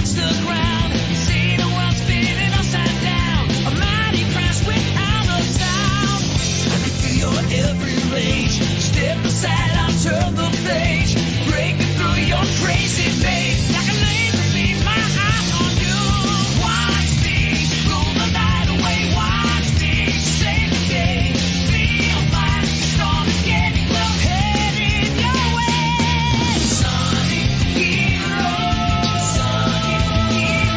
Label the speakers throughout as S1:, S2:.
S1: touch the ground. See the world spinning upside down. A mighty crash without a sound. I can feel your every rage. Step aside, I'll turn the page. Breaking through your crazy maze. Like a laser beam, my eyes on you. Watch me rule the night away. Watch me save the day. Feel my storm is getting close. Heading your way. Sonic hero. Sonic hero.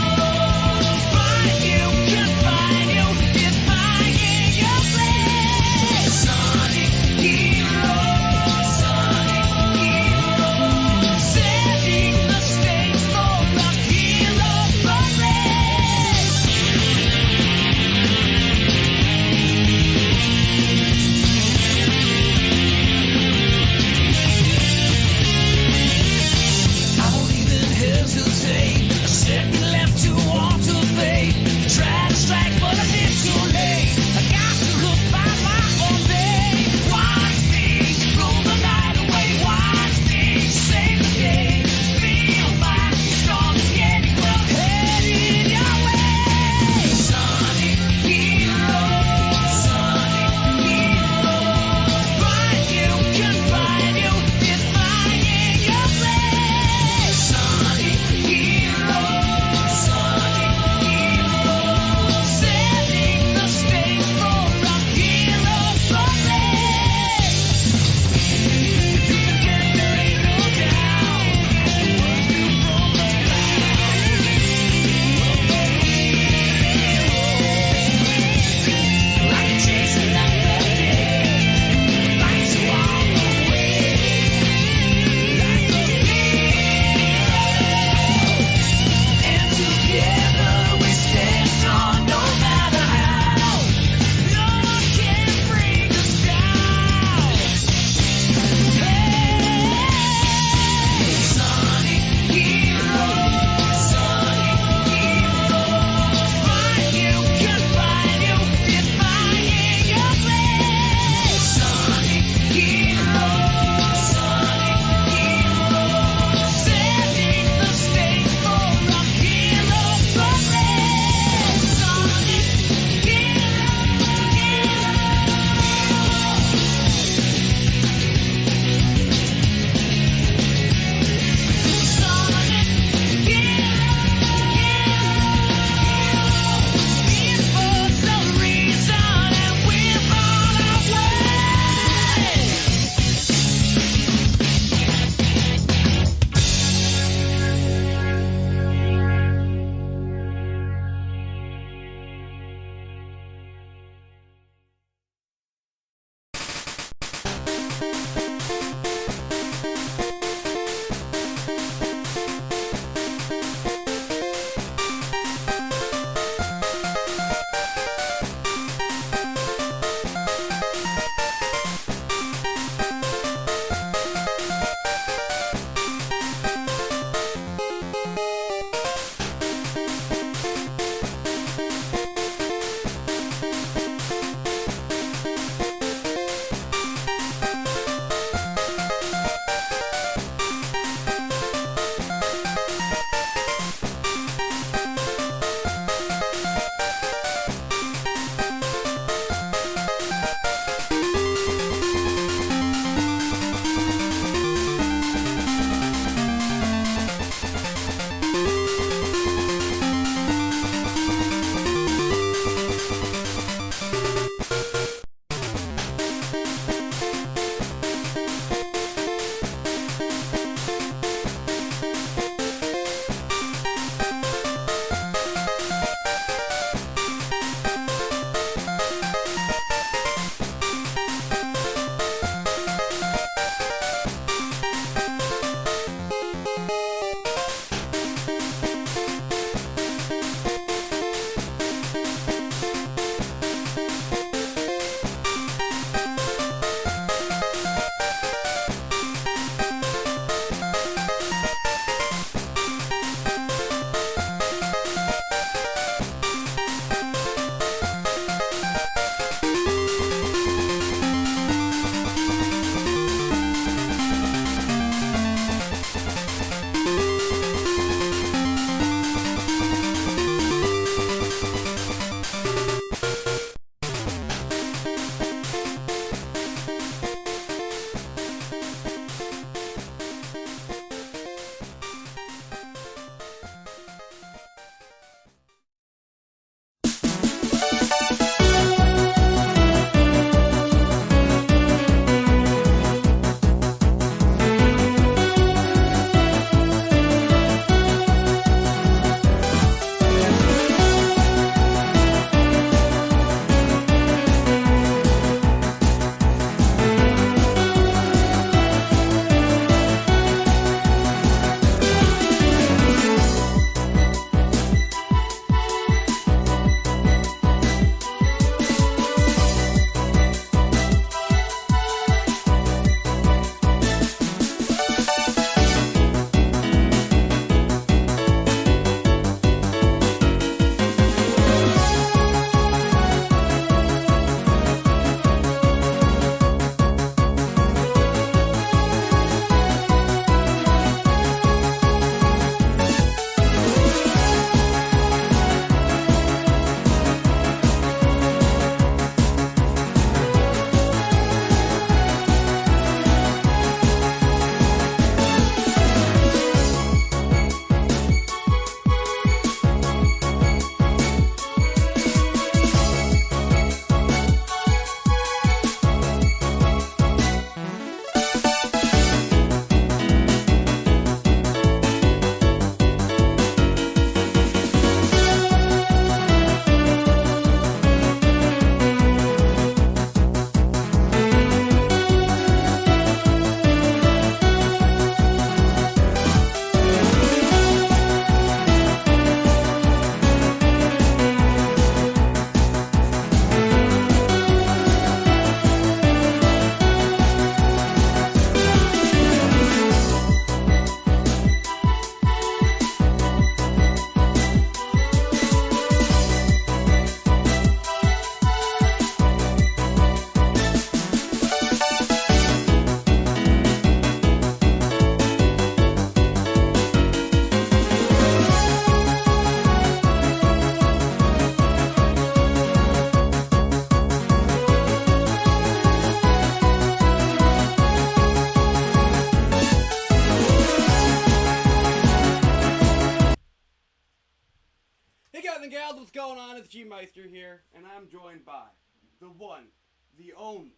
S2: and gals, what's going on? It's G-Meister here, and I'm joined by the one, the only.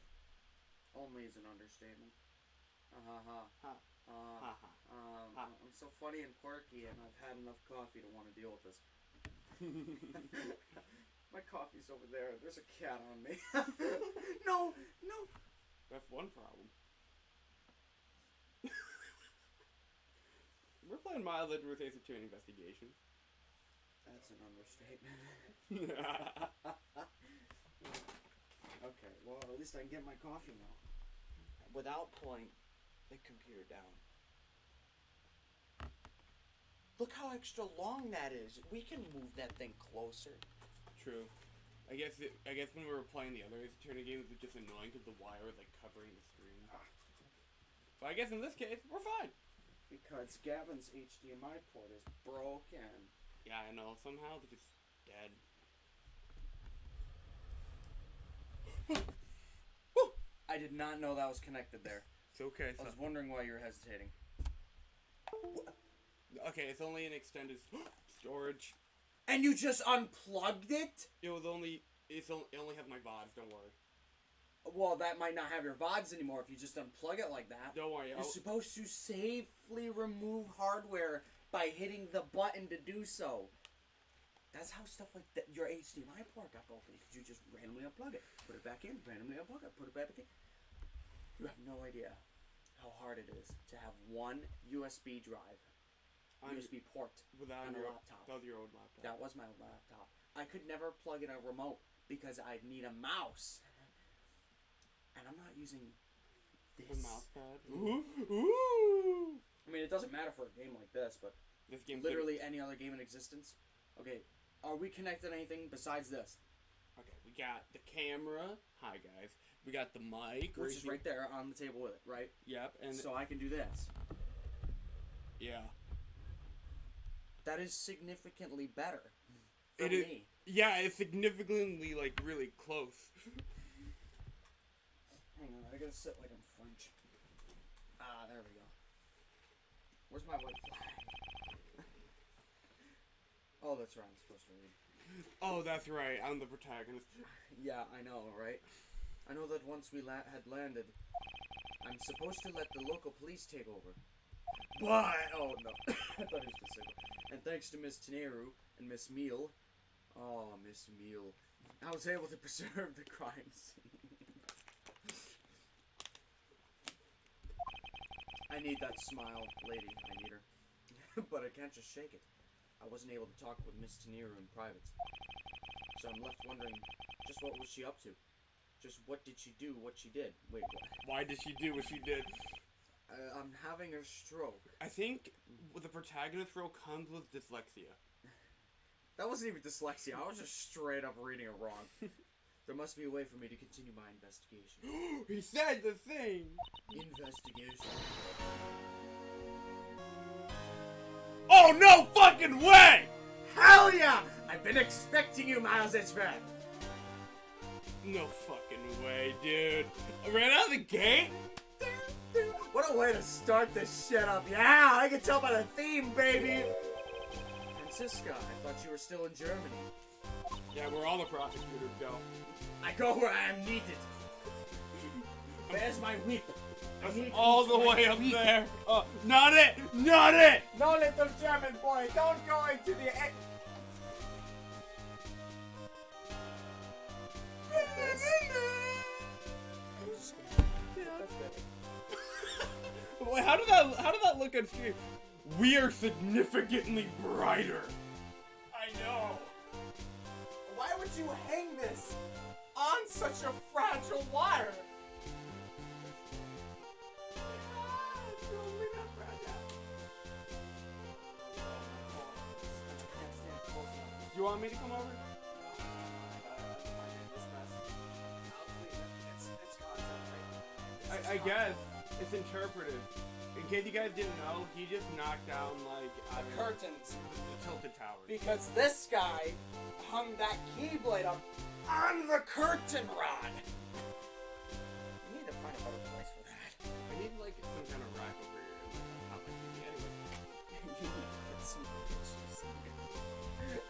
S3: Only is an understatement. I'm so funny and quirky, and I've had enough coffee to want to deal with this. My coffee's over there. There's a cat on me. No.
S2: That's one problem. We're playing Miles Edgeworth Ace Attorney Investigation.
S3: That's an understatement. Okay, well, at least I can get my coffee now. Without pulling the computer down. Look how extra long that is. We can move that thing closer.
S2: True. I guess when we were playing the other Ace Attorney games, it was just annoying because the wire was like covering the screen. But I guess in this case, we're fine.
S3: Because Gavin's HDMI port is broken.
S2: Yeah, I know. Somehow it's just dead.
S3: I did not know that was connected there.
S2: It's okay.
S3: I was wondering why you were hesitating.
S2: Okay, it's only an extended storage.
S3: And you just unplugged it?
S2: It only has my VODs. Don't worry.
S3: Well, that might not have your VODs anymore if you just unplug it like that.
S2: Don't worry.
S3: You're supposed to safely remove hardware by hitting the button to do so. That's how stuff like that, your HDMI port got broken. Because you just randomly unplug it, put it back in, randomly unplug it, put it back in. You have no idea how hard it is to have one USB drive, USB port on a laptop.
S2: That was your old laptop.
S3: That was my old laptop. I could never plug in a remote because I'd need a mouse. And I'm not using this.
S2: The mouse pad. Ooh.
S3: I mean, it doesn't matter for a game like this, but
S2: This game
S3: literally any other game in existence. Okay, are we connected to anything besides this?
S2: Okay, we got the camera. Hi, guys. We got the mic.
S3: Which is right there on the table with it, right?
S2: Yep. And
S3: so I can do this.
S2: Yeah.
S3: That is significantly better for
S2: It is.
S3: me.
S2: Yeah, it's significantly, like, really close.
S3: Hang on, I gotta sit like I'm French. There we go. Where's my white flag? Oh, that's right, I'm supposed to read.
S2: Oh, that's right, I'm the protagonist.
S3: Yeah, I know, right? I know that once we had landed, I'm supposed to let the local police take over. But, oh no, I thought it was the signal. And thanks to Miss Teneru and Miss Meal, oh, Miss Meal, I was able to preserve the crime scene. I need that smile, lady. I need her. But I can't just shake it. I wasn't able to talk with Miss Teneru in private. So I'm left wondering, just what was she up to? Just what did she do, what she did? Wait, what?
S2: Why did she do what she did?
S3: I'm having a stroke.
S2: I think the protagonist role comes with dyslexia.
S3: That wasn't even dyslexia. I was just straight up reading it wrong. There must be a way for me to continue my investigation.
S2: He said the thing!
S3: Investigation.
S2: Oh, no fucking way!
S3: Hell yeah! I've been expecting you, Miles Edgeworth.
S2: No fucking way, dude. Right out of the gate?
S3: What a way to start this shit up. Yeah, I can tell by the theme, baby. Franziska, I thought you were still in Germany.
S2: Yeah, where all the prosecutors go.
S3: I go where I am needed. Where's my whip?
S2: All the way up there. Oh, not it! Not it!
S3: No, little German boy, don't go into the...
S2: Wait, how did that look on screen? We are significantly brighter.
S3: I know. Why would you hang this on such a fragile wire?
S2: You want me to come over? I guess it's interpretive. In case you guys didn't know, he just knocked down like
S3: Curtains.
S2: the tilted towers.
S3: Because this guy hung that keyblade up on the curtain rod. We need to find a better place for that.
S2: I need like some kind of rack over here. Like, on top of my TV anyway.
S3: You need to put some pictures in there.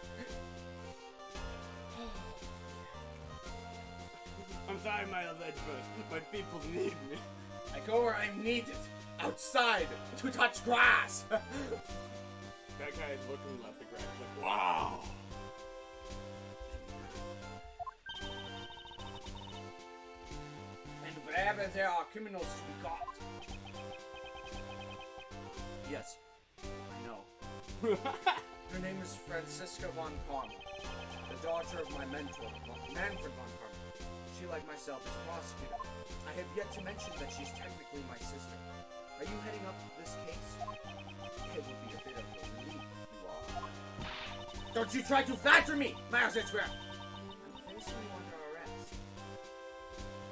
S2: die, Miles Edgeworth. My people need me.
S3: I go where I'm needed. Outside to touch grass.
S2: That guy is looking at the grass like, wow.
S3: And wherever there are criminals to be caught. Yes, I know. Her name is Franziska von Karma, the daughter of my mentor, Manfred von Karma. She, like myself, is a prosecutor. I have yet to mention that she's technically my sister. Are you heading up this case? It would be a bit of a relief if you are. Don't you try to flatter me, Miles Edgeworth! I'm placing you under arrest.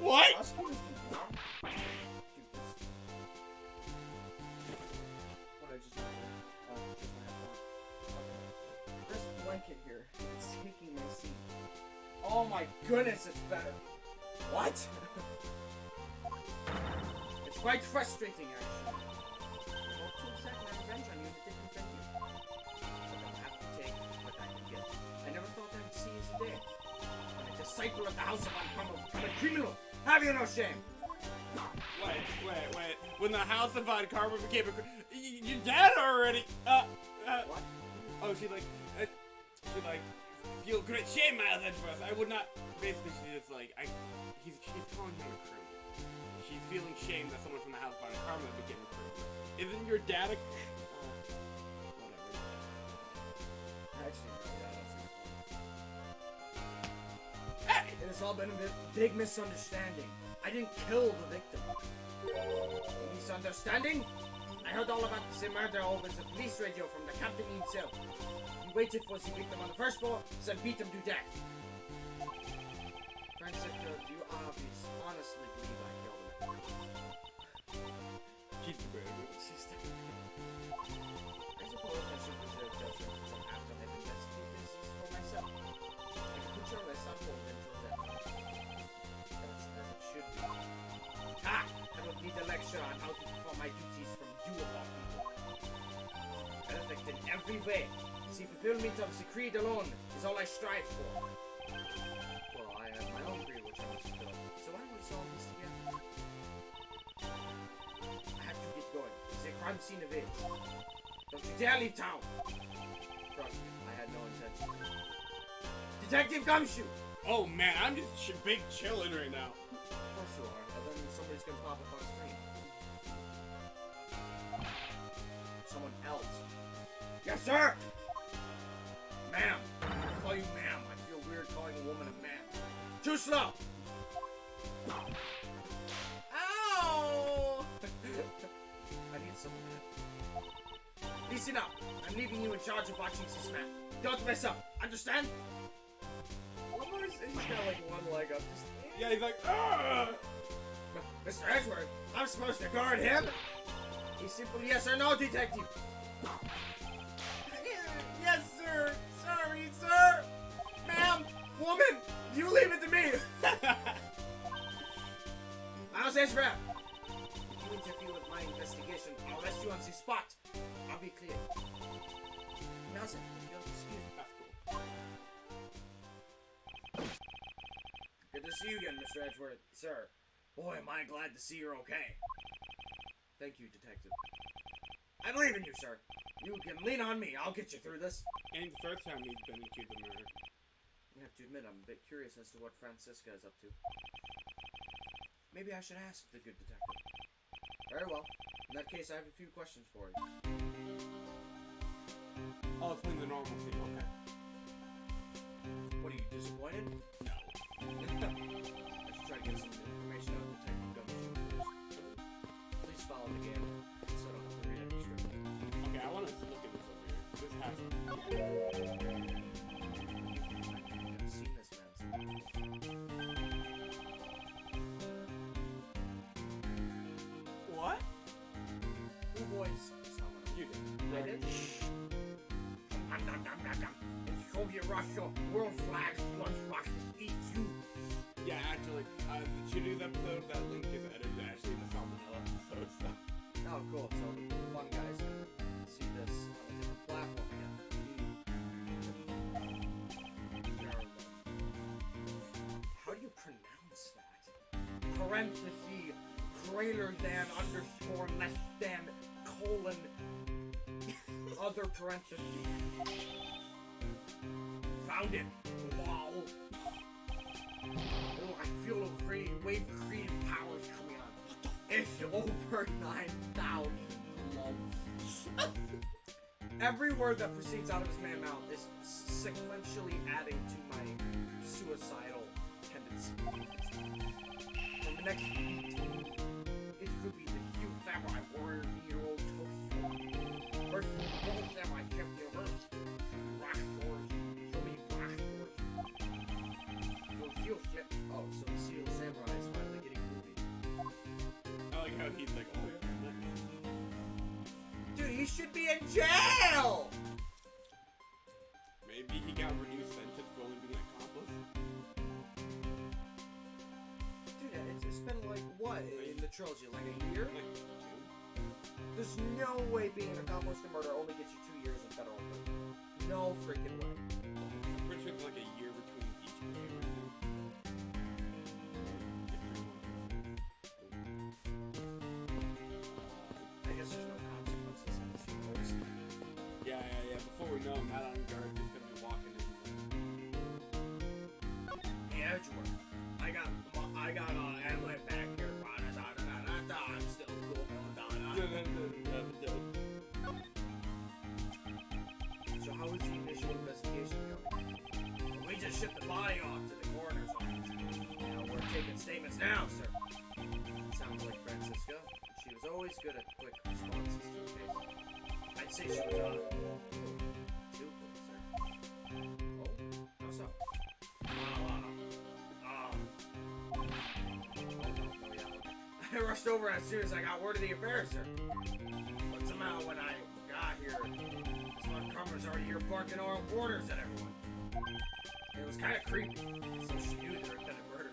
S2: What?
S3: Prosecutors can warn. Dude, this... What I just... Oh, just my headphone. Okay. This blanket here is taking my seat. Oh my goodness, it's better. What? It's quite frustrating, actually. I hope to exact my revenge on you in a different venue. I don't have to take what I can get. I never thought I'd see his day. I'm a disciple of the House of Uncommon. I'm a criminal. Have you no shame?
S2: Wait. When the House of Von Karma became you're dead already.
S3: What?
S2: Oh, she feel great shame, Miles Edgeworth. I would not. Basically, she's just like, she's calling him a criminal. She's feeling shame that someone from the House of Von Karma became a criminal. Isn't your dad a? Whatever.
S3: Actually, yeah, that's a good point. Hey! It has all been a big misunderstanding. I didn't kill the victim. Misunderstanding? I heard all about the murder over the police radio from the captain himself. He waited for the victim on the first floor, then beat him to death. Francisco, do you honestly believe I killed him?
S2: She's the better.
S3: She's the... I suppose I should reserve judgment until after I've investigated this for myself. I can put your arrest on hold until then. That's as it should be. Ha! I don't need a lecture on how to perform my duties from you of all people. Perfect in every way. The fulfillment of the creed alone is all I strive for. Well, I have my own creed which I must fulfill. So why don't we solve this together? I have to get going. It's a crime scene of it. Don't you dare leave town! Trust me, I had no intention. Detective Gumshoe!
S2: Oh man, I'm just big chilling right now.
S3: Of course you are, and then somebody's gonna pop up on screen. Someone else. Yes, sir! Ma'am. I call you ma'am. I feel weird calling a woman a man. Too slow! Ow! I need someone to... Listen up. I'm leaving you in charge of watching this man. Don't mess up. Understand? He's got like one leg up. Just...
S2: Yeah, he's like, ah!
S3: Mr. Edgeworth, I'm supposed to guard him? A simple yes or no, detective. Yes, sir. Sorry, sir. Ma'am, woman, you leave it to me. Miles Edgeworth, if you interfere with my investigation, I'll arrest you on the spot. I'll be clear. Nelson, you'll excuse me.
S2: That's cool.
S3: Good to see you again, Mr. Edgeworth, sir. Boy, am I glad to see you're okay. Thank you, detective. I believe in you, sir. You can lean on me. I'll get you through this.
S2: And the first time he's been accused of murder.
S3: I have to admit, I'm a bit curious as to what Franziska is up to. Maybe I should ask the good detective. Very well. In that case, I have a few questions for you.
S2: Oh, it's been the normal thing, okay.
S3: What, are you disappointed?
S2: No.
S3: I should try to get some information out of Detective Gumshoe first. Please follow the game, so I don't have to read any script.
S2: Okay, I want to look at this over here. This has...
S3: I've seen this man somewhere.
S2: What?
S3: Who voiced someone?
S2: You did.
S3: I did? In Soviet Russia, world flags, lunchboxes, eat you.
S2: Yeah, actually, the Chitties episode, that link is edited actually the Salmonella episode, so...
S3: Oh, cool. So the fun guys can see this on a different platform again. How do you pronounce that? parenthesis, greater than, underscore, less than, colon, other parentheses. Found it. Wow. Oh, I feel a free wave of creative powers coming on. It's over 9,000 loves. Every word that proceeds out of his man mouth is sequentially adding to my suicidal tendency. For the next beat, it could be the huge samurai warrior year-old Tokyo. Versus the gold samurai champion Earth. Rock stores. Show me rock stores. You'll feel flip. Oh, so the Seal Samurai is finally getting moving.
S2: I like how he's like, oh yeah.
S3: Dude, he should be in jail!
S2: Maybe he got reduced sentence for only being an accomplice.
S3: Dude, it's been like, what, in the trilogy, like a year?
S2: Like 2.
S3: There's no way being an accomplice to murder only gets you 2 years in federal prison. No freaking way.
S2: I'm pretty sure it's like a year between each movie right now.
S3: I guess there's no consequences in this universe.
S2: Yeah. Before we know, Matt on guard is gonna be walking in.
S3: Hey, Edgeworth, I got Adelaide back here. I'm still cool. So how was the initial investigation going? We just shipped the body off to the coroner's office. Now we're taking statements now, sir. Sounds like Francisco. She was always good at quick responses to a case. I'd say she was too quick, sir. Oh, how so? I rushed over as soon as I got word of the affair, sir. But somehow when I got here, Smart Karma's already here barking oral orders at everyone. It was kind of creepy, so she knew there had been a murder.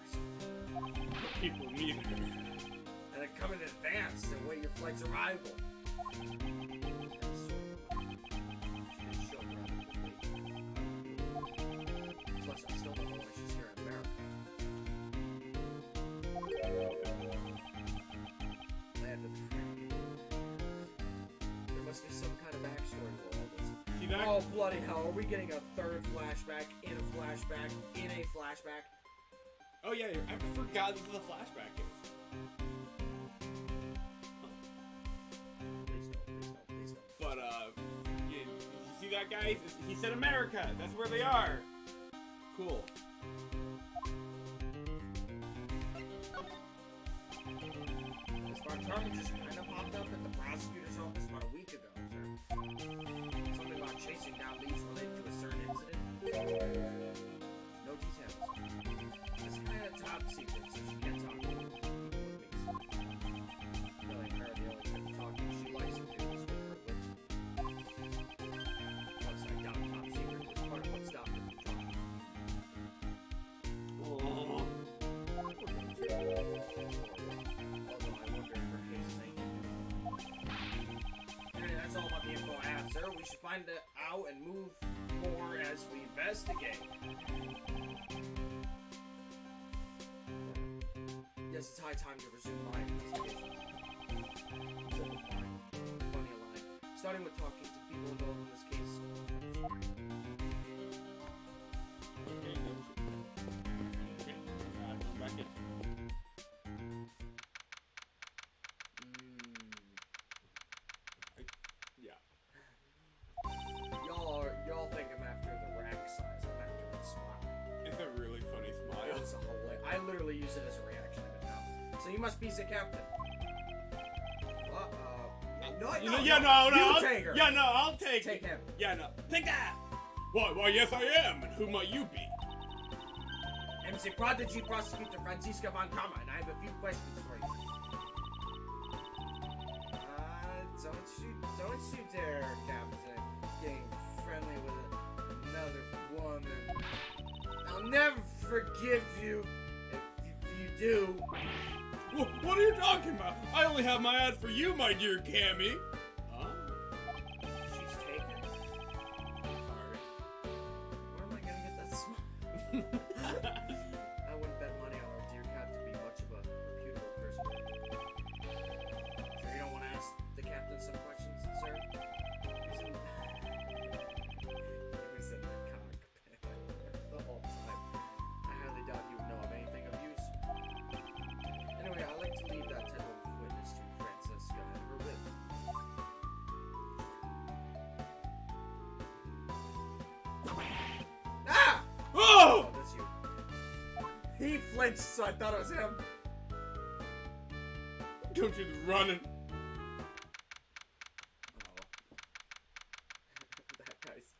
S2: People need her.
S3: And it come in advance and wait your flight's arrival. She didn't show up rather quickly. Plus, I still don't know why she's here in America. Land of the free. There must be some kind of backstory to all this.
S2: See that?
S3: Oh, bloody hell. Are we getting a third flashback in a flashback in a flashback?
S2: Oh yeah, I forgot this is the flashback is.
S3: Please don't.
S2: But you see that, guys? He said America. That's where they are. Cool.
S3: Smart Karma just kind of popped up at the prosecutor's office about a week ago, sir. Something about chasing down leads related to a certain incident. No details. It's kind of top secret, so she can't talk to people with me. Knowing her, the only type of talking she likes to do is with her lips. Plus, I doubt top secret was part of what stopped her from talking.
S2: Oh.
S3: That's all about the info I have, sir. We should find it out and move more as we investigate. Yes, it's high time to resume my investigation. So funny line. Starting with talking to people involved in this case.
S2: Okay. Come back in.
S3: Y'all think I'm after the rack size. I'm after the smile.
S2: It's a really funny smile.
S3: It's a I literally use it as a reaction now. So you must be the captain. No,
S2: You
S3: no, take her.
S2: I'll take
S3: him.
S2: Yeah, no. Take that! Why, yes I am, and who might you be?
S3: I'm the prodigy prosecutor Francisca von Karma, and I have a few questions for you. Don't shoot there, Captain. Getting friendly with another woman. I'll never forgive you if you do.
S2: What are you talking about? I only have my ad for you, my dear Cammy. Huh?
S3: She's taken. Sorry. Where am I gonna get that smile? I wouldn't bet money on our dear cat to be much of a reputed flinched, so I thought it was him.
S2: Don't you running?
S3: That guy's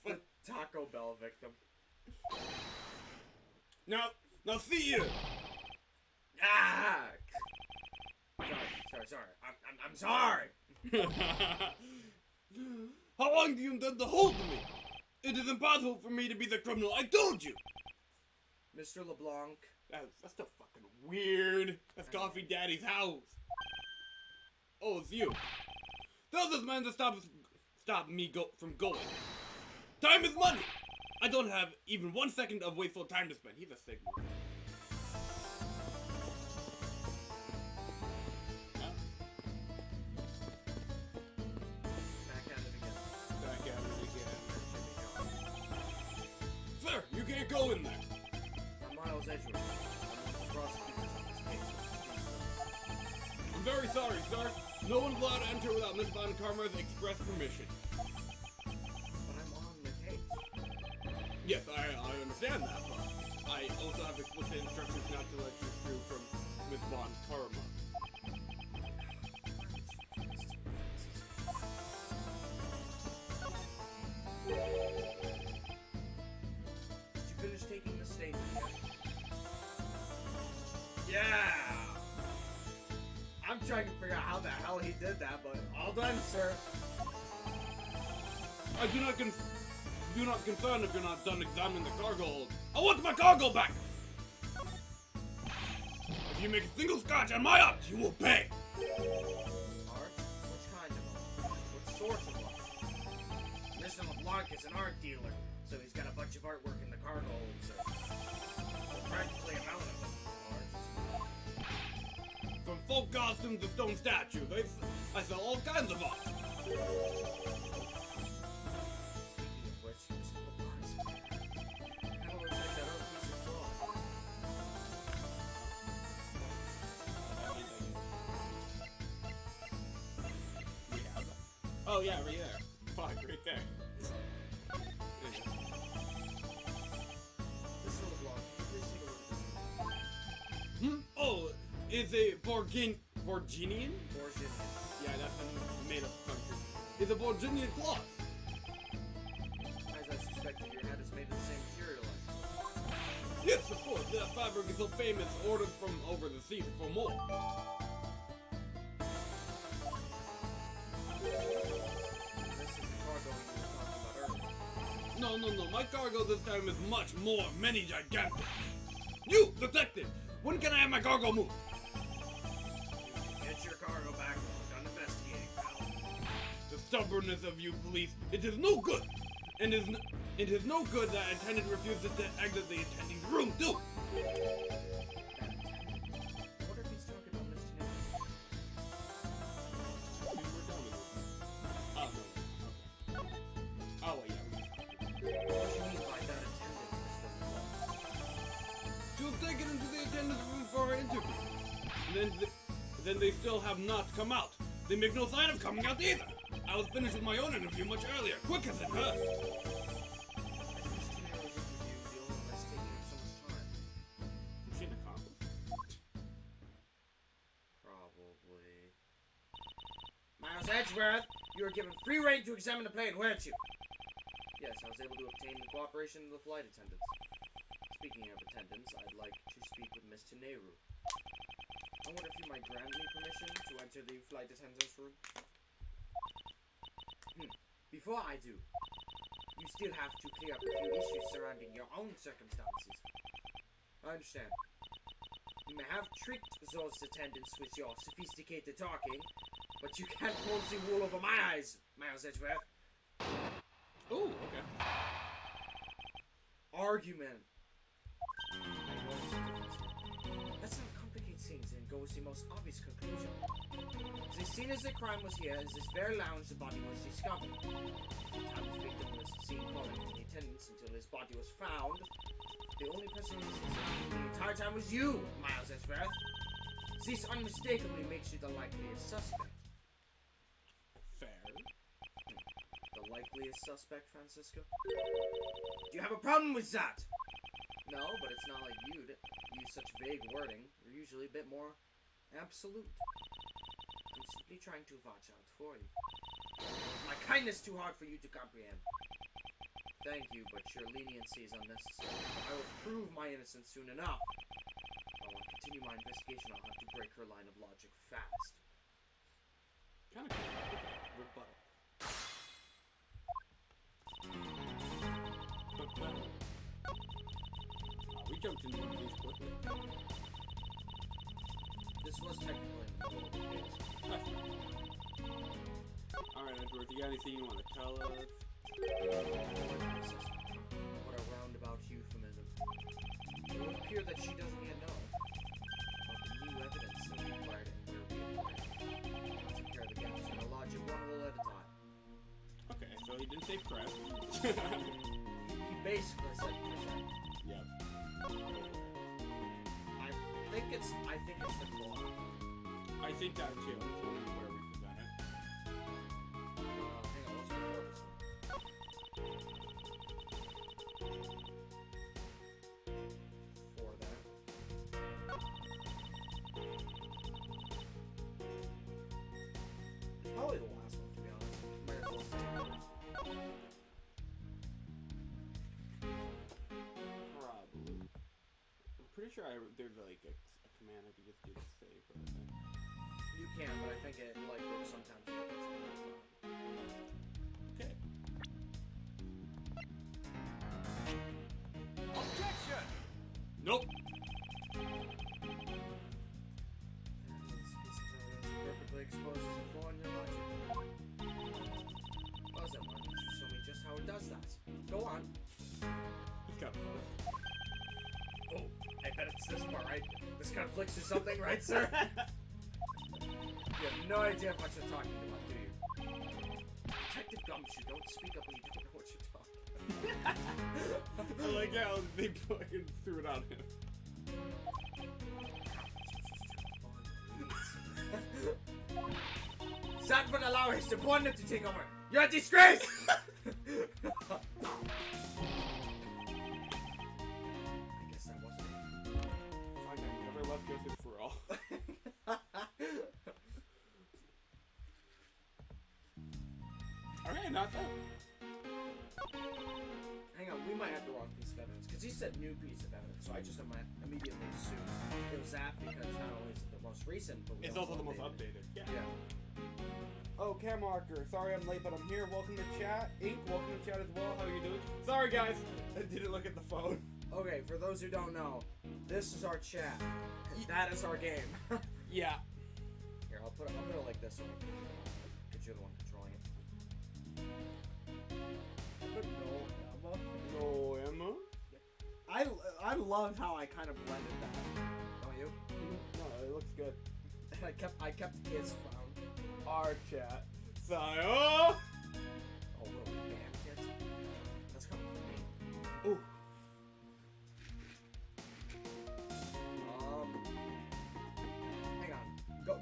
S3: the Taco Bell victim.
S2: Now see you.
S3: Ah! Sorry. I'm sorry.
S2: How long do you intend to hold me? It is impossible for me to be the criminal. I told you.
S3: Mr. LeBlanc.
S2: That's so fucking weird. That's Coffee Daddy's house. Oh, it's you. Tell this man to stop me from going. Time is money. I don't have even 1 second of wasteful time to spend. He's a Sigma. Back at it again. Sir, you can't go in there.
S3: I'm Miles Edgeworth. I'm one of the prosecutors on this case.
S2: I'm very sorry, sir. No one's allowed to enter without Miss Von Karma's express permission.
S3: But I'm on the case.
S2: Yes, I understand that, but I also have explicit instructions not to let you through from Miss Von Karma.
S3: Did you finish taking the statement yet? Yeah! I'm trying to figure out how the hell he did that, but all done, sir.
S2: I do not concern if you're not done examining the cargo hold. I want my cargo back! If you make a single scratch on my art, you will pay!
S3: Art? Which kind of art? What sort of art? Mr. LeBlanc is an art dealer, so he's got a bunch of artwork in the cargo hold, sir. So practically a mountain of art.
S2: From folk costumes to stone statues, I sell all kinds of art.
S3: Speaking of which, Mr. LeBlanc's kind of looks like that other piece of cloth.
S2: Oh yeah, right there. Fuck, right there.
S3: Mr. LeBlanc, please take a look at this.
S2: Oh, it's a Borginian?
S3: Borgian.
S2: Yeah, that's a made-up country. It's a Borginian cloth.
S3: As I suspected, your hat is made of the same material as
S2: Yes, of course. That fabric is so famous, ordered from over the seas for more.
S3: this is the cargo you were talking about earlier.
S2: No. My cargo this time is much more, many gigantic. You, detective! When can I have my cargo moved?
S3: Get your cargo back and we're done investigating, pal.
S2: The stubbornness of you police, it is no good. And it is no good that attendant refuses to exit the attendee's room, too.
S3: That attendant. I wonder if he's talking about Mr. Nicholas.
S2: We're done with it. Oh, no. Okay. Oh, yeah.
S3: What do you mean by that attendant, Mr. LeBlanc?
S2: She was taken into the attendant's room for her interview. And then they still have not come out. They make no sign of coming out either. I was finished with my own interview much earlier, quicker than her.
S3: Mr. Nicholas' interview, the only one that's taking him so much time.
S2: Is she an accomplice?
S3: Probably. Miles Edgeworth, you were given free rein to examine the plane, weren't you? Yes, I was able to obtain the cooperation of the flight attendants. Speaking of attendants, I'd like to speak with Mr. Nehru. I wonder if you might grant me permission to enter the flight attendant's room? Before I do, you still have to clear up a few issues surrounding your own circumstances. I understand. You may have tricked those attendants with your sophisticated talking, but you can't pull the wool over my eyes, Miles Edgeworth.
S2: Ooh, okay.
S3: Argument. Let's not complicate things and go with the most obvious conclusion. The scene as the crime was here is this very lounge the body was discovered. The time the victim was seen calling for the attendants until his body was found. The only person who was the entire time was you, Miles Edgeworth. This unmistakably makes you the likeliest suspect.
S2: Fair.
S3: The likeliest suspect, Francisco? Do you have a problem with that? No, but it's not like you to use such vague wording. You're usually a bit more absolute. I'm simply trying to watch out for you. Is my kindness too hard for you to comprehend? Thank you, but your leniency is unnecessary. I will prove my innocence soon enough. If I want to continue my investigation, I'll have to break her line of logic fast.
S2: Kind of cool. Rebuttal. We jumped into these quickly.
S3: This was technically in the middle of the case.
S2: That's fine. Alright, Edward, you got anything you want to tell us?
S3: What a roundabout euphemism. It would appear that she doesn't yet know about the new evidence that we acquired and where we acquired it. I'll take care of the gaps in our logic one hole at a time.
S2: Okay, so he didn't say prep.
S3: He basically said present.
S2: Yep.
S3: I think it's the cloth.
S2: I think that too. Where we present it.
S3: Hang on, let's record this one. For that. It's probably the last one, to be honest. Might as well say
S2: Probably. I'm pretty sure there's like a command I could just do to save, but
S3: you can, but I think it like works sometimes.
S2: okay.
S1: Objection!
S2: Nope.
S3: This piece of evidence perfectly exposes a flaw in your logic. Buzz it, Martin. You show me just how it does that. Go on.
S2: He's got fun.
S3: Oh, I bet it's this part, right? This conflicts or something, right, sir? You have no idea what you're talking about, do you? Detective Gumshoe, don't speak up when you don't know what you're talking about.
S2: I like how they fucking threw it on him.
S3: Sanford allow his subordinate to take over. You're a disgrace! I guess that wasn't it.
S2: Fine, I never left Joseph for all. Alright, not that.
S3: Hang on, we might have the wrong piece of evidence, because he said new piece of evidence, so I just immediately assumed it was that, because not only is it the most recent, but
S2: It's also the most updated.
S3: Yeah.
S2: Oh, Cam Marker. Sorry I'm late, but I'm here. Welcome to chat. Ink, welcome to chat as well. How are you doing? Sorry, guys. I didn't look at the phone.
S3: Okay, for those who don't know, this is our chat. And that is our game.
S2: Yeah.
S3: Here, I'll put it like this way. Because you're the one controlling it.
S2: No, Emma.
S3: I love how I kind of blended that. Don't you?
S2: No, it looks good.
S3: I kept his found.
S2: Our chat. Sayo!
S3: Oh, little band kids. That's coming from me.
S2: Ooh.
S3: Hang on.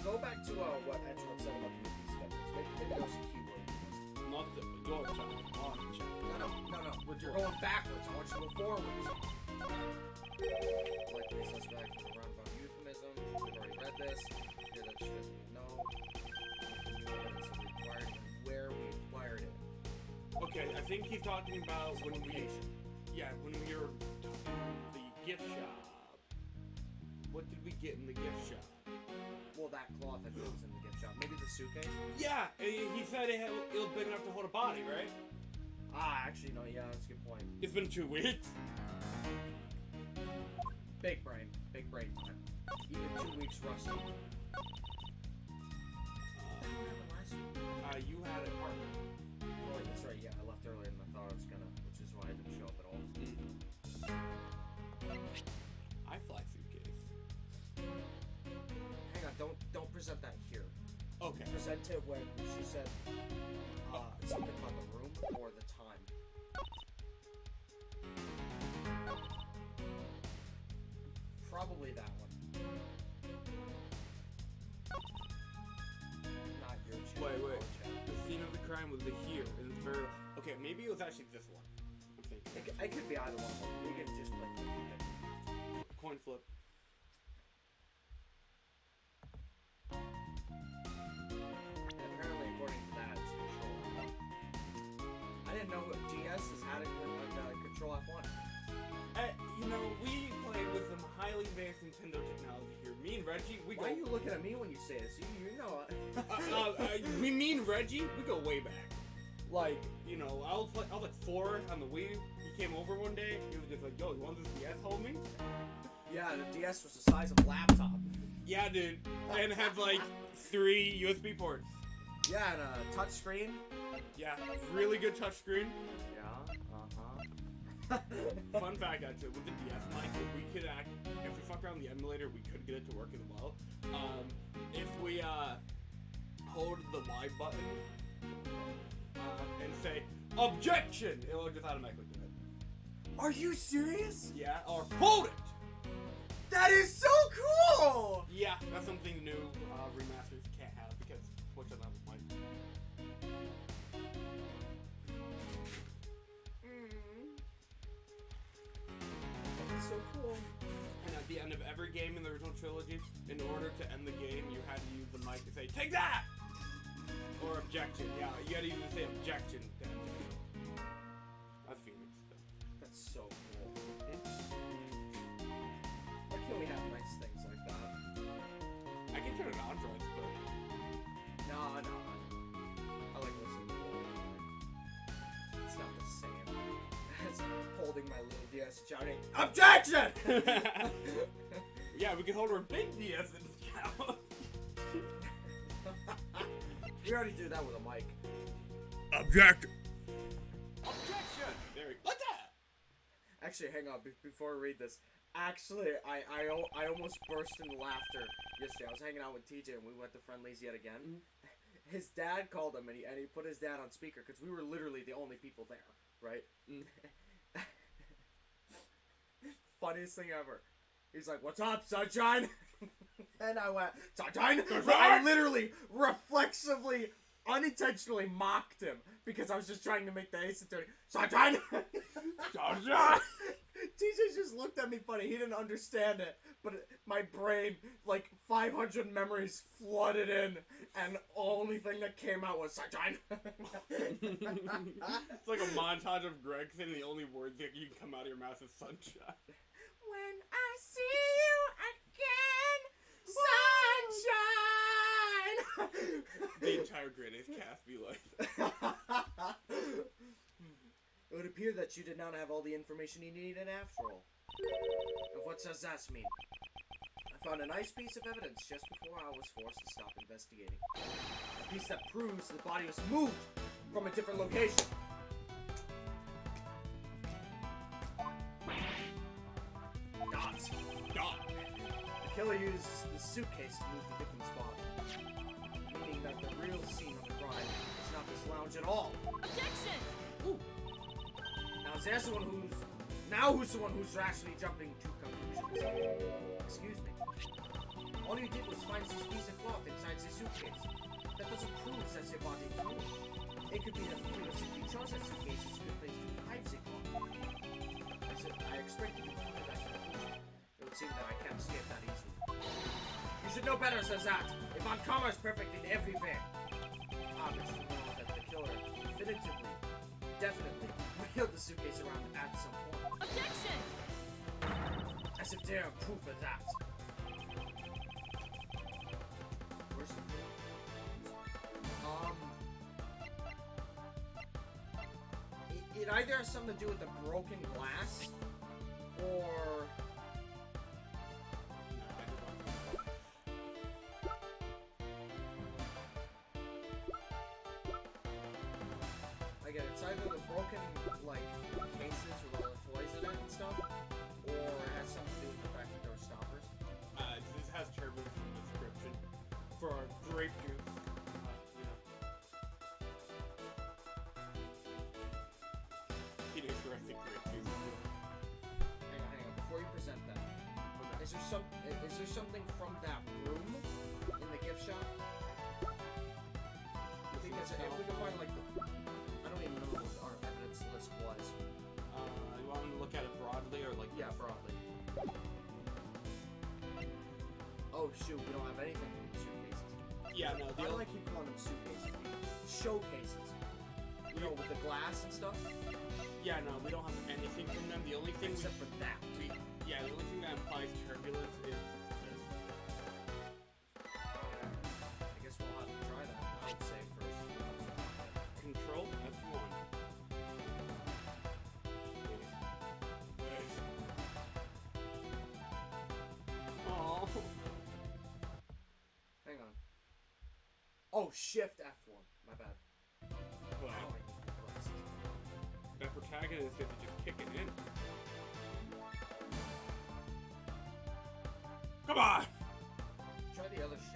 S3: Go back to what Edgeworth said about the movie stuff. Maybe there was a keyword.
S2: Not the door chat. On chat.
S3: No. You're going backwards. I want you to go forwards. Likely suspect is a roundabout euphemism. We've already read this. Here that she doesn't even know. New evidence is required and where we acquired it.
S2: Okay, I think he's talking about when we...
S3: Location.
S2: Yeah, when we were in the gift shop. What did we get in the gift shop?
S3: Well, that cloth I think was in the gift shop. Maybe the suitcase?
S2: Yeah, he said it was big enough to hold a body, right?
S3: Actually, no, yeah, that's a good point.
S2: It's been 2 weeks.
S3: Big brain time. Even 2 weeks rusty.
S2: You had a partner.
S3: Oh, that's right, yeah, I left earlier than I thought I was gonna, which is why I didn't show up at all.
S2: I fly suitcase.
S3: Hang on, don't present that here.
S2: Okay.
S3: Present it when she said something about the room or the time. Probably that one. Not your chat.
S2: Wait.
S3: our chat.
S2: The scene of the crime was the here. And it's very... Okay, maybe it was actually this one. I'm thinking.
S3: I could be either one of them. We could just play
S2: Coin flip.
S3: And apparently, according to that, it's Control F1. I didn't know DS has had a Control F1.
S2: You know, we play with some highly advanced Nintendo technology here. Me and Reggie, we
S3: Why
S2: go.
S3: are you looking at me when you say this? You know.
S2: Me and Reggie, we go way back. Like, you know, I was like 4 on the Wii. He came over one day. He was just like, "Yo, you want this DS, homie?"
S3: Yeah, the DS was the size of a laptop.
S2: Yeah, dude. And it had like 3 USB ports.
S3: Yeah, and a touch screen.
S2: Yeah, really good touchscreen.
S3: Yeah.
S2: Fun fact, actually, with the DS mic, we could if we fuck around the emulator, we could get it to work as well. If we hold the Y button and say objection, it will just automatically do it.
S3: Are you serious?
S2: Yeah, or hold it.
S3: That is so cool!
S2: Yeah, that's something new remasters can't have because Switch doesn't have a mic.
S3: That's so cool.
S2: And at the end of every game in the original trilogy, in order to end the game, you had to use the mic to say, "Take that!" Or objection. Yeah, you had to even say objection to end the game. That's Phoenix stuff.
S3: That's so cool. Why can't we have nice things like that?
S2: I can turn it on for us, but
S3: No. I like listening to it. It's not the same as holding my little DS shouting, OBJECTION!
S2: yeah, we can hold our big DS in this count.
S3: We already do that with a mic.
S2: Objection! Objection! There we go. What's that?
S3: Actually, hang on, before I read this. Actually, I almost burst into laughter yesterday. I was hanging out with TJ and we went to Friendly's yet again.
S2: Mm-hmm.
S3: His dad called him and he put his dad on speaker because we were literally the only people there, right?
S2: Mm.
S3: Funniest thing ever. He's like, "What's up, sunshine?" And I went, "Sunshine?"
S2: Sunshine?
S3: I literally, reflexively, unintentionally mocked him because I was just trying to make the ace attorney. Sunshine!
S2: Sunshine!
S3: TJ just looked at me funny. He didn't understand it, but my brain, like 500 memories flooded in, and the only thing that came out was sunshine.
S2: It's like a montage of Greg saying the only word that you can come out of your mouth is sunshine.
S3: When I see you again, sunshine.
S2: The entire Greatest cast be like that.
S3: It would appear that you did not have all the information you needed after all. And what does that mean? I found a nice piece of evidence just before I was forced to stop investigating. A piece that proves the body was moved from a different location. Dots.
S2: Dot.
S3: The killer used the suitcase to move the victim's body, meaning that the real scene of the crime is not this lounge at all.
S1: Objection!
S3: Ooh. Who's the one who's rashly jumping to conclusions? Excuse me. All you did was find this piece of cloth inside the suitcase. That doesn't prove that the body moved. It could be that the killer simply chose that suitcase as a good place to hide the cloth. I expected you to come to that conclusion. It would seem that I can't escape that easily. You should know better than that. If Von Karma is perfect in every way, obviously you know that the killer definitively, definitely wheeled the suitcase around at some point.
S1: Objection!
S3: As if there are proof of that. Where's the proof? It either has something to do with the broken glass, or... Again, it's either the broken, like, cases with all the toys in it and stuff, or it has something to do with the fact that there were stoppers.
S2: This has turbos in the description for our grape juice. Phoenix Racing grape juice.
S3: Hang on. Before you present that, is there something from that room in the gift shop? Because if we can find like I don't even know what our evidence list was. shoot, we don't have anything in the suitcases.
S2: Yeah, no,
S3: Why do I keep calling them suitcases? Showcases. You know, with the glass and stuff.
S2: Yeah, no, we don't have anything from them. The only thing
S3: Except for that.
S2: the only thing that implies turbulence is this.
S3: I guess we'll have to try that. I would say first.
S2: Control F1. Oh.
S3: Hang on. Oh, Shift F1. My bad.
S2: Wow. That protagonist is just kicking in. Come on!
S3: Try the other shift.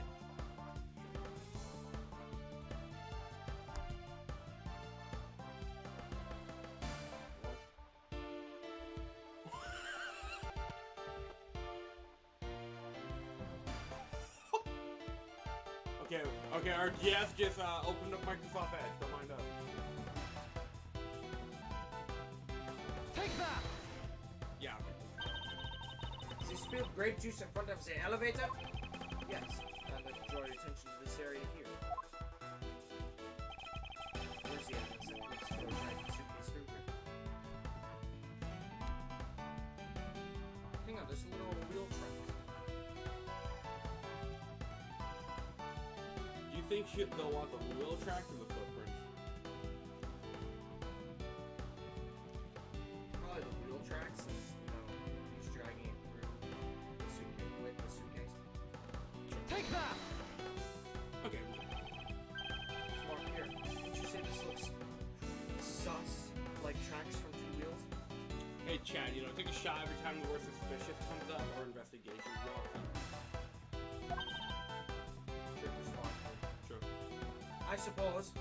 S2: Okay, our GS just opened up Microsoft Edge. Don't mind us.
S1: Take that!
S2: Yeah.
S3: Does he spill grape juice in front of the elevator? Yes. I'd like to draw your attention to this area here. Where's the evidence that proves to drag the suitcase through here? Hang on, there's literal wheel tracks.
S2: Do you think they'll want the wheel tracks or the footprints?
S3: Probably the wheel tracks, since, you know, he's dragging it through the suitcase with the suitcase.
S1: Take that!
S2: Okay.
S3: Mark here. Did you say this looks sus, like tracks from two wheels?
S2: Hey, Chad, you know, take a shot every time the word suspicious comes up or investigation.
S3: Trip responsibly.
S2: True.
S3: I suppose.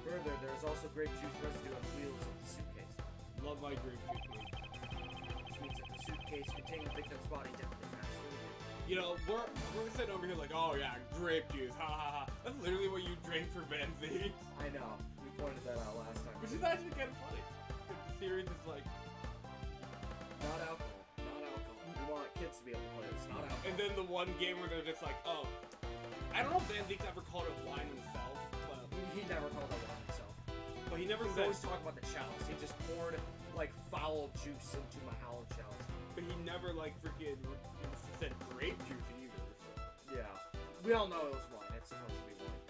S3: Further, there is also grape juice residue on the wheels of the suitcase,
S2: Love my grape juice, man.
S3: which means that the suitcase containing the victim's body definitely passed through here.
S2: You know, we're sitting over here like, oh yeah, grape juice, ha ha ha. That's literally what you drink for benzene.
S3: I know. We pointed that out last time.
S2: Which is actually kind of funny. The series is like,
S3: Not alcohol. Not alcohol. We want kids to be able to play this. Not alcohol.
S2: and then the one game where they're just like, oh, I don't know if Van Dyke ever called it wine himself, but
S3: He never called it wine himself.
S2: he never
S3: He
S2: said.
S3: always talked about the chalice. He just poured like foul juice into my hollow chalice.
S2: But he never like freaking said grape juice either. So.
S3: Yeah. We all know it was wine. It's supposed to be wine.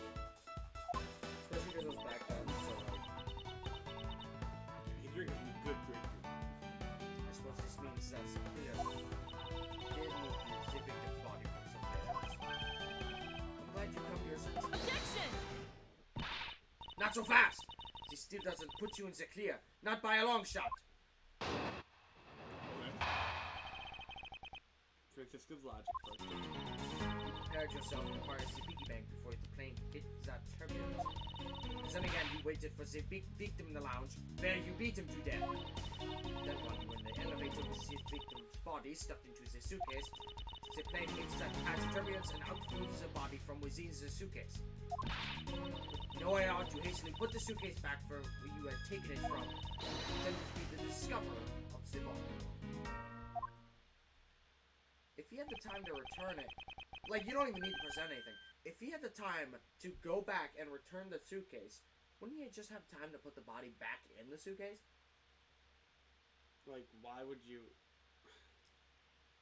S3: Especially because it was back then. So like,
S2: He's drinking some good grape juice.
S3: I suppose this means that Sophia did move the victim's body from some evidence. I'm glad you come to your senses.
S1: Objection!
S3: Not so fast! This still doesn't put you in the clear. Not by a long shot.
S2: Okay. Francisco's logic first.
S3: You prepared yourself to acquire the piggy bank before the plane hit that turbulence. Then again, you waited for the big victim in the lounge, where you beat him to death. Then when the elevator with the victim's body stuffed into the suitcase, the plane hits that patch turbulence and out flew the body from within the suitcase. With no way out, you hastily put the suitcase back for where you had taken it from, intending to be the discoverer of the body. If he had the time to return it, like, you don't even need to present anything. If he had the time to go back and return the suitcase, wouldn't he just have time to put the body back in the suitcase?
S2: Like, why would you?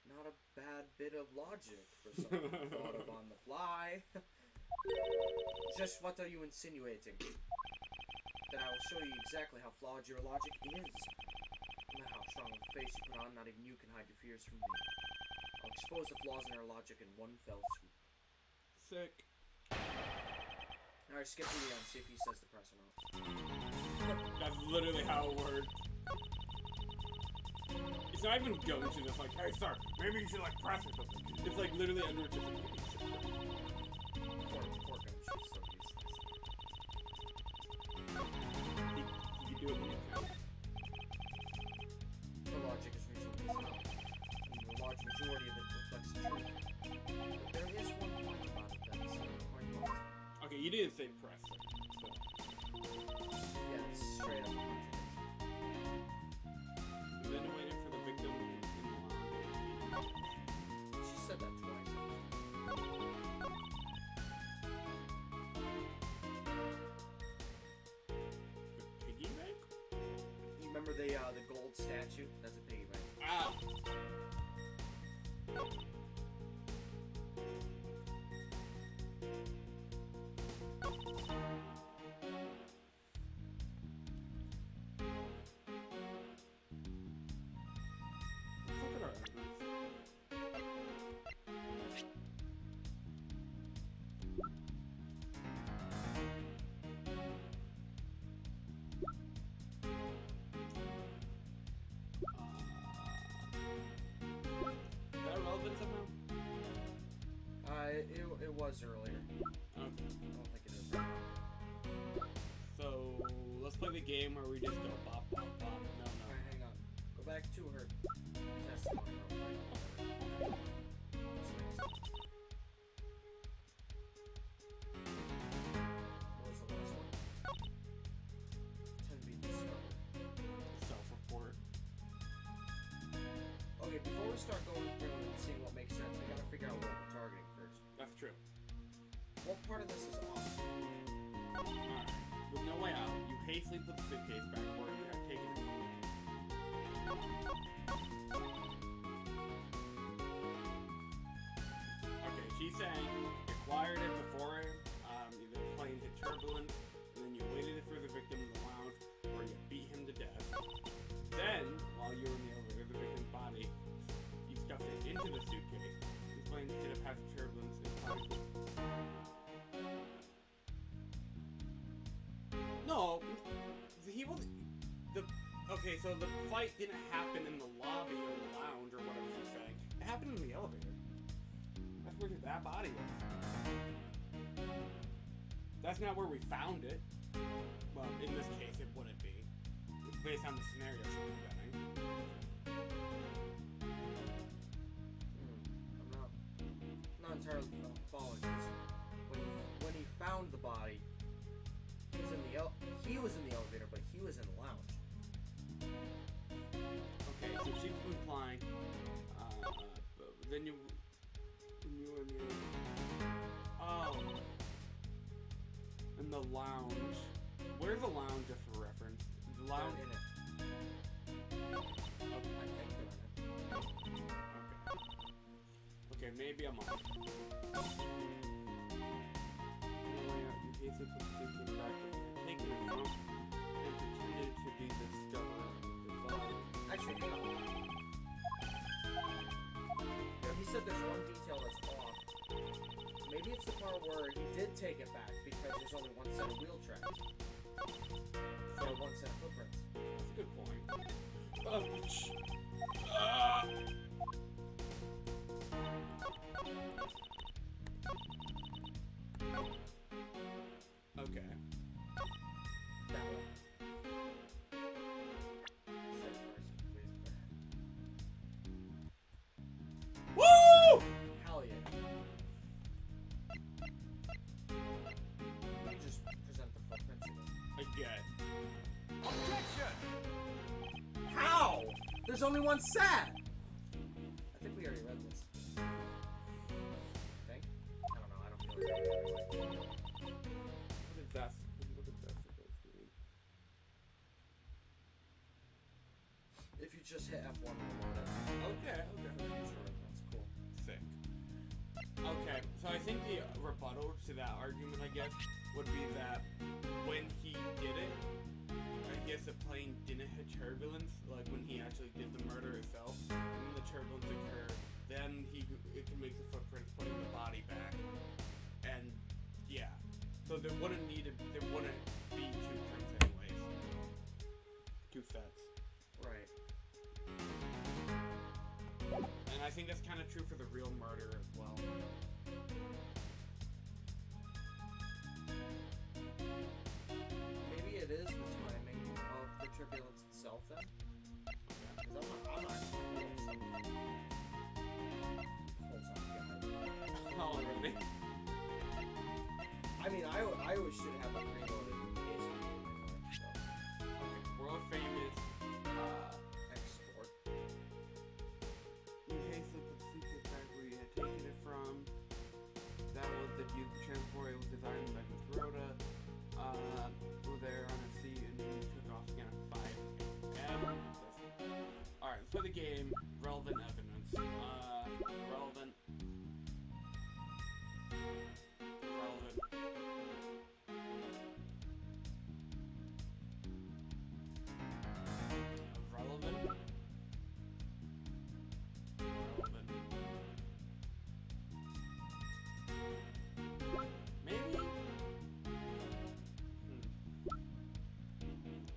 S3: Not a bad bit of logic for someone who thought of on the fly. Just what are you insinuating? Then I will show you exactly how flawed your logic is. No matter how strong of a face you put on, not even you can hide your fears from me. I'll expose the flaws in our logic in one fell swoop.
S2: Sick.
S3: Alright, skip the end, see if he says to press or not.
S2: That's literally how it works. It's not even going to this like, hey sir, maybe you should like press or something. It's like literally under a different page.
S3: Poor gun, she's so useless.
S2: He could do it when you can.
S3: The logic is reasonably sound, and the large majority of it reflects the truth. But there is one point about it that's quite lost.
S2: Okay, you didn't say press. So.
S3: Yeah, it's straight up contradiction.
S2: Then waiting for the victim
S3: said that twice.
S2: The piggy bank?
S3: You remember the gold statue? That's a piggy bank.
S2: Ah. Let's look at our evidence. Is that relevant somehow?
S3: It was earlier.
S2: Okay.
S3: I don't think it is right now.
S2: So let's play the game where we just go bop bop bop. No, no.
S3: Alright, hang on. Go back to her testimony real quick. What's next? What was the last one? Tend to be discovered.
S2: Self-report.
S3: Okay, before we start going through and seeing what makes sense, we gotta figure out what we're targeting first.
S2: That's true.
S3: What part of this is off?
S2: Alright. With no way out, you hastily put the suitcase back where you had taken it. Okay, she's saying you acquired it before either the plane hit turbulence, and then you waited for the victim in the lounge, or you beat him to death. Then, while you were in the elevator, the victim's body, you stuffed it into the suitcase. The plane hit a path of turbulence and probably. No, he wasn't. Okay, so the fight didn't happen in the lobby or the lounge or whatever she's saying. It happened in the elevator. That's where that body was. That's not where we found it. Well, in this case, it wouldn't be. Based on the scenario she's presenting.
S3: I'm not entirely following this. When he found the body, he was in the elevator, but he was in the lounge.
S2: Okay, so she's implying. Then you were in the. Oh. In the lounge. Where's the lounge, just for reference? The lounge.
S3: They're in it.
S2: Okay.
S3: I think they're in it.
S2: Okay, maybe I'm off. You basically put the suitcase back where you had taken it from and pretended to be the discoverer of the body.
S3: Actually, hang on. He said there's one detail that's off. Maybe it's the part where he did take it back because there's only one set of wheel tracks. So one set of footprints.
S2: That's a good point. Okay.
S3: That one. Set first, please.
S2: Woo!
S3: Hell yeah. Let me just present the footprints again.
S2: Again.
S1: Objection!
S3: How? There's only one set! I think we already read this. I think? I don't know, I don't feel like
S2: What is that supposed to mean?
S3: If you just hit F1 and load it.
S2: Okay.
S3: Future reference, cool.
S2: Sick. Okay, so I think the rebuttal to that argument, I guess, would be that when he did it, I guess the plane didn't hit turbulence, like when he actually did the murder itself, and then the turbulence occurred, then it can make the footprints, putting the body back, and yeah. So there wouldn't be two prints anyways. Two sets.
S3: Right.
S2: And I think that's kind of true for the real murder as well.
S3: Maybe it is the timing of the turbulence itself then? Because I'm not
S2: Already.
S3: I mean, I always should have like reloaded in case of anyway, so.
S2: Okay, world famous
S3: Export.
S2: you hastily put the suitcase back where you had taken was designed by Rhoda. Were there on a seat and took off again at 5 a.m. Alright, let's play the game. Relevant evidence. Relevant. Maybe?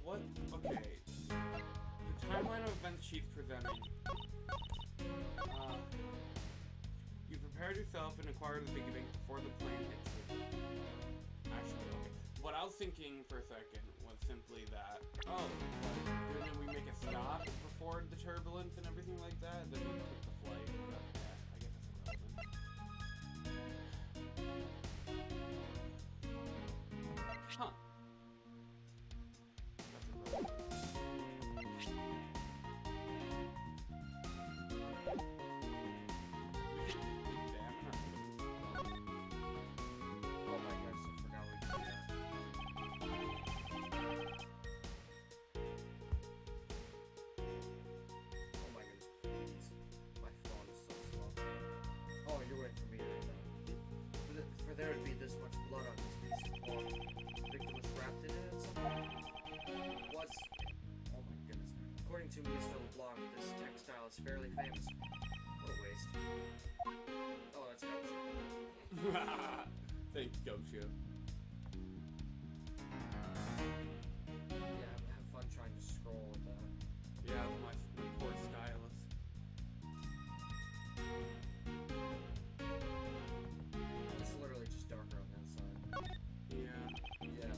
S2: What? Okay. The timeline of events she's presenting. You prepared yourself and acquired the piggy bank before the plane hit you. Actually, okay. What I was thinking for a second was simply that, didn't we make a stop before the turbulence and everything like that? Then we took the flight. But, yeah, I guess that's irrelevant. Huh. That's irrelevant.
S3: Oh my gosh, I forgot we did that. Oh my goodness, please. My phone is so slow. Oh, you're waiting for me right now. For there to be this much blood on this piece of cloth. The victim was wrapped in it at some point? Was... Oh my goodness. According to Mr. LeBlanc, this textile is fairly famous. What a waste. Oh, that's gotcha.
S2: Thanks, Gosha.
S3: Yeah, have fun trying to scroll with that.
S2: Yeah, my poor stylus.
S3: It's literally just darker on that side.
S2: Yeah.
S3: Yeah.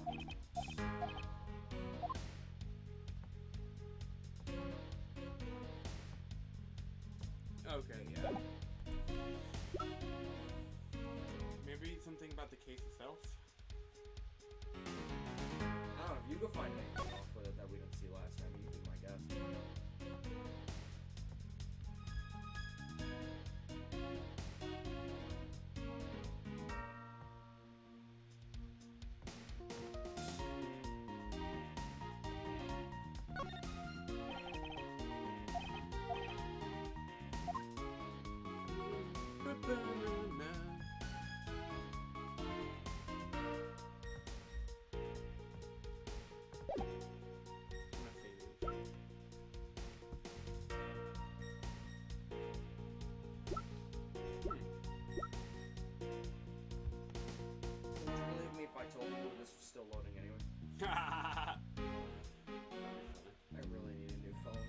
S2: Okay, yeah. Maybe something about the case itself?
S3: I don't know, if you could find anything off with it that we didn't see last time, you can be my guess. Would you believe me if I told you this was still loading anyway? I really need a new phone.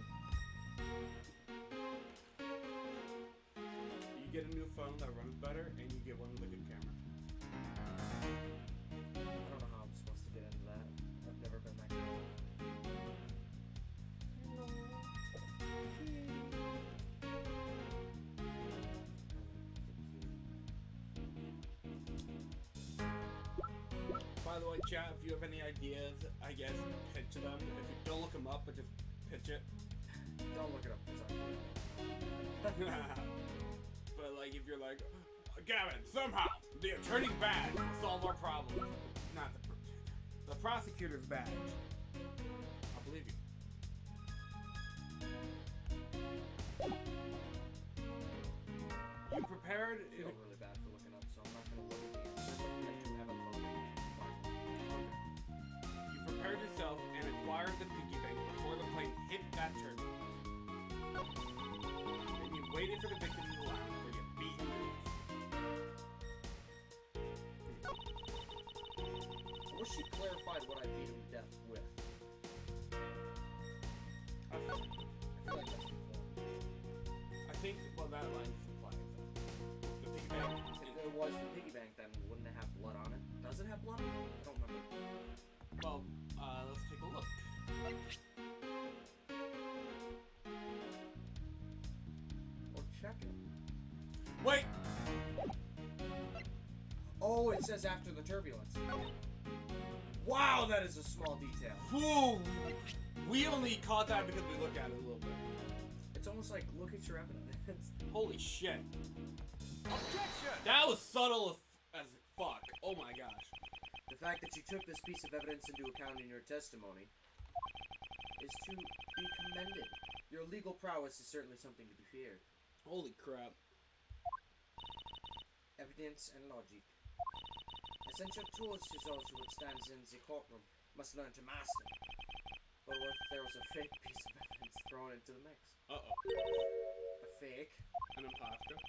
S2: You get a new phone that runs better, and you get one with a good camera.
S3: I don't know how I'm supposed to get into that. I've never been that good.
S2: By the way, chat, if you have any ideas, I guess, pitch them. If you don't look them up, but just pitch it.
S3: Don't look it up, it's
S2: But, like, if you're like, Gavin, somehow, the attorney's badge will solve our problems. Not the prosecutor's badge. I believe you. You prepared?
S3: I feel really bad for looking up, so I'm not gonna look at the answer, but I do have it loaded.
S2: You prepared yourself and acquired the piggy bank before the plane hit that turbulence. Then you waited for the victim in the lounge where you beat him to death.
S3: I wish she clarified what I beat him to death with. I feel like that's important.
S2: I think, well, that line supplies that. The piggy bank.
S3: If it was the piggy bank, then wouldn't it have blood on it? Does it have blood on it? I don't remember.
S2: Well, let's take a look.
S3: Or check it.
S2: Wait!
S3: Oh, it says after the turbulence. Wow, that is a small detail.
S2: Whoa! We only caught that because we looked at it a little bit.
S3: It's almost like, look at your evidence.
S2: Holy shit.
S1: Objection!
S2: That was subtle as fuck. Oh my god.
S3: fact that you took this piece of evidence into account in your testimony is to be commended. Your legal prowess is certainly something to be feared.
S2: Holy crap.
S3: Evidence and logic. Essential tools to those who would stand in the courtroom must learn to master. But what if there was a fake piece of evidence thrown into the mix?
S2: Uh-oh.
S3: A fake?
S2: An imposter?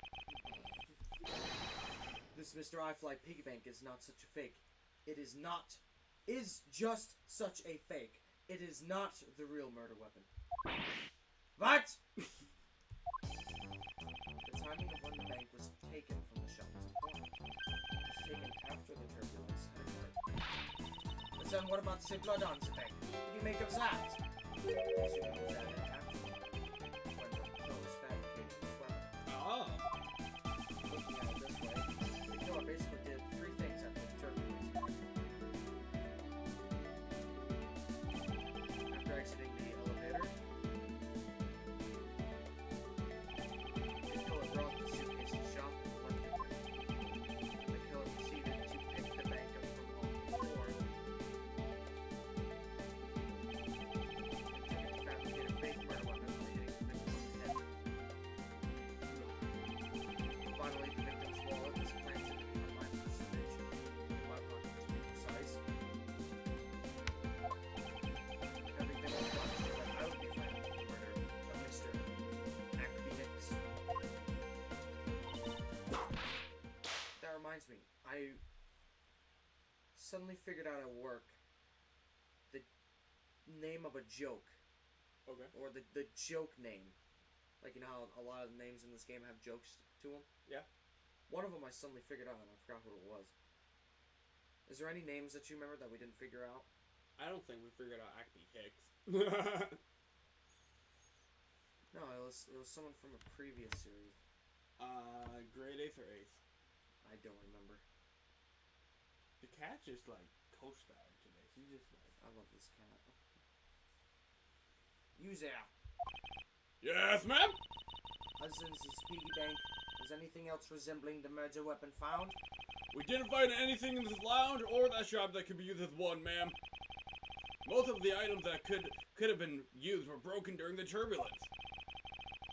S3: This Mr. iFly piggy bank is not such a fake. It is not. Is just such a fake. It is not the real murder weapon. What? The timing of when the bank was taken from the shop is important. It was taken after the turbulence had occurred. But then what about the blood on the bank? What do you make of that? Assuming it was added after when the pill was fabricated as well.
S2: Oh.
S3: Looking at it this way, the killer basically did three things after the turbulence. After exiting the elevator, the killer brought the suitcase to the shop and left it there. The killer proceeded to pick the bank up from on the floor. And took it to fabricate a fake murder weapon by hitting the victim on the head. Finally, the victim's wallet was planted in her mind percentage, in my pocket to be precise. Everything was done so that I would be framed for the murder of Mr. Acme Hicks. That reminds me, I suddenly figured out at work the name of a joke,
S2: Okay.
S3: or the joke name. Like, you know how a lot of the names in this game have jokes to them?
S2: Yeah.
S3: One of them I suddenly figured out, and I forgot what it was. Is there any names that you remember that we didn't figure out?
S2: I don't think we figured out Acme Hicks.
S3: No, it was someone from a previous series.
S2: Grade 8th or 8th?
S3: I don't remember.
S2: The cat just, like, co-starred today. She's just, like...
S3: I love this cat. You there.
S2: Yes, ma'am?
S3: Other than this piggy bank, was anything else resembling the murder weapon found?
S2: We didn't find anything in this lounge or that shop that could be used as one, ma'am. Most of the items that could have been used were broken during the turbulence.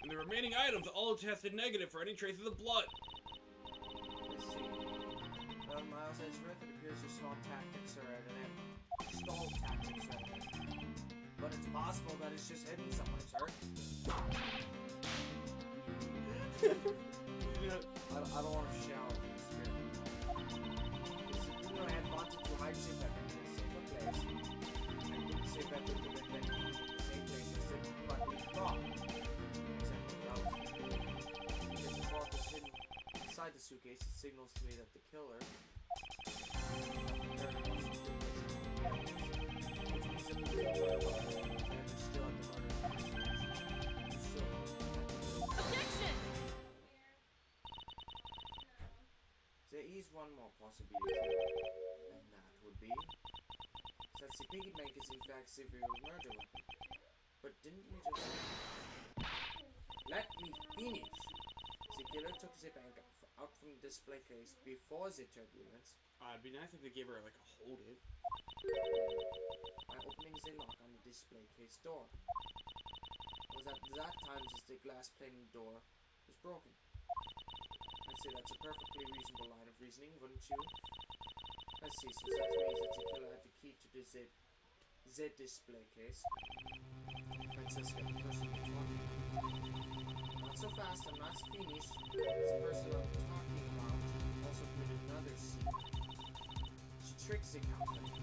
S2: And the remaining items all tested negative for any traces of blood.
S3: Let's see. Well, Miles Edgeworth, it appears your stall tactics are at an end. Stall tactics are at an end. But it's possible that it's just hidden somewhere, sir. I don't want to shout. Even though I had wanted to hide safe weapon in a safer place, I didn't safe weapon would have been used in the same place as what we thought. Except for that was because the vault is hidden inside the suitcase, it signals to me that the killer which means that the victim and they're still at the murder.
S1: Objection!
S3: There is one more possibility, and that would be that the piggy bank is in fact a real murder weapon. But didn't you just... Let me finish! The killer took the bank out from the display case before the turbulence
S2: It'd be nice if they gave her, like, a hold it.
S3: by opening the lock on the display case door. It was at that time that the glass pane door was broken. I'd say that's a perfectly reasonable line of reasoning, wouldn't you? Let's see, so that means that the killer had the key to the Z display case. Francisca, the person you're talking about. Not so fast, I'm not finished. The person I'm talking about also committed another sin. She tricks the accountant.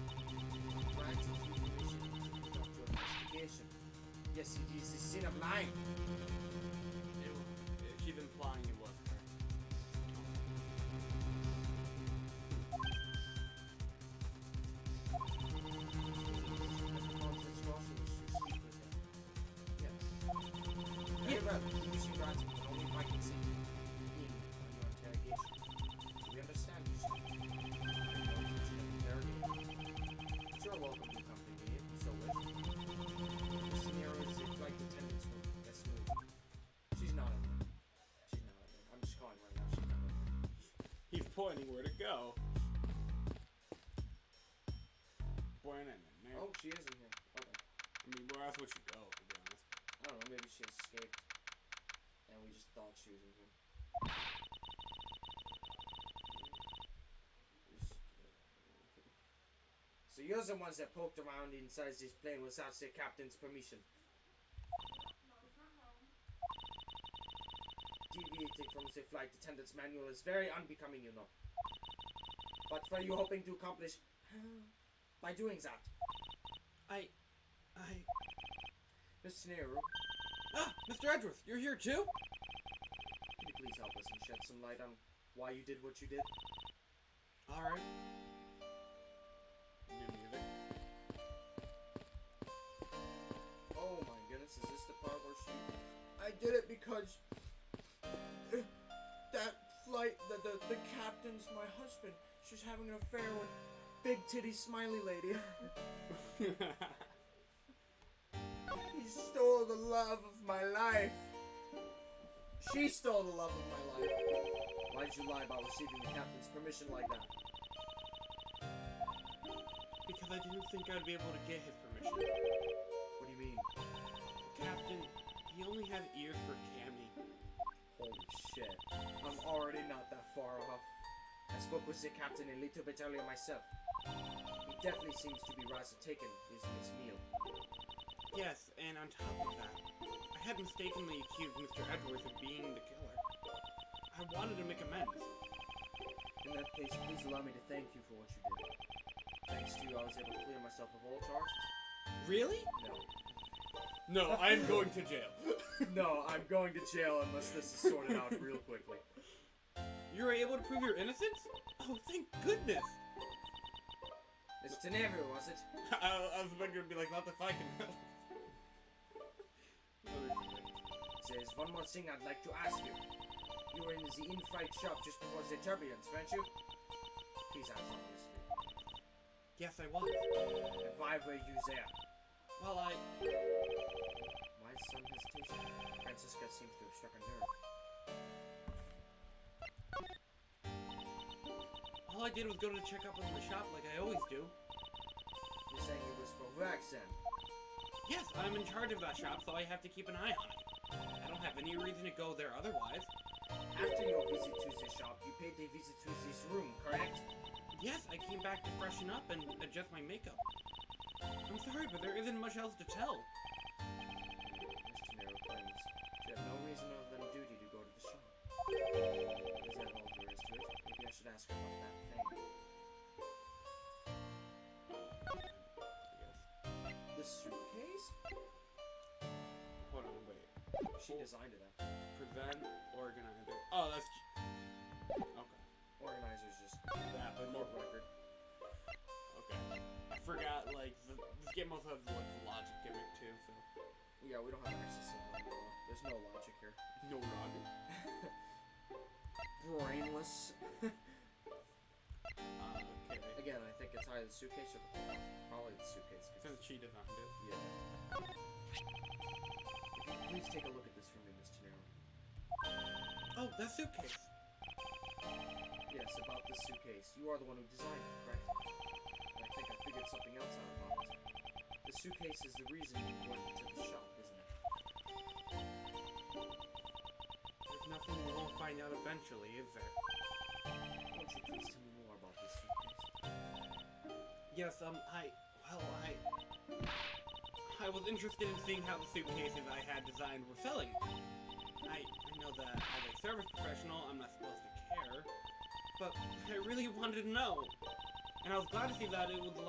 S3: Granted you permission to conduct your investigation. Yes, it is the sin of lying.
S2: She's implying it was her.
S3: We understand you, sir. You're welcome to accompany me if you so wish. The scenario is the flight attendant's room. Let's move. She's not in there. She's not in there. I'm just calling right now. She's not in there.
S2: He's pointing where to go.
S4: she isn't here. Okay.
S2: I mean, where else would she go, to be honest?
S4: I don't know, maybe she escaped. And we just thought she was in here. So you're the ones that poked around inside this plane without the captain's permission. Deviating from the flight attendant's manual is very unbecoming, you know. What were you hoping to accomplish by doing that? Mr. Nehru,
S2: Ah, Mr. Edgeworth, you're here too?
S4: can you please help us and shed some light on why you did what you did?
S2: Alright. New music.
S4: Oh my goodness, is this the part where she... I did it because... that flight, the captain's my husband. She's having an affair with big titty smiley lady. He stole the love of my life. She stole the love of my life. Why did you lie about receiving the captain's permission like that?
S2: Because I didn't think I'd be able to get his permission.
S4: What do you mean?
S2: Captain, he only has ears for Cammy.
S4: Holy shit. I'm already not that far off. I spoke with the captain a little bit earlier myself. He definitely seems to be rather taken with this meal.
S2: Yes, and on top of that, I had mistakenly accused Mr. Edgeworth of being the killer. I wanted to make amends.
S4: In that case, please allow me to thank you for what you did. Thanks to you, I was able to clear myself of all charges.
S2: Really?
S4: No.
S2: No, I'm going to jail.
S4: No, I'm going to jail unless this is sorted out real quickly.
S2: You were able to prove your innocence? Oh, thank goodness!
S4: Mr. Nehru, was it?
S2: I was about to be like, not if I can help.
S4: There's one more thing I'd like to ask you. You were in the in-flight shop just before the turbulence, weren't you? Please answer honestly.
S2: Yes, I was.
S4: And why were you there?
S2: Well,
S4: Why some hesitation? Francisca seems to have struck a nerve.
S2: all I did was go to check up on the shop like I always do.
S4: You're saying it was for work, then?
S2: Yes, I'm in charge of that shop, so I have to keep an eye on it. I don't have any reason to go there otherwise.
S4: After your visit to the shop, you paid a visit to this room, correct?
S2: Yes, I came back to freshen up and adjust my makeup. I'm sorry, but there isn't much else to tell.
S4: Mr. Nero claims you have no reason other than duty to go to the shop. Is that all there is to it? Maybe I should ask her about that thing. The suitcase?
S2: Hold on, wait.
S4: She designed it after.
S2: Prevent organizer. Oh, that's... Okay.
S4: Organizer's just
S2: That, but
S4: court record.
S2: Okay. I forgot, like, this game also has, like, the logic gimmick, too, so...
S4: Yeah, we don't have access to that law. There's no logic here.
S2: No logic.
S4: Brainless.
S2: Okay.
S4: Again, I think it's either the suitcase or the probably the suitcase.
S2: Since she designed it.
S4: Yeah. Please take a look at this for me, Mr. Nero.
S2: Oh, that suitcase.
S4: Yes, about this suitcase. You are the one who designed it, correct? And I think I figured something else out about it. The suitcase is the reason you went to the shop, isn't it?
S2: There's nothing we won't find out eventually, is there?
S4: Won't you please tell me more about this suitcase?
S2: Yes, I was interested in seeing how the suitcases I had designed were selling. I know that as a service professional, I'm not supposed to care, but I really wanted to know. And I was glad to see that it was the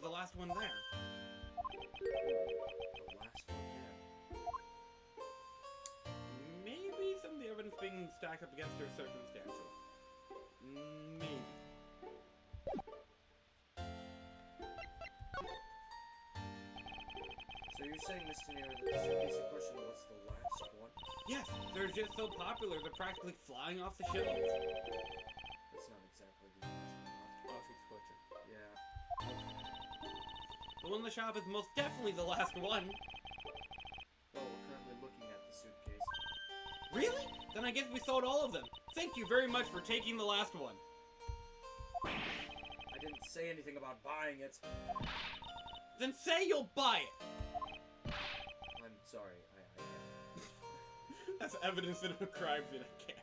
S2: last one there.
S4: The last one there.
S2: Maybe some of the evidence being stacked up against her is circumstantial. Maybe.
S4: So you're saying, Mr. Nero, that the suitcase in question was the last one?
S2: Yes, they're just so popular, they're practically flying off the shelves.
S4: That's not exactly the impression I got.
S2: Oh, she's switching.
S4: Yeah.
S2: The one in the shop is most definitely the last one.
S4: Well, we're currently looking at the suitcase.
S2: Really? Then I guess we sold all of them. Thank you very much for taking the last one.
S4: I didn't say anything about buying it.
S2: then say you'll buy it.
S4: I'm sorry, I can't.
S2: That's evidence that a crime that I can't.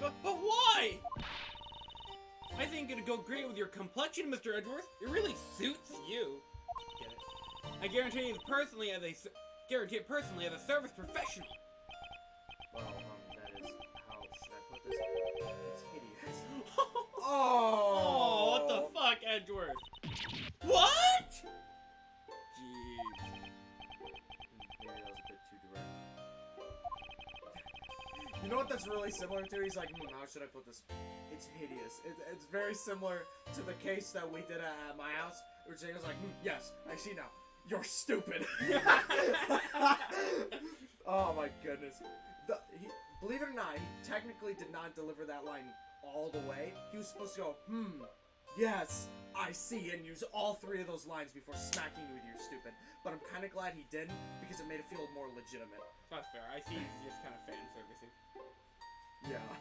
S2: But why? I think it'd go great with your complexion, Mr. Edgeworth. It really suits you. Get it? I guarantee it personally as a service professional.
S4: Well, that is, how should I put this? It's hideous.
S2: Oh, what the fuck, Edgeworth? What? Jeez.
S4: Maybe that was a bit too direct. You know what that's really similar to? He's like, how should I put this? It's hideous. It's very similar to the case that we did at my house, where Jake was like, yes, I see now. You're stupid. Oh my goodness. Believe it or not, he technically did not deliver that line all the way. He was supposed to go, yes, I see, and use all 3 of those lines before smacking you with you're stupid. But I'm kind of glad he didn't, because it made it feel more legitimate.
S2: That's fair. I see he's just kind of fan servicing.
S4: Yeah.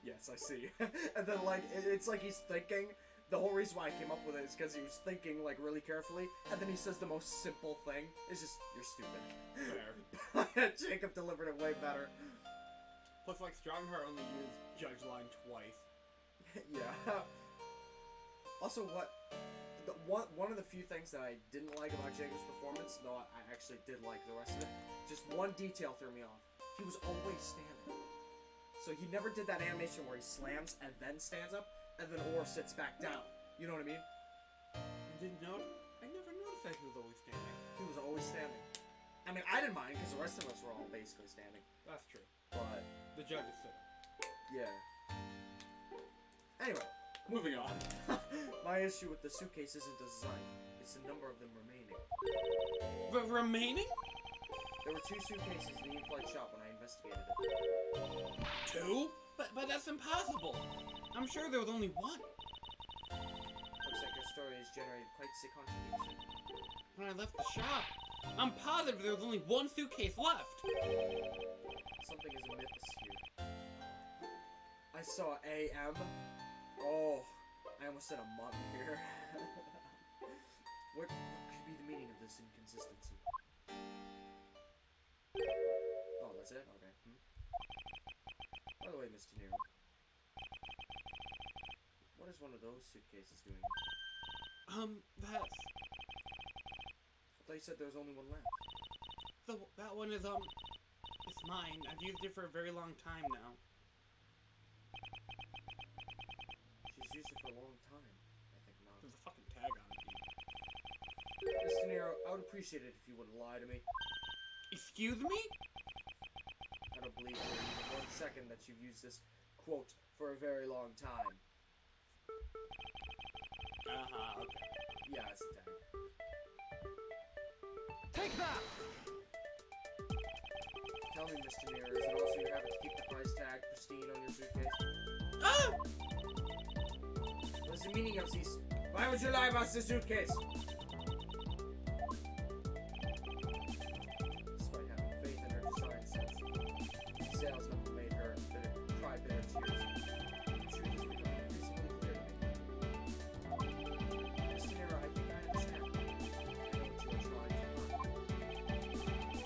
S4: Yes, I see. And then, like, it's like he's thinking. The whole reason why I came up with it is because he was thinking, like, really carefully. And then he says the most simple thing. It's just, you're stupid.
S2: Fair.
S4: Jacob delivered it way better.
S2: Plus, like, Strongheart only used Judge line twice.
S4: Yeah. Also, one of the few things that I didn't like about Jacob's performance, though I actually did like the rest of it, just one detail threw me off. He was always standing. So he never did that animation where he slams and then stands up, and then or sits back down. You know what I mean?
S2: You didn't know? I never noticed that he was always standing.
S4: He was always standing. I mean, I didn't mind, because the rest of us were all basically standing.
S2: That's true.
S4: But,
S2: The judge is sitting.
S4: yeah. Anyway.
S2: Moving on.
S4: My issue with the suitcase isn't the design. It's the number of them remaining.
S2: But remaining?
S4: There were 2 suitcases in the in-flight shop when I investigated it.
S2: 2? But that's impossible. I'm sure there was only 1.
S4: Looks like your story has generated quite the contradiction.
S2: When I left the shop, I'm positive there was only 1 suitcase left.
S4: Something is amiss here. I saw AM. Oh, I almost said a month here. What could be the meaning of this inconsistency? Oh, that's it? Okay. By the way, Mr. Nero, what is one of those suitcases doing?
S2: That's...
S4: I thought you said there was only 1 left.
S2: That one is, it's mine. I've used it for a very long time now.
S4: She's used it for a long time. I think not.
S2: There's a fucking tag on it.
S4: Mr. Nero, I would appreciate it if you wouldn't lie to me.
S2: Excuse me?
S4: I don't believe for even 1 second that you've used this quote for a very long time.
S2: Okay.
S4: Yeah, it's a tag.
S1: Take that!
S4: Tell me, Mr. Nero, is it also your habit to keep the price tag pristine on your suitcase?
S2: Ah!
S4: What is the meaning of these? Why would you lie about the suitcase? Despite having faith in her design sense, sales never made her cry bitter tears. The truth is becoming increasingly clear to me. Mr. Nero, I think I understand. I know what you are trying to hide.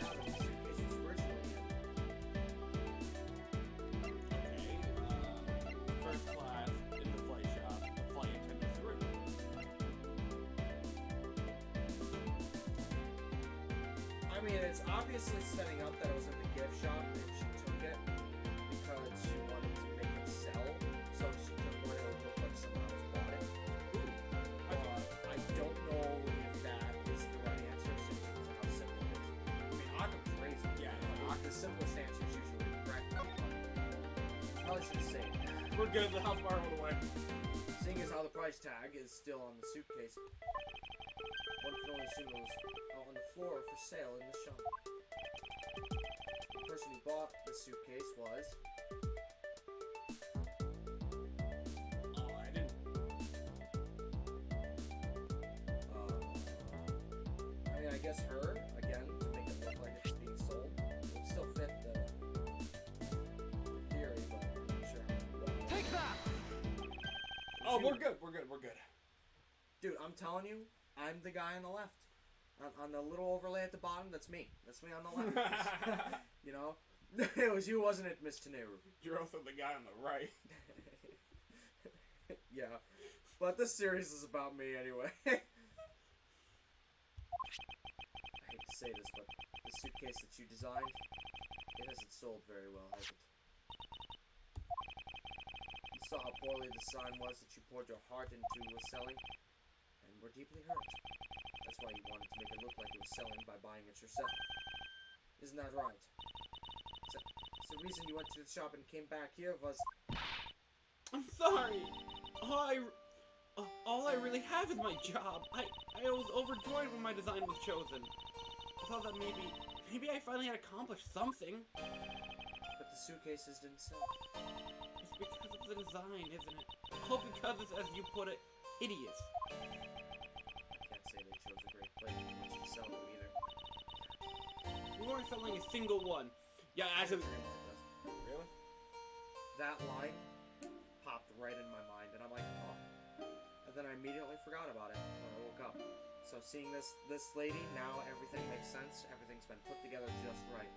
S4: Now that the suitcase was originally in.
S2: First class in the flight shop. The flight attendant's room.
S4: I mean, it's obviously setting up that it was in the gift shop and she took it because she wanted to make it sell. So she took one and it looked like someone else bought it. I don't know if that is the right answer simply because of how simple it is. I mean, Occam's razor.
S2: Yeah,
S4: The simplest answer is usually the correct one. Probably should have said that.
S2: We're good. The house bar went away.
S4: Seeing as how the price tag is still on the suitcase, one can only assume it was out on the floor for sale in the shop. The person who bought the suitcase was...
S2: Oh, I didn't.
S4: I mean, I guess her, again, to make it look like it's being sold. It would still fit the theory, but I'm not sure how well.
S1: Take that!
S2: Oh, we're good. We're good. We're good.
S4: Dude, I'm telling you, I'm the guy on the left. On the little overlay at the bottom, that's me. That's me on the left. You know? It was you, wasn't it, Miss Teneru?
S2: You're also the guy on the right.
S4: Yeah. But this series is about me anyway. I hate to say this, but the suitcase that you designed, it hasn't sold very well, has it? You saw how poorly the sign was that you poured your heart into was selling, and were deeply hurt. That's why you wanted to make it look like it was selling by buying it yourself. Isn't that right? So the reason you went to the shop and came back here was...
S2: I'm sorry. All I really have is my job. I was overjoyed when my design was chosen. I thought that maybe I finally had accomplished something.
S4: But the suitcases didn't sell.
S2: It's because of the design, isn't it? Oh, because it's, as you put it, hideous.
S4: I can't say they chose a great place in which to sell them either.
S2: We weren't selling a single one. Yeah, as a...
S4: Really? That line popped right in my mind, and I'm like, oh. And then I immediately forgot about it when I woke up. So seeing this lady, now everything makes sense. Everything's been put together just right.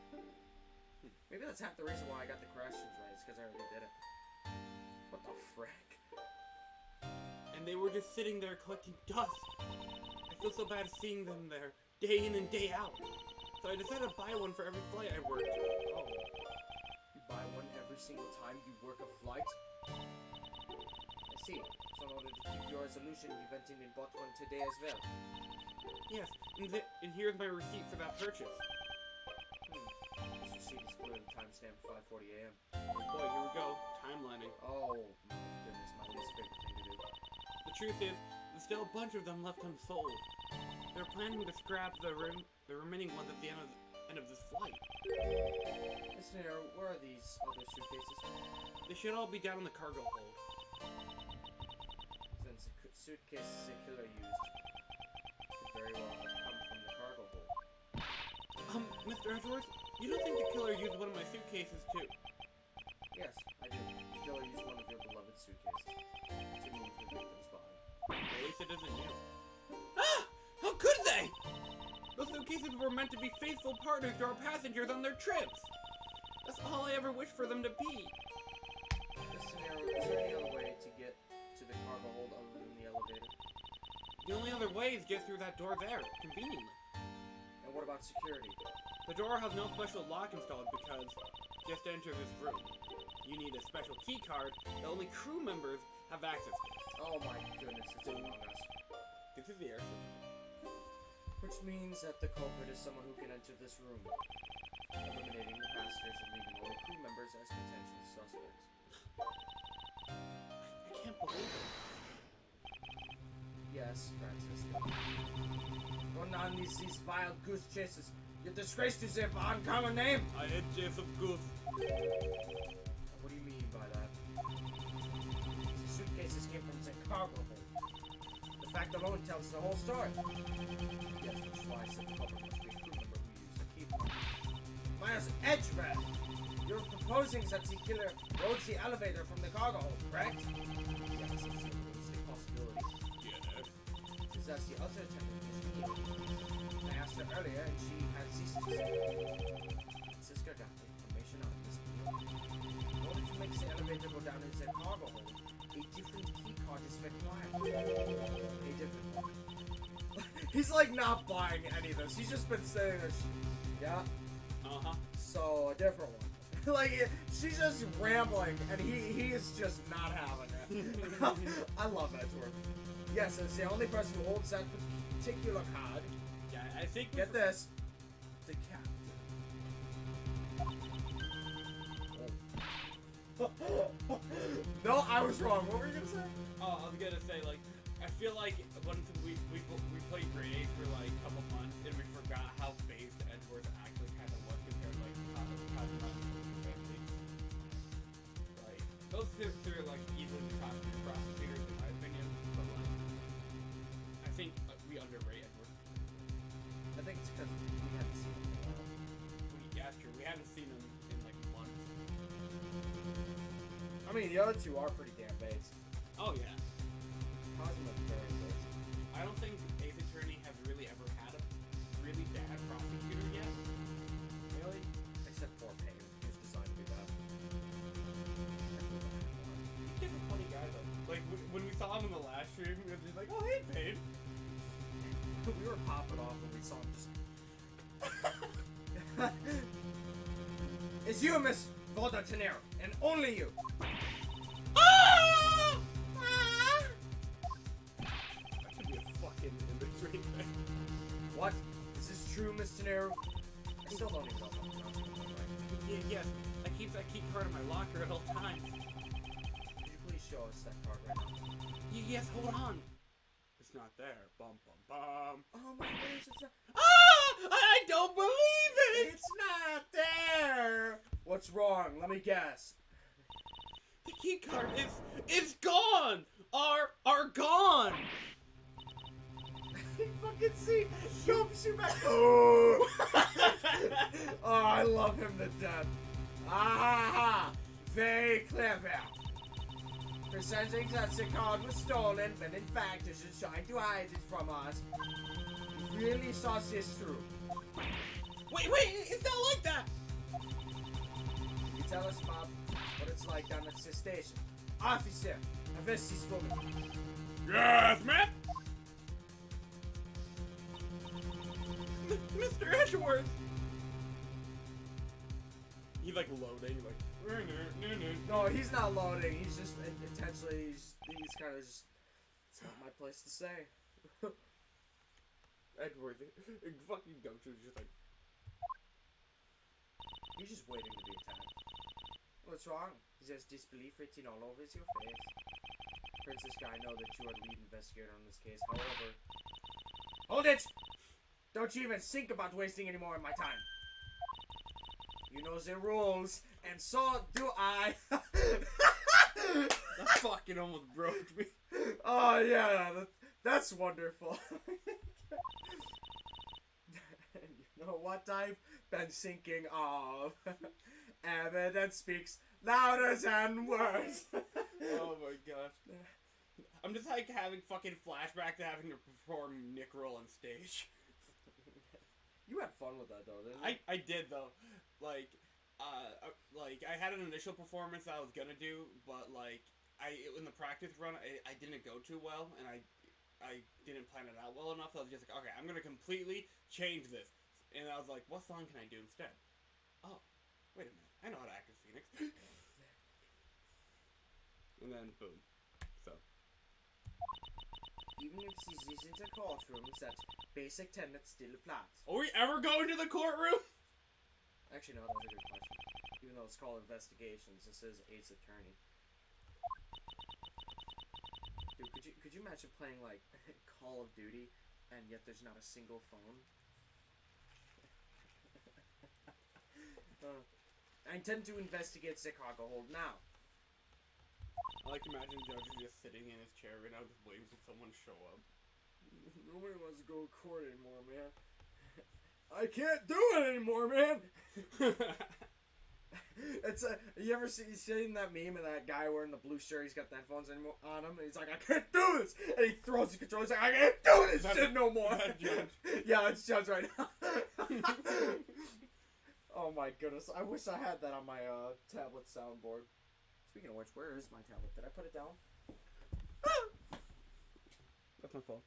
S4: Maybe that's half the reason why I got the corrections right. It's because I already did it. What the frick?
S2: And they were just sitting there collecting dust. I feel so bad seeing them there, day in and day out. So I decided to buy one for every flight I worked.
S4: Oh. You buy one every single time you work a flight? I see. So in order to keep your resolution, you went in and bought one today as well.
S2: Yes, and here's my receipt for that purchase.
S4: This receipt is clearly timestamped 5:40 a.m.
S2: Oh boy, here we go. Timelining.
S4: Oh, my goodness, my least favorite thing to do.
S2: The truth is, there's still a bunch of them left unsold. They're planning to scrap the remaining ones at the end of this flight.
S4: Mr. Nero, where are these other suitcases?
S2: They should all be down in the cargo hold.
S4: Since the suitcases the killer used could very well have come from the cargo hold.
S2: Mr. Edgeworth, you don't think the killer used one of my suitcases too?
S4: Yes, I do. The killer used one of your beloved suitcases to move the victim's body.
S2: At least it isn't you. Ah! How could they? Those suitcases were meant to be faithful partners to our passengers on their trips. That's all I ever wished for them to be.
S4: Mr. Nero, is there any other way to get to the cargo hold other than the elevator?
S2: The only other way is just through that door there, conveniently.
S4: And what about security?
S2: The door has no special lock installed because just to enter this room, you need a special key card that only crew members have access to.
S4: Oh my goodness, it's Among Us.
S2: This is the airship.
S4: Which means that the culprit is someone who can enter this room, eliminating the passengers and leaving only crew members as potential suspects.
S2: I can't believe it.
S4: Yes, Francisco. Going on these wild goose chases. You're disgraced to say an uncommon name!
S2: I hate Jason Goose.
S4: What do you mean by that? The suitcases came from the cargo hold. The fact alone tells the whole story. Yes, which is why I said the culprit must be a crew member who used the key card. Miles Edgeworth! You're proposing that the killer rode the elevator from the cargo hold, correct? Yes, it's a possibility.
S2: Yeah.
S4: Since that's the alternative. I asked her earlier and she had ceased to say. Francisco got the information out of this deal. In order to make the elevator go down into the cargo hold, a different key card is required. A different one. He's like not buying any of this. He's just been saying this. Yeah.
S2: Uh-huh.
S4: So a different one. Like she's just rambling and he is just not having it. I love Edgeworth. Yes, it's the only person who holds that particular card.
S2: Yeah, I think...
S4: Get this. The captain. No, I was wrong. What were you gonna say?
S2: Oh, I was gonna say, like, I feel like once we played Grade 8 for, like, a couple months, and we forgot how based Edgeworth actually kind of was compared to, like, how family. Like, those two are, like, easily the top two prosecutors, in my opinion, but, like, I think we underrate Edgeworth.
S4: I think it's because we haven't seen him in a while.
S2: Yeah, true. We haven't seen him in, like, months.
S4: I mean, the other two are pretty damn based.
S2: Oh, yeah.
S4: Cosmo is very based.
S2: I don't think Ace stream and she's like, oh, hey, Paige.
S4: We were popping off when we saw him just... It's you, Miss Vodatinero, and only you.
S2: That should be a fucking imagery thing.
S4: What? Is this true, Miss Tenero? I still don't even know if I'm pronouncing it right.
S2: Yes, I keep that key card in my locker at all times.
S4: Could you please show us that card right now?
S2: Yes, hold on. It's not there. Bum, bum, bum.
S4: Oh my goodness, it's not...
S2: I don't believe it!
S4: It's not there! What's wrong? Let me guess.
S2: The key card is gone! Are gone!
S4: You fucking see? Shoot back. Oh! Oh, I love him to death. Ah, very clever. Presenting that the card was stolen, when in fact is just trying to hide it from us. You really saw this through.
S2: Wait, it's not like that!
S4: Can you tell us about what it's like down at the station? Officer, arrest this woman.
S2: Yes, man! Mr. Edgeworth! He's like loading, like...
S4: No, he's not loading. He's just intentionally. He's kind of just. It's not my place to say.
S2: Edgeworth, fucking Gumshoe's just like...
S4: He's just waiting to be attacked. What's wrong? There's disbelief written all over your face. Princess Guy, I know that you are the lead investigator on this case. However, hold it! Don't you even think about wasting any more of my time. You know the rules, and so do I.
S2: That fucking almost broke me.
S4: Oh yeah, that's wonderful. You know what I've been thinking of? Evidence speaks louder than words.
S2: Oh my gosh. I'm just like having fucking flashback to having to perform Nick Roll on stage.
S4: You had fun with that though, didn't you?
S2: I did though. Like I had an initial performance that I was gonna do, but like in the practice run I didn't go too well, and I didn't plan it out well enough. So I was just like, okay, I'm gonna completely change this, and I was like, what song can I do instead? Oh, wait a minute, I know how to act as Phoenix. And then boom. So
S4: Even if this isn't a courtroom, that basic tenet still applies.
S2: are we ever going to the courtroom?
S4: Actually, no, that's a good question. Even though it's called investigations, this is Ace Attorney. Dude, could you imagine playing like Call of Duty, and yet there's not a single phone? I intend to investigate the cargo hold now.
S2: I like to imagine Judge is just sitting in his chair right now, just waiting for someone to show up.
S4: Nobody wants to go to court anymore, man. I can't do it anymore, man. It's you ever seen that meme of that guy wearing the blue shirt? He's got the headphones on him, and he's like, I can't do this, and he throws the controller. He's like, I can't do this shit no more.
S2: That Judge.
S4: Yeah, it's Judge right now. Oh my goodness, I wish I had that on my tablet soundboard. Speaking of which, where is my tablet? Did I put it down?
S2: That's my fault.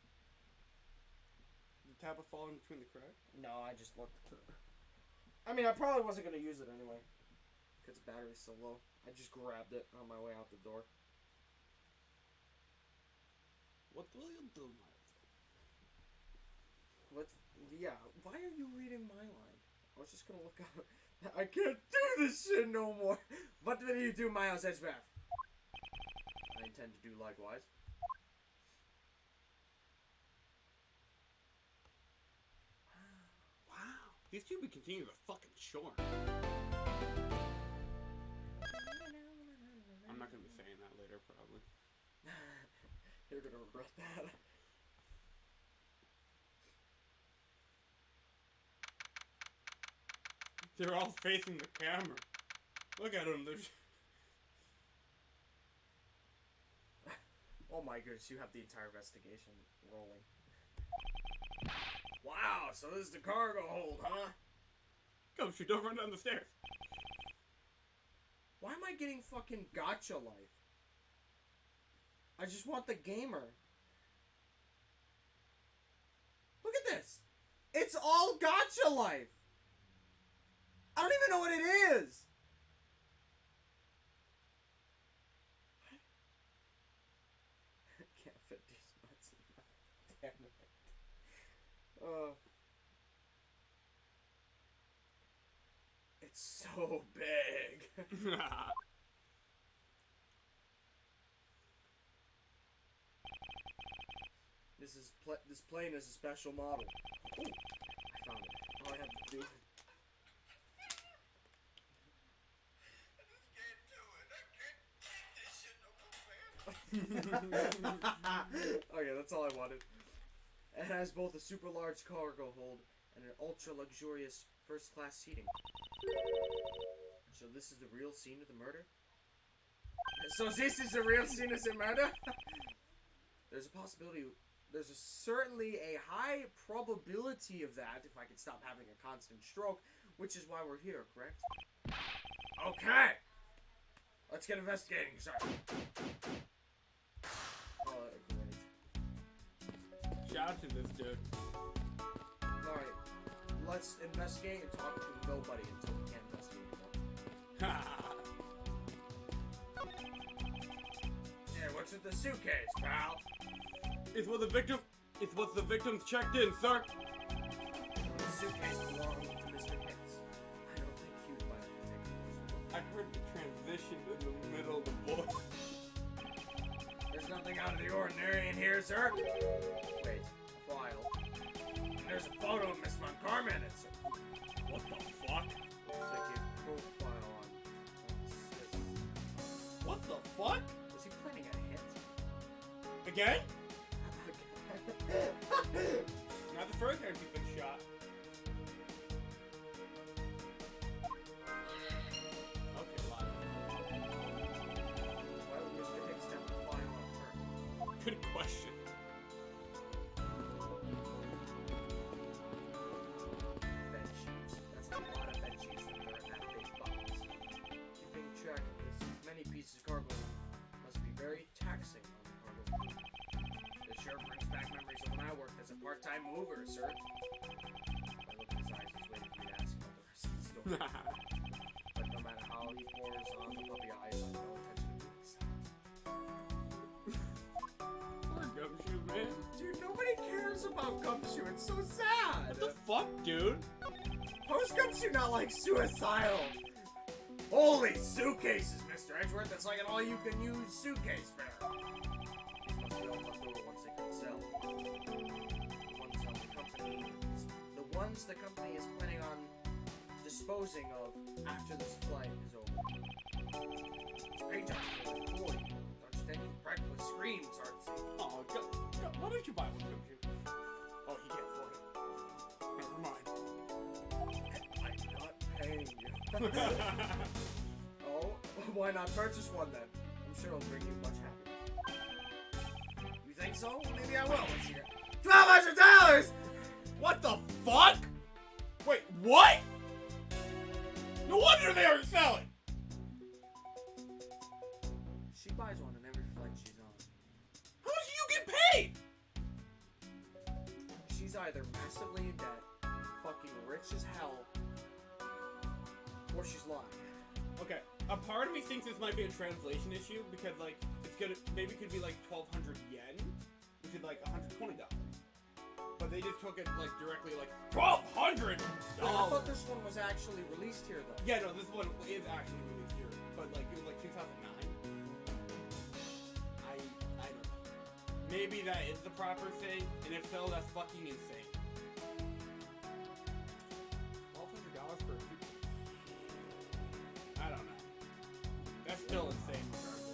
S2: Did the tablet fall in between the cracks?
S4: No, I just looked. I mean, I probably wasn't gonna use it anyway, because the battery's so low. I just grabbed it on my way out the door.
S2: What will you do, Miles?
S4: What? Yeah, why are you reading my line? I was just gonna look up. I can't do this shit no more. What will you do, Miles Edgeworth? I intend to do likewise.
S2: Wow. These two be continuing to fucking shorn. I'm not gonna be saying that later, probably.
S4: You're gonna regret that.
S2: They're all facing the camera. Look at them.
S4: Oh my goodness, you have the entire investigation rolling. Wow, so this is the cargo hold, huh?
S2: Go, shoot, don't run down the stairs.
S4: Why am I getting fucking gotcha life? I just want the gamer. all gotcha life. I don't even know what it is. Can't fit these nuts in my... Damn it. It's so big. This plane is a special model. Ooh, I found it. All I have to do. Okay, that's all I wanted. It has both a super large cargo hold and an ultra luxurious first class seating. So this is the real scene of the murder? So this is the real scene of the murder? There's a possibility, certainly a high probability of that if I could stop having a constant stroke, which is why we're here, correct? Okay! Let's get investigating, sir. Oh, great.
S2: Shout out to this dude.
S4: Alright, let's investigate and talk to nobody until we can't investigate anymore. Yeah, what's with the suitcase, pal?
S2: It's what the victims checked in, sir.
S4: The suitcase belonged to Mr. Hicks. I don't think he would buy a particular.
S2: I heard the transition in the middle of the book.
S4: There's nothing out of the ordinary in here, sir. Wait, a file. And there's a photo of Miss Montgomery in it, sir.
S2: What the fuck?
S4: Looks like a profile on...
S2: What the fuck?
S4: Was he planning a hit?
S2: Again? Not the first time he's been shot. Okay, lie.
S4: Why would Mr. Hicks have a file on her?
S2: Good question.
S4: Bed sheets. That's a lot of bed sheets that are in that big box. Keeping track of this many pieces of cargo must be very taxing on the cargo crew. This sure brings back memories of when I worked as a part-time mover, sir. I look at his eyes, he's waiting for me to ask about the rest of the story. But no matter how he pours on the puppy eyes, I have no intention of doing so.
S2: Poor Gumshoe, man.
S4: Dude, nobody cares about Gumshoe. It's so sad.
S2: What the fuck, dude?
S4: How is Gumshoe not like suicidal? Holy suitcases, Mr. Edgeworth. That's like an all-you-can-use suitcase fare. These must be all left over once they can sell. The ones the company is planning on disposing of after this flight is over. It's paint job for the employee. Don't you think? Practically screams artsy.
S2: Oh, why don't you buy one, Gumshoe? Oh, he can't afford it. Never mind.
S4: I'm not paying you. Oh, why not purchase one then? I'm sure it'll bring you much happiness. You think so? Maybe I will. Let's see it. $1,200!
S2: What the fuck? Wait, what? No wonder they aren't selling.
S4: She buys one in every flight she's on.
S2: How much do you get paid?
S4: She's either massively in debt, fucking rich as hell, or she's lying.
S2: Okay, a part of me thinks this might be a translation issue because, like, it's gonna maybe could be like 1,200 yen, which is like $120. But they just took it like directly like $1,200.
S4: I thought this one was actually released here though.
S2: Yeah, no, this one is actually released here, but like it was like 2009. I don't know. Maybe that is the proper thing, and if so, that's fucking insane. $1,200 for a I don't know. That's still insane regardless.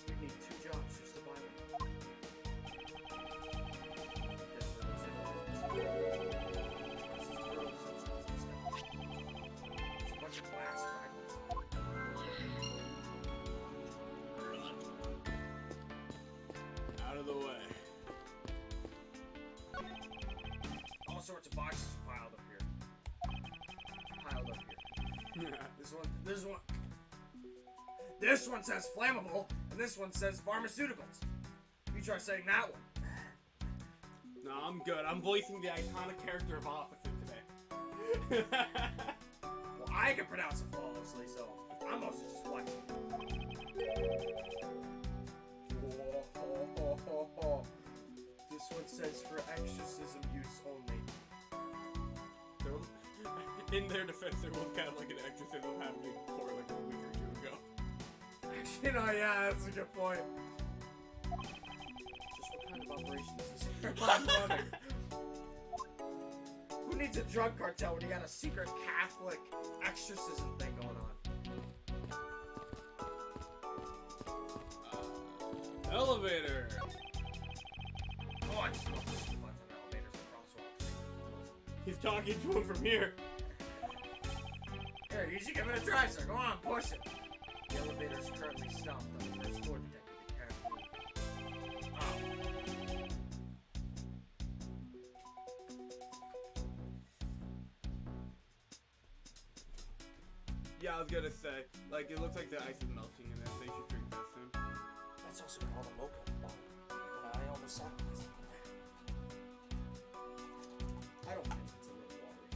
S4: We need 2 jobs just to buy one. It's a bunch of glass fragments.
S2: Out of the way.
S4: All sorts of boxes piled up here. This one says flammable, and this one says pharmaceuticals. You try saying that one.
S2: No, I'm good. I'm voicing the iconic character of Officer today.
S4: Well, I can pronounce it flawlessly, so I'm mostly just flexing. This one says for exorcism use only.
S2: In their defense, there was kind of like an exorcism happening for like a week or two ago.
S4: Actually, no, yeah, that's a good point. Just what kind of operation is this here? Running? Who needs a drug cartel when you got a secret Catholic exorcism thing going on?
S2: Elevator.
S4: Oh, I just love pushing buttons on elevators and crosswalks.
S2: He's talking to him from here.
S4: Here, you should give it a try, sir. Go on, push it. The elevator is currently stopped on the first floor, detective. Be careful. Oh.
S2: Yeah, I was gonna say, like, it looks like the ice is melting in this. They should drink that soon.
S3: That's also called a mocha bottle. But I almost sacrificed it. I don't think it's a little watery.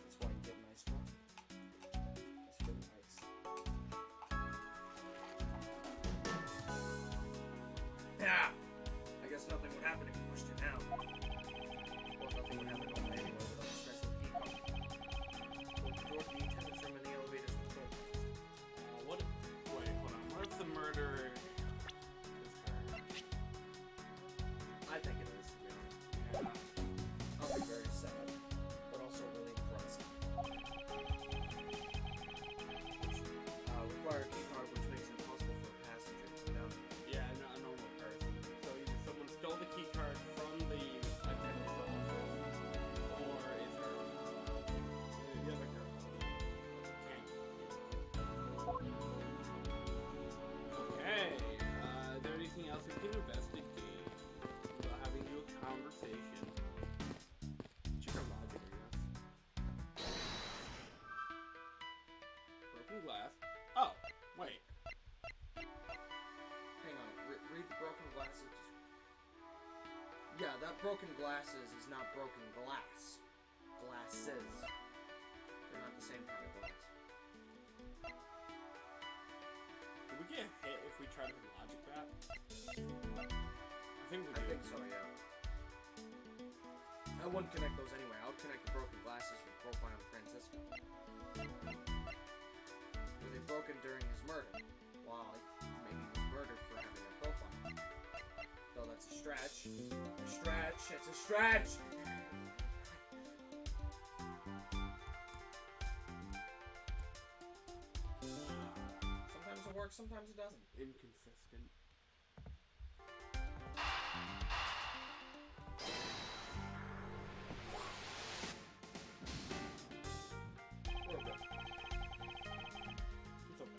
S3: That's why you get a nice straw. It's really nice.
S4: Yeah. I guess nothing would happen if you pushed it now. Well, nothing would happen normally anyway without a special key card. Go to the door to the attendant's room in the elevator's control box.
S2: What? Wait, hold on. What if the murderer is her?
S4: I think it is, to be honest.
S2: Yeah.
S4: I'll be very sad, but also really impressed. Require a key card, which makes it impossible for a passenger to know.
S2: Yeah, no, a normal person. So either someone stole the key card from the attendant's office, or is her the other girl. Okay. Is there anything else we can investigate without having to do a conversation? Check our logic, I guess. Broken glass. Oh, wait.
S4: Hang on, read the broken glasses. Yeah, that broken glasses is not broken glass. Glasses. They're not the same kind of glass.
S2: Do we get hit if we try to logic that? I think we do.
S4: I think so, yeah. I wouldn't connect those anyway. I would connect the broken glasses with the profile of Francisco. Were they broken during his murder? Well, maybe he was murdered for having a profile. Though that's a stretch. A stretch. It's a stretch. Sometimes it works, sometimes it doesn't.
S2: Inconsistent.
S4: We're good.
S2: It's okay.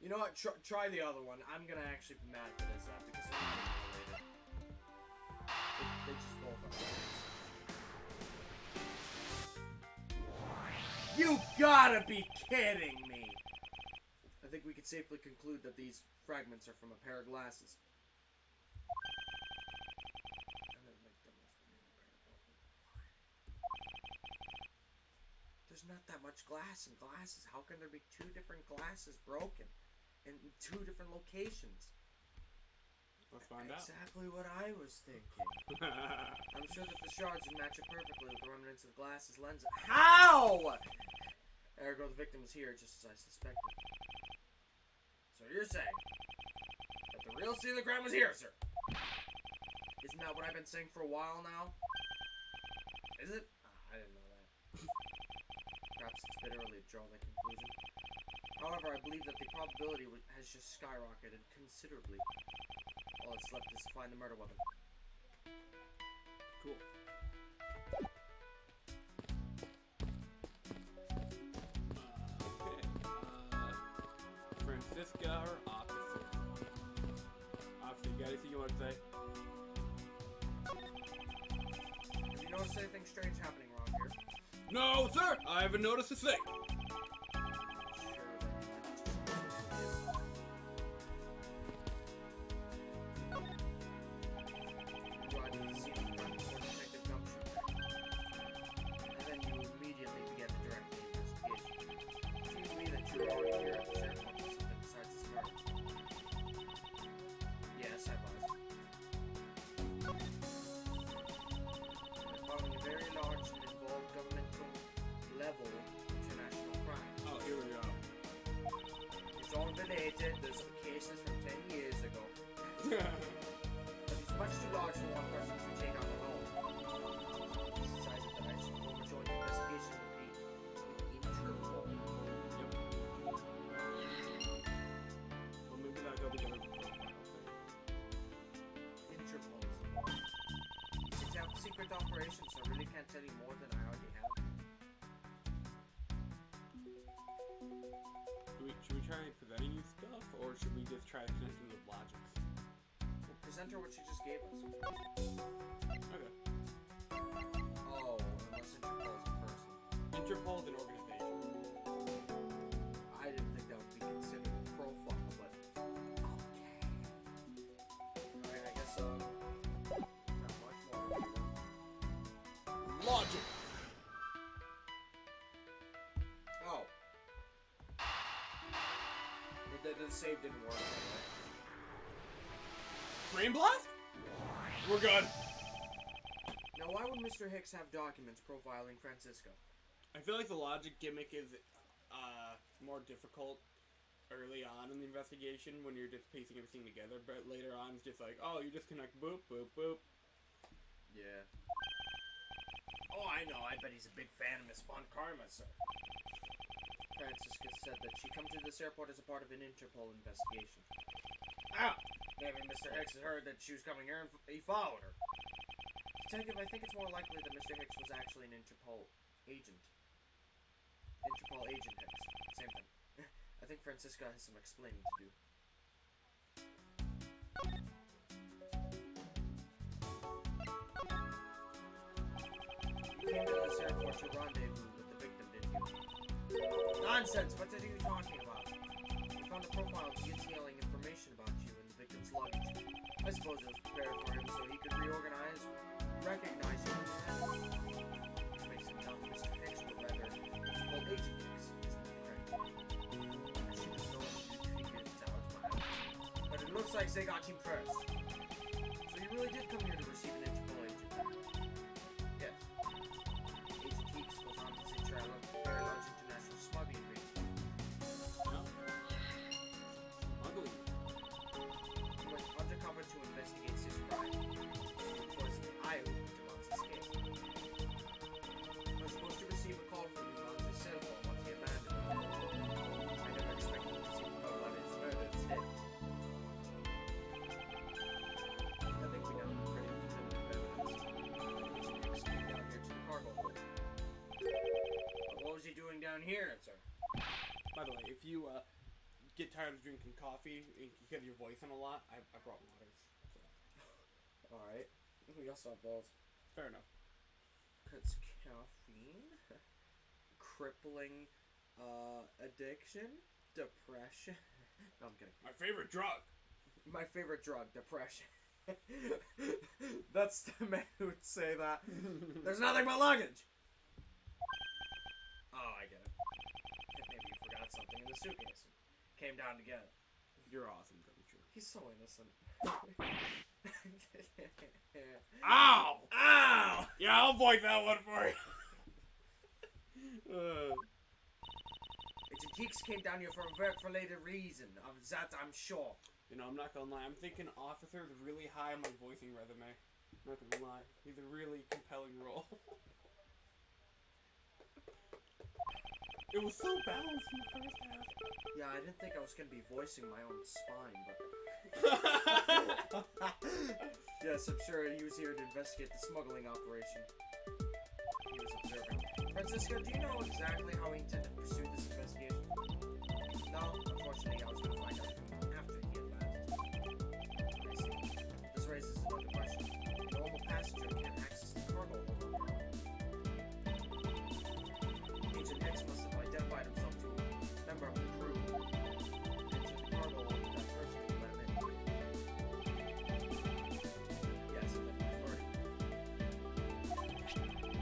S4: You know what? Try the other one. I'm gonna actually be mad if it is that because they're not even related. They just both are. You gotta be kidding me! I think we could safely conclude that these fragments are from a pair of glasses. And then make them with a pair of broken. There's not that much glass in glasses. How can there be two different glasses broken in two different locations?
S2: Let's find out.
S4: Exactly what I was thinking. I'm sure that the shards would match up perfectly with the remnants of glasses lenses. How? Ergo, the victim is here, just as I suspected. So you're saying that the real Coelagram was here, sir? Isn't that what I've been saying for a while now? Is it? I didn't know that. Perhaps it's a bit early to draw that conclusion. However, I believe that the probability has just skyrocketed considerably. All that's left is to find the murder weapon.
S2: Cool. Francisca or Officer? Officer, you got anything you want to say?
S4: Have you noticed anything strange happening around here?
S2: No, sir! I haven't noticed a thing!
S4: Don't donate it. There's some cases from 10 years ago. But it's much too large for one person to take on alone. Decided that I should form a joint investigation with Interpol.
S2: Well, maybe that'll go together with the profile thing.
S4: Interpol. It's a top secret operation, so I really can't tell you more than I already have.
S2: Should we try presenting you stuff, or should we just try connecting with logics?
S4: Well, present her what she just gave us.
S2: Okay.
S4: Oh, unless Interpol's a person.
S2: Interpol's an organization.
S4: I didn't think that would be considered a profile, but okay. Alright, I guess not much more.
S2: Logic!
S4: Oh. The save didn't work.
S2: Brain blast? We're good.
S4: Now, why would Mr. Hicks have documents profiling Francisco?
S2: I feel like the logic gimmick is more difficult early on in the investigation when you're just piecing everything together, but later on it's just like, oh, you just connect boop, boop, boop.
S4: Yeah. Oh, I know. I bet he's a big fan of Miss Von Karma, sir. Francisca said that she come to this airport as a part of an Interpol investigation. Ah! Maybe Mr. Hicks had heard that she was coming here and he followed her. Detective, I think it's more likely that Mr. Hicks was actually an Interpol agent. Interpol agent Hicks. Same thing. I think Francisca has some explaining to do. You came to this airport to rendezvous with the victim, didn't you? Nonsense! What are you talking about? We found a profile detailing information about you in the victim's luggage. I suppose it was prepared for him so he could recognize you. Which makes him not Mr. Hicks, but rather Interpol agent Hicks, isn't it correct? I should have known if you figured it out, but it looks like they got him first. So you really did come here to receive an Interpol agent? Yes. Agent Hicks was on this very large international smuggling ring.
S2: No. Smuggling.
S4: He went undercover to investigate his crime. It was I who put him on his case. I was supposed to receive a call from him on his cell phone once he abandoned it. I never expected to see him call about his murder instead. I think we now have pretty definitive evidence. Agent Hicks came down here to the cargo hold. What was he doing down here, sir?
S2: By the way, if you get tired of drinking coffee and you get your voice in a lot, I brought waters. So.
S4: Alright. We also have those.
S2: Fair enough.
S4: Because caffeine, crippling addiction, depression. No, I'm kidding.
S2: My favorite drug.
S4: My favorite drug, depression. That's the man who would say that. There's nothing but luggage. Oh, I get it. Maybe you forgot something in the suitcase and came down to get it.
S2: You're awesome, Gumshoe.
S4: He's so innocent.
S2: Ow! Ow! Yeah, I'll voice that one for you.
S4: Agent Hicks came down here for a very related reason. Of that, I'm sure.
S2: You know, I'm not gonna lie. I'm thinking Officer is really high on my voicing resume. I'm not gonna lie. He's a really compelling role. It was so balanced in the first half.
S4: Yeah, I didn't think I was gonna be voicing my own spine, but... Yes, I'm sure he was here to investigate the smuggling operation. He was observing. Francisco, do you know exactly how he intended to pursue this investigation? No, unfortunately, I was gonna find out after he had left. I see. This raises another question. A normal passenger can't access the cargo hold. Agent Hicks must have identified himself to a member of the crew. Entered the cargo hold with that person who let him in. Yes, and then heard.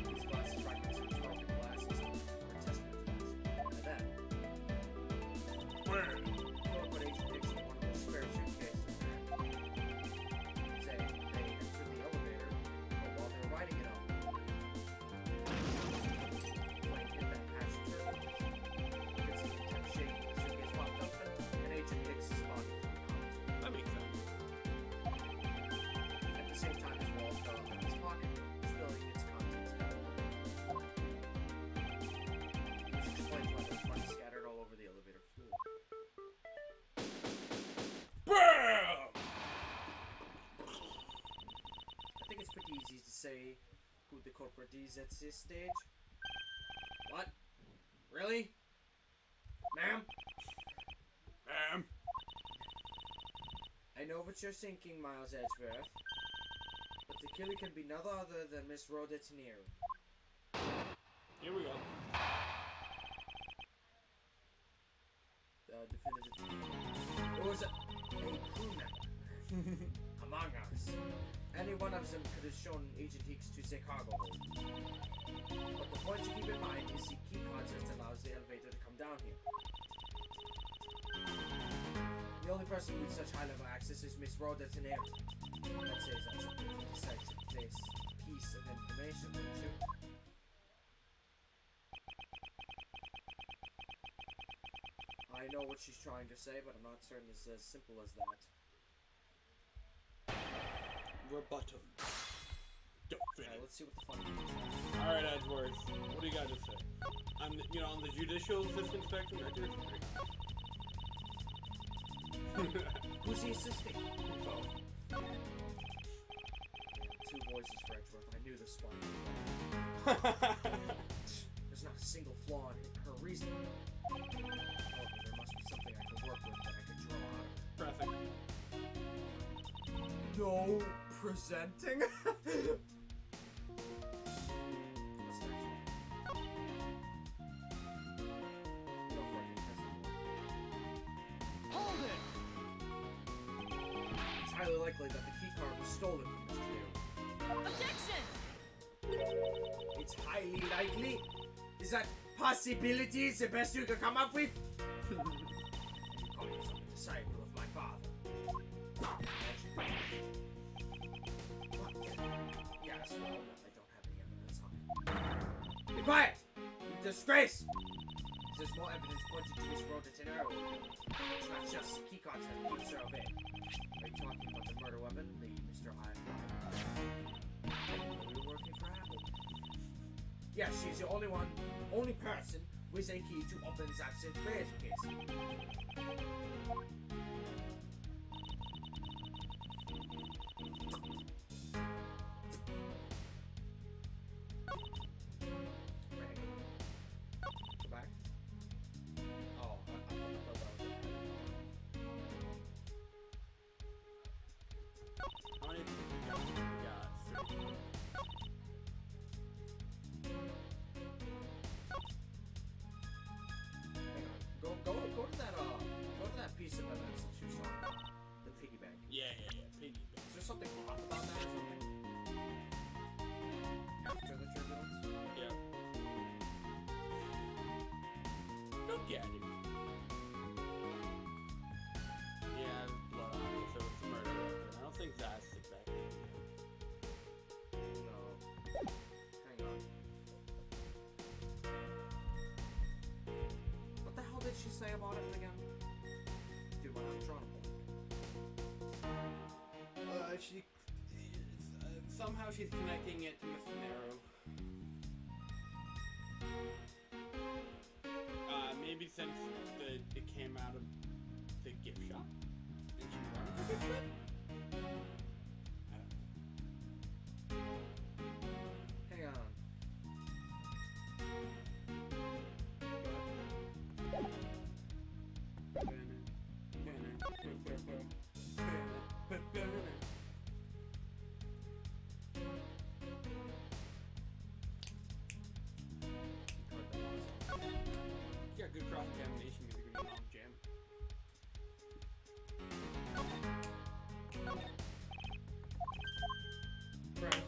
S4: These glasses fragments and broken glasses are testament to this. And then,
S2: Where?
S4: say who the culprit is at this stage? What? Really? Ma'am? I know what you're thinking, Miles Edgeworth. But the killer can be none other than Miss Rhoda Tenier.
S2: Here we go.
S4: Definitive. It was a crew member among us. Any one of them could have shown Agent Hicks to the cargo hold. But the point to keep in mind is the key card that allows the elevator to come down here. The only person with such high-level access is Miss Rhoda Tenier. I'd say that's a pretty decisive piece of information, wouldn't you? I know what she's trying to say, but I'm not certain it's as simple as that.
S2: Rebuttal.
S4: Alright, let's see what the fun is.
S2: Alright, Edgeworth. What do you got to say? On the judicial assistant spectrum, I do.
S4: Who's the assistant?
S2: Oh.
S4: Two voices for Edgeworth. I knew this one. There's not a single flaw in her reasoning. However, there must be something I could work with that I could draw out of.
S2: Pressing.
S4: No presenting? What's next? Go for it.
S1: Hold it!
S4: It's highly likely that the keycard was stolen from Mr. New.
S1: Objection!
S4: It's highly likely. Is that possibility the best you can come up with? You call yourself a disciple of my father. Yes, well, no, I don't have any evidence on it. Be quiet! You disgrace! There's more evidence pointing to Miss Rhoda Tenier. It's not just the keycards that keeps her away. Are you talking about the murder weapon, the Mr. I we were working for Apple. Yes, she's the only person with a key to open that situation case. Go back. Oh, I thought that was
S2: How many people we got? Three.
S4: Go to that piece of evidence that she was talking about. The piggy bank.
S2: Yeah. Piggy bank.
S4: Is there something off about that or something? After the turbulence?
S2: Yeah. Look at it. Yeah, blood on it, so it's a murder weapon. I don't think that's exactly it.
S4: No. Hang on. What the hell did she say about it again? Dude, when I'm drawing a blank.
S2: Somehow she's connecting it to Miss Narrow. Maybe since it came out of the gift shop, and she runs the gift shop. I don't know.
S4: Hang on.
S2: Yeah, good cross-examination music in the long jam. Press.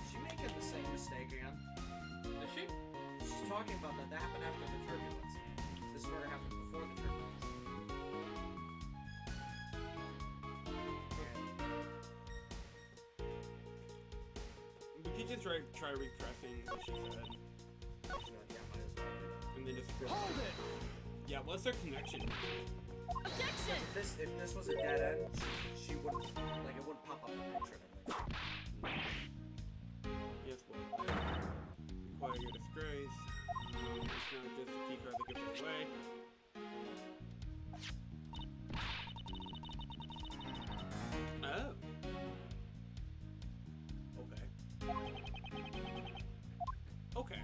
S4: Is she making the same mistake again?
S2: Is she?
S4: She's talking about that happened after the turbulence. This murder happened before the turbulence.
S2: We could just try repressing what she said,
S4: Yeah, might as well.
S2: and then just scroll.
S1: Hold it!
S2: Yeah, what's their connection?
S1: Objection!
S4: If this was a dead end, she wouldn't, like, it wouldn't pop up in the picture.
S2: Yes, well, require your disgrace. It's not just a key card that gives it away. Oh. Okay.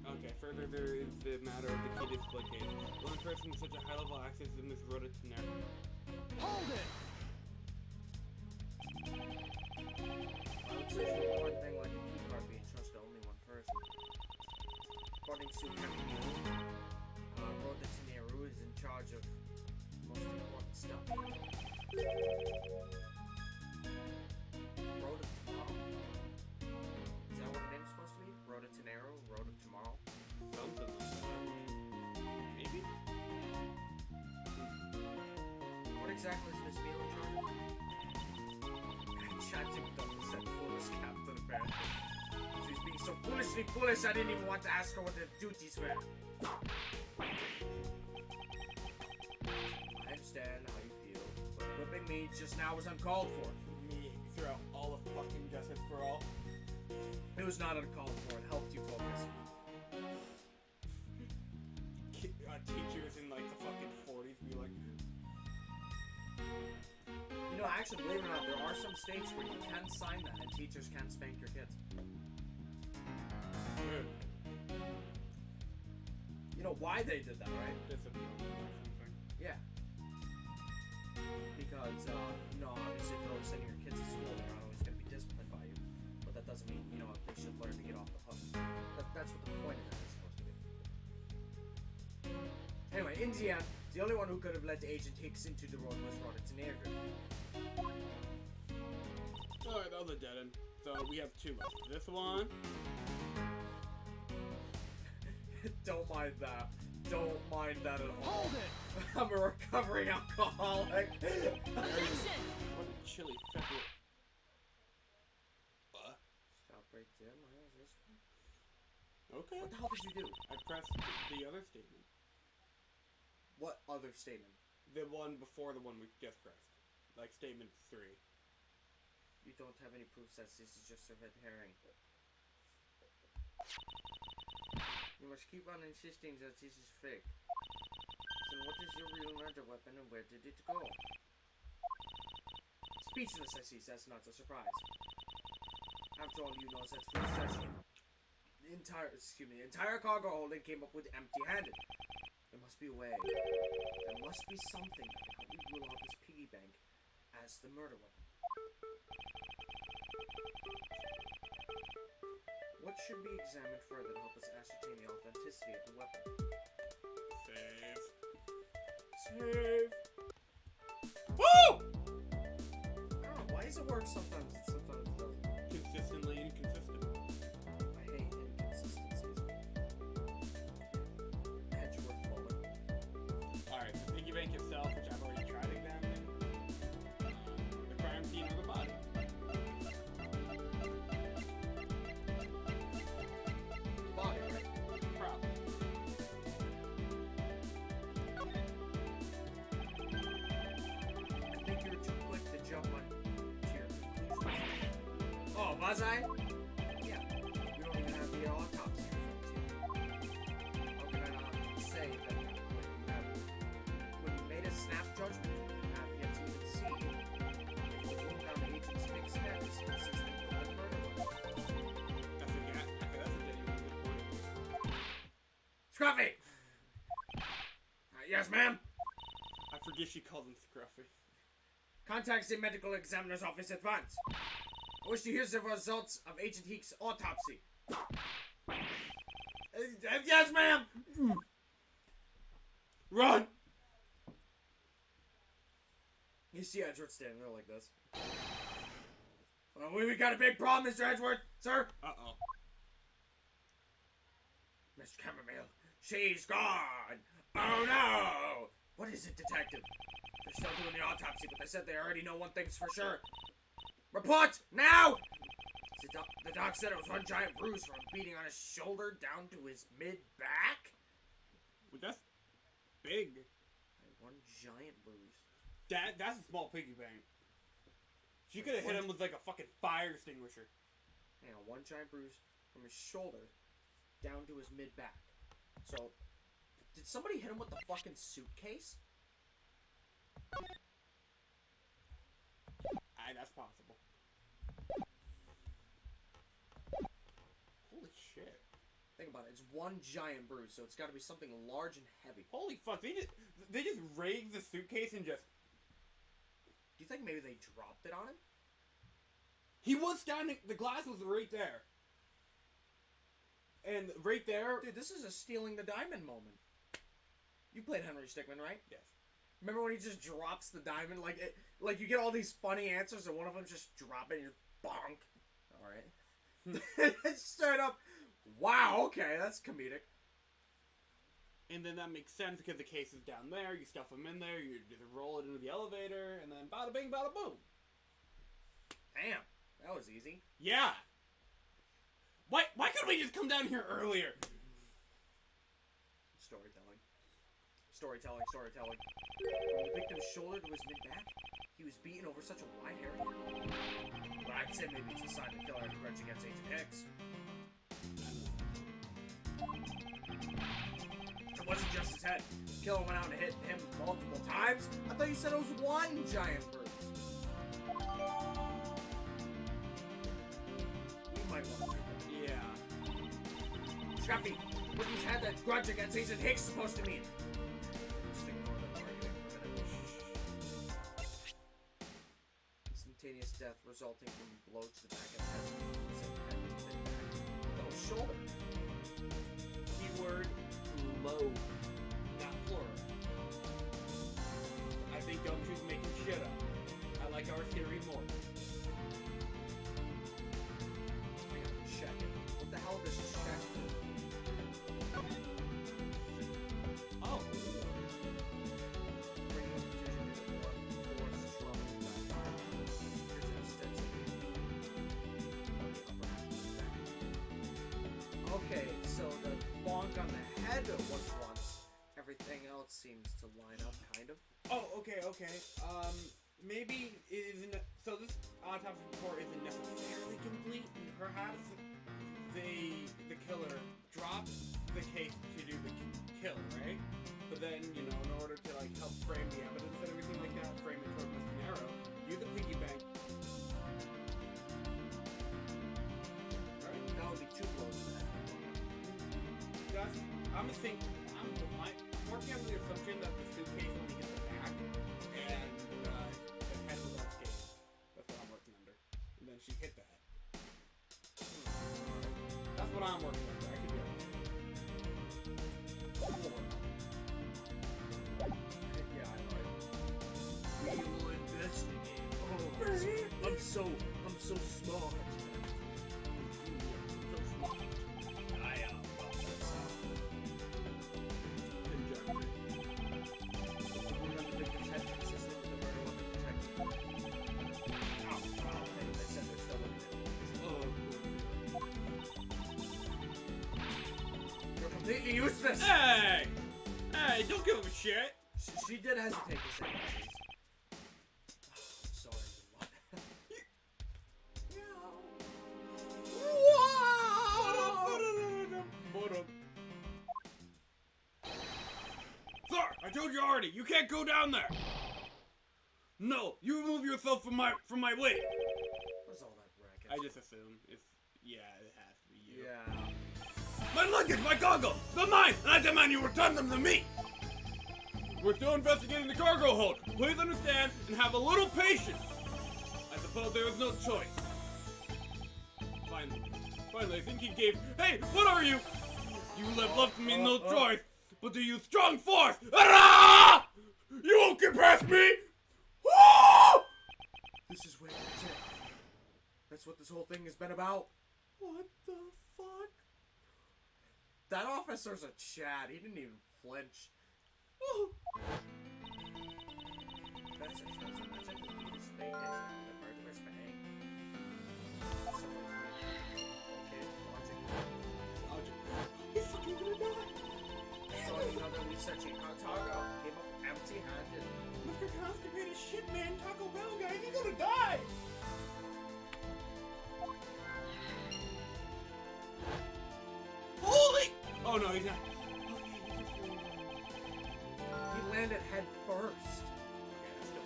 S2: Okay, further there is the matter of the key display case. One person with such a high level of access is Miss Rhoda Tenero.
S1: Hold it!
S4: I would say it's one thing like the key card being trusted to only one person. According to Camille, Rhoda Tenero is in charge of most important stuff. Road of Tomorrow? Is that what the name's supposed to be? Road of Tenero? Road of Tomorrow?
S2: Something like that. Maybe?
S4: What exactly is Miss Beale in charge of? Chanting double said foolish Captain apparently. She's being so foolishly foolish I didn't even want to ask her what their duties were. I understand how you feel, but whipping me just now was uncalled for.
S2: Me throughout all of fucking Justice for All.
S4: It was not uncalled for, it helped you focus.
S2: Teachers in like the fucking 40s be like,
S4: You know, actually, believe it or not, there are some states where you can sign that and teachers can spank your kids. You know why they did that, right?
S2: discipline or something.
S4: Yeah. Because, obviously if you're sending your kids to school, they're not always going to be disciplined by you. But that doesn't mean, they should learn to get off the hook. That's what the point of that is supposed to be. Anyway, in the end, the only one who could have led Agent Hicks into the road was Rhoda Tenero.
S2: Alright, that was a dead end. So we have two left. This one.
S4: Don't mind that. Don't mind that at all.
S1: Hold it!
S4: I'm a recovering alcoholic.
S1: Attention!
S2: What a chilly February.
S4: Stop right there, Miles. This one.
S2: Okay.
S4: What the hell did you do?
S2: I pressed the other statement.
S4: What other statement?
S2: The one before the one we just pressed. Like statement 3.
S4: You don't have any proof that this is just a red herring. You must keep on insisting that this is fake. So what is your real murder weapon and where did it go? Speechless, I see. That's not a surprise. After all, you know that research the entire cargo holding came up with empty-handed. There must be a way. There must be something that can help me rule out this piggy bank as the murder weapon. What should be examined further to help us ascertain the authenticity of the weapon?
S2: Save.
S4: Save! Woo! I don't know, why does it work sometimes and sometimes it doesn't?
S2: Consistently inconsistent.
S4: I hate inconsistencies. Edgeworth moment.
S2: Alright, the piggy bank itself, which I've already tried examining. The crime scene of the body.
S4: Body, right?
S2: Problem.
S4: I think you were too quick to jump on to your conclusions. Oh, was I? Yeah. We don't even have the autopsy results yet. How can I not say that when you made a snap judgment, you have yet to even see if the wound on the agent's Hicks' head is consistent with the murder weapon?
S2: That's a genuine good point.
S4: Scruffy! Yes, ma'am?
S2: I forget she called him Scruffy.
S4: Contact the medical examiner's office at once. I wish to hear the results of Agent Hicks' autopsy. Yes, ma'am!
S2: Run!
S4: You see Edgeworth standing there like this. Well, we got a big problem, Mr. Edgeworth, sir.
S2: Uh-oh.
S4: Mr. Chamomile, she's gone. Oh, no. What is it, detective? They're still doing the autopsy, but they said they already know one thing's for sure. Report, now! The doc said it was one giant bruise from beating on his shoulder down to his mid-back?
S2: Well, that's big.
S4: One giant bruise.
S2: That's a small piggy bank. She could have hit him with like a fucking fire extinguisher.
S4: Hang on, one giant bruise from his shoulder down to his mid back. So, did somebody hit him with the fucking suitcase?
S2: That's possible. Holy shit.
S4: Think about it. It's one giant bruise, so it's got to be something large and heavy.
S2: Holy fuck! They just rigged the suitcase and just.
S4: Do you think maybe they dropped it on him?
S2: He was standing. The glass was right there. And right there.
S4: Dude, this is a stealing the diamond moment. You played Henry Stickmin, right?
S2: Yes.
S4: Remember when he just drops the diamond? Like you get all these funny answers, and one of them just drop it, and you're bonk. All right. Straight up. Wow. Okay, that's comedic.
S2: And then that makes sense because the case is down there. You stuff them in there. You just roll it into the elevator, and then bada bing, bada boom.
S4: Damn, that was easy.
S2: Yeah. Why couldn't we just come down here earlier?
S4: Storytelling. From the victim's shoulder to his mid-back, he was beaten over such a wide area. But I'd say maybe it's a sign the killer had a grudge against Agent Hicks. It wasn't just his head. The killer went out and hit him multiple times. I thought you said it was one giant bruise. We might want to do that.
S2: Yeah.
S4: Scruffy, what does had that grudge against Agent Hicks supposed to mean? Just ignore them arguing for a minute. Instantaneous death resulting from a blow to the back of the head. Oh, shoulder.
S2: Keyword low, not plural. I think Gumshoe's making shit up. I like our theory more.
S4: I gotta check it. What the hell does check do?
S2: Oh.
S4: Bringing up confusion due to blood force trauma in the back. Here's an extensive on the upper half of the back. Okay, so the bonk on the head was once. Everything else seems to line up, kind of.
S2: Oh, okay. Maybe it isn't. So this autopsy report isn't necessarily complete. Perhaps the killer dropped the case to do the kill, right? But then, in order to like help frame the evidence and everything like that, frame it toward Mr. Narrow, use the piggy bank.
S4: Right? That would be 2 blows to that.
S2: Gus, I'm working on the assumption that the suitcase only hit the back and the head was unscathed. That's what I'm working under. And then she hit the head. That's what I'm working under. I could be
S4: Yeah, I know. We will investigate. Oh, I'm so smart. I am. Completely useless.
S2: Hey! Hey, don't give a shit!
S4: She did hesitate to say that. I'm sorry, what?
S2: Sir, I told you already, you can't go down there! No, you remove yourself from my way!
S4: What's all that racket?
S2: I just assume it has to be you.
S4: Yeah.
S2: My luggage, my goggles, they're mine, and I demand you return them to me! We're still investigating the cargo hold. Please understand and have a little patience. I suppose there is no choice. Finally, I think he gave... Hey, what are you? You have left me no choice but to use strong force. Ah! You won't get past me! Woo!
S4: This is where it's at. That's what this whole thing has been about.
S2: What the fuck?
S4: That officer's a Chad. He didn't even flinch.
S2: Oh. He's fucking gonna die.
S4: So another researching Cartago came up empty-handed.
S2: Mr. Constipated shit man, Taco Bell guy, he's gonna die! Oh no, he's not.
S4: He landed head first.
S2: Okay, that's still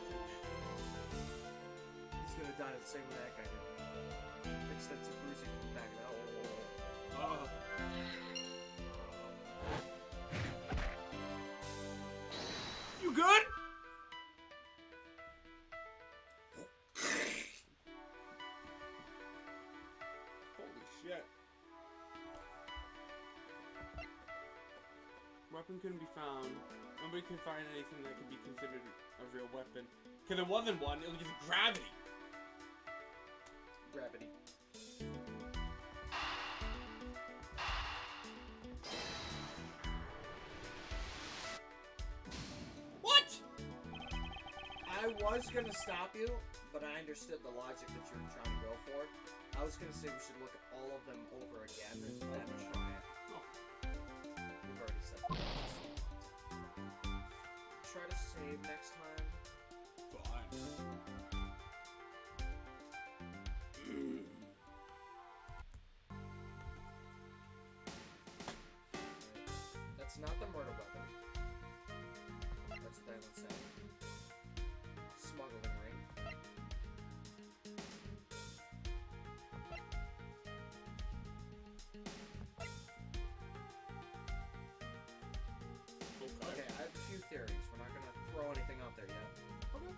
S4: He's gonna die the same way that guy did. Extensive bruising from the back of that.
S2: Oh. You good? Holy shit. Weapon couldn't be found. Nobody could find anything that could be considered a real weapon. Because it wasn't one, it was just gravity.
S4: Gravity.
S2: What?
S4: I was gonna stop you, but I understood the logic that you were trying to go for. I was gonna say we should look at all of them over again and then try it.
S2: Oh.
S4: We've already said that. Try to save next time.
S2: Fine.
S4: That's not the murder weapon. That's what that one said. Smuggling ring. Okay, I have a few theories. We're not gonna throw anything out there yet.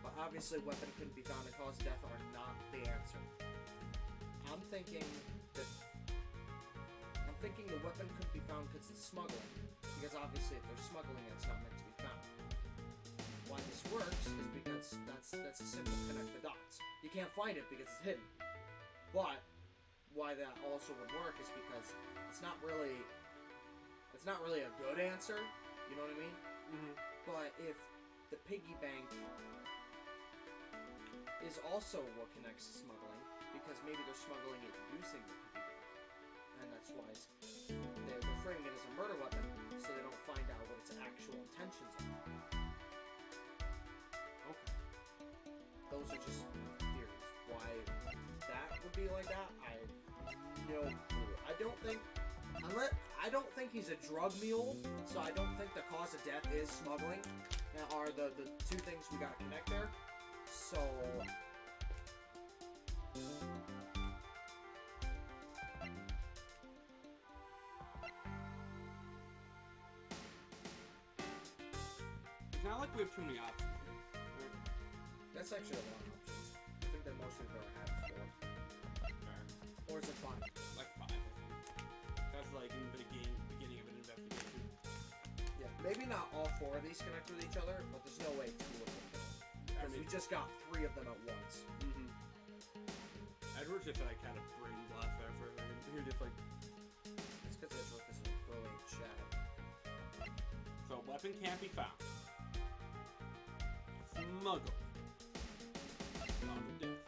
S4: But obviously, weapon couldn't be found and cause of death are not the answer. I'm thinking the weapon couldn't be found because it's smuggling. Because obviously, if they're smuggling it, it's not meant to be found. Why this works is because that's a simple connect the dots. You can't find it because it's hidden. But why that also would work is because it's not really a good answer. You know what I mean?
S2: Mm-hmm.
S4: But if the piggy bank is also what connects to smuggling, because maybe they're smuggling it using the piggy bank, and that's why they're framing it as a murder weapon, so they don't find out what its actual intentions are.
S2: Okay.
S4: Those are just theories. Why that would be like that, I have no clue. I don't think he's a drug mule, so I don't think the cause of death is smuggling. Now are the two things we gotta connect there. So
S2: It's not like we have too many options. Right?
S4: that's actually a lot of options. I think that most people are having four.
S2: Fair.
S4: Or is it five?
S2: Like 5, I think. That's like in the beginning of an investigation.
S4: Yeah, maybe not all four of these connect with each other, but there's no way two of them do. Because we just got 3 of them at once.
S2: Mm-hmm. Edward just like had a brain blast there for a second. He was just like,
S4: It's because Edgeworth is a brilliant chat.
S2: so weapon can't be found. Smuggled. On the death.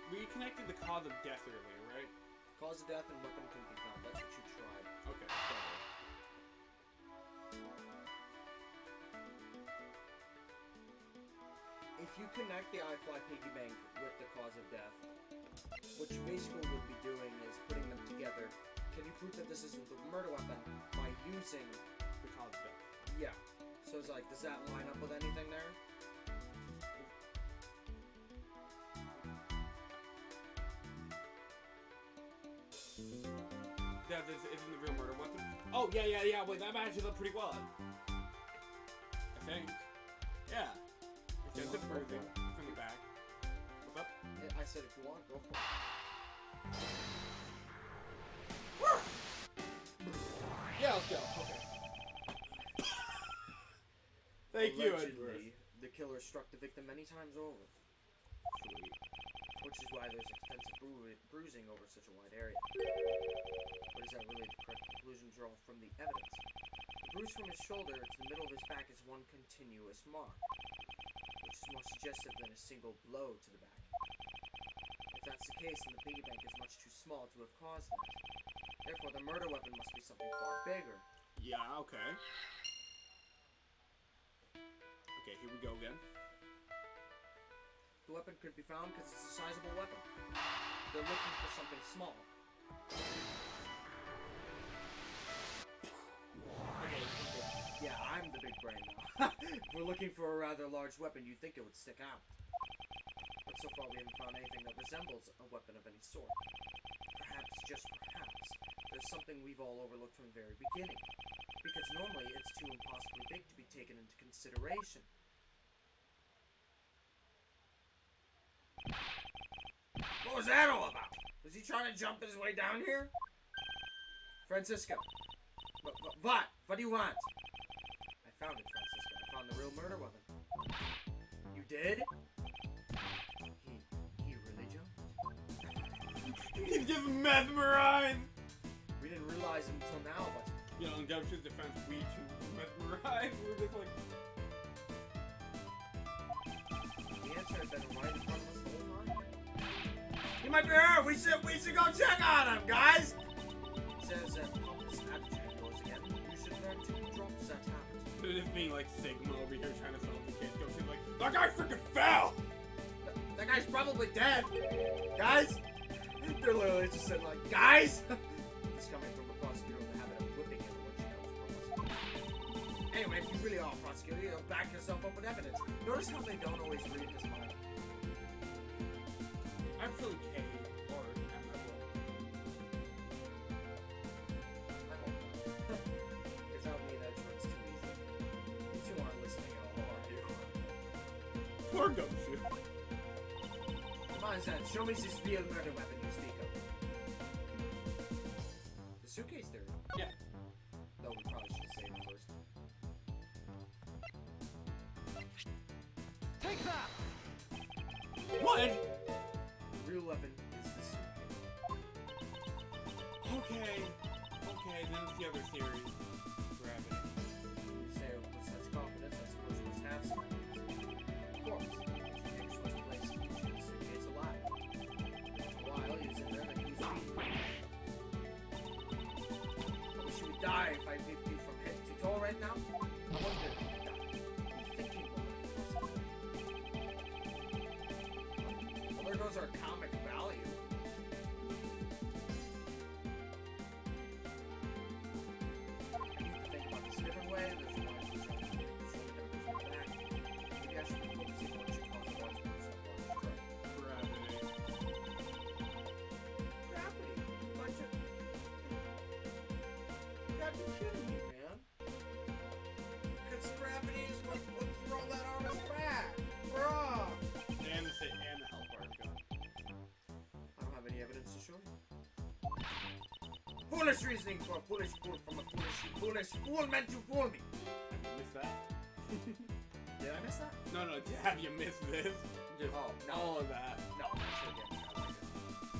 S2: We connected the cause of death earlier, right?
S4: Cause of death and weapon can be found. That's what you tried.
S2: Okay. So,
S4: If you connect the iFly piggy bank with the cause of death, what you basically would be doing is putting them together. Can you prove that this isn't the murder weapon by using?
S2: the cause of death.
S4: Yeah. So it's like, does that line up with anything there?
S2: Yeah, this isn't the real murder weapon. Oh, yeah. Wait, that matches up pretty well. I think. Yeah. Extensive bruising from the back. What's up?
S4: I said if you want, go for it.
S2: Yeah, let's go. Okay. Thank you, Edward.
S4: Allegedly, the killer struck the victim many times over,
S2: Sweet.
S4: which is why there's extensive bruising over such a wide area. But is that really the correct conclusion to draw from the evidence? The bruise from his shoulder to the middle of his back is one continuous mark, which is more suggestive than a single blow to the back. If that's the case, then the piggy bank is much too small to have caused that. Therefore, the murder weapon must be something far bigger.
S2: Yeah, okay. Okay, here we go again.
S4: The weapon weapon could be found because it's a sizable weapon. They're looking for something small. Yeah, I'm the big brain now. If we're looking for a rather large weapon, you'd think it would stick out. But so far we haven't found anything that resembles a weapon of any sort. Perhaps, just perhaps, there's something we've all overlooked from the very beginning. Because normally it's too impossibly big to be taken into consideration. What was that all about? Was he trying to jump his way down here? Francisco. What do you want? I found it, Francisco. I found the real murder weapon. You did? He really jumped.
S2: He's just mesmerized!
S4: We didn't realize it until now, but...
S2: You know, in Dubsh's defense, we too mesmerized. We were just like...
S4: The answer had been right in front of us the whole time. He might be here! We should go check on him, guys! He says that this attitude goes again. You should learn to drop that habit.
S2: They're just being like Sigma over here trying to solve the case. Dubsh's like, that guy freaking fell!
S4: That guy's probably dead! Guys! They're literally just saying like, guys! This is coming from a prosecutor with a habit of whipping him when she comes from us. Anyway, if you really are a prosecutor, you'll back yourself up with evidence. Notice how they don't always read his mind.
S2: I'm feeling K or I'm not well.
S4: I hope not. Because that would mean that it's too easy. You two aren't listening at all, are you?
S2: Poor Dubsh.
S4: Come on, Zed, show me this real murder weapon you speak of. The suitcase theory.
S2: Yeah.
S4: Though we probably should save it first.
S1: Take that!
S2: What?
S4: The real weapon is the suitcase.
S2: Okay, then it's the other theory. Gravity.
S4: You say it with such confidence, I suppose you must have some. Of course, James was placed in the suitcase alive. For a while, he was in there, then he was beaten. I wish you would die if I lifted you from head to toe right now. I wonder if you would die. I'm thinking about it. Well, there goes our comic value. I need to think about this a different way. There's a lot of things I can do. Back. Maybe I should be focusing on what you call the large person of large truck.
S2: Gravity.
S4: Gravity. Bunch of... You gotta be kidding me, man. Because gravity is what throw that on his back. Bruh.
S2: And the health bar gun.
S4: I don't have any evidence to show you. Foolish reasoning for a foolish fool from a foolish fool meant to fool me.
S2: Have you missed that?
S4: Did I miss that?
S2: No, have you missed this? Just
S4: Oh, no.
S2: all of that.
S4: No, I should have given it.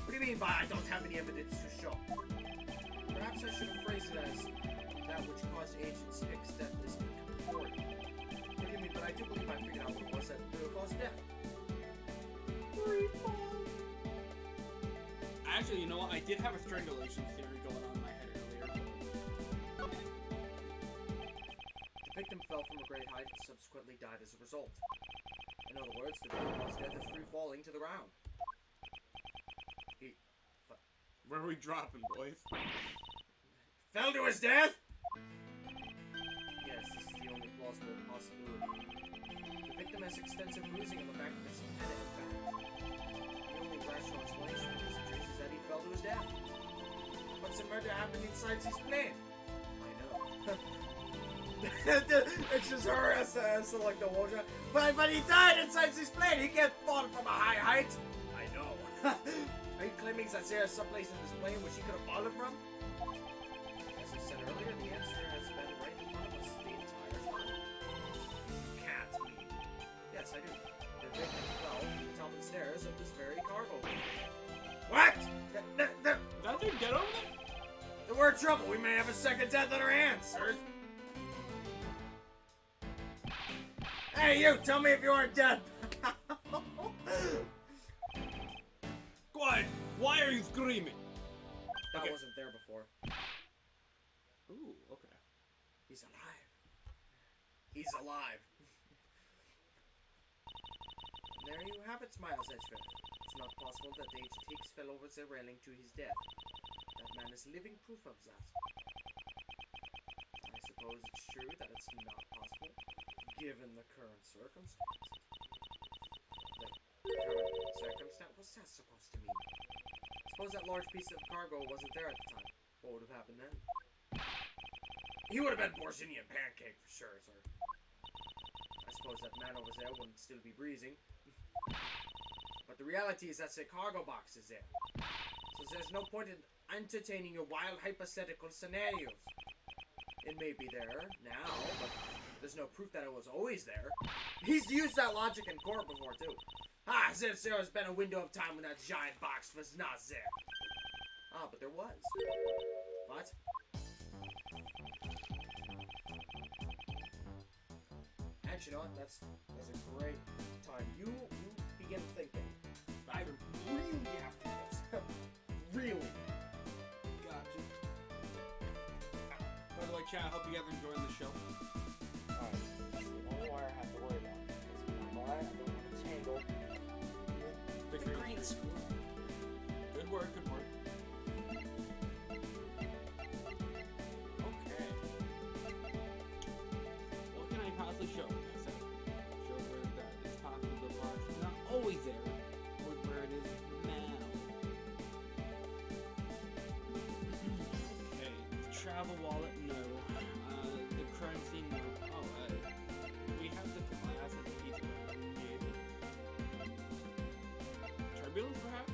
S4: What do you mean by I don't have any evidence to show? Perhaps I should have phrased it as that which caused Agent Hicks' death is important. Forgive me, but I do believe I figured out what it was that caused death.
S2: Actually, you know what? I did have a strangulation theory going on in my head earlier.
S4: The victim fell from a great height and subsequently died as a result. In other words, the real cause of death is free falling to the ground. He
S2: Where are we dropping, boys?
S4: fell to his death? Yes, this is the only plausible possibility. The victim has extensive bruising on the back of his head and back. The only rational explanation for this injury is that he fell to his death. But some murder happened inside his plane. I know. It's just her as like the water. But he died inside his plane. He can't fall from a high height. I know. Are you claiming that there's someplace in this plane which he could have fallen from? As I said earlier, the answer has been right in front of us the entire time. Can't mean. Yes, I do. The victim fell from the top of the stairs of this very cargo. What?
S2: That thing get over there?
S4: We're in trouble. We may have a second death on our hands, sir. Hey, you! Tell me if you aren't dead.
S2: Quiet! Why are you screaming?
S4: That
S2: Okay.
S4: wasn't there before.
S2: Ooh, okay.
S4: He's alive. He's alive. And there there you have it, Miles Edgeworth. It's not possible that Agent Hicks fell over the railing to his death. That man is living proof of that. I suppose it's true that it's not possible, given the current circumstances. The current circumstance? What's that supposed to mean? Suppose that large piece of cargo wasn't there at the time. What would have happened then? He would have been Bourguignon pancake for sure, sir. I suppose that man over there wouldn't still be breathing. But the reality is that the cargo box is there. So there's no point in entertaining your wild hypothetical scenarios. It may be there now, but there's no proof that it was always there. He's used that logic in court before, too. As if there has been a window of time when that giant box was not there. Ah, but there was. What? Actually, you know what? That's a great time. You begin thinking. I really have to do this. Really.
S2: Gotcha. By the way, chat, I hope you guys are enjoying the show.
S4: Alright. That's the only wire I have to worry about. That's why I don't want to tangle with the green screen.
S2: Good work, good work. Okay. What can I possibly show? Show where that is possible the box is not always there, or where it is now. Okay. Travel wallet, no. The crime scene, no. Oh, we have the glass and the pizza. Maybe. Turbulence, perhaps?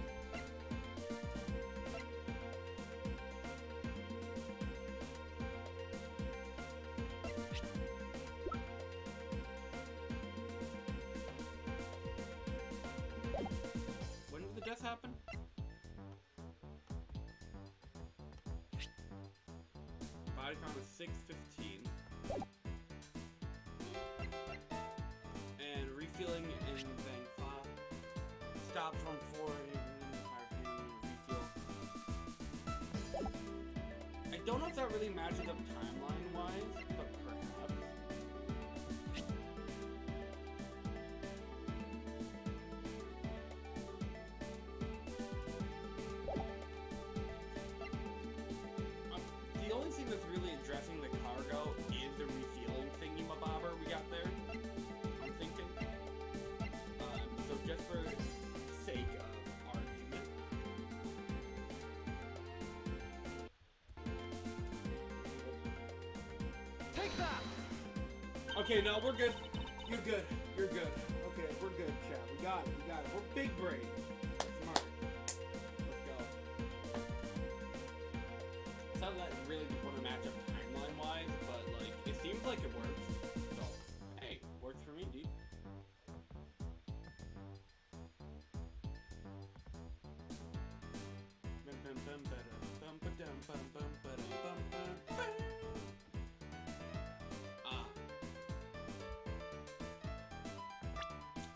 S2: When did the death happen? Body found at 6:15. And refueling and then stop from 4 refuel. I don't know if that really matches up timeline wise, but perhaps. The only thing that's really addressing the cargo is the refueling thingy-mabobber we got there. I'm thinking. So just for sake of argument.
S1: Take that!
S2: Okay, no, we're good. You're good. You're good. Okay, we're good, chat. We got it. We got it. We're big brain. Smart. Let's go. Some of that really want to match up timeline-wise, but like it seems like it works. So, hey, works for me, dude. Ah.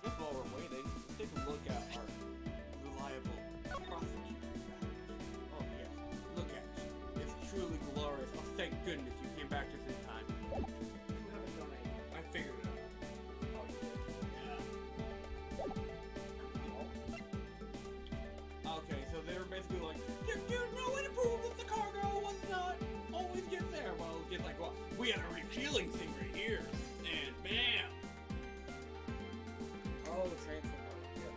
S2: Just while we're waiting, let's take a look at our reliable prosecutor. Oh yes, look at you. It's truly glorious. Oh, thank goodness you came back just in time.
S4: You haven't done anything.
S2: I figured it out.
S4: Oh, you did.
S2: Yeah. Okay, so they were basically like, there's no way to prove that the cargo was not always get there. Well, it's like, well, we had a refueling thing right here, and bam.
S4: Oh, transfer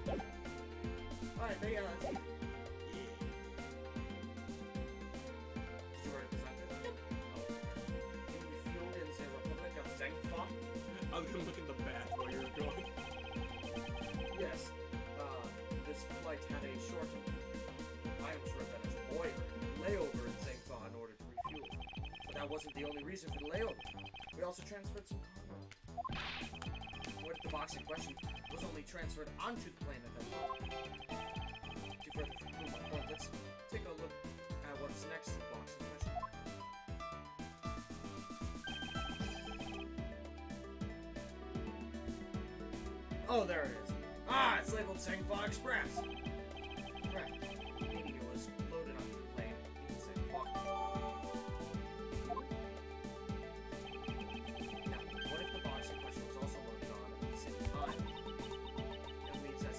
S4: card. Yeah. Alright, they
S2: Yeah.
S4: Did you already present it? Yep. Oh. You refueled in the Republic of Zengfa?
S2: I was gonna look at the back while you were going.
S4: Yes. This flight had a short, I am sure that is a layover in Zengfa in order to refuel. But that wasn't the only reason for the layover. We also transferred some cargo. What if the box in question was only transferred onto the plane at that time? To further prove my point, let's take a look at what's next to the box in question. Oh, there it is. Ah, it's labeled Zengfa Express. Correct. Meaning it was loaded onto the plane in Zengfa. Now, what if the box in question was also loaded on at the same time? That means that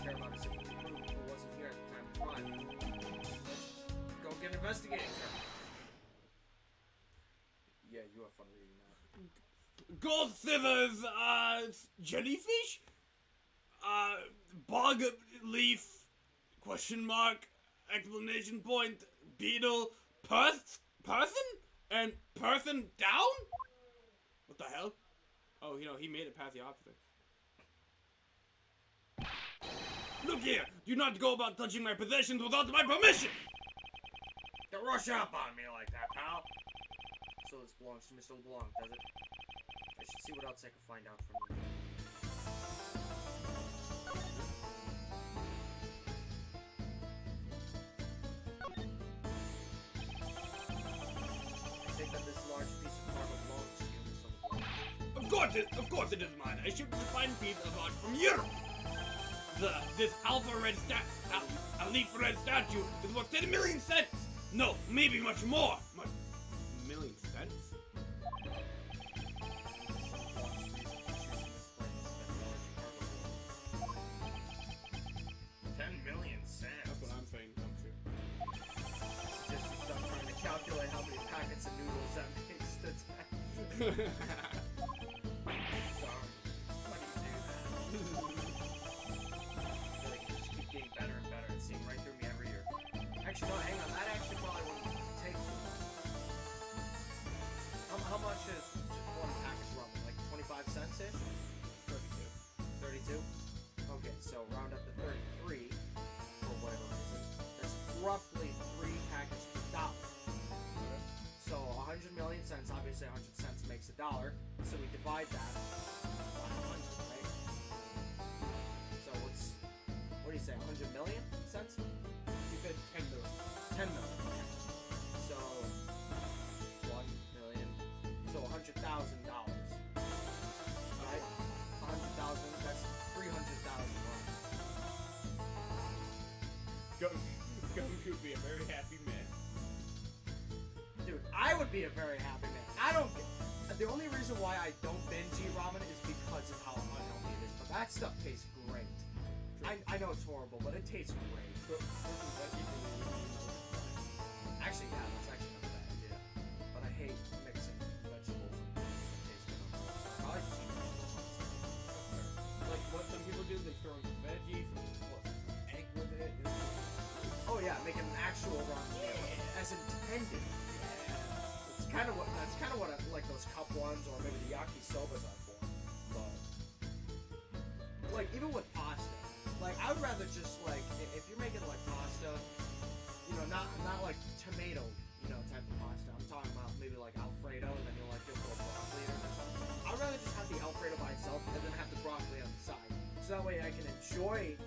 S4: fair amount of sympathy proved who wasn't here at the time of the crime. Let's go get investigating, sir. Yeah, you have fun reading that.
S2: Gold slivers, jellyfish? Bog leaf, question mark, explanation point, beetle, person? And person down? What the hell? Oh, he made it past the officer. Look here! Do not go about touching my possessions without my permission!
S4: Don't rush up on me like that, pal. So this belongs to Mr. LeBlanc, does it? I should see what else I can find out from you. I take that this large piece of cargo belongs to you, Mr. LeBlanc.
S2: Of course it is mine. I shipped the fine piece of art from Europe. This leaf red statue is worth 10 million cents. No, maybe much more. Million cents? That's what I'm saying. Come true.
S4: Just you stop trying to calculate how many packets of noodles that makes to time. Sorry. Why do you do that? I feel like you just keep getting better and better and seeing right through me every year. Actually, no, hang on. That actually probably wouldn't take too long. How much is one package roughly? Like 25 cents ish? 32. 32? Okay, so round up to 33 for whatever reason. That's roughly 3 packages per dollar. So 100 million cents, obviously 100 cents makes $1. So we divide that by 100, right? So what do you say, 100 million cents?
S2: You said 10 million.
S4: 10 million. Okay. So 1 million. So $100,000. Right? 100,000. That's 300,000.
S2: Gumshoe would be a very happy man.
S4: Dude, I would be a very happy man. The only reason why I don't binge eat ramen is because of how unhealthy it is. But that stuff tastes great. I know it's horrible, but it tastes great. Actually, yeah, that's actually not a bad idea. But I hate mixing vegetables and taste good on both. So I probably just eat vegetables.
S2: Like what some people do, they throw in some veggies, some egg with it.
S4: Oh yeah, make an actual ramen meal as intended. That's kind of what I, like those cup ones or maybe the yakisobas are for. But like even with pasta, like I would rather just like if you're making like pasta, you know, not like tomato, you know, type of pasta. I'm talking about maybe like Alfredo, and then you'll put broccoli in it or something. I'd rather just have the Alfredo by itself and then have the broccoli on the side, so that way I can enjoy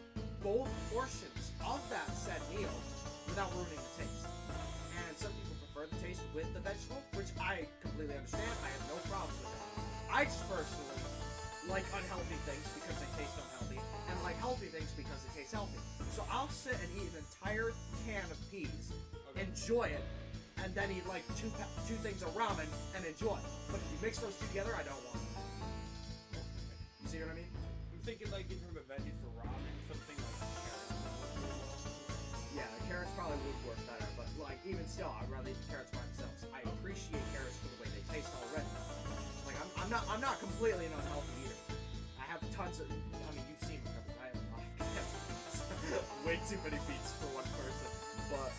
S4: both portions of that said meal without ruining the taste. And some people prefer the taste with the vegetable, which I completely understand. I have no problems with that. I just personally like unhealthy things because they taste unhealthy, and like healthy things because they taste healthy. So I'll sit and eat an entire can of peas, enjoy it, and then eat like two things of ramen and enjoy it. But if you mix those two together, I don't want it. You see what I mean?
S2: I'm thinking like in terms of veggies for ramen, something like carrots.
S4: Yeah, the carrots probably would work better, but like even still, I'd rather eat the carrots by themselves. I appreciate carrots for the way they taste already. Like I'm not completely an unhealthy eater. I have tons of. I mean, you've seen me cover. I have a lot of cans of beets. Way too many beets for one person. But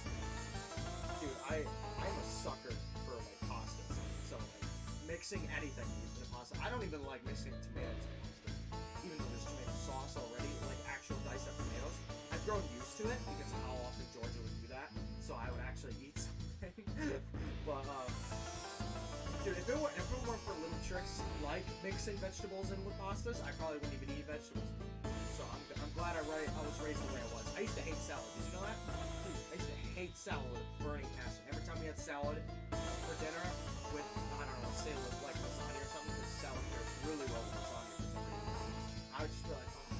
S4: dude, I'm a sucker for like pastas. So like mixing anything in a pasta. I don't even like mixing tomatoes in pastas, even though there's tomato sauce already. Like actual diced up tomatoes. I've grown used to it because of how often Georgia would do that. So I would actually eat something. But dude, if it weren't for little tricks like mixing vegetables in with pastas, I probably wouldn't even eat vegetables. So I'm glad I was raised the way I was. I used to hate salad. Did you know that? I used to hate salad with burning passion. Every time we had salad for dinner with, I don't know, say like lasagna or something, because salad pairs really well with lasagna for some reason. I would just be like, oh.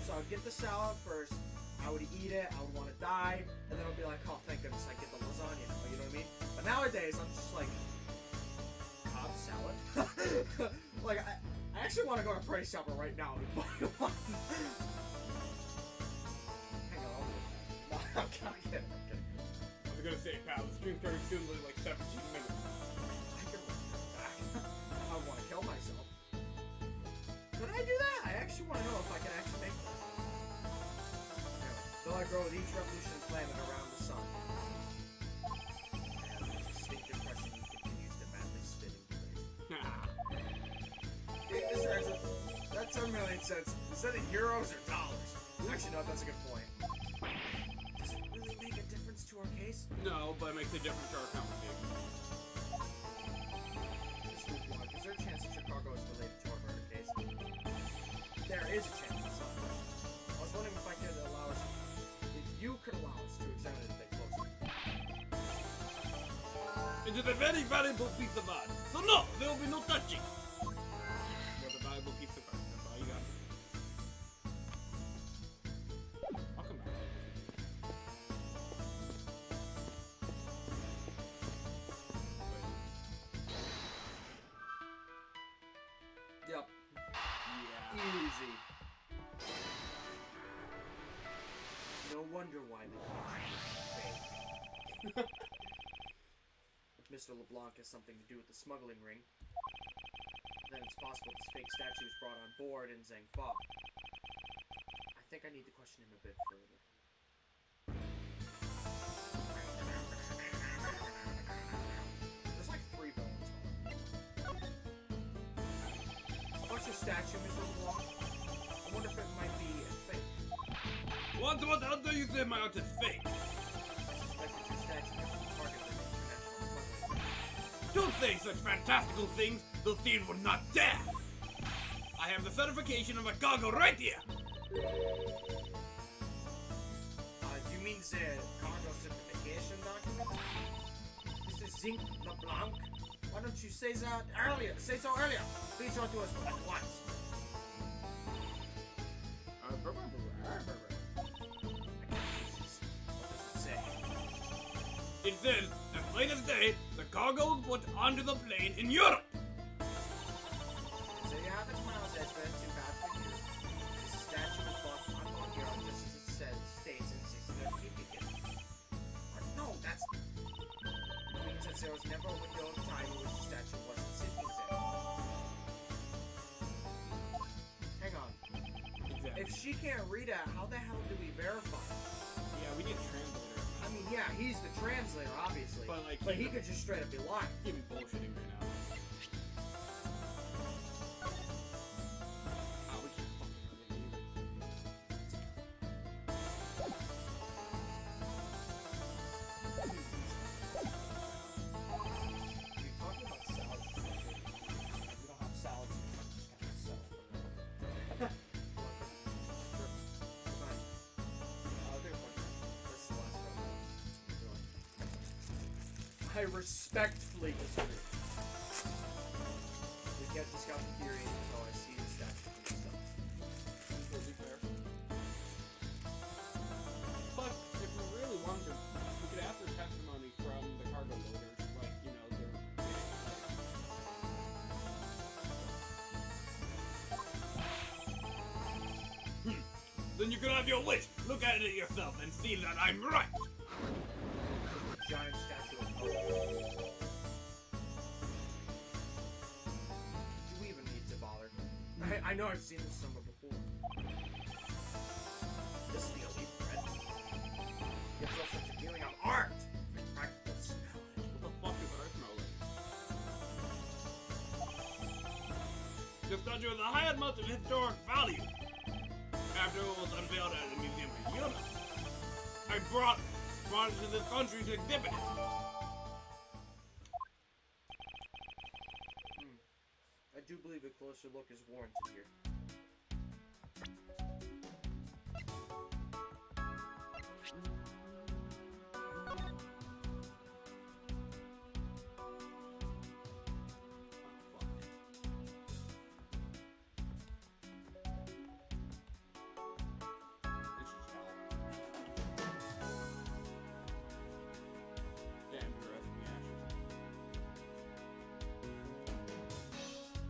S4: So I would get the salad first. I would eat it, I would want to die, and then I'd be like, oh, thank goodness I get the lasagna now, you know what I mean? But nowadays, I'm just like, Cobb salad? Like, I actually want to go to Price Chopper right now and buy one. Okay.
S2: I was gonna say, pal, the stream's starting soon, like 17 minutes.
S4: I can run back. I want to kill myself. Could I do that? I actually want to know if I can actually make that. Anyway, though I grow with each revolution planet around the sun. And his distinct impression continues to madly spin in place. That term really makes sense. Instead of euros or dollars. Actually, no, that's a good point. Does it really make a difference to our case?
S2: No, but it makes a difference to our conversation.
S4: Mr. LeBlanc, is there a chance that your cargo is related to our murder case? There is a chance. It's not. I was wondering if you could allow us to examine it a bit closer.
S2: It is a very valuable piece of art. So no, there will be no touching. But a valuable piece of art. That's all you got. I'll come back.
S4: Yep.
S2: Yeah.
S4: Easy. No wonder why the country is fake. If Mr. LeBlanc has something to do with the smuggling ring, then it's possible this fake statue was brought on board in Zhangfa. I think I need to question him a bit further. There's like 3 villains. What's your statue, Mr. LeBlanc? I wonder if it might be a fake.
S2: What do you say my art is fake?
S4: I suspect that your statue is the target of international smuggling.
S2: Don't say such fantastical things. The thieves would not dare. I have the certification of my cargo right here.
S4: Do you mean the cargo certification document? Mr. Zinc LeBlanc? Why don't you say that earlier? Say so earlier. Please show it to us at once. What does it say?
S2: It says, as late as day, the cargo was put onto the plane in Europe.
S4: So you have it, Miles Edgeworth. Too bad for you. This statue was bought on Europe just as it says, states in 1650. No, that's... It means that there was never a window of time in which the statue wasn't sitting there. Hang on.
S2: Exactly.
S4: If she can't read it, how the hell do we verify?
S2: Yeah, we need a translator.
S4: I mean, yeah, he's the translator, obviously.
S2: But, like,
S4: he could just straight up be lying.
S2: He'd be bullshitting right now. Oh, we can't fucking read it
S4: You're talking about salads. We don't have salads. We just got to sell. I respectfully disagree. We can't discuss the theory until I see the statue for myself.
S2: Completely fair. But if we really wanted to, we could ask for testimony from the cargo loaders, like, you know, their... Then you can have your wish. Look at it yourself and see that I'm right.
S4: Giant statue of hope. Do we even need to bother? I know I've seen this somewhere before. This is the elite bread. Gives us such a feeling of art. Practical smell.
S2: What the fuck is our smell? The statue has a high amount of historic value. After it was unveiled at the museum in Europe, I brought it to this country to exhibit it.
S4: I do believe a closer look is warranted here.
S2: Damn, you're right in the ashes.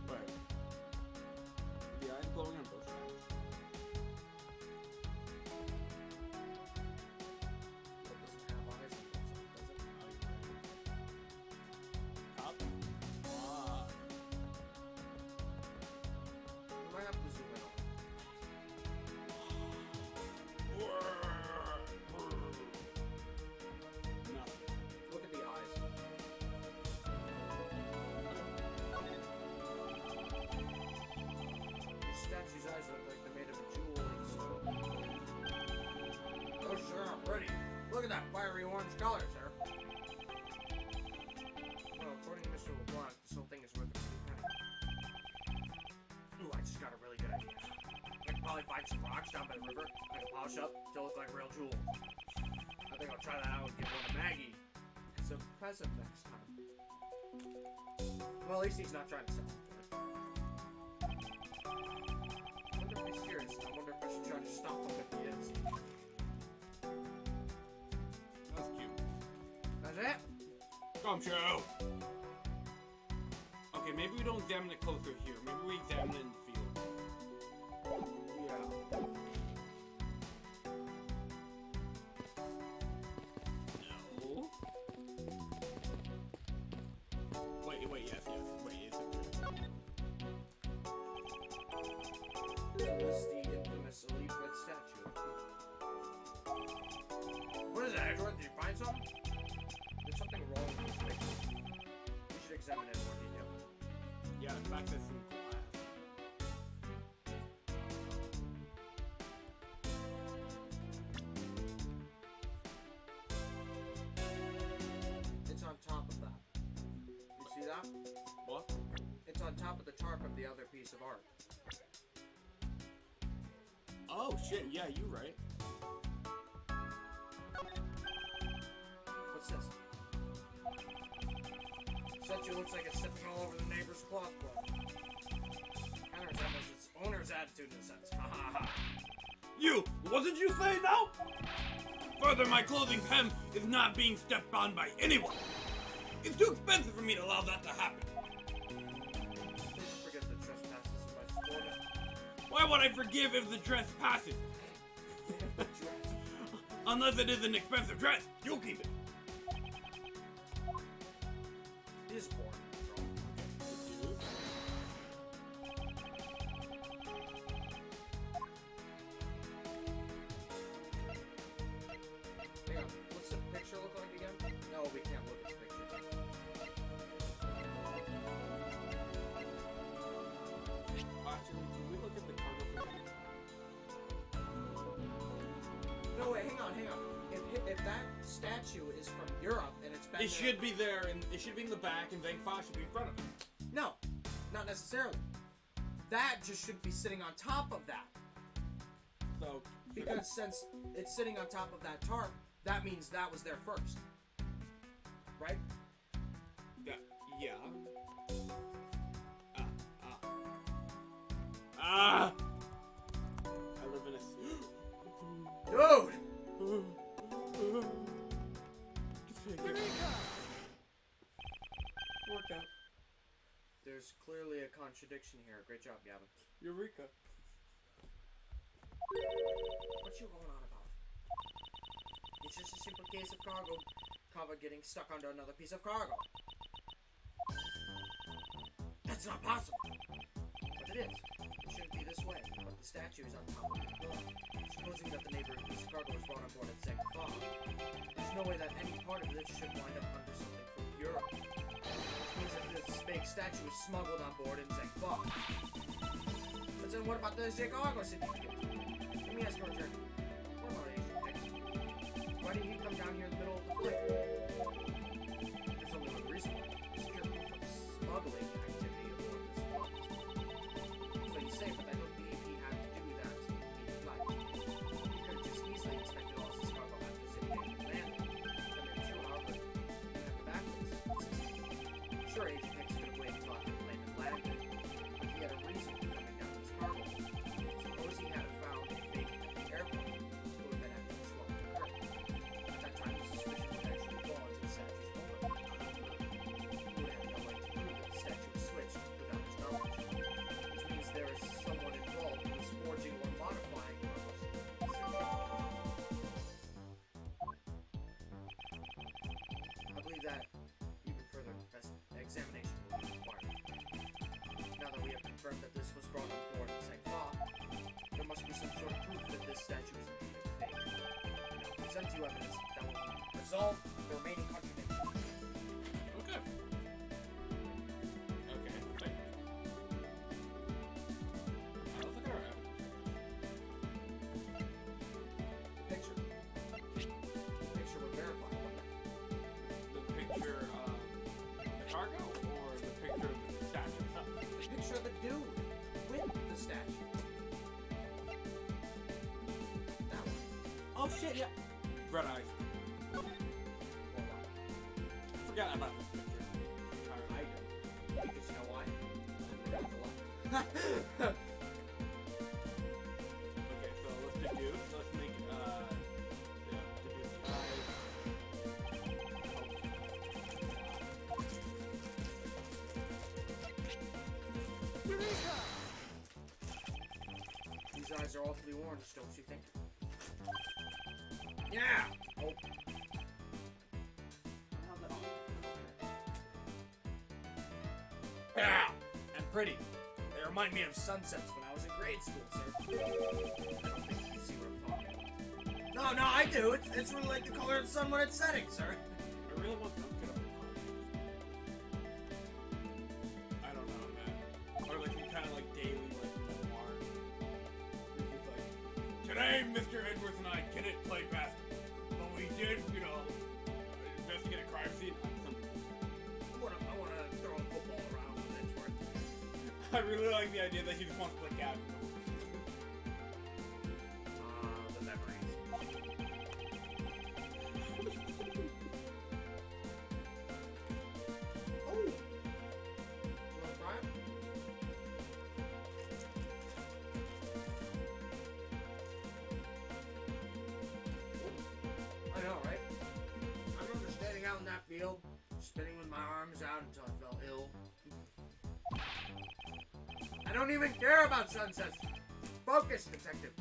S2: But, yeah, I
S4: $1, sir. Well, according to Mr. LeBlanc, this whole thing is worth a pretty penny. Ooh, I just got a really good idea. I can probably find some rocks down by the river. I can polish up to look like real jewels. I think I'll try that out and give one to Maggie as a present next time. Well, at least he's not trying to sell it to her. I wonder if he's serious. I wonder if I should try to stop him if he is.
S2: That's cute.
S4: That's it?
S2: Come show. Okay, maybe we don't examine it closer here. Maybe we examine it in the field.
S4: Yeah.
S2: No. Wait, yes. Wait, is it true?
S4: This is the infamous elite red statue. What is that, Edgeworth? Did you find something? There's something wrong with this picture. We should examine it in more detail.
S2: Yeah, in fact, that's some glass.
S4: It's on top of that. You see that?
S2: What?
S4: It's on top of the tarp of the other piece of art.
S2: Oh shit! Yeah, you're right.
S4: What's this? Statue looks like it's stepping all over the neighbor's cloth club. Kind of resembles its owner's attitude in a sense. Ha ha ha.
S2: You! What did you say now? Further, my clothing hem is not being stepped on by anyone. It's too expensive for me to allow that to happen.
S4: Please forget the trespasses of my subordinate.
S2: Why would I forgive if the dress passes? Unless it is an expensive dress, you'll keep it.
S4: It is boring. Hang on, what's the picture look like again? No, we can't look at the picture.
S2: Actually, can we look at the cargo for this?
S4: No, wait, hang on. If that statue is from Europe and it's been
S2: It should be there, and it should be in the back, and Zhang Fa should be in front of it.
S4: No, not necessarily. That just should be sitting on top of that.
S2: So,
S4: Because since it's sitting on top of that tarp, that means that was there first. Right?
S2: yeah. I live in a.
S4: Dude!
S2: Worked out.
S4: There's clearly a contradiction here. Great job, Gavin.
S2: Eureka.
S4: What you going on about? It's just a simple case of cargo cover getting stuck under another piece of cargo. That's not possible. But it is. It shouldn't be this way. But the statue is on top of the floor. Supposing that the neighboring piece of cargo was brought on board at St. Paul, there's no way that any part of this should wind up under something from Europe. Which means that this fake statue was smuggled on board in St. Paul. But then what about the Chicago certificate? Let me ask you a journey. What about Asian Nick? Why did he come down here in the middle of the flight? There's only one reason. Secure proof of smuggling activity aboard this flight. So you say, but I don't believe he had to do that in the flight. He could have just easily inspected all his cargo after sitting in the landing. I mean, true, however, you have the backwards. Sure, Agent Hicks could have waited until after the plane had landed, but he had a reason for coming down his cargo. Suppose he had found a fake at the airport who had been after the swell occurred. At that time, the suspicion would actually fall into the statue's owner. Who would have no way to prove that the statue was switched without his knowledge. Which means there is someone involved who is forging or modifying cargoes. I believe that even further examination will be required. Now that we have confirmed that this was brought on board in St. Paul, there must be some sort of proof that this statue is indeed a fake. Now, present you evidence that will resolve the remaining contradictions.
S2: Okay. Okay. Thank you. Let's look at our evidence.
S4: The picture. The picture would verify, wouldn't it? dude with the statue. That one.
S2: Oh shit, yeah. Red eyes.
S4: Hold
S2: Forgot about this picture.
S4: on. I don't. Because you know why? I forgot the left.
S2: Okay, so let's deduce. Let's make, deduce the eyes.
S4: These eyes are awfully orange, don't you think? Yeah! Oh.
S2: Yeah!
S4: And pretty. They remind me of sunsets when I was in grade school, sir. I don't think you see what I'm talking about. No, I do. It's really like the color of the sun when it's setting, sir.
S2: I really want them to get up. I don't know, man. Or like some kind of like daily like memoir. It's just like, today Mr. Edgeworth and I didn't play basketball, but we did, investigate a crime scene.
S4: I wanna throw a football around with Edgeworth.
S2: I really like the idea that he just wants to play catch.
S4: The memories. Oh! You wanna try it? I know, right? I remember standing out in that field, spinning with my arms out until I felt ill. I don't even care about sunsets. Focus, detective.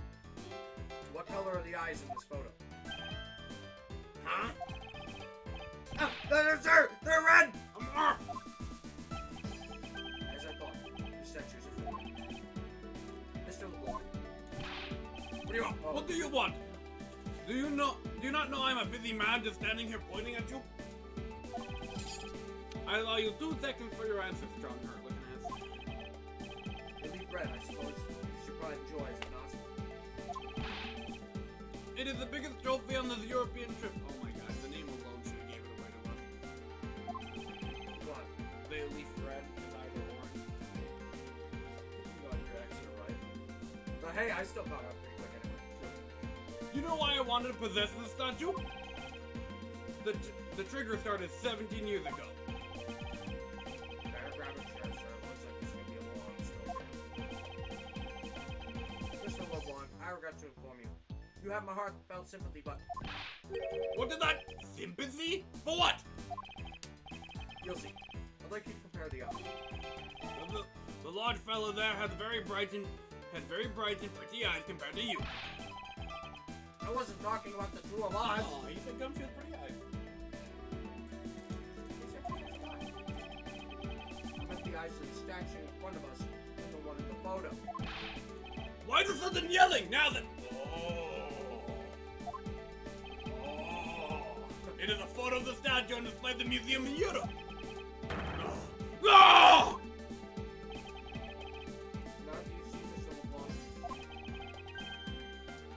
S4: What color are the eyes in this photo? Huh? Ah, they're red! As I thought, the statues are full. Mr. LeBlanc. What do you want?
S2: What do you want? Do you not know I'm a busy man just standing here pointing at you? I allow you 2 seconds for your answer, strong heart looking ass.
S4: You'll eat bread, I suppose. You should probably enjoy, is it not?
S2: It is the biggest trophy on this European trip. Oh my god, the name alone should have gave it away to us.
S4: What?
S2: They leaf red is either orange.
S4: No, you're actually right. But hey, I still caught up pretty quick anyway.
S2: You know why I wanted to possess this statue? The trigger started 17 years ago.
S4: Better grab a chair, sir. Looks like this is gonna be a long story. Mr. LeBlanc, I regret to inform you. You have my heartfelt sympathy, but
S2: What is that? Sympathy? For what?
S4: you'll see. I'd like you to compare the eyes.
S2: The large fellow there had very bright and pretty eyes compared to you.
S4: I wasn't talking about the two of us.
S2: Oh, you think Gumshoe's pretty eyes?
S4: I meant the eyes of the statue in front of us and the one in the photo.
S2: Why is there something yelling now then? It is a photo of the statue on display at the museum in Europe.
S4: Now do you see Mr. LeBlanc?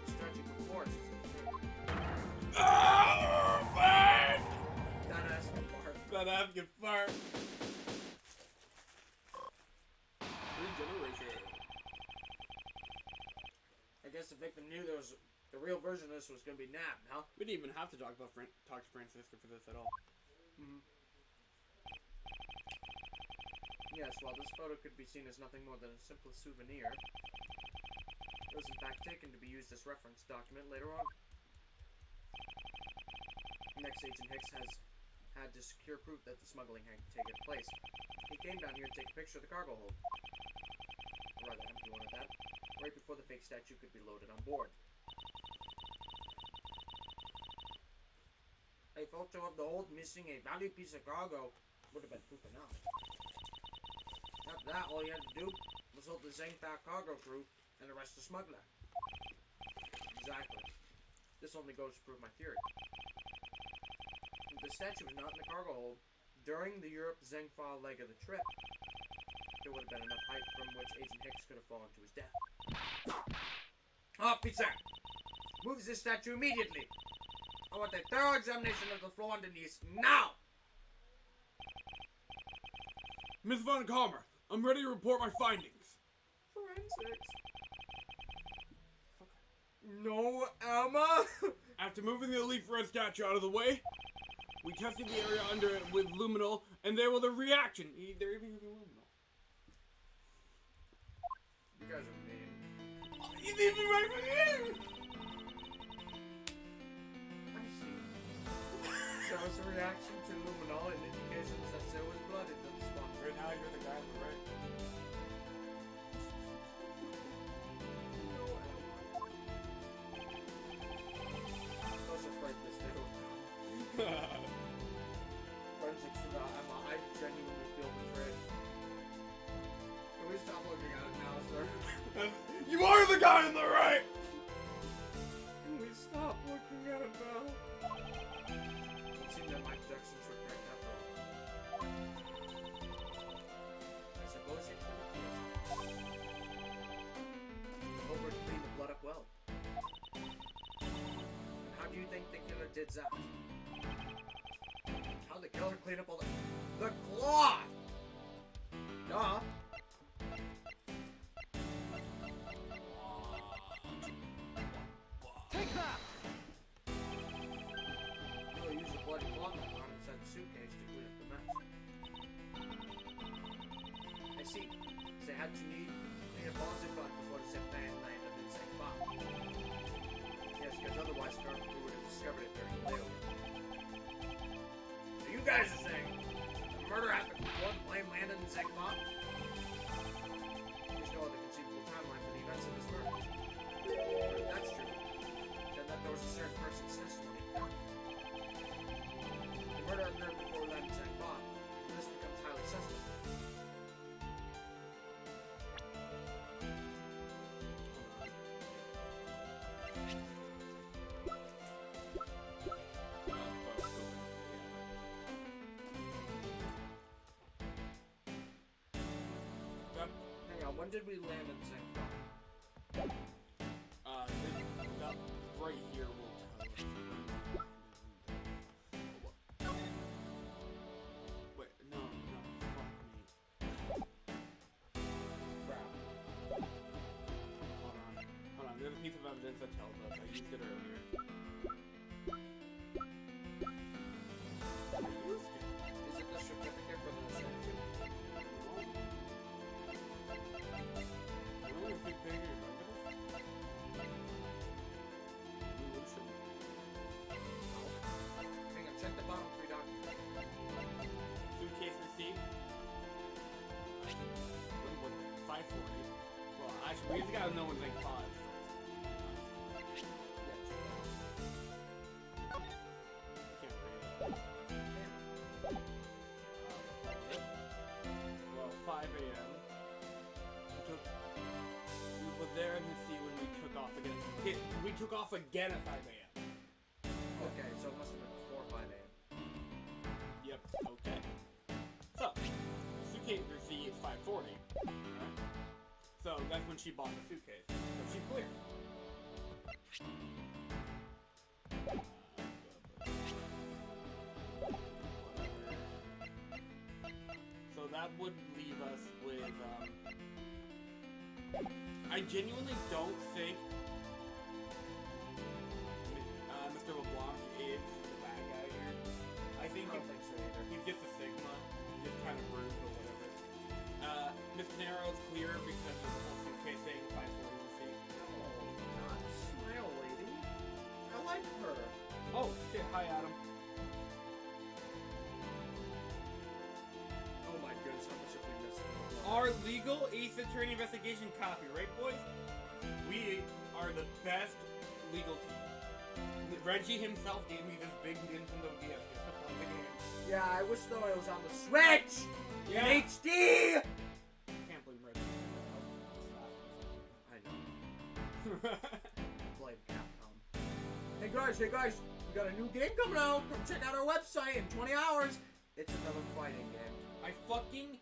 S4: The statue before us is that asking part.
S2: That asking fart. Regeneration.
S4: I guess the victim knew there was the real version of this was gonna be nabbed, huh?
S2: We didn't even have to talk to Francisca for this at all.
S4: Yes, while this photo could be seen as nothing more than a simple souvenir, it was in fact taken to be used as reference document later on. Next, Agent Hicks has had to secure proof that the smuggling had taken place. He came down here to take a picture of the cargo hold. A rather empty one at that, right before the fake statue could be loaded on board. A photo of the hold missing a valued piece of cargo would have been proof enough. After that, all you had to do was hold the Zengpak cargo crew and arrest the smuggler. Exactly. This only goes to prove my theory. If the statue was not in the cargo hold during the Europe-Zengfa leg of the trip, there would have been enough height from which Agent Hicks could have fallen to his death. Officer! Move this statue immediately! I want a thorough examination of the floor underneath now!
S2: Miss Von Calmer, I'm ready to report my findings.
S4: No, Emma!
S2: After moving the Elite Red statue out of the way, we tested the area under it with luminol, and there was a reaction. They're even using luminol.
S4: You guys are mean.
S2: He's even right for you!
S4: I see. Show us a reaction to luminol and indications that there was blood in the spawn.
S2: Right now, you're the guy on the right.
S4: Forensics without Emma, I genuinely feel betrayed. Can we stop looking at it now, sir?
S2: You are the guy on the right!
S4: Can we stop looking at it now? It seemed that my deductions were correct after all. I suppose you could have Over to clean the blood up well. And how do you think the killer did that? How the killer clean up all the cloth? Duh.
S1: Take that!
S4: Killer used a bloody cloth on inside the suitcase to clean up the mess. I see. They had to clean up all the blood before the zip band landed in St. Bob. Yes, because otherwise the government would have discovered it during the layover. So you guys are saying the murder happened before the plane landed in St. Bob? There's no other conceivable timeline for the events of this murder. If that's true, then that there was a certain person's testimony. The murder occurred before we landed in St. Bob, and this becomes highly suspect. Hang on, when did we land in St. Bob?
S2: That right here will tell us. Wait, no, fuck me.
S4: Crap.
S2: Hold on, there's a piece of evidence that tells us. I used it earlier.
S4: Is it the certificate for the statue? Hang on, check the bottom three documents.
S2: Suitcase receipt. 540. Well, actually, we just gotta know when like 5 first. Can't read it. Well, 5 a.m. We were there to see when we took off again. Okay, we took off again at 5 a.m.
S4: Okay, so it must have been before 5 a.m.
S2: Yep, okay. So, suitcase receipt is 540. Alright. So, that's when she bought the suitcase. So, she's clear. So, that would leave us with, I genuinely don't think Mr. LeBlanc is the bad guy here. I think
S4: I don't think so either.
S2: he's just a Sigma. He's just kind of rude or whatever. Miss Narrow's clear because of the whole suitcase thing, 540 receipt.
S4: God, smile, lady. I like her.
S2: Oh, shit. Hi, Adam.
S4: Oh my goodness, how much have we missed?
S2: Our legal Ace Attorney investigation copy, right, boys? We are the best legal team. Reggie himself gave me this big Nintendo DS just to play the game.
S4: Yeah, I wish though it was on the Switch!
S2: Yeah.
S4: In HD!
S2: Can't blame Reggie.
S4: I know. Blame Capcom. Hey guys, we got a new game coming out. Come check out our website in 20 hours. It's another fighting game.
S2: I fucking...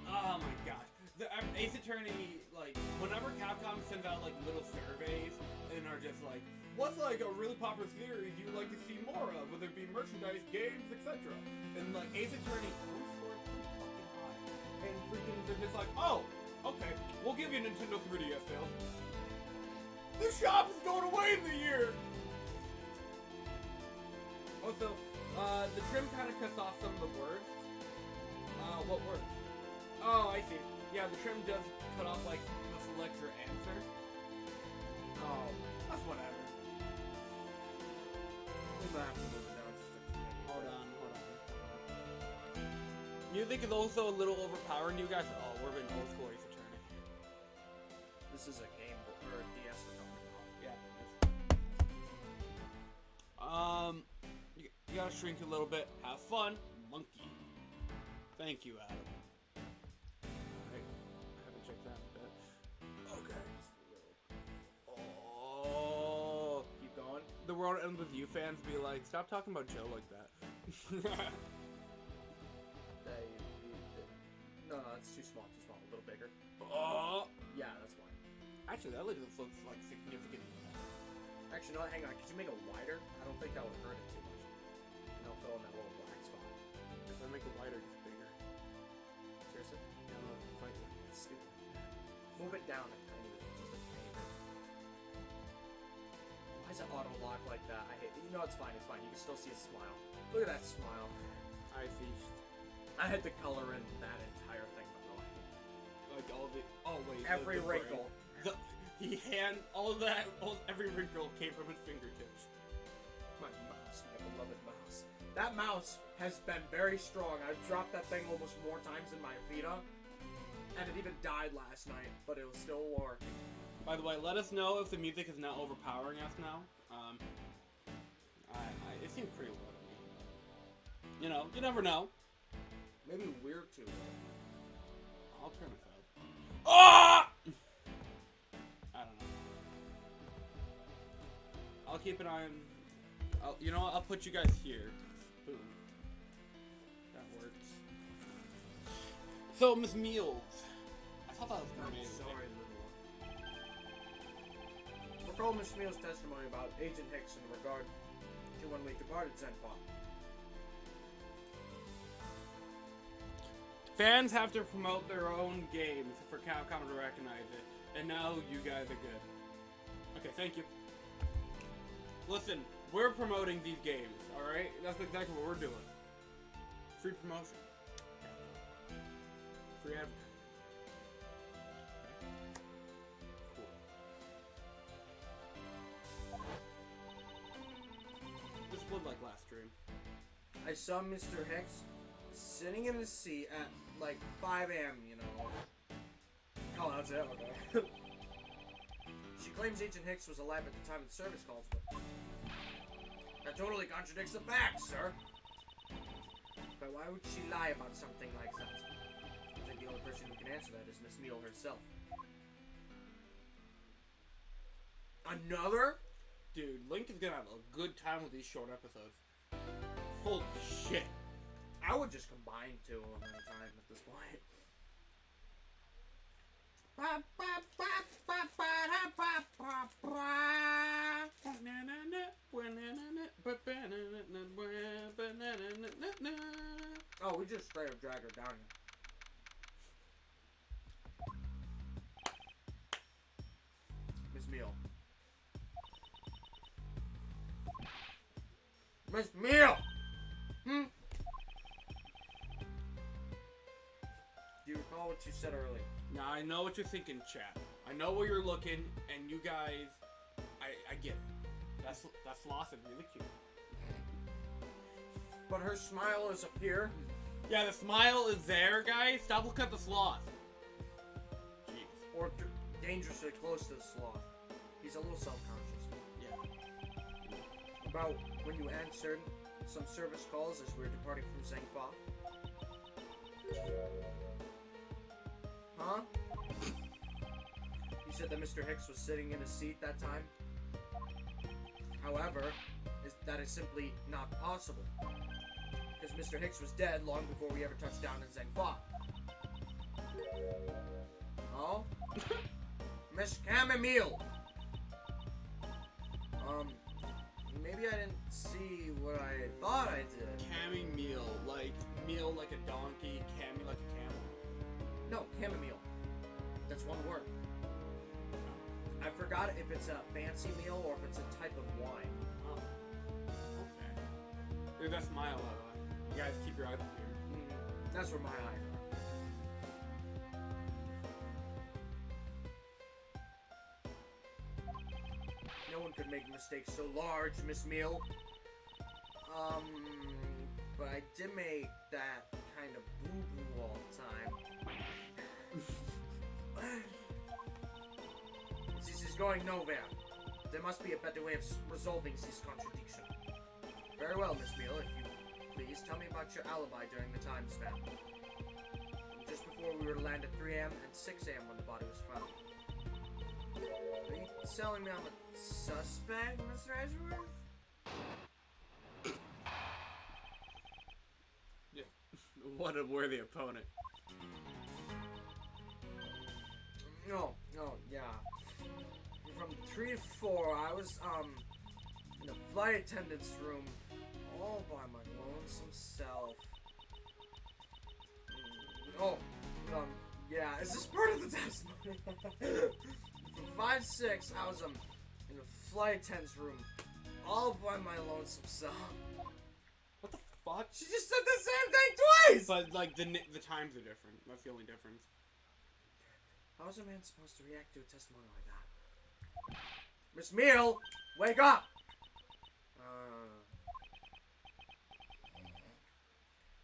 S2: Oh my gosh. The Ace Attorney, like, whenever Capcom sends out, like, little surveys and are just like, what's, like, a really popular series you'd like to see more of, whether it be merchandise, games, etc. And, like, Ace Attorney scored pretty fucking high. And freaking, they're just like, oh, okay, We'll give you a Nintendo 3DS sale. The shop is going away in the year! Also, the trim kind of cuts off some of the words. What words? Oh, I see. Yeah, the trim does cut off, like, the select your answer. Oh, that's whatever.
S4: We might have to move it down just a
S2: Hold on. Music is also a little overpowering to you guys. Oh, we're in old school Ace Attorney.
S4: This is a Game Boy or a DS we're talking about.
S2: Yeah. You gotta shrink a little bit. Have fun, monkey. Thank you, Adam. Alright, I haven't checked that yet. Okay. Oh.
S4: Keep going.
S2: The world ends with you fans be like, stop talking about Joe like that.
S4: No, it's too small. A little bigger.
S2: Oh.
S4: Yeah, that's fine.
S2: Actually, that looks like significantly.
S4: Actually, no, hang on. Could you make it wider? I don't think that would hurt it too much. No, fill in that little black spot.
S2: If I make it wider, it's bigger.
S4: Seriously?
S2: Yeah, look, fight it.
S4: It's stupid. Move it down a tiny bit. Just a tiny bit. Why is it auto lock like that? I hate it. You know, it's fine. It's fine. You can still see a smile. Look at that smile.
S2: I see.
S4: I had to color in that entire thing, by the way.
S2: Like all the wait,
S4: Every
S2: the
S4: wrinkle.
S2: Every wrinkle came from his fingertips.
S4: My mouse, my beloved mouse. That mouse has been very strong. I've dropped that thing almost more times than my Vita, and it even died last night, but it was still working.
S2: By the way, let us know if the music is not overpowering us now. It seems pretty low to me. You know, you never know.
S4: Maybe we're too low.
S2: I'll turn this up. Ah! I don't know. I'll keep an eye on. You know what? I'll put you guys here. Boom. That works. So, Miss Meals. I thought that was
S4: I'm
S2: amazing.
S4: sorry, little one. Recall Miss Meal's testimony about Agent Hicks in regard to when we departed Zenpop.
S2: Fans have to promote their own games for Capcom to recognize it, and now you guys are good. Okay, thank you. Listen, we're promoting these games, alright? That's exactly what we're doing. Free promotion. Free advertising. Okay. Cool. This would like last stream.
S4: I saw Mr. Hicks sitting in his seat at like 5 a.m., you know. Oh, that's it? Okay. She claims Agent Hicks was alive at the time the service calls, but that totally contradicts the facts, sir. But why would she lie about something like that? I think the only person who can answer that is Miss Meal herself. Another?
S2: Dude, Link is gonna have a good time with these short episodes. Holy shit.
S4: I would just combine two of them at a time at this point. Oh, we just straight up drag her down here. Miss Meal. Miss Meal! Hmm? Do you recall what you said earlier?
S2: Now, I know what you're thinking, chat. I know where you're looking, and you guys... I get it. That sloth is really cute.
S4: But her smile is up here.
S2: Yeah, the smile is there, guys. Stop looking at the sloth. Jeez.
S4: Or dangerously close to the sloth. He's a little self-conscious.
S2: Yeah.
S4: About when you answered some service calls as we were departing from Zangfa. Huh? You said that Mr. Hicks was sitting in his seat that time. However, that is simply not possible. Because Mr. Hicks was dead long before we ever touched down in Zangfa. Oh? Miss Chamomile! Maybe I didn't see what I thought I did.
S2: Cammy meal like a donkey, cammy like a camel.
S4: No, chamomile. That's It's one word. I forgot if it's a fancy meal or if it's a type of wine.
S2: Oh. Okay. Dude, that's my You guys keep your eyes peeled.
S4: That's where my eye. No one could make mistakes so large, Miss Meal. But I did make that kind of boo-boo all the time. This is going nowhere. There must be a better way of resolving this contradiction. Very well, Miss Meal, if you please tell me about your alibi during the time span. Just before we were to land at 3 a.m. and 6 a.m. when the body was found. Are you telling me I'm a suspect, Mr. Edgeworth?
S2: Yeah. What a worthy opponent.
S4: No, yeah. From 3 to 4, I was, in the flight attendant's room, all by my lonesome self. Yeah, is this part of the testimony? From 5 to 6, I was, in the flight attendant's room, all by my lonesome self.
S2: What the fuck?
S4: She just said the same thing twice!
S2: But, like, the times are different. That's the only difference.
S4: How is a man supposed to react to a testimony like that? Miss Meal, wake up!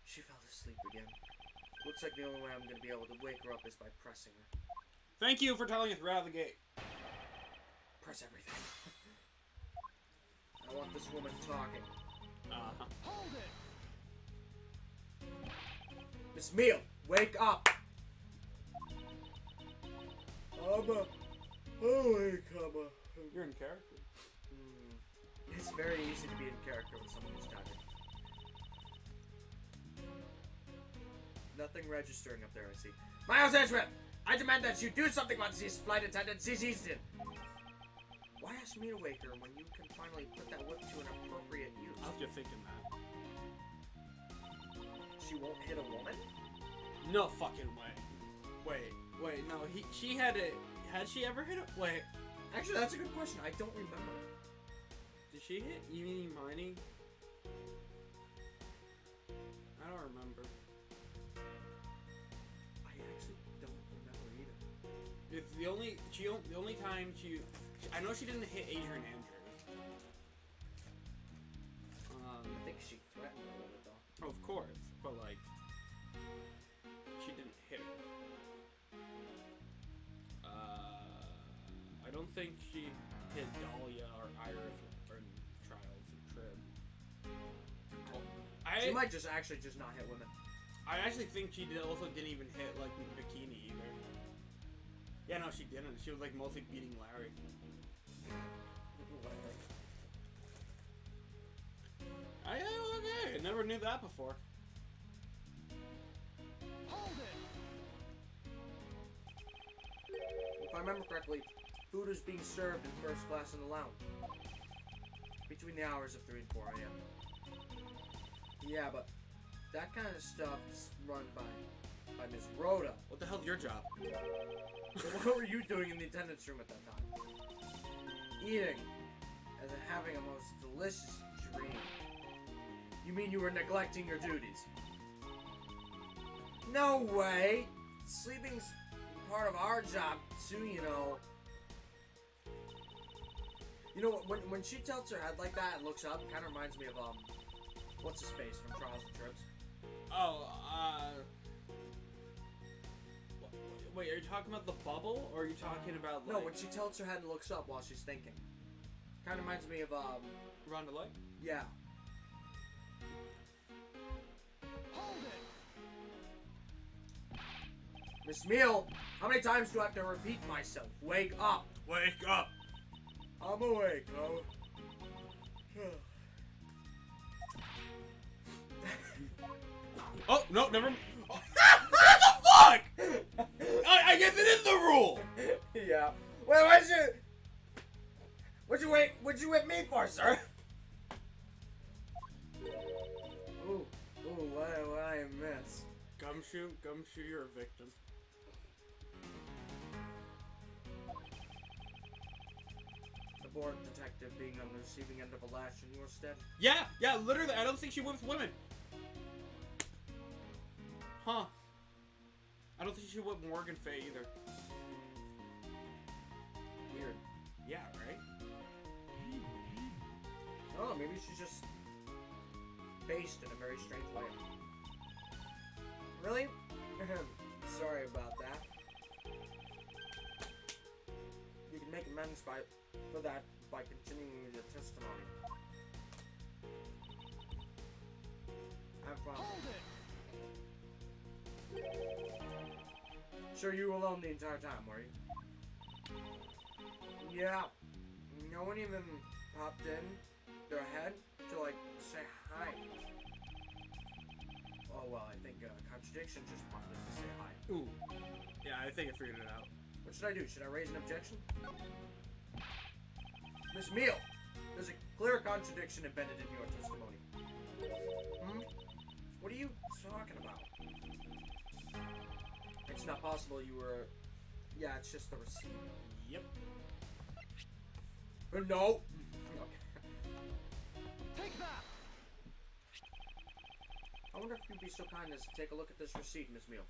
S4: She fell asleep again. Looks like the only way I'm gonna be able to wake her up is by pressing her.
S2: Thank you for telling us right out of the gate.
S4: Press everything. I want this woman talking.
S1: Hold it!
S4: Miss Meal, wake up! I'll wake up.
S2: You're in character.
S4: It's very easy to be in character with someone who's talking. Nothing registering up there, I see. Miles Edgeworth! I demand that you do something about this flight attendant, this Easton! Why ask me to wake her when you can finally put that whip to an appropriate use?
S2: I was just thinking that.
S4: She won't hit a woman?
S2: No fucking way. Wait, no, she had it. Had she ever hit a... Wait.
S4: Actually, that's a good question. I don't remember.
S2: Did she hit Eeny Miny? I don't remember.
S4: I actually don't remember either.
S2: It's the only time she... I know she didn't hit Adrian Andrews.
S4: I think she threatened her with it, though.
S2: Of course, but like... She didn't hit her. I don't think she hit Dahlia or Iris or Trials or Trib.
S4: She might just actually not hit women.
S2: I actually think she also didn't even hit like Bikini either. Yeah, no, she didn't. She was like mostly beating Larry. Okay, I never knew that before.
S1: Hold it!
S4: If I remember correctly, food is being served in first class in the lounge. Between the hours of 3 and 4 a.m. Yeah, but that kind of stuff is run by Miss Rhoda.
S2: What the hell's your job?
S4: So what were you doing in the attendance room at that time? Eating, and then having a most delicious dream. You mean you were neglecting your duties? No way! Sleeping's part of our job too, you know. You know, when she tilts her head like that and looks up, it kind of reminds me of, what's his face from Trials and Tribs?
S2: Oh, wait, are you talking about the bubble, or are you talking about, like...
S4: No, when she tilts her head and looks up while she's thinking. Kind of reminds me of,
S2: Rhonda Light?
S4: yeah.
S1: Hold it!
S4: Miss Meal, how many times do I have to repeat myself? Wake up!
S2: Wake up!
S4: I'm awake, ho.
S2: Oh, no, never... Oh. What the fuck?! I guess it is the rule!
S4: Yeah. Wait, what'd you whip me for, sir? Ooh, what did I miss?
S2: Gumshoe, you're a victim.
S4: the board detective being on the receiving end of a lash in your stead?
S2: Yeah, literally. I don't think she whips women. Huh. I don't think she whipped Morgan Fay either.
S4: Weird.
S2: Yeah, right?
S4: Oh, maybe she's just based in a very strange way. Really? Sorry about that. You can make amends for that by continuing with your testimony. Have fun. Sure, you were alone the entire time, were you? Yeah. No one even popped in their head to, like, say hi. Oh, well, I think Contradiction just popped in to say hi.
S2: Ooh. Yeah, I think I figured it out.
S4: What should I do? Should I raise an objection? Miss Meal, there's a clear contradiction embedded in your testimony. What are you talking about? It's not possible you were... Yeah, it's just the receipt.
S2: Yep.
S4: No!
S1: Take that!
S4: I wonder if you'd be so kind as to take a look at this receipt, Miss Meal.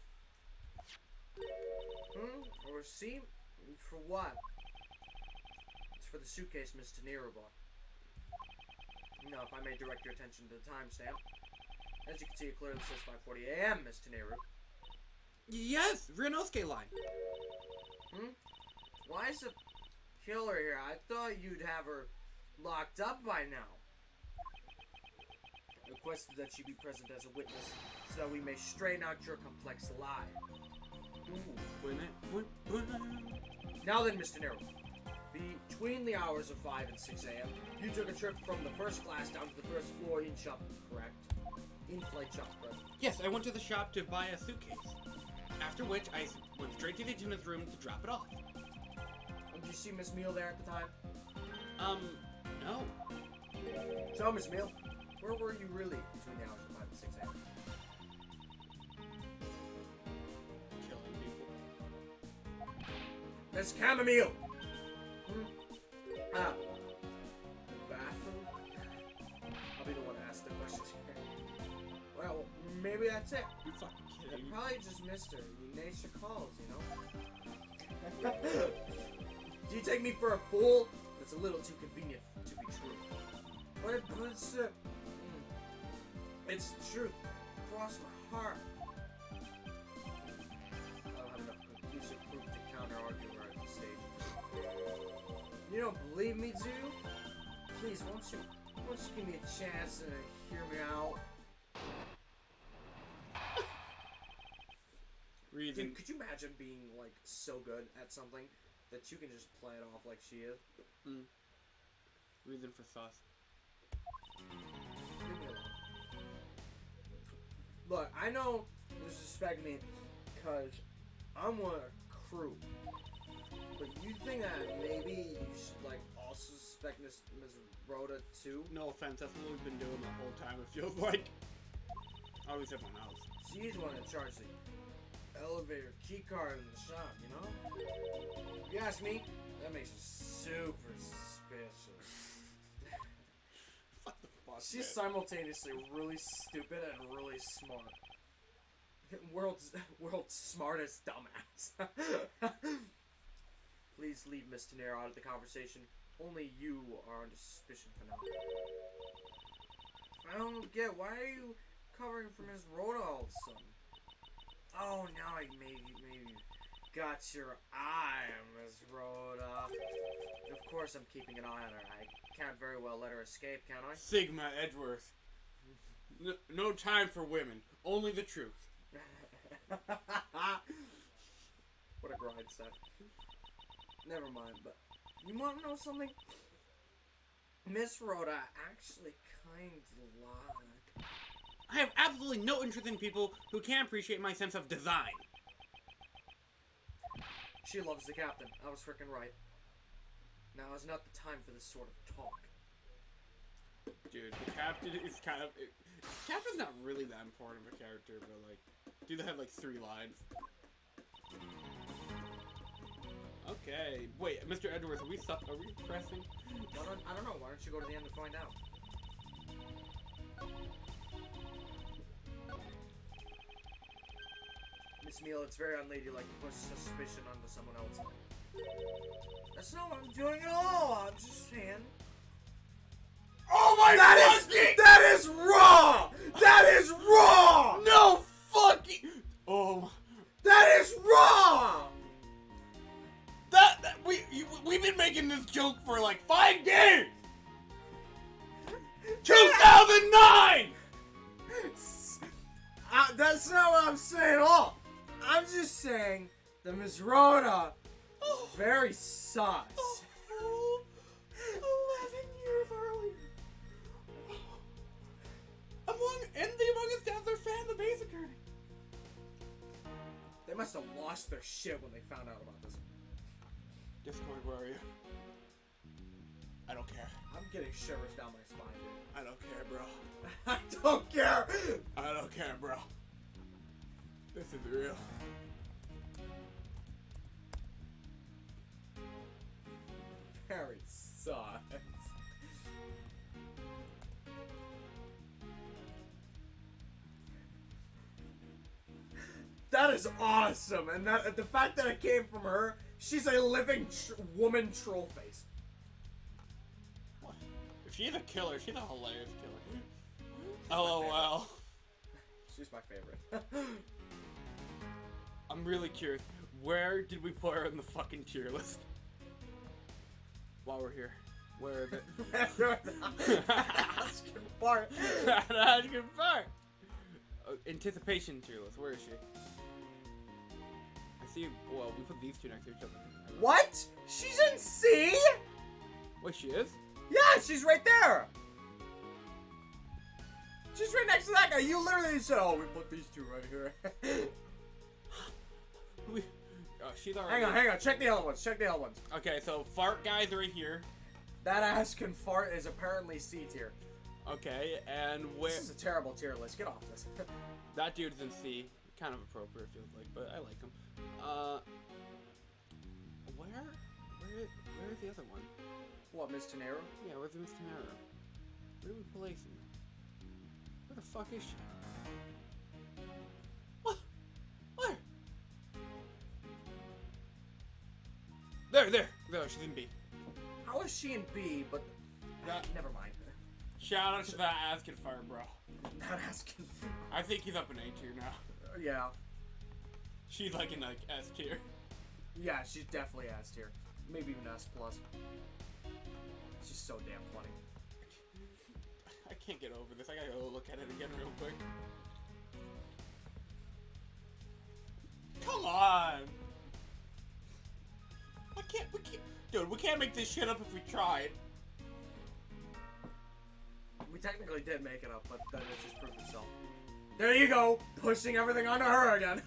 S4: A receipt? For what? It's for the suitcase Miss De Niro bought. Now, if I may direct your attention to the timestamp. As you can see, it clearly says 5:40 a.m., Miss De Niro.
S2: Yes! Rinosuke line.
S4: Why is the killer here? I thought you'd have her locked up by now. I requested that she be present as a witness so that we may straighten out your complex lie. Now then, Mr. Nero. Between the hours of 5 and 6 a.m., you took a trip from the first class down to the first floor in shop, correct? In-flight shop, correct?
S2: Yes, I went to the shop to buy a suitcase. After which, I went straight to the attendant's room to drop it off.
S4: Did you see Miss Meal there at the time?
S2: No.
S4: So, Miss Meal, where were you really between the hours of 5 and 6 a.m.?
S2: Killing people.
S4: Miss Chamomile! Bathroom? I'll be the one to ask the questions here. Well, maybe that's it.
S2: You fucking
S4: I
S2: kidding me?
S4: probably just missed her. Nature calls, you know? Do you take me for a fool? That's a little too convenient to be true. But it's the truth. Cross my heart. I don't have enough conclusive proof to counter-argue right at this stage. You don't believe me, do you? Please, won't you give me a chance to hear me out?
S2: Reason.
S4: Dude, could you imagine being, like, so good at something that you can just play it off like she is?
S2: Reason for sauce.
S4: Leave me alone. Look, I know you suspect me because I'm on a crew. But you think that maybe you should, like, also suspect Ms. Rhoda, too?
S2: No offense, that's what we've been doing the whole time, it feels like. Always everyone else.
S4: She's the one in charge of the elevator key card in the shop, you know? If you ask me, that makes her super suspicious.
S2: What the fuck?
S4: She's simultaneously really stupid and really smart. World's smartest dumbass. Please leave Miss Tenero out of the conversation. Only you are under suspicion for now. I don't get, why are you covering for Miss Rhoda all of a sudden? Oh, now I maybe got your eye on Miss Rhoda. Of course I'm keeping an eye on her. I can't very well let her escape, can I?
S2: Sigma Edgeworth. No time for women. Only the truth.
S4: What a grind set. Never mind, but you want to know something? Miss Rhoda actually kind of lied.
S2: I have absolutely no interest in people who can't appreciate my sense of design.
S4: She loves the captain. I was freaking right. Now is not the time for this sort of talk.
S2: Dude, the captain is kind of... Captain's not really that important of a character, but like... Dude, they had like 3 lines. Okay. Wait, Mr. Edgeworth, are we pressing?
S4: I don't know. Why don't you go to the end and find out? Miss Neal, it's very unladylike to push suspicion onto someone else. That's not what I'm doing at all. I'm just saying.
S2: Oh my
S4: That is raw! That is raw!
S2: No fucking. Oh.
S4: That is raw!
S2: We've been making this joke for like 5 years. 2009.
S4: That's not what I'm saying at all. I'm just saying that Miss Rhoda is very sus.
S2: 11 years earlier. And the Among Us devs are fan the basic attorney.
S4: They must have lost their shit when they found out about this.
S2: Discord, where are you? I don't care.
S4: I'm getting shivers down my spine, dude.
S2: I don't care, bro.
S4: I don't care!
S2: I don't care, bro. This is real.
S4: Very sus. That is awesome, and that the fact that it came from her, she's a living woman troll face.
S2: What? If she's a killer, she's a hilarious killer. LOL.
S4: She's my favorite.
S2: I'm really curious. Where did we put her in the fucking tier list? While we're here. Where is it?
S4: That's good part.
S2: That's good part. Anticipation tier list. Where is she? I see. Well, we put these two next to each other.
S4: What? She's in C?
S2: Wait, she is?
S4: Yeah, she's right there. She's right next to that guy. You literally said, "Oh, we put these two right here."
S2: She's already.
S4: Hang on. Check the other ones.
S2: Okay, so fart guys are right here.
S4: That ass can fart is apparently C tier.
S2: Okay, and where?
S4: This is a terrible tier list. Get off this.
S2: That dude's in C. Kind of appropriate, feels like, but I like him. Where is the other one?
S4: What, Miss Tenero?
S2: Yeah, where's Miss Tenero? Where are we placing her? Where the fuck is she? What? Where? There, she's in B.
S4: How is she in B, but... never mind.
S2: Shout out to that Askin Fire, bro.
S4: Not asking.
S2: I think he's up in A tier now.
S4: Yeah.
S2: She's like in like S tier.
S4: Yeah, she's definitely S tier. Maybe even S plus. She's so damn funny.
S2: I can't get over this. I gotta go look at it again real quick. Come on! Dude, we can't make this shit up if we tried.
S4: We technically did make it up, but then it just proved itself. There you go! Pushing everything onto her again.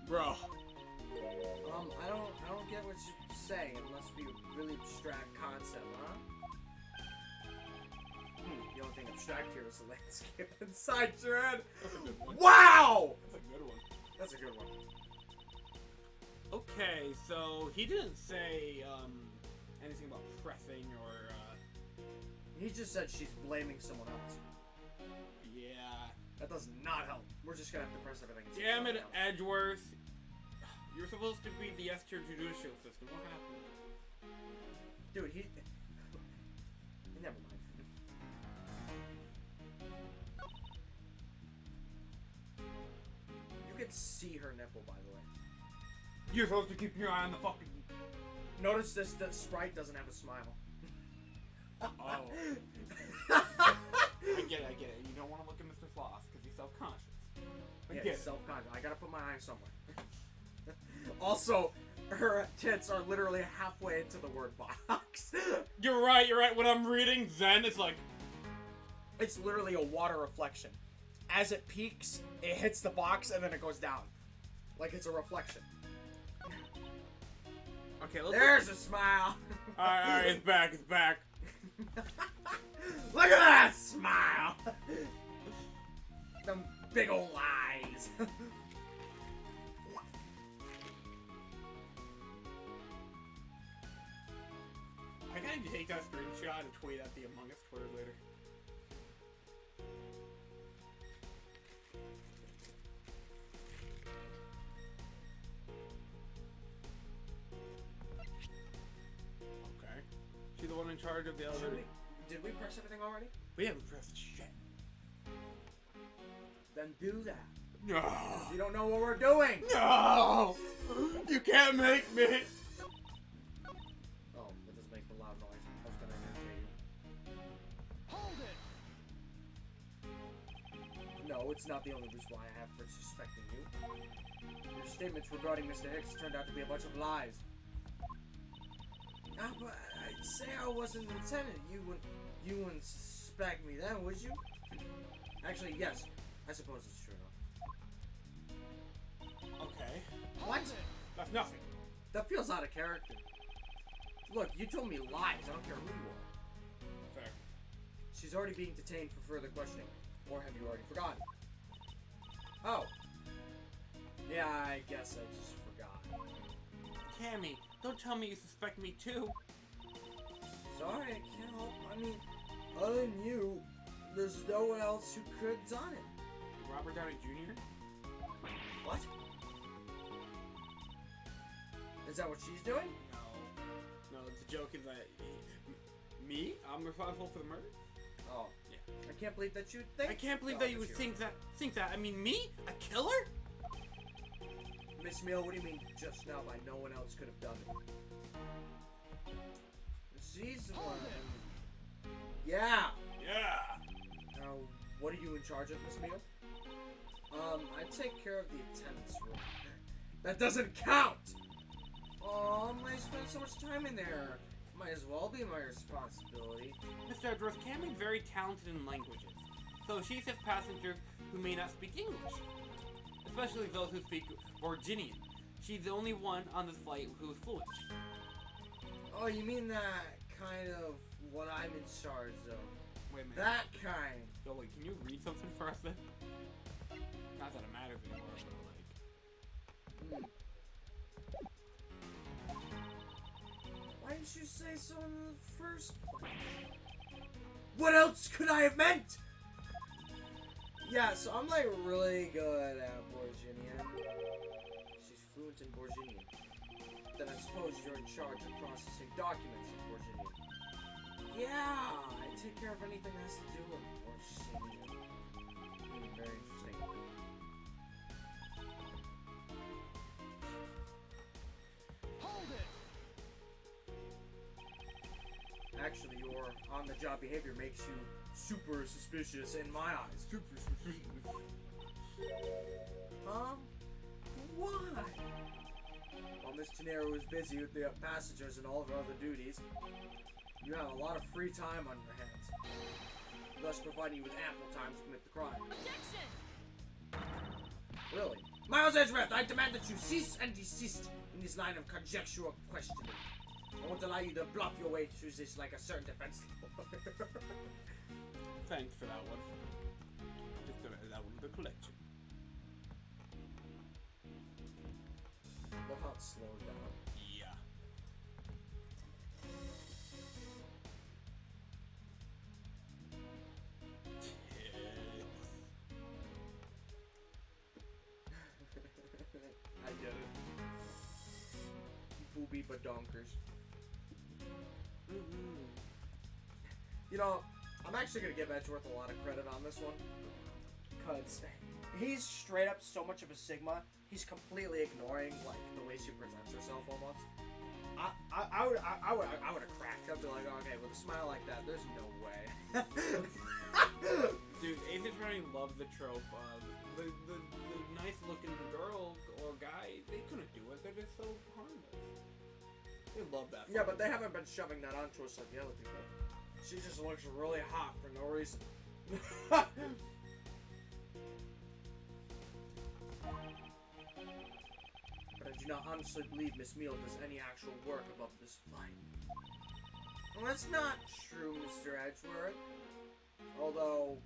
S2: Bro.
S4: I don't get what you're saying. It must be a really abstract concept, huh? The only thing abstract here is the landscape inside your head.
S2: That's a good one.
S4: Wow!
S2: That's a good one.
S4: That's a good one.
S2: Okay, so he didn't say anything about pressing or
S4: He just said she's blaming someone else.
S2: yeah.
S4: That does not help. We're just gonna have to press everything.
S2: Damn it, Edgeworth. You're supposed to be the S tier judicial system. What happened?
S4: Dude, he... Never mind. You can see her nipple, by the way.
S2: You're supposed to keep your eye on the fucking...
S4: Notice this sprite doesn't have a smile.
S2: Oh. I get it. You don't want to look at Mr. Floss because he's self-conscious. I get it.
S4: Self-conscious. I gotta put my eye somewhere. Also, her tits are literally halfway into the word box.
S2: You're right. When I'm reading Zen, it's like...
S4: It's literally a water reflection. As it peaks, it hits the box and then it goes down. Like it's a reflection.
S2: Okay, let's...
S4: There's a smile.
S2: Alright, it's back.
S4: Look at that smile. Them big ol' eyes.
S2: And take that screenshot and tweet at the Among Us Twitter later. Okay. She's the one in charge of the elevator.
S4: Did we press everything already?
S2: We haven't pressed shit.
S4: Then do that.
S2: No.
S4: You don't know what we're doing.
S2: No. You can't make me.
S4: Oh, that doesn't make the loud noise. I was gonna irritate you. No, it's not the only reason why I have for suspecting you. Your statements regarding Mr. Hicks turned out to be a bunch of lies. Ah, but I'd say I wasn't intended. You wouldn't suspect me then, would you? Actually, yes. I suppose it's true enough.
S2: Okay.
S4: What?
S2: That's nothing.
S4: That feels out of character. Look, you told me lies. I don't care who you are.
S2: Fair.
S4: She's already being detained for further questioning. Or have you already forgotten? Oh. Yeah, I guess I just forgot.
S2: Cammy, don't tell me you suspect me too.
S4: Sorry, I can't help. I mean, other than you, there's no one else who could have done it.
S2: Robert Downey Jr.?
S4: What? Is that what she's doing?
S2: No, the joke is that me? I'm responsible for the murder?
S4: Oh.
S2: Yeah.
S4: I can't believe that you think.
S2: I can't believe that you would think that. I mean, me? A killer?
S4: Miss Meal, what do you mean just now by no one else could have done it? She's the one. Yeah.
S2: Yeah.
S4: Now, what are you in charge of, Miss Meal? I take care of the attendance room. That doesn't count! Oh, I spent so much time in there. Might as well be my responsibility.
S2: Mr. Edgeworth, Cammy's very talented in languages, so she has passengers who may not speak English, especially those who speak Virginian. She's the only one on this flight who is fluent.
S4: Oh, you mean that kind of what I'm in charge of?
S2: Wait a minute.
S4: That kind.
S2: Yo, wait, can you read something for us then? Not that it matters anymore, but like...
S4: Why didn't you say so in the first place? What else could I have meant? Yeah, so I'm like really good at Borginian. She's fluent in Borginian. Then I suppose you're in charge of processing documents in Borginian. Yeah, I take care of anything that has to do with Borginian. Very interesting. Actually, your on-the-job behavior makes you super suspicious in my eyes.
S2: Super suspicious.
S4: Why? While Miss Tenero is busy with the passengers and all of her other duties, you have a lot of free time on your hands, thus providing you with ample time to commit the crime.
S1: Objection!
S4: Really? Miles Edgeworth, I demand that you cease and desist in this line of conjectural questioning. I won't allow you to bluff your way through this like a certain defense lawyer.
S2: Thanks for that one. Just gonna add that one to the collection.
S4: Love how it slows down.
S2: Yeah.
S4: I get it. Booby badonkers. You know, I'm actually gonna give Edgeworth a lot of credit on this one, because he's straight up so much of a Sigma. He's completely ignoring like the way she presents herself almost. I would have cracked up to like, okay, with a smile like that, there's no way.
S2: Dude, Ace Attorney loved the trope of the nice looking girl or guy, they couldn't do it, they're just so harmless. They love that.
S4: Yeah, but they haven't been shoving that onto us like the other people. She just looks really hot for no reason. But I do not honestly believe Miss Meal does any actual work above this flight. Well, that's not true, Mr. Edgeworth. Although,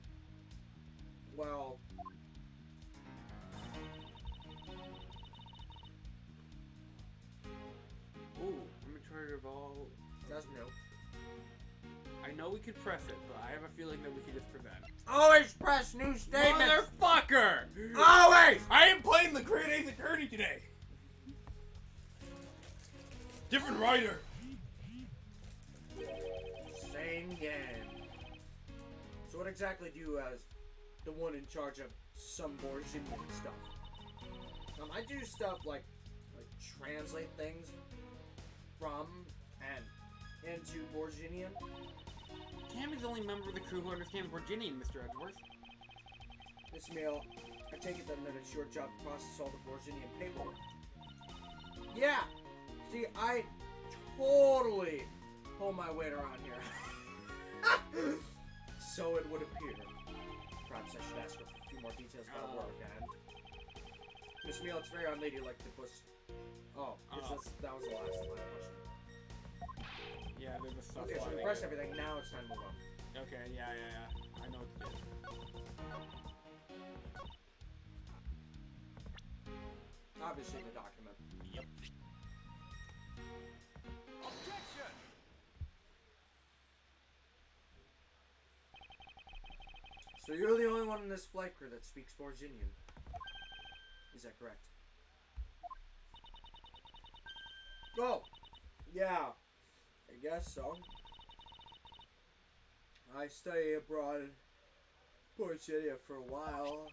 S4: well...
S2: Ooh, I'm in charge of all...
S4: That's new.
S2: I know we could press it, but I have a feeling that we could just prevent.
S3: Always press new statements.
S2: Motherfucker!
S3: Always.
S2: I am playing the Great Ace Attorney today. Different writer.
S4: Same game. So what exactly do you, as the one in charge of some Borginian stuff? I do stuff like translate things from and into Borginian.
S2: Tammy's the only member of the crew who understands Virginian, Mr. Edgeworth.
S4: Miss Meal, I take it then that it's your job to process all the Borginian paperwork. Yeah! See, I totally pull my weight around here. So it would appear. Perhaps I should ask her for a few more details about work, and... Miss Meal, it's very unladylike to push... Oh, that was the last question.
S2: Yeah, there's a stuff
S4: Okay, so we
S2: lining
S4: pressed
S2: there.
S4: everything, now it's time to move on.
S2: Okay, yeah. I know what to do.
S4: Obviously the document.
S2: Yep.
S1: Objection!
S4: So you're the only one in this flight crew that speaks Borginian. Is that correct? Oh! Yeah. I guess so. I studied abroad in Borginia for a while.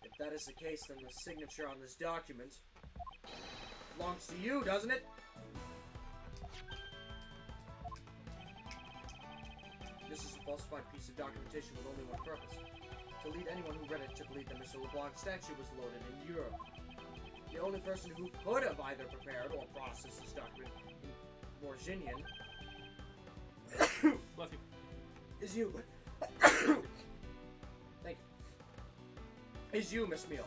S4: If that is the case, then the signature on this document belongs to you, doesn't it? This is a falsified piece of documentation with only one purpose. To lead anyone who read it to believe that Mr. LeBlanc's statue was loaded in Europe. The only person who could have either prepared or processed this document in Borginian
S2: Bless you.
S4: is you. Thank you. Is you, Miss Meal.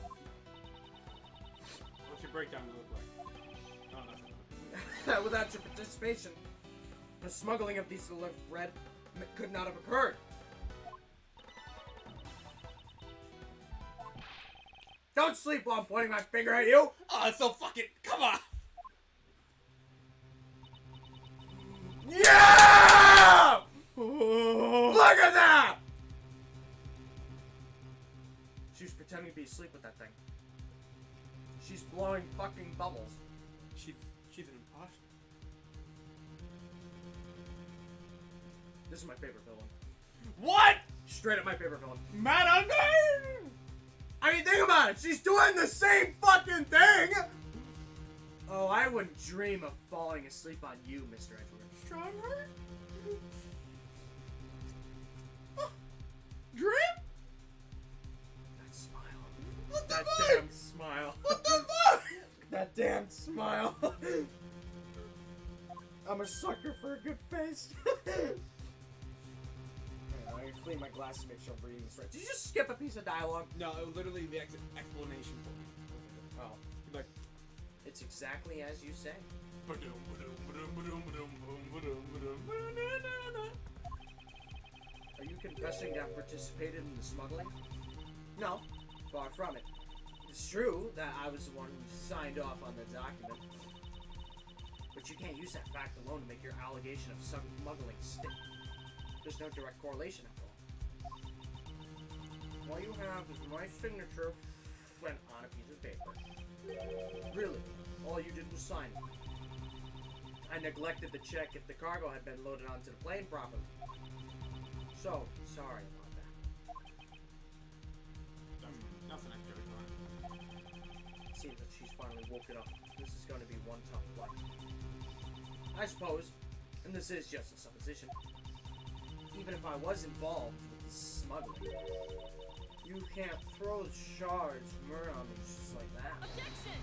S2: What's your breakdown look like? Oh, that's not.
S4: Without your participation, the smuggling of these bread could not have occurred. Don't sleep while I'm pointing my finger at you!
S2: Oh, it's so fucking. Come on!
S4: Yeah! Look at that! She was pretending to be asleep with that thing. She's blowing fucking bubbles.
S2: She's an imposter.
S4: This is my favorite villain.
S2: What?
S4: Straight up my favorite villain.
S2: Mad Under?
S4: I mean, think about it. She's doing the same fucking thing. Oh, I wouldn't dream of falling asleep on you, Mr. Edgeworth.
S2: Stronger? Dream?
S4: That smile.
S2: What the
S4: That
S2: fuck?
S4: damn smile.
S2: What the fuck?
S4: That damn smile. I'm a sucker for a good face. I'm gonna clean my glasses to make sure I'm reading this right. Did you just skip a piece of dialogue?
S2: No, it was literally the explanation for
S4: Oh.
S2: it. Like,
S4: It's exactly as you say. Are you confessing to have participated in the smuggling? No, far from it. It's true that I was the one who signed off on the document. But you can't use that fact alone to make your allegation of smuggling stick. There's no direct correlation at all. All you have is my signature went on a piece of paper. Really, all you did was sign it. I neglected to check if the cargo had been loaded onto the plane properly. So, sorry about that.
S2: nothing I could have done.
S4: Seems that she's finally woken up. This is going to be one tough flight. I suppose, and this is just a supposition, even if I was involved with the smuggling, you can't throw shards of murder on me just like that.
S1: Objection!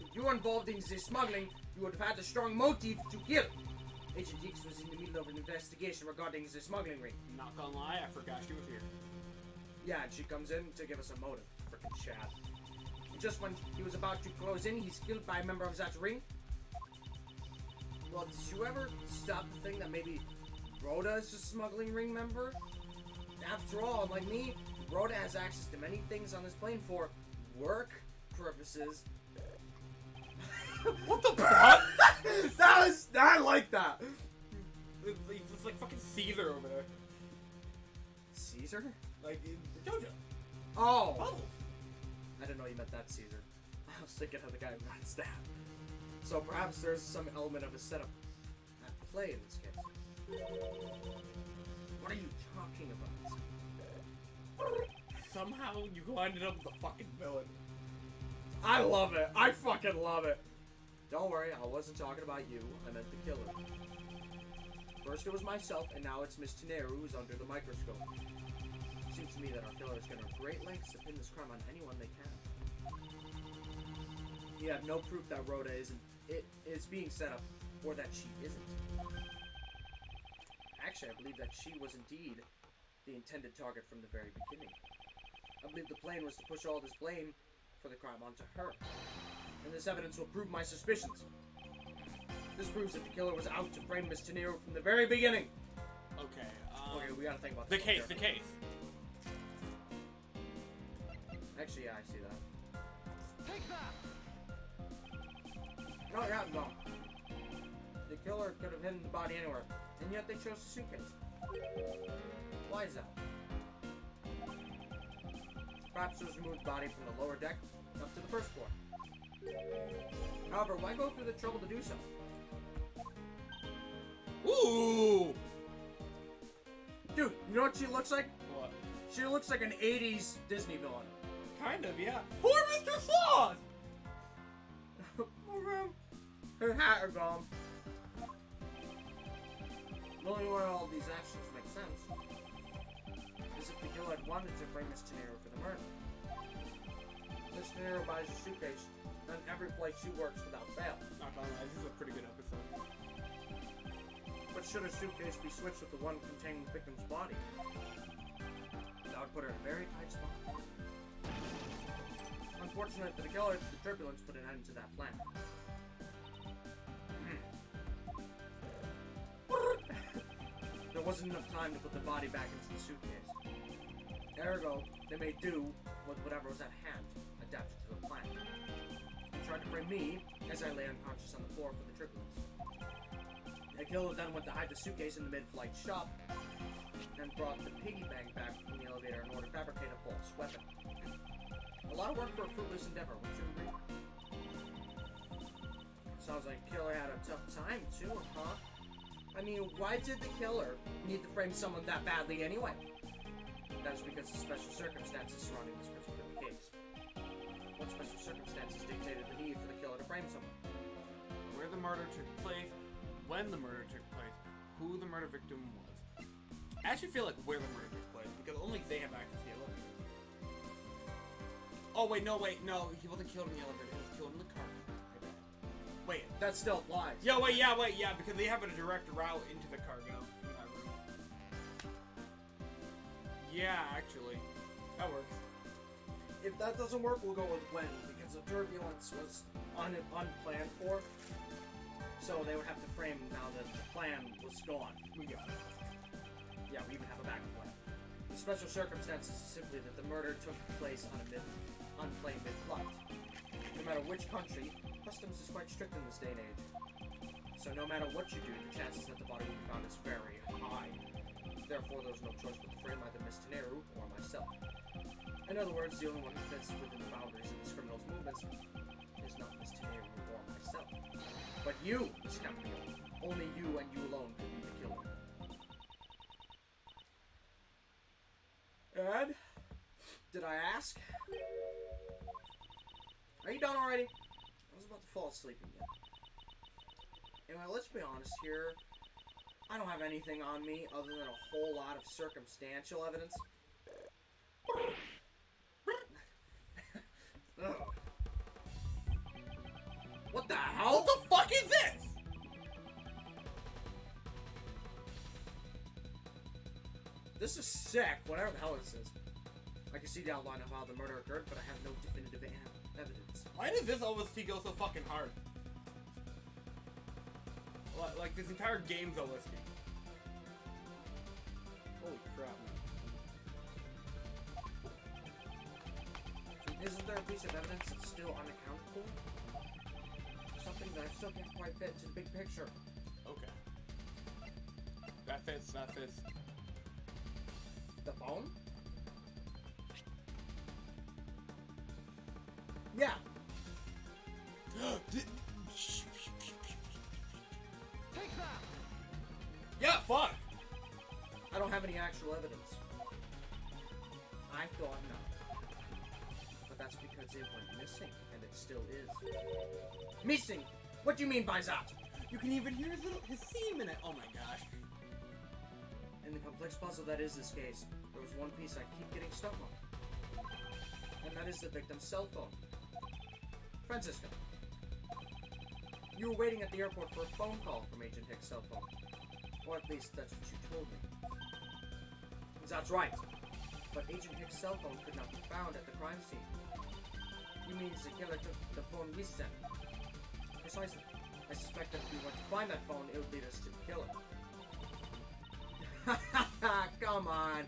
S4: If you were involved in the smuggling, you would have had a strong motive to kill. Agent Deeks was in the middle of an investigation regarding the smuggling ring.
S2: Not gonna lie, I forgot she was here.
S4: Yeah, and she comes in to give us a motive. Frickin' Chad. Just when he was about to close in, he's killed by a member of that ring. Well, did you ever stop to think that maybe Rhoda is a smuggling ring member? After all, unlike me, Rhoda has access to many things on this plane for work purposes.
S2: What the fuck?
S4: I like that.
S2: It's like fucking Caesar over there.
S4: Caesar?
S2: Like, JoJo.
S4: Oh!
S2: Bubbles.
S4: I didn't know you meant that Caesar. I was thinking of the guy who got stabbed. So perhaps there's some element of a setup at play in this case. What are you talking about?
S2: Somehow you ended up with a fucking villain.
S4: I love it. I fucking love it. Don't worry, I wasn't talking about you. I meant the killer. First it was myself, and now it's Miss Teneru who's under the microscope. Seems to me that our killer is going to great lengths to pin this crime on anyone they can. You have no proof that Rhoda is being set up, or that she isn't. Actually, I believe that she was indeed the intended target from the very beginning. I believe the plan was to push all this blame for the crime onto her. And this evidence will prove my suspicions. This proves that the killer was out to frame Miss Teneru from the very beginning.
S2: Okay,
S4: Okay, we gotta think about
S2: the
S4: this.
S2: case, the case.
S4: Actually, yeah, I see that.
S1: Take that!
S4: No, yeah, no. The killer could have hidden the body anywhere, and yet they chose the suitcase. Why is that? Perhaps it was removed body from the lower deck up to the first floor. However, why go through the trouble to do so?
S2: Ooh!
S4: Dude, you know what she looks like?
S2: What?
S4: She looks like an 80s Disney villain.
S2: Kind of, yeah. Poor Mr. Sloth!
S4: Her hat are gone. The only way all these actions make sense is if the killer had wanted to frame Miss Teneru for the murder. Miss Teneru buys a suitcase, and every place she works without fail.
S2: Not gonna lie, this is a pretty good episode.
S4: But should a suitcase be switched with the one containing the victim's body, that would put her in a very tight spot. Unfortunately for the killer, the turbulence put an end to that plan. There wasn't enough time to put the body back into the suitcase. Ergo, they made do with whatever was at hand, adapted to the plan. They tried to frame me as I lay unconscious on the floor for the turbulence. The killer then went to hide the suitcase in the mid-flight shop and brought the piggy bank back from the elevator in order to fabricate a false weapon. A lot of work for a fruitless endeavor, wouldn't you agree? Sounds like the killer had a tough time too, huh? I mean, why did the killer need to frame someone that badly anyway? That is because of special circumstances surrounding this particular case. What special circumstances dictated the need for the killer to frame someone?
S2: Where the murder took place, when the murder took place, who the murder victim was. I actually feel like where the murder took place, because only they have access to the elevator. Oh, wait, no, he wasn't killed in the elevator, he was killed in the car. Wait.
S4: That still applies.
S2: Yeah, because they have a direct route into the cargo from that room. Yeah, actually. That works.
S4: If that doesn't work, we'll go with when, because the turbulence was unplanned for. So they would have to frame now that the plan was gone.
S2: We got it.
S4: Yeah, we even have a backup plan. The special circumstances is simply that the murder took place on a unplanned mid-flight. No matter which country, customs is quite strict in this day and age. So no matter what you do, the chances that the body will be found is very high. Therefore, there's no choice but to frame either Miss Teneru or myself. In other words, the only one who fits within the boundaries of this criminal's movements is not Miss Teneru or myself, but you, Miss Campanile. Only you and you alone could be the killer. Ed, did I ask? Are you done already? I was about to fall asleep again. Anyway, let's be honest here. I don't have anything on me other than a whole lot of circumstantial evidence. Ugh. What the hell?
S2: What the fuck is this?
S4: This is sick, whatever the hell this is. I can see the outline of how the murder occurred, but I have no definitive evidence.
S2: Why does this OST go so fucking hard? Like this entire game's OST. Holy crap.
S4: Isn't there a piece of evidence that's still unaccounted for? Something that I still can't quite fit into the big picture.
S2: Okay. That fits, that fits.
S4: The phone? Yeah.
S2: Yeah, fuck!
S4: I don't have any actual evidence. I thought not. But that's because it went missing, and it still is. Missing? What do you mean by that?
S2: You can even hear his theme in it. Oh my gosh.
S4: In the complex puzzle that is this case, there was one piece I keep getting stuck on. And that is the victim's cell phone. Francisco, you were waiting at the airport for a phone call from Agent Hick's cell phone. Or at least that's what you told me. That's right. But Agent Hick's cell phone could not be found at the crime scene. You mean the killer took the phone we sent? Precisely. I suspect that if we went to find that phone, it would lead us to the killer. Come on.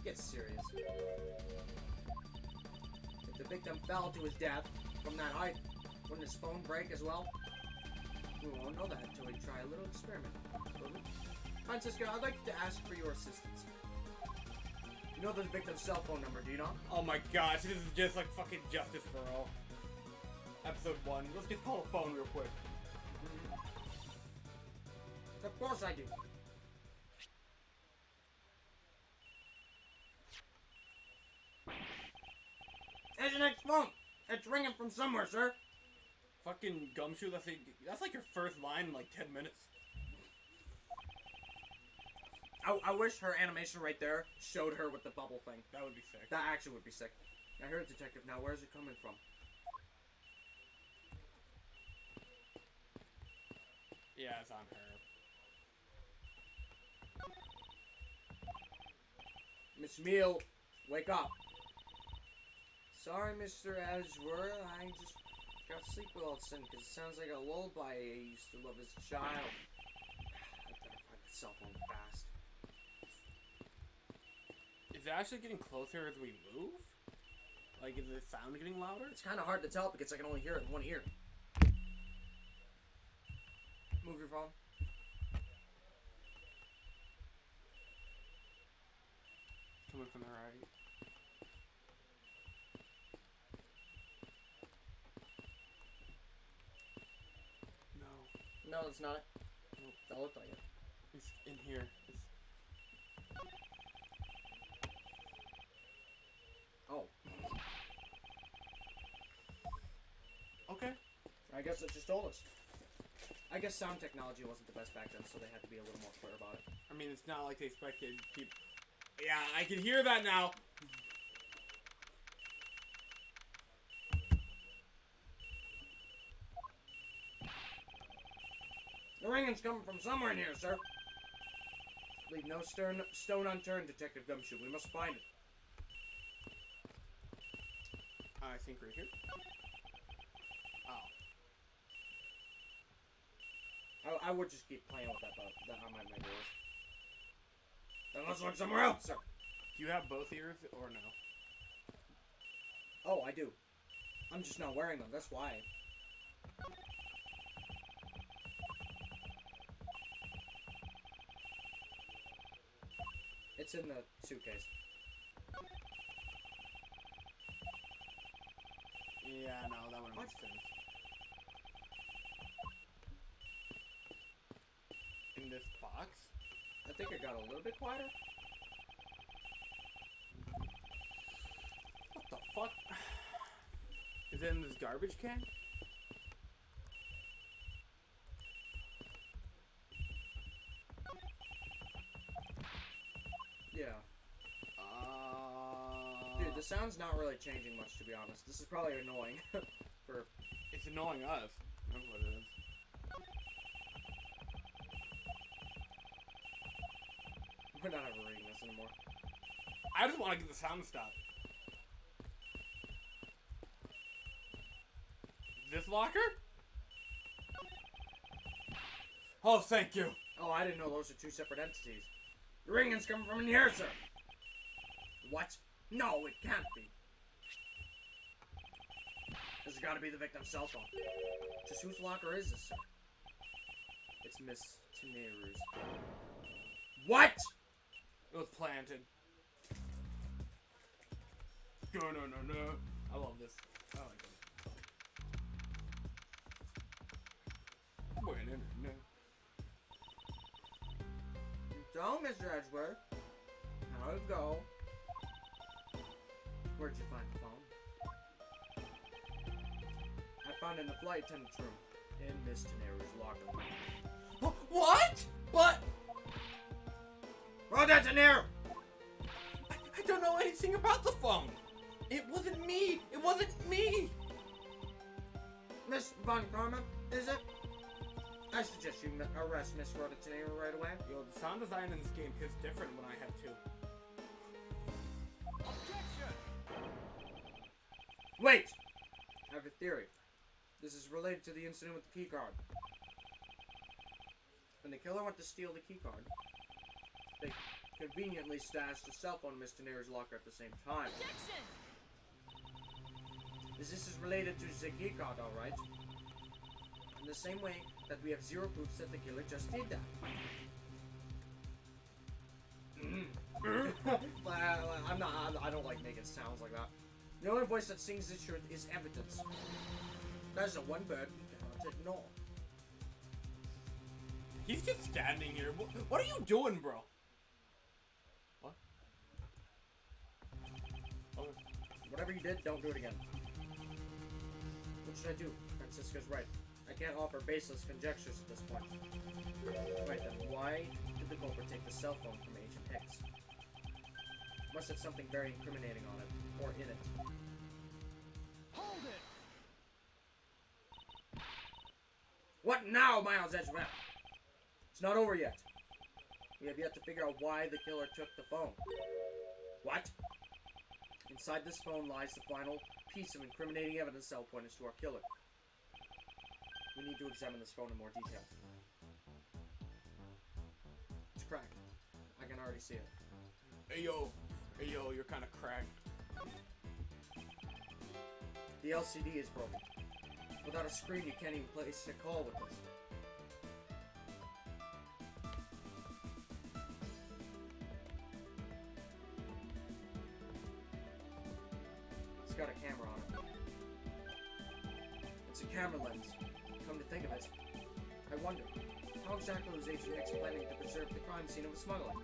S4: Get serious. If the victim fell to his death from that height, wouldn't his phone break as well? We won't know that until we try a little experiment. Will we? Francisco, I'd like to ask for your assistance. You know the victim's cell phone number, do you not?
S2: Oh my gosh, this is just like fucking Justice for All. Episode 1. Let's just call a phone real quick.
S4: Of course I do. Agent X phone! It's ringing from somewhere, sir.
S2: Fucking Gumshoe, that's like your first line in like 10 minutes.
S4: I wish her animation right there showed her with the bubble thing.
S2: That would be sick.
S4: That actually would be sick. I heard detective. Now where's it coming from?
S2: Yeah, it's on her.
S4: Miss Meal, wake up. Sorry, Mr. Edgeworth. I just got sleep all of a sudden because it sounds like a lullaby I used to love as a child. I better find the cell phone fast.
S2: Is it actually getting closer as we move? Like, is the sound getting louder?
S4: It's kind of hard to tell because I can only hear it in one ear. Move your phone.
S2: Coming from the right. No.
S4: No, that's not it.
S2: Nope.
S4: That looked like it.
S2: It's in here. It's...
S4: Oh.
S2: Okay.
S4: I guess it just told us. I guess sound technology wasn't the best back then, so they had to be a little more clear about it.
S2: I mean, it's not like they expected people... Yeah, I can hear that now.
S4: The ringing's coming from somewhere in here, sir. Leave no stone unturned, Detective Gumshoe. We must find it.
S2: I think right here. Oh.
S4: I would just keep playing with that, but that I might make it worse. Then let's look somewhere else, sir.
S2: Do you have both ears or no?
S4: Oh, I do. I'm just not wearing them. That's why. It's in the suitcase.
S2: Yeah, no, that wouldn't make sense. In this box?
S4: I think it got a little bit quieter.
S2: What the fuck? Is it in this garbage can?
S4: Yeah. Dude, the sound's not really changing much, to be honest. This is probably annoying.
S2: It's annoying us. That's what it is.
S4: We're not ever reading this anymore.
S2: I just want to get the sound to stop. This locker? Oh, thank you.
S4: Oh, I didn't know those are two separate entities. The ringing's coming from in here, sir. What? No, it can't be. This has got to be the victim's cell phone. Just whose locker is this, sir? It's Miss Teneru's. What?
S2: It was planted. No. I love this. I like it. No.
S4: So, Mr. Edgeworth, how'd it go? Where'd you find the phone? I found it in the flight attendant's room in Miss Tenary's locker.
S3: What? But
S4: Roll that Tenary!
S3: I don't know anything about the phone. It wasn't me. It wasn't me.
S4: Miss Von Karma, is it? I suggest you arrest Miss Rhoda Tenary right away.
S2: Yo, the sound design in this game hits different when I have two.
S4: Wait! I have a theory. This is related to the incident with the keycard. When the killer went to steal the keycard, they conveniently stashed a cell phone in Miss Tenary's locker at the same time. This is related to the keycard, alright? In the same way that we have zero proofs that the killer just did that. I don't like making sounds like that. The only voice that sings the truth is evidence. That is the one bird we cannot ignore.
S2: He's just standing here. What are you doing, bro? What? Oh.
S4: Whatever you did, don't do it again. What should I do? Francisca's right. I can't offer baseless conjectures at this point. Right then, why did the culprit take the cell phone from Agent Hicks? Must have something very incriminating on it, or in it.
S1: Hold it!
S4: What now, Miles Edgeworth? It's not over yet. We have yet to figure out why the killer took the phone. What? Inside this phone lies the final piece of incriminating evidence that will point us to our killer. We need to examine this phone in more detail. It's cracked. I can already see it.
S2: Hey yo, you're kind of cracked.
S4: The LCD is broken. Without a screen, you can't even place a call with this. It's got a camera on it. It's a camera lens. Come to think of it, I wonder, how exactly was Agent Hicks planning to preserve the crime scene of the smuggling?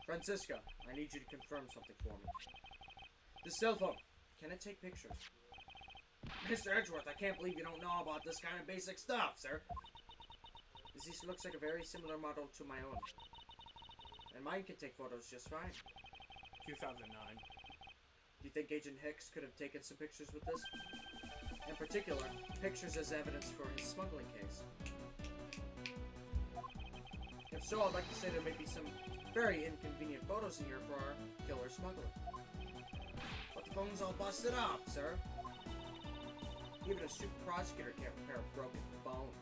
S4: Francisca, I need you to confirm something for me. The cell phone, can it take pictures? Mr. Edgeworth, I can't believe you don't know about this kind of basic stuff, sir. This looks like a very similar model to my own. And mine can take photos just fine.
S2: 2009.
S4: Do you think Agent Hicks could have taken some pictures with this? In particular, pictures as evidence for his smuggling case. If so, I'd like to say there may be some very inconvenient photos in here for our killer smuggler. But the phone's all busted up, sir. Even a super prosecutor can't repair a broken phone.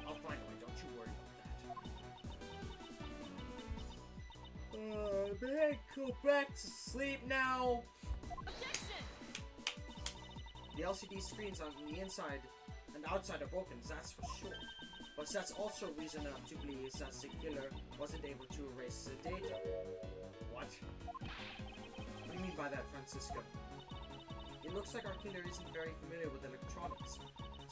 S4: I'll find a way, don't you worry about that. May I go back to sleep now? The LCD screens on the inside and outside are broken, that's for sure. But that's also reason enough to believe that the killer wasn't able to erase the data. What? What do you mean by that, Francisco? It looks like our killer isn't very familiar with electronics.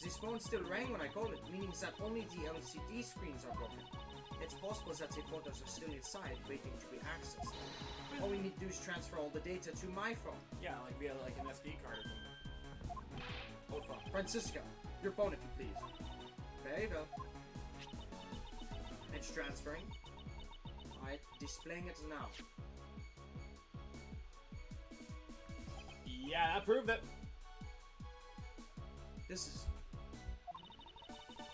S4: This phone still rang when I called it, meaning that only the LCD screens are broken. It's possible that the photos are still inside, waiting to be accessed. All we need to do is transfer all the data to my phone.
S2: Yeah, like via like an SD card or something. Hold on.
S4: Francisco, your phone if you please. There you go. It's transferring. Alright, displaying it now.
S2: Yeah, that proved it.
S4: This is...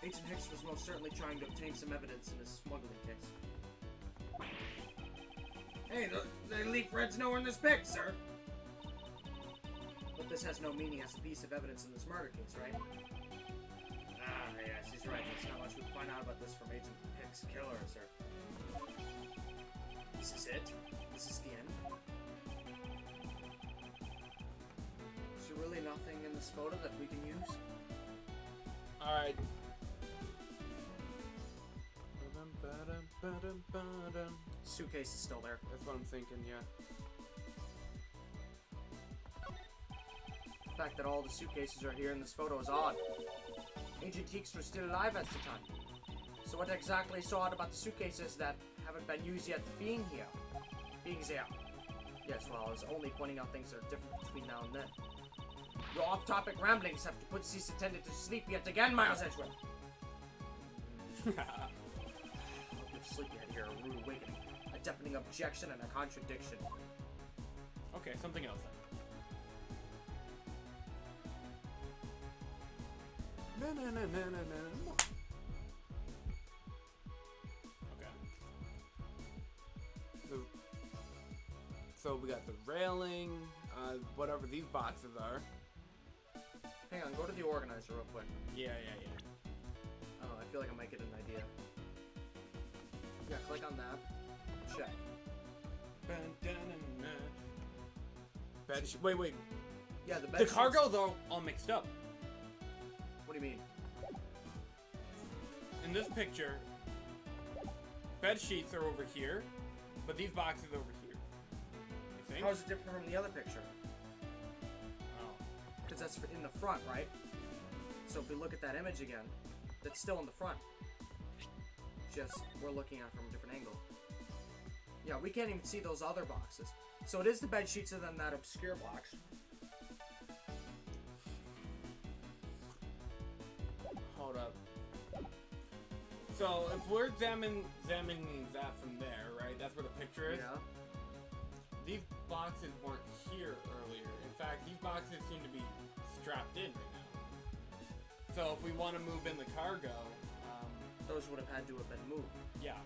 S4: Agent Hicks was most certainly trying to obtain some evidence in his smuggling case. Hey, the leaf red's nowhere in this pic, sir! But this has no meaning as a piece of evidence in this murder case, right? Ah, yes, he's right. There's not much we can find out about this from Agent Hicks' killer, sir. This is it? This is the end? Is there really nothing in this photo that we can use?
S2: Alright.
S4: Suitcase is still there.
S2: That's what I'm thinking, yeah.
S4: The fact that all the suitcases are here in this photo is odd. Agent Teeks was still alive at the time. So what exactly is so odd about the suitcases that haven't been used yet being here? Being there. Yes, well, I was only pointing out things that are different between now and then. Your off-topic ramblings have to put this attendant to sleep yet again, Miles Edgeworth. I'll give sleepyhead here a rude awakening, a deafening objection, and a contradiction.
S2: Okay, something else then. Okay. So we got the railing, whatever these boxes are.
S4: Hang on, go to the organizer real quick.
S2: Yeah.
S4: Oh, I feel like I might get an idea. Yeah, click on that. Check.
S2: Wait.
S4: Yeah, the bed
S2: The
S4: sheets-
S2: cargo's all mixed up.
S4: What do you mean?
S2: In this picture, bed sheets are over here, but these boxes over here. You think?
S4: How is it different from the other picture?
S2: Oh.
S4: Because that's in the front, right? So if we look at that image again, that's still in the front. Just we're looking at it from a different angle. Yeah, we can't even see those other boxes. So it is the bed sheets and then that obscure box.
S2: Hold up. So if we're examining that from there, right? That's where the picture is.
S4: Yeah.
S2: These boxes weren't here earlier. In fact, these boxes seem to be strapped in right now. So if we want to move in the cargo,
S4: Those would have had to have been moved.
S2: yeah.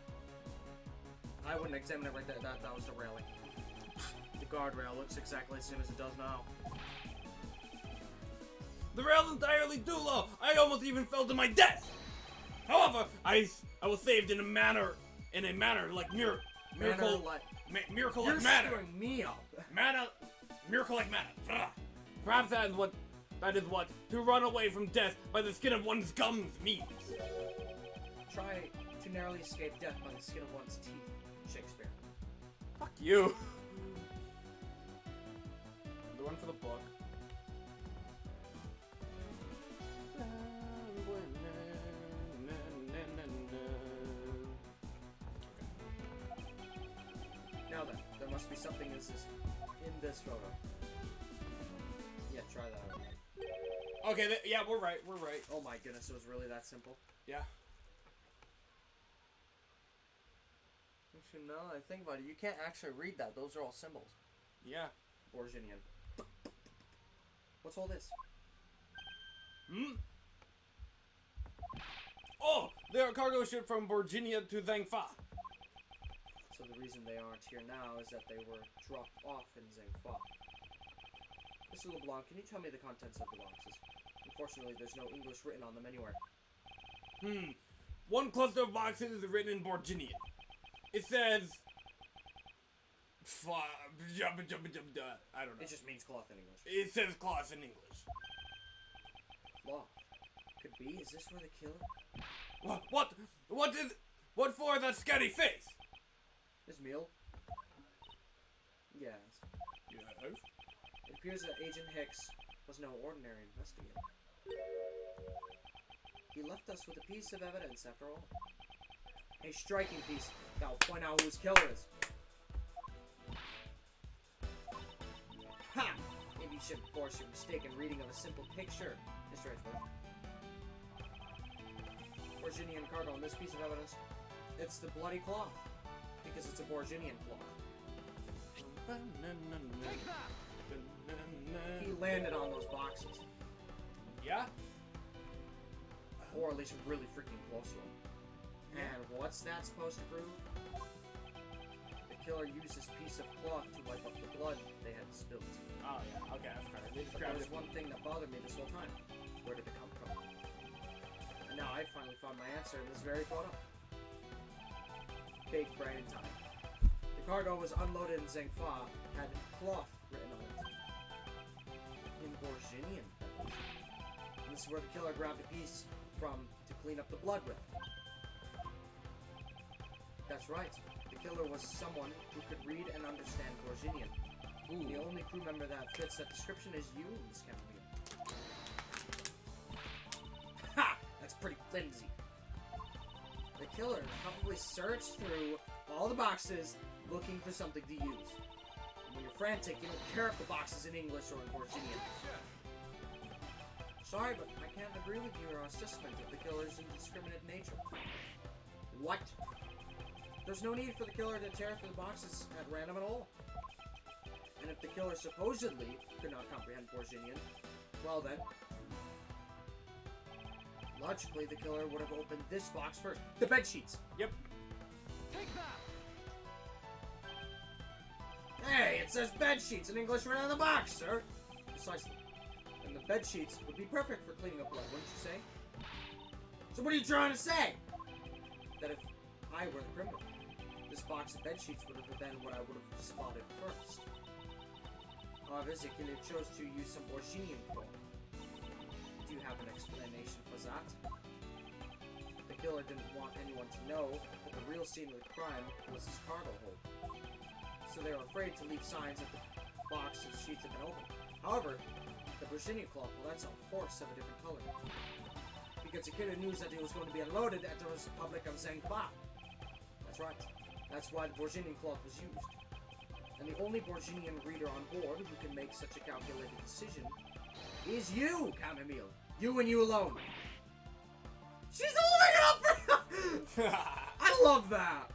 S4: I wouldn't examine it right there. That was the railing. The guardrail looks exactly the same as it does now.
S2: The rail's entirely too low. I almost even fell to my death. However, I was saved in a manner like miracle
S4: You're
S2: like manner.
S4: screwing me up.
S2: Miracle like manner. Ugh. Perhaps that is what to run away from death by the skin of one's gums means.
S4: Try to narrowly escape death by the skin of one's teeth, Shakespeare.
S2: Fuck you. The one for the book.
S4: Now then, there must be something in this photo. Yeah, try that out.
S2: Okay, yeah, we're right.
S4: Oh my goodness, it was really that simple.
S2: Yeah.
S4: Actually, no, I think about it. You can't actually read that. Those are all symbols.
S2: Yeah.
S4: Borginian. What's all this?
S2: Oh, they're a cargo ship from Virginia to Zhangfa.
S4: So the reason they aren't here now is that they were dropped off in Zhangfa. Mr. LeBlanc, can you tell me the contents of the boxes? Unfortunately, there's no English written on them anywhere.
S2: One cluster of boxes is written in Borginian. It says... I don't know.
S4: It just means cloth in English.
S2: It says cloth in English.
S4: Cloth. Could be. Is this where the killer?
S2: What for that scary face?
S4: This meal? Yes.
S2: Yes.
S4: It appears that Agent Hicks was no ordinary investigator. He left us with a piece of evidence, after all. A striking piece that will point out who his killer is. Ha! Maybe you shouldn't force your mistaken reading of a simple picture, Mr. Edgeworth. Borginian cargo on this piece of evidence. It's the bloody cloth. Because it's a Borginian cloth. He landed on those boxes.
S2: Yeah?
S4: Or at least really freaking close to him. And what's that supposed to prove? The killer used this piece of cloth to wipe up the blood they had spilled.
S2: Oh, yeah. Okay, that's fair. They just
S4: But
S2: grabbed
S4: there was
S2: it.
S4: one thing that bothered me this whole time. Where did it come from? And now I finally found my answer in this very photo. Big brain time. The cargo was unloaded in Zhangfa, had cloth written on it. In Borginian. And this is where the killer grabbed a piece from to clean up the blood with. That's right. The killer was someone who could read and understand Borginian. The only crew member that fits that description is you, Miss Chamomile. Ha! That's pretty flimsy. The killer probably searched through all the boxes looking for something to use. And when you're frantic, you don't care if the box is in English or in Borginian. Sorry, but I can't agree with your assessment of the killer's indiscriminate nature. What? There's no need for the killer to tear through the boxes at random at all. And if the killer supposedly could not comprehend Borginian, well then, logically the killer would have opened this box first. The bed sheets!
S2: Yep.
S1: Take that!
S4: Hey, it says bed sheets in English right on the box, sir! Precisely. And the bed sheets would be perfect for cleaning up blood, wouldn't you say? So what are you trying to say? That if I were the criminal, this box of bed sheets would have been what I would have spotted first. However, the killer chose to use some Borginian cloth. Do you have an explanation for that? The killer didn't want anyone to know that the real scene of the crime was his cargo hold. So they were afraid to leave signs that the box and sheets had been opened. However, the Borginian cloth, well, that's a horse of a different color. Because the killer knew that it was going to be unloaded at the Republic of Zangfa. That's right. That's why the Borginian cloth was used. And the only Borginian reader on board who can make such a calculated decision is you, Chamomile. You and you alone. She's holding it up for I love that.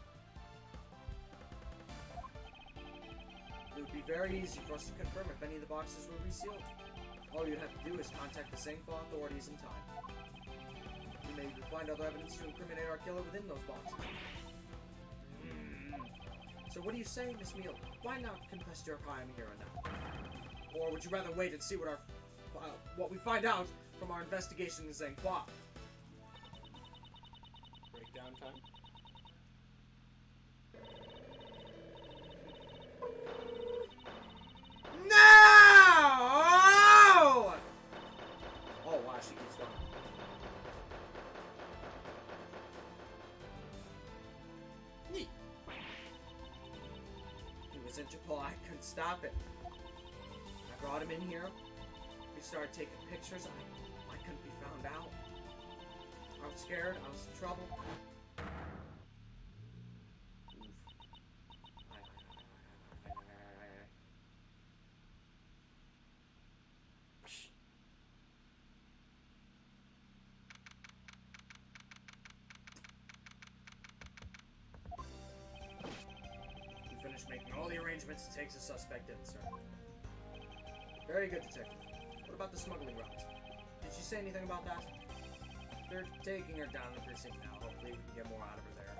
S4: It would be very easy for us to confirm if any of the boxes were resealed. All you'd have to do is contact the Zangfa authorities in time. We may even find other evidence to incriminate our killer within those boxes. So what do you say, Miss Meal? Why not confess your crime here and now? Or would you rather wait and see what we find out from our investigation in Zangfa?
S2: Breakdown time.
S4: No! Oh wow, she keeps going.
S2: Neat.
S4: He was Interpol. I couldn't stop it. I brought him in here. We started taking pictures. I couldn't be found out. I was scared. I was in trouble. Oof. We finished making all the arrangements to take the suspect in, sir. Very good, detective. What about the smuggling routes? Did she say anything about that? They're taking her down the precinct now. Hopefully we can get more out of her there.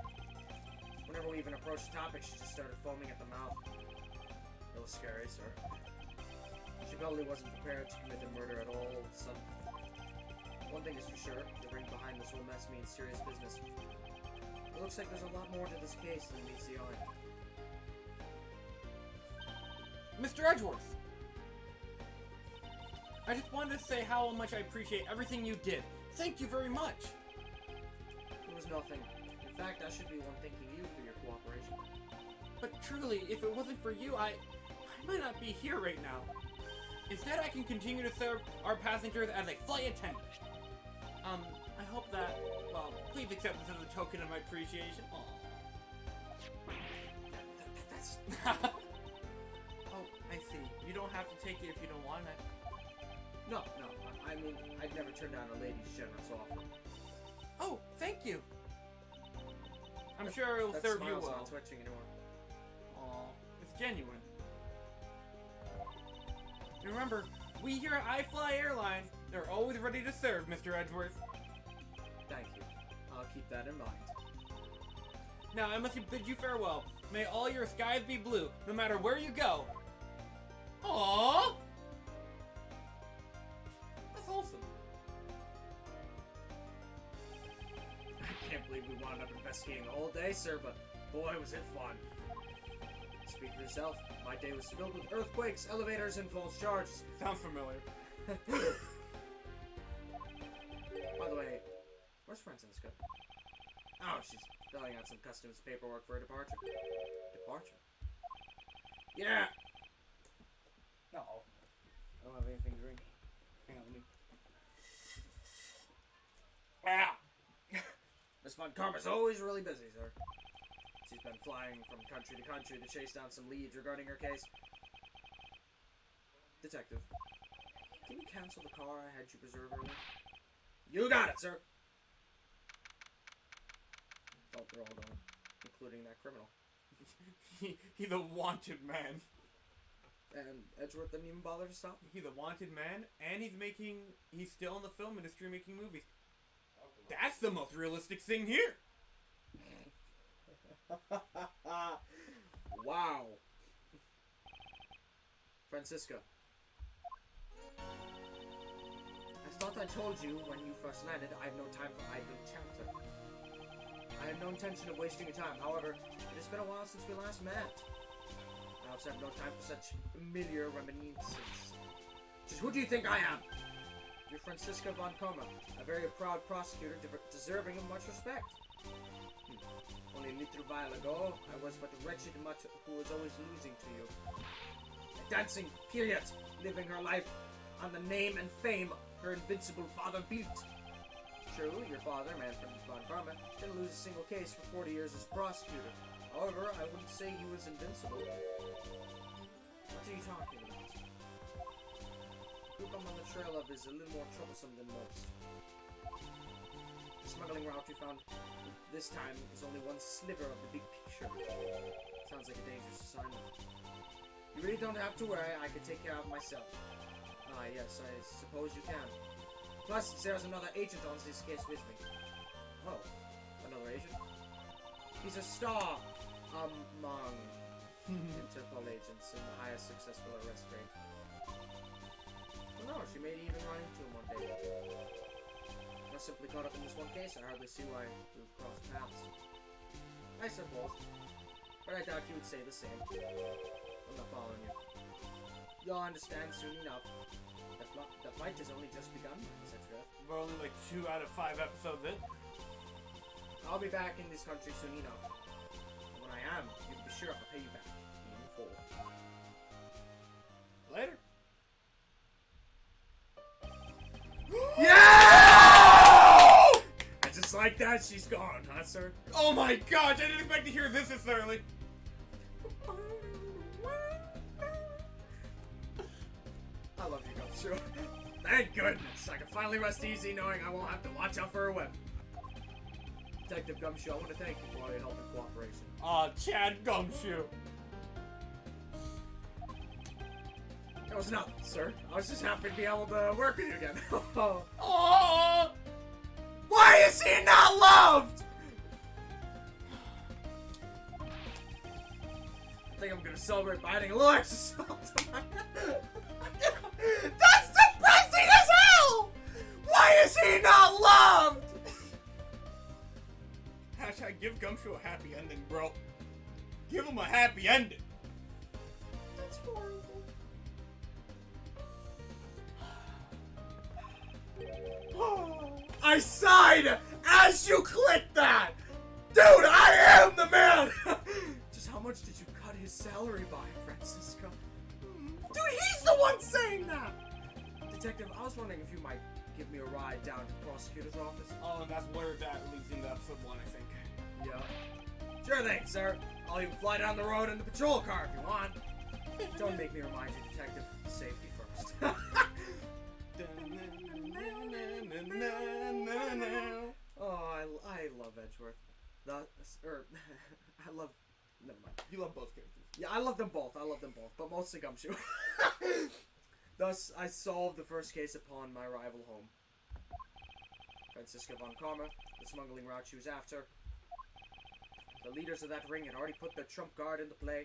S4: Whenever we even approached the topic, she just started foaming at the mouth. It was scary, sir. She probably wasn't prepared to commit the murder at all. One thing is for sure, the ring behind this whole mess means serious business. It looks like there's a lot more to this case than meets the eye.
S2: Mr. Edgeworth! I just wanted to say how much I appreciate everything you did. Thank you very much!
S4: It was nothing. In fact, I should be one thanking you for your cooperation.
S2: But truly, if it wasn't for you, I might not be here right now. Instead, I can continue to serve our passengers as a flight attendant. I hope that, well, please accept this as a token of my appreciation. Aww.
S4: That's...
S2: Oh, I see. You don't have to take it if you don't want it.
S4: No. I mean, I'd never turn down a lady's generous offer.
S2: Oh, thank you. I'm sure it'll
S4: That
S2: serve you
S4: smile's
S2: well.
S4: not twitching anymore.
S2: Aw, it's genuine. And remember, we here at iFly Airlines, they're always ready to serve, Mr. Edgeworth.
S4: Thank you. I'll keep that in mind.
S2: Now, I must bid you farewell. May all your skies be blue, no matter where you go. Aww! That's wholesome.
S4: I can't believe we wound up investigating the whole day, sir, but boy, was it fun. Speak for yourself. My day was filled with earthquakes, elevators, and false charges.
S2: Sounds familiar.
S4: By the way, where's Francisca? Oh, she's filling out some customs paperwork for a departure. Departure? Yeah!
S3: No.
S4: I don't have anything to drink.
S3: Hang on, let me.
S4: Ah! Miss Von Karma's always really busy, sir. She's been flying from country to country to chase down some leads regarding her case. Detective, can you cancel the car I had you preserve earlier? You got it, sir! Oh, they're all gone, including that criminal.
S2: He's a wanted man.
S4: And Edgeworth didn't even bother to stop him.
S2: He's a wanted man, and he's still in the film industry making movies. That's the most realistic thing here.
S4: Wow. Francisca. I thought I told you when you first landed, I have no time for idle chatter. I have no intention of wasting your time. However, it has been a while since we last met. I also have no time for such familiar reminiscences. Just who do you think I am? You're Francisca Von Coma, a very proud prosecutor deserving of much respect. Only a little while ago, I was but a wretched mutt who was always losing to you. A dancing period, living her life on the name and fame her invincible father built. True, your father, Manfred Von Karma, didn't lose a single case for 40 years as prosecutor. However, I wouldn't say he was invincible. What are you talking about? The group I'm on the trail of is a little more troublesome than most. The smuggling route we found this time is only one sliver of the big picture. Sounds like a dangerous assignment. You really don't have to worry, I can take care of myself. Ah, yes, I suppose you can. Plus, there's another agent on this case with me. Oh, another agent? He's a star among Interpol agents in the highest successful arrest rate. Well, no, she may even run into him one day. I simply caught up in this one case. I hardly see why we've crossed paths. I suppose. But I doubt you would say the same. I'm not following you. You'll understand soon enough. The fight has only just begun, Miles Edgeworth.
S2: We're only like 2 out of 5 episodes in.
S4: I'll be back in this country soon enough. And when I am, you can be sure I'll pay you back. In full.
S2: Later.
S4: Yeah! And just like that, she's gone, huh, sir?
S2: Oh my gosh, I didn't expect to hear this early.
S4: I love you, Gumshoe. Thank goodness. I can finally rest easy knowing I won't have to watch out for a weapon. Detective Gumshoe, I want to thank you for all your help and cooperation.
S2: Aw, Chad Gumshoe.
S4: That was nothing, sir. I was just happy to be able to work with you again.
S2: Oh!
S4: Why is he not loved? I think I'm gonna celebrate by adding a little extra salt to my... That's depressing as hell! Why is he not loved?
S2: Hashtag give Gumshoe a happy ending, bro. Give him a happy ending.
S4: That's horrible. I sighed as you clicked that! Dude, I am the man! Just how much did you cut his salary by, Francisco? Dude, he's the one saying that! Detective, I was wondering if you might give me a ride down to the prosecutor's office.
S2: Oh, and that's where that leads into episode 1, I think.
S4: Yeah. Sure thing, sir. I'll even fly down the road in the patrol car if you want. Don't make me remind you, Detective. Safety first. Oh, I love Edgeworth. I love... Never mind.
S2: You love both characters.
S4: Yeah, I love them both. But mostly Gumshoe. Thus, I solved the first case upon my arrival home. Francisca Von Karma, the smuggling route she was after. The leaders of that ring had already put their trump card into play.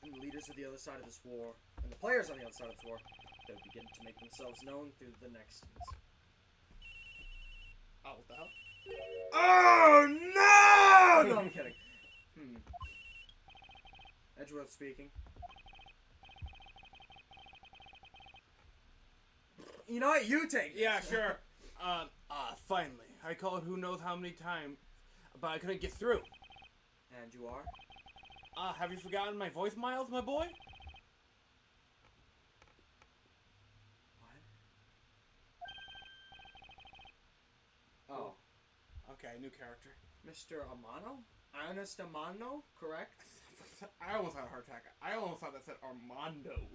S4: And the leaders of the other side of this war, and the players on the other side of this war, they would begin to make themselves known through the next scenes.
S2: Oh, what the hell?
S4: Oh, no! No, I'm kidding. Edgeworth speaking. You know what? You take it.
S2: Yeah, sure. Finally. I called who knows how many times. but I couldn't get through.
S4: And you are?
S2: Have you forgotten my voice, Miles, my boy?
S4: What? Oh.
S2: Okay, new character.
S4: Mr. Amano? Ernest Amano, correct?
S2: I almost had a heart attack. I almost thought that said Armando.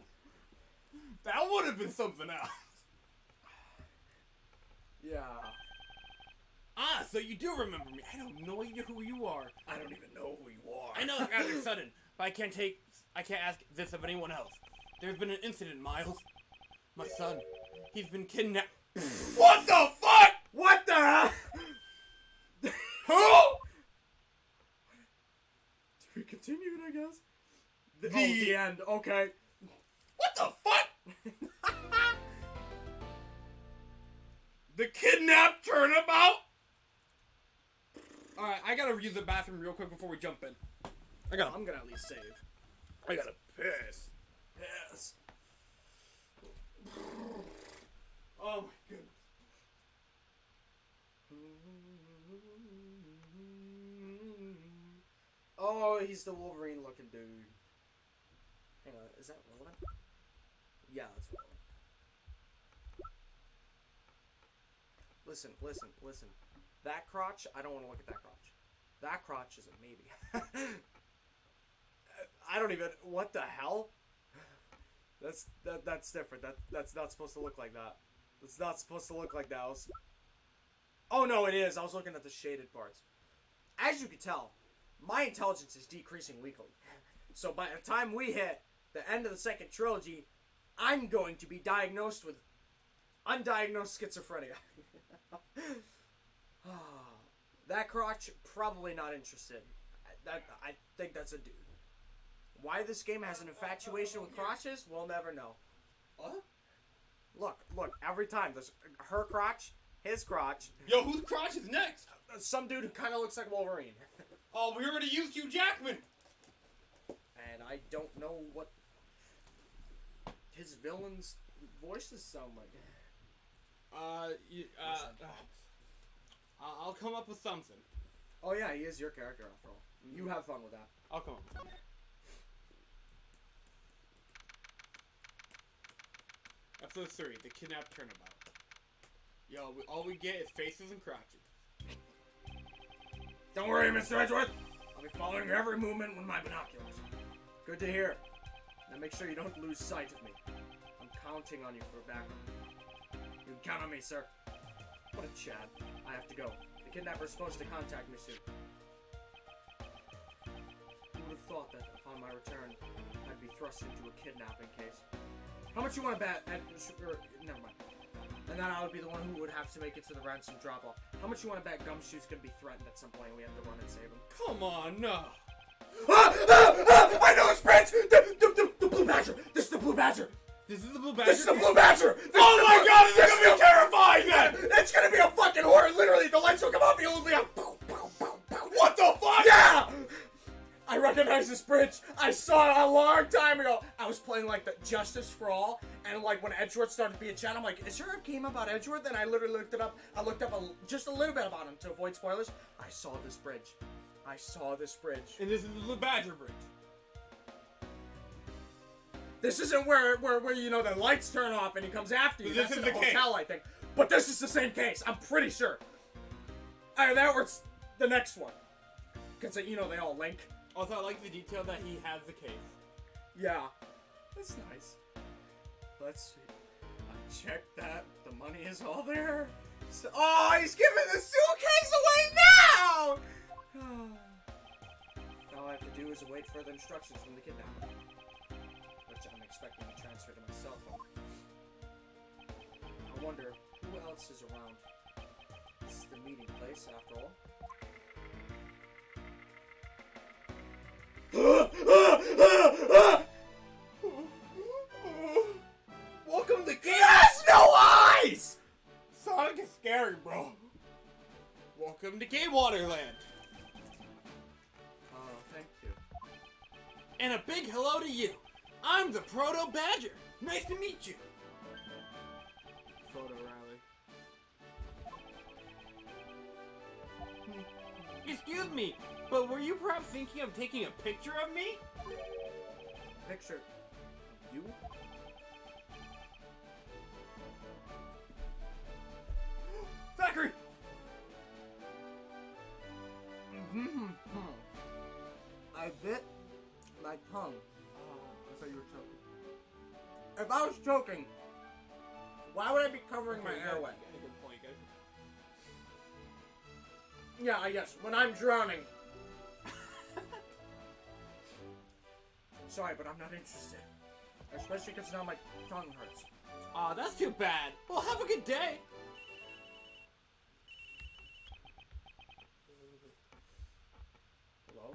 S2: That would have been something else.
S4: Yeah.
S2: So you do remember me. I don't know who you are.
S4: I don't even know who you are.
S2: I know it's rather sudden, but I can't ask this of anyone else. There's been an incident, Miles. My son, he's been kidnapped. What the fuck?
S4: What the hell?
S2: Who?
S4: To be continued, I guess. The end. Okay.
S2: What the fuck? The kidnapped turnabout? Alright, I gotta use the bathroom real quick before we jump in.
S4: I'm gonna at least save.
S2: I gotta piss.
S4: Yes.
S2: Oh my goodness.
S4: Oh, he's the Wolverine looking dude. Hang on, is that relevant? Yeah, that's relevant. Listen. That crotch, I don't want to look at that crotch. That crotch is a maybe. I don't even, what the hell? That's different. That's not supposed to look like that. It's not supposed to look like that. Oh no, it is. I was looking at the shaded parts. As you can tell, my intelligence is decreasing weekly. So by the time we hit the end of the second trilogy, I'm going to be diagnosed with undiagnosed schizophrenia. That crotch, probably not interested. I think that's a dude. Why this game has an infatuation with crotches, we'll never know. Look, every time there's her crotch, his crotch.
S2: Yo, whose crotch is next?
S4: Some dude who kind of looks like Wolverine.
S2: Oh, we already used Hugh Jackman.
S4: And I don't know what his villain's voices sound like.
S2: I'll come up with something.
S4: Oh yeah, he is your character after all. You have fun with that.
S2: I'll come up with something. Episode 3, The Kidnapped Turnabout. Yo, all we get is faces and crotches.
S4: Don't worry, Mr. Edgeworth. I'll be following your every movement with my binoculars. Good to hear. Now make sure you don't lose sight of me. I'm counting on you for backup. You can count on me, sir. What a Chad. I have to go. The kidnapper's supposed to contact me soon. Who would have thought that upon my return, I'd be thrust into a kidnapping case? How much you want to bet? Never mind. And then I would be the one who would have to make it to the ransom drop-off. How much you want to bet Gumshoe's gonna be threatened at some point and we have to run and save him?
S2: Come on, no.
S4: I know this bridge! The Blue Badger! This is the Blue Badger!
S2: This is the Blue Badger?
S4: This is the Blue Badger!
S2: Oh my god, this is gonna be terrifying then!
S4: It's gonna be a fucking horror! Literally, the lights will come off, you'll be like...
S2: What the fuck?
S4: Yeah! I recognize this bridge. I saw it a long time ago. I was playing like the Justice for All, and like when Edgeworth started to be a chat, I'm like, is there a game about Edgeworth? And I literally looked it up. I looked up just a little bit about him to avoid spoilers. I saw this bridge.
S2: And this is the Blue Badger Bridge.
S4: This isn't where you know the lights turn off and he comes after you.
S2: This
S4: That's
S2: is
S4: in
S2: the
S4: hotel, I think. But this is the same case. I'm pretty sure. Either that or it's the next one. Because you know they all link.
S2: Also, I like the detail that he has the case.
S4: Yeah. That's nice. Let's see. I checked that. The money is all there. So, oh, he's giving the suitcase away now! All I have to do is await further instructions from the kidnapper. Which I'm expecting to transfer to my cell phone. I wonder who else is around. This is the meeting place, after all.
S2: Welcome to
S4: He has no eyes!
S2: Sonic is scary, bro. Welcome to Gay Waterland.
S4: Oh, thank you.
S2: And a big hello to you. I'm the Proto Badger. Nice to meet you. Photo rally. It's excuse me, but were you perhaps thinking of taking a picture of me?
S4: Picture of you?
S2: Zachary!
S4: I bit my tongue.
S2: Oh, I thought you were choking.
S4: If I was choking, why would I be covering my airway?
S2: Good point, good.
S4: Yeah, yes, when I'm drowning. Sorry, but I'm not interested. Especially because now my tongue hurts.
S2: Aw, that's too bad. Well, have a good day.
S4: Hello?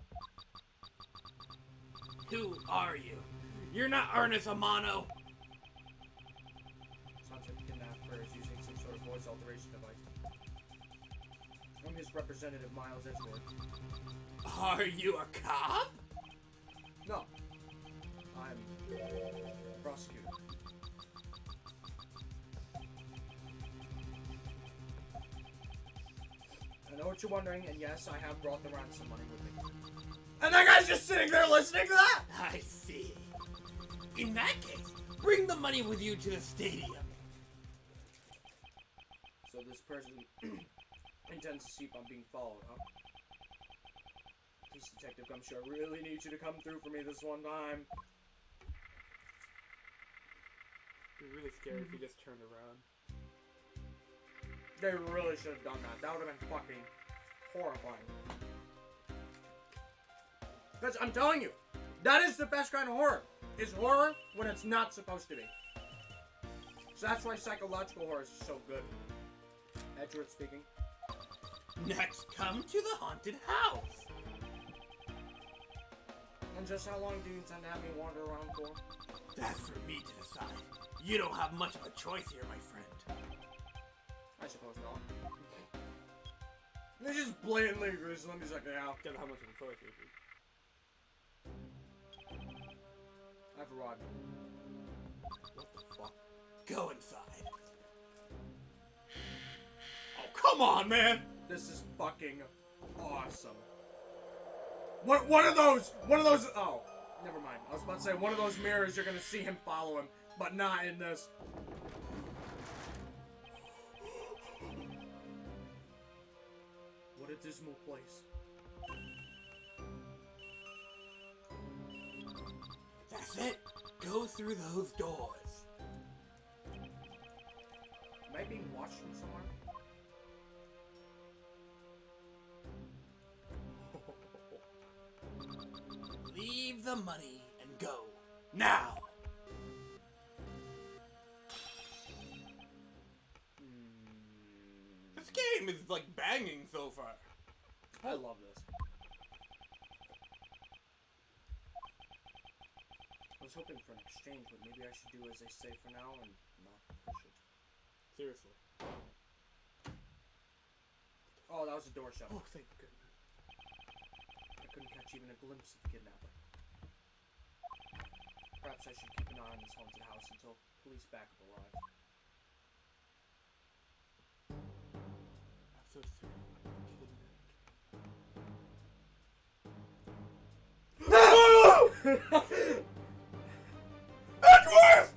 S2: Who are you? You're not Ernest Amano.
S4: Sounds like a kidnapper is using some sort of voice alteration device. I'm his representative, Miles Edgeworth.
S2: Are you a cop?
S4: No. I'm a prosecutor. I know what you're wondering, and yes, I have brought the ransom money with me. And that guy's just sitting there listening to that!
S2: I see. In that case, bring the money with you to the stadium.
S4: So this person intends to see if I'm being followed, huh? Police Detective Gumshoe, I really need you to come through for me this one time.
S2: It'd be really scary if you just turned around.
S4: They really should have done that. That would have been fucking horrifying. Because I'm telling you, that is the best kind of horror. Is horror when it's not supposed to be. So that's why psychological horror is so good. Edgeworth speaking.
S2: Next, come to the haunted house.
S4: And just how long do you intend to have me wander around for?
S2: That's for me to decide. You don't have much of a choice here, my friend.
S4: I suppose not. They just blatantly agrees with him. He's like, yeah,
S2: Don't know how much of a choice it is.
S4: I've arrived.
S2: What the fuck? Go inside. Oh, come on, man!
S4: This is fucking awesome. One of those, oh, never mind. I was about to say, one of those mirrors, you're gonna see him follow him, but not in this. What a dismal place.
S2: That's it. Go through those doors.
S4: Am I being watched from somewhere?
S2: Leave the money and go. Now! This game is like banging so far.
S4: I love this. I was hoping for an exchange, but maybe I should do as they say for now and not push it.
S2: Seriously.
S4: Oh, that was a door shut.
S2: Oh, thank goodness.
S4: I couldn't catch even a glimpse of the kidnapper. Perhaps I should keep an eye on this haunted house until police backup arrives.
S2: I'm so sorry. Edgeworth!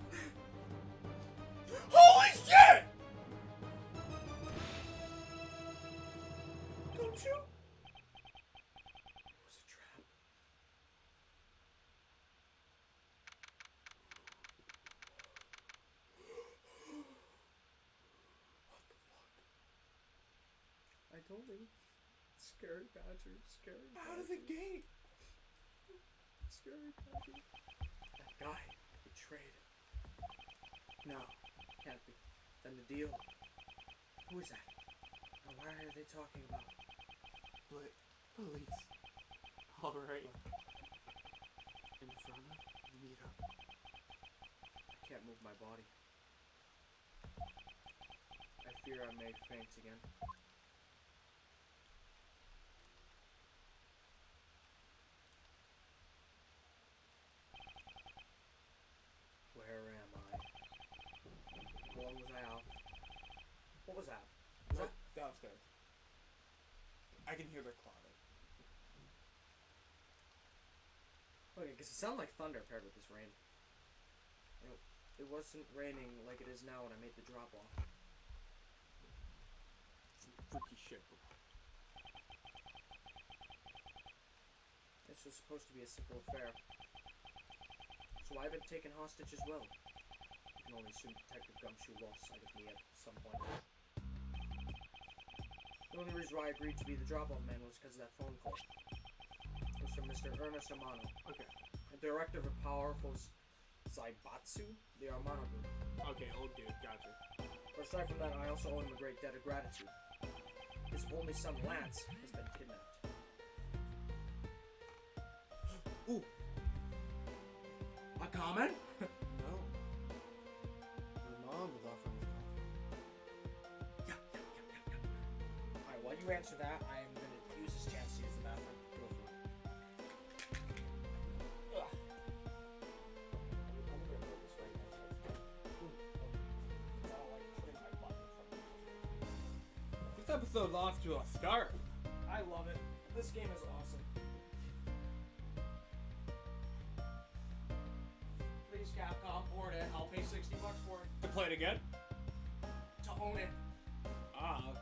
S2: Holy shit!
S4: Don't you? It was a trap. What the fuck? I told him. Scary badger, scary badger.
S2: Out of the gate.
S4: Scary badger. That guy betrayed. No, can't be. Then the deal. Who is that? And why are they talking about?
S2: Police. Alright. In front of meet up.
S4: I can't move my body. I fear I may faint again. Where am I? How long was I out? What was that? Was that?
S2: Downstairs. I can hear their closet.
S4: Okay, because it sounded like thunder paired with this rain. It wasn't raining like it is now when I made the drop off.
S2: Freaky shit, bro.
S4: This was supposed to be a simple affair. So I've been taken hostage as well. I can only assume Detective Gumshoe lost sight of me at some point. The only reason why I agreed to be the drop-off man was because of that phone call. It was from Mr. Ernest Amano,
S2: Okay.
S4: a director of a powerful Zaibatsu, the Amano group.
S2: Okay, old dude, gotcha.
S4: But aside from that, I also owe him a great debt of gratitude. His only son, Lance, has been kidnapped.
S3: Ooh. A comment?
S5: No. My mom was offering to come.
S4: Alright, while you answer that, I am going to use this chance to use the bathroom. Go for it. Ugh. I'm gonna go this way. I don't like putting my butt in front of me.
S2: This episode's off to a start.
S4: I love it. This game is awesome. Please, Capcom, port it. I'll pay $60 for it.
S2: To play it again?
S4: To own it.
S2: Ah, okay.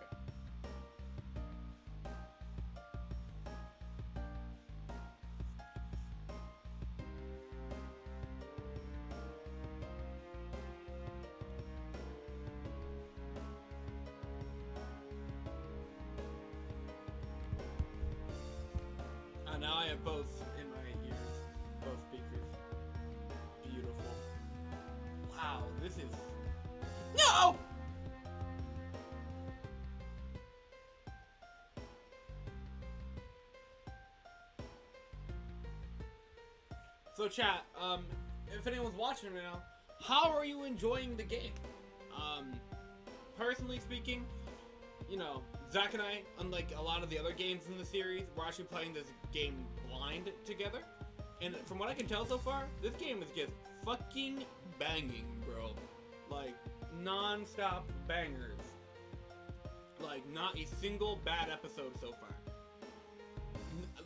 S2: Now I have both in my ears, both speakers. Beautiful. Wow, this is... No! So chat, if anyone's watching right now, how are you enjoying the game? Personally speaking, you know, Zach and I, unlike a lot of the other games in the series, we're actually playing this game blind together. And from what I can tell so far, this game is just fucking banging, bro. Like, non-stop bangers. Like, not a single bad episode so far.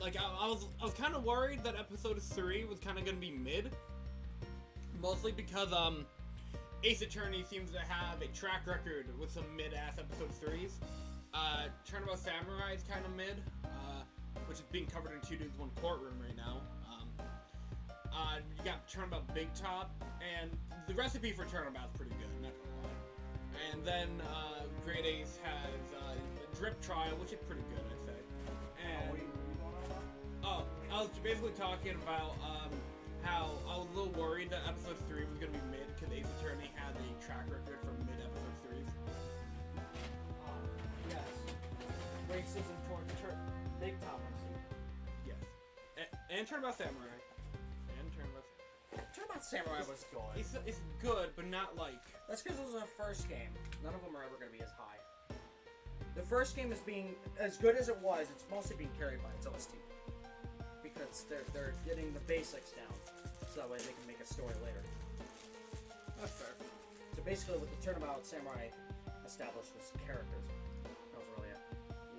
S2: Like, I was kind of worried that episode 3 was kind of going to be mid. Mostly because, Ace Attorney seems to have a track record with some mid-ass episode 3s. Turnabout Samurai is kind of mid, which is being covered in 2 dudes 1 courtroom right now. You got Turnabout Big Top, and the recipe for Turnabout's pretty good, not gonna lie. And then Great Ace has Drip Trial, which is pretty good, I'd say. And I was basically talking about how I was a little worried that episode 3 was gonna be mid because Ace Attorney had a track record for mid episode 3s.
S4: Yes. Racism towards Big Top, I see.
S2: Yes. And Turnabout Samurai.
S4: Turnabout Samurai was good.
S2: It's good, but not like...
S4: That's because it was our first game. None of them are ever going to be as high. The first game is being... As good as it was, it's mostly being carried by its OST. Because they're getting the basics down. So that way they can make a story later.
S2: That's fair.
S4: So basically what the Turnabout Samurai established was characters. That was really it.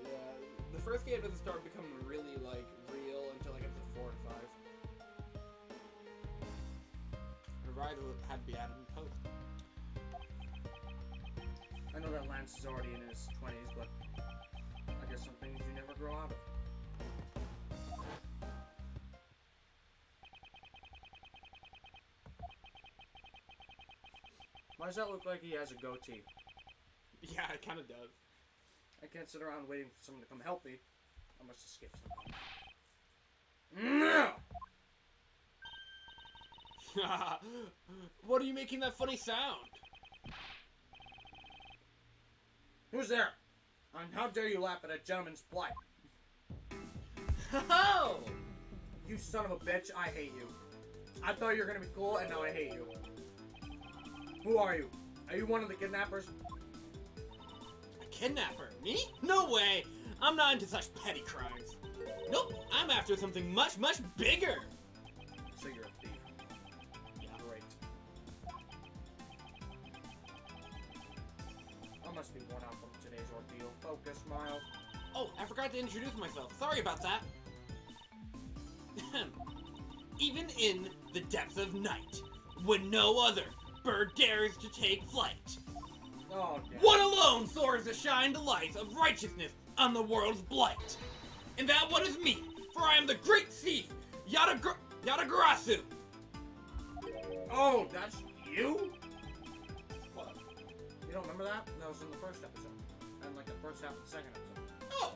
S2: Yeah, the first game doesn't start becoming really, like, real until, like, episode 4 and 5. The ride had to be added in post.
S4: I know that Lance is already in his 20s, but I guess some things you never grow out of. Why does that look like he has a goatee?
S2: Yeah, it kind of does.
S4: I can't sit around waiting for someone to come help me. I must escape somehow.
S2: What are you making that funny sound?
S4: Who's there? And how dare you laugh at a gentleman's plight?
S2: Oh!
S4: You son of a bitch, I hate you. I thought you were gonna be cool, and now I hate you. Who are you? Are you one of the kidnappers?
S2: A kidnapper? Me? No way! I'm not into such petty crimes. Nope, I'm after something much, much bigger!
S4: So you're a thief.
S2: Yeah.
S4: Great. I must be worn out from today's ordeal. Focus, Miles.
S2: Oh, I forgot to introduce myself. Sorry about that. even in the depths of night, when no other bird dares to take flight.
S4: Oh, yeah.
S2: One alone soars to shine the lights of righteousness on the world's blight. And that one is me, for I am the great thief, Yatagarasu.
S4: Oh, that's you?
S2: What?
S4: You don't remember that? That was in the first episode. And like the first half of the second episode.
S2: Oh,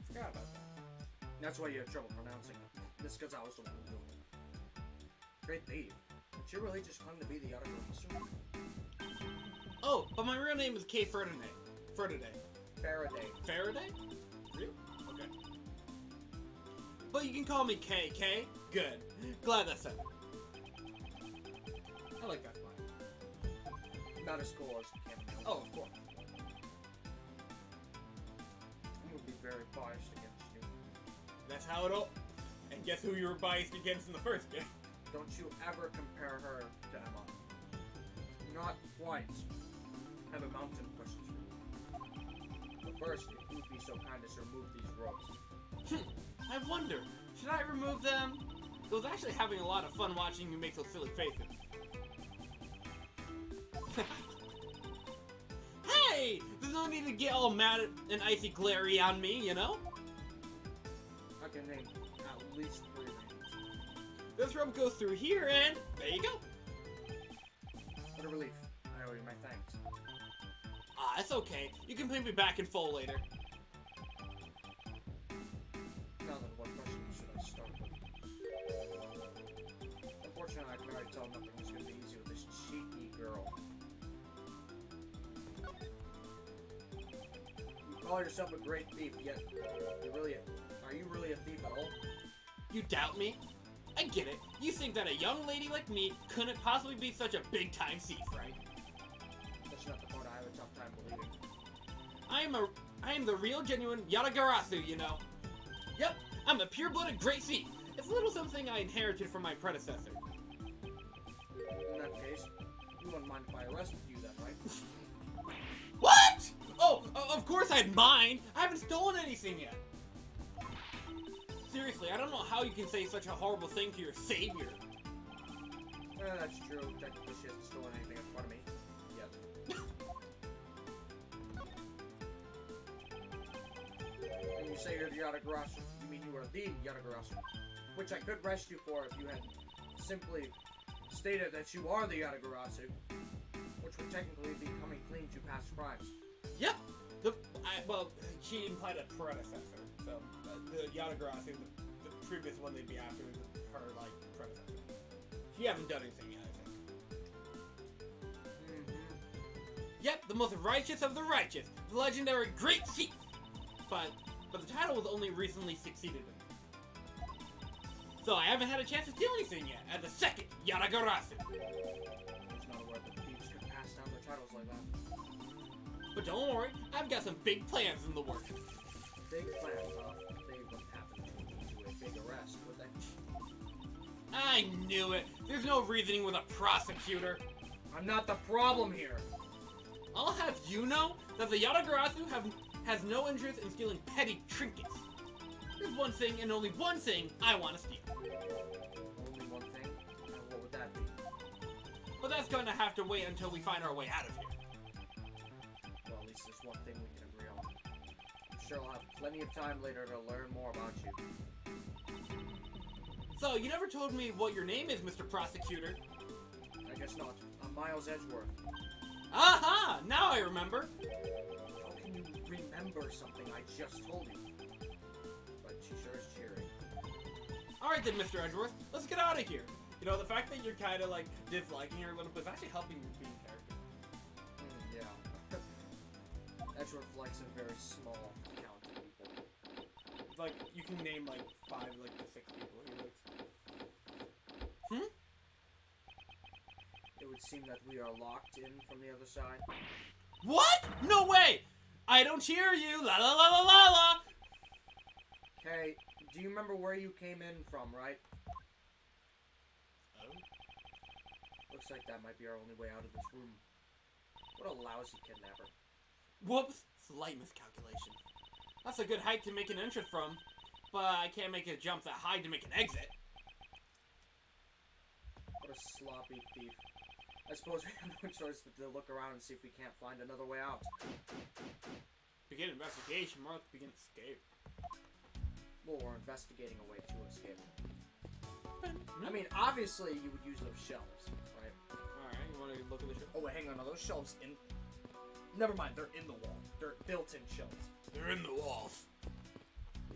S4: Forgot about that. That's why you had trouble pronouncing it. This because I was the one who knew it. Great thief. But you really just claim to be the Yatagarasu?
S2: oh, but my real name is K. Ferdinand.
S4: Faraday.
S2: Faraday? Really? Okay. But you can call me K. K? Good. Glad that's settled. I like that line.
S4: Not as cool as Cameron.
S2: Oh, of course.
S4: You would be very biased against you.
S2: That's how it all. And guess who you were biased against in the first game?
S4: Don't you ever compare her to Emma. Not quite. I have a mountain question for you. But first, if you'd be so kind as to remove these ropes.
S2: I wonder, should I remove them? I was actually having a lot of fun watching you make those silly faces. Hey! There's no need to get all mad and icy glary on me, you know?
S4: I can name at least 3 names.
S2: This rope goes through here and there you go.
S4: What a relief. I owe you my thanks.
S2: Ah, it's okay. You can pay me back in full later.
S4: Now then, what question should I start with? Unfortunately, I can already tell nothing was going to be easy with this cheeky girl. You call yourself a great thief, yet are you really a thief at all?
S2: You doubt me? I get it. You think that a young lady like me couldn't possibly be such a big-time thief, right?
S4: That's not the part I have a tough time believing.
S2: I am the real, genuine Yatagarasu, you know. Yep, I'm a pure-blooded great thief. It's a little something I inherited from my predecessor.
S4: In that case, you wouldn't mind if I arrested you then, right?
S2: What? Oh, of course I'd mind. I haven't stolen anything yet. Seriously, I don't know how you can say such a horrible thing to your savior.
S4: That's true. Technically, she hasn't stolen anything in front of me. Yet. When you say you're the Yatagarasu, you mean you are the Yatagarasu. Which I could arrest you for if you had simply stated that you are the Yatagarasu. Which would technically be coming clean to past crimes.
S2: Yep. Well, she implied a predecessor. So, the Yatagarasu, the previous one they'd be after, is her, like, predecessor. She hasn't done anything yet, I think. Yep, the most righteous of the righteous, the legendary Great Thief. But the title was only recently succeeded in. So I haven't had a chance to steal anything yet, as the second Yatagarasu.
S4: I was not aware that thieves could pass down their titles like that.
S2: But don't worry, I've got some big plans in the works.
S4: Big plans, they wouldn't happen to a big arrest, would they?
S2: I knew it. There's no reasoning with a prosecutor.
S4: I'm not the problem here.
S2: I'll have you know that the Yatagarasu has no interest in stealing petty trinkets. There's one thing and only one thing I want to steal.
S4: Only one thing? And what would that be?
S2: But that's going to have to wait until we find our way out of here.
S4: Well, at least there's one thing we can agree on. I'm sure I'll have plenty of time later to learn more about you.
S2: So, you never told me what your name is, Mr. Prosecutor.
S4: I guess not. I'm Miles Edgeworth.
S2: Aha! Now I remember.
S4: How can you remember something I just told you? But she sure is cheery.
S2: Alright then, Mr. Edgeworth. Let's get out of here. You know, the fact that you're kind of, like, disliking her a little bit is actually helping your being character.
S4: Yeah. Edgeworth likes a very small count of people.
S2: It's like, you can name, like, 5, like, the 6 people he likes.
S4: It would seem that we are locked in from the other side.
S2: What? No way! I don't cheer you! La la la la la la!
S4: Hey, do you remember where you came in from, right?
S2: Oh?
S4: Looks like that might be our only way out of this room. What a lousy kidnapper.
S2: Whoops! Slight miscalculation. That's a good height to make an entrance from, but I can't make a jump that high to make an exit.
S4: What a sloppy thief. I suppose we have no choice but to look around and see if we can't find another way out.
S2: Begin investigation, Mark. Begin escape.
S4: Well, we're investigating a way to escape. I mean, obviously you would use those shelves, right?
S2: Alright, you wanna look at the show?
S4: Oh wait, hang on. Are those shelves in... Never mind, they're in the wall. They're built-in shelves.
S2: They're in the walls.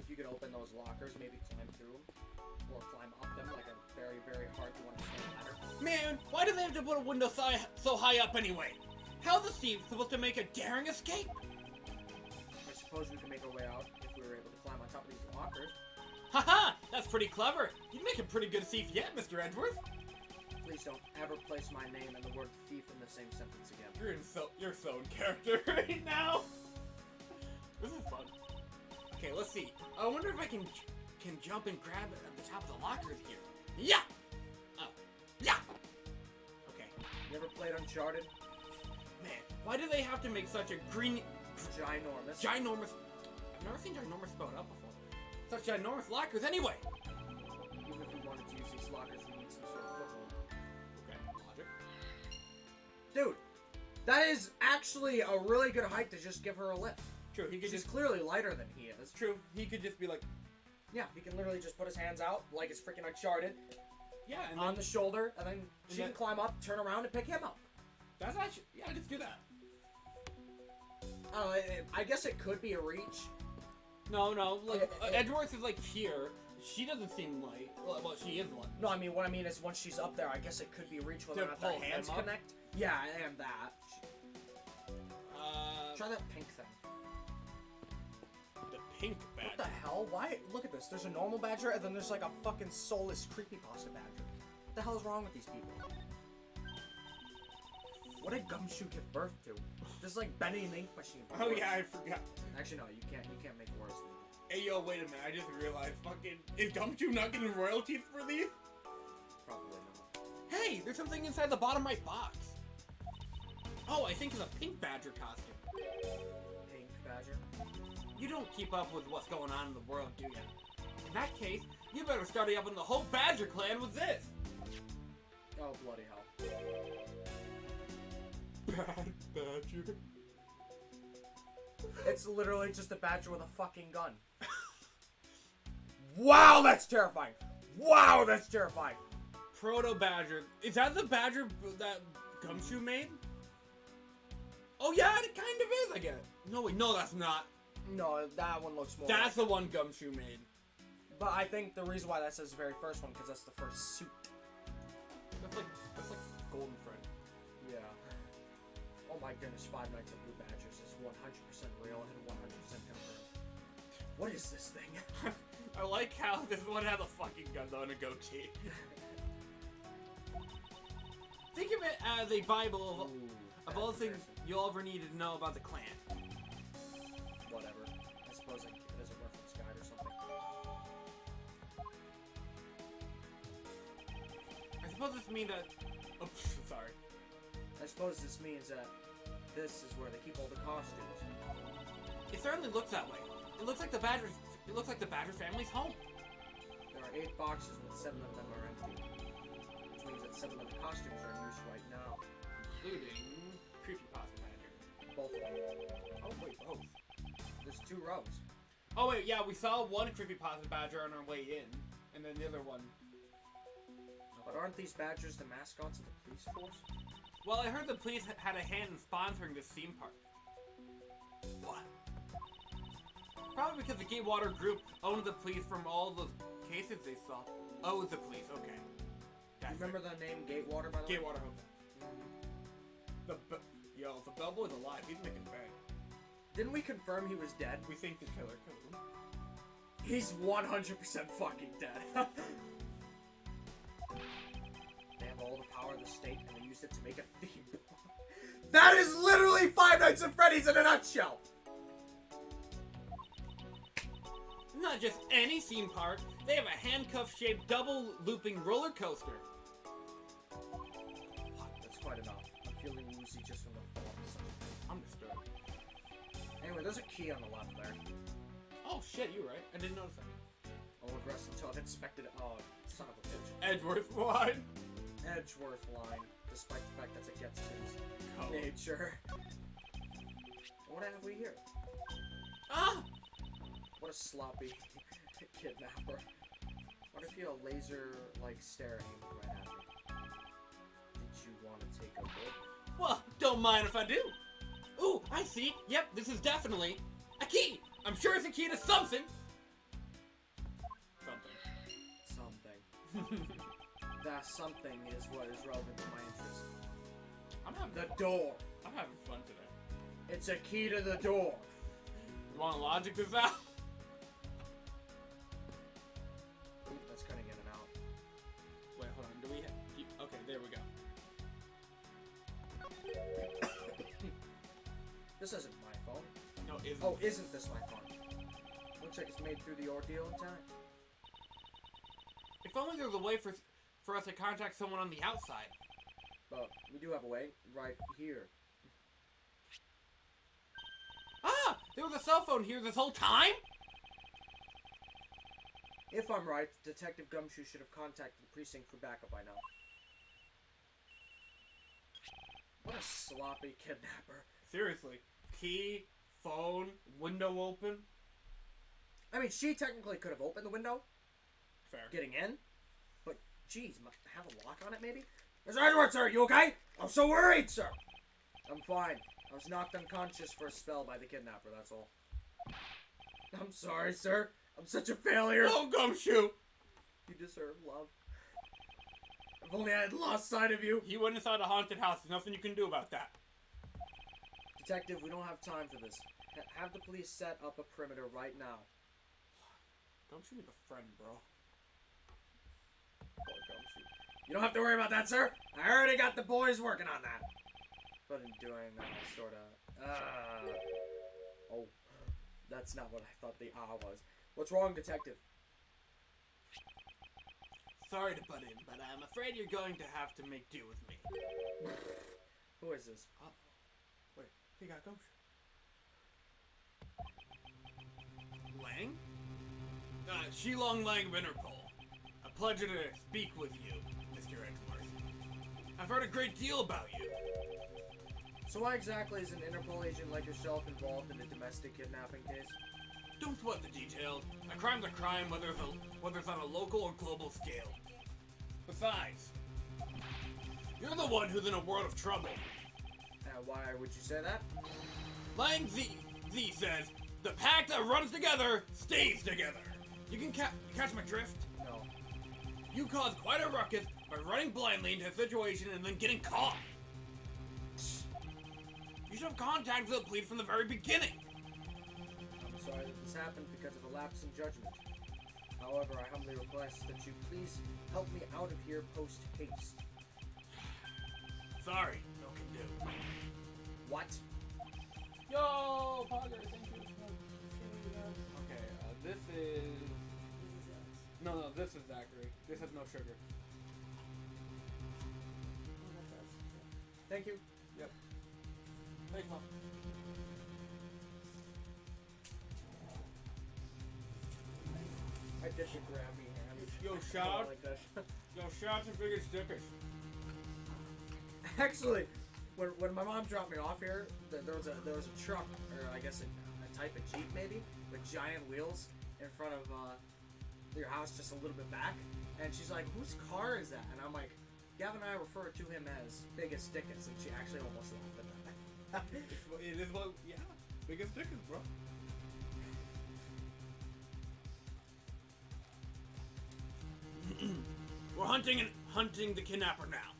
S4: If you could open those lockers, maybe climb through them. Or climb up them like a very, very hard to understand ladder.
S2: Man, why do they have to put a window so high up anyway? How's the thief supposed to make a daring escape?
S4: I suppose we could make our way out if we were able to climb on top of these lockers.
S2: Haha! That's pretty clever. You'd make a pretty good thief yet, Mr. Edgeworth.
S4: Please don't ever place my name and the word thief in the same sentence again.
S2: You're so in character right now. This is fun. Okay, let's see. I wonder if I can jump and grab it at the top of the lockers here. Yeah! Oh. Yeah! Okay.
S4: You ever played Uncharted?
S2: Man, why do they have to make such a
S4: Ginormous.
S2: ginormous... I've never seen ginormous spelled out before. Such ginormous lockers anyway!
S4: Even if we wanted to use these lockers, we need some sort of foothold.
S2: Okay, logic.
S4: Dude, that is actually a really good height to just give her a lift.
S2: True, he could
S4: She's
S2: just...
S4: clearly lighter than he is.
S2: True, he could just be like...
S4: Yeah, he can literally just put his hands out like it's freaking Uncharted
S2: Yeah, and
S4: on
S2: then...
S4: the shoulder, and then she
S2: then-
S4: can climb up, turn around, and pick him up.
S2: That's actually... Yeah, just do that.
S4: I don't know, I guess it could be a reach.
S2: No, like,
S4: Eh,
S2: Edgeworth is like here. She doesn't seem light. Well, she is light.
S4: No, I mean, what I mean is once she's up there, I guess it could be a reach whether
S2: To
S4: or not their
S2: pull him
S4: hands
S2: up?
S4: connect. Yeah, and that.
S2: Uh,
S4: Try that pink thing.
S2: the pink badger.
S4: What the hell? Why? Look at this. There's a normal badger, and then there's like a fucking soulless creepypasta badger. What the hell is wrong with these people? What did Gumshoe give birth to? This is like Benny and the Ink Machine.
S2: Oh yeah, I forgot.
S4: Actually, no. You can't make worse than that.
S2: Hey yo, wait a minute. I just realized, fucking, is Gumshoe not getting royalties for these?
S4: Probably not.
S2: Hey, there's something inside the bottom right box. Oh, I think it's a pink badger costume.
S4: Pink badger.
S2: You don't keep up with what's going on in the world, do ya? In that case, you better study up on the whole Badger clan with this.
S4: Oh bloody hell.
S2: Bad badger.
S4: It's literally just a badger with a fucking gun. Wow, that's terrifying. Wow, that's terrifying.
S2: Proto badger. Is that the badger that Gumshoe made? Oh yeah, it kind of is. I get it. No wait, no, that's not.
S4: No, that one looks more.
S2: That's the one Gumshoe made.
S4: But I think the reason why that says the very first one because that's the first suit.
S2: That's like Golden Friend.
S4: Yeah. Oh my goodness, Five Nights at Blue Badgers is 100% real and 100% confirmed. What is this thing?
S2: I like how this one has a fucking gun though and a goatee. Think of it as a Bible of all the things you'll ever need to know about the clan.
S4: Whatever. I suppose I can keep it as a reference guide or something.
S2: I suppose this means that... Oh, sorry.
S4: I suppose this means that this is where they keep all the costumes.
S2: It certainly looks that way. It looks like the Badger family's home.
S4: There are 8 boxes and 7 of them are empty. Which means that 7 of the costumes are in use right now.
S2: Including Creepypasta Badger.
S4: Both of them.
S2: Oh wait, both.
S4: There's 2 rows.
S2: Oh wait, yeah, we saw one Creepypasta Badger on our way in. And then the other one...
S4: But aren't these badgers the mascots of the police force?
S2: Well, I heard the police had a hand in sponsoring this theme park. What? Probably because the Gatewater group owned the police from all the cases they saw. Oh, it's the police, okay.
S4: You remember the name Gatewater, by the way?
S2: Gatewater, okay. Yo, if the bellboy's alive, he's making bank.
S4: Didn't we confirm he was dead?
S2: We think the killer killed him.
S4: He's 100% fucking dead. They have all the power of the state and they used it to make a theme park. That is literally Five Nights at Freddy's in a nutshell!
S2: Not just any theme park, they have a handcuff-shaped double-looping roller coaster.
S4: That's quite enough. I'm feeling woozy just from the thoughts.
S2: I'm disturbed.
S4: Anyway, there's a key on the left there.
S2: Oh shit, you're right. I didn't notice that.
S4: I won't rest until I've inspected it. Oh, son of a bitch.
S2: Edgeworth, why?
S4: Edgeworth line, despite the fact that's against his
S2: Oh.
S4: nature. What have we here?
S2: Ah!
S4: What a sloppy kidnapper. What if you had a laser-like stare aimed right at me? Did you want to take a look?
S2: Well, don't mind if I do. Ooh, I see. Yep, this is definitely a key. I'm sure it's a key to something.
S4: Something. That something is what is relevant to my interest.
S2: I'm having
S4: The door.
S2: I'm having fun today.
S4: It's a key to the door.
S2: You want to logic this out?
S4: Ooh, that's cutting in and out.
S2: Wait, hold on. Do we have... Okay, there we go.
S4: This isn't my phone.
S2: No, isn't.
S4: Oh, isn't this my phone? Looks like it's made through the ordeal in time.
S2: If only there was a way for us to contact someone on the outside.
S4: But we do have a way right here.
S2: Ah! There was a cell phone here this whole time?
S4: If I'm right, Detective Gumshoe should have contacted the precinct for backup by now. What a sloppy kidnapper.
S2: Seriously. Key, phone, window open.
S4: I mean, she technically could have opened the window,
S2: Fair.
S4: getting in, but geez, have a lock on it maybe? Mr. Edgeworth, sir, you okay? I'm so worried, sir. I'm fine. I was knocked unconscious for a spell by the kidnapper, that's all. I'm sorry, sir. I'm such a failure.
S2: Oh, Gumshoe!
S4: You deserve love. If only I had lost sight of you.
S2: You went inside a haunted house. There's nothing you can do about that.
S4: Detective, we don't have time for this. Have the police set up a perimeter right now.
S2: Gumshoe is a friend, bro.
S4: Poor Gumshoe. You don't have to worry about that, sir. I already got the boys working on that. But in doing that, oh, that's not what I thought the was. What's wrong, Detective?
S2: Sorry to butt in, but I'm afraid you're going to have to make do with me.
S4: Who is this?
S2: Oh. Wait, he got Gumshoe. Lang? Shilong Lang of Interpol. A pleasure to speak with you, Mr. Edgeworth. I've heard a great deal about you.
S4: So why exactly is an Interpol agent like yourself involved in a domestic kidnapping case?
S2: Don't sweat the details. A crime's a crime, whether it's on a local or global scale. Besides, you're the one who's in a world of trouble.
S4: Why would you say that?
S2: Lang Z says, the pack that runs together stays together. You can catch my drift?
S4: No.
S2: You caused quite a ruckus by running blindly into a situation and then getting caught. You should have contacted the police from the very beginning.
S4: I'm sorry that this happened because of a lapse in judgment. However, I humbly request that you please help me out of here post-haste.
S2: Sorry, no can do.
S4: What?
S2: Yo, Padre, thank you. Okay, this is... No, this is Zachary. This has no sugar.
S4: Thank you.
S2: Yep. Thanks, Mom.
S4: I did the grabby hand.
S2: Yo,
S4: I
S2: shout.
S4: like that.
S2: Yo, shout out to Biggest Dickish.
S4: Actually, when my mom dropped me off here, there was a truck, or I guess a type of Jeep maybe, with giant wheels in front of your house, just a little bit back. And she's like, "Whose car is that?" And I'm like, Gavin and I refer to him as Biggest Dickish, and she actually almost laughed at that.
S2: It is what, yeah, Biggest Dickish, bro. We're hunting the kidnapper now,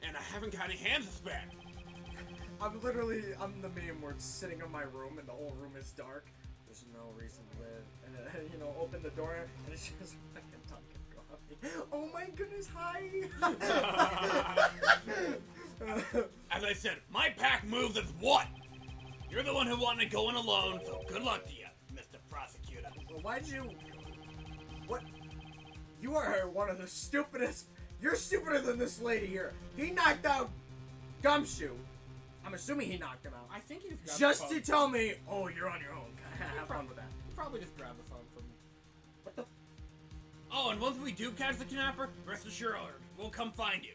S2: and I haven't got any hands to spare.
S4: I'm the meme where it's sitting in my room and the whole room is dark. There's no reason to live. And open the door and it's just fucking Dunkin' Coffee. Oh my goodness, hi!
S2: As I said, my pack moves as one. You're the one who wanted to go in alone, so good luck to you, Mr. Prosecutor.
S4: Well, why'd you... What? You are one of the stupidest... You're stupider than this lady here. He knocked out Gumshoe. I'm assuming he knocked him out.
S2: I think he just
S4: Just to tell me, oh, you're on your own. Have fun with that.
S2: Probably just grabbed the phone from me.
S4: What the...
S2: Oh, and once we do catch the kidnapper, rest assured, we'll come find you.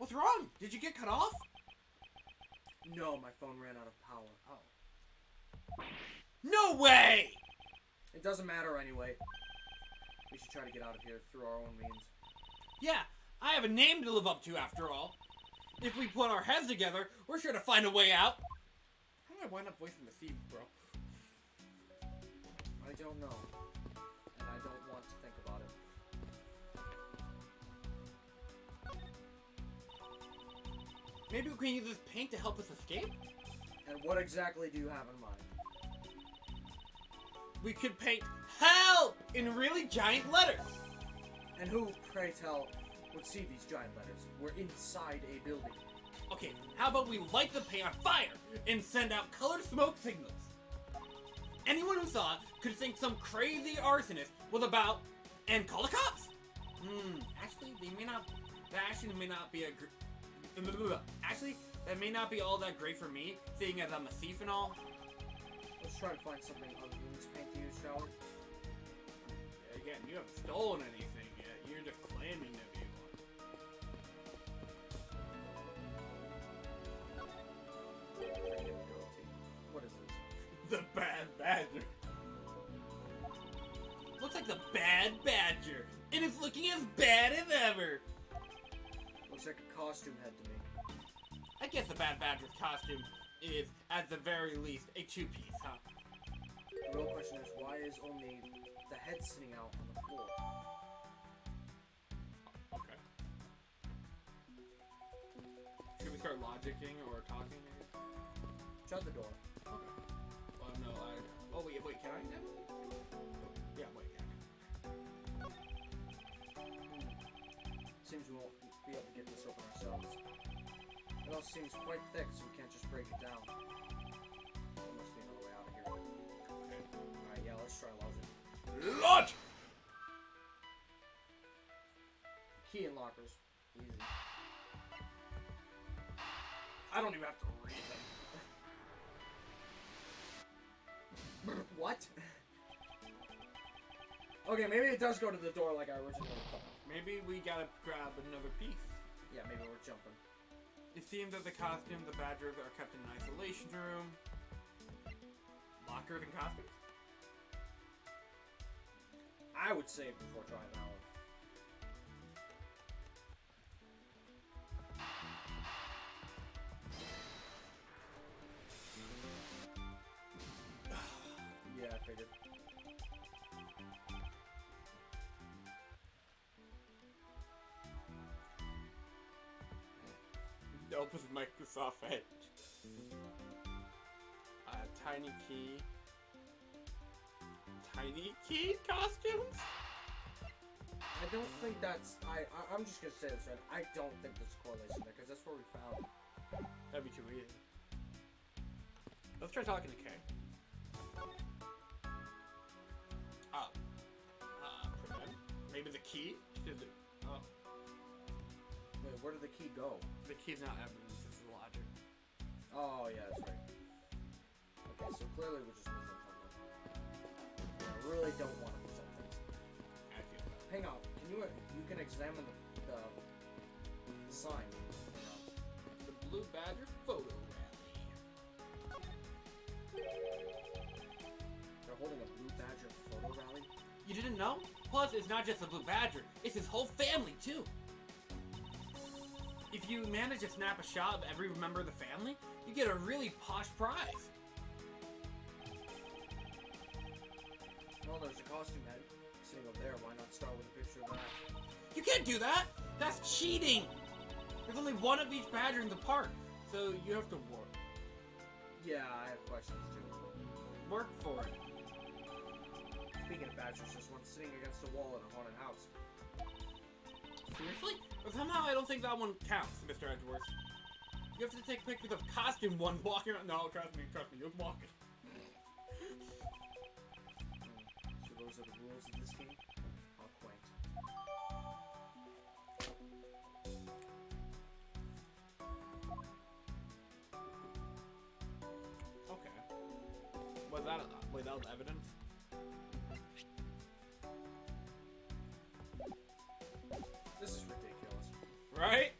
S2: What's wrong? Did you get cut off?
S4: No, my phone ran out of power.
S2: Oh. No way!
S4: It doesn't matter anyway. We should try to get out of here through our own means.
S2: Yeah, I have a name to live up to after all. If we put our heads together, we're sure to find a way out. How did I wind up voicing the Thieves, bro?
S4: I don't know. And I don't want to think about it.
S2: Maybe we can use this paint to help us escape?
S4: And what exactly do you have in mind?
S2: We could paint HELP in really giant letters.
S4: And who, pray tell, would see these giant letters? We're inside a building.
S2: Okay, how about we light the paint on fire and send out colored smoke signals? Anyone who saw it could think some crazy arsonist was about and call the cops. Actually, that actually may not be actually, that may not be all that great for me, seeing as I'm a thief and all.
S4: Let's try to find something other than this paint to use, shall we?
S2: Again, you haven't stolen anything yet. You're just claiming to be one.
S4: What is this?
S2: The Bad Badger. Looks like the Bad Badger, and it's looking as bad as ever.
S4: Looks like a costume head to me.
S2: I guess the Bad Badger's costume is, at the very least, a two-piece, huh?
S4: The real question is, why is only the head sitting out on the floor?
S2: Okay. Should we start logicking or talking?
S4: Shut the door.
S2: Okay. Oh no, oh wait, can I now? Yeah, wait, yeah.
S4: Seems we won't be able to get this open ourselves. It also seems quite thick, so we can't just break it down. There must be another way out of here.
S2: Okay.
S4: Alright, yeah, let's try logic.
S2: Logic!
S4: Key and lockers. Easy.
S2: I don't even have to read them.
S4: What? Okay, maybe it does go to the door like I originally thought.
S2: Maybe we gotta grab another piece.
S4: Yeah, maybe we're jumping.
S2: It seems that the costumes, the badgers are kept in an isolation room. Lockers and costumes?
S4: I would save before trying that one. Yeah, I figured.
S2: Nope, it's Microsoft Edge. Tiny key. Tiny key costumes?
S4: I don't think that's... I'm just gonna say this right. I don't think there's a correlation there, because that's where we found it.
S2: That'd be too easy. Let's try talking to Kay. Prevent? Maybe the key? Oh.
S4: Wait, where did the key go?
S2: The key's not evidence, it's logic.
S4: Oh, yeah, that's right. Okay, so clearly we're just missing something. I really don't want to miss something.
S2: I feel that.
S4: Hang on, you can examine the sign.
S2: The Blue Badger photo rally.
S4: They're holding a Blue Badger photo rally?
S2: You didn't know? Plus, it's not just the Blue Badger, it's his whole family, too. If you manage to snap a shot of every member of the family, you get a really posh prize.
S4: Well, there's a costume head sitting over there. Why not start with a picture of that?
S2: You can't do that! That's cheating! There's only one of each badger in the park, so you have to work.
S4: Yeah, I have questions too.
S2: Work for it.
S4: Speaking of badgers, there's one sitting against a wall in a haunted house.
S2: Seriously? But somehow I don't think that one counts, Mr. Edgeworth. You have to take pictures of costume ones walking around. No, trust me, you're walking.
S4: So those are the rules of this game? How quaint.
S2: Okay. Was that evidence?
S4: This is ridiculous.
S2: Right?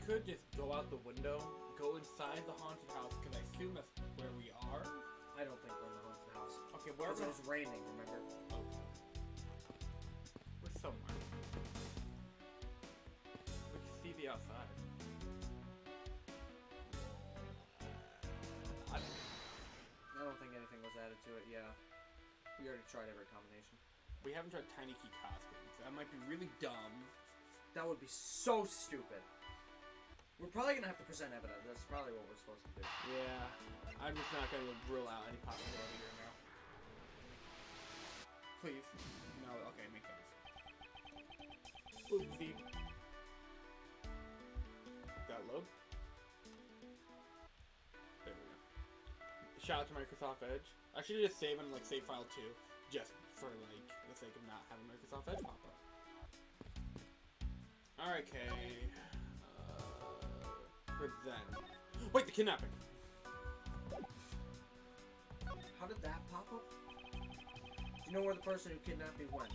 S2: could just go out the window, go inside the haunted house, because I assume that's where we are.
S4: I don't think we're in the haunted house.
S2: Okay,
S4: Because
S2: wherever.
S4: it was raining, remember?
S2: Okay. We're somewhere. We can see the outside.
S4: I don't think anything was added to it, yeah. We already tried every combination.
S2: We haven't tried tiny key costumes. That might be really dumb.
S4: That would be so stupid. We're probably gonna have to present evidence. That's probably what we're supposed to do.
S2: Yeah, I'm just not gonna rule out any possibility right now. Please. No, okay, makes sense. Oopsie. That load? There we go. Shout out to Microsoft Edge. I should just save in like save file 2, just for like the sake of not having Microsoft Edge pop up. Alright, okay. Present. Wait, the kidnapping!
S4: How did that pop up? Do you know where the person who kidnapped me went?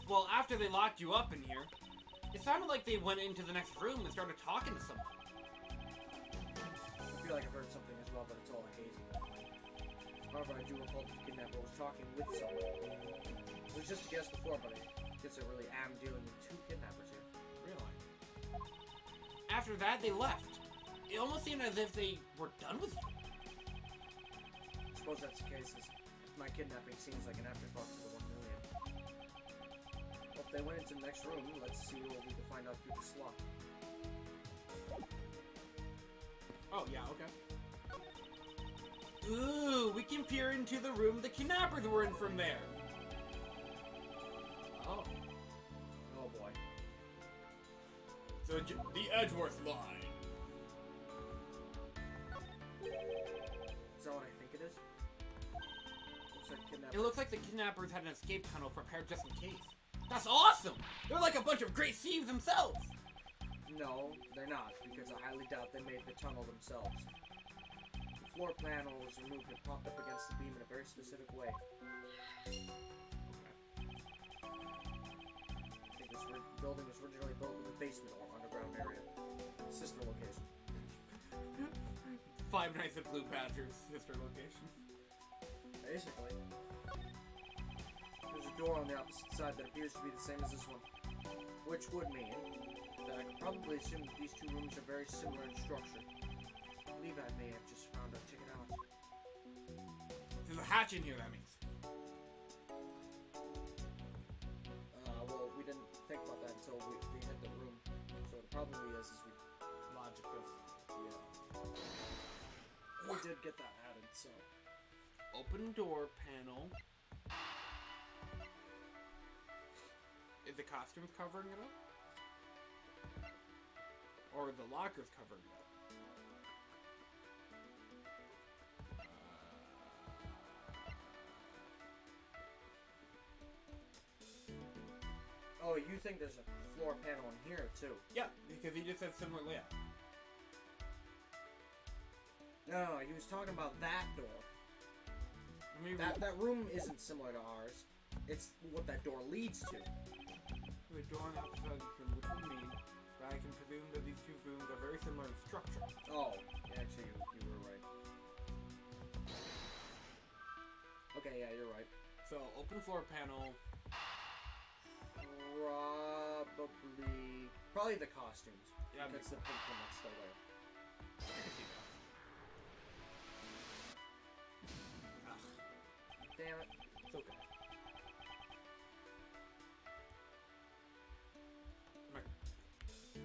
S2: Well, after they locked you up in here, it sounded like they went into the next room and started talking to someone.
S4: I feel like I've heard something as well, but it's all hazy. However, I do recall that the kidnapper was talking with someone. It was just a guess before, but I guess I really am dealing with 2 kidnappers here.
S2: Really? After that, they left. It almost seemed as if they were done with you.
S4: I suppose that's the case, as my kidnapping seems like an afterthought to the 1 million. Well, if they went into the next room, let's see what we can find out through the slot.
S2: Oh, yeah, okay. Ooh, we can peer into the room the kidnappers were in from there.
S4: Oh. Oh boy.
S2: So, the Edgeworth line.
S4: Is that what I think it is? Looks like kidnappers.
S2: It looks like the kidnappers had an escape tunnel prepared just in case. That's awesome! They're like a bunch of great thieves themselves!
S4: No, they're not, because I highly doubt they made the tunnel themselves. The floor panel was removed and propped up against the beam in a very specific way. I think this building was originally built with a basement or underground area. Sister location.
S2: Five Nights at Blue Badger's sister location.
S4: Basically. There's a door on the opposite side that appears to be the same as this one. Which would mean that I could probably assume that these 2 rooms are very similar in structure. I believe I may have just found a ticket out.
S2: There's a hatch in here, that means.
S4: Well, we didn't think about that until we hit the room. So it probably is we...
S2: Logic goes.
S4: Yeah. We did get that added, so...
S2: Open door panel. Is the costumes covering it up? Or the lockers covering it up?
S4: Oh, you think there's a floor panel in here, too?
S2: Yeah, because he just said similar layout.
S4: No, he was talking about that door.
S2: I mean,
S4: That room isn't similar to ours. It's what that door leads to.
S2: the door on the outside is from which would mean that I can presume that these 2 rooms are very similar in structure.
S4: Oh, actually, you were right. Okay, yeah, you're right.
S2: So, open floor panel.
S4: Probably the costumes.
S2: Yeah,
S4: That's the pink one that's still there.
S2: I can see that. Ugh,
S4: Damn it.
S2: it's okay.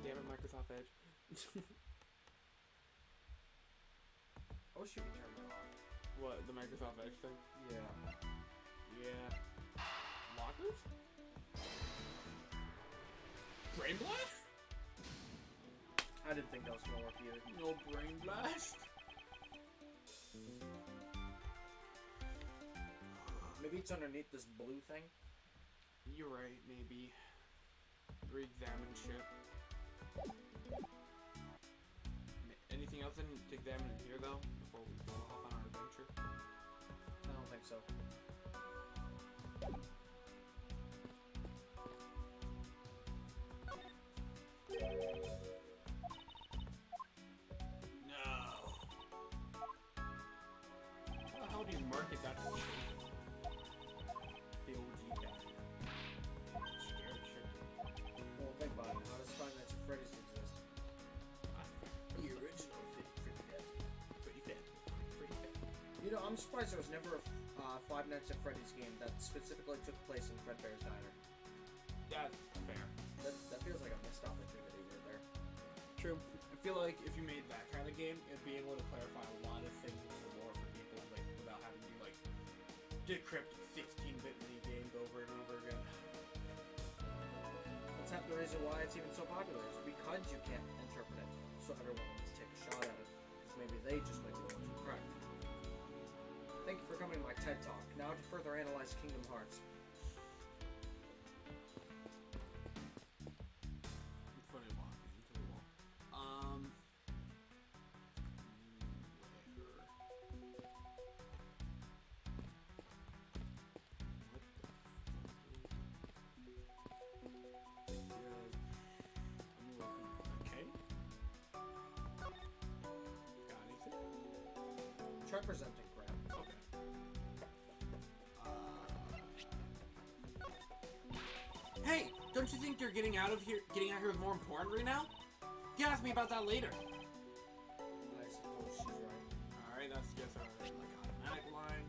S2: Damn it, Microsoft Edge.
S4: I wish you could turn it on.
S2: What, the Microsoft Edge thing?
S4: Yeah.
S2: Yeah. Lockers? Brain blast?
S4: I didn't think that was gonna work either.
S2: No brain blast?
S4: Maybe it's underneath this blue thing.
S2: You're right, maybe. Re-examine ship. Anything else to examine in here, though, before we go off on our adventure?
S4: I don't think so. I'm surprised there was never a Five Nights at Freddy's game that specifically took place in Fredbear's Diner.
S2: That's fair.
S4: That feels like a missed opportunity right there.
S2: True. I feel like if you made that kind of game, it'd be able to clarify a lot of things with the lore for people, like without having to like decrypt 16-bit mini games over and over again.
S4: That's half the reason why it's even so popular. Is because you can't interpret it, so everyone wants to take a shot at it, because maybe they just might be the ones who are correct. Thank you for coming to my TED Talk. Now to further analyze Kingdom Hearts.
S2: Funny walking into the wall. Okay. Got anything?
S4: Try presenting, Graham.
S2: Okay. Hey, don't you think you're getting out here is more important right now? You can ask me about that later.
S4: I suppose she's right.
S2: Alright, that's just our like automatic line.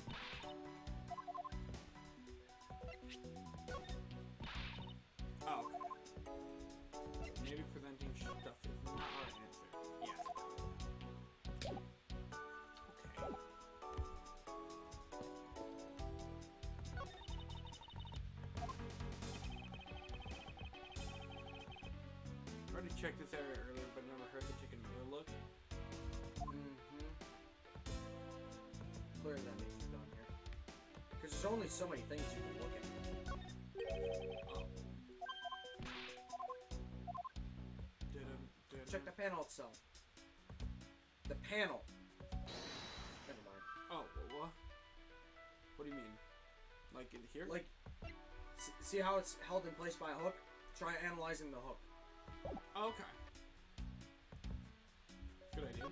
S2: Oh, okay. Maybe presenting stuff is not our answer. Yes. Okay. Tried to check this area earlier, but never heard to take another look.
S4: Clearly that means you're done here. Because there's only so many things you can look at.
S2: Oh.
S4: Check the panel itself. The panel. Never mind.
S2: Oh, what? What do you mean? Like in here?
S4: Like, see how it's held in place by a hook? Try analyzing the hook.
S2: Okay. Good idea.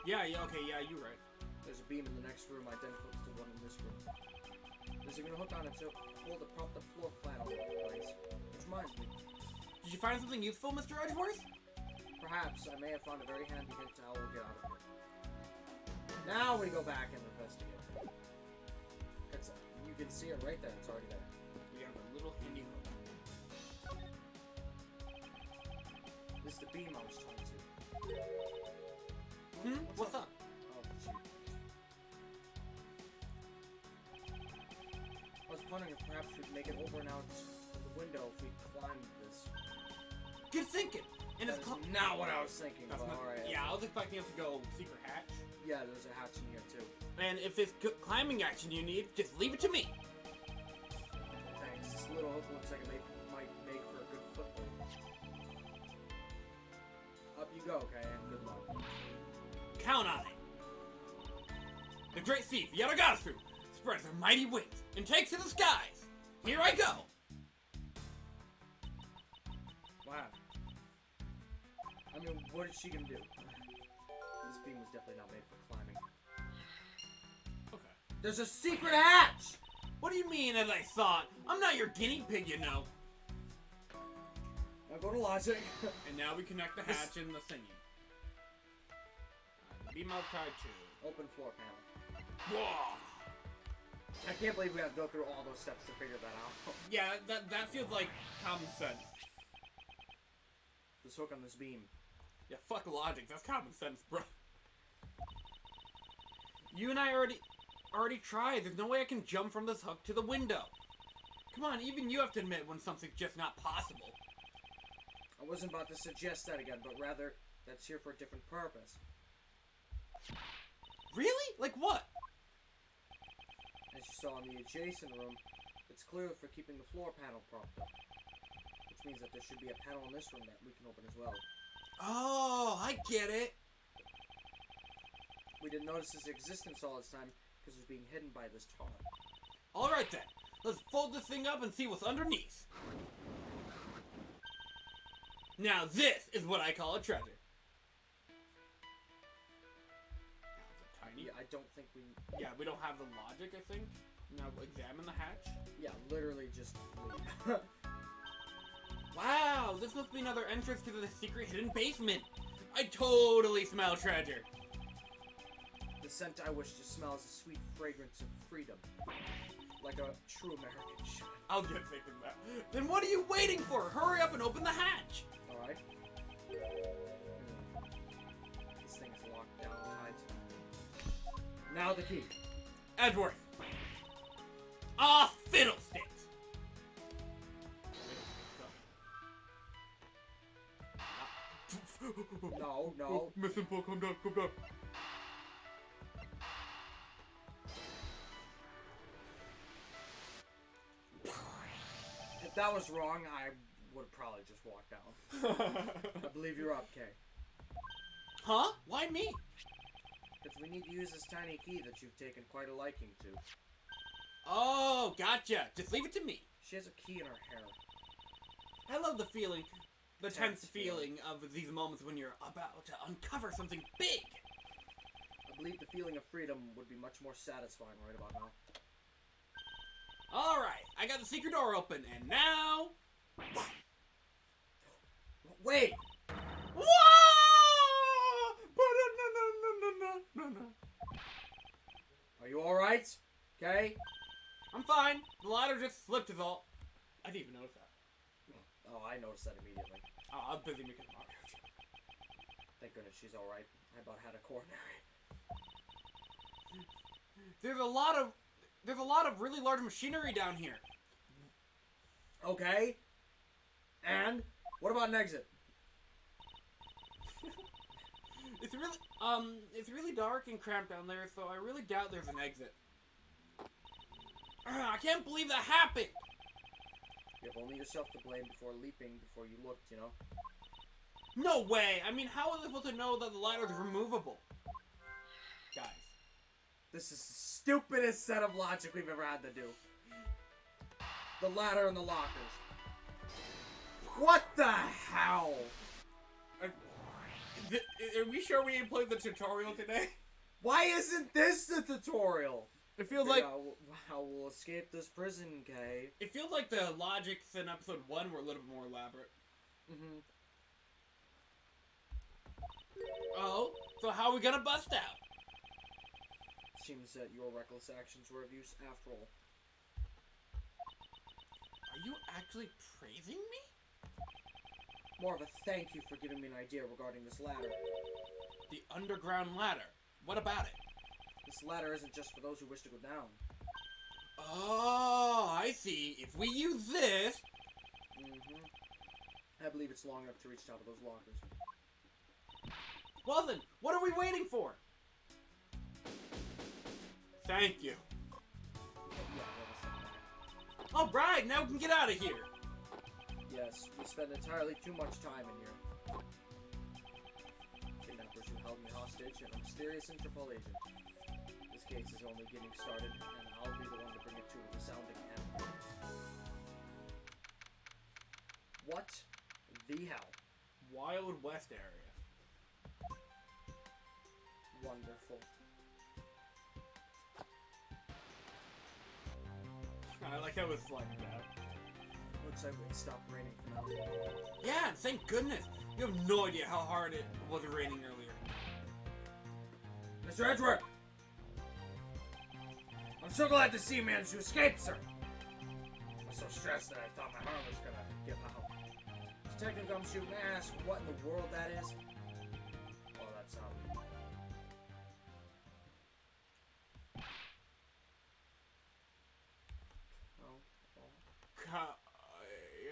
S2: Yeah, okay, yeah, you're right.
S4: There's a beam in the next room identical to the one in this room. There's even a hook on it to hold the prop the floor panel in place. Which reminds me,
S2: Did you find something useful, Mr. Edgeworth?
S4: perhaps I may have found a very handy hint to how we'll get out of here. Now we go back and investigate. You can see it right there. It's already there.
S2: We have a little handy hook.
S4: This is the beam I was trying to.
S2: What's up?
S4: Oh, shoot. I was wondering if perhaps we'd make it over and out the window if we climbed this.
S2: Good thinking. And
S4: That's
S2: it's
S4: not what I was thinking.
S2: That's
S4: But
S2: not,
S4: alright.
S2: yeah, I was expecting us to go secret hatch.
S4: Yeah, there's a hatch in here too.
S2: And if there's climbing action you need, just leave it to me.
S4: Thanks. This little hook looks like it might make for a good foothold. Up you go, okay? And good luck.
S2: Count on it. The great thief, Yadagasu, spreads her mighty wings and takes to the skies. Here I go.
S4: Wow. I mean, what is she gonna do? This beam was definitely not made for climbing.
S2: Okay.
S4: There's a secret hatch!
S2: What do you mean, as I thought? I'm not your guinea pig, you know.
S4: Now go to logic.
S2: And now we connect the hatch and the thingy. Beam outside too.
S4: Open floor panel.
S2: Whoa.
S4: I can't believe we have to go through all those steps to figure that out.
S2: Yeah, that feels like common sense.
S4: This hook on this beam.
S2: Yeah, fuck logic. That's common sense, bro. You and I already tried. There's no way I can jump from this hook to the window. Come on, even you have to admit when something's just not possible.
S4: I wasn't about to suggest that again, but rather, that's here for a different purpose.
S2: Really? Like what?
S4: As you saw in the adjacent room, it's clearly for keeping the floor panel propped up. Which means that there should be a panel in this room that we can open as well.
S2: Oh, I get it.
S4: We didn't notice its existence all this time because it was being hidden by this tar.
S2: Alright then. Let's fold this thing up and see what's underneath. Now this is what I call a treasure. Tiny.
S4: Yeah, I don't think we...
S2: Yeah, we don't have the logic, I think. Now examine the hatch.
S4: Yeah, literally just leave.
S2: Wow, this must be another entrance to the secret hidden basement. I totally smell treasure.
S4: The The scent I wish to smell is the sweet fragrance of freedom. Like a true American should.
S2: I'll get thinking that. Then what are you waiting for? Hurry up and open the hatch.
S4: Alright. This thing is locked down tight. Now the key.
S2: Edgeworth. Ah, fiddlesticks.
S4: No, no.
S2: Oh, Missing Paul, come down, come down.
S4: If that was wrong, I would have probably just walked out. I believe you're up, Kay.
S2: Huh? Why me?
S4: Because we need to use this tiny key that you've taken quite a liking to.
S2: Oh, gotcha. Just leave it to me.
S4: She has a key in her hair.
S2: I love the feeling, the tense
S4: Tense
S2: feeling of these moments when you're about to uncover something big.
S4: I believe the feeling of freedom would be much more satisfying right about now.
S2: Alright, I got the secret door open, and now...
S4: Wait!
S2: Whoa!
S4: Are you alright? Okay?
S2: I'm fine. The ladder just slipped is all. I didn't even notice that.
S4: Oh, I noticed that immediately.
S2: Oh, I was busy making a marker.
S4: Thank goodness she's alright. I about had a coronary.
S2: There's a lot of really large machinery down here.
S4: Okay? And? What about an exit?
S2: It's really dark and cramped down there, so I really doubt there's an exit. I can't believe that happened!
S4: You have only yourself to blame before leaping, before you looked, you know?
S2: No way! I mean, how was I supposed to know that the ladder is removable? Guys.
S4: This is the stupidest set of logic we've ever had to do. The ladder and the lockers. What the hell?
S2: Are we sure we ain't played the tutorial today?
S4: Why isn't this the tutorial?
S2: It feels like
S4: how we'll escape this prison, Kay.
S2: it feels like the logics in episode 1 were a little bit more elaborate.
S4: Mm-hmm.
S2: Oh, so how are we gonna bust out?
S4: Seems that your reckless actions were of use after all.
S2: Are you actually praising me?
S4: More of a thank you for giving me an idea regarding this ladder.
S2: The underground ladder. What about it?
S4: This ladder isn't just for those who wish to go down.
S2: Oh, I see. If we use this...
S4: Mm-hmm. I believe it's long enough to reach out of those lockers.
S2: Well then, what are we waiting for? Thank you.
S4: Yeah, that was something.
S2: Alright, now we can get out of here.
S4: Yes, we spend entirely too much time in here. Kidnappers who held me hostage and a mysterious Interpol agent. This case is only getting started, and I'll be the one to bring it to a resounding end. What the hell?
S2: Wild West area.
S4: Wonderful.
S2: I like how it's like that.
S4: Looks like it stopped raining for now.
S2: Yeah, and thank goodness. You have no idea how hard it was raining earlier.
S4: Mr. Edgeworth! I'm so glad to see you managed to escape, sir! I was so stressed that I thought my heart was gonna give out. Detective Gumshoe, may I ask what in the world that is? Oh, that's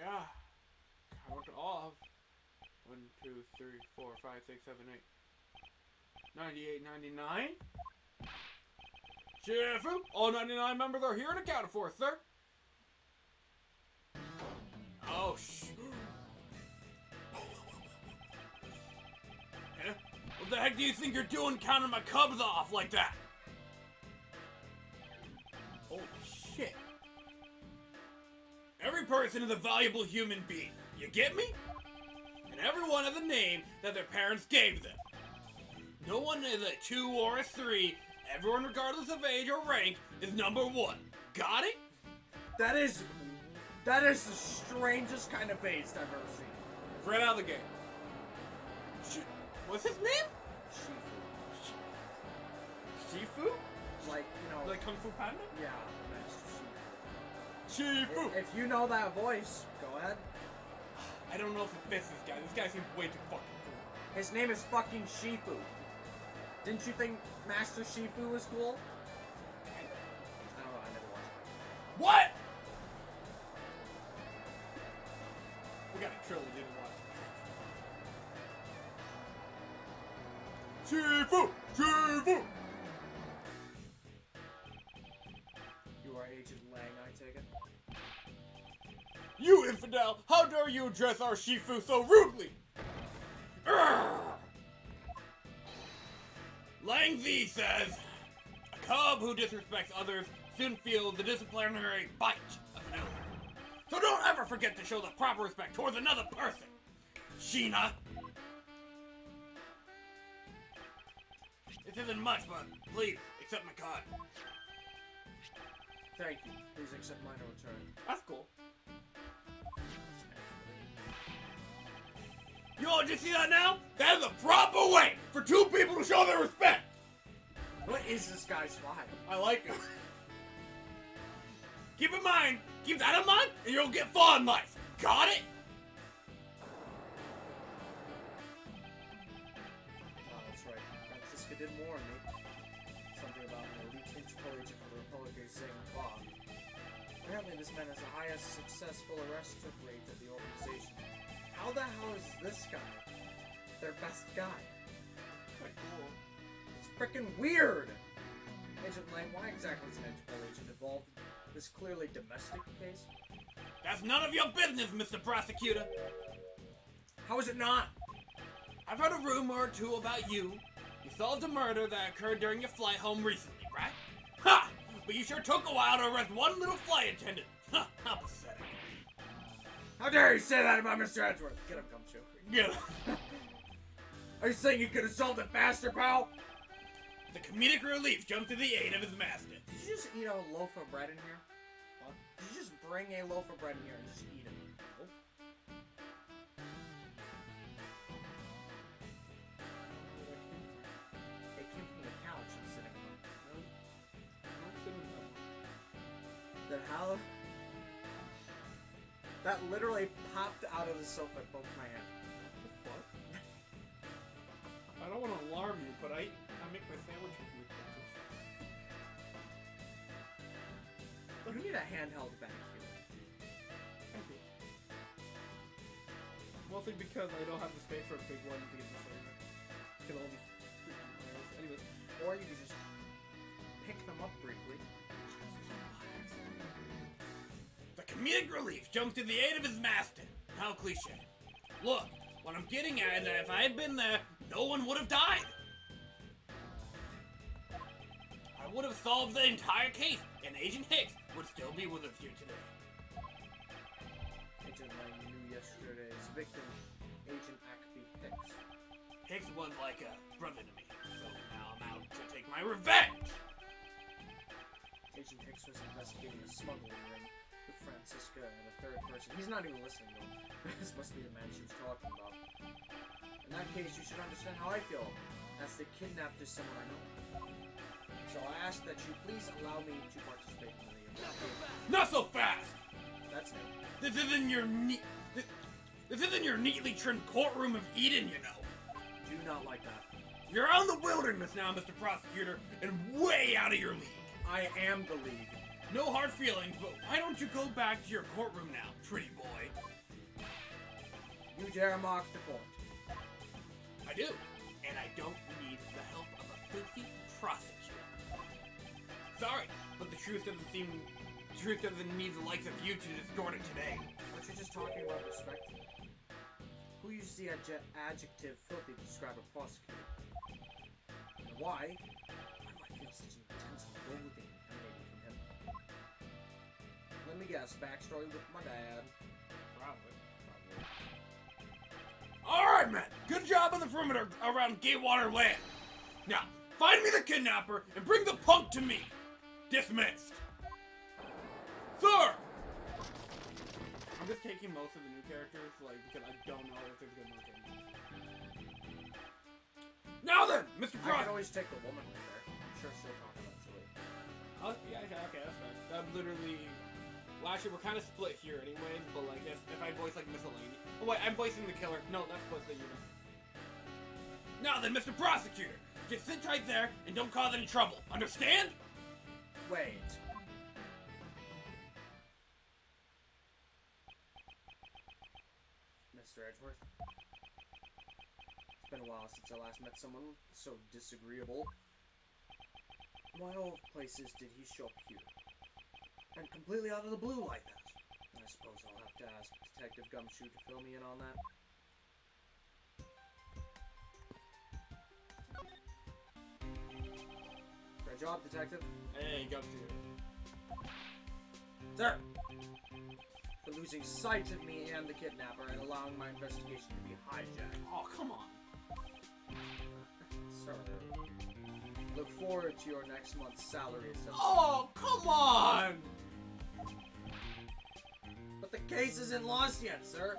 S2: Yeah. Count off. 1, 2, 3, 4, 5, 6, 7, 8. 98, 99. Sheriff, all 99 members are here and accounted for, sir. Oh, Huh? What the heck do you think you're doing counting my cubs off like that? Holy shit. Every person is a valuable human being. You get me? And everyone has a name that their parents gave them. No one is a 2 or a 3. Everyone, regardless of age or rank, is number 1. Got it?
S4: That is the strangest kind of base I've ever seen.
S2: Right out of the gate. What's his name? Shifu?
S4: Like, you know.
S2: Like Kung Fu Panda?
S4: Yeah, Master Shifu.
S2: Shifu!
S4: If you know that voice, go ahead.
S2: I don't know if it fits this guy. This guy seems way too fucking cool.
S4: His name is fucking Shifu. Didn't you think Master Shifu was cool? I don't know, I never watched it.
S2: What? We got a trilogy to watch. Shifu! Shifu!
S4: You are Agent Lang, I take it?
S2: You infidel! How dare you address our Shifu so rudely? Urgh! Lang Z says, a cub who disrespects others soon feels the disciplinary bite of an elder. So don't ever forget to show the proper respect towards another person, Sheena. This isn't much, but please accept my card.
S4: Thank you. Please accept mine in return.
S2: That's cool. Yo, did you see that now? That is a proper way for two people to show their respect.
S4: What is this guy's vibe?
S2: I like it. Keep that in mind, and you'll get far in life. Got it?
S4: Oh, that's right. Francisca did warn me. Something about an elite Interpol agent for the Republic of Zing-Bob. Apparently this man has the highest successful arrest rate of the organization. How the hell is this guy their best guy?
S2: Quite cool.
S4: It's freaking weird! Agent Lang, why exactly is an Interpol agent involved in this clearly domestic case?
S2: That's none of your business, Mr. Prosecutor.
S4: How is it not?
S2: I've heard a rumor or two about you. You solved a murder that occurred during your flight home recently, right? Ha! But you sure took a while to arrest one little flight attendant. Ha! How pathetic.
S4: How dare you say that about Mr. Edgeworth? Get him, Gumshoe.
S2: Get him.
S4: Are you saying you could have solved it faster, pal?
S2: The comedic relief jumped to the aid of his master.
S4: Did you just eat a loaf of bread in here? What? Did you just bring a loaf of bread in here and just eat it? Nope. It came from the couch I'm sitting on. Then how? That literally popped out of the sofa at both my hands.
S2: What the fuck? I don't want to alarm you, but I make my sandwich with you.
S4: You need a handheld vacuum.
S2: I do. Mostly because I don't have the space for a big one to get the flavor. Get all these freaking wires. Anyways.
S4: Or you could just pick them up briefly.
S2: The comedic relief jumps to the aid of his master. How cliche. Look, what I'm getting at is that if I had been there, no one would have died. I would have solved the entire case, and Agent Hicks would still be with us here today.
S4: Agent Lang knew yesterday's victim, Agent Acme Hicks.
S2: Hicks was like a brother to me, so now I'm out to take my revenge!
S4: Agent Hicks was investigating a smuggling ring with Francisca and a third person. He's not even listening though. This must be the man she was talking about. In that case, you should understand how I feel, as the kidnapped is someone I know. So I ask that you please allow me to participate in the investigation.
S2: Not so fast!
S4: That's it.
S2: This isn't your neatly trimmed courtroom of Eden, you know.
S4: Do not like that.
S2: You're out in the wilderness now, Mr. Prosecutor, and way out of your league.
S4: I am the league.
S2: No hard feelings, but why don't you go back to your courtroom now, pretty boy?
S4: You dare mock the court.
S2: I do, and I don't need the help of a filthy prosecutor. Sorry, but the truth doesn't need the likes of you to distort it today.
S4: Aren't you just talking about respect? Who uses the adjective filthy to describe a prosecutor? And why? Why do I feel such intense loathing emanating from him? Let me guess, backstory with my dad.
S2: Probably. Alright, man! Good job on the perimeter around Gatewater Land! Now, find me the kidnapper and bring the punk to me! Dismissed! Sir! I'm just taking most of the new characters, like, because I don't know if there's gonna be more. Now then, Mr.
S4: I
S2: Cross!
S4: can always take the woman right there. I'm sure so.
S2: Oh, yeah, okay, that's fair. That literally... Well, actually, we're kind of split here anyways, but like, if I voice like miscellaneous... Oh wait, I'm voicing the killer. No, that's supposed to be you. Now then, Mr. Prosecutor, just sit right there and don't cause any trouble. Understand?
S4: Wait. Mr. Edgeworth? It's been a while since I last met someone so disagreeable. Why all places did he show up here? And completely out of the blue like that? I suppose I'll have to ask Detective Gumshoe to fill me in on that. Great job, Detective.
S2: Hey, go to.
S4: Sir! For losing sight of me and the kidnapper and allowing my investigation to be hijacked.
S2: Oh, come on.
S4: Sir. Look forward to your next month's salary assessment.
S2: Oh, come on!
S4: But the case isn't lost yet, sir.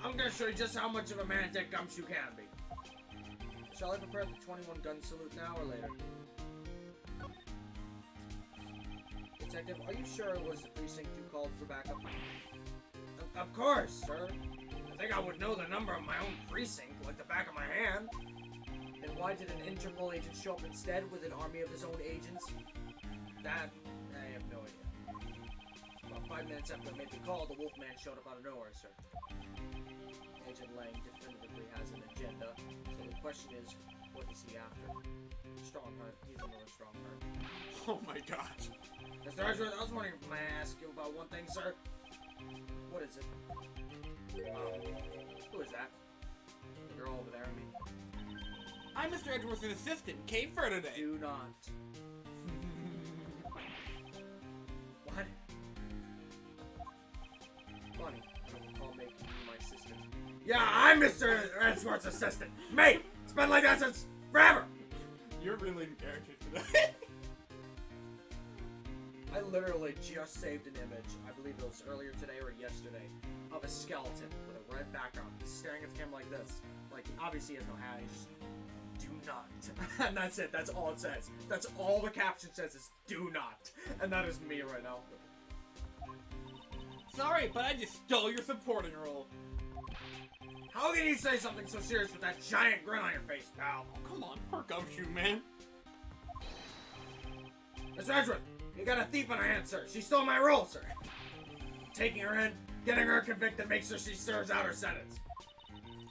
S4: I'm gonna show you just how much of a man Dick Gumshoe can be. Shall I prepare the 21 gun salute now or later? Detective, are you sure it was the precinct you called for backup? Of course, sir. I think I would know the number of my own precinct like the back of my hand. Then why did an Interpol agent show up instead with an army of his own agents? That, I have no idea. About 5 minutes after I made the call, the Wolfman showed up out of nowhere, sir. Agent Lang definitively has an agenda, so the question is, what is he after? Strong hunt. He's another strong hunt.
S2: Oh my gosh.
S4: Mr. Edgeworth, I was wondering, may I ask you about one thing, sir? What is it? Who is that? The girl over there, I mean.
S2: I'm Mr. Edgeworth's assistant, Kate Ferdinand.
S4: Do not. What? Funny. I don't recall making you my assistant. Yeah, I'm Mr. Edgeworth's assistant. Mate! It's been like that since forever!
S2: You're really in character today.
S4: I literally just saved an image, I believe it was earlier today or yesterday, of a skeleton with a red background. He's staring at the camera like this. Like, obviously he has no hat, he just, do not. And that's it, that's all it says. That's all the caption says is, do not. And that is me right now.
S2: Sorry, but I just stole your supporting role.
S4: How can you say something so serious with that giant grin on your face, pal?
S2: Oh, come on, poor Gumshoe, man.
S4: Mr. Edgeworth, you got a thief on her hands, sir. She stole my role, sir. Taking her in, getting her convicted makes sure she serves out her sentence.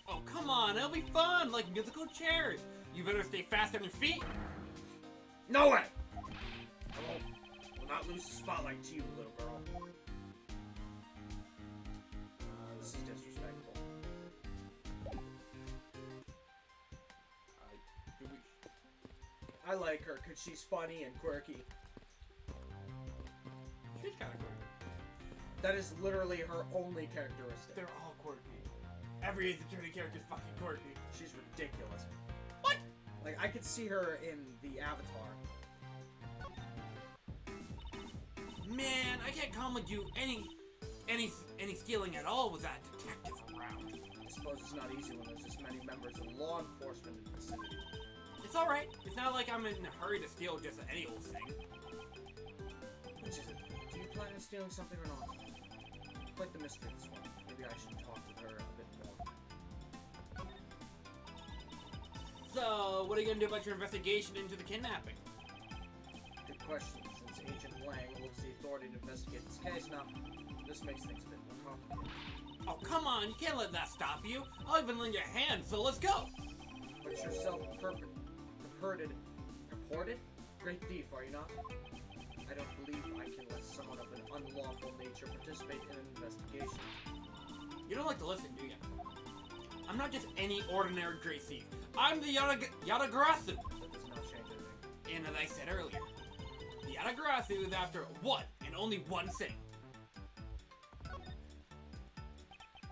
S2: Oh, come on, it'll be fun, like musical chairs. You better stay fast on your feet.
S4: No way! I will not lose the spotlight to you, little girl. This is disrespectful. I like her because she's funny and quirky.
S2: She's kind of quirky.
S4: That is literally her only characteristic.
S2: They're all quirky. Every Ace Attorney character's fucking quirky.
S4: She's ridiculous.
S2: What?
S4: Like, I could see her in the Avatar.
S2: Man, I can't come with you any stealing at all with that detective around.
S4: I suppose it's not easy when there's this many members of law enforcement in the vicinity.
S2: It's alright. It's not like I'm in a hurry to steal just any old thing.
S4: Which is it? Do you plan on stealing something or not? Quite the mystery of this one. Maybe I should talk with her a bit more.
S2: So, what are you gonna do about your investigation into the kidnapping?
S4: Good question. Since Agent Lang holds the authority to investigate this case now, this makes things a bit more complicated.
S2: Oh, come on. You can't let that stop you. I'll even lend you a hand, so let's go.
S4: But you're self-reported? Great thief, are you not? I don't believe I can let someone of an unlawful nature participate in an investigation.
S2: You don't like to listen, do you? I'm not just any ordinary gray thief. I'm the Yatagarasu.
S4: That does not change anything.
S2: And as I said earlier, the Yatagarasu is after one and only one thing.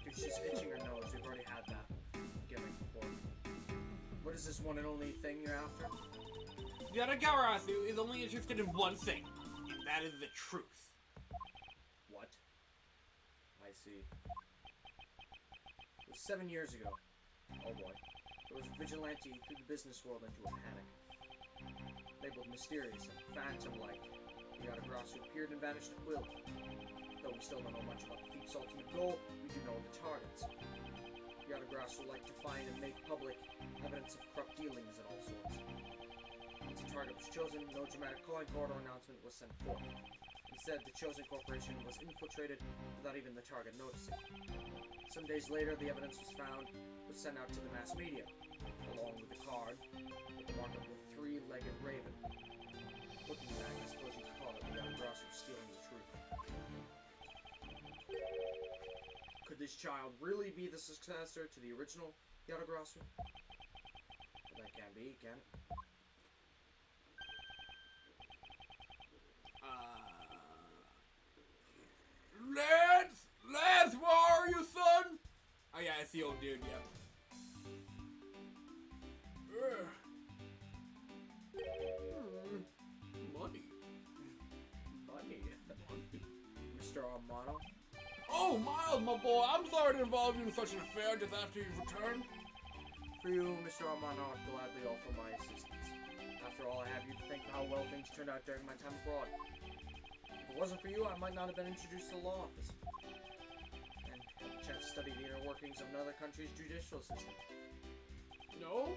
S4: Dude, she's itching her nose. We've already had that gimmick before. What is this one and only thing you're after?
S2: Yatagarasu is only interested in one thing, and that is the truth.
S4: What? I see. It was 7 years ago. Oh boy. There was a vigilante who threw the business world into a panic. labeled mysterious and phantom-like. Yadagrasu appeared and vanished at will. Though we still don't know much about the thief's ultimate goal, we do know the targets. Yadagrasu liked to find and make public evidence of corrupt dealings of all sorts. Once a target was chosen, no dramatic calling card or announcement was sent forth. Instead, the chosen corporation was infiltrated without even the target noticing. Some days later, the evidence was sent out to the mass media, along with the card with the mark of the three-legged raven. Looking back, I suppose you could call it the Yadagrasu stealing the truth. Could this child really be the successor to the original Yadagrasu? Well, that can't be, can it?
S2: Lance, where are you, son? Oh yeah, it's the old dude, yeah. Money.
S4: Mr. Armano?
S2: Oh, Miles, my boy, I'm sorry to involve you in such an affair just after you've returned.
S4: For you, Mr. Armano, I'd gladly offer my assistance. After all, I have you to thank for how well things turned out during my time abroad. If it wasn't for you, I might not have been introduced to the law office. And had the chance to study the inner workings of another country's judicial system.
S2: No.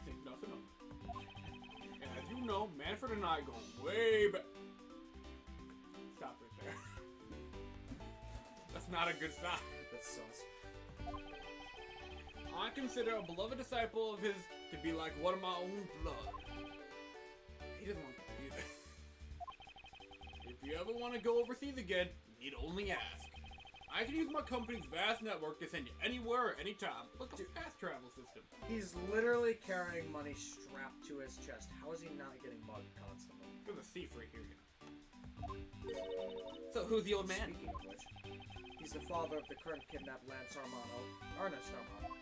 S2: Think nothing of it. And as you know, Manfred and I go way back. Stop right there. That's not a good sign.
S4: That's sus.
S2: I consider a beloved disciple of his to be like one of my own blood. He doesn't want to do that. If you ever want to go overseas again, you need only ask. I can use my company's vast network to send you anywhere, anytime. Like a fast travel system.
S4: He's literally carrying money strapped to his chest. How is he not getting mugged constantly?
S2: There's a thief right here, So who's the old man?
S4: Speaking of which, he's the father of the current kidnapped Lance Armano, Ernest Armano.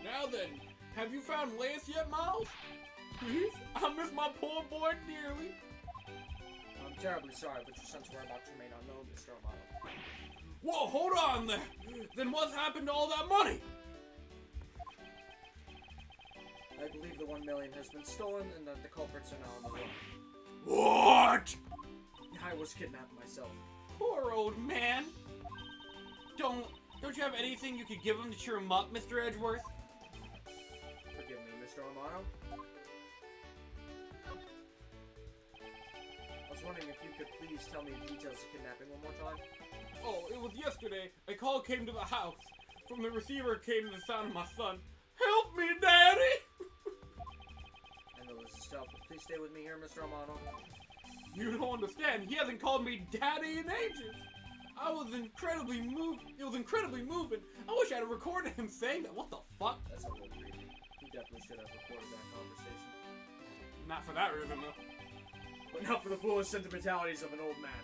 S2: Now then, have you found Lance yet, Miles? Please? I miss my poor boy dearly.
S4: I'm terribly sorry, but your son's whereabouts remain unknown, Mr. Armano.
S2: Whoa, hold on there. Then what's happened to all that money?
S4: I believe the 1 million has been stolen and that the culprits are now on the run.
S2: What?
S4: I was kidnapped myself.
S2: Poor old man. Don't you have anything you could give him to cheer him up, Mr. Edgeworth?
S4: Forgive me, Mr. Armano. I was wondering if you could please tell me the details of kidnapping one more time.
S2: Oh, it was yesterday. A call came to the house. From the receiver came the sound of my son. Help me, Daddy!
S4: I know this is tough, but please stay with me here, Mr. Armano.
S2: You don't understand. He hasn't called me Daddy in ages. I was incredibly moved. It was incredibly moving. I wish I had recorded him saying that. What the fuck?
S4: That's a little creepy. He definitely should have recorded that conversation.
S2: Not for that reason, though.
S4: But not for the foolish sentimentalities of an old man.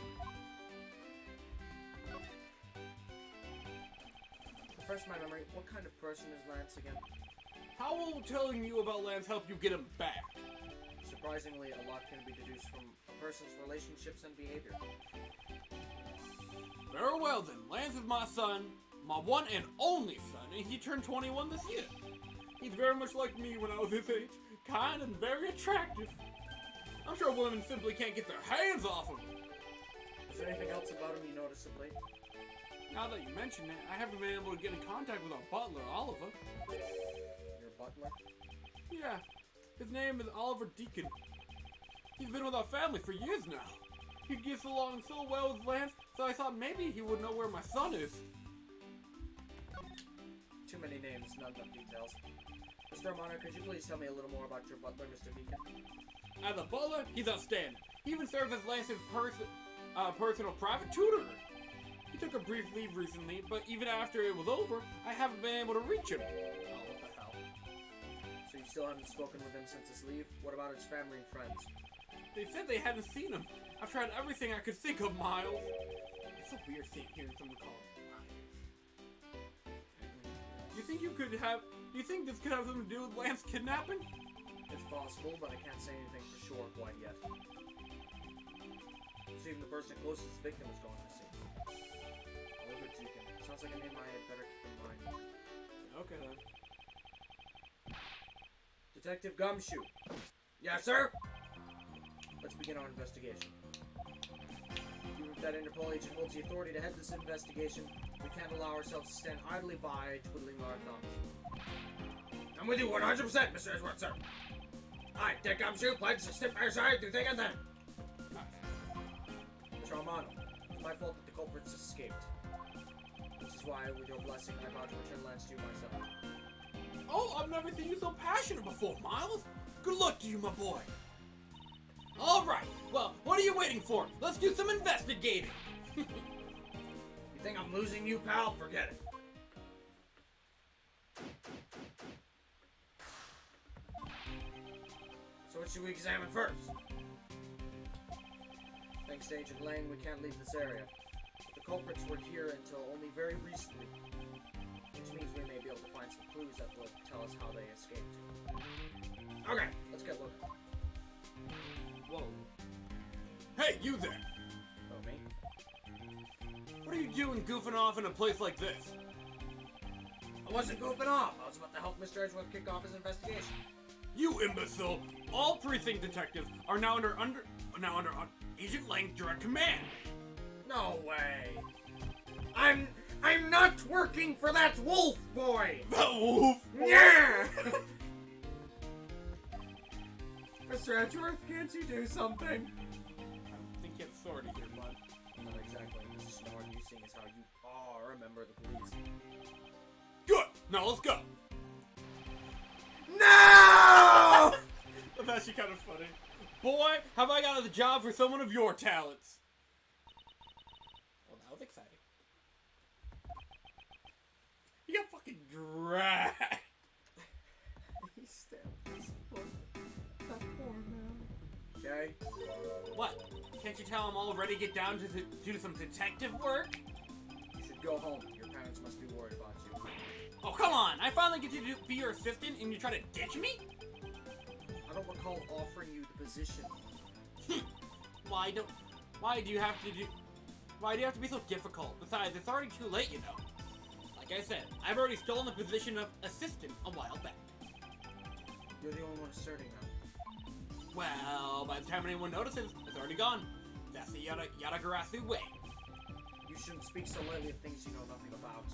S4: Refresh my memory, what kind of person is Lance again?
S2: How will telling you about Lance help you get him back?
S4: Surprisingly, a lot can be deduced from a person's relationships and behavior.
S2: Very well then. Lance is my son, my one and only son, and he turned 21 this year. He's very much like me when I was his age, kind and very attractive. I'm sure women simply can't get their hands off him.
S4: Is there anything else about him you noticed of late?
S2: Now that you mention it, I haven't been able to get in contact with our butler, Oliver.
S4: Your butler?
S2: Yeah, his name is Oliver Deacon. He's been with our family for years now. He gets along so well with Lance, so I thought maybe he would know where my son is.
S4: Too many names, not enough details. Mr. Armano, could you please tell me a little more about your butler, Mr. Deacon?
S2: As a butler, he's outstanding. He even serves as Lance's personal private tutor. He took a brief leave recently, but even after it was over, I haven't been able to reach him. Oh, what the hell?
S4: So you still haven't spoken with him since his leave? What about his family and friends?
S2: They said they hadn't seen him. I've tried everything I could think of, Miles. It's a weird thing hearing someone call him Miles. Do you think this could have something to do with Lance kidnapping?
S4: It's possible, but I can't say anything for sure quite yet. So even the person closest to the victim is gone missing. Oliver Deacon. Sounds like a name I had better keep in mind.
S2: Okay then.
S4: The Detective Gumshoe. Yes, sir? Let's begin our investigation. Even if that Interpol agent holds the authority to head this investigation, we can't allow ourselves to stand idly by, twiddling our thumbs. I'm with you 100%, Mr. Edgeworth, sir. Aye, Dick Gumshoe, pledge to step by your side through thick and thin. Mr. Armano, it's my fault that the culprits escaped. Which is why, with your blessing, I vow to return lands to you myself.
S2: Oh, I've never seen you so passionate before, Miles. Good luck to you, my boy. All right. Well, what are you waiting for? Let's do some investigating.
S4: You think I'm losing you, pal? Forget it. So what should we examine first? Thanks to Agent Lang, we can't leave this area. But the culprits were here until only very recently, which means we may be able to find some clues that will tell us how they escaped. Okay, let's get looking.
S2: Whoa. Hey, you there.
S4: Oh, me?
S2: What are you doing goofing off in a place like this?
S4: I wasn't goofing off. I was about to help Mr. Edgeworth kick off his investigation.
S2: You imbecile! All precinct detectives are now under Agent Lang's direct command.
S4: No way. I'm not working for that wolf boy.
S2: The wolf?
S4: Yeah. Mr. Edgeworth, can't you do something?
S2: I think you have authority here, bud.
S4: Not exactly. This is more you seeing as how you are a member of the police.
S2: Good! Now let's go!
S4: No!
S2: That's actually kind of funny. Boy, have I got the job for someone of your talents. Well, that was exciting. You got fucking dragged.
S4: He stabbed his foot. That poor man. Okay.
S2: What? Can't you tell I'm all ready to get down to do some detective work?
S4: You should go home. Your parents must be worried about you.
S2: Oh, come on! I finally get to be your assistant and you try to ditch me?
S4: I don't recall offering you the position.
S2: Why do you have to be so difficult? Besides, it's already too late, you know. Like I said, I've already stolen the position of assistant a while back.
S4: You're the only one asserting that.
S2: Well, by the time anyone notices, it's already gone. That's the Yadagarasu way.
S4: You shouldn't speak so lightly of things you know nothing about.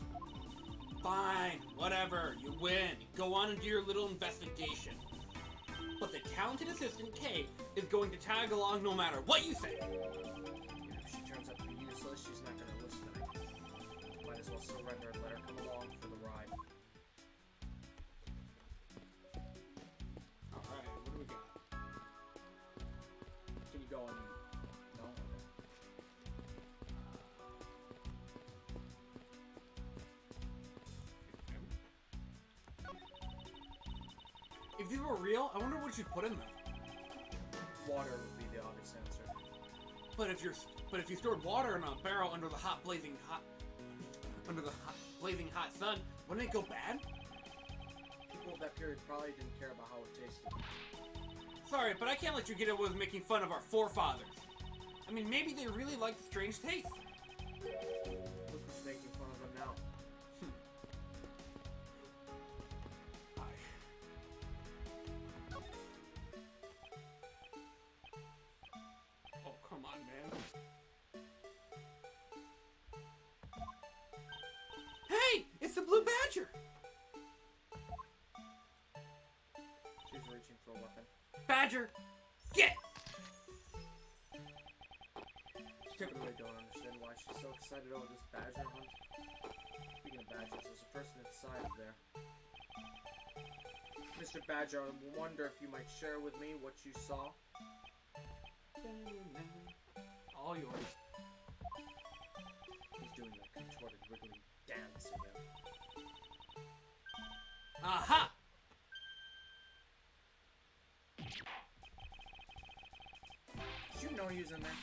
S2: Fine, whatever, you win. Go on and do your little investigation. But the talented assistant, Kay, is going to tag along no matter what you say.
S4: Even if she turns out to be useless, she's not going to listen to me. Might as well surrender and let her come along for the ride.
S2: Alright, what do we got?
S4: Can you go and... No?
S2: If these were real, I wonder what you'd put in them.
S4: Water would be the obvious answer.
S2: But if you stored water in a barrel under the blazing hot sun, wouldn't it go bad?
S4: People of that period probably didn't care about how it tasted.
S2: Sorry, but I can't let you get away with making fun of our forefathers. I mean, maybe they really like the strange taste.
S4: Look who's making fun of them now.
S2: Oh, come on, man. Hey! It's the Blue Badger!
S4: She's reaching for a weapon.
S2: Badger! Get!
S4: I really don't understand why she's so excited over this badger hunt. Speaking of badgers, there's a person inside of there. Mr. Badger, I wonder if you might share with me what you saw.
S2: All yours.
S4: He's doing that contorted, wriggling dance again.
S2: Aha!
S4: Did you know he was in there?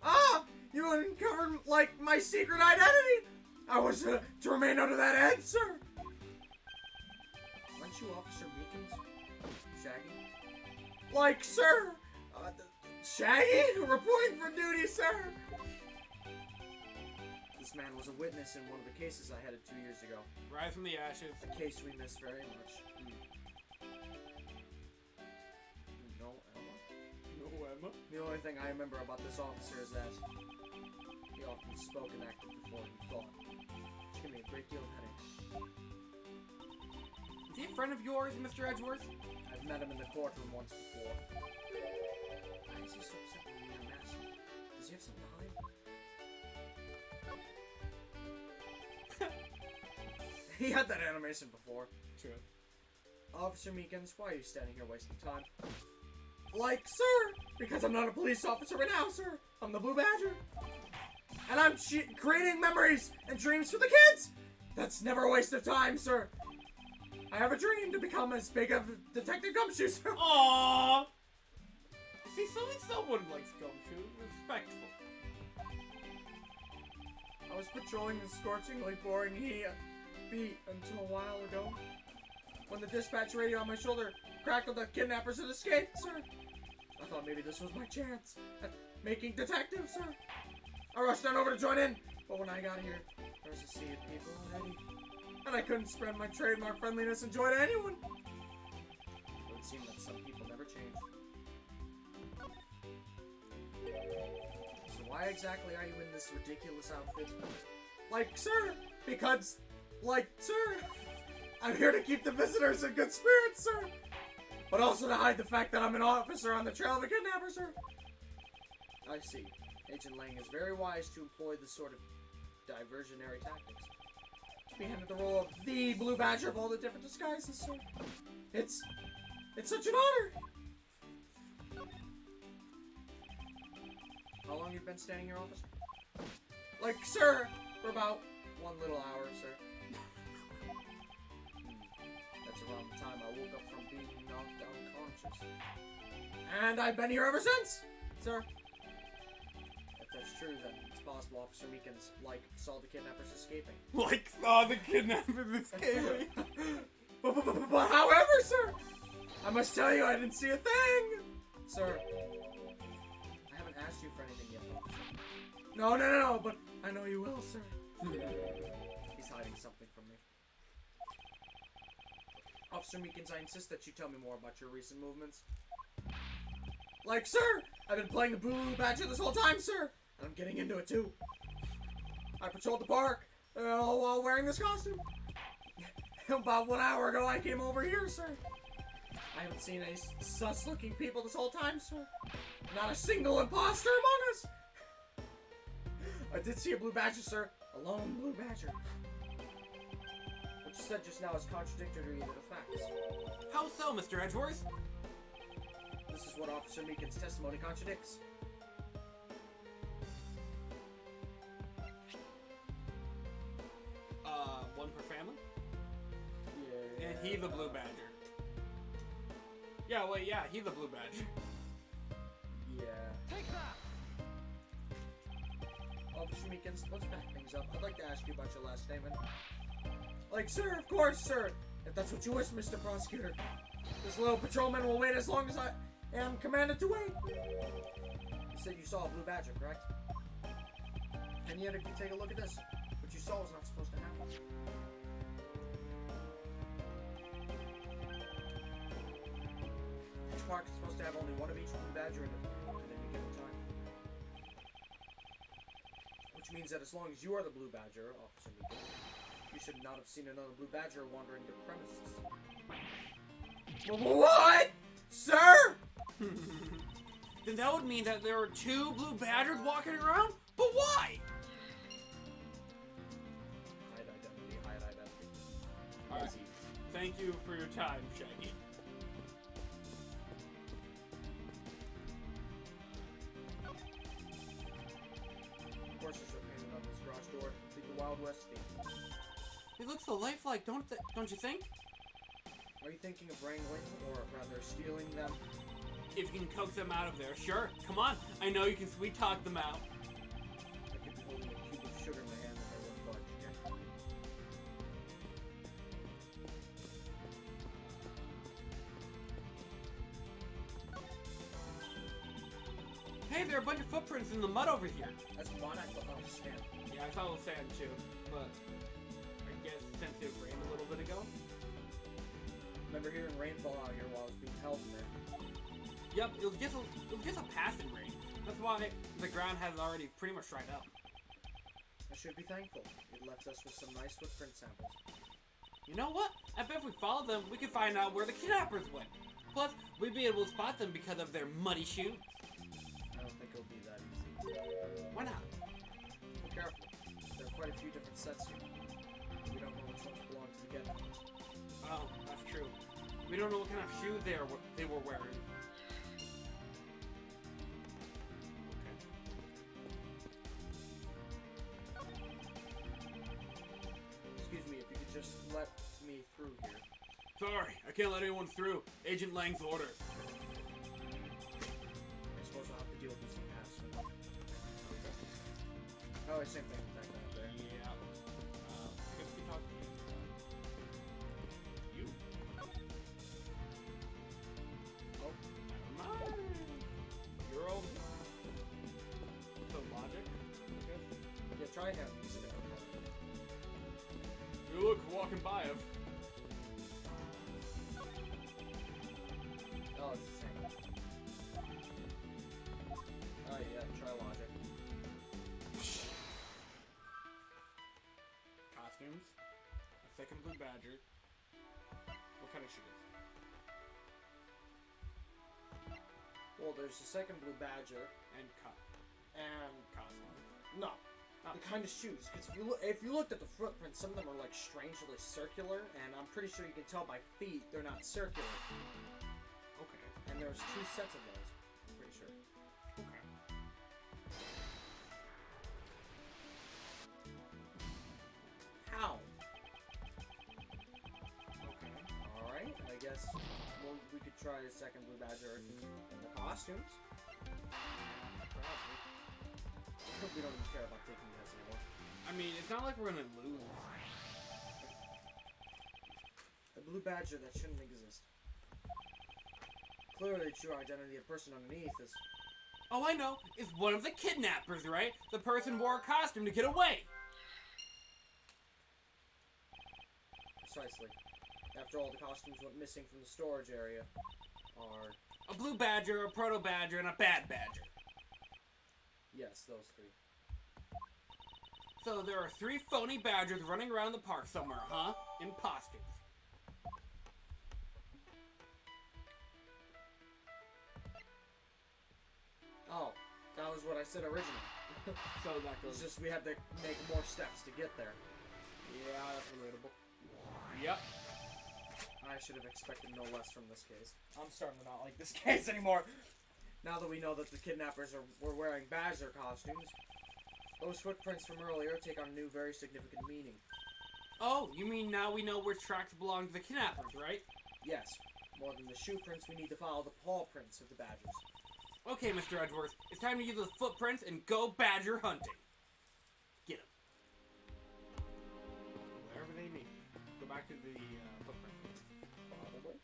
S4: Ah! You uncovered, like, my secret identity! I was to remain under that answer! Aren't you Officer Meekins? Shaggy? Like, sir! Shaggy? Reporting for duty, sir! This man was a witness in one of the cases I headed 2 years ago.
S2: Rise from the ashes.
S4: A case we miss very much. No, Emma.
S2: No, Emma.
S4: The only thing I remember about this officer is that he often spoke and acted before he thought, which gave me a great deal of headaches.
S2: Is he a friend of yours, Mr. Edgeworth?
S4: I've met him in the courtroom once before. Why is he so upset when we unmask him? Does he have something to hide? He had that animation before.
S2: True.
S4: Officer Meekins, why are you standing here wasting time? Like, sir, because I'm not a police officer right now, sir. I'm the Blue Badger. And I'm creating memories and dreams for the kids. That's never a waste of time, sir. I have a dream to become as big of Detective Gumshoe, sir.
S2: Aww! See, someone likes Gumshoe. Respectful.
S4: I was patrolling the scorchingly boring beat until a while ago, when the dispatch radio on my shoulder crackled the kidnappers had escaped, sir. I thought maybe this was my chance at making detective, sir. I rushed on over to join in, but when I got here, there was a sea of people already, and I couldn't spread my trademark friendliness and joy to anyone. It would seem that some people never change. So why exactly are you in this ridiculous outfit? Like, sir, because... Like, sir, I'm here to keep the visitors in good spirits, sir. But also to hide the fact that I'm an officer on the trail of a kidnapper, sir. I see. Agent Lang is very wise to employ this sort of diversionary tactics. To be handed the role of the Blue Badger of all the different disguises, sir. It's such an honor. How long you been standing here, officer? Like, sir, for about 1 little hour, sir. That's around the time I woke up from being knocked unconscious. And I've been here ever since, sir. If that's true, then it's possible Officer Meekins, saw the kidnappers escaping.
S2: Saw the kidnappers escaping.
S4: But however, sir, I must tell you I didn't see a thing, sir. I haven't asked you for anything yet, officer. No, but I know you will, sir. He's hiding something from me. Officer Meekins, I insist that you tell me more about your recent movements. Like, sir, I've been playing the Blue Badger this whole time, sir, and I'm getting into it too. I patrolled the park while wearing this costume. About 1 hour ago, I came over here, sir. I haven't seen any sus-looking people this whole time, sir. Not a single imposter among us. I did see a Blue Badger, sir. A lone Blue Badger. What you said just now is contradictory to the facts.
S2: How so, Mr. Edgeworth?
S4: This is what Officer Meekins' testimony contradicts.
S2: One per family?
S4: Yeah.
S2: And he's a Blue Badger. Yeah, he's a Blue Badger.
S4: Yeah.
S1: Take that!
S4: Officer Meekins, let's back things up. I'd like to ask you about your last statement. Like, sir, of course, sir. If that's what you wish, Mr. Prosecutor. This little patrolman will wait as long as I am commanded to wait. You said you saw a Blue Badger, correct? And yet, if you take a look at this, what you saw was not supposed to happen. Each park is supposed to have only one of each Blue Badger in it at any given time. Which means that as long as you are the Blue Badger, Officer Meekins, you should not have seen another Blue Badger wandering the premises. What? Sir?
S2: Then that would mean that there were 2 Blue Badgers walking around? But why?
S4: Hide identity.
S2: Alright. Thank you for your time, Shaggy.
S4: Of course, there's a painting on this garage door. Think the Wild West theme.
S2: It looks so lifelike, don't you think?
S4: Are you thinking of wrangling, or rather stealing them?
S2: If you can coax them out of there, sure. Come on, I know you can sweet talk them out.
S4: I could be holding a cube of sugar in my hand if I wouldn't budge.
S2: Hey, there are a bunch of footprints in the mud over here.
S4: That's fine, I don't understand.
S2: Yeah, I saw the sand too, but I guess since it rained a little bit ago.
S4: Remember hearing rainfall out here while I was being held in there.
S2: Yep, it was just a passing rain. That's why the ground has already pretty much dried up.
S4: I should be thankful. It left us with some nice footprint samples.
S2: You know what? I bet if we follow them, we can find out where the kidnappers went. Plus, we'd be able to spot them because of their muddy shoes.
S4: I don't think it'll be that easy.
S2: Why not?
S4: Be careful. There are quite a few different sets here. We don't know which ones belong to the kidnappers.
S2: Oh, that's true. We don't know what kind of shoes they were wearing.
S4: Excuse me, if you could just let me through here.
S2: Sorry, I can't let anyone through. Agent Lang's orders.
S4: I suppose I'll have to deal with this in pass. Oh, same thing with that guy up there.
S2: Yeah. I guess we talk to you.
S4: Oh,
S2: Never mind. You're old. So logic, I guess.
S4: yeah, try and have these in there.
S2: You look walking by him.
S4: Oh, it's the same. Oh, yeah, try logic.
S2: Costumes. A second blue badger. What kind of shoes?
S4: Well, there's the second blue badger,
S2: And
S4: and
S2: costume.
S4: no,
S2: Oh.
S4: the kind of shoes. Because if you looked at the footprints, some of them are like strangely circular, and I'm pretty sure you can tell by feet they're not circular.
S2: Okay.
S4: And there's 2 sets of those. I'm pretty sure.
S2: Okay.
S4: How?
S2: Okay.
S4: All right, I guess we could try a second blue badger in the costumes.
S2: Probably.
S4: We don't even care about taking this anymore.
S2: I mean, it's not like we're gonna lose.
S4: A blue badger that shouldn't exist. Clearly, the true identity of the person underneath is.
S2: Oh, I know. It's one of the kidnappers, right? The person wore a costume to get away.
S4: Precisely. After all, the costumes went missing from the storage area are.
S2: A blue badger, a proto badger, and a bad badger.
S4: Yes, those 3.
S2: So there are 3 phony badgers running around the park somewhere, huh? Imposters.
S4: Oh, that was what I said originally.
S2: So that
S4: It's
S2: goes.
S4: just we had to make more steps to get there.
S2: Yeah, that's relatable. Yep.
S4: I should have expected no less from this case. I'm starting to not like this case anymore. Now that we know that the kidnappers were wearing badger costumes, those footprints from earlier take on a new, very significant meaning.
S2: Oh, you mean now we know which tracks belong to the kidnappers, right?
S4: Yes, more than the shoe prints, we need to follow the paw prints of the badgers.
S2: Okay, Mr. Edgeworth, it's time to use those footprints and go badger hunting. Get them. Wherever they may be. Go back to the footprints.
S4: Probably.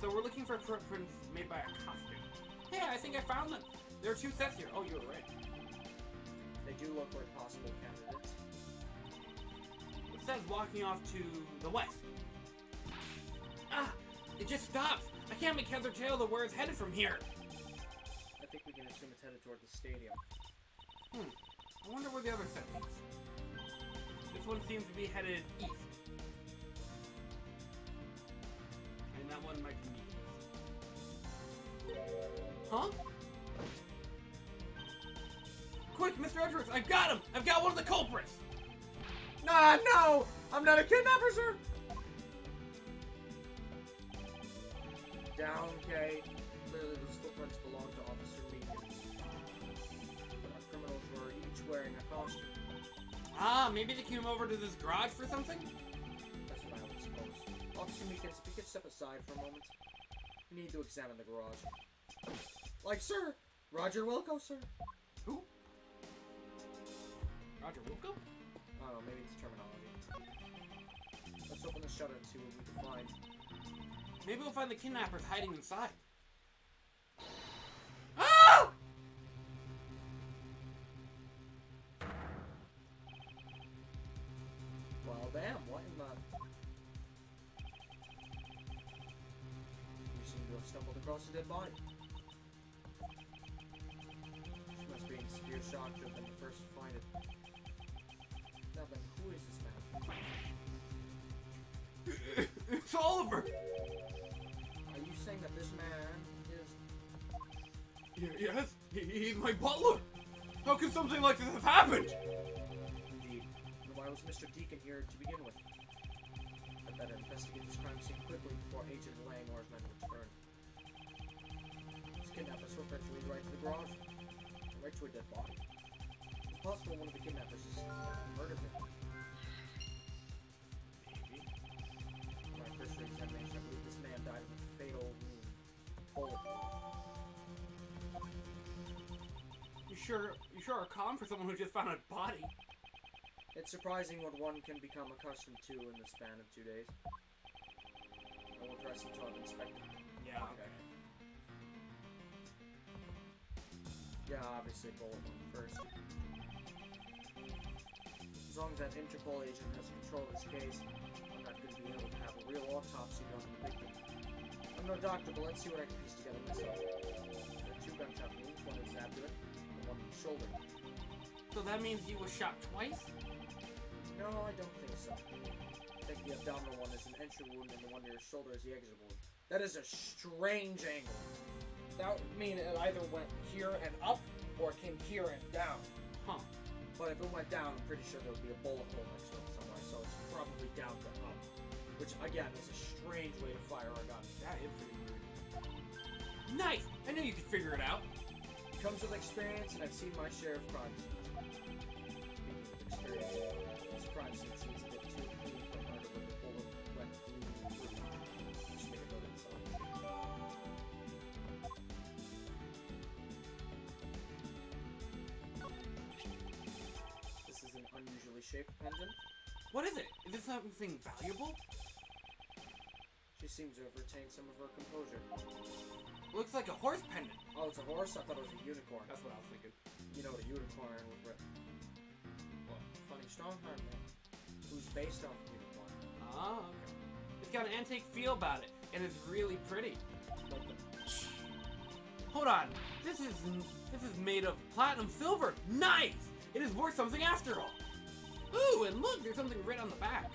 S2: So we're looking for footprints made by a costume. Hey, I think I found them. There are 2 sets here. Oh, you were right.
S4: They do look like possible candidates.
S2: It says walking off to the west. Ah! It just stops. I can't make heads or tails of where it's headed from here.
S4: I think we can assume it's headed toward the stadium.
S2: I wonder where the other set is. This one seems to be headed east. And that one might be east. Huh? Quick, Mr. Edgeworth, I've got him! I've got one of the culprits!
S4: Nah, no! I'm not a kidnapper, sir! Down, Kay. Clearly those footprints belong to Officer Meekins. But our criminals were each wearing a costume.
S2: Ah, maybe they came over to this garage for something?
S4: That's what I would suppose. Officer Meekins, if you could step aside for a moment. We need to examine the garage. Like, sir! Roger Wilco, sir.
S2: Who? Roger Wilco?
S4: I don't know, maybe it's terminology. Let's open the shutter and see what we can find.
S2: Maybe we'll find the kidnappers hiding inside. Ah!
S4: across a dead body. She must be in severe shock to have been the first to find it. Now then, who is this man?
S2: It's Oliver!
S4: Are you saying that this man is...
S2: Yes, he's my butler! How could something like this have happened?
S4: Indeed. And why was Mr. Deacon here to begin with? I'd better investigate this crime scene quickly before Agent Lang or his men return. This kidnappers will eventually right to the garage. Right to a dead body. It's possible one of the kidnappers is murdered him.
S2: Maybe.
S4: In my first examination, I believe this man died of a fatal wound. Bullet wound.
S2: You sure are calm for someone who just found a body.
S4: It's surprising what one can become accustomed to in the span of 2 days. I will dress until I've inspected.
S2: Yeah, okay.
S4: Yeah, obviously bullet wound first. As long as that Interpol agent has control of this case, I'm not going to be able to have a real autopsy done on the victim. I'm no doctor, but let's see what I can piece together myself. There are 2 gunshot wounds, one in his abdomen, and one in the shoulder.
S2: So that means he was shot twice?
S4: No, I don't think so. I think the abdominal one is an entry wound and the one near his shoulder is the exit wound. That is a strange angle.
S3: That would mean it either went here and up, or it came here and down.
S2: Huh.
S4: But if it went down, I'm pretty sure there would be a bullet hole next to it somewhere, so it's probably down to up. Which, again, is a strange way to fire a gun.
S2: That is pretty weird. Nice! I knew you could figure it out.
S4: It comes with experience, and I've seen my share of crimes. Speaking of experience, this crime scene seems a bit too clean for murder with the bullet went through. Just make a note of this on. This is an unusually shaped pendant.
S2: What is it? Is this something valuable?
S4: She seems to have retained some of her composure.
S2: Looks like a horse pendant.
S4: Oh, it's a horse? I thought it was a unicorn.
S2: That's what I was thinking.
S4: You know what a unicorn would rip.
S2: What?
S4: Funny Strongheart man. Who's based off a unicorn.
S2: Ah, okay. It's got an antique feel about it, and it's really pretty.
S4: Like the...
S2: Hold on. This is made of platinum silver. Nice! It is worth something after all. Ooh, and look, there's something written on the back.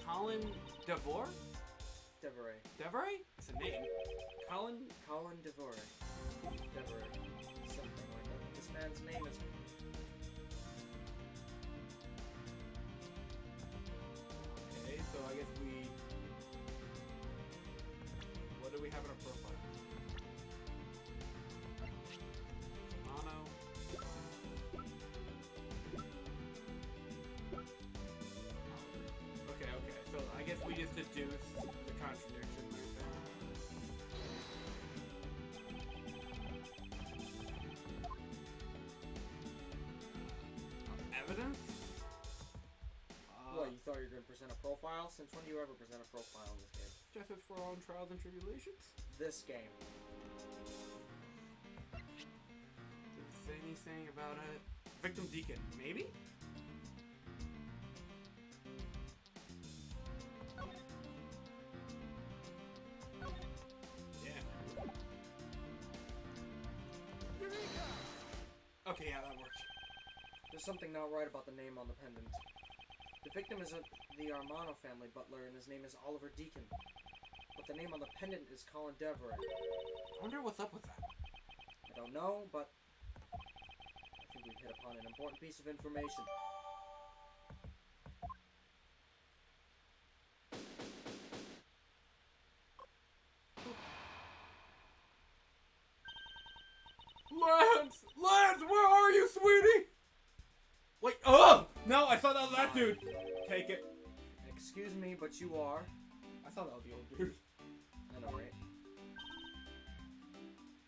S2: Colin DeVore?
S4: Devoray.
S2: Devoray? It's a name. Colin?
S4: Colin Devoray. Devoray. Something like that. This man's name is...
S2: Okay, so I guess we... What do we have in our profile? Mono. Okay, so I guess we just deduce the contradiction right there. Evidence?
S4: What, you thought you were going to present a profile? Since when do you ever present a profile in this game?
S2: Just as for our own trials and tribulations?
S4: This game.
S2: Did it say anything about it? Victim Deacon, maybe? Okay, yeah, that worked.
S4: There's something not right about the name on the pendant. The victim is the Armano family butler, and his name is Oliver Deacon. But the name on the pendant is Colin Devoray.
S2: I wonder what's up with that.
S4: I don't know, but I think we've hit upon an important piece of information.
S2: Lance, where are you, sweetie? Wait, oh! No, I thought that was that dude. Take it.
S4: Excuse me, but you are.
S2: I thought that was the old dude.
S4: I know, right?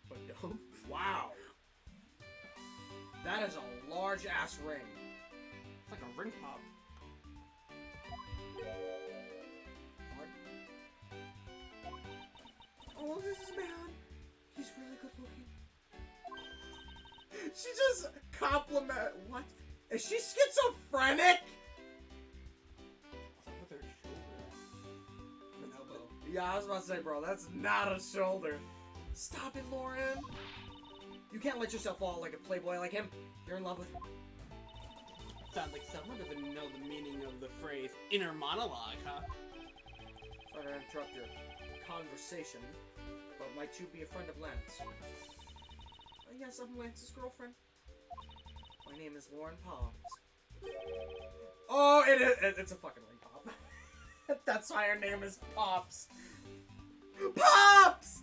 S2: But no.
S4: Wow. That is a large-ass ring.
S2: It's like a ring pop.
S4: What? Oh, this is man. He's really good looking. She just compliment. What? Is she schizophrenic?
S2: What's up with her shoulder? An elbow.
S4: Yeah, I was about to say, bro, that's not a shoulder. Stop it, Lauren. You can't let yourself fall like a playboy like him. You're in love with him.
S2: Sounds like someone doesn't know the meaning of the phrase inner monologue, huh?
S4: Sorry to interrupt your conversation, but might you be a friend of Lance? Yes, I'm Lance's girlfriend. My name is Lauren Pops. Oh, it's a fucking ring pop. That's why her name is Pops. Pops!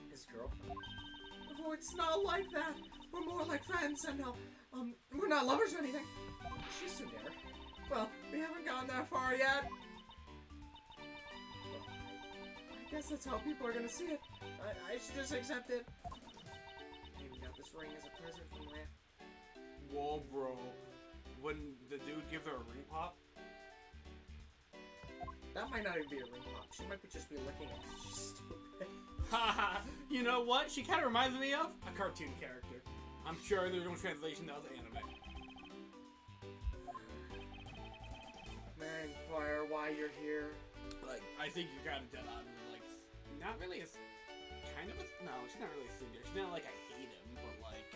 S4: His girlfriend. Oh, it's not like that. We're more like friends, and we're not lovers or anything. She's soon there. Well, we haven't gone that far yet. I guess that's how people are gonna see it. I should just accept it. Maybe got this ring as a present from Lance.
S2: Whoa, bro. When the dude gives her a ring pop?
S4: That might not even be a ring pop. She might just be licking it. She's stupid.
S2: Haha, you know what? She kind of reminds me of a cartoon character. I'm sure there's no translation that was anime.
S4: May I inquire why you're here?
S2: Like, I think you're kind of dead on. Like, not really a. Kind of a. No, she's not really a singer. She's not like I hate him, but like.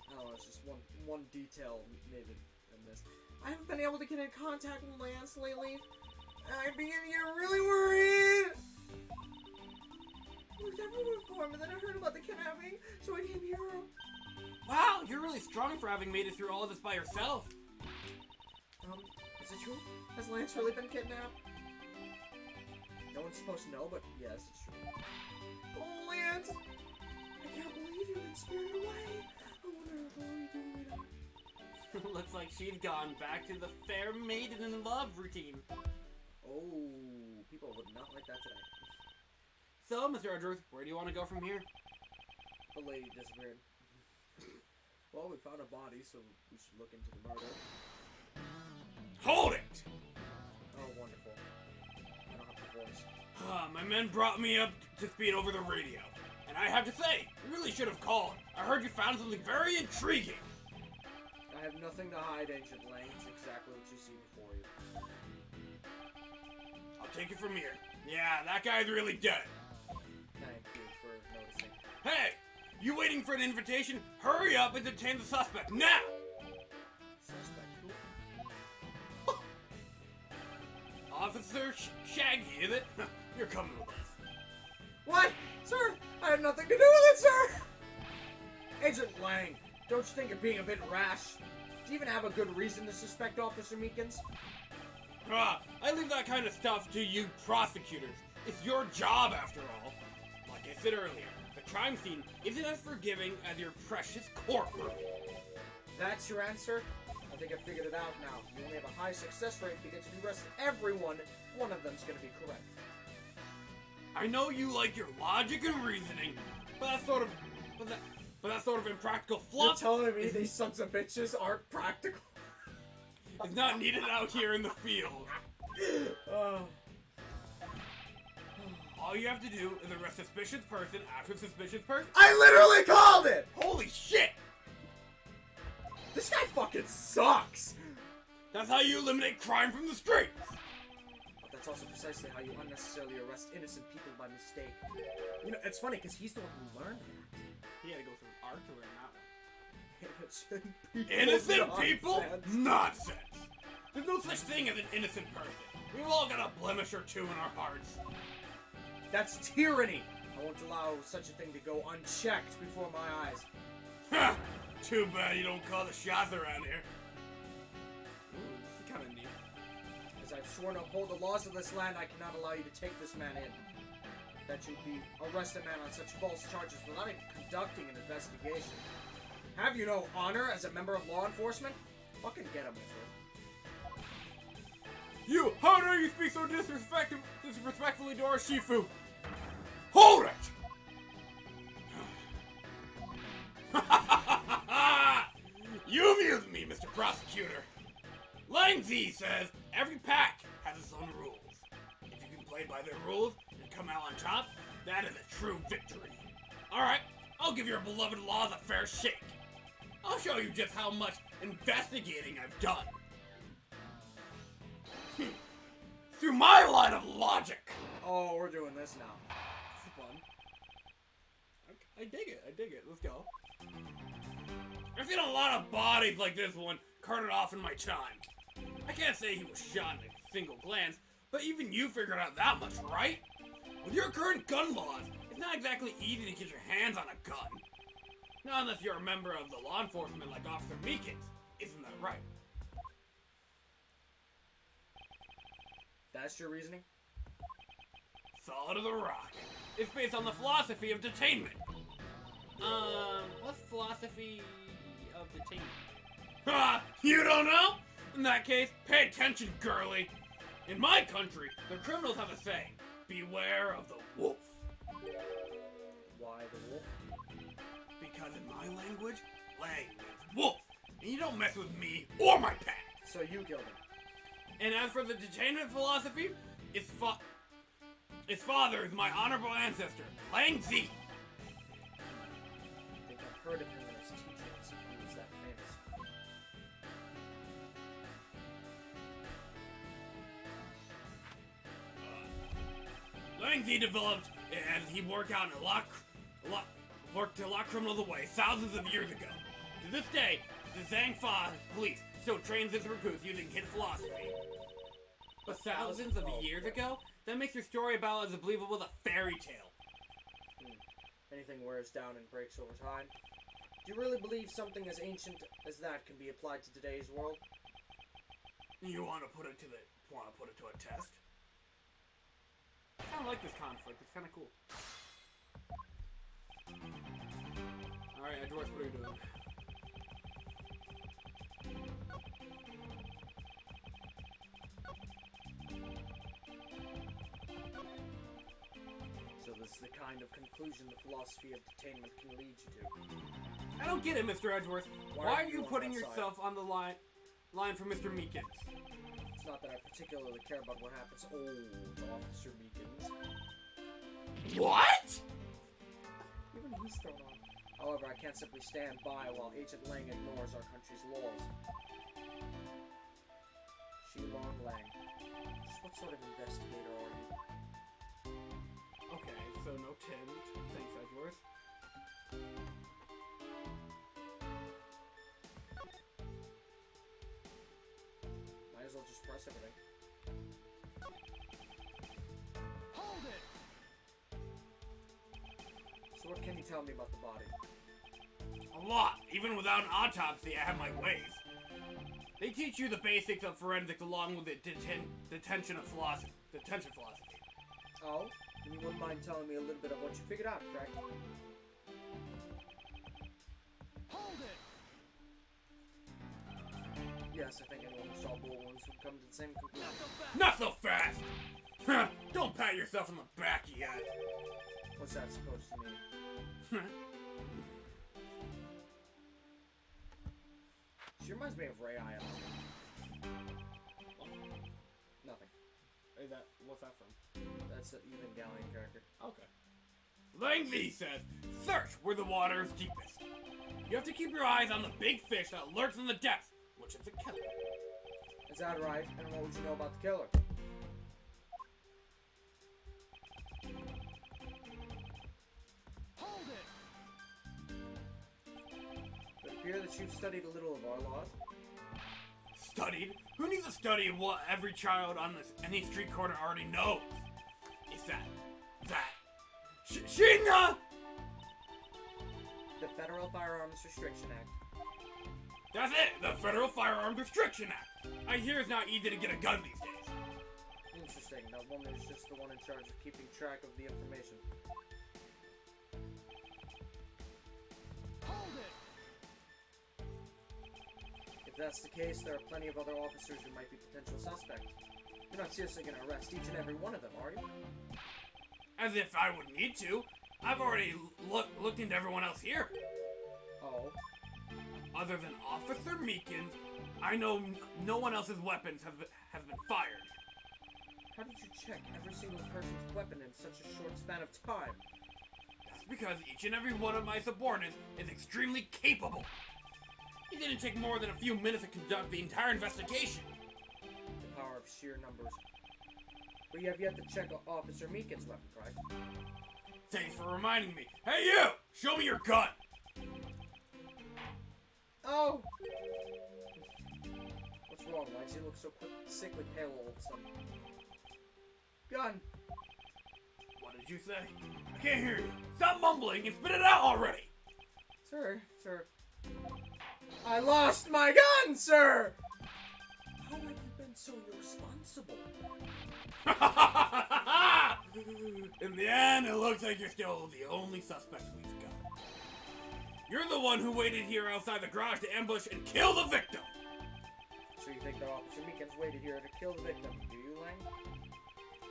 S4: I don't know, it's just one detail made it in this. I haven't been able to get in contact with Lance lately. I'm beginning to get really worried. I worked everywhere for him, and then I heard about the kidnapping, so I came here.
S2: Wow, you're really strong for having made it through all of this by yourself.
S4: Is it true? Has Lance really been kidnapped? No one's supposed to know, but yes, it's true. Oh, Lance! I can't believe you've been spirited away. I wonder what are you doing now?
S2: Looks like she's gone back to the fair maiden in love routine.
S4: Oh, people would not like that today.
S2: So, Mr. Edgeworth, where do you want to go from here?
S4: The lady disappeared. Well, we found a body, so we should look into the murder.
S2: Hold it!
S4: Oh, wonderful. I don't have the voice.
S2: My men brought me up to speed over the radio. And I have to say, you really should have called. I heard you found something very intriguing.
S4: I have nothing to hide, Ancient Lang. It's exactly what you see before you.
S2: I'll take it from here. Yeah, that guy's really dead.
S4: Thank you for noticing.
S2: Hey! You waiting for an invitation? Hurry up and detain the suspect now!
S4: Suspect who?
S2: Officer Shaggy, is it? You're coming with us.
S4: What? Sir, I had nothing to do with it, sir! Agent Lang, don't you think you're being a bit rash? Do you even have a good reason to suspect Officer Meekins?
S2: I leave that kind of stuff to you prosecutors. It's your job, after all. Like I said earlier, the crime scene isn't as forgiving as your precious courtroom.
S4: That's your answer? I think I figured it out now. You only have a high success rate because if you arrest everyone, one of them's gonna be correct.
S2: I know you like your logic and reasoning, but that sort of impractical fluff
S4: You're telling me these sons of bitches aren't practical?
S2: is not needed out here in the field. All you have to do is arrest suspicious person after suspicious person.
S4: I literally called it!
S2: Holy shit!
S4: This guy fucking sucks!
S2: That's how you eliminate crime from the streets!
S4: But that's also precisely how you unnecessarily arrest innocent people by mistake. You know, it's funny because he's the one who learned that.
S2: He had to go through art to learn that one.
S4: Innocent
S2: Innocent people? Nonsense! There's no such thing as an innocent person. We've all got a blemish or two in our hearts.
S4: That's tyranny! I won't allow such a thing to go unchecked before my eyes.
S2: Ha! Too bad you don't call the shots around here. Ooh, this is kind of neat.
S4: As I've sworn to uphold the laws of this land, I cannot allow you to take this man in. That you be arrest a man on such false charges without even conducting an investigation. Have you no honor as a member of law enforcement? Fucking get him, sir.
S2: You! How dare you speak so disrespectfully to our Shifu? Hold it! You amuse me, Mr. Prosecutor. Line Z says every pack has its own rules. If you can play by their rules and come out on top, that is a true victory. Alright, I'll give your beloved laws a fair shake. I'll show you just how much investigating I've done. through my line of logic.
S4: Oh, we're doing this now.
S2: This is fun. I dig it. I dig it. Let's go. I've seen a lot of bodies like this one carted off in my time. I can't say he was shot in a single glance, but even you figured out that much, right? With your current gun laws, it's not exactly easy to get your hands on a gun. Not unless you're a member of the law enforcement like Officer Meekins. Isn't that right?
S4: That's your reasoning?
S2: Solid as a rock. It's based on the philosophy of detainment. What's philosophy of detainment? Ha! You don't know? In that case, pay attention, girly. In my country, the criminals have a saying, beware of the wolf.
S4: Why the wolf?
S2: Because in my language, lang means wolf. And you don't mess with me or my pack.
S4: So you killed him.
S2: And as for the detainment philosophy, its father is my honorable ancestor, Lang Z.
S4: I think I've heard of him as teachers. He was that famous.
S2: Lang Z developed as he worked to lock criminals away thousands of years ago. To this day, the Zhangfa police still trains its recruits using his philosophy. But thousands of years ago? That makes your story about as believable as a fairy tale.
S4: Anything wears down and breaks over time. Do you really believe something as ancient as that can be applied to today's world?
S2: You want to put it to a test? I kind of like this conflict. It's kind of cool. All right, Edgeworth, what are you doing?
S4: So this is the kind of conclusion the philosophy of detainment can lead you to.
S2: I don't get it, Mr. Edgeworth. Why are you
S4: going
S2: putting
S4: outside?
S2: yourself on the line for Mr. Meekins?
S4: It's not that I particularly care about what happens to Officer Meekins.
S2: What?
S4: Even he's thrown off. However, I can't simply stand by while Agent Lang ignores our country's laws. Shilong Lang. Just what sort of investigator are you?
S2: Okay, so no Tim. Thanks, Edgeworth.
S4: Might as well just press everything.
S1: Hold it!
S4: So what can you tell me about the body?
S2: A lot. Even without an autopsy, I have my ways. They teach you the basics of forensics along with the detention philosophy.
S4: Oh? And you wouldn't mind telling me a little bit of what you figured out, correct?
S1: Hold it!
S4: Yes, I think anyone who saw bull wounds would come to the same conclusion.
S2: Not so fast! Don't pat yourself on the back yet.
S4: What's that supposed to mean? She reminds me of Ray Eye. Nothing.
S2: Hey, what's that from?
S4: That's an Evangelion character.
S2: Okay. Lang Z says, search where the water is deepest. You have to keep your eyes on the big fish that lurks in the depths, which is a killer.
S4: Is that right? And what would you know about the killer?
S1: Hold it!
S4: It would appear that you've studied a little of our laws.
S2: Studied? Who needs to study what every child on any street corner already knows? It's that. Sheena!
S4: The Federal Firearms Restriction Act.
S2: That's it! The Federal Firearms Restriction Act! I hear it's not easy to get a gun these days.
S4: Interesting. That woman is just the one in charge of keeping track of the information.
S1: Hold it!
S4: If that's the case, there are plenty of other officers who might be potential suspects. You're not seriously going to arrest each and every one of them, are you?
S2: As if I would need to. I've already looked into everyone else here.
S4: Oh.
S2: Other than Officer Meekins, I know no one else's weapons have been fired.
S4: How did you check every single person's weapon in such a short span of time?
S2: That's because each and every one of my subordinates is extremely capable. It didn't take more than a few minutes to conduct the entire investigation.
S4: The power of sheer numbers. But you have yet to check Officer Meekin's weapon, correct?
S2: Thanks for reminding me. Hey, you! Show me your gun!
S4: Oh! What's wrong? Why does he look so sickly pale all of a sudden? Gun!
S2: What did you say? I can't hear you. Stop mumbling and spit it out already!
S4: Sir. I lost my gun, sir!
S3: How have you been so irresponsible?
S2: In the end, it looks like you're still the only suspect we've got. You're the one who waited here outside the garage to ambush and kill the victim!
S4: So you think that Officer Meekin's waited here to kill the victim, do you, Lang?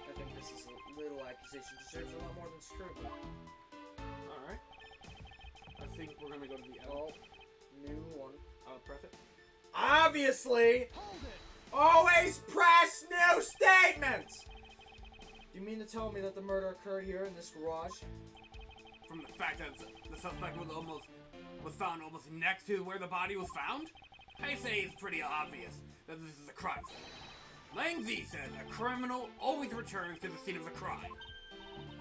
S4: I think this is a little accusation deserves a lot more than scrutiny.
S2: Alright. I think we're gonna go to the
S4: Oh, new one.
S2: press it.
S4: Obviously! Always press new statements! Do you mean to tell me that the murder occurred here in this garage?
S2: From the fact that the suspect was found almost next to where the body was found? I say it's pretty obvious that this is a crime scene. Lang Z says a criminal always returns to the scene of the crime.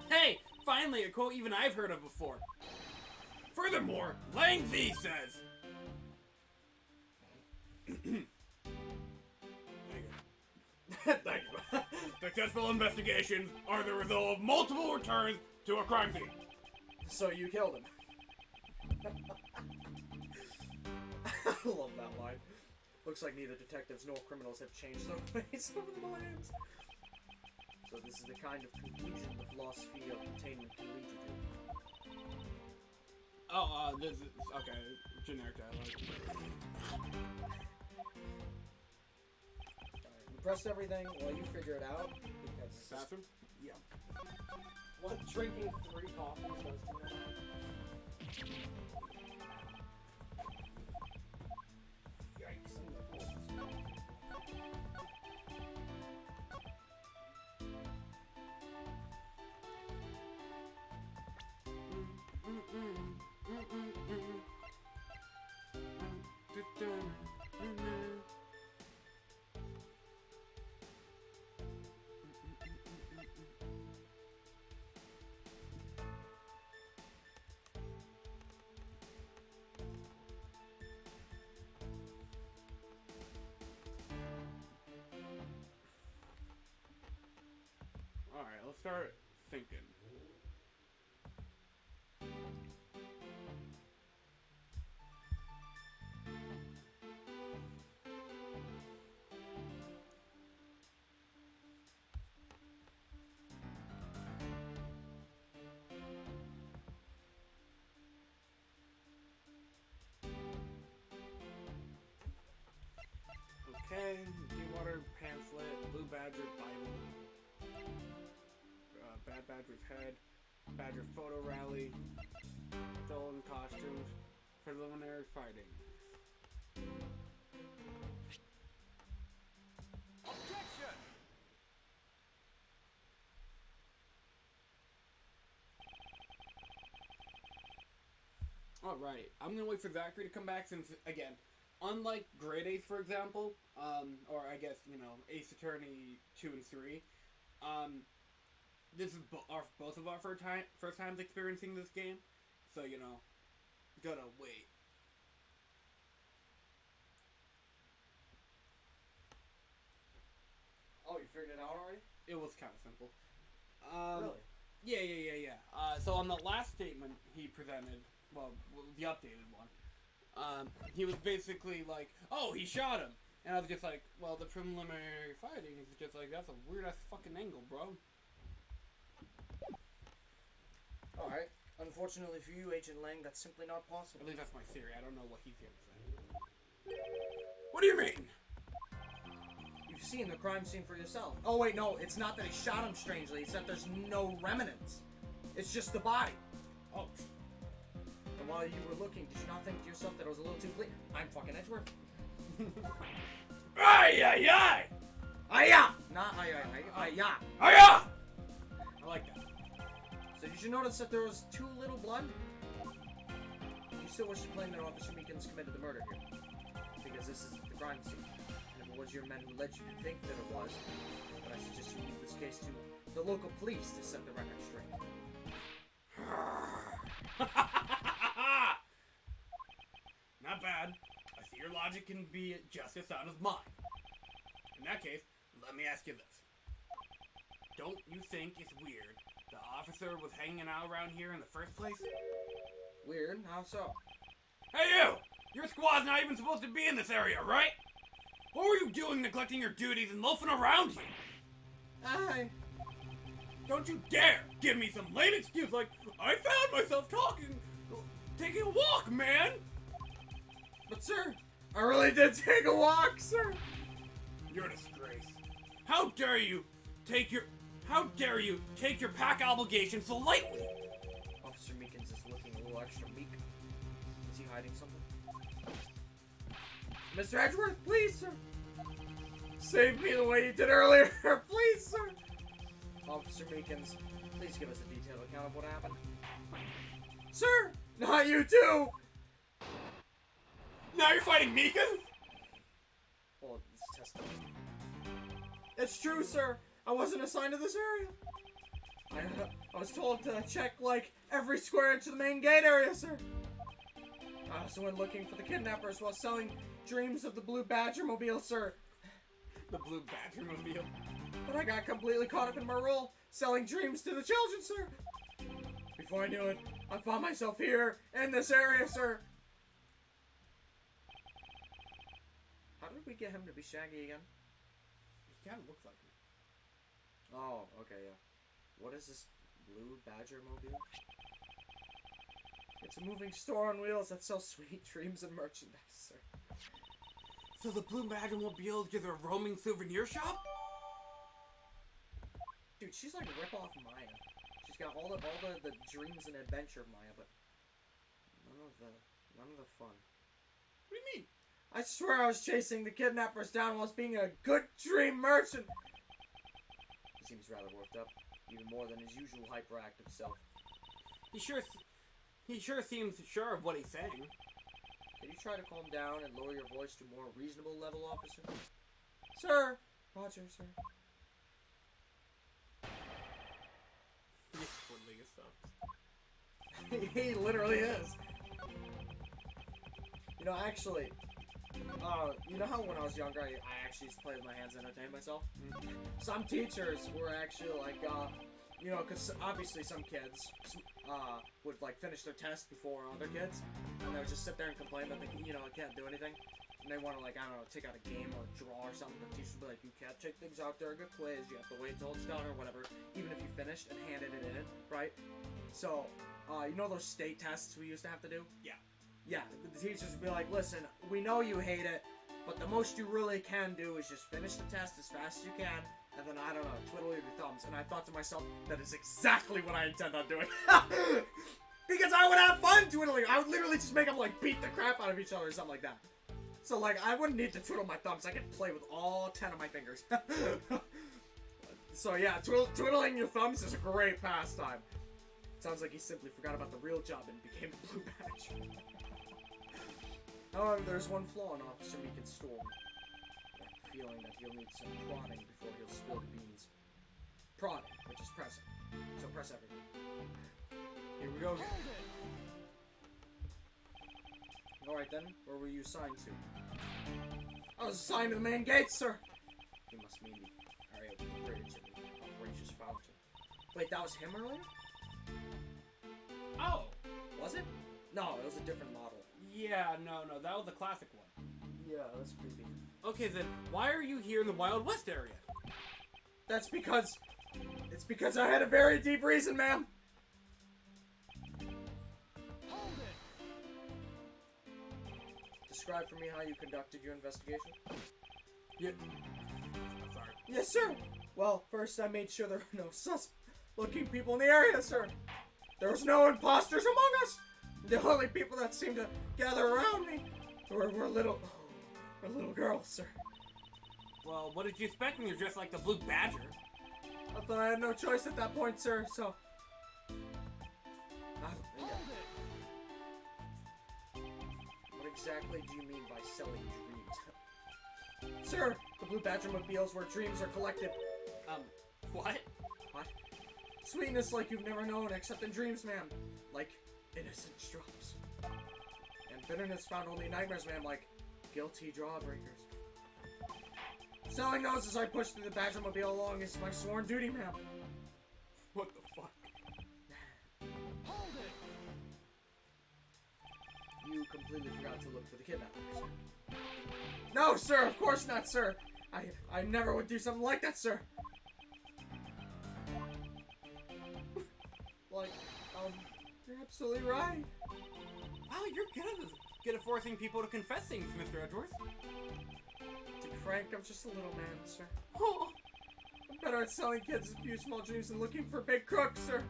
S2: Hey, finally a quote even I've heard of before. Furthermore, Lang Z says...
S4: Thank you.
S2: Successful investigations are the result of multiple returns to a crime scene.
S4: So you killed him. I love that line. Looks like neither detectives nor criminals have changed their ways over the millenniums. So this is the kind of conclusion the philosophy of containment can lead you to.
S2: Oh, this is... okay, generic dialogue.
S4: Alright, you pressed everything while you figure it out, because...
S2: Bathroom?
S4: Yeah.
S5: What drinking 3 coffees does to that?
S4: Yikes.
S2: Alright, let's start thinking. Okay, G-Water, pamphlet, Blue Badger, Bible. Bad Badger's head, Badger photo rally, stolen costumes, preliminary fighting.
S1: Objection!
S2: Alright, I'm gonna wait for Zachary to come back since, again, unlike Grade Ace, for example, or I guess, you know, Ace Attorney 2 and 3, this is both of our first times experiencing this game, so, you know, gotta wait.
S4: Oh, you figured it out already?
S2: It was kind of simple.
S4: Really?
S2: Yeah. So on the last statement he presented, well, the updated one, he was basically like, oh, he shot him. And I was just like, well, the preliminary fighting is just like, that's a weird-ass fucking angle, bro.
S4: Alright. Unfortunately for you, Agent Lang, that's simply not possible.
S2: At least that's my theory. I don't know what he's here to say. What do you mean?
S4: You've seen the crime scene for yourself. Oh, wait, no. It's not that he shot him strangely. It's that there's no remnants. It's just the body.
S2: Oh.
S4: And while you were looking, did you not think to yourself that it was a little too clean? I'm fucking Edgeworth.
S2: Ay!
S4: Ay-ya! Not ay-ya. Ay-ya.
S2: Ay-ya! I like that.
S4: So did you notice that there was too little blood? You still wish to claim that Officer Meekins committed the murder here. Because this is the crime scene. And if it was your men who led you to think that it was, then I suggest you leave this case to the local police to set the record straight.
S2: Not bad. I see your logic can be just as sound as mine. In that case, let me ask you this. Don't you think it's weird the officer was hanging out around here in the first place?
S4: Weird? How so?
S2: Hey you! Your squad's not even supposed to be in this area, right? What were you doing neglecting your duties and loafing around here? Don't you dare give me some lame excuse like, I found myself taking a walk, man!
S4: But sir, I really did take a walk, sir.
S2: You're a disgrace. How dare you take your pack obligation so lightly?
S4: Officer Meekins is looking a little extra meek. Is he hiding something? Mr. Edgeworth, please, sir. Save me the way you did earlier, please, sir. Officer Meekins, please give us a detailed account of what happened. Sir, not you too.
S2: Now you're fighting Meekins?
S4: Well, it's testimony. It's true, sir. I wasn't assigned to this area. I was told to check, like, every square inch of the main gate area, sir. I also went looking for the kidnappers while selling dreams of the Blue Badger mobile, sir.
S2: The Blue Badger mobile.
S4: But I got completely caught up in my role, selling dreams to the children, sir. Before I knew it, I found myself here, in this area, sir. How did we get him to be Shaggy again?
S2: He kind of looks like me.
S4: Oh, okay, yeah. What is this Blue Badger mobile? It's a moving store on wheels that sells sweet dreams and merchandise, sir.
S2: So the Blue Badger mobile is just a roaming souvenir shop?
S4: Dude, she's like a rip-off Maya. She's got all the dreams and adventure of Maya, but none of the fun.
S2: What do you mean?
S4: I swear I was chasing the kidnappers down whilst being a good dream merchant. He seems rather worked up, even more than his usual hyperactive self.
S2: He sure seems sure of what he's saying.
S4: Can you try to calm down and lower your voice to a more reasonable level, officer? Sir! Roger, sir.
S2: He's twiddling his thumbs.
S4: He literally is. You know, actually, you know how when I was younger, I actually used to play with my hands and entertain myself?
S2: Mm-hmm.
S4: Some teachers were actually like, you know, because obviously some kids would like finish their test before other kids, and they would just sit there and complain that they, you know, can't do anything, and they want to, like, I don't know, take out a game or draw or something. The teachers would be like, you can't take things out during a quiz, you have to wait until it's done or whatever, even if you finished and handed it in, right? So, you know those state tests we used to have to do?
S2: Yeah.
S4: Yeah, the teachers would be like, listen, we know you hate it, but the most you really can do is just finish the test as fast as you can, and then, I don't know, twiddle your thumbs. And I thought to myself, that is exactly what I intend on doing. Because I would have fun twiddling. I would literally just make them, like, beat the crap out of each other or something like that. So, like, I wouldn't need to twiddle my thumbs. I could play with all 10 of my fingers. So, yeah, twiddling your thumbs is a great pastime. Sounds like he simply forgot about the real job and became a Blue Badger. However, there's one flaw in Officer Meekins' story. That feeling that he'll need some prodding before he'll spill the beans. Prodding, which is pressing. So press everything.
S2: Here we go again.
S4: Alright then, where were you assigned to? I was assigned to the main gate, sir! You must mean the area with the bridge and the outrageous fountain. Wait, that was him earlier?
S2: Oh!
S4: Was it? No, it was a different model.
S2: Yeah, no, that was the classic one.
S4: Yeah, that's creepy.
S2: Okay then, why are you here in the Wild West area?
S4: That's because... It's because I had a very deep reason, ma'am! Describe for me how you conducted your investigation.
S2: Yeah. I'm sorry.
S4: Yes, sir! Well, first I made sure there were no sus-looking people in the area, sir. There was no imposters among us! The only people that seemed to gather around me were little girls, sir.
S2: Well, what did you expect when you're dressed like the Blue Badger?
S4: I thought I had no choice at that point, sir, so... What exactly do you mean by selling dreams? Sir, the Blue Badger mobiles where dreams are collected
S2: What?
S4: What? Sweetness like you've never known except in dreams, ma'am. Like innocent drops. And bitterness found only in nightmares, ma'am, like guilty jawbreakers. Selling those as I push through the Badgermobile along is my sworn duty, ma'am.
S2: What the fuck?
S4: You completely forgot to look for the kidnappers. No, sir, of course not, sir. I never would do something like that, sir. Like, you're absolutely right.
S2: Wow, you're good at forcing people to confess things, Mr. Edgeworth.
S4: To be frank, I'm just a little man, sir. I'm better at selling kids a few small dreams than looking for big crooks, sir.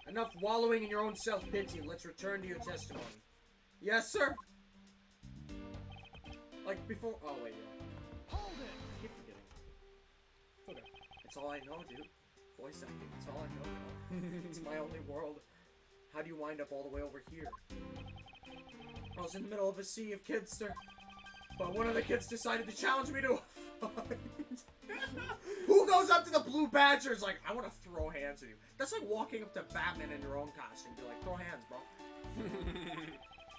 S4: Enough wallowing in your own self-pity. Let's return to your testimony. Yes, sir? Like before... Oh, wait, yeah. I keep forgetting. Okay. It's all I know, dude. Voice acting, it's all I know now. It's my only world. How do you wind up all the way over here? I was in the middle of a sea of kids, sir. But one of the kids decided to challenge me to a fight. Who goes up to the blue badgers like, I want to throw hands with you? That's like walking up to Batman in your own costume. Be like, throw hands, bro.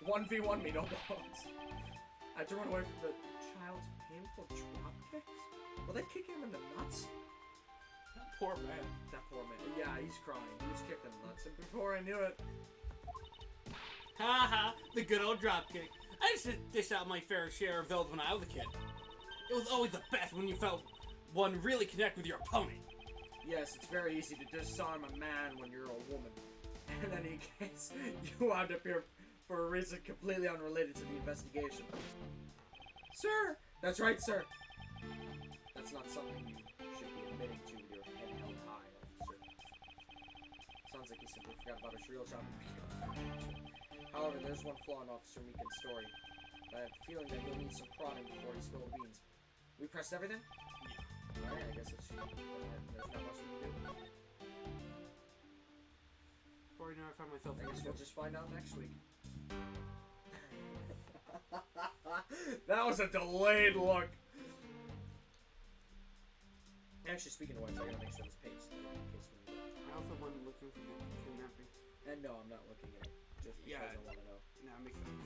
S4: 1v1 me, no balls. I had to run away from the child's painful drop kicks. Will they kick him in the nuts?
S2: That poor man.
S4: That poor man. Yeah, he's crying. He was kicked in the nuts. And before I knew it...
S2: Haha, the good old dropkick. I used to dish out my fair share of those when I was a kid. It was always the best when you felt one really connect with your opponent.
S4: Yes, it's very easy to disarm a man when you're a woman. In any case, you wound up here for a reason completely unrelated to the investigation. Sir! That's right, sir. That's not something you should be admitting to with your head held high, officer. Sounds like you simply forgot about his real job. However, there's one flaw in Officer Meekin's story. I have a feeling that he'll need some prodding before he's spilled beans. We pressed everything? Yeah. Alright, I guess it's... there's not much we can do.
S2: Before you know, I found myself
S4: I guess we'll just find out next week. That was a delayed look. Actually, speaking of which, I gotta make sure this page is in case we need it.
S2: I also wasn't looking for the kidnapping.
S4: And no, I'm not looking at it. Just because
S2: Yeah.
S4: I want to know.
S2: No, it makes sense.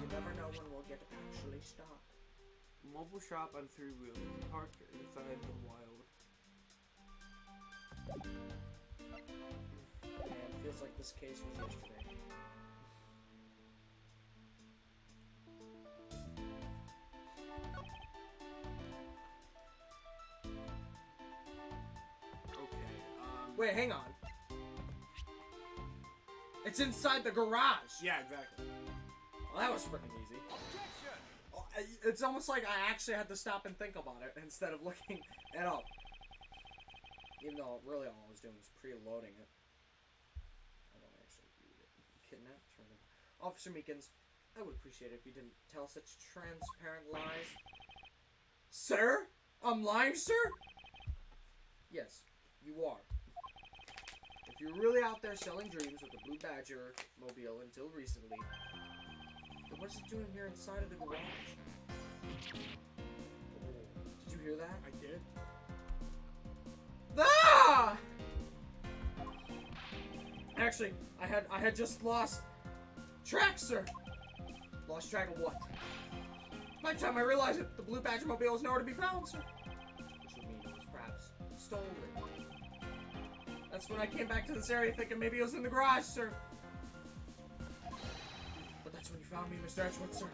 S4: You never know when we'll get to actually stop.
S2: Mobile shop on 3 wheels, parked inside the wild.
S4: Man, it feels like this case was yesterday.
S2: Okay,
S4: Wait, hang on. It's inside the garage.
S2: yeah, exactly.
S4: Well, that was freaking easy. Oh, it's almost like I actually had to stop and think about it instead of looking it up. Even though really all I was doing was preloading it. I don't actually read it. Kidnapped? Officer Meekins, I would appreciate it if you didn't tell such transparent lies. Sir? I'm lying, sir? Yes, you are. If you're really out there selling dreams with the Blue Badger mobile until recently, then what's it doing here inside of the garage? Did you hear that?
S2: I did.
S4: Ah! Actually, I had just lost track, sir. Lost track of what? By the time I realized it, the Blue Badger mobile is nowhere to be found, sir. Which would mean it was perhaps stolen. That's when I came back to this area thinking maybe it was in the garage, sir. But that's when you found me, Mr. Edgeworth, sir.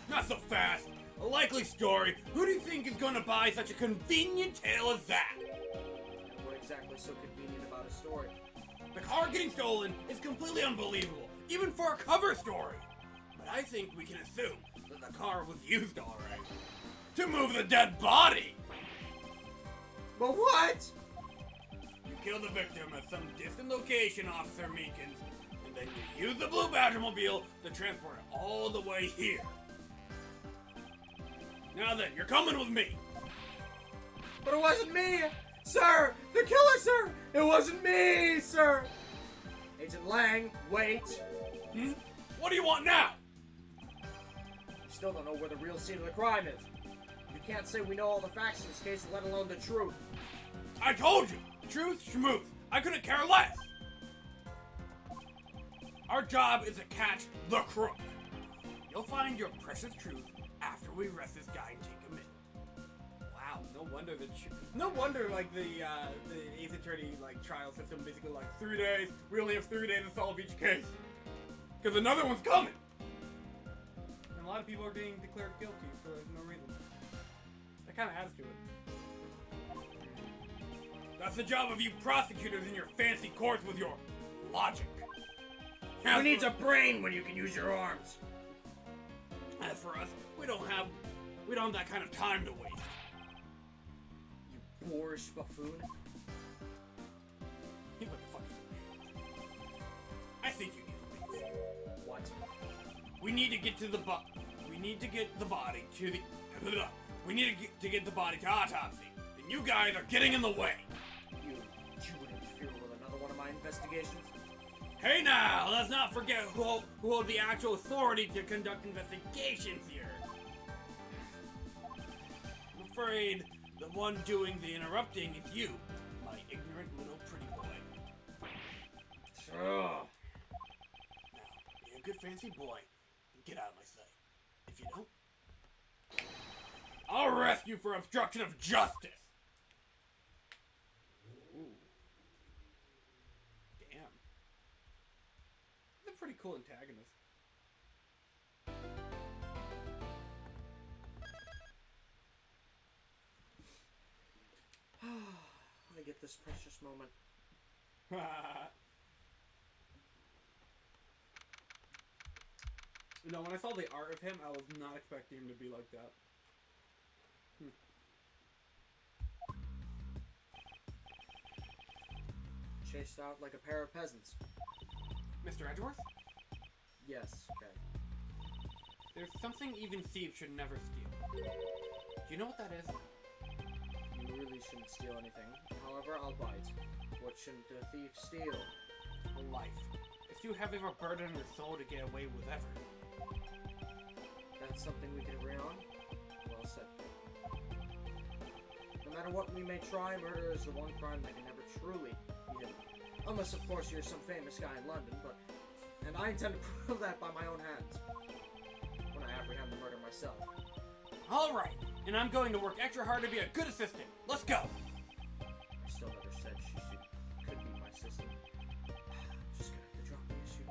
S2: Not so fast. A likely story. Who do you think is gonna buy such a convenient tale as that?
S4: And what exactly so convenient about a story?
S2: The car getting stolen is completely unbelievable, even for a cover story. But I think we can assume that the car was used already to move the dead body.
S4: But what?
S2: You kill the victim at some distant location, Officer Meekins, and then you use the Blue Badger mobile to transport it all the way here. Now then, you're coming with me.
S4: But it wasn't me! Sir! The killer, sir! It wasn't me, sir! Agent Lang, wait!
S2: What do you want now?
S4: You still don't know where the real scene of the crime is. You can't say we know all the facts in this case, let alone the truth.
S2: I told you! Truth, schmooth. I couldn't care less! Our job is to catch the crook. You'll find your precious truth after we arrest this guy and take him in. Wow, no wonder like the Ace Attorney like trial system basically like 3 days. We only have 3 days to solve each case. Because another one's coming! And a lot of people are being declared guilty for no reason. That kind of adds to it. That's the job of you prosecutors in your fancy courts with your logic.
S3: Who needs a brain when you can use your arms?
S2: As for us, we don't have that kind of time to waste.
S3: You boorish buffoon.
S2: What the fuck? I think you need to leave.
S3: What?
S2: We need to get the body to the. We need to get the body to autopsy, and you guys are getting in the way.
S4: You would interfere with another one of my investigations?
S2: Hey now, let's not forget who hold the actual authority to conduct investigations here. I'm afraid the one doing the interrupting is you, my ignorant little pretty boy.
S3: Sure.
S2: Now, be a good fancy boy and get out of my sight. If you don't, I'll arrest you for obstruction of justice. Ooh. Damn. That's a pretty cool antagonist.
S4: I get this precious moment.
S2: You know, when I saw the art of him, I was not expecting him to be like that.
S4: Chased out like a pair of peasants.
S2: Mr. Edgeworth?
S4: Yes, okay.
S2: There's something even thieves should never steal. Do you know what that is?
S4: You really shouldn't steal anything. However, I'll bite. What shouldn't a thief steal?
S2: A life. It's too heavy of a burden on your soul to get away with ever.
S4: That's something we can agree on? Well said. No matter what we may try, murder is the one crime that can never truly be hidden. Unless, of course, you're some famous guy in London, but... And I intend to prove that by my own hands. When I apprehend the murder myself.
S2: Alright, and I'm going to work extra hard to be a good assistant. Let's go!
S4: I still never said could be my assistant. Just gonna have to drop the issue.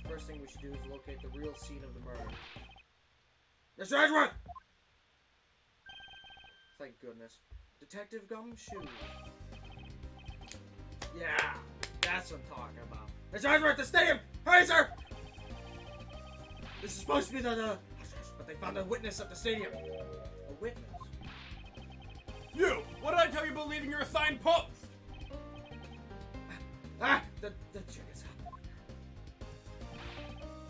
S4: First thing we should do is locate the real scene of the murder. Mr. Edgeworth! Thank goodness. Detective Gumshoe. Yeah, that's what I'm talking about. Mr. Edgeworth, the stadium! Hurry, sir! This is supposed to be the... But they found a witness at the stadium. A witness?
S2: You! What did I tell you about leaving your assigned post?
S4: The trick is up.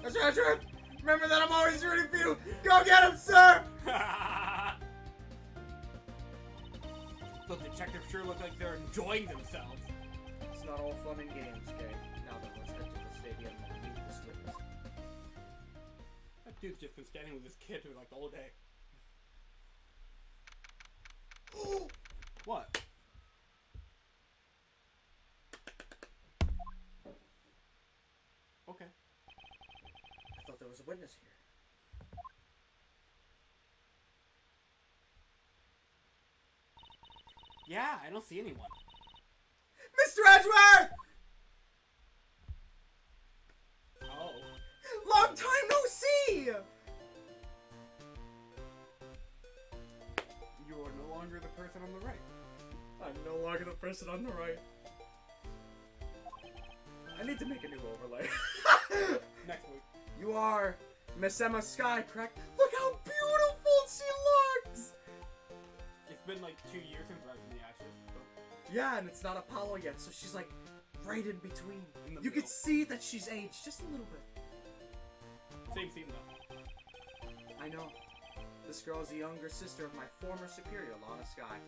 S4: Mr. Edgeworth! Remember that I'm always rooting for you! Go get him, sir!
S2: Those detectives sure look like they're enjoying themselves.
S4: It's not all fun and games, okay? Now then, let's head to the stadium and meet this witness.
S2: That dude's just been standing with his kid for like the whole day. What? Okay.
S4: I thought there was a witness here.
S2: Yeah, I don't see anyone.
S4: Mr. Edgeworth!
S2: Oh.
S4: Long time no see!
S2: You are no longer the person on the right.
S4: I'm no longer the person on the right. I need to make a new overlay.
S2: Next week.
S4: You are Miss Emma Sky, correct? Look how beautiful she looks!
S2: It's been like 2 years since Rise in the Ashes. So.
S4: Yeah, and it's not Apollo yet, so she's like right in between.
S2: In the
S4: You
S2: middle.
S4: can see that she's aged just a little bit.
S2: Same scene though.
S4: I know. This girl is the younger sister of my former superior, Lana Sky.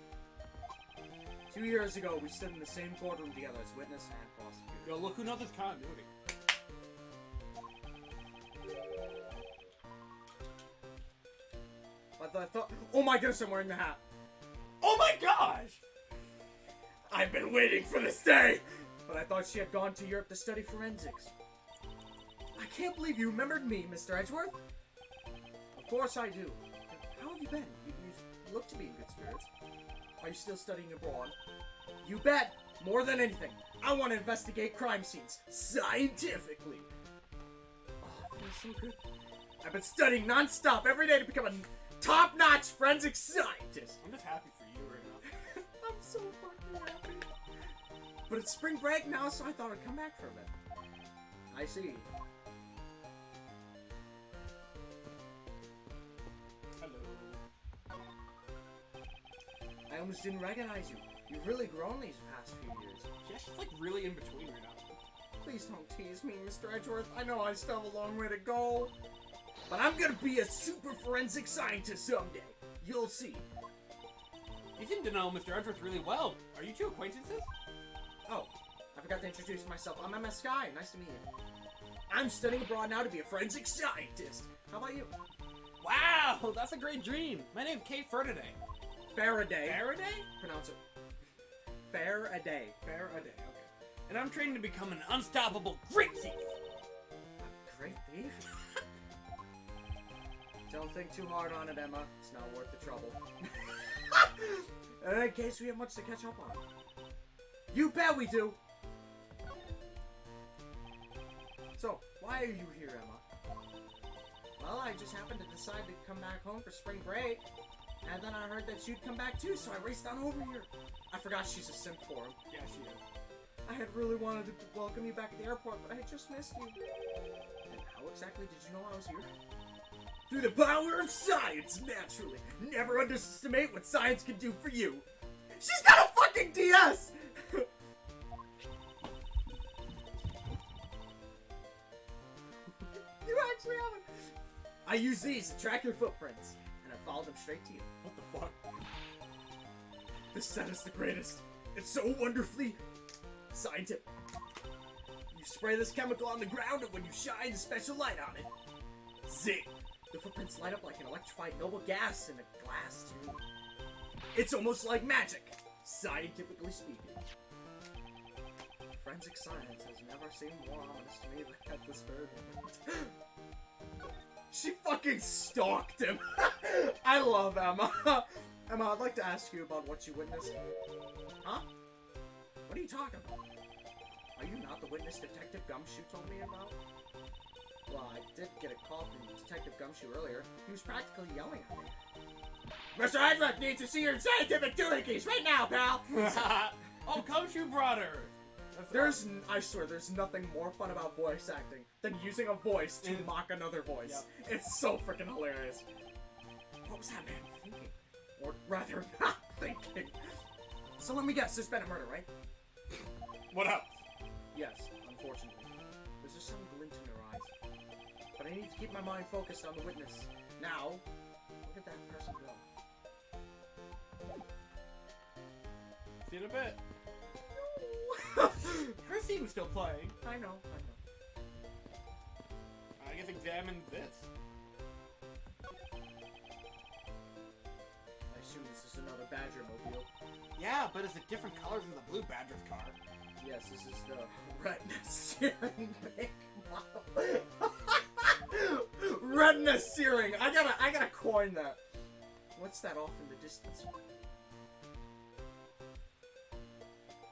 S4: 2 years ago, we stood in the same courtroom together as witness and prosecutor.
S2: Yo, look who knows this continuity.
S4: I thought. Oh my goodness, I'm wearing the hat.
S2: Oh my gosh!
S4: I've been waiting for this day! But I thought she had gone to Europe to study forensics. I can't believe you remembered me, Mr. Edgeworth. Of course I do. How have you been? You look to be in good spirits. Are you still studying abroad? You bet! More than anything, I want to investigate crime scenes scientifically. Oh, it feels so good. I've been studying non-stop every day to become a top-notch forensic scientist.
S2: I'm just happy for you right now.
S4: I'm so fucking happy. But it's spring break now, so I thought I'd come back for a bit. I see.
S2: Hello.
S4: I almost didn't recognize you. You've really grown these past few years.
S2: Yeah, she's like really in between right now.
S4: Please don't tease me, Mr. Edgeworth. I know I still have a long way to go. But I'm gonna be a super forensic scientist someday. You'll see.
S2: You seem to know Mr. Edgeworth really well. Are you two acquaintances?
S4: Oh, I forgot to introduce myself. I'm MS Sky. Nice to meet you. I'm studying abroad now to be a forensic scientist. How about you?
S2: Wow, that's a great dream. My name's Kate Faraday.
S4: Faraday.
S2: Faraday?
S4: Pronounce it. Faraday.
S2: Faraday, okay. And I'm training to become an unstoppable great thief.
S4: A great thief? Don't think too hard on it, Emma. It's not worth the trouble. In case we have much to catch up on. You bet we do! So, why are you here, Emma? Well, I just happened to decide to come back home for spring break. And then I heard that you'd come back too, so I raced on over here. I forgot she's a simp for him.
S2: Yeah, she is.
S4: I had really wanted to welcome you back at the airport, but I had just missed you. And how exactly did you know I was here? Through the power of science, naturally. Never underestimate what science can do for you. She's got a fucking DS! You actually have it. I use these to track your footprints, and I followed them straight to you. What the fuck? This set is the greatest. It's so wonderfully scientific. You spray this chemical on the ground, and when you shine a special light on it, zing! The footprints light up like an electrified noble gas in a glass tube. It's almost like magic, scientifically speaking. Forensic science has never seemed more honest to me than at this very moment. She fucking stalked him. I love Emma. Emma, I'd like to ask you about what you witnessed. Huh? What are you talking about? Are you not the witness Detective Gumshoe told me about? Well, I did get a call from Detective Gumshoe earlier. He was practically yelling at me. Mr. Edgeworth needs to see your scientific doohickeys right now, pal!
S2: Oh, Gumshoe brought her!
S4: I swear, there's nothing more fun about voice acting than using a voice to mock another voice. Yep. It's so freaking hilarious. What was that man thinking? Or rather, not thinking. So let me guess, there's been a murder, right?
S2: What else?
S4: Yes, unfortunately. There's just some glint in her eyes. But I need to keep my mind focused on the witness. Now, look at that person go.
S2: See you in a bit. Her scene's still playing.
S4: I know.
S2: I guess examine this.
S4: I assume this is another Badger mobile.
S2: Yeah, but it's a different color than the blue Badger's car.
S4: Yes, this is the retina searing pink model. Retina searing. I gotta coin that. What's that off in the distance?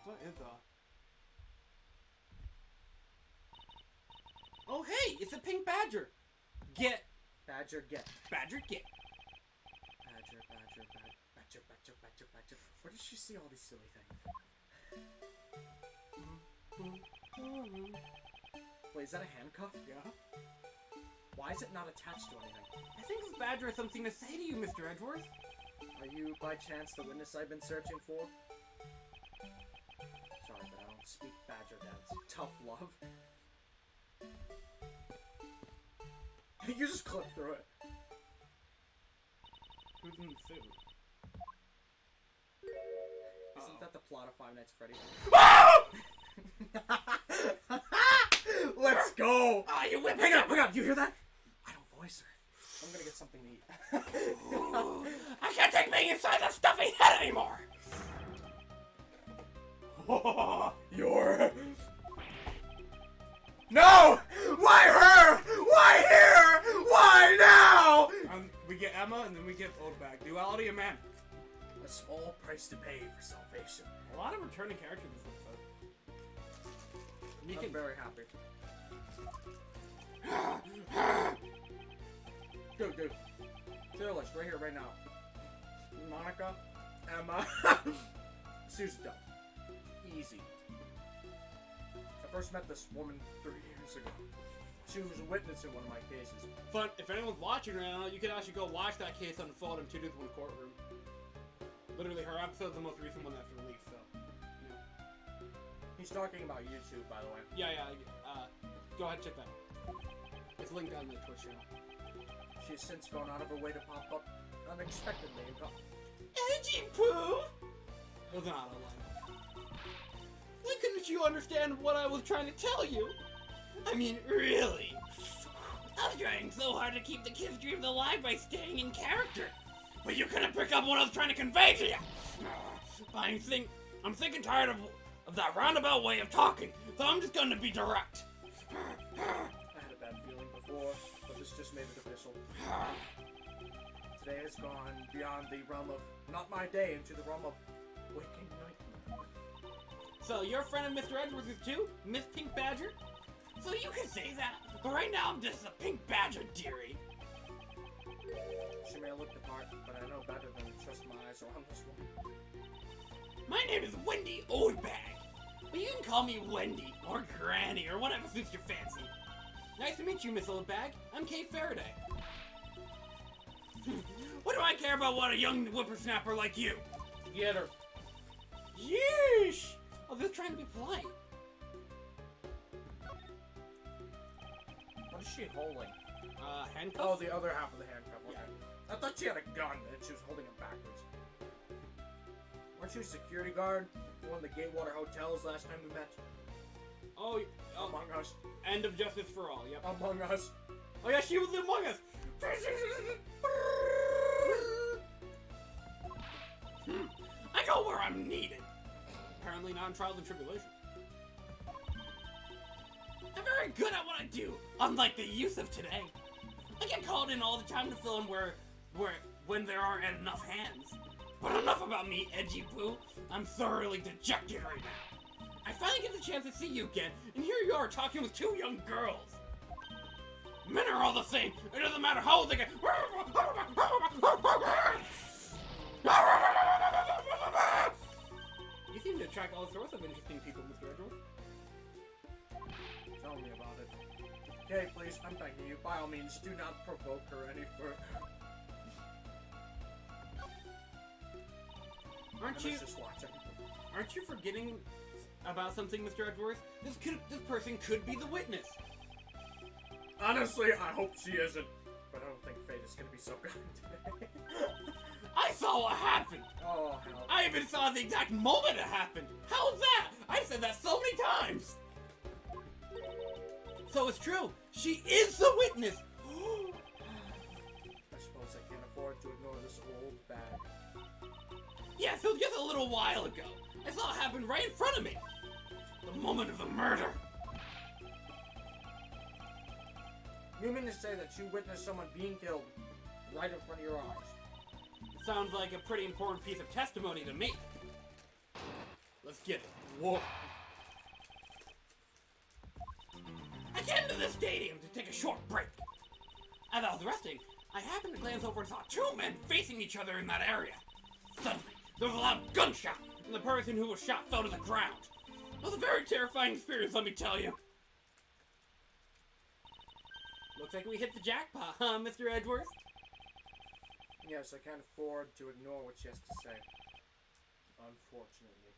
S2: What is that? Oh hey, it's a pink Badger. Get.
S4: Badger, get.
S2: Badger, get.
S4: Badger. Where did she see all these silly things? Wait, is that a handcuff?
S2: Yeah.
S4: Why is it not attached to anything?
S2: I think this Badger has something to say to you, Mr. Edgeworth.
S4: Are you, by chance, the witness I've been searching for? Sorry, but I don't speak Badger, Dad's tough love. You just clip through it.
S2: Who's in the suit?
S4: Isn't that the plot of Five Nights at Freddy's? Let's go!
S2: Ah, you whip!
S4: Hang on! You hear that? I don't voice her. gonna get something to eat.
S2: I can't take being inside that stuffy head anymore!
S4: You're... No! Why her? Why here? Why now?
S2: We get Emma, and then we get Old Bag. Duality of man.
S4: A small price to pay for salvation.
S2: A lot of returning characters this episode. You
S4: I'm
S2: can...
S4: very happy. Dude. Tier list right here, right now. Monica, Emma, Susan. Easy. I first met this woman 3 years ago. She was a witness in one of my cases.
S2: Fun. If anyone's watching right now, you can actually go watch that case unfold in 2 to 1 courtroom. Literally, her episode's the most recent one that's released, so. Yeah.
S4: He's talking about YouTube, by the way.
S2: Yeah. Go ahead, check that out. It's linked on the Twitch channel.
S4: She has since gone out of her way to pop up unexpectedly and got...
S2: Edgy poo! It was an auto line. Why couldn't you understand what I was trying to tell you? I mean, really? I was trying so hard to keep the kids' dreams alive by staying in character. But you couldn't pick up what I was trying to convey to you. I'm sick and tired of that roundabout way of talking, so I'm just gonna be direct.
S4: I had a bad feeling before, but this just made it official. Today has gone beyond the realm of not my day into the realm of waking night.
S2: So your friend of Mr. Edgeworth is too? Miss Pink Badger? So you can say that, but right now I'm just a Pink Badger, dearie.
S4: She may look the part, but I know better than to trust my eyes around this one.
S2: My name is Wendy Oldbag, but you can call me Wendy, or Granny, or whatever suits your fancy. Nice to meet you, Miss Oldbag. I'm Kate Faraday. What do I care about what a young whippersnapper like you?
S4: Get her.
S2: Yeesh! I was just trying to be polite.
S4: What is she holding?
S2: Handcuffs?
S4: Oh, the other half of the handcuff. Okay.
S2: Yeah.
S4: I thought she had a gun and she was holding it backwards. Weren't you a security guard for one of the Gatewater hotels last time we met?
S2: Oh,
S4: Among Us.
S2: End of Justice for All, yep.
S4: Among Us.
S2: Oh yeah, she was Among Us! I go where I'm needed. Apparently not in Trials and Tribulation. I'm very good at what I do, unlike the youth of today. I get called in all the time to fill in when there aren't enough hands. But enough about me, Edgy Poo. I'm thoroughly dejected right now. I finally get the chance to see you again, and here you are talking with 2 young girls. Men are all the same. It doesn't matter how old they get. You seem to attract all sorts of interesting people, Mr. Edgeworth.
S4: Tell me about it. Okay, please, I'm begging you. By all means, do not provoke her any further.
S2: Aren't you forgetting about something, Mr. Edgeworth? This person could be the witness.
S4: Honestly, I hope she isn't. But I don't think fate is gonna be so kind today.
S2: I saw what happened.
S4: Oh, hell.
S2: I even saw the exact moment it happened. How's that? I said that so many times. So it's true. She is the witness.
S4: I suppose I can't afford to ignore this old bag.
S2: Yeah, so just a little while ago, I saw it happen right in front of me. The moment of the murder.
S4: You mean to say that you witnessed someone being killed right in front of your eyes?
S2: Sounds like a pretty important piece of testimony to me. Let's get it. Whoa. I came to the stadium to take a short break. As I was resting, I happened to glance over and saw 2 men facing each other in that area. Suddenly, there was a loud gunshot, and the person who was shot fell to the ground. It was a very terrifying experience, let me tell you. Looks like we hit the jackpot, huh, Mr. Edgeworth?
S4: Yes, I can't afford to ignore what she has to say. Unfortunately.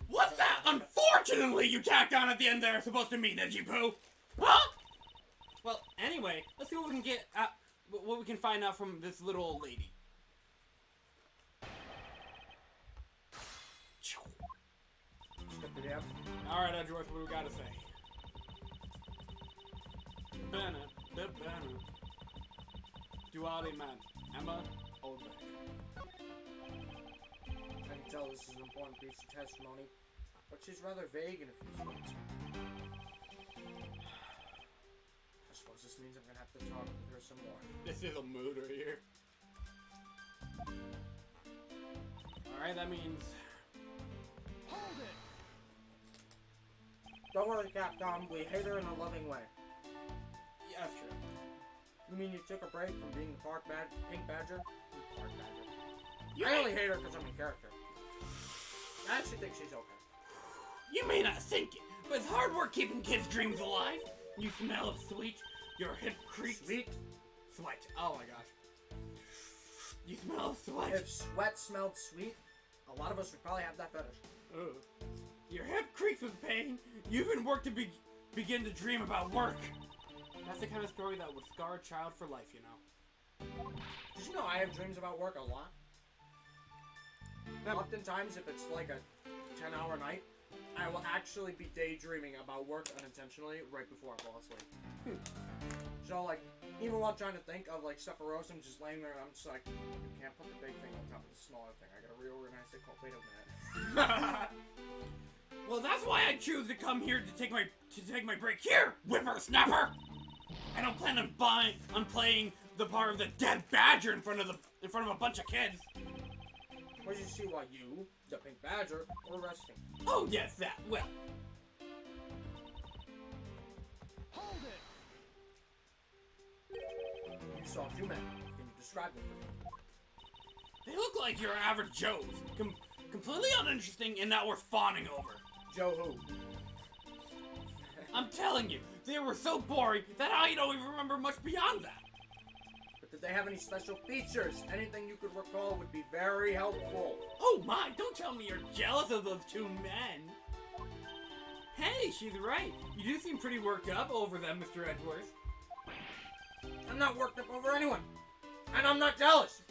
S2: What's that unfortunately you tacked on at the end there supposed to mean, Edgy Poo? Huh? Well, anyway, let's see what we can get out, what we can find out from this little old lady. Alright, Edgeworth, what do we gotta say? Banner, the banner. Duality man, Emma Oldbeck.
S4: I can tell this is an important piece of testimony, but she's rather vague in a few spots. I suppose this means I'm gonna have to talk with her some more.
S2: This is a mood right here. Alright, that means...
S5: Hold it!
S4: Don't worry, Capcom. We hate her in a loving way.
S2: Yeah, that's true.
S4: You mean you took a break from being the Pink Badger?
S2: Park Badger.
S4: I only hate her because I'm in character. I actually think she's okay.
S2: You may not think it, but it's hard work keeping kids' dreams alive. You smell of sweet, your hip creaks.
S4: Sweet?
S2: Sweat. Oh my gosh. You smell of sweat.
S4: If sweat smelled sweet, a lot of us would probably have that fetish.
S2: Ugh. Your hip creaks with pain. You even work to begin to dream about work. That's the kind of story that would scar a child for life, you know.
S4: Did you know I have dreams about work a lot?
S2: That-
S4: Oftentimes, if it's like a 10-hour night, I will actually be daydreaming about work unintentionally right before I fall asleep. So, like, even while trying to think of, like, stuff arose, I'm just laying there and I'm just like, you can't put the big thing on top of the smaller thing. I gotta reorganize it. Wait a minute.
S2: Well, that's why I choose to come here to take my break here, whippersnapper. I don't plan on playing the part of the dead badger in front of a bunch of kids.
S4: What did you see while you, the Pink Badger, were resting?
S2: Oh yes, that. Well,
S5: Hold it!
S4: You saw two men. Can you describe them for me?
S2: they look like your average Joes, completely uninteresting and not worth fawning over.
S4: Joe who?
S2: I'm telling you, they were so boring that I don't even remember much beyond that.
S4: But did they have any special features? Anything you could recall would be very helpful.
S2: Oh my, don't tell me you're jealous of those two men. Hey, she's right. You do seem pretty worked up over them, Mr. Edgeworth.
S4: I'm not worked up over anyone. And I'm not jealous.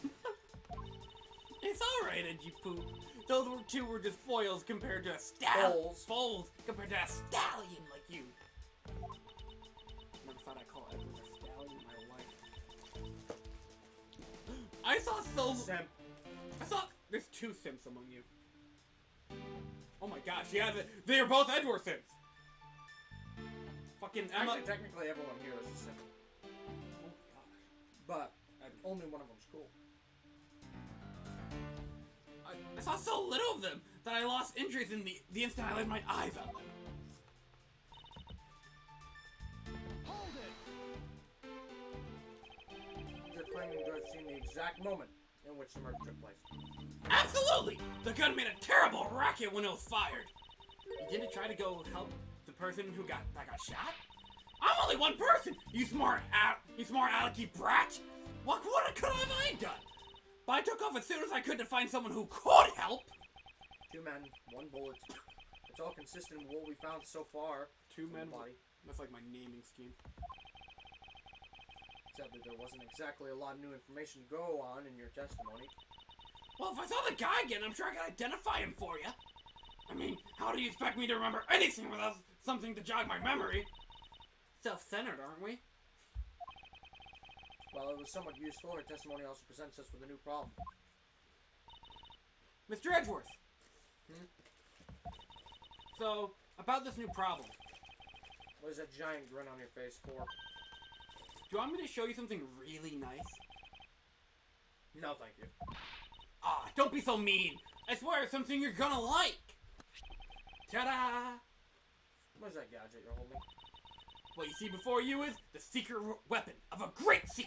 S2: It's alright, Edgy Poop. Those two were just foils compared to a stallion. Foals compared to a stallion like you. Never thought I'd call Edward a stallion in my life. I saw
S4: Simp.
S2: there's two simps among you. Oh my gosh, yeah, they are both Edgeworth simps. Fucking Emma.
S4: Actually, technically everyone here is a simp.
S2: Oh gosh.
S4: But only one of them's cool.
S2: I saw so little of them that I lost interest in the instant I laid my eyes on them.
S5: Hold it!
S4: You're claiming to have seen the exact moment in which the murder took place.
S2: Absolutely! The gun made a terrible racket when it was fired. You didn't try to go help the person that got shot? I'm only one person, you smart alecky brat! What could have I done? But I took off as soon as I could to find someone who could help!
S4: Two men, one bullet. It's all consistent with what we found so far.
S2: Two
S4: in the
S2: men.
S4: body.
S2: That's like my naming scheme.
S4: Except that there wasn't exactly a lot of new information to go on in your testimony.
S2: Well, if I saw the guy again, I'm sure I could identify him for you. I mean, how do you expect me to remember anything without something to jog my memory? Self-centered, aren't we?
S4: While it was somewhat useful, her testimony also presents us with a new problem.
S2: Mr. Edgeworth. So, about this new problem.
S4: What is that giant grin on your face for?
S2: Do you want me to show you something really nice?
S4: No, thank you.
S2: Ah, don't be so mean. I swear it's something you're gonna like. Ta-da!
S4: What is that gadget you're holding?
S2: What you see before you is the secret weapon of a great thief.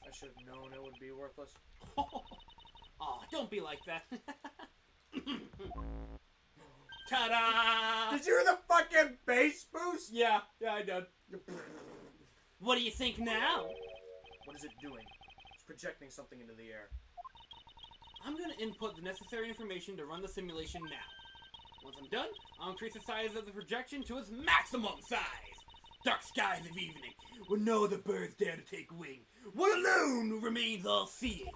S4: I should have known it would be worthless.
S2: Aw, don't be like that. Ta-da!
S4: Did you hear the fucking bass boost?
S2: Yeah, I did. What do you think now?
S4: What is it doing? It's projecting something into the air.
S2: I'm gonna input the necessary information to run the simulation now. Once I'm done, I'll increase the size of the projection to its maximum size. Dark skies of evening, when no other birds dare to take wing, one alone remains all-seeing.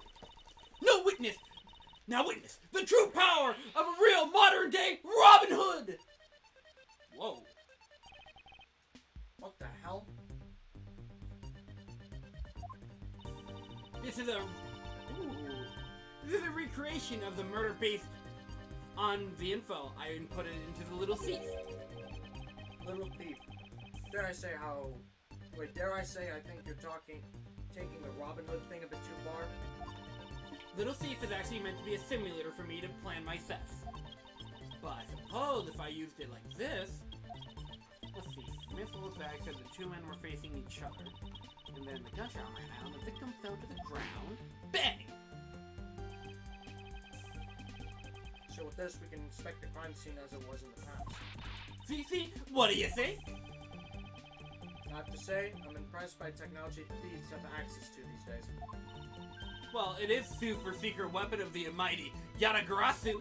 S2: Now witness the true power of a real modern-day Robin Hood. Whoa.
S4: What the hell?
S2: information of the murder based on the info. I input it into the little thief.
S4: Little thief. Dare I say I think you're taking the Robin Hood thing a bit too far?
S2: Little thief is actually meant to be a simulator for me to plan my thefts. But I suppose if I used it like this... Let's see. Smith looked back, said the two men were facing each other. And then the gunshot ran out, and the victim fell to the ground. Bang!
S4: So with this, we can inspect the crime scene as it was in the past.
S2: See? What do you think?
S4: I have to say, I'm impressed by technology thieves have access to these days.
S2: Well, it is super secret weapon of the mighty Yatagarasu.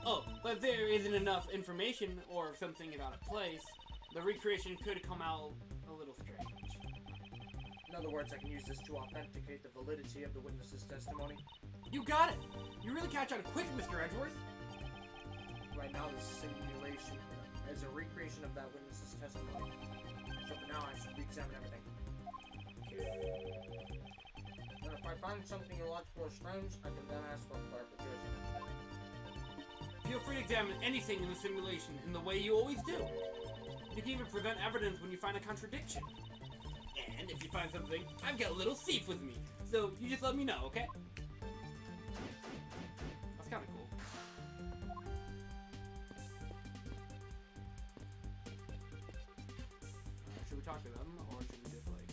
S2: Oh, but if there isn't enough information, or if something is out of place, the recreation could come out a little strange.
S4: In other words, I can use this to authenticate the validity of the witness's testimony.
S2: You got it! You really catch on quick, Mr. Edgeworth.
S4: Right now, the simulation is a recreation of that witness's testimony. So for now, I should re-examine everything. And if I find something illogical or strange, I can then ask for clarification.
S2: Feel free to examine anything in the simulation in the way you always do. You can even prevent evidence when you find a contradiction. And if you find something, I've got a little thief with me. So you just let me know, okay? That's kind of cool. Should we talk to them, or should we just like...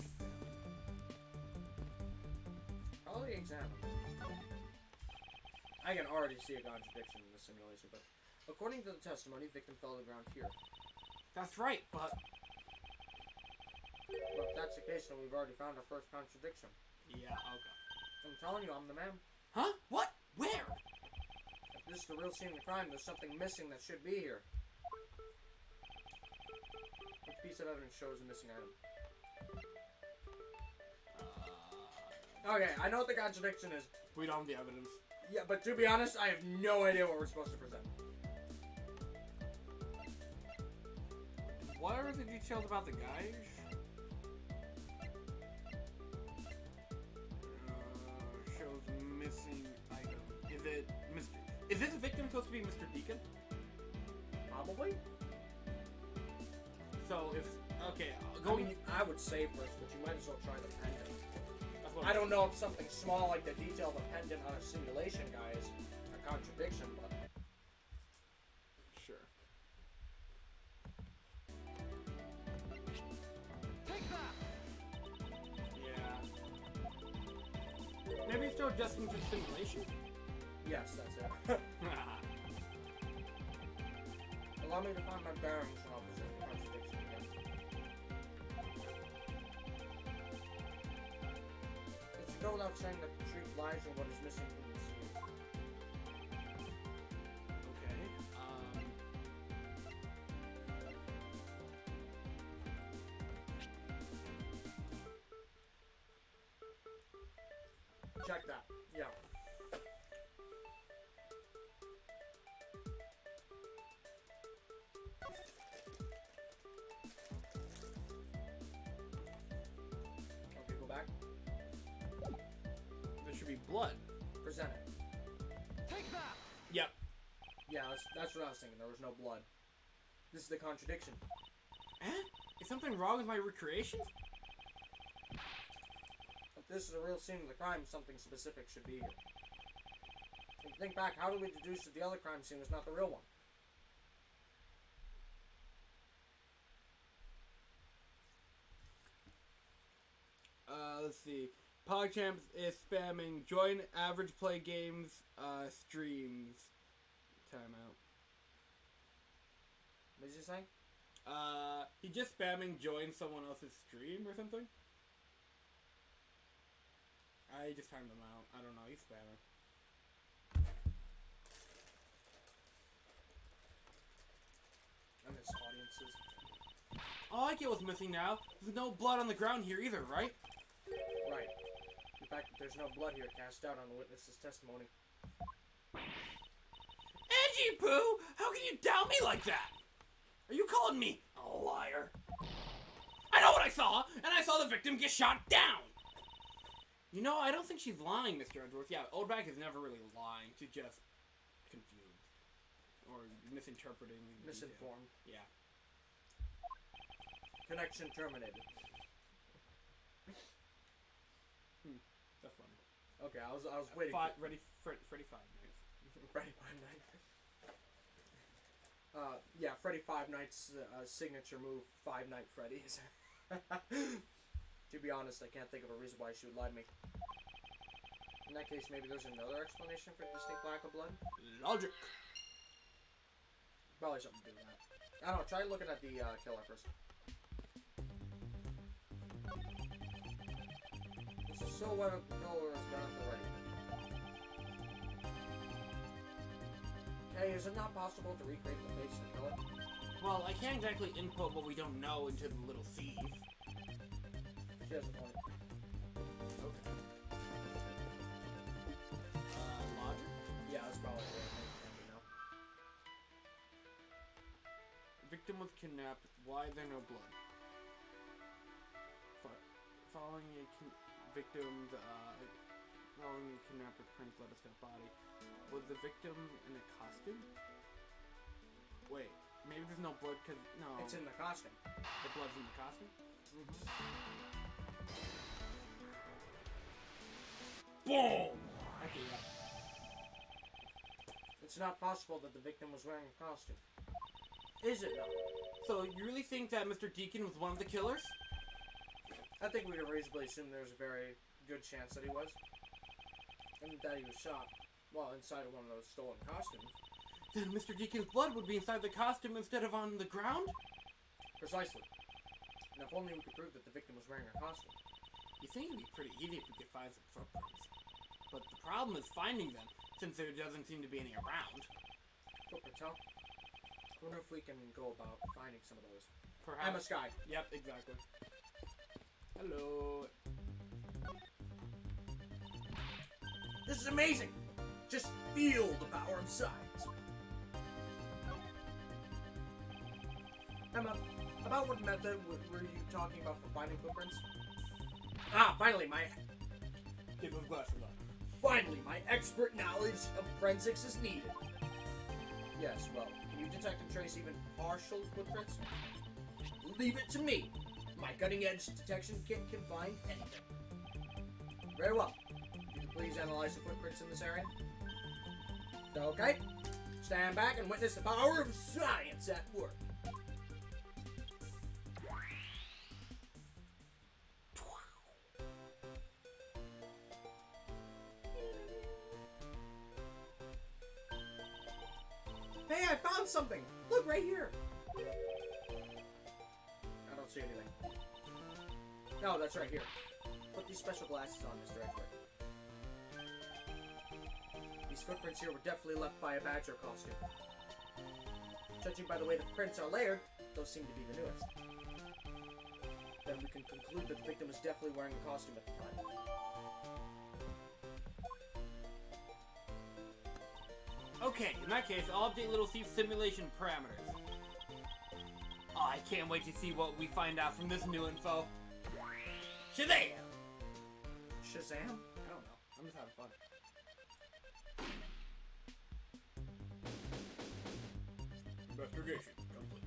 S4: Probably examine. I can already see a contradiction in the simulation, but according to the testimony, victim fell to the ground here.
S2: That's right, but...
S4: But if that's the case, then we've already found our first contradiction.
S2: Yeah, okay.
S4: I'm telling you, I'm the man.
S2: Huh? What? Where?
S4: If this is the real scene of the crime, there's something missing that should be here. Which piece of evidence shows a missing item? Okay, I know what the contradiction is.
S2: We don't have the evidence.
S4: Yeah, but to be honest, I have no idea what we're supposed to present.
S2: What are the details about the guys? Shows missing item. Is it Mr. Is this victim supposed to be Mr. Deacon?
S4: Probably.
S2: So if okay,
S4: I mean, I would say first, but you might as well try the pendant.
S2: That's what
S4: I don't know if something small like the detail of a pendant on a simulation guy is a contradiction, but
S2: Sure. Yeah. Maybe it's still adjusting to the simulation.
S4: yes, that's it. Allow me to find my bearings and I'll present the contradiction again. It should go without saying that the truth lies in what is missing from the scene.
S2: Okay.
S4: Check that. Yeah. Okay, go back.
S2: There should be blood.
S4: Present it.
S2: Yep.
S4: Yeah, that's what I was thinking. There was no blood. This is the contradiction.
S2: Eh? Is something wrong with my recreation?
S4: If this is a real scene of the crime, something specific should be here. When you think back, how did we deduce that the other crime scene was not the real one?
S2: Let's see. PogChamps is spamming join average play games streams. Timeout.
S4: What is he saying?
S2: He just spamming join someone else's stream or something. I just timed him out. I don't know. He's spamming.
S4: And his audiences.
S2: Oh, I get what's missing now. There's no blood on the ground here either, right?
S4: Right. In fact, there's no blood here cast out on the witness's testimony.
S2: Edgy Poo! How can you doubt me like that? Are you calling me a liar? I know what I saw, and I saw the victim get shot down! You know, I don't think she's lying, Mr. Edgeworth. Yeah, Oldback is never really lying. She's just confused. Or misinterpreting.
S4: Misinformed.
S2: Yeah.
S4: Connection terminated.
S2: That's funny.
S4: Okay, I was waiting.
S2: Freddy 5 Nights.
S4: Freddy Five Nights. Yeah, Freddy Five Nights' signature move, Five Night Freddy's. To be honest, I can't think of a reason why she would lie to me. In that case, maybe there's another explanation for distinct lack of blood?
S2: Logic.
S4: Probably something to do with that. I don't know, try looking at the killer first. So what if the killer is gone already? Okay, is it not possible to recreate the face of the killer?
S2: Well, I can't exactly input what we don't know into the little sieve.
S4: She has a point.
S2: Okay. Logic?
S4: Yeah, that's probably what I think now.
S2: Victim was kidnapped. Why is there no blood? Following a victim's following the kidnapper's prints led us to the body. Was the victim in a costume? Wait, maybe there's no blood because no.
S4: It's in the costume.
S2: The blood's in the costume. Boom. Okay, yeah.
S4: It's not possible that the victim was wearing a costume. Is it not?
S2: So you really think that Mr. Deacon was one of the killers?
S4: I think we can reasonably assume there's a very good chance that he was. And that he was shot, well, inside of one of those stolen costumes.
S2: Then Mr. Deacon's blood would be inside the costume instead of on the ground?
S4: Precisely. And if only we could prove that the victim was wearing a costume.
S2: You think it'd be pretty easy if we could find some footprints. But the problem is finding them, since there doesn't seem to be any around.
S4: Footprints, huh? I wonder if we can go about finding some of those.
S2: Perhaps.
S4: Emma Sky.
S2: Yep, exactly. Hello.
S4: This is amazing! Just feel the power of science. Emma, about what method were you talking about for finding footprints? Ah, finally,
S2: Give those glasses up.
S4: Finally, my expert knowledge of forensics is needed. Yes, well, can you detect and trace even partial footprints? Leave it to me. My cutting-edge detection kit can find anything. Very well. Could you please analyze the footprints in this area? Okay. Stand back and witness the power of science at work. Hey, I found something! Look, right here! I don't see anything. No, that's right here. Put these special glasses on, Mr. Edgeworth. These footprints here were definitely left by a Badger costume. Judging by the way the prints are layered, those seem to be the newest. Then we can conclude that the victim was definitely wearing a costume at the time.
S2: Okay, in that case, I'll update Little Thief's simulation parameters. Oh, I can't wait to see what we find out from this new info. Shazam!
S4: Shazam? I don't know. I'm just having fun.
S2: Investigation complete.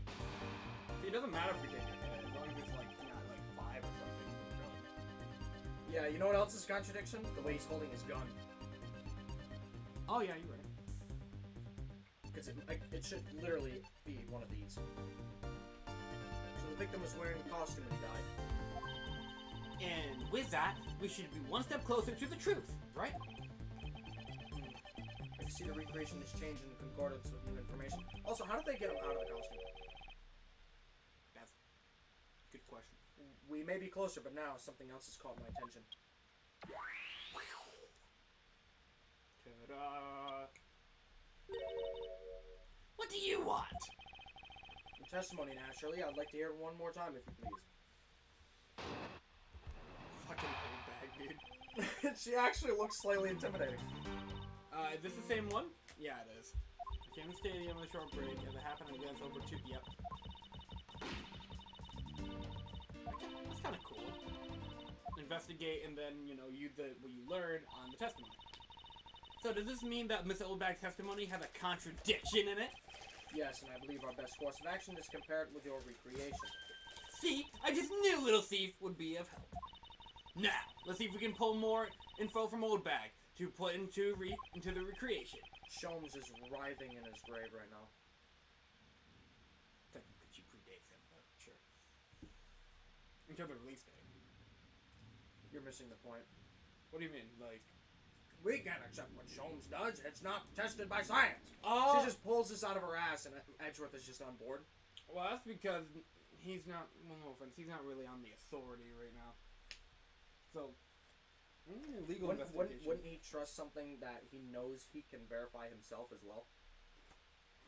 S2: See, it doesn't matter if we take it, as long as it's like, not like 5 or something.
S4: Yeah, you know what else is a contradiction? The way he's holding his gun.
S2: Oh yeah, you're right.
S4: Because it should literally be one of these. So the victim was wearing a costume when he died.
S2: And with that, we should be one step closer to the truth, right?
S4: I can see the recreation is changed in concordance with new information. Also, how did they get him out of the costume?
S2: That's a good question.
S4: We may be closer, but now something else has caught my attention.
S2: Ta-da! What do you want?
S4: Your testimony, naturally. I'd like to hear it one more time, if you please.
S2: Fucking old bag, dude.
S4: She actually looks slightly intimidating.
S2: Is this the same one? Yeah, it is. Came to the stadium on a short break, as it happened to dance over two. Yep. That's kind of cool. investigate, and then, you know, use what you learn on the testimony. So does this mean that Miss Oldbag's testimony has a contradiction in it?
S4: Yes, and I believe our best course of action is compared with your recreation.
S2: See, I just knew Little Thief would be of help. Now, let's see if we can pull more info from Oldbag to put into the recreation.
S4: Sholmes is writhing in his grave right now.
S2: Technically, she predates him, but sure. Until the release date.
S4: You're missing the point.
S2: What do you mean, like?
S4: We can't accept what Sholmes does. It's not tested by science.
S2: Oh!
S4: She just pulls this out of her ass, and Edgeworth is just on board.
S2: Well, that's because he's not. Well, no offense, he's not really on the authority right now. So, legal investigation.
S4: Wouldn't he trust something that he knows he can verify himself as well?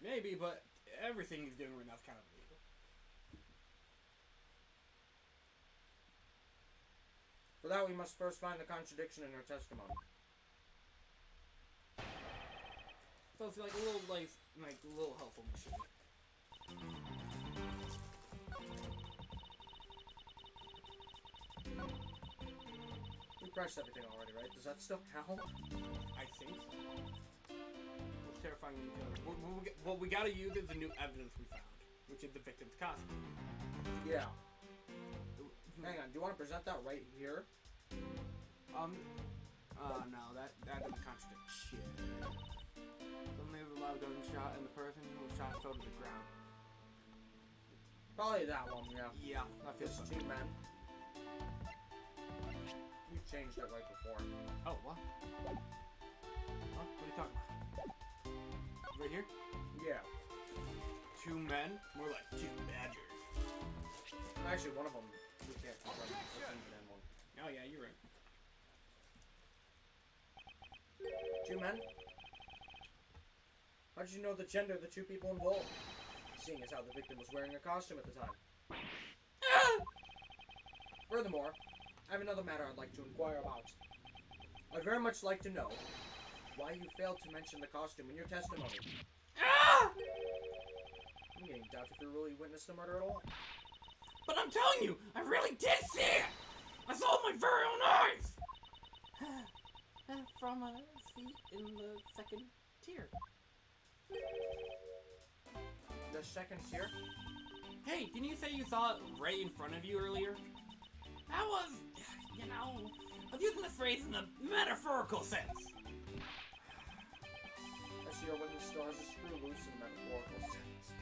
S2: Maybe, but everything he's doing right now is kind of illegal.
S4: For that, we must first find the contradiction in her testimony.
S2: So it's like a little helpful mission.
S4: We pressed everything already, right? Does that still count?
S2: I think so. It's terrifying because what we gotta use is the new evidence we found, which is the victim's costume.
S4: Yeah. Hang on, do you want to present that right here?
S2: No, that doesn't contradict shit. Suddenly there was a loud gunshot and the person who was shot fell to the ground.
S4: Probably that one, yeah.
S2: Yeah, that feels
S4: Just
S2: fun.
S4: 2 men. You changed it right before.
S2: Oh, what? Huh? What are you talking about? Right here?
S4: Yeah.
S2: 2 men? More like 2 badgers.
S4: Actually, one of them we can't confirm. It's a man one.
S2: Oh yeah, you're right.
S4: 2 men? How did you know the gender of the 2 people involved? Seeing as how the victim was wearing a costume at the time. Furthermore, I have another matter I'd like to inquire about. I'd very much like to know why you failed to mention the costume in your testimony. I'm getting doubts if you really witnessed the murder at all.
S2: But I'm telling you, I really did see it! I saw it with my very own eyes! From a seat in the second tier.
S4: The second tier?
S2: Hey, didn't you say you saw it right in front of you earlier? That was, you know, I'm using the phrase in the metaphorical sense.
S4: I see your witness still has a screw loose in metaphorical sense.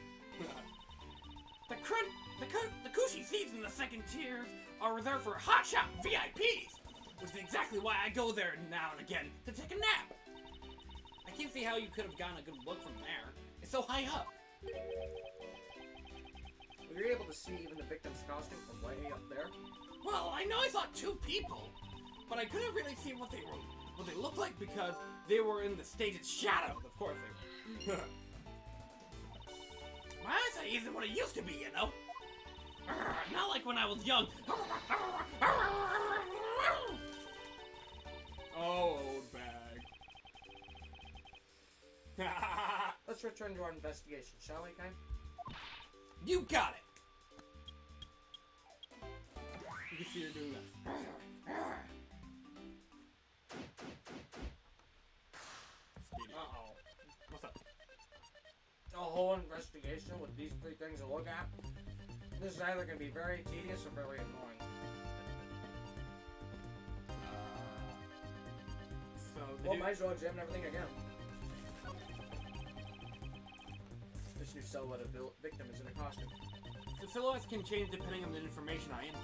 S2: The cushy seats in the second tier are reserved for hotshot VIPs, which is exactly why I go there now and again to take a nap. I can't see how you could have gotten a good look from there. It's so high up.
S4: Were you able to see even the victim's costume from way up there?
S2: Well, I know I saw 2 people, but I couldn't really see what they looked like because they were in the stage's shadows. Of course they were. My eyesight isn't what it used to be, you know? Not like when I was young. Oh, old bag.
S4: Let's return to our investigation, shall we, Kai?
S2: You got it! You can see her doing this.
S4: Uh-oh.
S2: What's up?
S4: A whole investigation with these 3 things to look at? This is either going to be very tedious or very annoying. Well, might as well examine everything again. This new silhouette of victim is in a costume.
S2: The silhouettes can change depending on the information I input.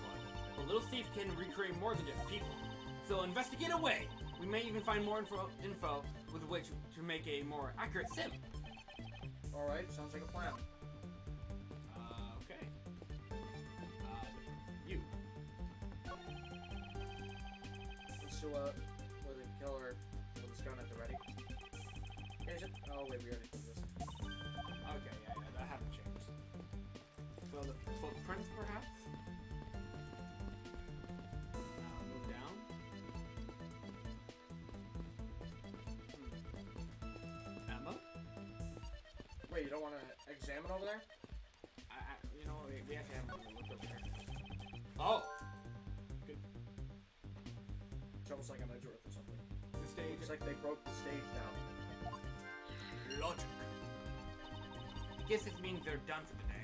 S2: The Little Thief can recreate more than just people. So investigate away. We may even find more info with which to make a more accurate sim.
S4: Alright, sounds like a plan.
S2: Okay. You.
S4: Let's do a with a killer with his gun at the ready. Is it? Oh wait, we already did this.
S2: Okay, yeah, that hasn't changed. So the footprints, perhaps? Move down. Emma?
S4: Wait, you don't want to examine over there?
S2: You know, we actually haven't really looked over there. Oh! Good.
S4: It's almost like an Edgeworth or something.
S2: The stage.
S4: It's like they broke the stage down.
S2: Logic. Guess this means they're done for the day.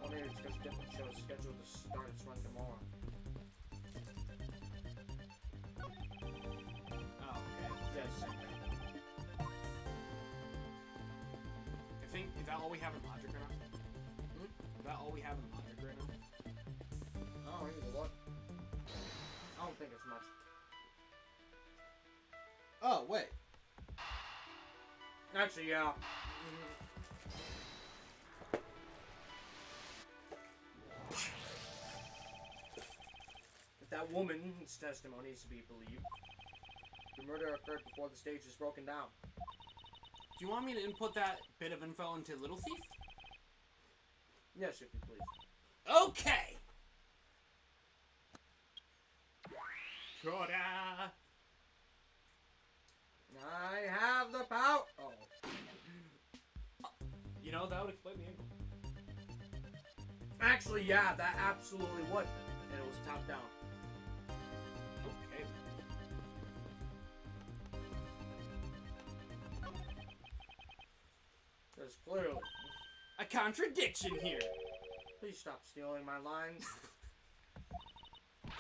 S4: Oh, maybe it's because different shows scheduled to start its run tomorrow.
S2: Oh, okay.
S4: Yeah, same thing.
S2: I think, is that all we have in Logic right now? Is that all we have in Logic right now?
S4: Oh, I need to look. I don't think it's much.
S3: Oh, wait.
S4: Actually, yeah. If that woman's testimony is to be believed, the murder occurred before the stage was broken down.
S2: Do you want me to input that bit of info into Little Thief?
S4: Yes, if you please.
S2: Okay! Ta-da!
S4: I have the power. Oh.
S2: You know, that would explain the angle.
S4: Actually, yeah, that absolutely would. And it was top down.
S2: Okay.
S4: There's clearly.
S2: A contradiction here.
S4: Please stop stealing my lines.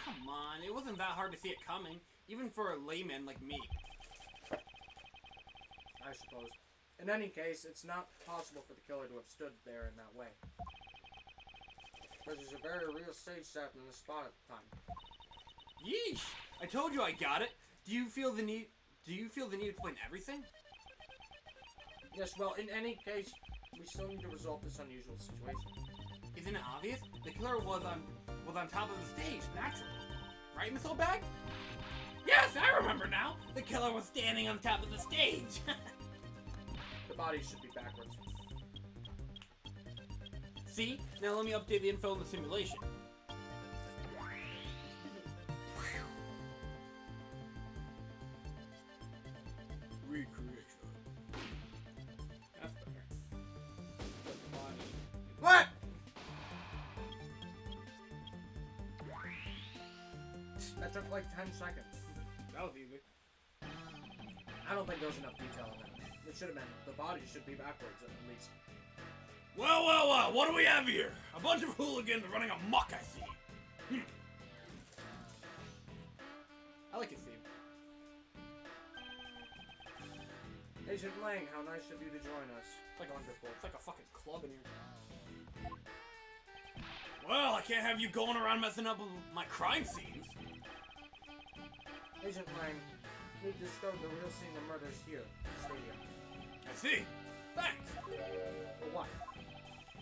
S2: Come on, it wasn't that hard to see it coming, even for a layman like me.
S4: I suppose. In any case, it's not possible for the killer to have stood there in that way. Because there's a very real stage set in the spot at the time.
S2: Yeesh! I told you I got it. Do you feel the need to explain everything?
S4: Yes, well, in any case, we still need to resolve this unusual situation.
S2: Isn't it obvious? The killer was on top of the stage, naturally. Right, Miss Oldbag? Yes, I remember now. The killer was standing on top of the stage.
S4: The body should be backwards.
S2: See? Now let me update the info in the simulation. Recreation. That's better. The body.
S4: What? That took like 10 seconds.
S2: That was easy.
S4: I don't think there was enough detail in that. It should have been. The body should be backwards at least.
S2: Well, what do we have here? A bunch of hooligans running amok, I see. I like his theme.
S4: Agent Lang, how nice of you to join us.
S2: It's like
S4: Wonderful.
S2: It's like a fucking club in here. Well, I can't have you going around messing up with my crime scenes.
S4: Agent Lang, we discovered the real scene of murders here, the stadium.
S2: I see. Thanks.
S4: For what?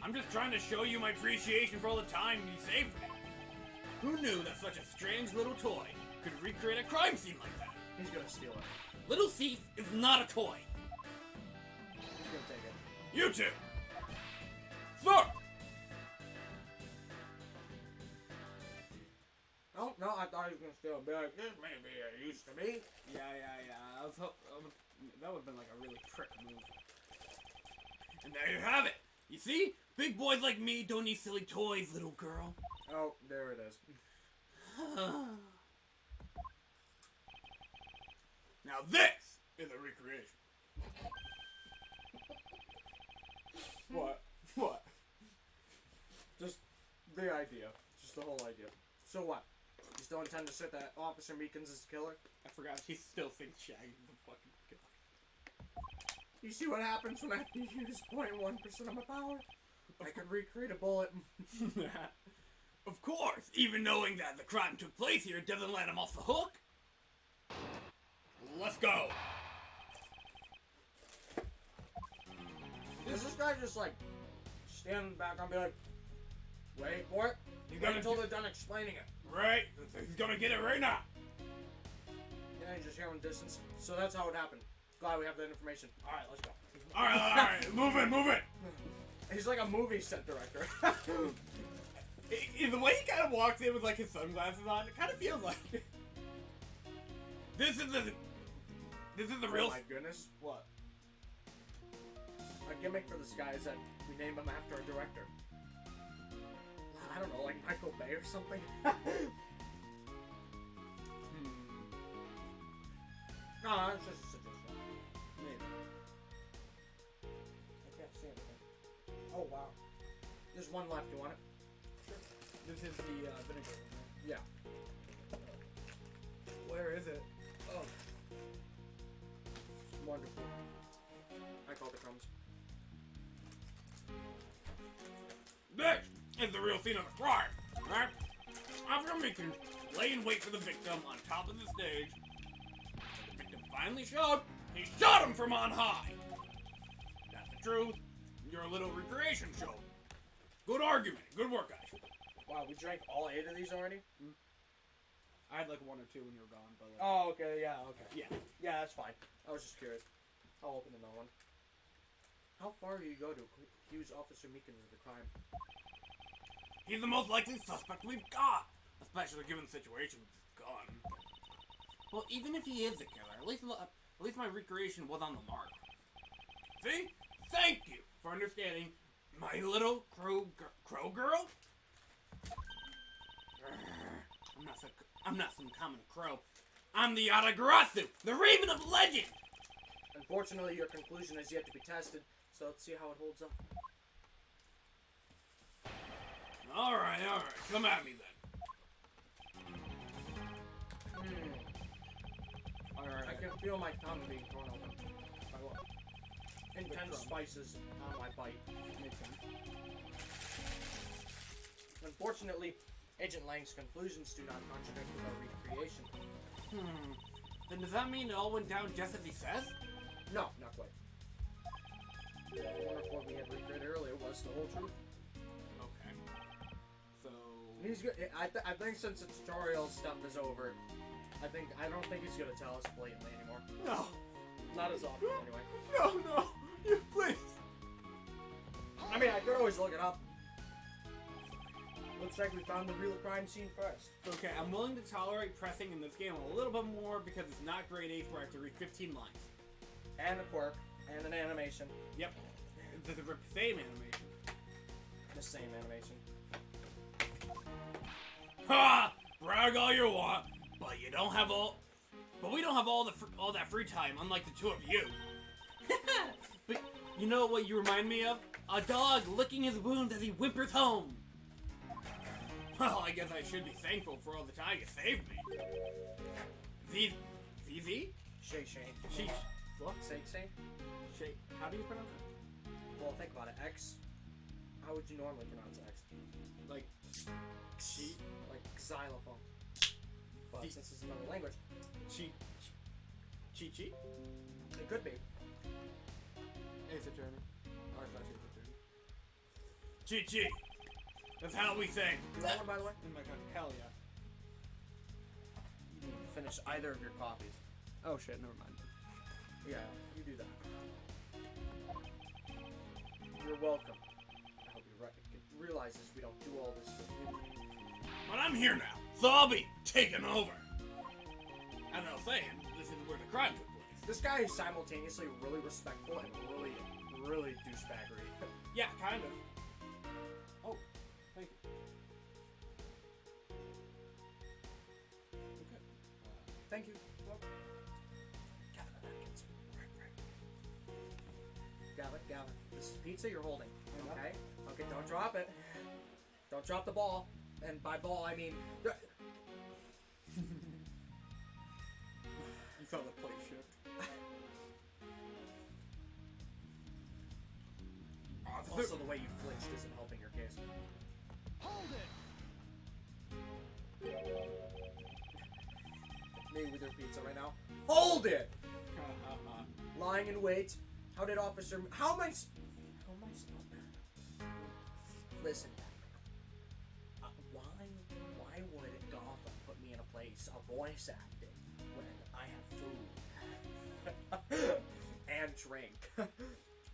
S2: I'm just trying to show you my appreciation for all the time you saved me. Who knew that such a strange little toy could recreate a crime scene like that?
S4: He's gonna steal it.
S2: Little Thief is not a toy.
S4: He's gonna take it.
S2: You two. Sir!
S4: Oh, no, I thought he was gonna steal it. Be like, this may be a use to me.
S2: Yeah. That would have been like a really prick move. And there you have it. You see? Big boys like me don't need silly toys, little girl.
S4: Oh, there it is.
S2: Now this is a recreation.
S4: What? What? Just the idea. Just the whole idea. So what? You still intend to sit that Officer Meekins as killer?
S2: I forgot he still thinks Shaggy's the fucking killer.
S4: You see what happens when I have to use 0.1% of my power? I could recreate a bullet.
S2: Of course, even knowing that the crime took place here doesn't let him off the hook. Let's go.
S4: Does this guy just like stand back and be like, wait for it?
S2: He's
S4: Wait
S2: gonna
S4: until they're done explaining it.
S2: Right, he's gonna get it right now.
S4: Yeah, you just hear him distance. So that's how it happened. Glad we have that information. Alright, let's go.
S2: All right, move it.
S4: He's like a movie set director.
S2: The way he kind of walks in with like his sunglasses on, it kind of feels like this is the real.
S4: Oh my goodness.
S2: What?
S4: A gimmick for this guy is that we name him after a director. I don't know, like Michael Bay or something. No, it's just a suggestion.
S2: Maybe.
S4: I can't see anything. Oh, wow. There's one left. You want it?
S2: This is the vinegar one, right?
S4: Yeah.
S2: Where is it?
S4: Oh. Wonderful. I call the crumbs.
S2: This is the real scene of the crime, right? After Meekins lay in wait for the victim on top of the stage, the victim finally showed, he shot him from on high. That's the truth. Your little recreation show. Good argument. Good work, guys.
S4: Wow, we drank all 8 of these already?
S2: I had like 1 or 2 when you were gone, but like,
S4: Oh, okay, yeah, okay.
S2: yeah.
S4: Yeah, that's fine. I was just curious. I'll open another one. How far do you go to accuse Officer Meekins of the crime?
S2: He's the most likely suspect we've got, especially given the situation with his gun. Well, even if he is the killer, at least my recreation was on the mark. See? Thank you for understanding my little crow girl. I'm not some common crow. I'm the Atagarasu, the Raven of Legend.
S4: Unfortunately, your conclusion has yet to be tested, so let's see how it holds up.
S2: All right. Come at me then. Alright.
S4: I can feel my tongue being torn open. By what? Intense spices on my bite. Unfortunately, Agent Lang's conclusions do not contradict with our recreation.
S2: Then does that mean it all went down just as he says?
S4: No, not quite. I wonder if what we had recreated earlier was the whole truth.
S2: Okay. So...
S4: He's good. I think since the tutorial stuff is over, I don't think he's gonna tell us blatantly anymore.
S2: No.
S4: Not as often, anyway.
S2: No. You please.
S4: I mean, I could always look it up. Looks like we found the real crime scene first.
S2: Okay, I'm willing to tolerate pressing in this game a little bit more because it's not grade 8 where I have to read 15 lines.
S4: And a quirk, and an animation.
S2: Yep. It's the same animation.
S4: The same animation.
S2: Ha! Brag all you want, but we don't have all that free time, unlike the two of you. But you know what you remind me of? A dog licking his wounds as he whimpers home. Well, I guess I should be thankful for all the time you saved me. ZZ?
S4: Shay.
S2: Sheesh. What?
S4: Say.
S2: Shay. How do you pronounce it?
S4: Well, think about it. X. How would you normally pronounce X?
S2: Like, she,
S4: Like xylophone. But
S2: Chi-
S4: since it's another language,
S2: Chi.
S4: it could be.
S2: It's a German. Or I thought she was a German. Chi. That's how we say.
S4: You want one, by the way?
S2: In my country. Hell yeah.
S4: You didn't finish either of your coffees.
S2: Oh shit, never mind.
S4: Yeah, you do that. You're welcome. I hope you realizes we don't do all this for you.
S2: But I'm here now, so I'll be taking over. As I was saying, this is where the crime took place.
S4: This guy is simultaneously really respectful and really douchebaggery.
S2: Yeah, kind of. Oh, thank you. Okay.
S4: Thank you. Gavin. This is pizza you're holding. Okay? Okay, don't drop it. Don't drop the ball. And by ball, I mean...
S2: You saw the plate shift.
S4: Also, the way you flinched isn't helping your case.
S1: Hold it!
S4: Me with your pizza right now. Hold it! Lying in wait. How did Officer... How am I... Listen. Why would Gotham put me in a place of voice acting when I have food and drink?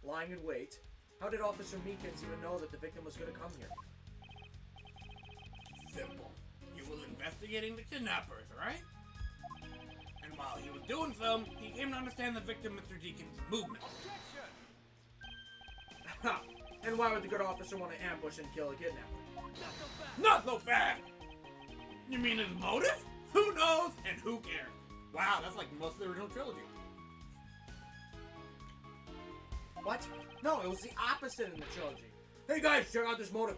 S4: Lying in wait. How did Officer Meekins even know that the victim was going to come here?
S2: Simple. He was investigating the kidnappers, right? And while he was doing so, he came to understand the victim, Mr. Deacon's movement.
S4: Ha! And why would the good officer want to ambush and kill a kidnapper?
S2: Not so fast! You mean his motive? Who knows and who cares? Wow, that's like most of the original trilogy.
S4: What? No, it was the opposite in the trilogy. Hey guys, check out this motive.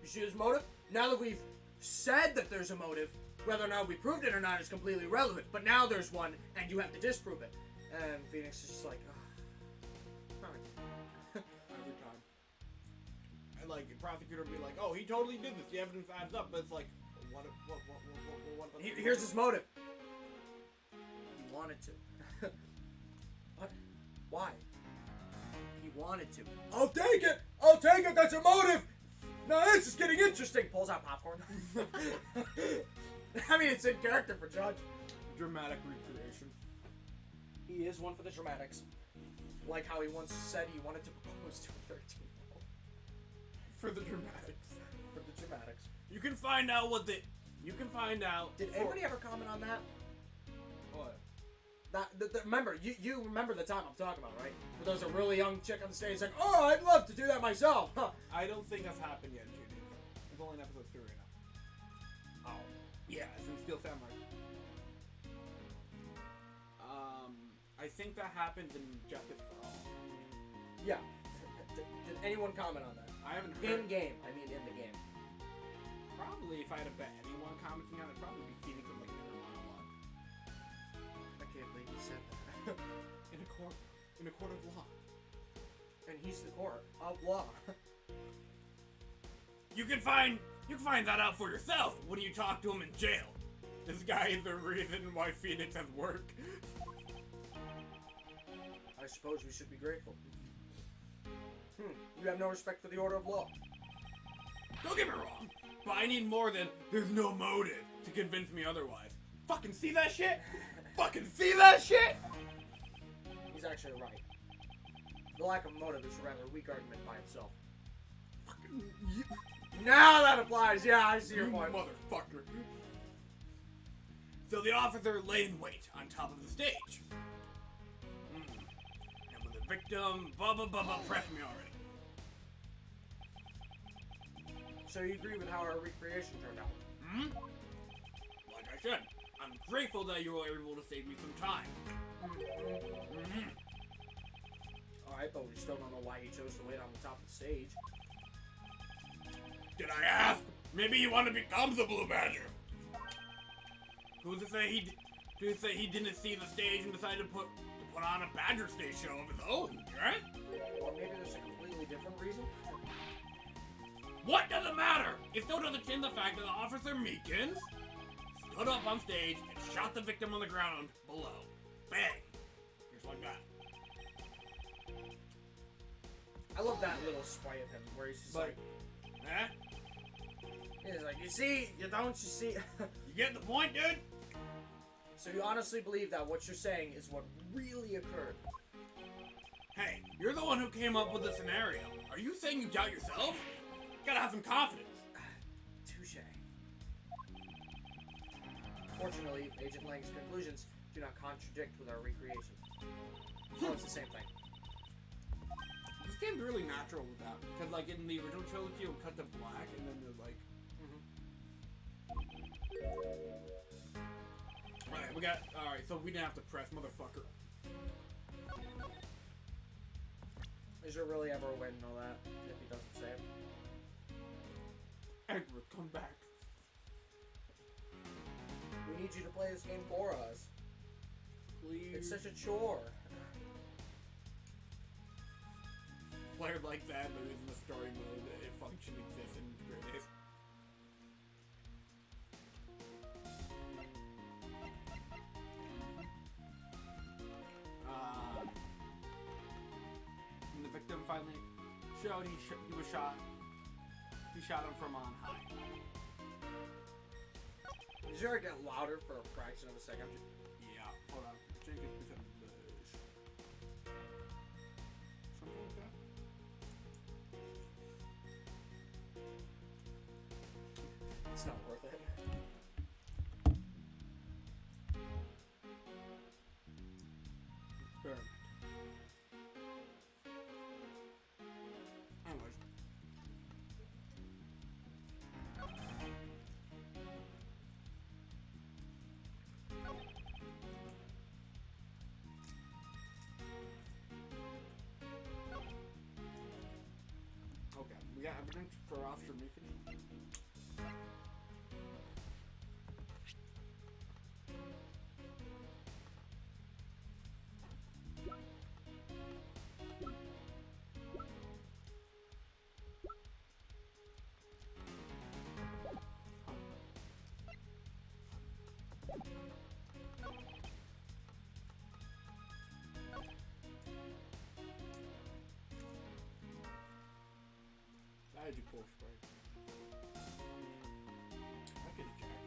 S4: You see this motive? Now that we've said that there's a motive, whether or not we proved it or not is completely irrelevant. But now there's one, and you have to disprove it. And Phoenix is just like, ugh. Alright.
S2: Every time. And like, the prosecutor would be like, oh, he totally did this. The evidence adds up. But it's like, what about
S4: Here's his motive. He wanted to. What? Why? He wanted to. I'll take it! I'll take it! That's a motive! Now this is getting interesting! Pulls out popcorn. I mean, it's in character for Judge.
S2: Dramatic recreation.
S5: He is one for the dramatics.
S4: Like how he once said he wanted to propose to a 13-year-old.
S2: For the dramatics.
S4: For the dramatics.
S2: You can find out what the... You can find out...
S4: Did anybody ever comment on that?
S2: What?
S4: Remember, you remember the time I'm talking about, right? Where there's a really young chick on the stage like, oh, I'd love to do that myself. Huh.
S2: I don't think that's happened yet, Judy. It's only in episode 3 right now.
S4: Oh.
S2: Yeah, it's in Steel Samurai. I think that happens in Justice for All.
S4: Yeah. Did anyone comment on that?
S2: I haven't heard.
S4: In game. I mean, in the game.
S2: Probably, if I had to bet anyone commenting on it, probably be Phoenix with like inner monologue.
S4: I can't believe he said that.
S2: In a court of law.
S4: And he's the court of law.
S2: You can find that out for yourself when you talk to him in jail. This guy is the reason why Phoenix has work.
S4: I suppose we should be grateful. You have no respect for the order of law.
S2: Don't get me wrong, but I need more than there's no motive to convince me otherwise. Fucking see that shit? Fucking see that shit?
S4: He's actually right. The lack of motive is a rather weak argument by itself.
S2: Fucking
S4: Now that applies. Yeah, I see your
S2: you
S4: point.
S2: motherfucker. So the officer lay in wait on top of the stage. And when the victim, press me already.
S4: So you agree with how our recreation turned out?
S2: Like I said, I'm grateful that you were able to save me some time.
S4: Alright, but we still don't know why he chose to wait on the top of the stage.
S2: Did I ask? Maybe he wanted to become the Blue Badger. Who's to say he didn't see the stage and decided to put on a Badger stage show of his own, right?
S4: Or maybe there's a completely different reason?
S2: What does it matter? It still doesn't change the fact that Officer Meekins stood up on stage and shot the victim on the ground below. Bang! Just like that.
S4: I love that little spite of him where he's just like
S2: Eh?
S4: he's like, you see, you don't, you see.
S2: You get the point, dude?
S4: So you honestly believe that what you're saying is what really occurred?
S2: Hey, you're the one who came up with the scenario. Are you saying you doubt yourself? You gotta have some confidence.
S4: Touche. Fortunately, Agent Lang's conclusions do not contradict with our recreation. So it's the same thing.
S2: This game's really natural with that. Because, like, in the original trilogy, it would cut to black, and then there's, like... Alright, we got... Alright, so we didn't have to press, motherfucker.
S4: Is there really ever a way to know that if he doesn't say it?
S2: Edward, come back.
S4: We need you to play this game for us.
S2: Please.
S4: It's such a chore.
S2: Player like that, there isn't a story mode that it function exists in Great Ace. When the victim finally showed he was shot, he shot him from on high.
S4: Did you ever get louder for a fraction of a second?
S2: Yeah, hold on. Jake is becoming bush. Something like that.
S4: It's not worth it.
S2: Experiment. Anyways. Yeah, evidence for Officer Meekins. I do pull spray. I get a jacket.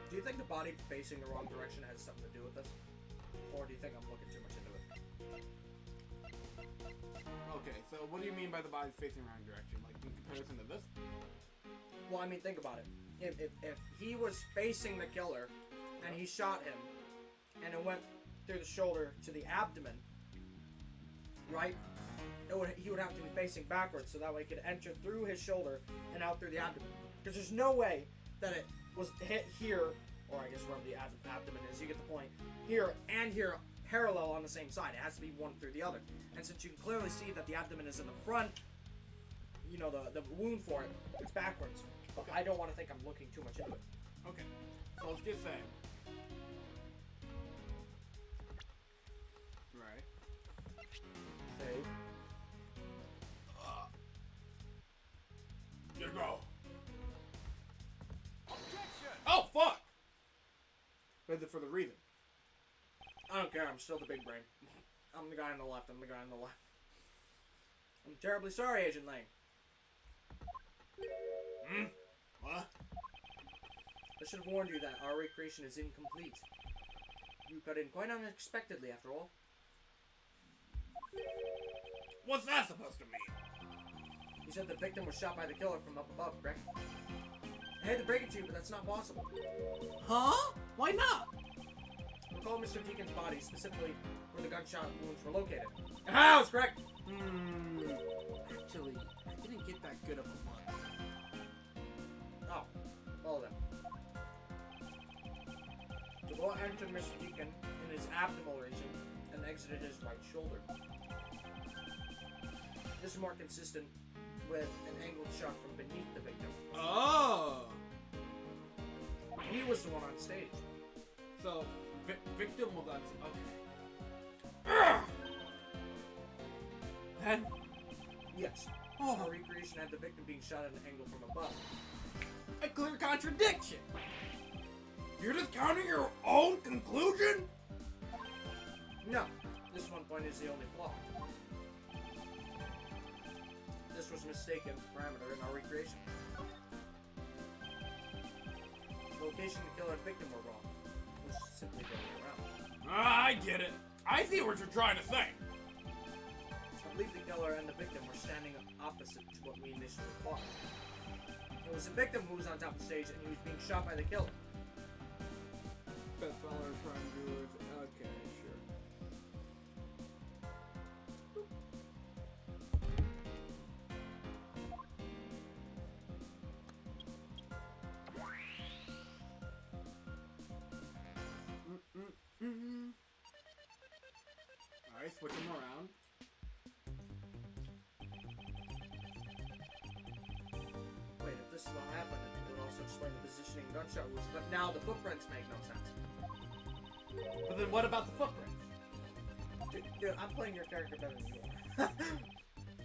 S4: Do you think the body facing the wrong direction has something to do with this? Or do you think I'm looking too much into it?
S2: Okay, so what do you mean by the body facing the wrong direction? Like in comparison to this?
S4: Well, I mean, think about it. If he was facing the killer and he shot him and it went through the shoulder to the abdomen, right? He would have to be facing backwards so that way it could enter through his shoulder and out through the abdomen. Because there's no way that it was hit here, or I guess wherever the abdomen is, you get the point, here and here parallel on the same side. It has to be one through the other. And since you can clearly see that the abdomen is in the front, you know, the wound for it, it's backwards. But I don't want to think I'm looking too much into it.
S2: Okay, so let's just say. Right.
S4: Save.
S2: Get go. Oh, fuck! But for the reason.
S4: I don't care, I'm still the big brain. I'm the guy on the left, I'm the guy on the left. I'm terribly sorry, Agent Lang.
S2: What?
S4: I should have warned you that our recreation is incomplete. You cut in quite unexpectedly, after all.
S2: What's that supposed to mean?
S4: You said the victim was shot by the killer from up above, correct? I hate to break it to you, but that's not possible.
S2: Huh? Why not?
S4: Recall Mr. Deacon's body, specifically where the gunshot wounds were located. Ah, that's correct!
S2: Actually, I didn't get that good of a look.
S4: Oh, well then. The bullet entered Mr. Deacon in his abdominal region and exited his right shoulder. This is more consistent with an angled shot from beneath the victim.
S2: Oh!
S4: He was the one on stage.
S2: So, victim will that's okay. Then?
S4: Yes.
S2: Oh.
S4: Our recreation had the victim being shot at an angle from above.
S2: A clear contradiction! You're discounting your own conclusion?
S4: No, this one point is the only flaw. This was a mistaken parameter in our recreation. The location the killer and victim were wrong. It was simply the other way around.
S2: I get it. I see what you're trying to say.
S4: I believe the killer and the victim were standing opposite to what we initially thought. It was the victim who was on top of the stage and he was being shot by the killer.
S2: Best fella trying to do is okay, sure. Alright, switch them around.
S4: Wait, if this is what happened, it would also explain the positioning of gunshot wounds, but now the footprints make no sense.
S2: But then what about the footprints?
S4: Dude, I'm playing your character better than you are.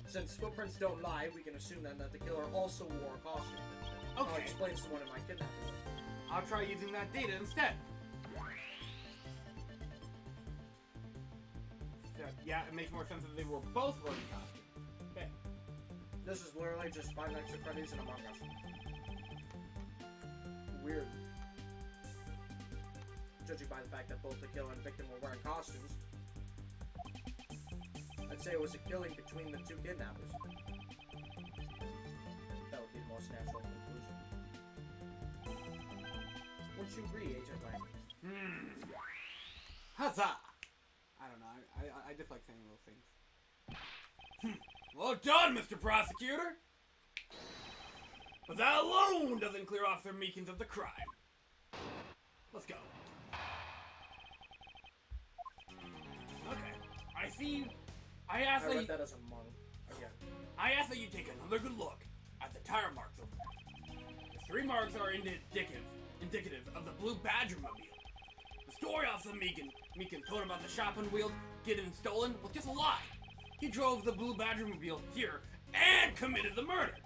S4: Since footprints don't lie, we can assume then that the killer also wore a costume.
S2: Okay.
S4: That explains the one in my kidnapping.
S2: I'll try using that data instead. Yeah, it makes more sense that they were both wearing costumes. Okay.
S4: This is literally just 5 Nights at Freddy's and Among Us. Weird. Judging by the fact that both the killer and victim were wearing costumes, I'd say it was a killing between the two kidnappers. That would be the most natural conclusion. Wouldn't you agree, Agent Lang?
S2: Huzzah! I don't know. I just like saying those things. Well done, Mr. Prosecutor! But that alone doesn't clear Officer Meekins of the crime. Let's go. Okay. I see. I ask
S4: I
S2: that
S4: read
S2: you,
S4: that as a mung. Again.
S2: I ask that you take another good look at the tire marks over there. The 3 marks are indicative of the blue Badger mobile. The story Officer Meekins told about the shopping wheels getting stolen was just a lie. He drove the blue Badger mobile here and committed the murder.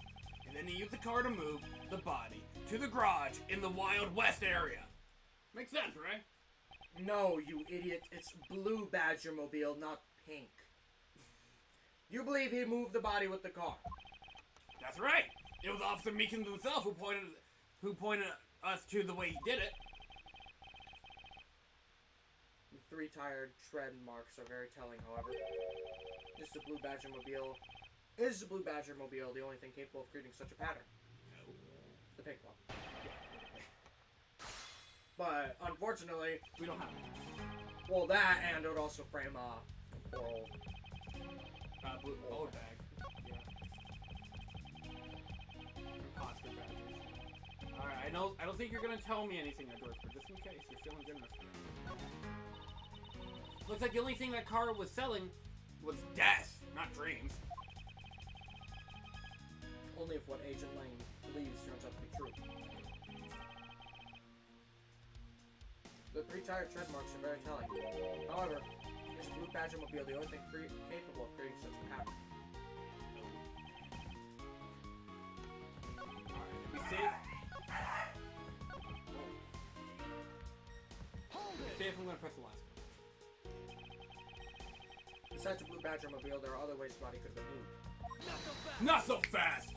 S2: And then he used the car to move the body to the garage in the Wild West area. Makes sense, right?
S4: No, you idiot. It's blue Badger mobile, not pink. You believe he moved the body with the car?
S2: That's right. It was Officer Meekins himself who pointed us to the way he did it.
S4: The 3 tired tread marks are very telling, however. Is the blue Badger mobile the only thing capable of creating such a pattern?
S2: No.
S4: The pink one. But unfortunately,
S2: We don't have it.
S4: well, that and it would also frame oral.
S2: Blue old bag. Yeah. Imposter badges. Alright, I don't think you're gonna tell me anything, Edgeworth, but just in case, you're feeling generous. Looks like the only thing that car was selling was death, not dreams.
S4: Only if what Agent Lang believes turns out to be true. The 3 tired tread marks are very telling. However, is blue Badger mobile the only thing capable of creating such a pattern?
S2: Alright, let me see. Let me see if I'm gonna press the last one.
S4: Besides the blue Badger mobile, there are other ways the body could have been moved.
S2: Not so fast!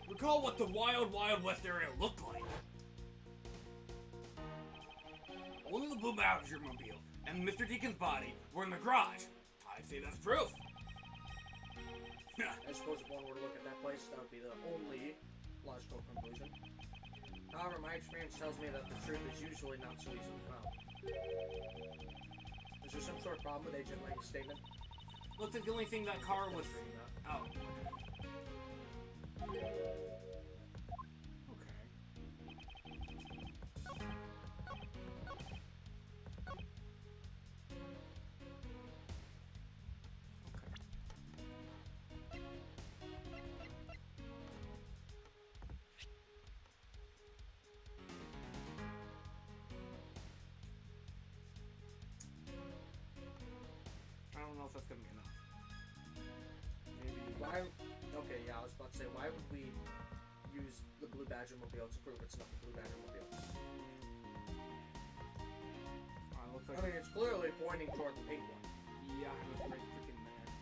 S2: Recall what the Wild West area looked like. Only the blue Badger mobile and Mr. Deacon's body were in the garage. I'd say that's proof.
S4: I suppose if one were to look at that place, that would be the only logical conclusion. However, my experience tells me that the truth is usually not so easily found. Is there some sort of problem with Agent Lang's statement?
S2: Looks like the only thing that car was. Oh. Okay. I don't know if that's gonna be enough. Maybe.
S4: Why? Okay, yeah, I was about to say, why would we use the blue Badger mobile to prove it's not the blue Badger mobile?
S2: Looks
S4: I
S2: like.
S4: mean, it's clearly pointing toward the pink one.
S2: Yeah, it was right freaking there.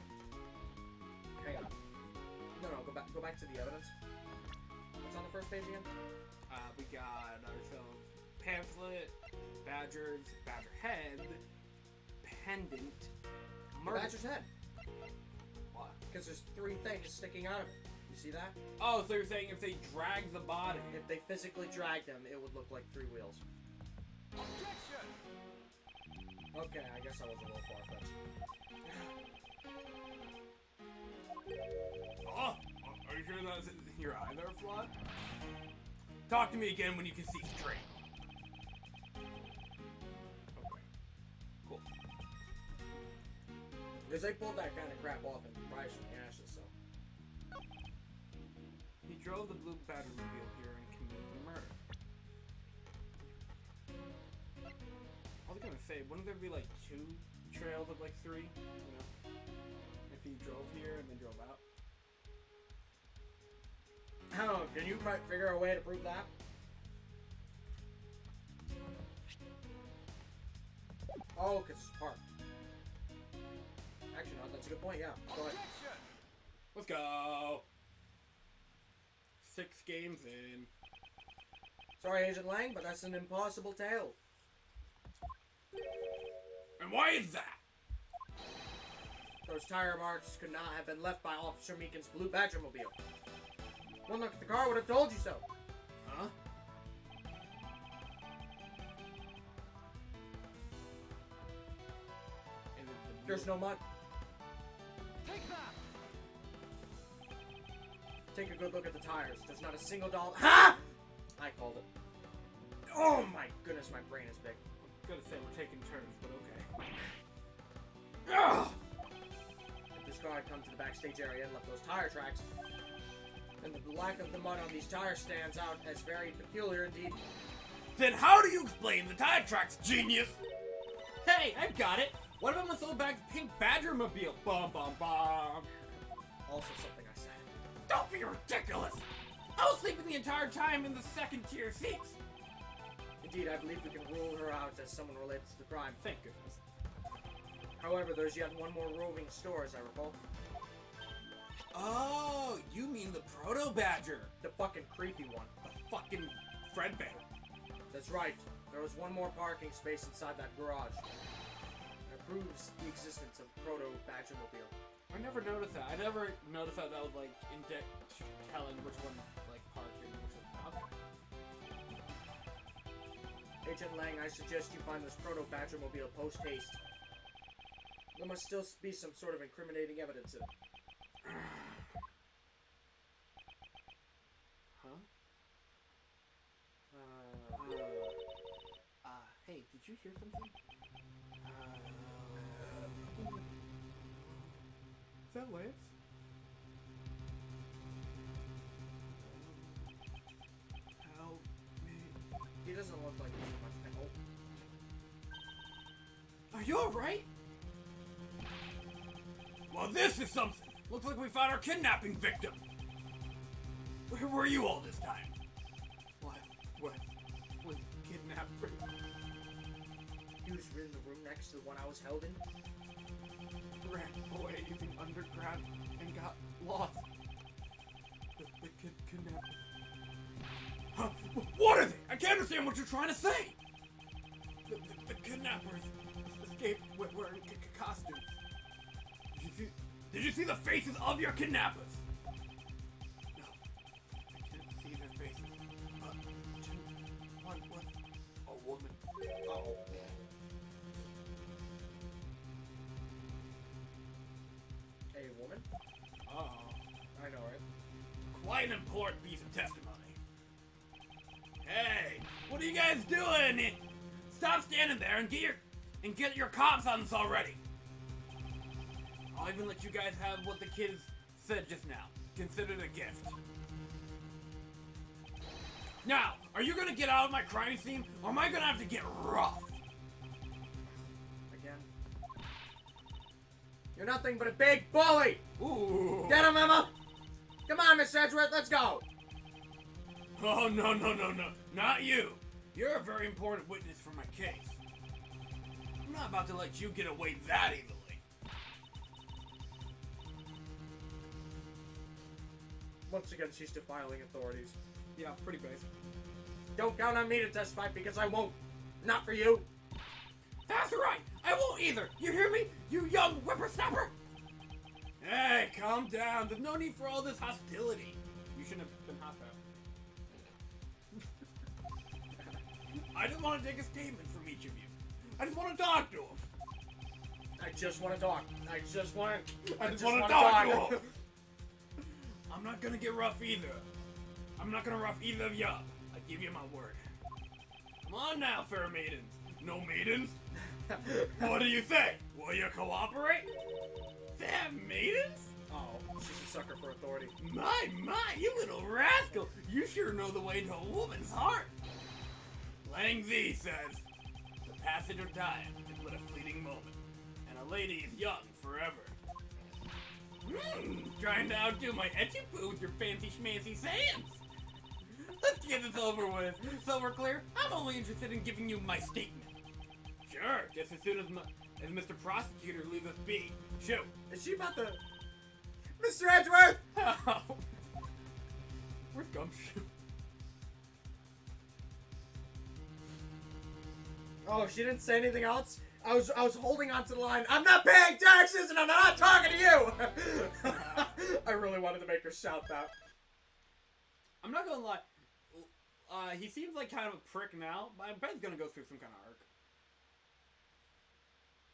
S4: Hang on. No, go back to the evidence. What's on the first page again?
S2: We got ourselves pamphlet, badgers, badger head, pendant,
S4: The
S2: murder.
S4: Badger's head.
S2: What?
S4: Because there's 3 things sticking out of it. You see that?
S2: Oh, so you're saying if they drag the body?
S4: If they physically dragged them, it would look like 3 wheels. Okay, I guess I was a little far-fetched.
S2: Oh, are you sure that's your eye there, Flot? Talk to me again when you can see straight. Okay. Cool.
S4: Because they pulled that kind of crap off in Rise from the Ashes, so.
S2: He drove the blue Batmobile here and committed the murder. I was gonna say, wouldn't there be like 2 trails of like 3? You know? If he drove here and then drove out?
S4: I don't know, can you figure a way to prove that? Oh, because it's parked. Actually, no, that's a good point, yeah. Go ahead.
S2: Let's go! 6 games in.
S4: Sorry, Agent Lang, but that's an impossible tale.
S2: And why is that?
S4: Those tire marks could not have been left by Officer Meekins' blue Badgermobile. One look at the car would have told you so.
S2: Huh? And
S4: There's no mud. Take a good look at the tires. There's not a single dollar. Ha! I called it. Oh my goodness, my brain is big.
S2: I'm gonna say we're taking turns, but okay.
S4: Ugh! If this car had come to the backstage area and left those tire tracks, then the lack of the mud on these tires stands out as very peculiar indeed.
S2: Then how do you explain the tire tracks, genius? Hey, I've got it. What about my throwback pink Badger mobile? Bum bum bum.
S4: Also something I said.
S2: Don't be ridiculous. I was sleeping the entire time in the second tier seats.
S4: Indeed, I believe we can rule her out as someone related to the crime.
S2: Thank goodness.
S4: However, there's yet one more roving store, as I recall.
S2: Oh, you mean the Proto Badger?
S4: The fucking creepy one.
S2: The fucking Fredbear.
S4: That's right. There was one more parking space inside that garage. It proves the existence of Proto Badger Mobile.
S2: I never noticed that. I never noticed that was like telling which one like parked and which one. Okay.
S4: Agent Lang, I suggest you find this Proto Badger Mobile post haste. There must still be some sort of incriminating evidence in it.
S2: Huh? Hey, did you hear something? Is that Lance? Help me.
S4: He doesn't look like he's much help.
S2: Are you alright? Well, this is something. Looks like we found our kidnapping victim. Where were you all this time? What was kidnapped?
S4: He was in the room next to the one I was held in.
S2: Ran away using underground and got lost. The kidnappers. Huh? What are they? I can't understand what you're trying to say. The kidnappers escaped wearing costumes. Did you see the faces of your kidnappers? No, I can't see their faces. One was a woman.
S4: Oh. A woman?
S2: Oh.
S4: I know, right?
S2: Quite an important piece of testimony. Hey, what are you guys doing? Stop standing there and get your cops on this already. I'll even let you guys have what the kids said just now. Consider it a gift. Now, are you gonna get out of my crime scene, or am I gonna have to get rough?
S4: Again. You're nothing but a big bully!
S2: Ooh.
S4: Get him, Emma! Come on, Miss Edgeworth, let's go!
S2: Oh, no, not you. You're a very important witness for my case. I'm not about to let you get away that easily.
S4: Once again, she's defiling authorities.
S2: Yeah, pretty basic.
S4: Don't count on me to testify because I won't. Not for you.
S2: That's right! I won't either! You hear me? You young whippersnapper! Hey, calm down. There's no need for all this hostility. You shouldn't have been hostile. I just want to take a statement from each of you. I just want to talk to him.
S4: I just want to talk. I just want to
S2: wanna talk to him. I'm not gonna get rough either. I'm not gonna rough either of ya. I give you my word. Come on now, fair maidens. No maidens? What do you think? Will you cooperate? Fair maidens?
S4: Oh, she's a sucker for authority.
S2: My, you little rascal! You sure know the way to a woman's heart. Lang Z says, the passage of time is but a fleeting moment, and a lady is young forever. Trying to outdo my etchy poo with your fancy schmancy sayings. Let's get this over with. So we're clear, I'm only interested in giving you my statement. Sure, just as soon as Mr. Prosecutor leaves us be. Shoot.
S4: Is she about to... Mr. Edgeworth!
S2: Where's Gumshoe?
S4: Oh, she didn't say anything else? I was holding on to the line. I'm not paying taxes and I'm not talking to you! I really wanted to make her shout that.
S2: I'm not gonna lie. He seems like kind of a prick now, but I bet he's gonna go through some kind of arc.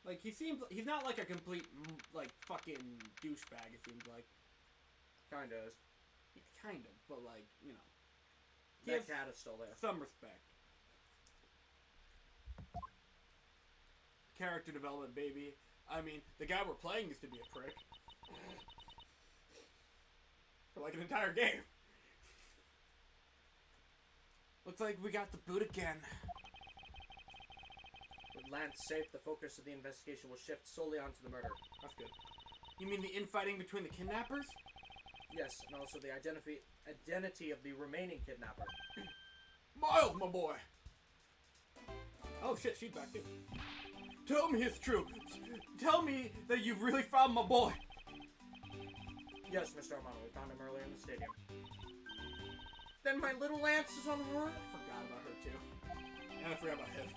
S2: Like, he's not like a complete, like, fucking douchebag, it seems like.
S4: Kinda is.
S2: Kind of, but like, you know.
S4: That
S2: Give
S4: cat is still there.
S2: some respect. Character development, baby. I mean, the guy we're playing used to be a prick. For like an entire game. Looks like we got the boot again.
S4: With Lance safe, the focus of the investigation will shift solely onto the murder.
S2: That's good. You mean the infighting between the kidnappers?
S4: Yes, and also the identity of the remaining kidnapper.
S2: Miles, my boy! Oh shit, she's back too. Tell me it's true. Tell me that you've really found my boy.
S4: Yes, Mr. Armano, we found him earlier in the stadium. Then my little Lance is on the roof?
S2: I forgot about her too. And I forgot about him.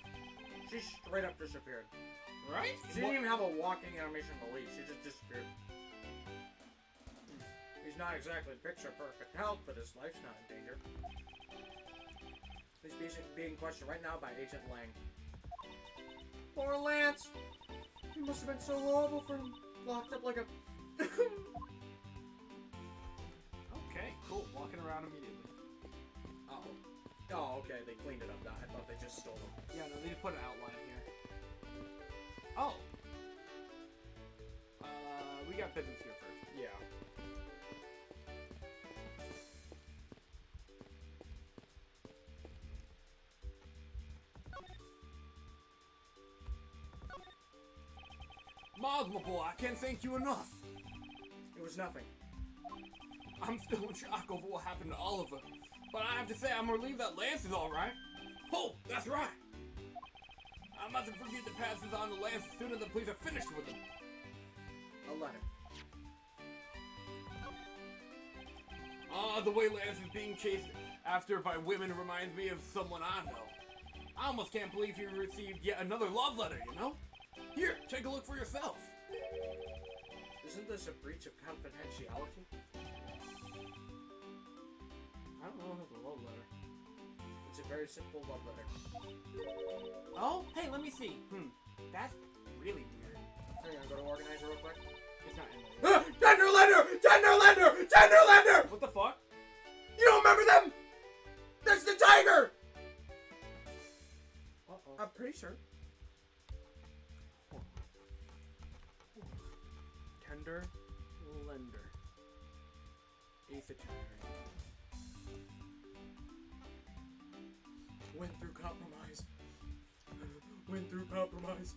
S4: She straight up disappeared.
S2: Right?
S4: She didn't even have a walking animation release. She just disappeared. He's not exactly picture-perfect health, but his life's not in danger. He's being questioned right now by Agent Lang. Poor Lance! He must have been so horrible for him. Locked up like a...
S2: Okay, cool. Walking around immediately.
S4: Uh-oh. Oh, okay, they cleaned it up. I thought they just stole him.
S2: Yeah, no, they just put an outline here. Oh! We got business here first.
S4: Yeah.
S2: Miles, my boy, I can't thank you enough.
S4: It was nothing.
S2: I'm still in shock over what happened to Oliver. But I have to say, I'm relieved that Lance is alright. Oh, that's right. I mustn't forget to pass this on to Lance as soon as the police are finished with him.
S4: A letter.
S2: The way Lance is being chased after by women reminds me of someone I know. I almost can't believe he received yet another love letter, you know? Here, take a look for yourself.
S4: Isn't this a breach of confidentiality?
S2: I don't know if it's a love letter.
S4: It's a very simple love letter.
S2: Oh, hey, let me see. That's really weird.
S4: Hang on, go to organizer real quick.
S2: It's not in there.
S4: Tender lender! Tender lender! Tender lender!
S2: What the fuck?
S4: You don't remember them? That's the tiger!
S2: Uh-oh.
S4: I'm pretty sure.
S2: Tender lender. Ace attorney.
S4: Went through compromise. Went through compromise.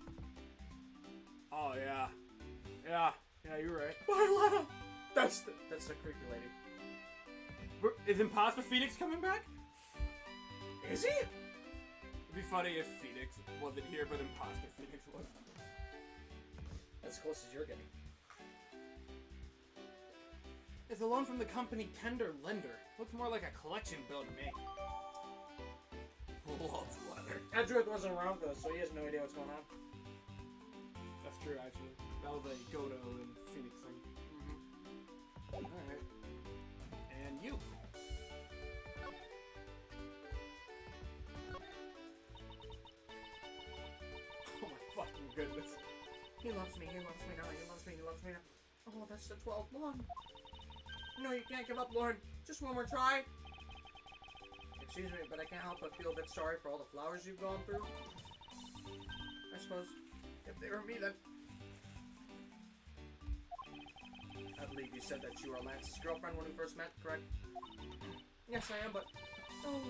S2: Oh, yeah. Yeah, you're right.
S4: Violetta! That's the creepy lady.
S2: Is Imposter Phoenix coming back?
S4: Is he?
S2: It'd be funny if Phoenix wasn't here, but Imposter Phoenix was.
S4: As close as you're getting.
S2: It's a loan from the company Tender Lender. Looks more like a collection bill to me. Love letter.
S4: Edgeworth wasn't around for this, so he has no idea what's going on.
S2: That's true, actually. That was a Godo and Phoenix thing. Alright. And you. Oh my fucking goodness.
S4: He loves me, he loves me now, he loves me, he loves me now. Oh, that's the 12th one. No, you can't give up, Lauren. Just one more try. Excuse me, but I can't help but feel a bit sorry for all the flowers you've gone through. I suppose, if they were me, then... I believe you said that you were Lance's girlfriend when we first met, correct? Yes, I am, but... Oh,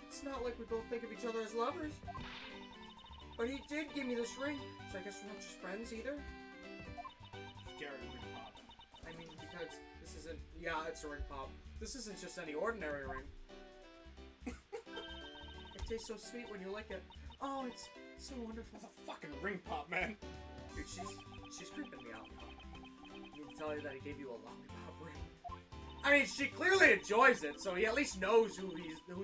S4: it's not like we both think of each other as lovers. But he did give me this ring, so I guess we're not just friends either?
S2: Scary ring pop.
S4: I mean, because this isn't... Yeah, it's a ring pop. This isn't just any ordinary ring. It tastes so sweet when you lick it. Oh, it's so wonderful.
S2: That's a fucking ring pop, man.
S4: Dude, she's creeping me out now. I need to tell you that he gave you a lollipop ring. I mean, she clearly enjoys it, so he at least knows who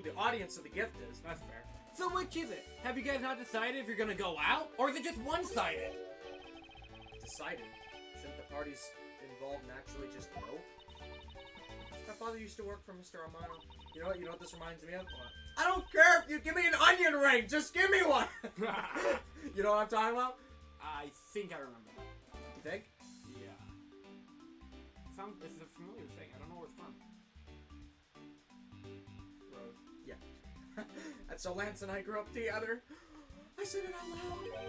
S4: the audience of the gift is.
S2: That's fair. So which is it? Have you guys not decided if you're gonna go out, or is it just one-sided?
S4: Decided. Shouldn't the parties involved naturally just know? My father used to work for Mr. Armano. You know what this reminds me of? What? I don't care if you give me an onion ring, just give me one! You know what I'm talking about?
S2: I think I remember that.
S4: You think?
S2: Yeah. This is a familiar thing. I don't know where it's from.
S4: Yeah. And so Lance and I grew up together. I said it out loud. I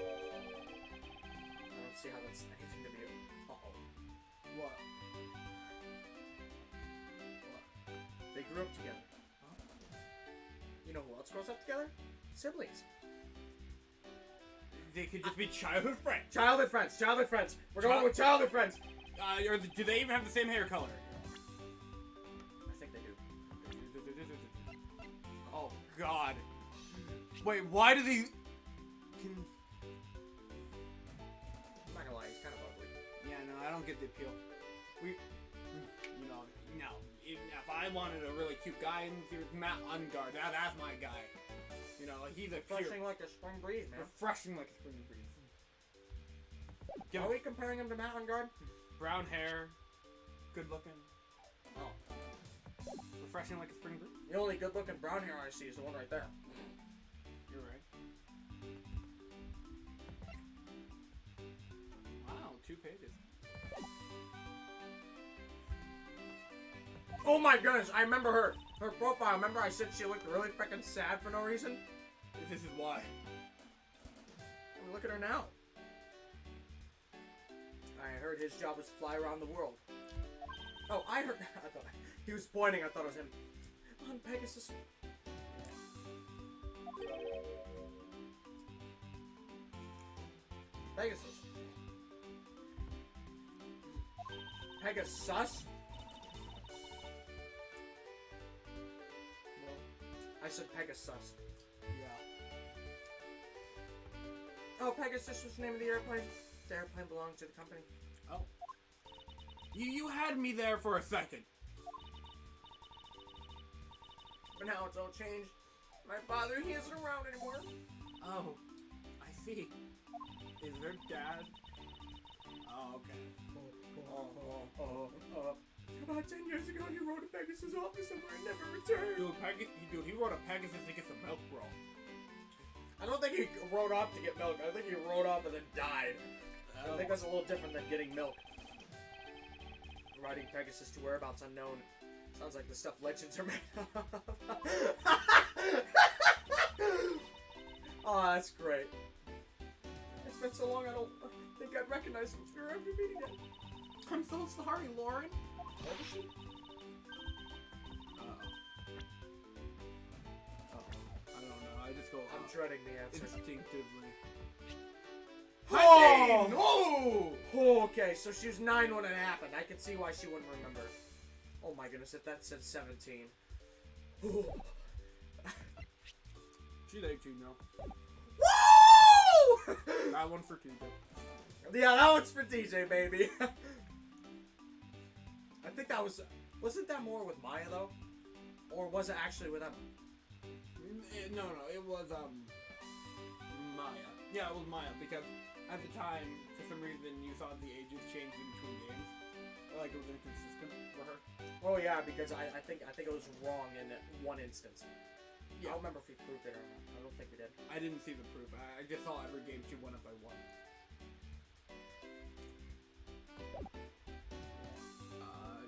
S4: don't see how that's anything to be. Uh-oh.
S2: What?
S4: They grew up together. You know who else grows up together? Siblings.
S2: They could just be childhood friends.
S4: Childhood friends. Childhood friends. We're going with childhood friends.
S2: Or do they even have the same hair color?
S4: I think they do.
S2: Oh God. Wait, why do they?
S4: I'm not gonna lie, he's kind of ugly.
S2: Yeah, no, I don't get the appeal. You know, no. If I wanted a really cute guy, and here's Matt Ungard. That's my guy. You know, he's a
S4: Refreshing like a spring breeze, man.
S2: refreshing like a spring breeze.
S4: Are we comparing him to Matt Ungard?
S2: Brown hair, good looking,
S4: Oh.
S2: refreshing like a spring breeze.
S4: The only good looking brown hair I see is the one right there.
S2: You're right. Wow, 2 pages.
S4: Oh my goodness, I remember her. Her profile. Remember I said she looked really freaking sad for no reason?
S2: This is why.
S4: I mean, look at her now. I heard his job was to fly around the world. Oh, I heard. I thought he was pointing. I thought it was him. On Pegasus. Pegasus. Pegasus? I said Pegasus.
S2: Yeah.
S4: Oh, Pegasus was the name of the airplane. The airplane belonged to the company.
S2: Oh. You had me there for a second.
S4: But now it's all changed. My father, he isn't around anymore.
S2: Oh, I see. Is her dad? Oh, okay.
S4: About 10 years ago, he rode a Pegasus off to somewhere and never returned.
S2: Dude, he rode a Pegasus to get some milk, bro.
S4: I don't think he rode off to get milk. I think he rode off and then died. I think that's a little different than getting milk. Riding Pegasus to whereabouts unknown. Sounds like the stuff legends are made of. Oh, that's great. It's been so long I don't think I'd recognize him if we were ever meeting again.
S2: I'm so sorry, Lauren.
S4: What was she?
S2: I don't know. I just go.
S4: I'm dreading the answer.
S2: Instinctively.
S4: Oh! Oh! Okay, so she was 9 when it happened. I can see why she wouldn't remember. Oh my goodness, if that said 17.
S2: She's 18 now.
S4: Woo!
S2: That one for TJ.
S4: Yeah, that one's for DJ, baby. I think that was... Wasn't that more with Maya, though? Or was it actually with Emma?
S2: No, it was, Maya. Yeah, it was Maya, because at the time, for some reason, you saw the ages change in between games. Like, it was inconsistent for her.
S4: Oh, yeah, because I think it was wrong in one instance.
S2: Yeah.
S4: I don't remember if we proved it or not. I don't think we did.
S2: I didn't see the proof. I just saw every game she went up by 1.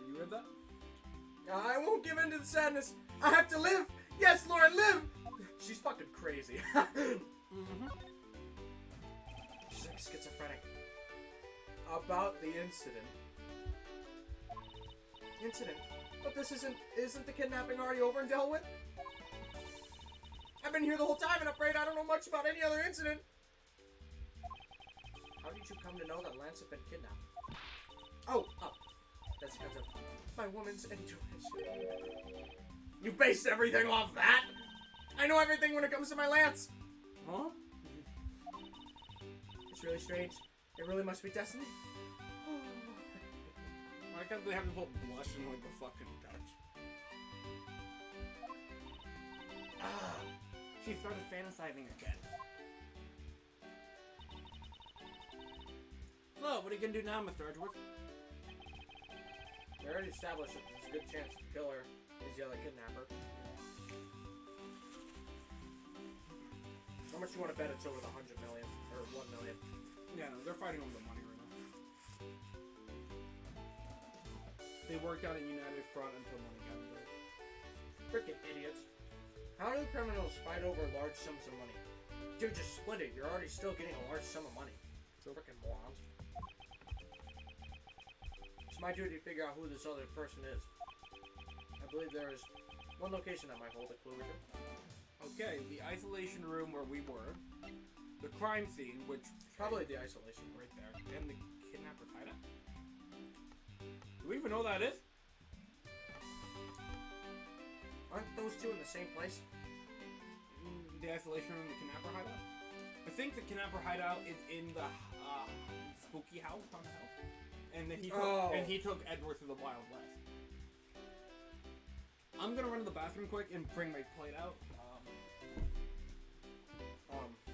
S2: You read that?
S4: I won't give in to the sadness. I have to live. Yes, Lauren, live. She's fucking crazy.
S2: Mm-hmm.
S4: She's like schizophrenic. About the incident. But this isn't the kidnapping already over and dealt with? I've been here the whole time and afraid I don't know much about any other incident. How did you come to know that Lance had been kidnapped? Oh, that's because of my woman's intuition. You based everything off that? I know everything when it comes to my Lance.
S2: Huh?
S4: It's really strange. It really must be destiny.
S2: I can't believe having people blush and like the fucking touch. She started fantasizing again. So, what are you gonna do now, Mr. Edgeworth?
S4: We already established that there's a good chance the killer is the other kidnapper. How much you want to bet it's over the 100 million? Or 1 million?
S2: Yeah, no, they're fighting over the money right now. They worked out a united front until money got involved.
S4: Freaking idiots. How do criminals fight over large sums of money? Dude, just split it. You're already still getting a large sum of money. Frickin' morons. It's my duty to figure out who this other person is. I believe there is one location that might hold a clue or two.
S2: Okay, the isolation room where we were, the crime scene, which
S4: Probably the isolation room.
S2: right there, and the kidnapper's hideout. Do we even know what that is?
S4: Aren't those two in the same place?
S2: The isolation room, the kidnapper hideout. I think the kidnapper hideout is in the spooky house on the house, and then he took Edward to the Wild West. I'm gonna run to the bathroom quick and bring my plate out.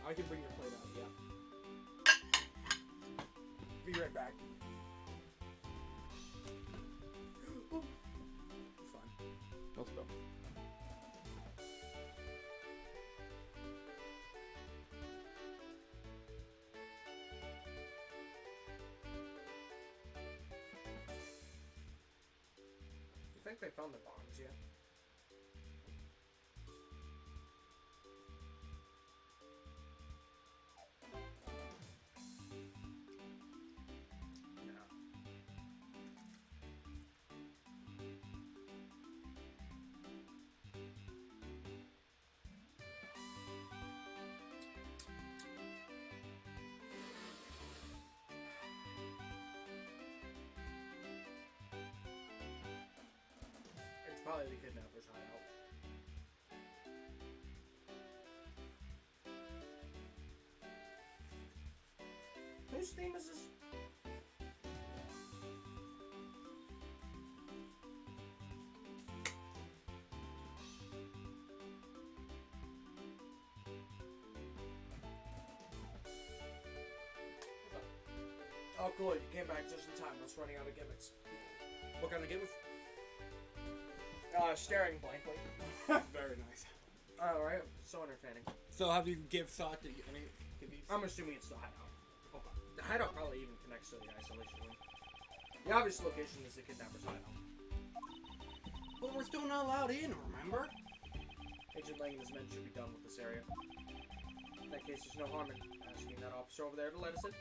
S2: I can bring your plate out. Yeah. Be right back. It's fine. No spill.
S4: You think they found the bombs yet? It's probably the kidnapper's hideout. Whose theme is this? Oh, good. You came back just in time. I was running out of gimmicks.
S2: What kind of gimmicks?
S4: Staring blankly.
S2: Very nice.
S4: Alright, so entertaining.
S2: So have you give thought to any of these?
S4: I'm assuming it's the hideout.
S2: Okay.
S4: The hideout probably even connects to the isolation room. The obvious location is the kidnapper's hideout.
S2: But we're still not allowed in, remember?
S4: Agent Lang and his men should be done with this area. In that case, there's no harm in asking that officer over there to let us in.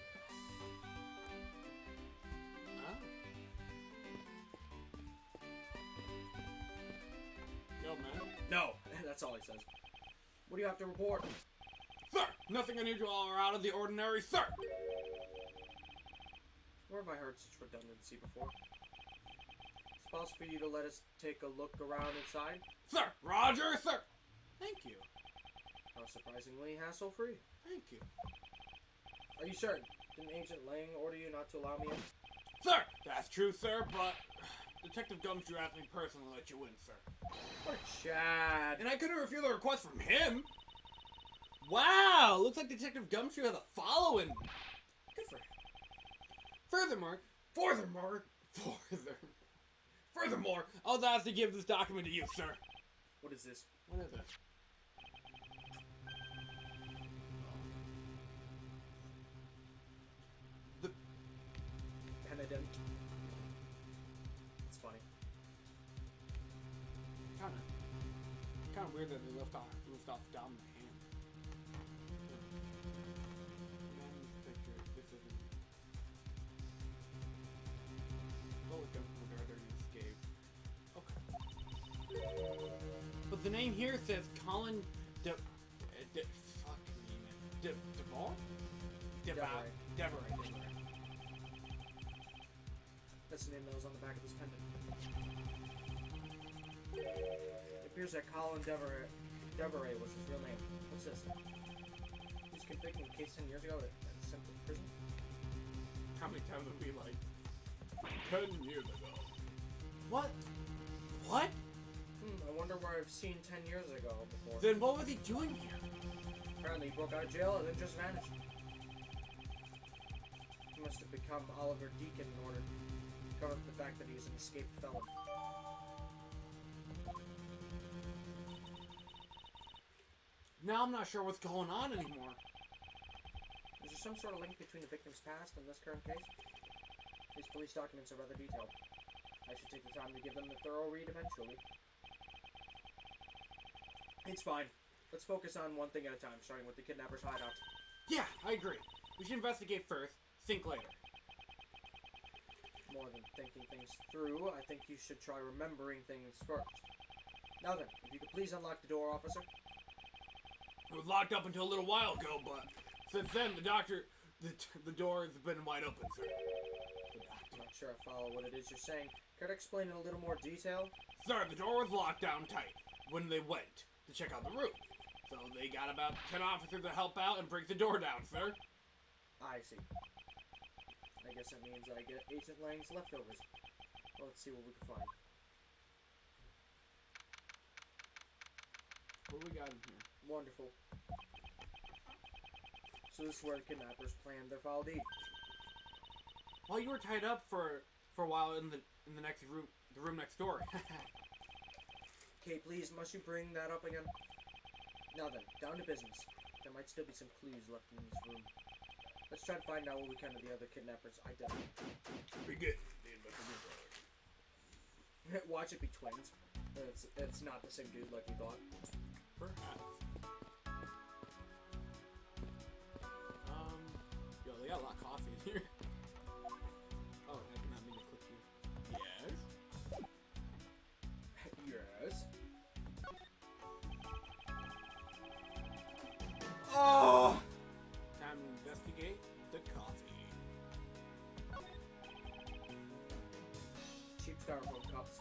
S2: Yo, man.
S4: No, that's all he says. What do you have to report?
S2: Sir! Nothing unusual or out of the ordinary, sir!
S4: Where have I heard such redundancy before? It's possible for you to let us take a look around inside?
S2: Sir! Roger, sir! Thank you.
S4: How surprisingly hassle-free.
S2: Thank you.
S4: Are you certain? Didn't Agent Lang order you not to allow me in?
S2: Sir! That's true, sir, but Detective Gumshoe asked me personally to let you in, sir.
S4: What a Chad.
S2: And I couldn't refuse a request from him! Wow! Looks like Detective Gumshoe has a following! Good for him. Furthermore, I was asked to give this document to you, sir.
S4: What is this?
S2: What is it?
S4: Benedict. It's funny.
S2: Kind of weird that they left off down the hand. Man's picture. This isn't. Bullet gun from the guard escape. Okay. But the name here says Colin fuck me, man. DeVar? Deveray.
S4: That's the name that was on the back of this pendant. It appears that Colin Deveray was his real name. What's this? He was convicted in a case 10 years ago and sent to prison?
S2: How many times would be like 10 years ago? What? What?
S4: I wonder where I've seen 10 years ago before.
S2: Then what was he doing here?
S4: Apparently he broke out of jail and then just vanished. He must have become Oliver Deacon in order to cover up the fact that he is an escaped felon.
S2: Now I'm not sure what's going on anymore.
S4: Is there some sort of link between the victim's past and this current case? These police documents are rather detailed. I should take the time to give them a thorough read eventually. It's fine. Let's focus on one thing at a time, starting with the kidnapper's hideout.
S2: Yeah, I agree. We should investigate first, think later.
S4: More than thinking things through, I think you should try remembering things first. Now then, if you could please unlock the door, officer.
S2: It was locked up until a little while ago, but since then, the door has been wide open, sir.
S4: I'm not sure I follow what it is you're saying. Care to explain in a little more detail?
S2: Sir, the door was locked down tight when they went to check out the room. So they got about 10 officers to help out and break the door down, sir.
S4: I see. I guess that means I get Agent Lang's leftovers. Well, let's see what we can find.
S2: What do we got in here?
S4: Wonderful. So this is where the kidnappers planned their foul deed.
S2: While you were tied up for a while in the next room, the room next door.
S4: Okay, please, must you bring that up again? Now then, down to business. There might still be some clues left in this room. Let's try to find out what we can of the other kidnappers' identity.
S2: Be good.
S4: Watch it be twins. It's not the same dude like we thought.
S2: Perhaps. Yo, they got a lot of coffee in here. Oh, I did not mean to click you. Yes?
S4: Yes. Oh!
S2: Time to investigate the coffee.
S4: Cheap styrofoam cups.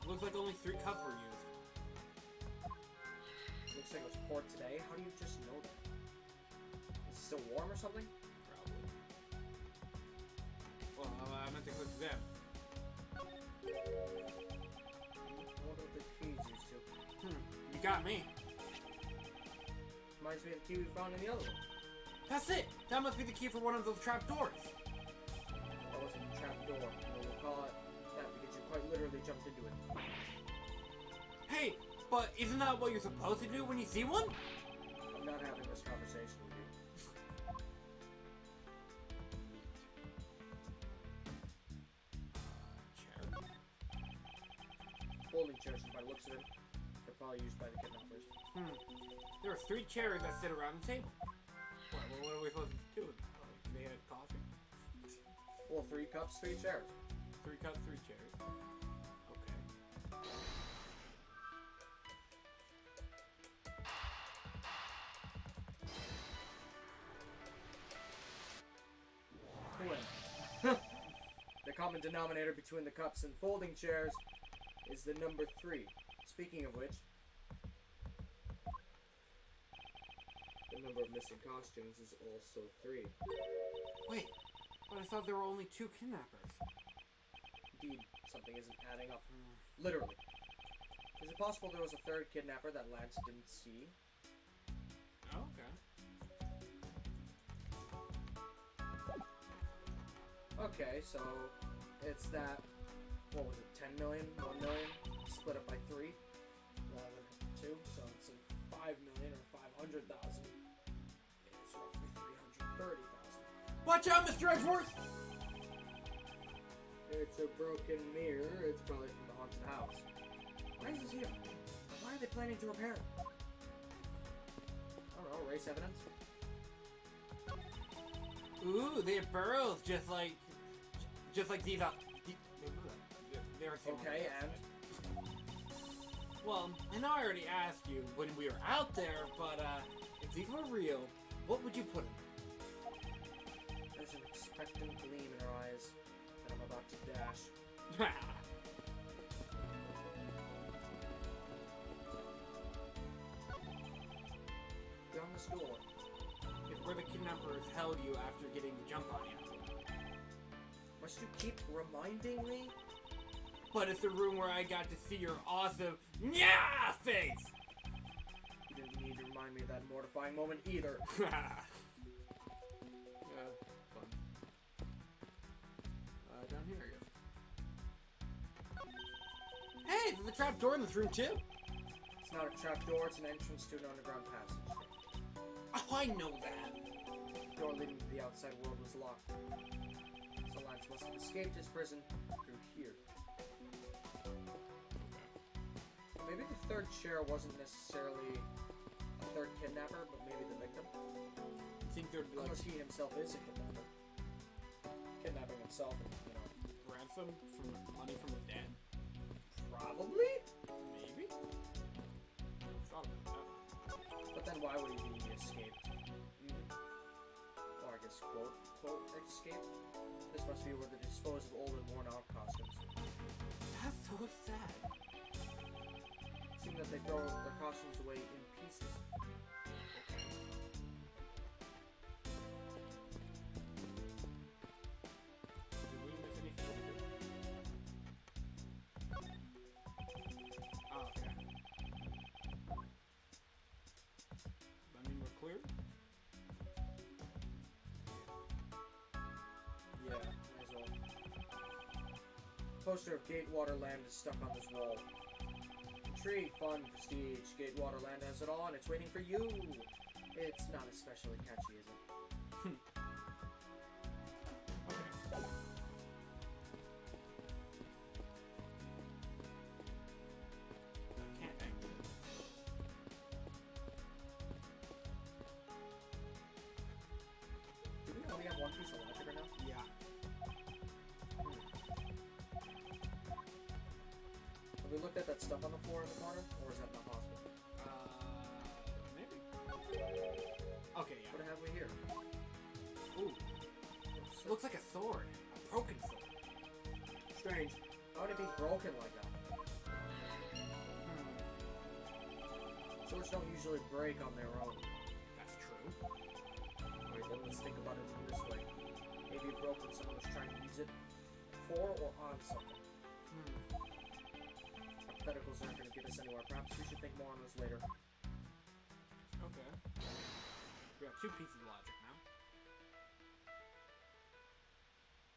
S2: Looks like only 3 cups were used.
S4: Looks like it was poured today. How do you just know that? Is it still warm or something?
S2: Probably. Well, I meant to click them.
S4: I wonder what the key's used to.
S2: You got me.
S4: Reminds me of the key we found in the other one.
S2: That's it. That must be the key for one of those trap doors.
S4: That wasn't a trap door. We'll call it that because you quite literally jumped into it.
S2: Hey, but isn't that what you're supposed to do when you see one?
S4: I'm not having this conversation with you.
S2: Chair.
S4: Folding chairs, by the looks of it, they're probably used by the kidnappers.
S2: There are 3 chairs that sit around the table. What are we supposed to do? They had coffee?
S4: Well, 3 cups, 3 chairs.
S2: 3 cups, 3 chairs. Okay.
S4: Twin. The common denominator between the cups and folding chairs is the number 3. Speaking of which, the number of missing costumes is also 3.
S2: Wait, but I thought there were only 2 kidnappers.
S4: Indeed, something isn't adding up. Literally. Is it possible there was a 3rd kidnapper that Lance didn't see?
S2: Oh, okay.
S4: Okay, so it's that, what was it, 10 million, 1 million, split up by 3, rather than 2, so it's 5 million or 500,000. It's roughly 330,000.
S2: Watch out, Mr. Edgeworth!
S4: It's a broken mirror. It's probably from the haunted house. Why is this here? Why are they planning to repair it? I don't know, erase evidence?
S2: Ooh, they have burrows just like these.
S4: Okay, and?
S2: Well, I know I already asked you when we were out there, but if these were real, what would you put in?
S4: There's an expectant gleam in her eyes, and I'm about to dash. Beyond this door.
S2: It's where the kidnappers held you after getting the jump on you.
S4: Must you keep reminding me?
S2: But it's the room where I got to see your awesome yeah face!
S4: You didn't need to remind me of that mortifying moment either.
S2: Fun. Down here, I guess. Hey, there's a trap door in this room, too!
S4: It's not a trap door, it's an entrance to an underground passage.
S2: Oh, I know that!
S4: The door leading to the outside world was locked. So Lance must have escaped his prison through here. Maybe the third chair wasn't necessarily a third kidnapper, but maybe the victim.
S2: You think there'd be like
S4: Unless he himself is a kidnapper. Kidnapping himself and, you know.
S2: ransom from money from his dad?
S4: Probably?
S2: Maybe. Thought about that.
S4: But then why would he be escaped? Or I guess quote escape? This must be where they dispose of old and worn out costumes.
S2: That's so sad.
S4: Seeing that they throw their costumes away in pieces.
S2: Did we miss anything? Oh, okay. I mean, we're clear?
S4: Yeah, might as well. Poster of Gatewater Land is stuck on this wall. Intrigue, fun, prestige. Gatewater Land has it all, and it's waiting for you. It's not especially catchy, is it?
S2: Okay. Can't hang.
S4: Do we only have one piece of logic right now?
S2: Yeah.
S4: Have we looked at that stuff on the floor in the corner, or is that not possible?
S2: Maybe. Okay, yeah.
S4: What have we here?
S2: Ooh. Looks like a sword. A broken sword.
S4: Strange. How would it be broken like that? Swords don't usually break on their own.
S2: That's true.
S4: Wait, then let's think about it from this way. Maybe it broke when someone was trying to use it for or on something. Hypotheticals aren't going to get us anywhere. Perhaps we should think more on this later.
S2: Okay. We got two pieces of logic now.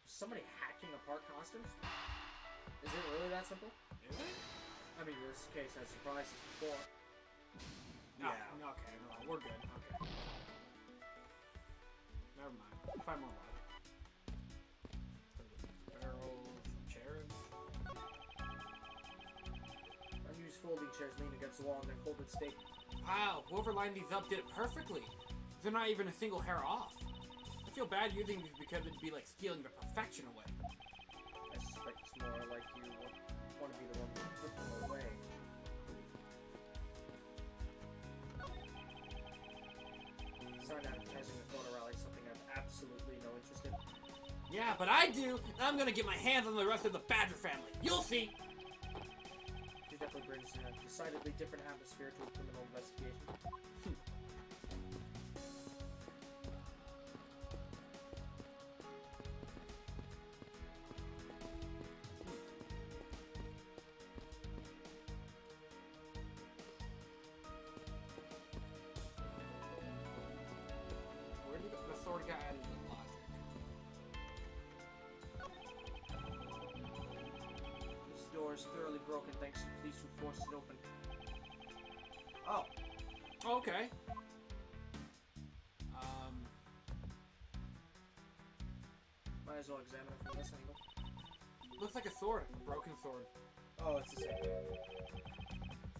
S4: Is somebody hacking apart costumes? Is it really that simple?
S2: Is it?
S4: I mean, this case has surprises before.
S2: No.
S4: Yeah.
S2: Okay, no, we're good. Okay. Never mind. 5 more logic. Barrels, chairs.
S4: Unused folding chairs lean against the wall and they're folded straight.
S2: Wow, whoever lined these up did it perfectly. They're not even a single hair off. I feel bad using these because it'd be like stealing the perfection away.
S4: I suspect it's more like you want to be the one who put them away. Sign advertising the photo rally, something I have absolutely no interest in.
S2: Yeah, but I do, and I'm gonna get my hands on the rest of the Badger family. You'll see!
S4: She definitely brings a decidedly different atmosphere to a criminal investigation.
S2: Where did the sword guy added the logic?
S4: This door is thoroughly broken thanks to the police who forced it open. Oh,
S2: Okay.
S4: might as well examine it from this angle.
S2: Looks like a sword, a broken sword.
S4: Oh, it's the same thing.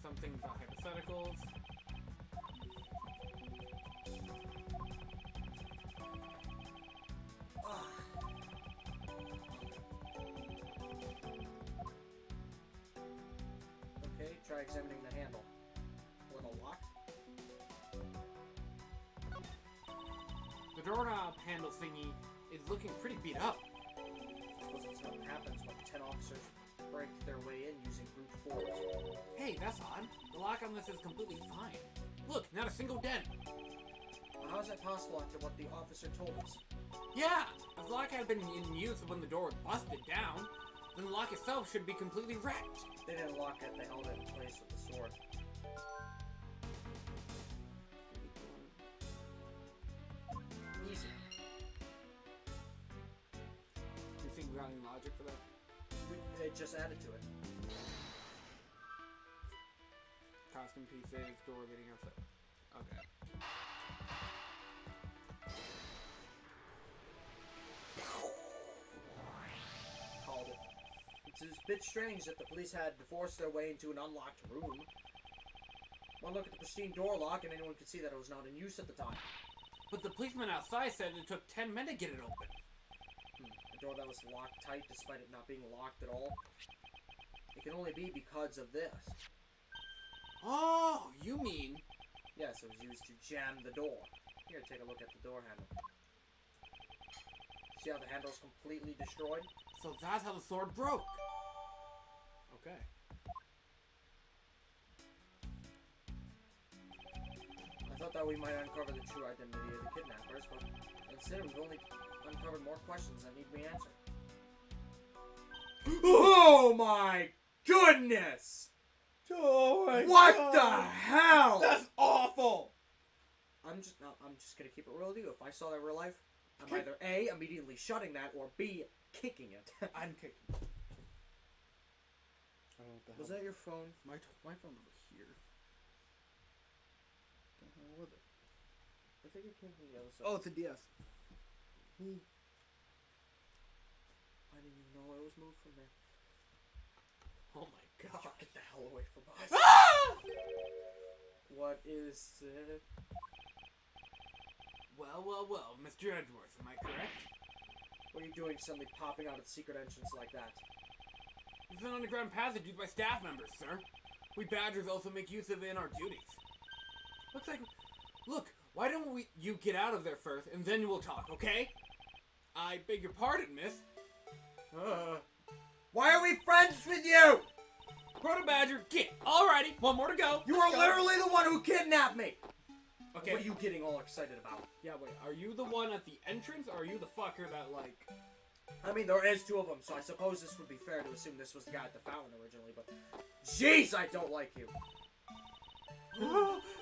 S2: Something about hypotheticals.
S4: Okay, try examining the handle. Or the lock.
S2: The doorknob handle thingy is looking pretty beat up.
S4: Suppose it's what happens when 10 officers break their way in using brute force.
S2: Hey, that's odd. The lock on this is completely fine. Look, not a single dent.
S4: How is that possible after what the officer told us?
S2: Yeah, if the lock had been in use when the door was busted down, then the lock itself should be completely wrecked.
S4: They didn't lock it, they held it in place with the sword. Easy.
S2: Do you think we got any logic for that?
S4: They just added to it.
S2: Costume pieces, door leading outside. Okay.
S4: Called it. It's a bit strange that the police had to force their way into an unlocked room. One look at the pristine door lock and anyone could see that it was not in use at the time.
S2: But the policeman outside said it took 10 minutes to get it open.
S4: A door that was locked tight despite it not being locked at all. It can only be because of this.
S2: Oh, you mean...
S4: Yes, it was used to jam the door. Here, take a look at the door handle. See how the handle's completely destroyed?
S2: So that's how the sword broke. Okay.
S4: I thought that we might uncover the true identity of the kidnappers, but instead we've only uncovered more questions that need to be answered. Oh my goodness!
S2: Oh my
S4: What the hell?
S2: That's awful!
S4: I'm just gonna keep it real with you. If I saw that in real life, I'm either A, immediately shutting that, or B, kicking it.
S2: I'm kicking. I don't know what the hell.
S4: Was that your phone?
S2: My phone over here.
S4: What the hell was it? I think it came from the other side.
S2: Oh, it's a DS.
S4: I didn't even know it was moved from there.
S2: Oh my god.
S4: Get the hell away from us.
S2: Ah!
S4: What is it?
S2: Well, Mr. Edgeworth, am I correct?
S4: What are you doing suddenly popping out of the secret entrance like that?
S2: It's an underground passage used by staff members, sir. We Badgers also make use of it in our duties. Looks like... Look, why don't you get out of there first, and then we'll talk, okay? I beg your pardon, miss.
S4: Why are we friends with you?
S2: Proto Badger, get! Alrighty, one more to go.
S4: You are literally the one who kidnapped me!
S2: Okay.
S4: What are you getting all excited about?
S2: Yeah, wait, are you the one at the entrance, or are you the fucker that, like...
S4: I mean, there is two of them, so I suppose this would be fair to assume this was the guy at the fountain originally, but... Jeez, I don't like you.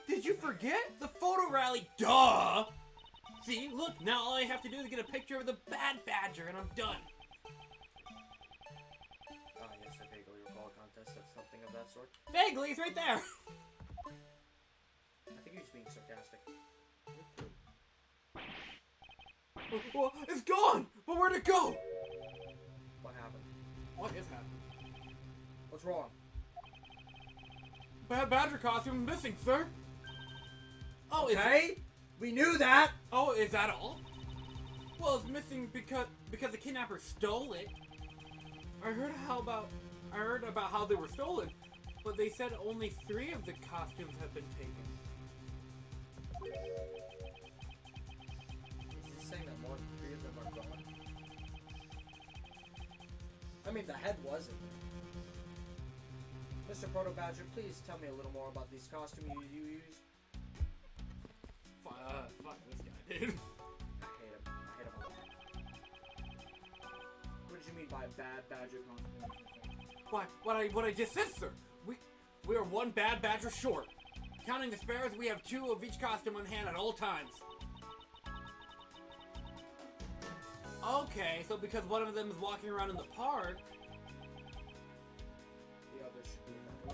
S2: Did you forget? The photo rally, duh! See, look, now all I have to do is get a picture of the bad Badger, and I'm done.
S4: Ah, yes, I vaguely recall a contest of something of that sort.
S2: Vaguely, it's right there.
S4: I think he was being sarcastic.
S2: Well, it's gone! But where'd it go?
S4: What happened?
S2: What is happening?
S4: What's wrong?
S2: Bad Badger costume missing, sir. Oh,
S4: Okay, we knew that!
S2: Oh, is that all? Well, it's missing because the kidnappers stole it. I heard about how they were stolen, but they said only 3 of the costumes have been taken.
S4: Is he saying that more than 3 of them are gone? I mean, the head wasn't. Mr. Proto Badger, please tell me a little more about these costumes you use.
S2: Fuck this guy, dude.
S4: I hate him. I hate him a lot. What did you mean by bad Badger costume?
S2: What I just said, sir. We are 1 bad Badger short. Counting the spares, we have 2 of each costume on hand at all times. Okay, so because one of them is walking around in the park...
S4: The others should be in that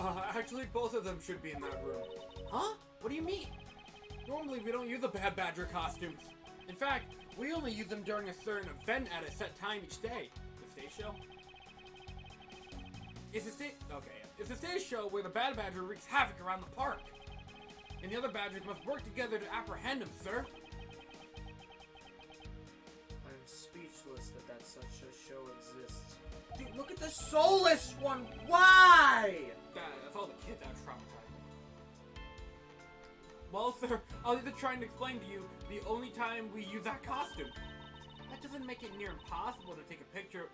S4: room.
S2: Actually, both of them should be in that room. Huh? What do you mean? Normally, we don't use the Bad Badger costumes. In fact, we only use them during a certain event at a set time each day. The stage show? It's a stage show where the Bad Badger wreaks havoc around the park. And the other Badgers must work together to apprehend him, sir.
S4: I'm speechless that such a show exists. Dude, look at the soulless one! Why?
S2: That's all the kids that are traumatized. Well, sir, I was just trying to explain to you the only time we use that costume. That doesn't make it near impossible to take a picture.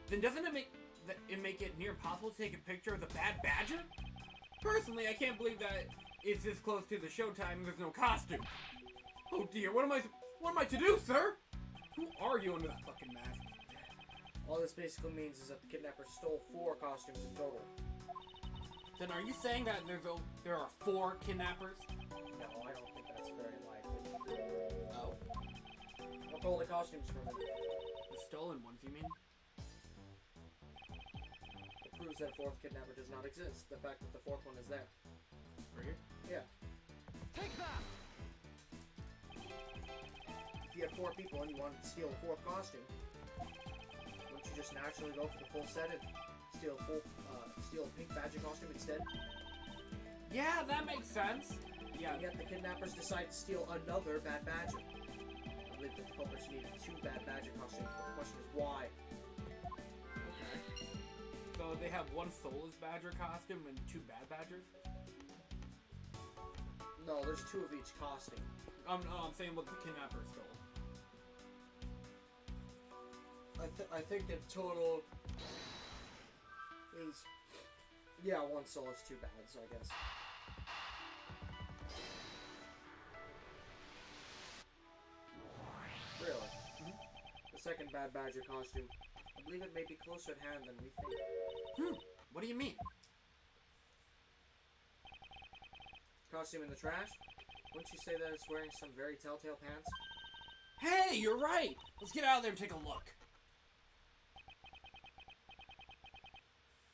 S2: Then doesn't it make it near impossible to take a picture of the Bad Badger? Personally, I can't believe that it's this close to the showtime and there's no costume. Oh dear, what am I to do, sir? Who are you under that fucking mask?
S4: All this basically means is that the kidnappers stole 4 costumes in total.
S2: Then are you saying that there are 4 kidnappers?
S4: No, I don't think that's very likely.
S2: Oh.
S4: What stole the costumes from him?
S2: The stolen ones, you mean?
S4: It proves that a 4th kidnapper does not exist. The fact that the 4th one is there.
S2: Right here?
S4: Yeah.
S1: Take that!
S4: If you have 4 people and you wanted to steal a 4th costume, wouldn't you just just naturally go for the full set and steal a pink Badger costume instead?
S2: Yeah, that makes sense. Yeah.
S4: And yet the kidnappers decide to steal another Bad Badger. I believe that the culprits needed 2 Bad Badger costumes, but the question is why?
S2: Okay. So they have one soulless badger costume and 2 bad badgers?
S4: No, there's 2 of each costume.
S2: I'm saying what the kidnapper stole.
S4: I think in total is, yeah, 1 soulless, 2 bads, I guess. Really? The second Bad Badger costume, I believe it may be closer at hand than we think.
S2: What do you mean?
S4: Costume in the trash? Wouldn't you say that it's wearing some very telltale pants?
S2: Hey, you're right! Let's get out of there and take a look.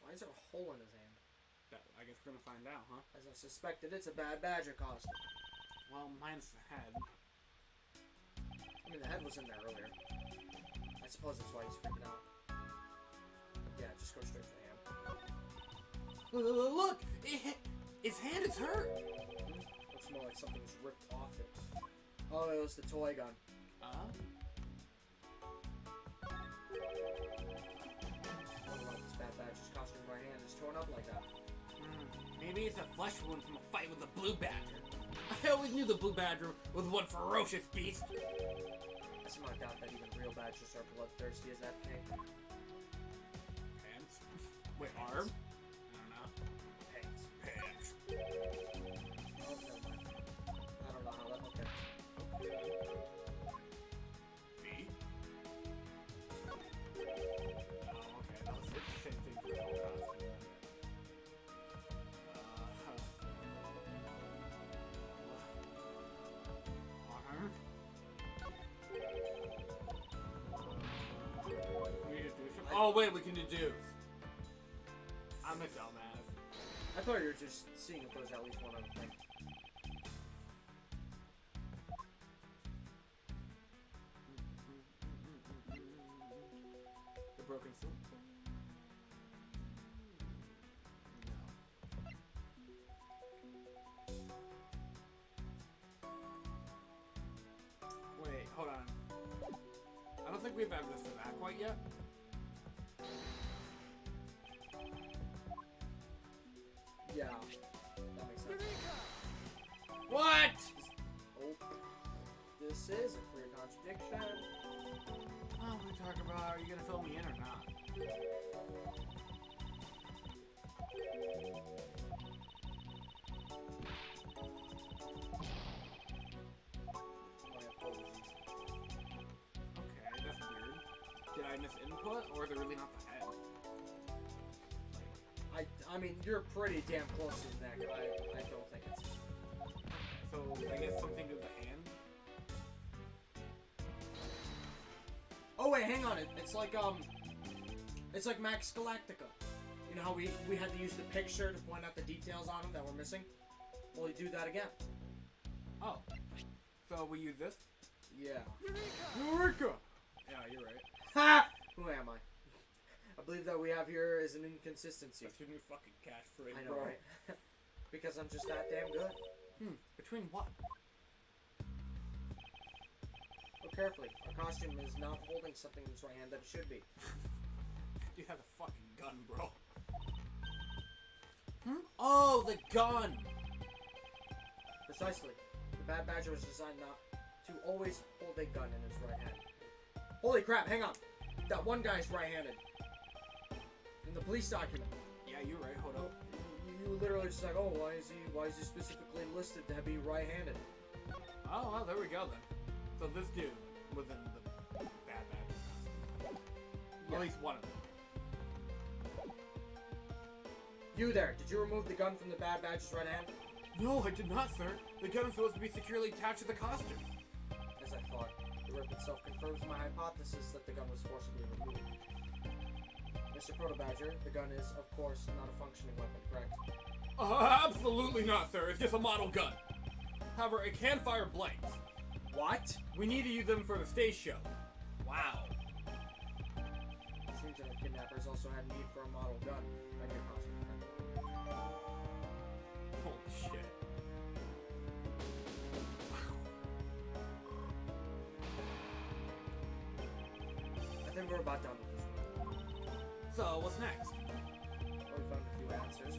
S4: Why is there a hole in his hand?
S2: I guess we're gonna find out, huh?
S4: As I suspected, it's a Bad Badger costume.
S2: Well, mine's the head.
S4: I mean, the head was in there earlier. I suppose that's why he's freaking out. Yeah, just go straight for the hand.
S2: Look! His hand is hurt!
S4: Looks more like something was ripped off it. Oh, it was the toy gun. This Bad Badger's costume right hand is torn up like that.
S2: Maybe it's a flesh wound from a fight with a blue badger. I always knew the blue badger was one ferocious beast.
S4: I somehow doubt that even real badgers are bloodthirsty as that king.
S2: Pants? Wait, arm?
S4: Pants.
S2: Pants.
S4: Oh, never mind. I don't know how that. Okay.
S2: Feet? Oh, okay. No, it's the same thing for the whole costume. Arm? Oh, wait, we can deduce. I'm a dumbass.
S4: I thought you were just seeing if there was at least one other thing.
S2: The broken soup? No. Wait, hold on. I don't think we've evidenced for that quite yet.
S4: Yeah, that makes sense.
S2: What?
S4: Oh, this is a clear contradiction.
S2: Oh, we talk about, are you gonna fill me in or not?
S4: My apologies.
S2: Okay, that's weird. Did I miss input, or is it really not the head?
S4: I mean, you're pretty damn close to his neck. I don't think it's.
S2: So, I guess something to the hand?
S4: Oh wait, hang on. It's like Max Galactica. You know how we had to use the picture to point out the details on him that were missing? Well, you do that again.
S2: Oh. So we use this?
S4: Yeah.
S2: Eureka! Yeah, you're right.
S4: Ha! Who am I? I believe that we have here is an inconsistency.
S2: That's your new fucking catchphrase,
S4: I know,
S2: bro.
S4: right? Because I'm just that damn good.
S2: Between what?
S4: Look carefully. Our costume is not holding something in its right hand that it should be.
S2: You have a fucking gun, bro. Oh, the gun!
S4: Precisely. The Bad Badger was designed not to always hold a gun in his right hand. Holy crap, hang on. That one guy's right-handed. In the police document.
S2: Yeah, you're right. Hold up.
S4: You literally just like, oh, why is he specifically listed to be right-handed?
S2: Oh, well, there we go then. So this dude was in the Bad Badger.
S4: Yeah.
S2: At least one of them.
S4: You there, did you remove the gun from the Bad Badger's right hand?
S2: No, I did not, sir. The gun is supposed to be securely attached to the costume.
S4: As I thought, the rip itself confirms my hypothesis that the gun was forcibly removed. Mr. Proto-Badger, the gun is, of course, not a functioning weapon, correct?
S2: Absolutely not, sir. It's just a model gun. However, it can fire blanks.
S4: What?
S2: We need to use them for the stage show. Wow.
S4: It seems an kidnappers also had need for a model gun. And your costume.
S2: Holy shit.
S4: I think we're about done with this one.
S2: So, what's next?
S4: Well, we found a few answers,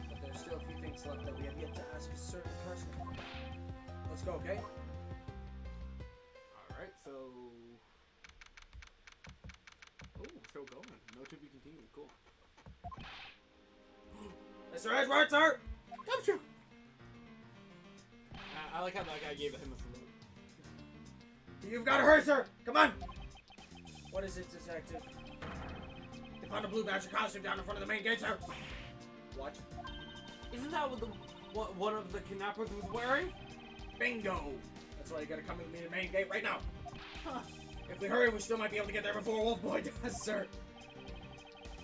S4: but there's still a few things left that we have yet to ask a certain person. Let's go, okay?
S2: Alright, so... Oh, still going. No to be continued. Cool.
S4: Mr. Edgeworth, sir!
S2: Gumshoe! I like how that guy gave him a salute.
S4: You've got to hurry, sir! Come on! What is it, detective? They found a blue badger costume down in front of the main gate, sir! What?
S2: Isn't that what one of the kidnappers was wearing?
S4: Bingo! That's why you gotta come with me to the main gate right now! Huh. If we hurry, we still might be able to get there before Wolf Boy does, sir!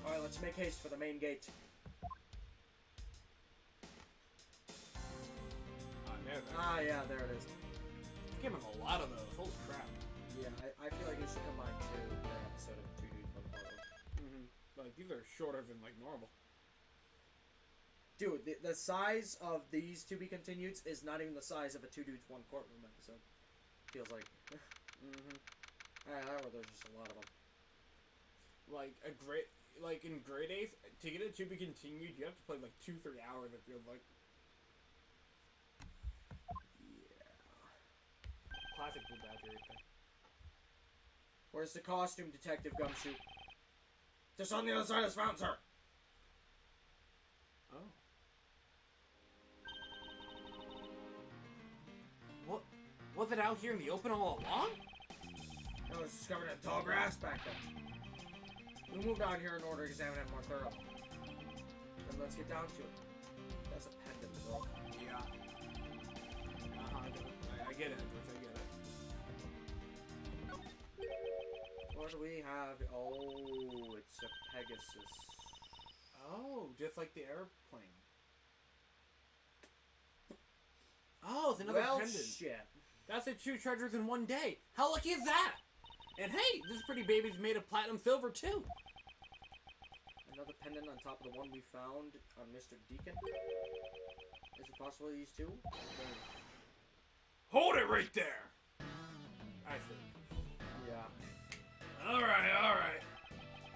S4: Alright, let's make haste for the main gate. Yeah, there it is.
S2: Give him a lot of those. Holy crap.
S4: Yeah, I feel like it should combine to the episode of Two Dudes, One Quarter.
S2: Like, these are shorter than, like, normal.
S4: Dude, the size of these To Be Continueds is not even the size of a Two Dudes, One Courtroom episode. Feels like... there's just a lot of them.
S2: Like, in grade A's, to get it to be continued, you have to play, like, 2-3 hours, it feels like. Classic Blue Badger right there.
S4: Where's the costume, Detective Gumshoe? Just on the other side of this fountain, sir!
S2: Oh. What? Was it out here in the open all along?
S4: It was discovered in tall grass back then. We moved out here in order to examine it more thoroughly. Then let's get down to it. That's a pendant, bro.
S2: Yeah. I get it, Edgeworth, I get it.
S4: What do we have? Oh, it's a Pegasus.
S2: Oh, just like the airplane. Oh, it's another pendant.
S4: Shit.
S2: That's the 2 treasures in one day. How lucky is that? And hey, this pretty baby's made of platinum silver too.
S4: Another pendant on top of the one we found on Mr. Deacon. Is it possible these two?
S2: Hold it right there! I see.
S4: Yeah.
S2: Alright.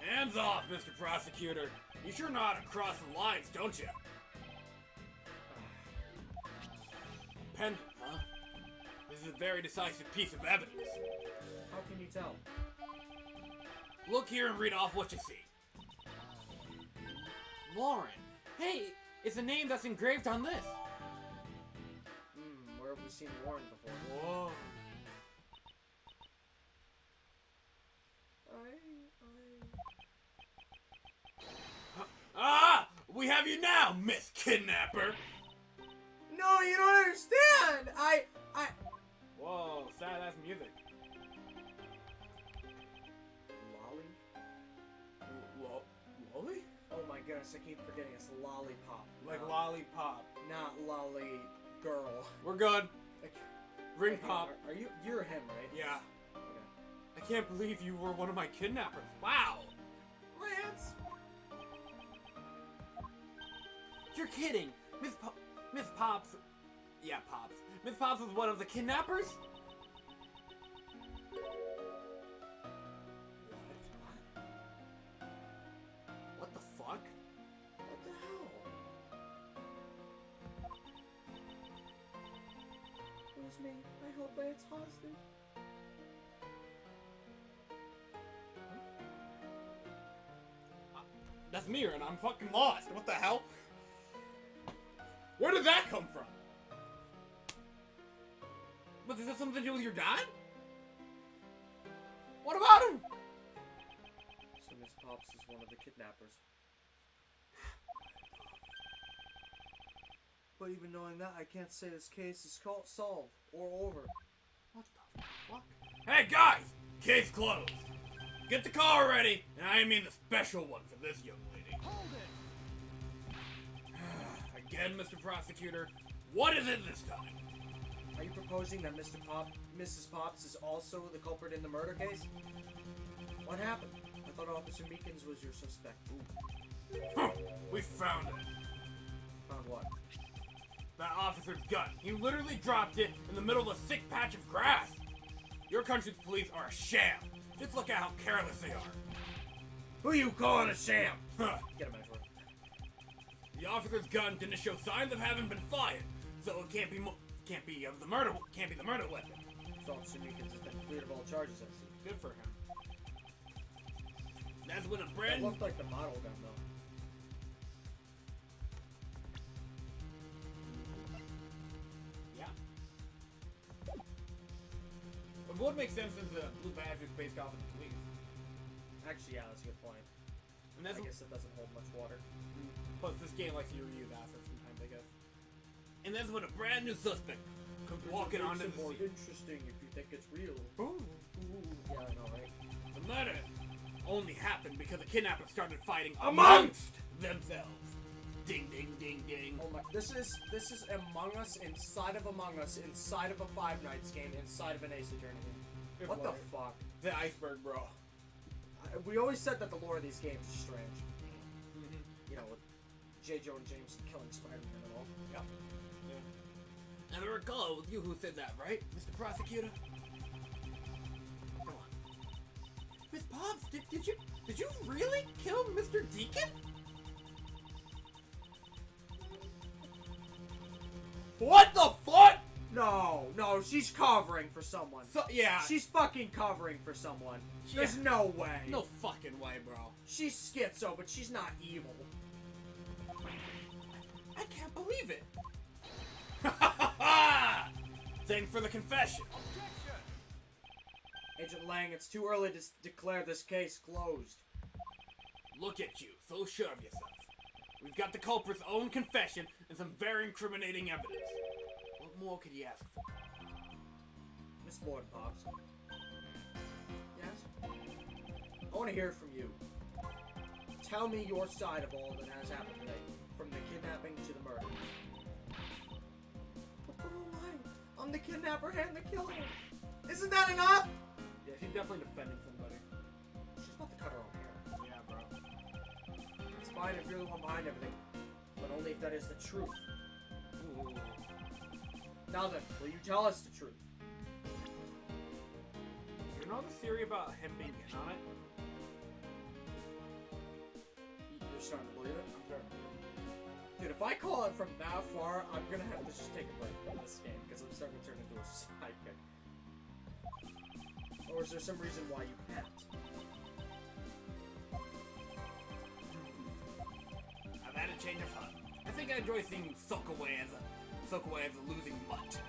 S2: Hands off, Mr. Prosecutor. You sure know how to cross the lines, don't you? Pendant, huh? This is a very decisive piece of evidence.
S4: How can you tell?
S2: Look here and read off what you see. Lauren. Hey, it's a name that's engraved on this.
S4: Where have we seen Warren before?
S2: Whoa. Ah! We have you now, Miss Kidnapper!
S4: No, you don't understand!
S2: Whoa, sad ass music. Lolly?
S4: Oh my goodness, I keep forgetting it's lollipop.
S2: Like lollipop.
S4: Not lolly girl.
S2: We're good. Ring
S4: Hey,
S2: pop.
S4: Are you? You're him, right?
S2: Yeah.
S4: Okay.
S2: I can't believe you were one of my kidnappers. Wow.
S4: Lance.
S2: You're kidding. Miss Pops. Yeah, Pops. Miss Pops was one of the kidnappers? What the fuck?
S4: What the hell? It was me. I held Lance hostage.
S2: That's me, and I'm fucking lost. What the hell? Where did that come from? But is that something to do with your dad? What about him?
S4: So Miss Pops is one of the kidnappers. But even knowing that, I can't say this case is solved or over.
S2: What the fuck? Hey guys! Case closed. Get the car ready, and I mean the special one for this young lady.
S1: Hold it!
S2: Again, Mr. Prosecutor, what is it this time?
S4: Are you proposing that Mrs. Pops is also the culprit in the murder case? What happened? thought Officer Meekins was your suspect.
S2: Huh, we found it.
S4: Found what?
S2: That officer's gun. He literally dropped it in the middle of a thick patch of grass. Your country's police are a sham. Just look at how careless they are.
S4: Who you calling a sham?
S2: Huh.
S4: Get him, Edgeworth.
S2: The officer's gun didn't show signs of having been fired, so it can't be the murder weapon.
S4: So Officer Meekins has been cleared of all charges, I see.
S2: Good for him. That's when a
S4: It
S2: brand
S4: looked like the model gun, though.
S2: Yeah. It would make sense since the Blue Badger is based off of the police.
S4: Actually, yeah, that's a good point.
S2: And that's
S4: I guess it doesn't hold much water.
S2: plus this game likes to reuse assets sometimes, I guess. And that's when a brand new suspect comes walking onto the
S4: more
S2: scene.
S4: interesting if you think it's real. Ooh. Yeah, I know, right?
S2: The murder only happened because the kidnappers started fighting
S4: Amongst
S2: themselves. Ding, ding, ding, ding.
S4: Oh my! This is Among Us inside of Among Us inside of a Five Nights game inside of an Ace Attorney game. What the fuck?
S2: The iceberg, bro.
S4: We always said that the lore of these games is strange. You know, with J. Jonah Jameson killing Spider-Man and all.
S2: Yep. Yeah. And I recall it was you who said that, right, Mr. Prosecutor? Come on. Miss Pops, did you really kill Mr. Deacon?
S4: What the fuck? No, she's covering for someone.
S2: So, yeah.
S4: She's fucking covering for someone. There's no way.
S2: No fucking way, bro.
S4: She's schizo, but she's not evil.
S2: I can't believe it. Ha ha ha! Thanks for the confession.
S4: Agent Lang, it's too early to declare this case closed.
S2: Look at you, so sure of yourself. We've got the culprit's own confession and some very incriminating evidence. What more could you ask for?
S4: Miss Lord Pops. Yes? I want to hear from you. Tell me your side of all that has happened today, from the kidnapping to the murder. But why? I'm the kidnapper and the killer. Isn't that enough?
S2: Yeah, she's definitely defending somebody.
S4: She's about to cut her own hair.
S2: Yeah, bro.
S4: It's fine if you're the one behind everything, but only if that is the truth.
S2: Ooh.
S4: Now then, will you tell us the truth?
S2: You know the theory about him being in on it?
S4: You're starting to believe it? I'm starting to believe it. Dude, if I call it from that far, I'm gonna have to just take a break from this game, because I'm starting to turn into a psychic. Or is there some reason why you can't?
S2: I've had a change of heart. I think I enjoy seeing you soak away as a losing mutt.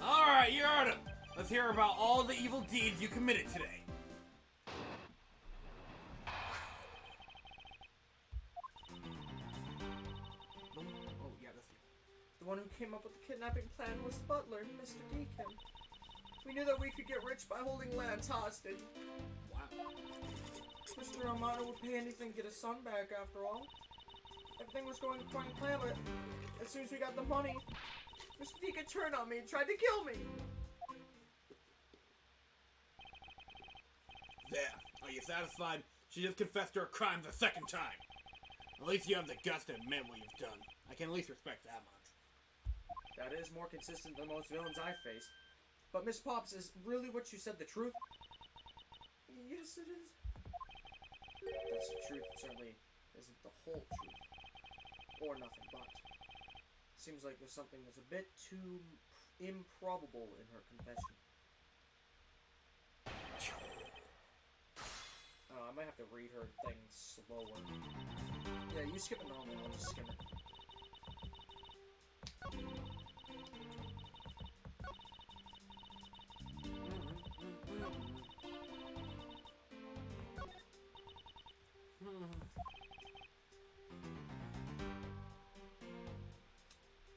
S2: Alright, you heard him. Let's hear about all the evil deeds you committed today. Oh, yeah, that's you.
S4: The one who came up with the kidnapping plan was the butler, Mr. Deacon. We knew that we could get rich by holding Lance hostage.
S2: Wow.
S4: Mr. Romano would pay anything to get his son back, after all. Everything was going according to plan, but as soon as we got the money, Mr. Deacon turned on me and tried to kill me.
S2: There. Are you satisfied? She just confessed to her crimes a second time. At least you have the guts to admit what you've done. I can at least respect that much.
S4: That is more consistent than most villains I've faced. But Miss Pops, is really what you said the truth? Yes, it is. That's the truth. It certainly isn't the whole truth. Or nothing, but seems like there's something that's a bit too improbable in her confession. I might have to read her thing slower. Yeah, you skip it normally, I'll just skim it.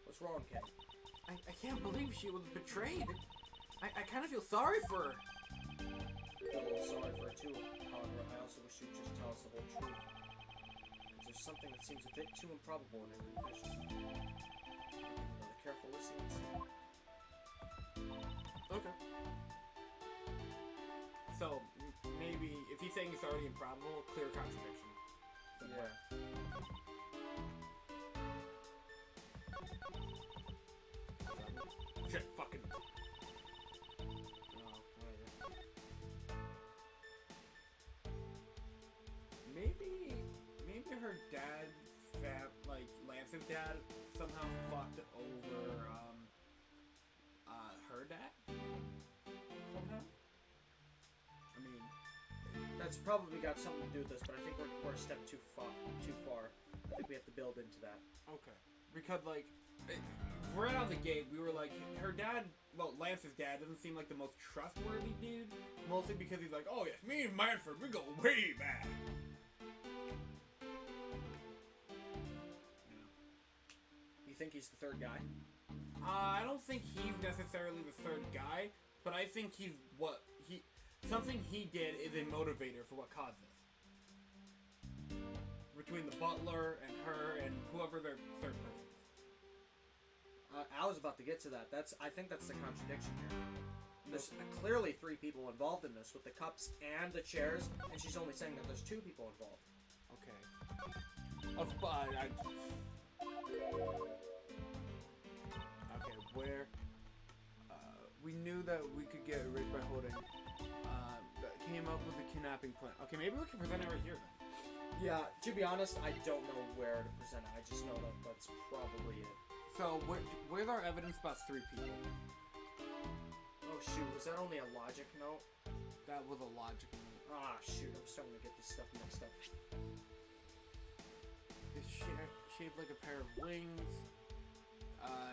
S4: What's wrong, Ken?
S2: I can't believe she was betrayed. I kind of feel sorry for her.
S4: I feel a little sorry for her too. However, I also wish you'd just tell us the whole truth. Because there's something that seems a bit too improbable in her confession. Another careful listening and see.
S2: Okay. So maybe if he's saying it's already improbable, clear contradiction.
S4: Yeah.
S2: Shit, fucking.
S4: Oh, whatever.
S2: Maybe her dad, Lance's dad, somehow fucked over her dad. Somehow. I mean,
S3: That's probably got something to do with this, but I think we're a step too far. I think we have to build into that.
S2: okay, because like. Right out of the gate, we were like, her dad, well, Lance's dad doesn't seem like the most trustworthy dude. Mostly because he's like, oh yes, me and Manfred, we go way back.
S3: You think he's the third guy?
S2: I don't think he's necessarily the third guy, but I think he's something he did is a motivator for what caused this. Between the butler and her and whoever their third person.
S3: I was about to get to that. I think that's the contradiction here. There's clearly 3 people involved in this with the cups and the chairs, and she's only saying that there's 2 people involved.
S2: Okay. Okay, where? We knew that we could get rich by holding. That came up with a kidnapping plan. Okay, maybe we can present it right here then.
S3: Yeah, to be honest, I don't know where to present it. I just know that that's probably it.
S2: So, where's our evidence about 3 people?
S3: Oh shoot, was that only a logic note?
S2: That was a logic note.
S3: Ah shoot, I'm starting to get this stuff mixed up.
S2: It's shaped like a pair of wings.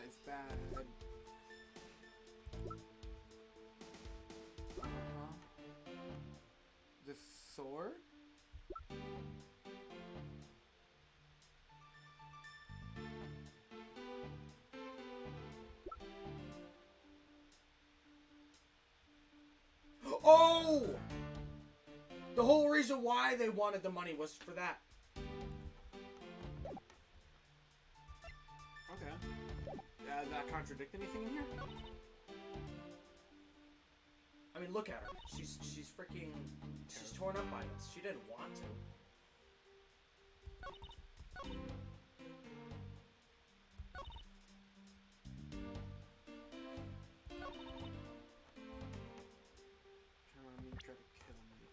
S2: It's bad. The sword?
S3: Oh! The whole reason why they wanted the money was for that.
S2: Okay. Does that contradict anything in here?
S3: I mean, look at her. She's freaking... She's torn up by this. She didn't want to.
S2: Try to kill me.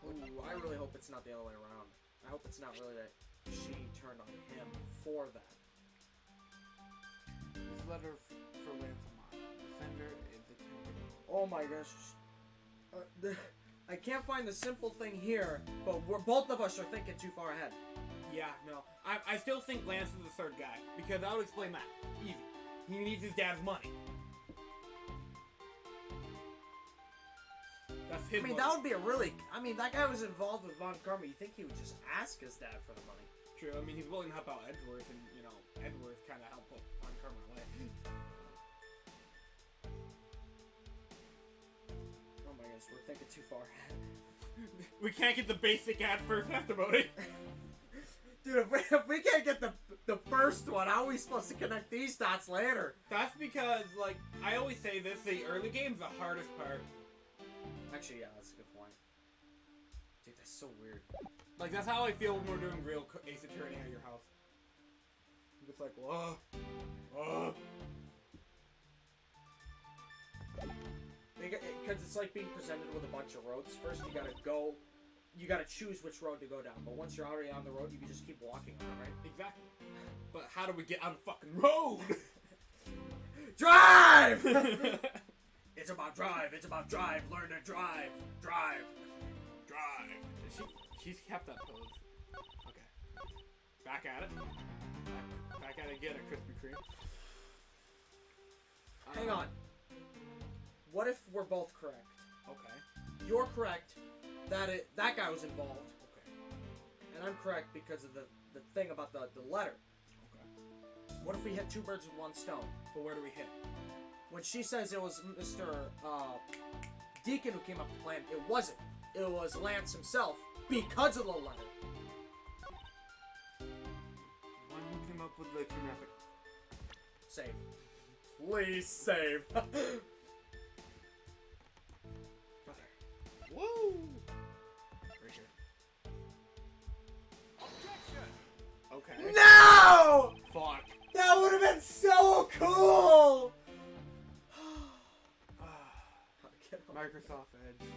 S3: Ooh, I really hope it's not the other way around. I hope it's not really that she turned on him for that.
S2: This letter for Lancelot. Defender is attended.
S3: Oh my gosh. I can't find the simple thing here, but both of us are thinking too far ahead.
S2: Yeah, no. I still think Lance is the third guy, because I would explain that. Easy. He needs his dad's money. That's his money.
S3: that would be a really... I mean, that guy was involved with Von Karma. You think he would just ask his dad for the money?
S2: True. I mean, he's willing to help out Edgeworth, and, you know, Edgeworth kind of helped put Von Karma away.
S3: Oh my gosh, we're thinking too far ahead.
S2: We can't get the basic ad first testimony.
S3: Dude, if we can't get the first one, how are we supposed to connect these dots later?
S2: That's because, like, I always say this, the early game's the hardest part.
S3: Actually, yeah, that's a good point. Dude, that's so weird.
S2: Like, that's how I feel when we're doing real Ace Attorney at your house. I'm just like, whoa. Whoa.
S3: Because it's like being presented with a bunch of roads. First, you gotta choose which road to go down. But once you're already on the road, you can just keep walking on it, right?
S2: Exactly. But how do we get on the fucking road?
S3: Drive! It's about drive. It's about drive. Learn to drive. Drive.
S2: Drive. She's kept that pose. Okay. Back at it. Back at it again at Krispy Kreme.
S3: Hang on. What if we're both correct?
S2: Okay.
S3: You're correct that guy was involved.
S2: Okay.
S3: And I'm correct because of the thing about the letter.
S2: Okay.
S3: What if we hit 2 birds with 1 stone?
S2: But where do we hit?
S3: When she says it was Mr. Deacon who came up with the plan, it wasn't. It was Lance himself because of the letter.
S2: One who came up with the kidnapping.
S3: Save. Please save.
S2: Woo! Right here. Okay.
S3: No!
S2: Fuck.
S3: That would have been so cool!
S2: Microsoft Edge.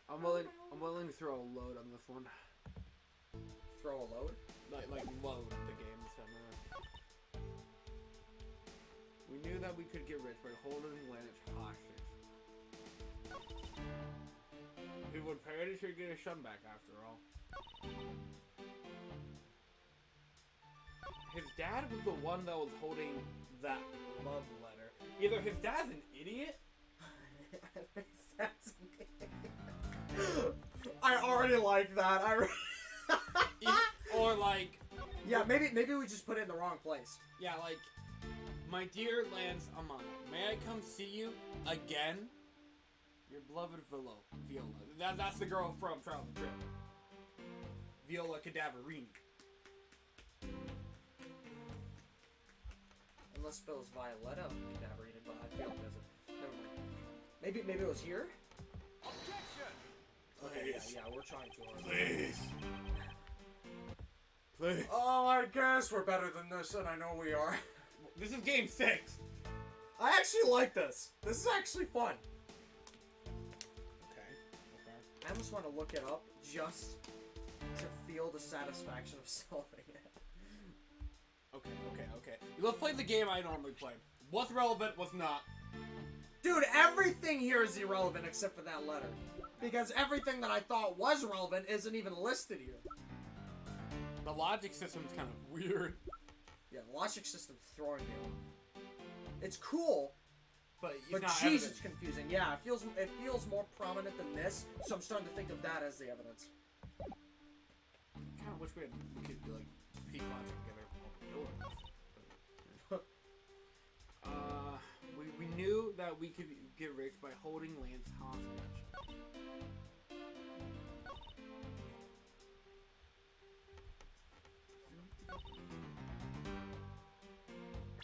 S2: I'm willing to throw a load on this one.
S4: Throw a load?
S2: Like load the game this time around. We knew that we could get rich by holding Lance hostage. We would pretty sure get a shun back after all. His dad was the one that was holding that love letter. Either his dad's an idiot.
S4: I already like that.
S2: Or like,
S4: yeah, maybe we just put it in the wrong place.
S2: yeah, like, my dear Lance Amano, may I come see you again? Your beloved Viola. That's the girl from Trial of the Trip. Viola Cadaverini.
S4: Unless Phil's Violetta Cadaverine, but I feel it doesn't. Never mind. Maybe it was here? Okay, yeah, we're trying too hard.
S2: Please. Please.
S4: Oh, I guess we're better than this, and I know we are.
S2: This is game 6.
S4: I actually like this. This is actually fun.
S2: Okay.
S4: I almost want to look it up just to feel the satisfaction of solving it.
S2: Okay. Let's play the game I normally play. What's relevant, what's not.
S4: Dude, everything here is irrelevant except for that letter. Because everything that I thought was relevant isn't even listed here.
S2: The logic system's kind of weird.
S4: Yeah, the logic system's throwing me off. It's cool,
S2: But
S4: but
S2: not
S4: jeez,
S2: evident.
S4: it's confusing. Yeah, it feels more prominent than this, so I'm starting to think of that as the evidence.
S2: Kind of wish we could like peak logic together. We knew that we could get rich by holding Lance hostage.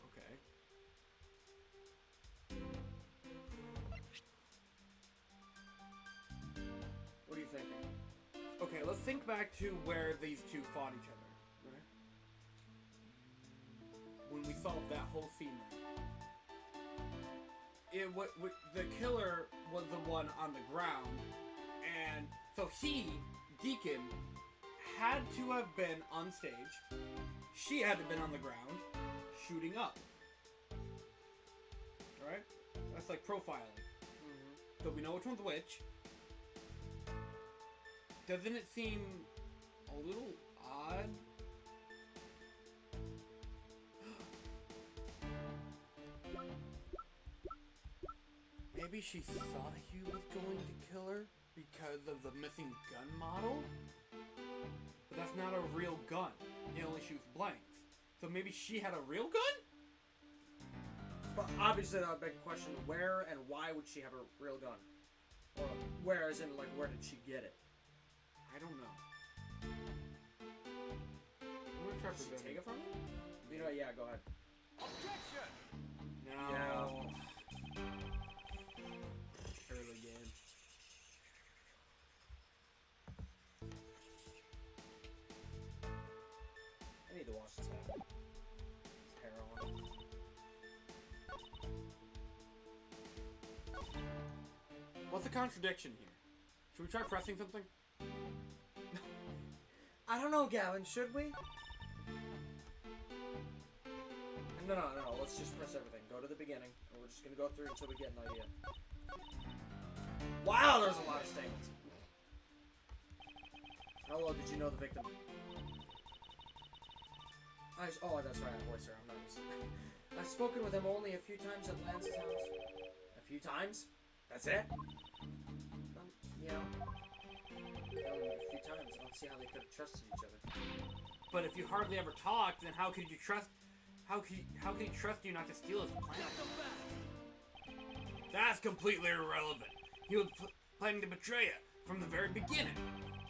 S2: Okay.
S4: What are you thinking?
S2: Okay, let's think back to where these two fought each other. Right? When we solved that whole scene. The killer was the one on the ground, and so Deacon, had to have been on stage. She had to have been on the ground, shooting up. Alright? That's like profiling.
S4: Mm-hmm.
S2: So we know which one's which. Doesn't it seem a little odd? Maybe she thought he was going to kill her because of the missing gun model? But that's not a real gun. It only shoots blanks. So maybe she had a real gun?
S4: But obviously that would beg the question, where and why would she have a real gun? Or where, as in, like, where did she get it?
S2: I don't know. I'm gonna try
S4: Did she
S2: presenting.
S4: take it from her? You know, yeah, go ahead.
S2: No.
S4: Yeah.
S2: Early game.
S4: I need to wash this hair. This hair on.
S2: What's the contradiction here? Should we try pressing something?
S4: I don't know, Gavin, should we? No, let's just press everything. Go to the beginning, and we're just gonna go through until we get an idea. Wow, there's a lot of statements. Hello, did you know the victim? Oh, that's right, I voiced her, I'm not used to it. I've spoken with him only a few times at Lance's house. A few times? That's it? You know, only a few times. I don't see how they could have trusted each other.
S2: But if you hardly ever talked, then how could you trust? How could he trust you not to steal his plan? That's completely irrelevant. He was planning to betray you from the very beginning,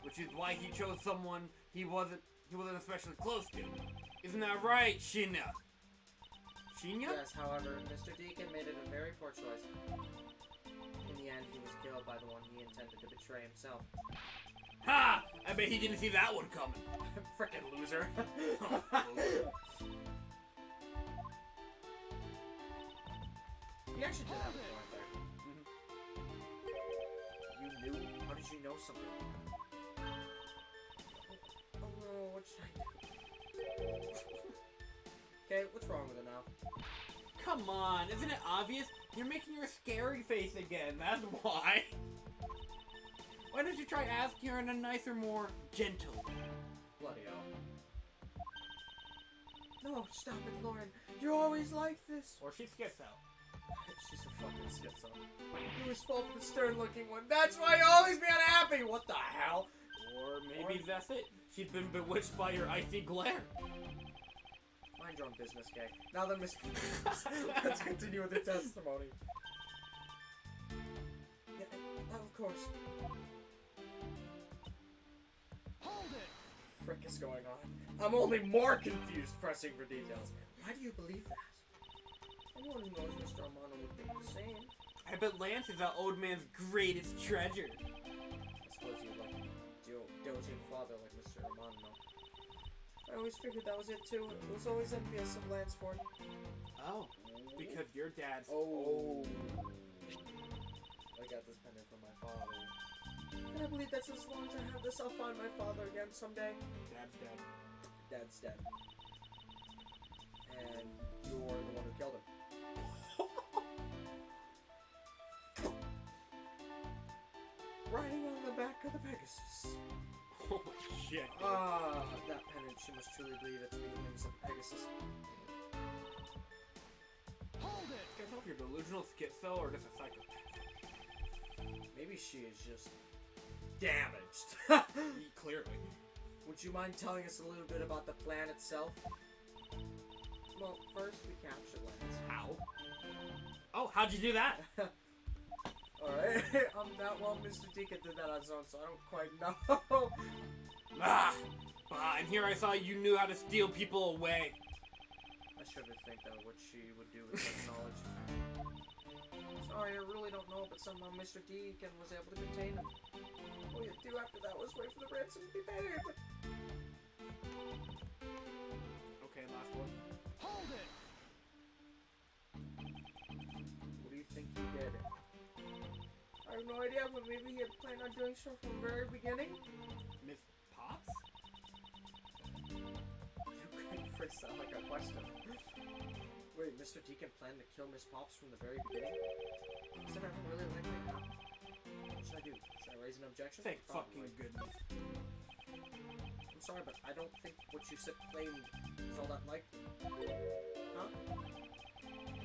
S2: which is why he chose someone he wasn't especially close to. Isn't that right, Shinya? Shinya?
S4: Yes, however, Mr. Deacon made it a very poor choice. In the end, he was killed by the one he intended to betray himself.
S2: Ha! I bet he didn't see that one coming.
S4: Frickin' loser. He actually did have a point there. You knew? How did you know something? Oh no, what should I do? Okay, what's wrong with it now?
S2: Come on, isn't it obvious? You're making your scary face again, that's why. Why don't you try asking her in a nicer, more gentle way?
S4: Bloody hell. No, stop it, Lauren. You're always like this.
S2: Or she's schizo.
S4: She's a fucking schizo. You was fault for the stern-looking one. That's why you always be unhappy. What the hell?
S2: Or maybe that's it. She's been bewitched by your icy glare.
S4: Mind your own business, Kay. Now then, Miss... Let's continue with the testimony. Yeah, of course.
S1: Hold it!
S4: Frick is going on? I'm only more confused pressing for details. Why do you believe that? Anyone who knows Mr. Armano would think the same.
S2: I bet Lance is that old man's greatest treasure.
S4: I suppose you like doting father like Mr. Armano. I always figured that was it too. It was always envious of Lance for it.
S2: Oh, because your dad's...
S4: Oh. I got this pendant from my father. And I believe that's as long as I have this, I'll find my father again someday.
S2: Dad's dead.
S4: Dad's dead. And you're the one who killed him. Riding on the back of the Pegasus.
S2: Holy shit.
S4: Ah, that pendant, she must truly believe it to be the wings of Pegasus.
S1: Hold it!
S2: I can't tell if you're delusional schizo or just a psychopath.
S4: Maybe she is just damaged.
S2: Clearly.
S4: Would you mind telling us a little bit about the plan itself? Well, first we captured Lance.
S2: How? Oh, how'd you do that?
S4: Alright, that well, Mr. Deacon did that on his own, so I don't quite know.
S2: And here I saw you knew how to steal people away.
S4: I shudder to think, though, what she would do with such knowledge. Sorry, I really don't know, but somehow Mr. Deacon was able to contain him. All you had to do after that was wait for the ransom to be paid.
S2: Okay, last one.
S1: Hold it!
S4: What do you think he did? I have no idea, but maybe he had planned on doing so from the very beginning.
S2: Miss Pops?
S4: You couldn't phrase that like a question. Wait, Mr. Deacon planned to kill Miss Pops from the very beginning? Is that ever really likely to happen? What should I do? Should I raise an objection?
S2: Thank
S4: Probably.
S2: fucking goodness.
S4: I'm sorry, but I don't think what you said claimed is all that likely. Huh?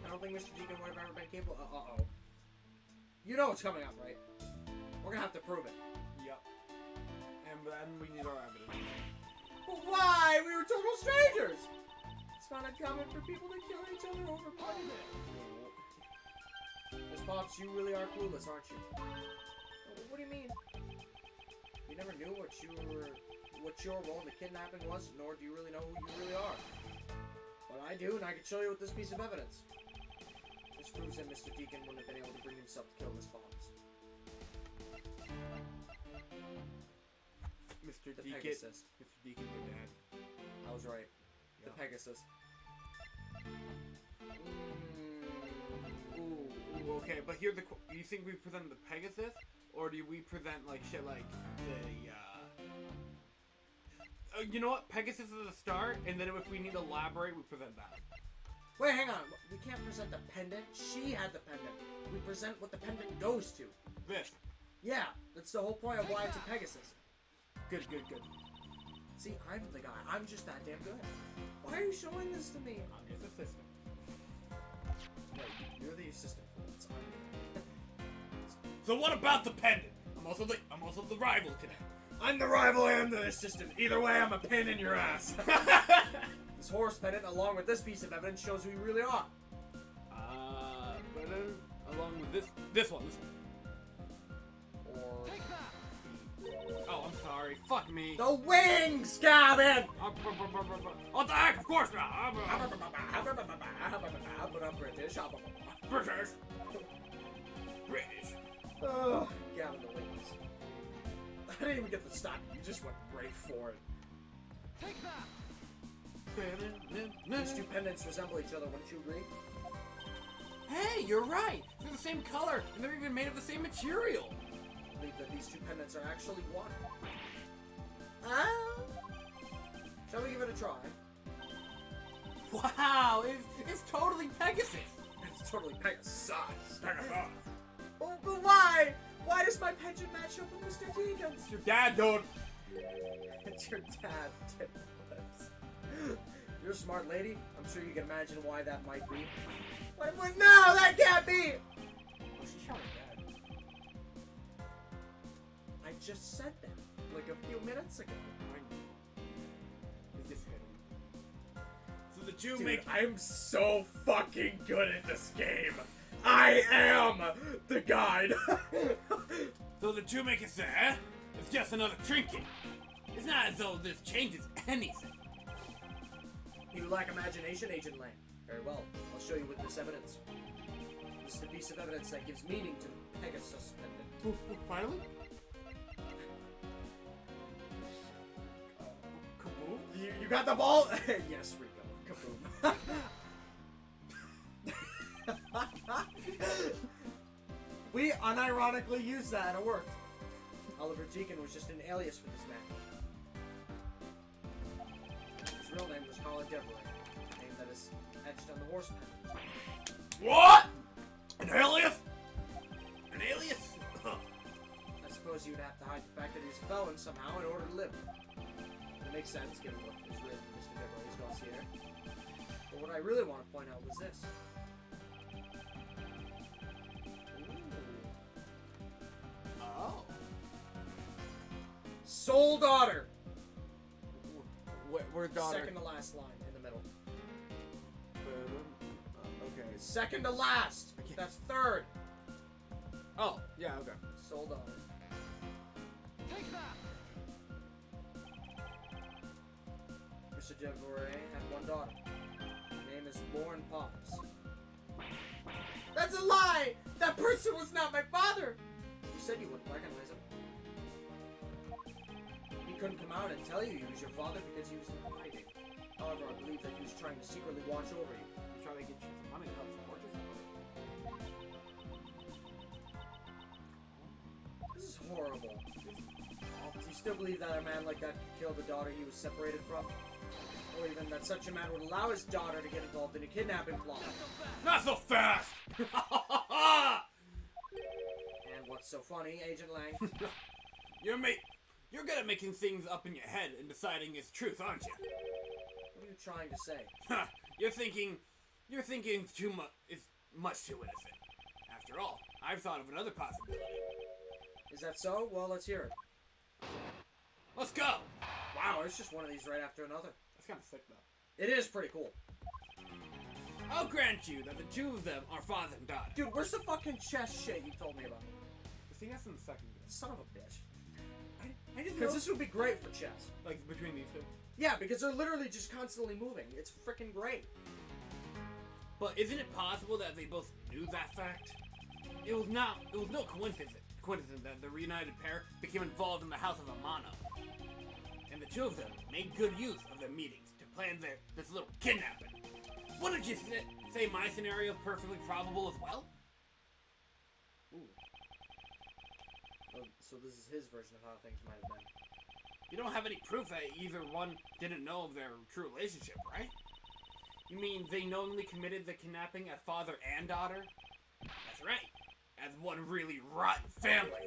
S4: I don't think Mr. Deacon would have ever been capable. Uh-oh. You know what's coming up, right? We're gonna have to prove it.
S2: Yep. And then we need our evidence.
S4: But why? We were total strangers! It's not uncommon for people to kill each other over money. Miss Pops, you really are clueless, aren't you? What do you mean? You never knew what your role in the kidnapping was, nor do you really know who you really are. But I do, and I can show you with this piece of evidence. This proves that Mr. Deacon wouldn't have been able to bring himself to kill Miss Pops.
S2: Mr.
S4: The
S2: Deacon.
S4: Pegasus.
S2: Mr. Deacon, your dad.
S4: I was right. The
S2: Yeah.
S4: Pegasus.
S2: Ooh, okay, but here's the do you think we present the Pegasus, or do we present, like, shit like the, you know what? Pegasus is the start, and then if we need to elaborate, we present that.
S4: Wait, hang on. We can't present the pendant. She had the pendant. We present what the pendant goes to.
S2: This.
S4: Yeah, that's the whole point of why it's a Pegasus.
S2: Good.
S4: See, I'm the guy. I'm just that damn good. Why are you showing this to me?
S2: I'm his assistant.
S4: No, you're the assistant for once.
S2: So what about the pendant? I'm also the rival today.
S4: I'm the rival and the assistant. Either way, I'm a pin in your ass. This horse pendant, along with this piece of evidence, shows who you really are.
S2: But along with this one.
S4: Or
S1: Take that!
S2: Oh, I'm sorry. Fuck me.
S4: the wings, Gavin.
S2: What the heck? Of course not. I'm
S4: British.
S2: British.
S4: Oh, Gavin the Wings. I didn't even get to stop you. You just went right for it.
S1: Take that!
S4: These two pendants resemble each other, wouldn't you agree?
S2: Hey, you're right. They're the same color, and they're even made of the same material.
S4: I believe that these two pendants are actually one. Shall we give it a try?
S2: Wow, it's totally Pegasus.
S4: It's totally Pegasus.
S2: Pegasus.
S4: But why? Why does my pension match up with Mr. Deegan's?
S2: It's your dad, dude.
S4: It's your dad, Tip Lips. You're a smart lady. I'm sure you can imagine why that might be. But no, that can't be!
S2: Oh, she shot her dad.
S4: I just said that, like a few minutes ago.
S2: It's just him. So the two
S4: Dude,
S2: make.
S4: I'm so fucking good at this game. I am the guide.
S2: So the two make it say, eh? It's just another trinket. It's not as though this changes anything.
S4: You lack imagination, Agent Lang. Very well. I'll show you with this evidence. This is the piece of evidence that gives meaning to the Pegasus pendant.
S2: Finally? Kaboom?
S4: You got the ball? Yes, Rico. Kaboom. We unironically used that and it worked. Oliver Deacon was just an alias for this man. His real name was Colin Devereaux, a name that is etched on the horse pen.
S2: What? An alias? An alias?
S4: I suppose you'd have to hide the fact that he was a felon somehow in order to live. It makes sense given what was written in Mr. Devereaux's dossier. But what I really want to point out was this.
S2: Oh.
S4: Sole daughter!
S2: We're daughter.
S4: Second to last line in the middle.
S2: Okay.
S4: Second to last!
S2: Okay.
S4: That's third!
S2: Oh, yeah, okay.
S4: Sole daughter.
S1: Take that!
S4: Mr. Devereaux had one daughter. Her name is Lauren Pops. That's a lie! That person was not my father! You said you wouldn't recognize him. He couldn't come out and tell you he was your father because he was in hiding. However, I believe that he was trying to secretly watch over you.
S2: I'm trying to get you some money to help support yourself.
S4: This is horrible. Do you still believe that a man like that could kill the daughter he was separated from? Or even that such a man would allow his daughter to get involved in a kidnapping plot?
S2: Not so fast!
S4: And what's so funny, Agent Lang?
S2: You're good at making things up in your head and deciding it's truth, aren't you?
S4: What are you trying to say?
S2: You're thinking too much. It's much too innocent. After all, I've thought of another possibility.
S4: Is that so? Well, let's hear it.
S2: Let's go.
S4: Wow, it's just one of these right after another.
S2: That's kind of sick, though.
S4: It is pretty cool.
S2: I'll grant you that the two of them are father and daughter.
S4: Dude, where's the fucking chess shit you told me about?
S2: I think that's in the second game.
S4: Son of a bitch.
S2: I didn't know.
S4: Because this would be great for chess.
S2: Like between these two.
S4: Yeah, because they're literally just constantly moving. It's freaking great.
S2: But isn't it possible that they both knew that fact? It was no coincidence that the reunited pair became involved in the House of Amano. And the two of them made good use of their meetings to plan this little kidnapping. Wouldn't you say my scenario is perfectly probable as well?
S4: Ooh. Oh, so this is his version of how things might have been.
S2: You don't have any proof that either one didn't know of their true relationship, right? You mean they knowingly committed the kidnapping as father and daughter? That's right. As one really rotten family.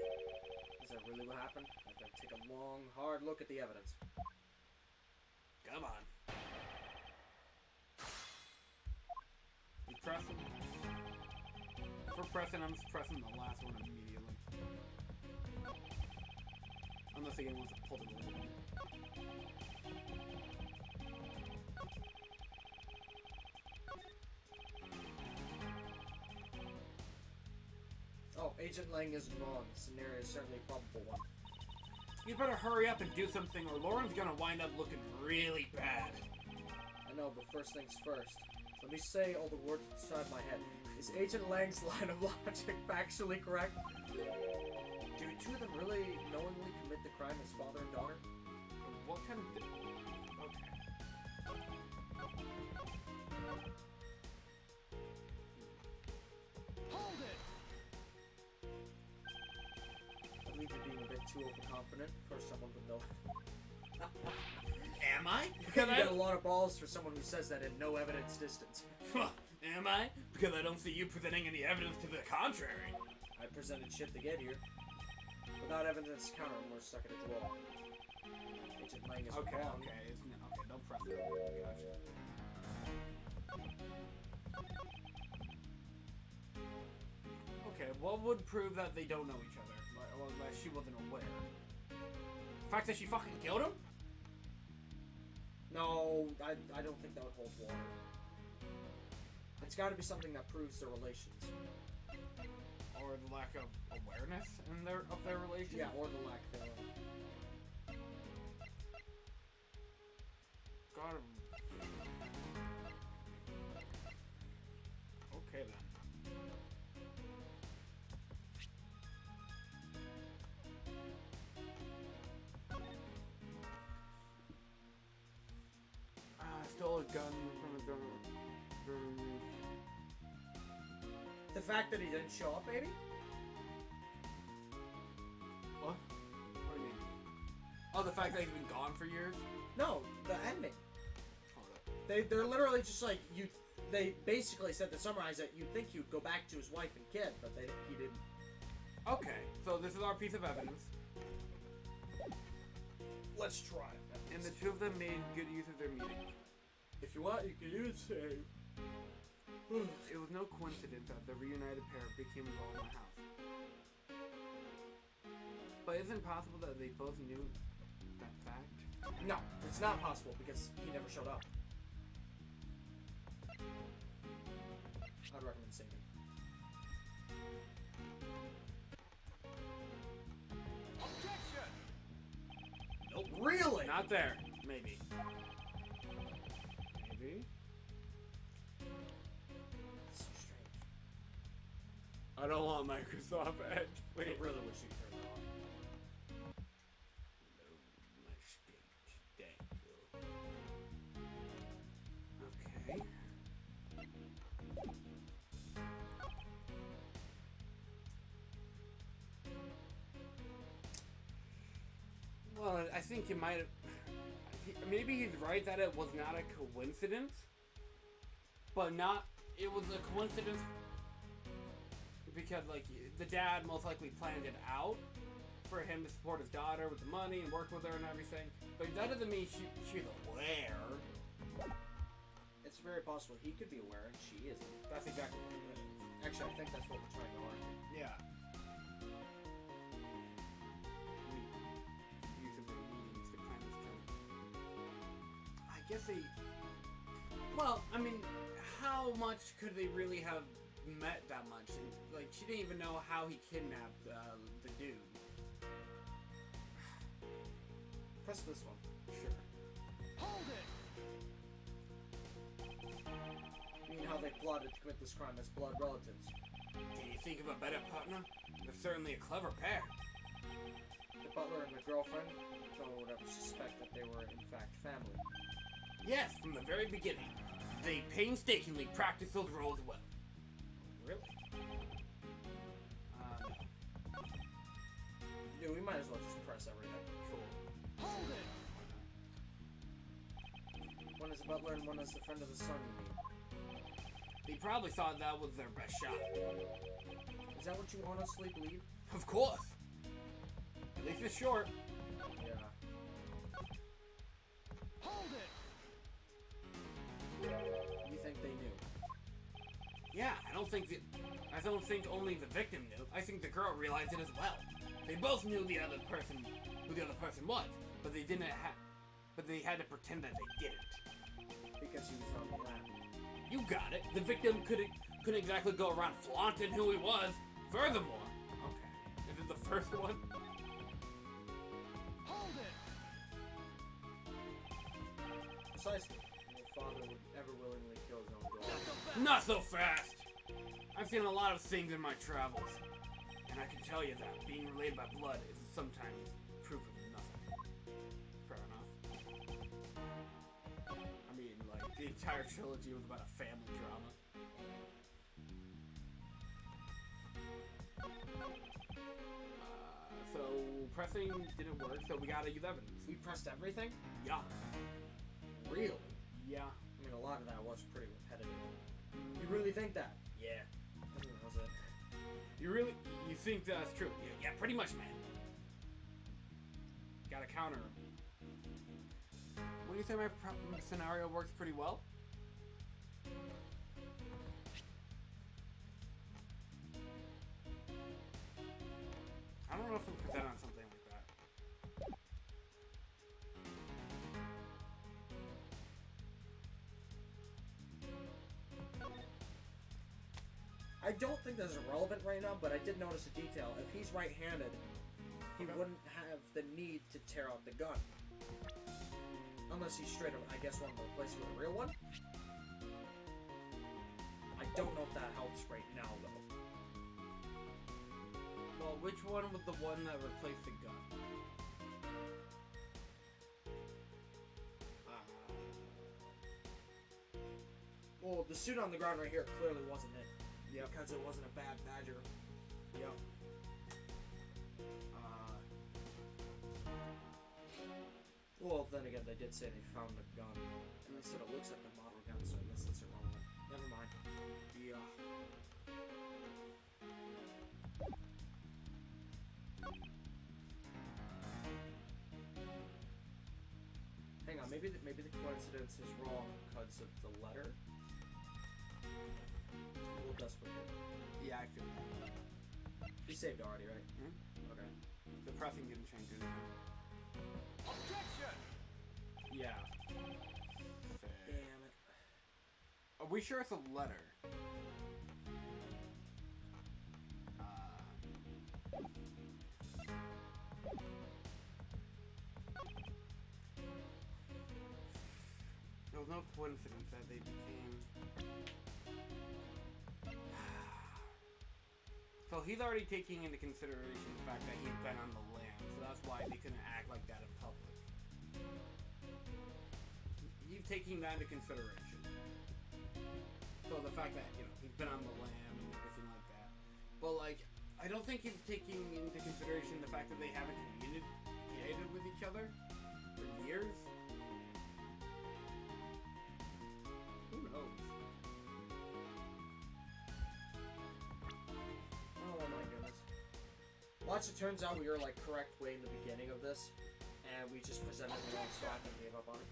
S4: Is that really what happened? I've got to take a long, hard look at the evidence.
S2: Come on. You pressing? If we're pressing, I'm just pressing the last one immediately. Unless again wants to pull the lid.
S4: Oh, Agent Lang isn't wrong. The scenario is certainly a probable one.
S2: You better hurry up and do something or Lauren's gonna wind up looking really bad.
S4: I know, but first things first. Let me say all the words inside my head. Is Agent Lang's line of logic factually correct? the two of them really knowingly commit the crime as father and daughter?
S2: What kind of... Okay.
S1: Hold it!
S4: I believe you're being a bit too overconfident for someone with no...
S2: Am I?
S4: You
S2: Because
S4: get a lot of balls for someone who says that in no evidence distance.
S2: Am I? Because I don't see you presenting any evidence to the contrary.
S4: I presented shit to get here. Without evidence to counter, we're stuck at a draw. Agent Lang is
S2: Okay,
S4: wrong.
S2: okay, okay, don't press it. Gotcha. Okay, what would prove that they don't know each other? Well, that she wasn't aware. The fact that she fucking killed him?
S4: No, I don't think that would hold water. It's got to be something that proves their relations.
S2: Or the lack of awareness in their relationship?
S4: Yeah, or the lack thereof.
S2: Gotta... Okay then. Stole a gun from a gun.
S4: The fact that he didn't show up, maybe?
S2: What? What do you mean? Oh, the fact that he's been gone for years?
S4: No, the ending.
S2: Hold up.
S4: They're literally just like you. They basically said to summarize that you'd think he'd go back to his wife and kid, but he didn't.
S2: Okay, so this is our piece of evidence.
S4: Let's try it.
S2: And the two of them made good use of their meeting.
S4: If you want, you can use save.
S2: It was no coincidence that the reunited pair became involved in the house. But isn't it possible that they both knew that fact?
S4: No, it's not possible because he never showed up. I'd recommend saving.
S1: Objection!
S2: Nope.
S4: Really?
S2: Not there. Maybe. Maybe?
S4: That's so strange.
S2: I don't want Microsoft Edge.
S4: I
S2: Wait.
S4: really wish you turned that off.
S2: Okay. Well, I think you might have... Maybe he's right that it was not a coincidence. But not... It was a coincidence because, like, the dad most likely planned it out for him to support his daughter with the money and work with her and everything. But that doesn't mean she's aware.
S4: It's very possible he could be aware and she isn't.
S2: That's exactly what it is.
S4: Actually, I think that's what we're trying to argue.
S2: Yeah. Use of their meetings to plan this kill. I guess they... Well, I mean, how much could they really have met that much? And, like, she didn't even know how he kidnapped the dude.
S4: Press this one.
S2: Sure.
S1: Hold it!
S4: I mean, how they plotted to commit this crime as blood relatives.
S2: Can you think of a better partner? They're certainly a clever pair.
S4: The butler and the girlfriend, no one would ever suspect that they were in fact family.
S2: Yes, from the very beginning. They painstakingly practiced those roles well. Really? No.
S4: Yeah, we might as well just press everything.
S2: Cool.
S1: Hold it!
S4: One is a butler and one is the friend of the son, you mean?
S2: They probably thought that was their best shot.
S4: Is that what you honestly believe?
S2: Of course. At least it's short.
S4: Yeah.
S1: Hold it!
S4: You think they knew?
S2: Yeah, I don't think only the victim knew. I think the girl realized it as well. They both knew who the other person was, but they they had to pretend that they didn't.
S4: Because he was on the lap.
S2: You got it. The victim couldn't exactly go around flaunting who he was. Furthermore, okay, is it the first one?
S1: Hold it!
S4: Precisely. No father would ever willingly kill his own daughter.
S2: Not so fast. I've seen a lot of things in my travels, and And I can tell you that being related by blood is sometimes proof of nothing. Fair enough. I mean, like, the entire trilogy was about a family drama. So, pressing didn't work, so we gotta use evidence.
S4: We pressed everything?
S2: Yeah.
S4: Really?
S2: Yeah.
S4: I mean, a lot of that was pretty repetitive. You really think that?
S2: Yeah.
S4: I think that was it.
S2: You think that's true? Yeah, pretty much, man. Gotta counter him. Wouldn't you say my scenario works pretty well? I don't know if I'm present on something like that.
S4: I don't think this is relevant right now, but I did notice a detail. If he's right-handed, he wouldn't have the need to tear out the gun. Unless he straight up, I guess, wanted to replace it with a real one. I don't know if that helps right now, though.
S2: Well, which one was the one that replaced the gun?
S4: Well, the suit on the ground right here clearly wasn't it.
S2: Yep.
S4: Because it wasn't a bad badger.
S2: Yep.
S4: Well, then again, they did say they found the gun. And they said it looks like the model gun, so I guess it's irrelevant. Never mind.
S2: Yeah.
S4: Hang on, maybe the coincidence is wrong because of the letter. It's a little desperate here.
S2: Yeah, I feel that.
S4: You saved already, right?
S2: Hmm?
S4: Okay.
S2: The pressing didn't change anything.
S1: Objection!
S2: Yeah.
S4: Damn it.
S2: Are we sure it's a letter? There was no coincidence that they became... So he's already taking into consideration the fact that he's been on the lam, so that's why they couldn't act like that in public. He's taking that into consideration. So the fact that, he's been on the lam and everything like that. But, like, I don't think he's taking into consideration the fact that they haven't communicated with each other for years. Who knows?
S4: Oh my goodness. Watch, it turns out we were, like, correct way in the beginning of this. And we just presented the wrong stock and gave up on it.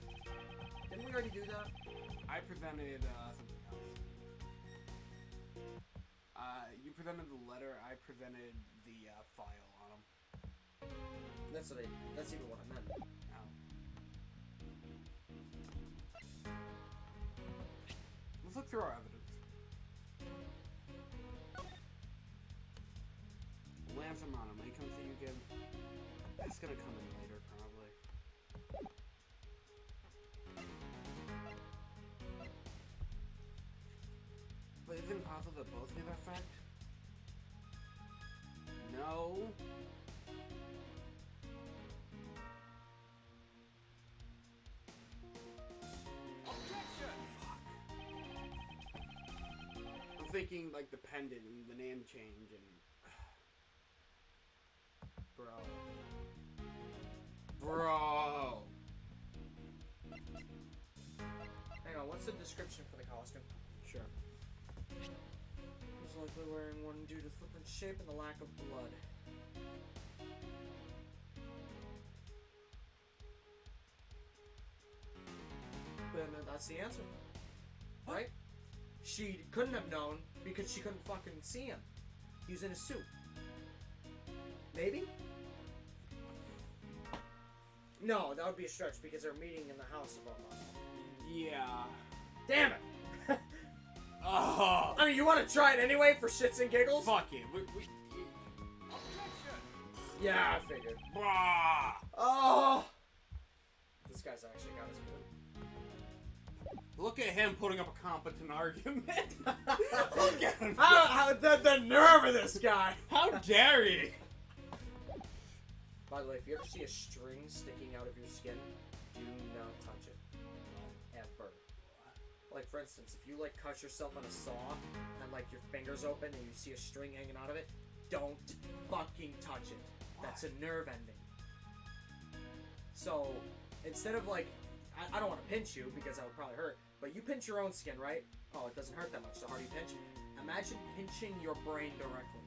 S4: Didn't we already do that?
S2: I presented something else. You presented the letter. I presented the file on them.
S4: That's even what I meant.
S2: Now, let's look through our evidence. Lance Amano may come see you again. That's gonna come in later, probably. But is it possible that both give effect? No.
S1: Objection!
S2: I'm thinking like the pendant and the name change and... Bro.
S4: Hang on, what's the description for the costume?
S2: Sure.
S4: He's likely wearing one due to flippant shape and the lack of blood. Then that's the answer. Right? She couldn't have known because she couldn't fucking see him. He was in a suit. Maybe? No, that would be a stretch because they're meeting in the house of Armand.
S2: Yeah.
S4: Damn it!
S2: Oh.
S4: I mean, you want to try it anyway for shits and giggles?
S2: Fuck it.
S1: Objection!
S4: Yeah, I figured.
S2: Brah.
S4: Oh! This guy's actually got his good.
S2: Look at him putting up a competent argument. Look at him.
S4: How the nerve of this guy!
S2: How dare you?
S4: By the way, if you ever see a string sticking out of your skin, do not touch it. Ever. Like, for instance, if you, like, cut yourself on a saw, and, like, your finger's open and you see a string hanging out of it, don't fucking touch it. That's a nerve ending. So, instead of, like, I don't want to pinch you, because that would probably hurt, but you pinch your own skin, right? Oh, it doesn't hurt that much, so how do you pinch? Imagine pinching your brain directly.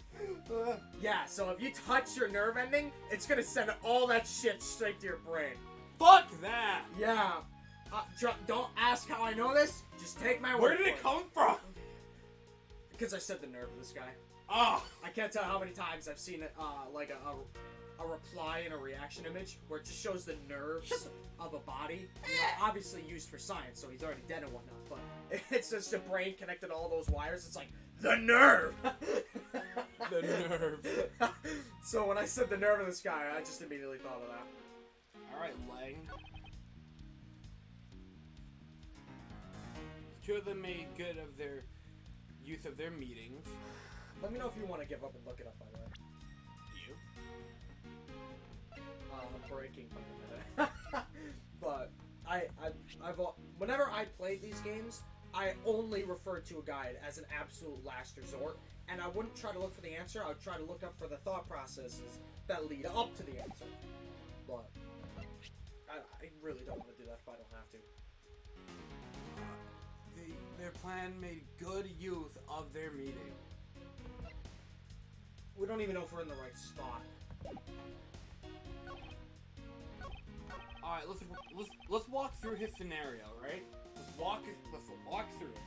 S4: Yeah, so if you touch your nerve ending, it's gonna send all that shit straight to your brain.
S2: Fuck that.
S4: Yeah. Don't ask how I know this. Just take my word.
S2: Where did it come from?
S4: Because I said the nerve of this guy.
S2: Oh.
S4: I can't tell how many times I've seen it, like a reply in a reaction image where it just shows the nerves of a body. You know, obviously used for science, so he's already dead and whatnot. But it's just a brain connected to all those wires. It's like the nerve.
S2: The nerve.
S4: So when I said the nerve of this guy, I just immediately thought of that.
S2: All right, Lang. Two of them made good of their use of their meetings.
S4: Let me know if you want to give up and look it up, by the way.
S2: You?
S4: I'm breaking for a minute. But I've whenever I played these games, I only referred to a guide as an absolute last resort, and I wouldn't try to look for the answer. I would try to look up for the thought processes that lead up to the answer. But I really don't want to do that if I don't have to.
S2: Their plan made good use of their meeting.
S4: We don't even know if we're in the right spot.
S2: All right, let's walk through his scenario, right? Let's walk through it.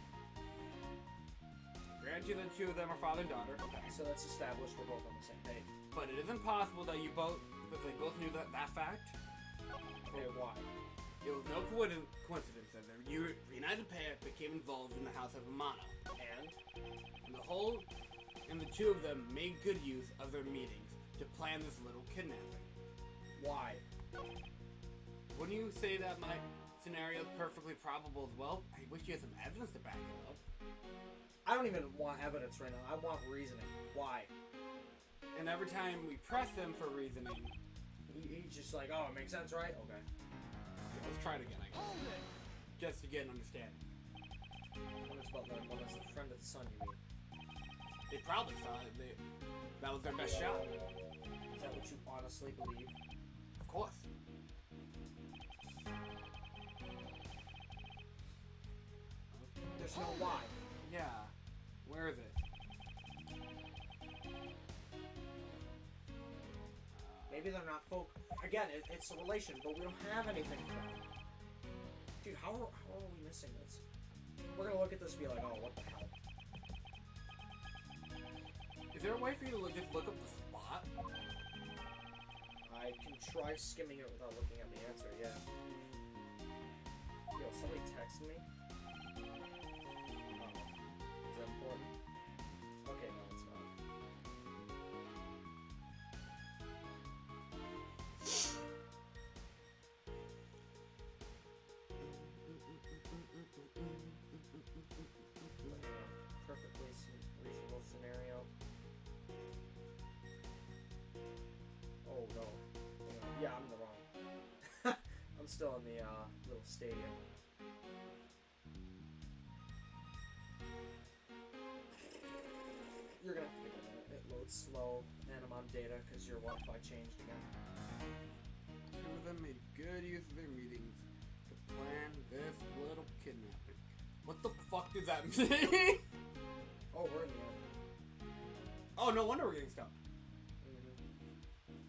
S2: Granted that two of them are father and daughter. Okay.
S4: So that's established. We're both on the same page.
S2: But it is impossible that they both knew that fact.
S4: Okay, why?
S2: It was no coincidence that their reunited pair became involved in the house of Amano. And the two of them made good use of their meetings to plan this little kidnapping.
S4: Why?
S2: Wouldn't you say that my scenario is perfectly probable as well? I wish you had some evidence to back it up.
S4: I don't even want evidence right now. I want reasoning. Why?
S2: And every time we press him for reasoning,
S4: He's just like, oh, it makes sense, right? Okay.
S2: let's try it again, I guess. Just to get an understanding.
S4: One is about one is the friend of the son, you mean?
S2: They probably thought that was their best shot.
S4: Is that what you honestly believe?
S2: Of course.
S4: There's no why.
S2: Yeah. Where is it?
S4: Maybe they're not folk. Again, it's a relation, but we don't have anything for that. Dude, how are we missing this? We're gonna look at this and be like, oh, what the hell?
S2: Is there a way for you to just look up the spot?
S4: I can try skimming it without looking at the answer, yeah. Yo, somebody texted me. Is that important? Okay, no, it's not. Perfectly reasonable scenario. Oh no. Hang on. Yeah, I'm in the wrong. I'm still in the little stadium. You're gonna have to give it a minute. It loads slow, and I'm on data because your Wi-Fi changed again.
S2: Two of them made good use of their meetings to plan this little kidnapping. What the fuck does that mean?
S4: Oh, we're in the end.
S2: Oh, no wonder we're getting stuck.
S4: Mm-hmm.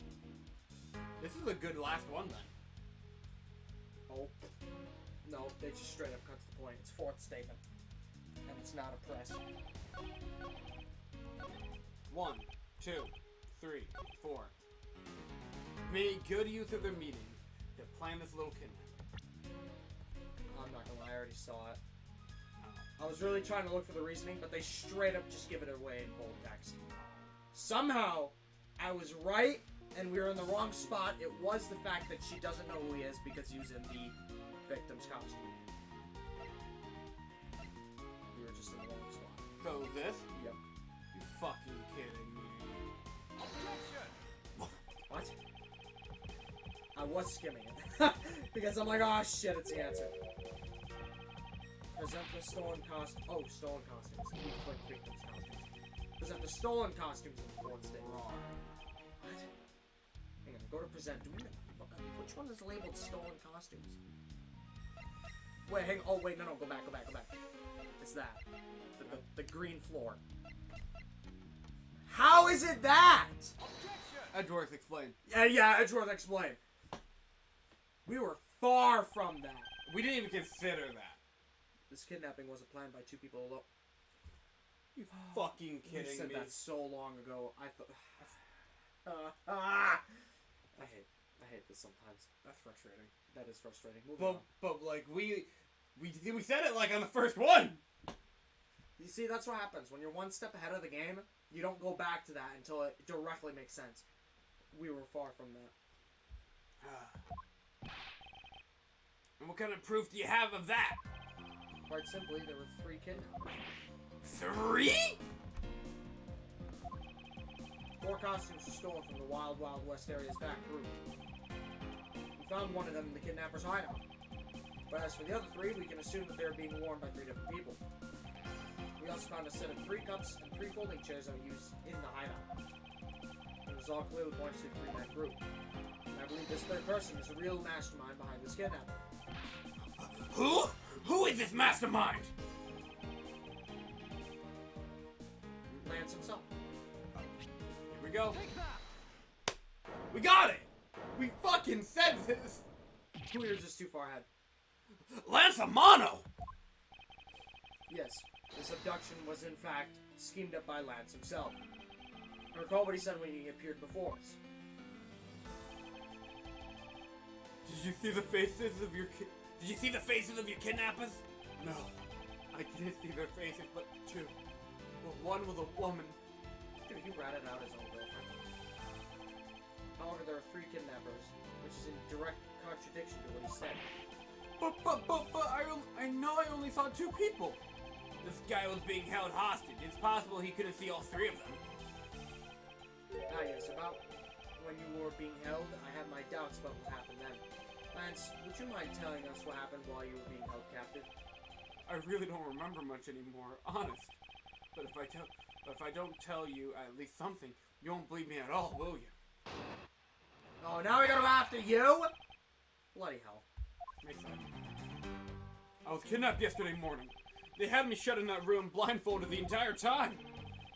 S2: This is a good last one then.
S4: Oh. No, they just straight up cut to the point. It's fourth statement. And it's not a press.
S2: 1, 2, 3, 4. Made good use of their meetings to plan this little kidnapping.
S4: I'm not gonna lie, I already saw it. I was really trying to look for the reasoning, but they straight up just give it away in bold text. Somehow, I was right, and we were in the wrong spot. It was the fact that she doesn't know who he is because he was in the victim's costume. just in the wrong spot.
S2: So this?
S4: Yep.
S2: You fucking kidding me?
S4: What? I was skimming it. Because I'm like, oh shit, it's the answer. Present the stolen costumes. Oh, stolen costumes. We click victims' costumes. Present the stolen costumes in the fourth stage.
S2: Wrong.
S4: What? Hang on, go to present. Which one is labeled stolen costumes? Wait, hang on. Oh, wait, no, go back. It's that. The green floor. How is it that?
S2: Edgeworth, explain.
S4: Yeah, Edgeworth, explain. We were far from that.
S2: We didn't even consider that.
S4: This kidnapping wasn't planned by two people alone.
S2: You fucking
S4: You
S2: kidding
S4: said
S2: me?
S4: that so long ago. I thought. I hate this sometimes.
S2: That's frustrating.
S4: That is frustrating. Moving on.
S2: But like we said it like on the first one.
S4: You see, that's what happens when you're one step ahead of the game. You don't go back to that until it directly makes sense. We were far from that.
S2: And what kind of proof do you have of that?
S4: Quite simply, there were 3 kidnappers.
S2: 3?
S4: 4 costumes were stolen from the Wild Wild West area's back room. We found one of them in the kidnapper's hideout. But as for the other 3, we can assume that they were being worn by 3 different people. We also found a set of 3 cups and 3 folding chairs that were used in the hideout. It was all clearly points to the 3-man group. And I believe this 3rd person is the real mastermind behind this kidnapping.
S2: Who? Who is this mastermind?
S4: Lance himself.
S2: Here we go. We got it! We fucking said this!
S4: 2 years is too far ahead.
S2: Lance Amano!
S4: Yes, this abduction was in fact schemed up by Lance himself. Recall what he said when he appeared before us.
S2: Did you see the faces of your Did you see the faces of your kidnappers? No. I didn't see their faces, but 2. Well, one was a woman.
S4: Dude, he ratted out his own girlfriend. However, there are 3 kidnappers, which is in direct contradiction to what he said.
S2: But I know I only saw 2 people. This guy was being held hostage. It's possible he couldn't see all 3 of them.
S4: Yes, about when you were being held, I had my doubts about what happened then. Lance, would you mind telling us what happened while you were being held captive?
S2: I really don't remember much anymore, honest. But if I don't tell you at least something, you won't believe me at all, will you?
S4: Oh, now we gotta go after you? Bloody hell.
S2: Makes sense. I was kidnapped yesterday morning. They had me shut in that room blindfolded the entire time.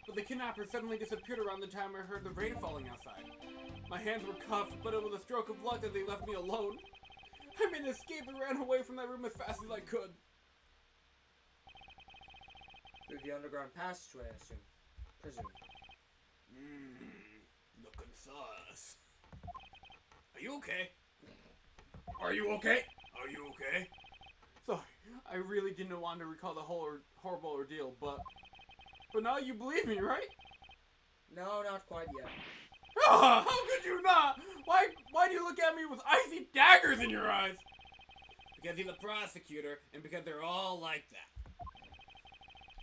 S2: But the kidnappers suddenly disappeared around the time I heard the rain falling outside. My hands were cuffed, but it was a stroke of luck that they left me alone. I made an escape and ran away from that room as fast as I could.
S4: Through the underground passageway, I assume. Presume.
S2: Looking sus. Are you okay? Are you okay? Are you okay? Sorry, I really didn't want to recall the whole horrible ordeal, but now you believe me, right?
S4: No, not quite yet.
S2: How could you not? Why do you look at me with icy daggers in your eyes? Because he's a prosecutor, and because they're all like that.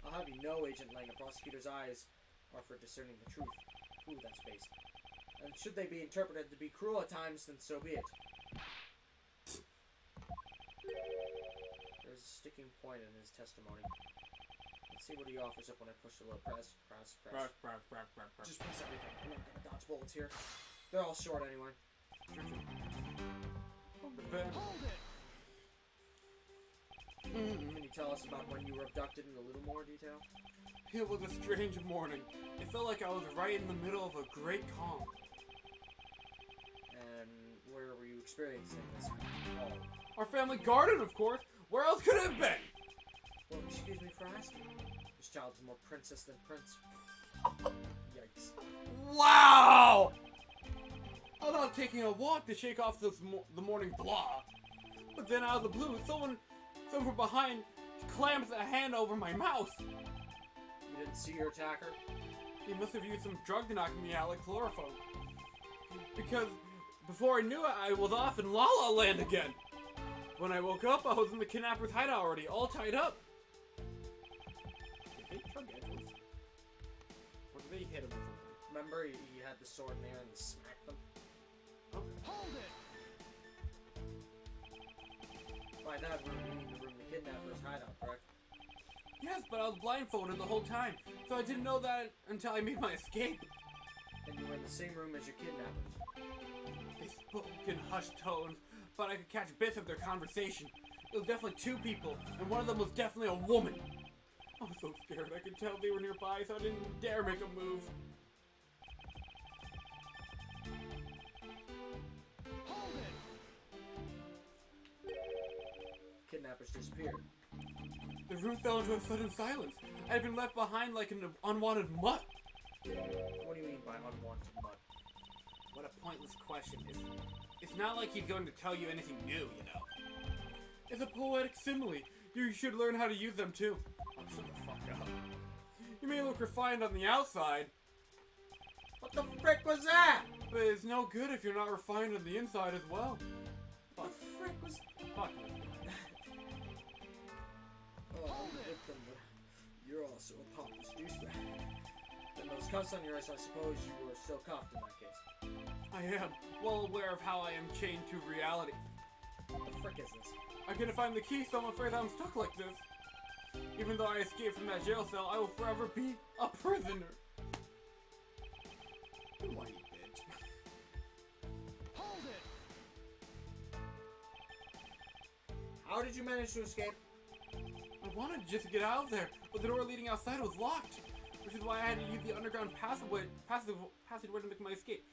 S4: I'll have you know, Agent Lang, a prosecutor's eyes are for discerning the truth. Ooh, that's based. And should they be interpreted to be cruel at times, then so be it. There's a sticking point in his testimony. Let's see what he offers up when I push the little press. Just press everything. I'm not gonna dodge bullets here. They're all short anyway. Can you tell us about when you were abducted in a little more detail?
S2: It was a strange morning. It felt like I was right in the middle of a great calm.
S4: And where were you experiencing this? Oh.
S2: Our family garden, of course. Where else could it have been?
S4: Well, excuse me for asking. This child is more princess than prince. Yikes.
S2: Wow! I was out taking a walk to shake off the morning blah. But then out of the blue, someone from behind clamps a hand over my mouth.
S4: You didn't see your attacker?
S2: He must have used some drug to knock me out like chloroform. Because before I knew it, I was off in La La Land again. When I woke up, I was in the kidnapper's hideout already, all tied up. They hit him with something.
S4: Remember, he had the sword in there and he smacked them?
S1: Hold it!
S4: By that room, you mean the room the kidnapper's hideout, correct?
S2: Yes, but I was blindfolded the whole time, so I didn't know that until I made my escape.
S4: And you were in the same room as your kidnappers.
S2: They spoke in hushed tones, but I could catch bits of their conversation. It was definitely two people, and one of them was definitely a woman. I was so scared. I could tell they were nearby, so I didn't dare make a move.
S1: Hold it!
S4: Kidnappers disappeared.
S2: The room fell into a sudden silence. I had been left behind like an unwanted mutt.
S4: What do you mean by unwanted mud?
S2: What a pointless question. It's not like he's going to tell you anything new, you know. It's a poetic simile. You should learn how to use them too. Oh, shut the fuck up. You may look refined on the outside,
S4: What the frick was that?
S2: but it's no good if you're not refined on the inside as well.
S4: What the frick was...
S2: Fuck.
S4: Oh, victim. You're also a pompous douchebag. And those cuffs on your wrist, I suppose you were still cuffed in that case.
S2: I am well aware of how I am chained to reality.
S4: What the frick is this?
S2: I couldn't find the key, so I'm afraid I'm stuck like this. Even though I escaped from that jail cell, I will forever be a prisoner. You whiny bitch.
S1: Hold it!
S4: How did you manage to escape?
S2: I wanted just to get out of there, but the door leading outside was locked, which is why I had to use the underground passageway to make my escape.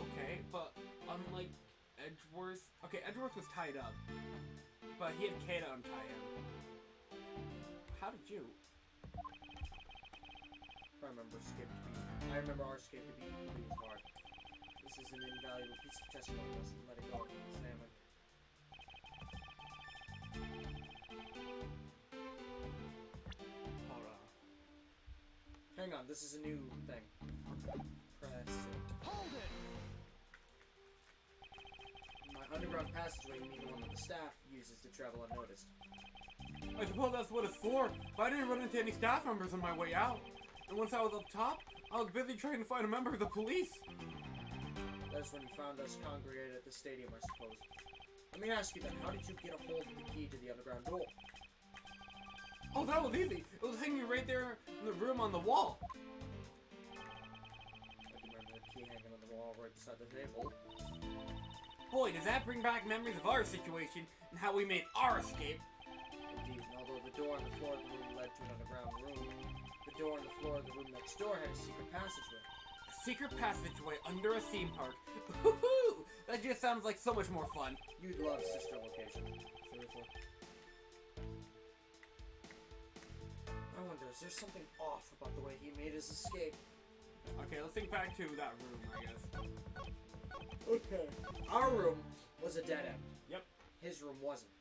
S2: Okay, but unlike Edgeworth... Okay, Edgeworth was tied up, but he had Kay to untie him. How did you?
S4: I remember our escape to be hard. This is an invaluable piece of testimony. Let's let it go and examine.
S2: Hold on.
S4: Hang on, this is a new thing. Press it.
S1: Hold it!
S4: My underground passageway, you mean the one that the staff uses to travel unnoticed.
S2: I suppose that's what it's for, but I didn't run into any staff members on my way out. And once I was up top, I was busy trying to find a member of the police.
S4: That is when you found us congregated at the stadium, I suppose. Let me ask you then, how did you get a hold of the key to the underground door?
S2: Oh, that was easy. It was hanging right there in the room on the wall.
S4: I can remember the key hanging on the wall right beside the table.
S2: Boy, does that bring back memories of our situation and how we made our escape.
S4: Indeed, and although the door on the floor of the room led to an underground room, the door on the floor of the room next door had a secret passageway.
S2: A secret passageway under a theme park. Woohoo! That just sounds like so much more fun.
S4: You'd love sister location. Seriously. I wonder, is there something off about the way he made his escape?
S2: Okay, let's think back to that room, I guess.
S4: Okay. Our room was a dead end.
S2: Yep.
S4: His room wasn't.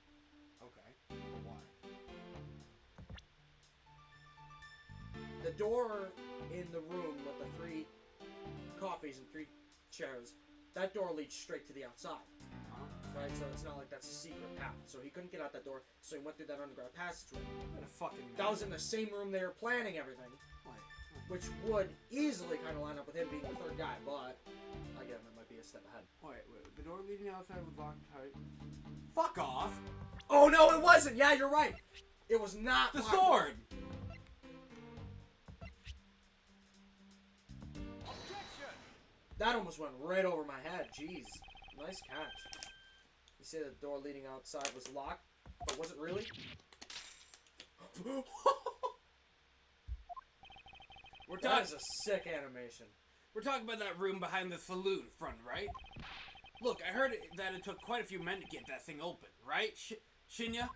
S2: Okay. Why?
S4: The door in the room with the 3 coffees and 3 chairs, that door leads straight to the outside. Right? So it's not like that's a secret path. So he couldn't get out that door, so he went through that underground passageway.
S2: What a fucking...
S4: That was in the same room they were planning everything,
S2: Wait.
S4: which would easily kind of line up with him being the 3rd guy, but again, that might be a step ahead.
S2: Wait. The door leading outside was locked tight. Fuck off!
S4: Oh no, it wasn't! Yeah, you're right! It was not
S2: The
S4: locked.
S2: sword!
S1: Objection!
S4: That almost went right over my head. Jeez. Nice catch. You say the door leading outside was locked, but was it really?
S2: We're
S4: That
S2: talking...
S4: is a sick animation.
S2: We're talking about that room behind the saloon front, right? Look, I heard that it took quite a few men to get that thing open, right? Shinya?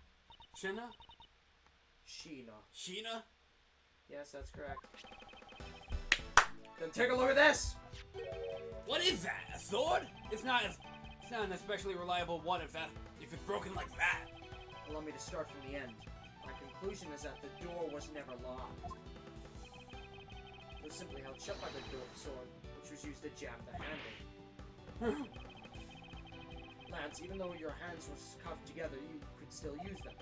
S2: Sheena?
S4: Sheena. Yes, that's correct. Then take a look at this!
S2: What is that? A sword? It's not an especially reliable one if it's broken like that.
S4: Allow me to start from the end. My conclusion is that the door was never locked. It was simply held shut by the door sword, which was used to jab the handle. Lads, even though your hands were cuffed together, you could still use them.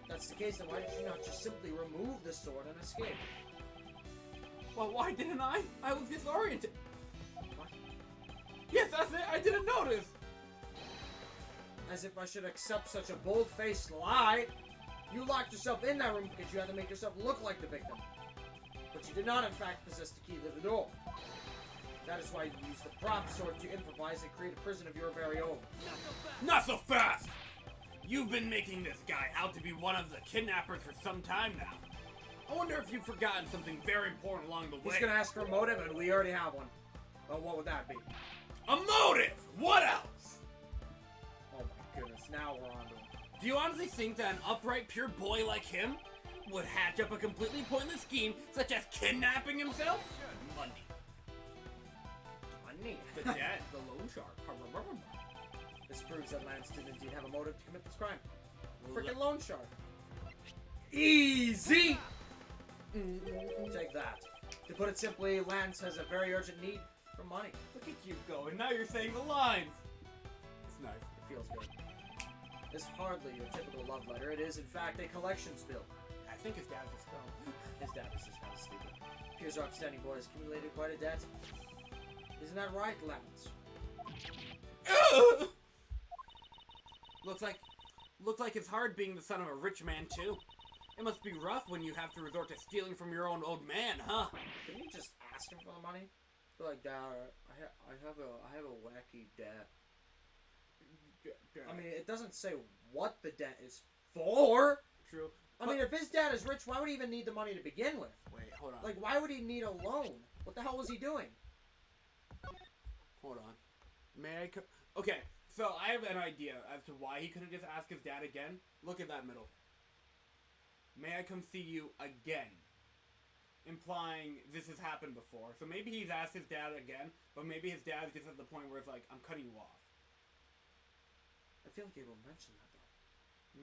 S4: If that's the case, then why did you not just simply remove the sword and escape?
S2: Well, why didn't I? I was disoriented. What? Yes, that's it. I didn't notice.
S4: As if I should accept such a bold-faced lie. You locked yourself in that room because you had to make yourself look like the victim. But you did not, in fact, possess the key to the door. That is why you used the prop sword to improvise and create a prison of your very own.
S2: Not so fast! You've been making this guy out to be one of the kidnappers for some time now. I wonder if you've forgotten something very important along the way.
S4: He's gonna ask for a motive, and we already have one. Well, what would that be?
S2: A motive! What else?
S4: Oh my goodness, now we're on to it.
S2: Do you honestly think that an upright, pure boy like him would hatch up a completely pointless scheme such as kidnapping himself? Money.
S4: Money.
S2: The debt, the loan shark.
S4: This proves that Lance did indeed have a motive to commit this crime.
S2: Le-
S4: Freaking loan shark. Easy! Take that. To put it simply, Lance has a very urgent need for money.
S2: Look at you going. Now you're saying the lines. It's nice.
S4: It feels good. It's hardly your typical love letter. It is, in fact, a collections bill.
S2: I think his dad was gone.
S4: His dad is just kind of stupid. Appears our upstanding boy has accumulated quite a debt. Isn't that right, Lance?
S2: Looks like it's hard being the son of a rich man too. It must be rough when you have to resort to stealing from your own old man, huh?
S4: Can you just ask him for the money? Be like, Dad, I have a wacky debt. I mean, it doesn't say what the debt is for.
S2: True.
S4: I mean, if his dad is rich, why would he even need the money to begin with?
S2: Wait, hold on.
S4: Like, why would he need a loan? What the hell was he doing?
S2: Hold on. May I okay, so I have an idea as to why he couldn't just ask his dad again. Look at that middle. May I come see you again? Implying this has happened before. So maybe he's asked his dad again, but maybe his dad is just at the point where it's like, I'm cutting you off.
S4: I feel like he will mention that, though.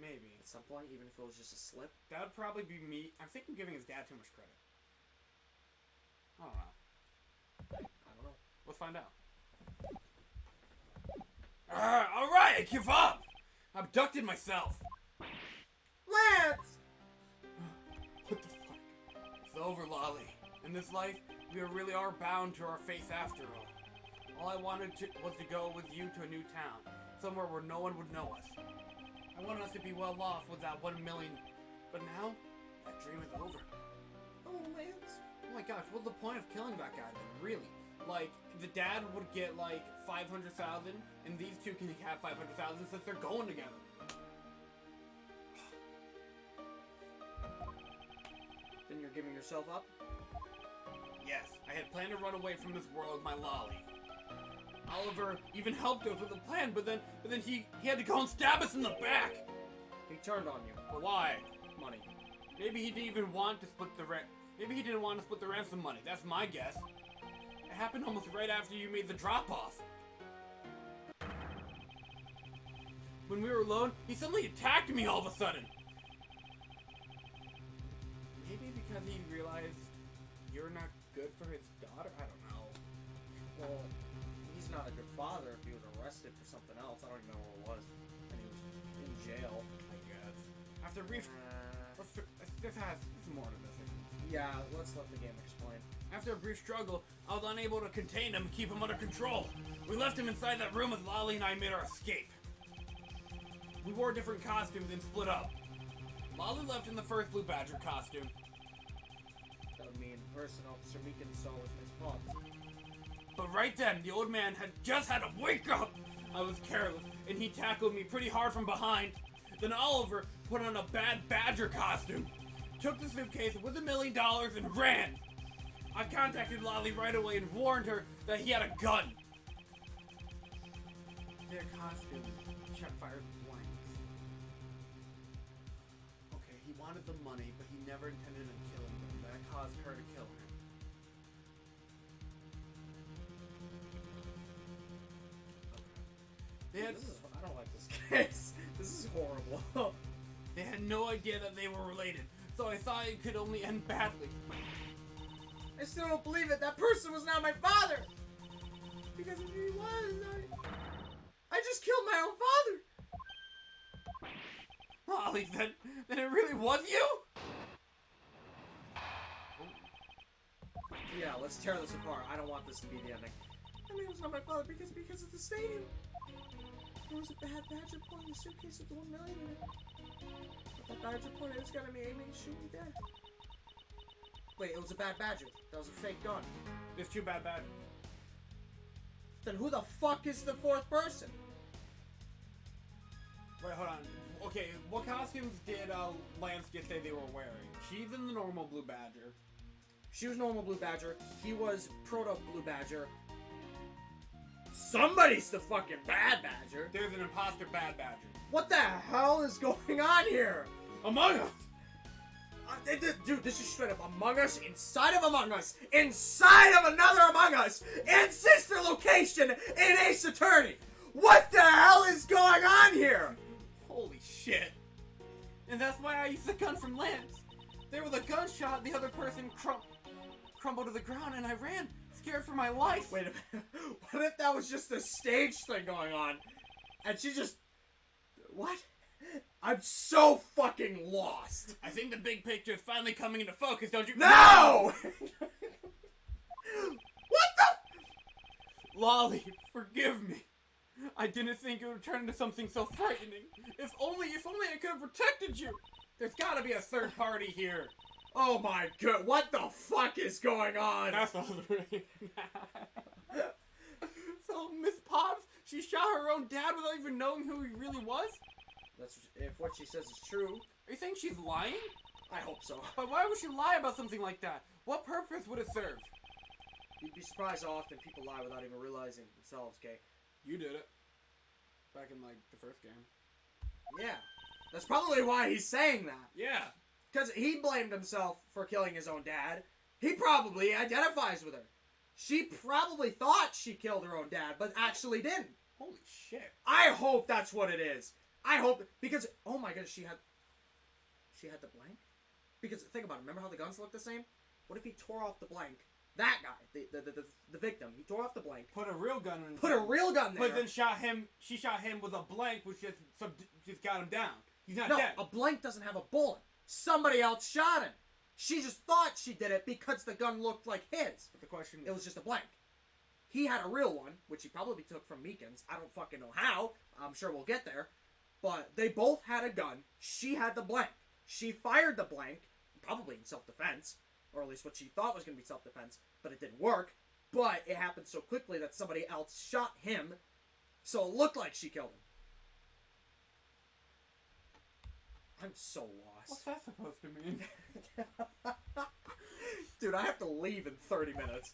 S2: Maybe.
S4: At some point, even if it was just a slip.
S2: That would probably be me. I think I'm giving his dad too much credit. I don't know.
S4: I don't know.
S2: Let's find out. Alright, I give up! I abducted myself!
S4: Lance!
S2: What the fuck? It's over, Lolly. In this life, we really are bound to our face after all. All I wanted was to go with you to a new town, somewhere where no one would know us. I wanted us to be well off with that 1 million, but now, that dream is over.
S4: Oh, Lance.
S2: Oh my gosh, what's the point of killing that guy then, really? Like, the dad would get like 500,000, and these two can have 500,000 since they're going together.
S4: Then you're giving yourself up?
S2: Yes, I had planned to run away from this world with my lolly. Oliver even helped us with the plan, but then he had to go and stab us in the back.
S4: He turned on you.
S2: But why?
S4: Money.
S2: Maybe he didn't even want to split the Maybe he didn't want to split the ransom money. That's my guess. It happened almost right after you made the drop-off. When we were alone, he suddenly attacked me all of a sudden. Maybe because he realized you're not good for his daughter? I don't know.
S4: Well, he's not a good father if he was arrested for something else. I don't even know what it was. And he was in jail.
S2: I guess. After a brief... There's more to this.
S4: Yeah, let's let the game explain.
S2: After a brief struggle, I was unable to contain him and keep him under control. We left him inside that room as Lolly and I made our escape. We wore different costumes and split up. Lolly left in the first Blue Badger costume.
S4: That would mean the person Officer Meekin saw was Miss Potts.
S2: But right then, the old man had just had to wake up! I was careless, and he tackled me pretty hard from behind. Then Oliver put on a bad Badger costume, took the suitcase with $1 million and ran! I contacted Lolly right away and warned her that he had a gun. Their costume fired blanks. Okay, he wanted the money, but he never intended on killing them. That caused her to kill him. Okay.
S4: I don't like this case. This is horrible.
S2: They had no idea that they were related, so I thought it could only end badly.
S4: I still don't believe it. That person was not my father. Because if he was, I just killed my own father.
S2: Lolly, then it really was you?
S4: Yeah, let's tear this apart. I don't want this to be the ending. I mean, it was not my father because of the stadium. There was a bad badger pulling the suitcase with the 1 million in it. But that badger pointed his gun at me, aiming to shoot me dead. Wait, it was a bad badger. That was a fake gun.
S2: There's 2 bad badgers.
S4: Then who the fuck is the 4th person?
S2: Wait, hold on. Okay, what costumes did Lance just say they were wearing? She's in the normal blue badger.
S4: She was normal blue badger. He was proto blue badger. Somebody's the fucking bad badger.
S2: There's an imposter bad badger.
S4: What the hell is going on here?
S2: Among Us!
S4: Dude, this is straight up Among Us inside of Among Us inside of another Among Us in sister location in Ace Attorney. What the hell is going on here?
S2: Holy shit. And that's why I used the gun from Lance. There was a gunshot, the other person crumbled to the ground, and I ran, scared for my life.
S4: Wait a minute. What if that was just a stage thing going on? And she just... What? I'm so fucking lost.
S2: I think the big picture is finally coming into focus, don't you?
S4: No! What the...
S2: Lolly, forgive me. I didn't think it would turn into something so frightening. If only I could have protected you. There's gotta be a third party here.
S4: Oh my god, what the fuck is going on?
S2: That's all right. So, Miss Potts, she shot her own dad without even knowing who he really was?
S4: That's if what she says is true.
S2: Are you saying she's lying?
S4: I hope so.
S2: But why would she lie about something like that? What purpose would it serve?
S4: You'd be surprised how often people lie without even realizing themselves, okay?
S2: You did it. Back in, like, the first game.
S4: Yeah. That's probably why he's saying that.
S2: Yeah.
S4: Because he blamed himself for killing his own dad. He probably identifies with her. She probably thought she killed her own dad, but actually didn't.
S2: Holy shit.
S4: I hope that's what it is. I hope, because, oh my goodness, she had the blank? Because, think about it, remember how the guns look the same? What if he tore off the blank? That guy, the victim, he tore off the blank.
S2: Put a real gun in.
S4: Put a real gun there.
S2: But then she shot him with a blank, which just got him down. He's not
S4: No,
S2: dead.
S4: a blank doesn't have a bullet. Somebody else shot him. She just thought she did it because the gun looked like his.
S2: But the question
S4: It was just a blank. He had a real one, which he probably took from Meekins. I don't fucking know how. I'm sure we'll get there. But they both had a gun. She had the blank. She fired the blank, probably in self-defense, or at least what she thought was going to be self-defense, but it didn't work. But it happened so quickly that somebody else shot him, so it looked like she killed him. I'm so lost.
S2: What's that supposed to mean?
S4: Dude, I have to leave in 30 minutes.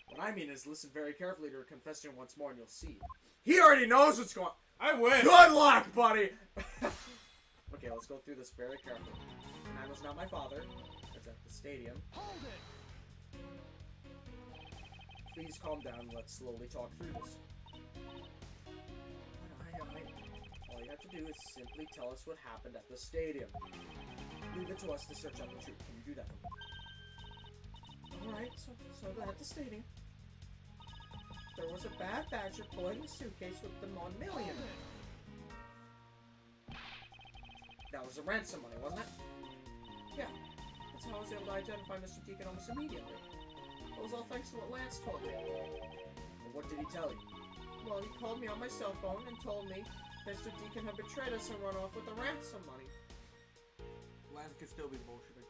S4: What I mean is, listen very carefully to her confession once more and you'll see. He already knows what's going on.
S2: I win.
S4: Good luck, buddy! Okay, let's go through this very carefully. And I was not my father. It's at the stadium.
S1: Hold it.
S4: Please calm down. Let's slowly talk through this. All you have to do is simply tell us what happened at the stadium. Leave it to us to search out the truth. Can you do that for me? Alright, so at the stadium, there was a bad badger pulling a suitcase with the 1 million. That was the ransom money, wasn't it? Yeah. That's how I was able to identify Mr. Deacon almost immediately. It was all thanks to what Lance told me. And what did he tell you? Well, he called me on my cell phone and told me Mr. Deacon had betrayed us and run off with the ransom money.
S2: Lance could still be bullshitting.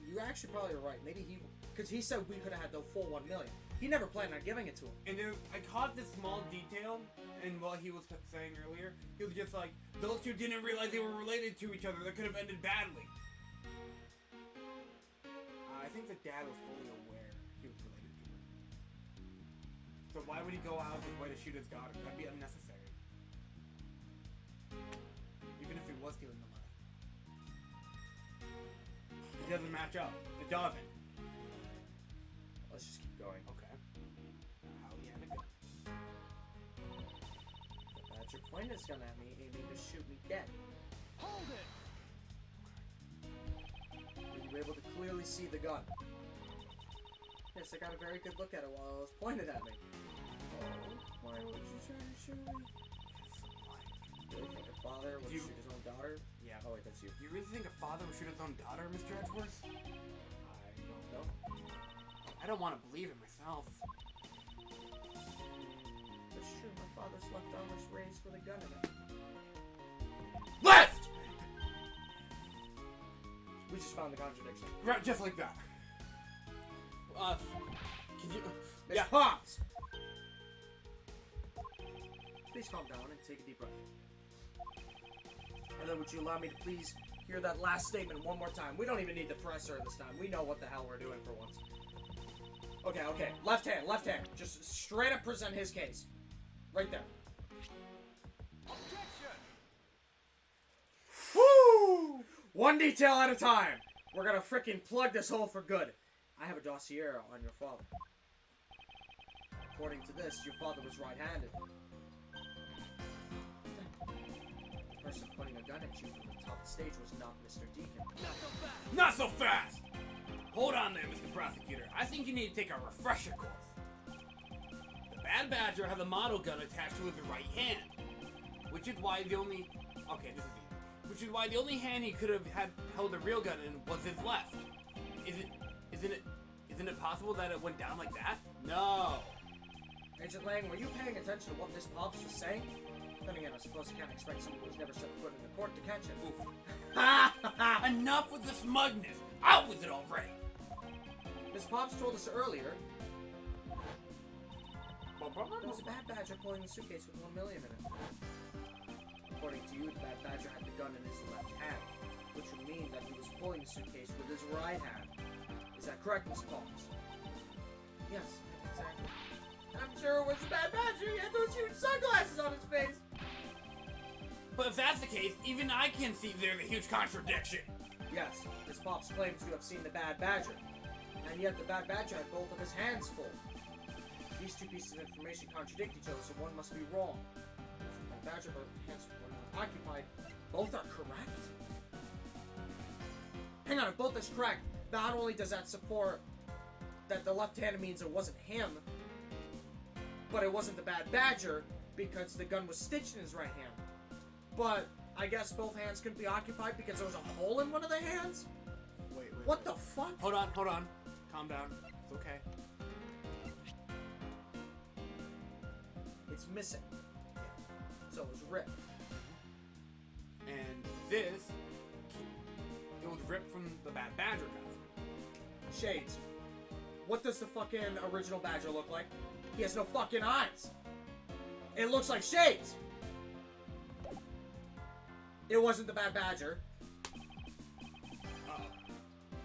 S4: You actually probably are right. Maybe because he said we could have had the full 1 million. He never planned on giving it to him.
S2: And I caught this small detail, and what he was saying earlier, he was just like, those two didn't realize they were related to each other. That could have ended badly. I think the dad was fully aware he was related to her. So why would he go out of his way to shoot his daughter? That'd be unnecessary. Even if he was stealing the money. It doesn't match up. It doesn't.
S4: Let's just keep going.
S2: Okay. How he had a gun.
S4: The badger pointed his gun at me, aiming to shoot me dead.
S1: Hold it.
S4: You were able to clearly see the gun. Yes, I got a very good look at it while it was pointed at me. Oh, why would you try to shoot me? You really think a father would shoot his own daughter?
S2: Yeah.
S4: Oh wait, that's you.
S2: You really think a father would shoot his own daughter, Mr. Edgeworth?
S4: I don't know.
S2: I don't want to believe it myself.
S3: That's true. My father's left arm was raised with a gun in it.
S2: Left!
S4: We just found the contradiction.
S2: Right, just like that. Can you...
S4: Miss
S2: Yeah.
S4: Pops! Please calm down and take a deep breath.
S3: And then would you allow me to please hear that last statement one more time? We don't even need the presser this time. We know what the hell we're doing for once.
S4: Okay. Left hand. Just straight up present his case. Right there. Woo! One detail at a time. We're gonna frickin' plug this hole for good. I have a dossier on your father. According to this, your father was right-handed. The person pointing a gun at you from the top of the stage was not Mr. Deacon.
S2: Not so fast! Hold on there, Mr. Prosecutor. I think you need to take a refresher course. The Bad Badger has a model gun attached to his right hand, which is why the only... Okay, this is easy. Which is why the only hand he could have held a real gun in was his left. Isn't it possible that it went down like that? No.
S4: Agent Lang, were you paying attention to what Miss Pops was saying? Then again, I suppose you can't expect someone who's never set foot in the court to catch it.
S2: Oof. Enough with the smugness. Out with it already.
S4: Miss Pops told us earlier there was a Bad Badger pulling the suitcase with $1 million in it. According to you, the Bad Badger had the gun in his left hand, which would mean that he was pulling the suitcase with his right hand. Is that correct, Miss Pops? Yes, exactly. I'm sure it was the Bad Badger. He had those huge sunglasses on his face.
S2: But if that's the case, even I can see there's a huge contradiction.
S4: Yes, Miss Pops claims to have seen the Bad Badger, and yet the Bad Badger had both of his hands full. These two pieces of information contradict each other, so one must be wrong. The Bad Badger, both hands were not occupied. Both are correct? Hang on, if both is correct, not only does that support that the left hand means it wasn't him, but it wasn't the Bad Badger because the gun was stitched in his right hand. But I guess both hands couldn't be occupied because there was a hole in one of the hands?
S2: Wait.
S4: What the fuck?
S2: Hold on. Calm down. It's okay.
S4: It's missing. So it was ripped.
S2: And this, it was ripped from the Bad Badger gun.
S4: Shades. What does the fucking original Badger look like? He has no fucking eyes. It looks like Shades. It wasn't the Bad Badger.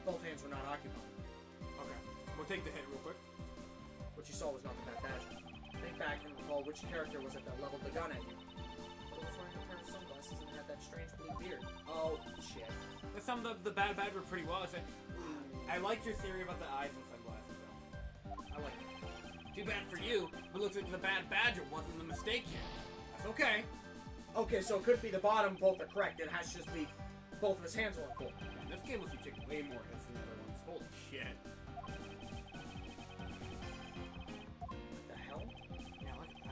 S4: Both hands were not occupied.
S2: Okay. We'll take the hit real quick.
S4: What you saw was not the Bad Badger. Think back and recall which character was it that leveled the gun at you. But it was wearing a pair of sunglasses and had that strange blue beard. Oh, shit.
S2: That summed up the Bad Badger pretty well. I liked your theory about the eyes and sunglasses, though. I like it. Too bad for you, but looks like the Bad Badger wasn't the mistake here. That's okay.
S4: Okay, so it could be the bottom, both are correct. It has to just be both of his hands weren't full.
S2: Man, this game lets you take way more hits than the other ones. Holy shit.
S4: What the hell?
S2: Yeah, look at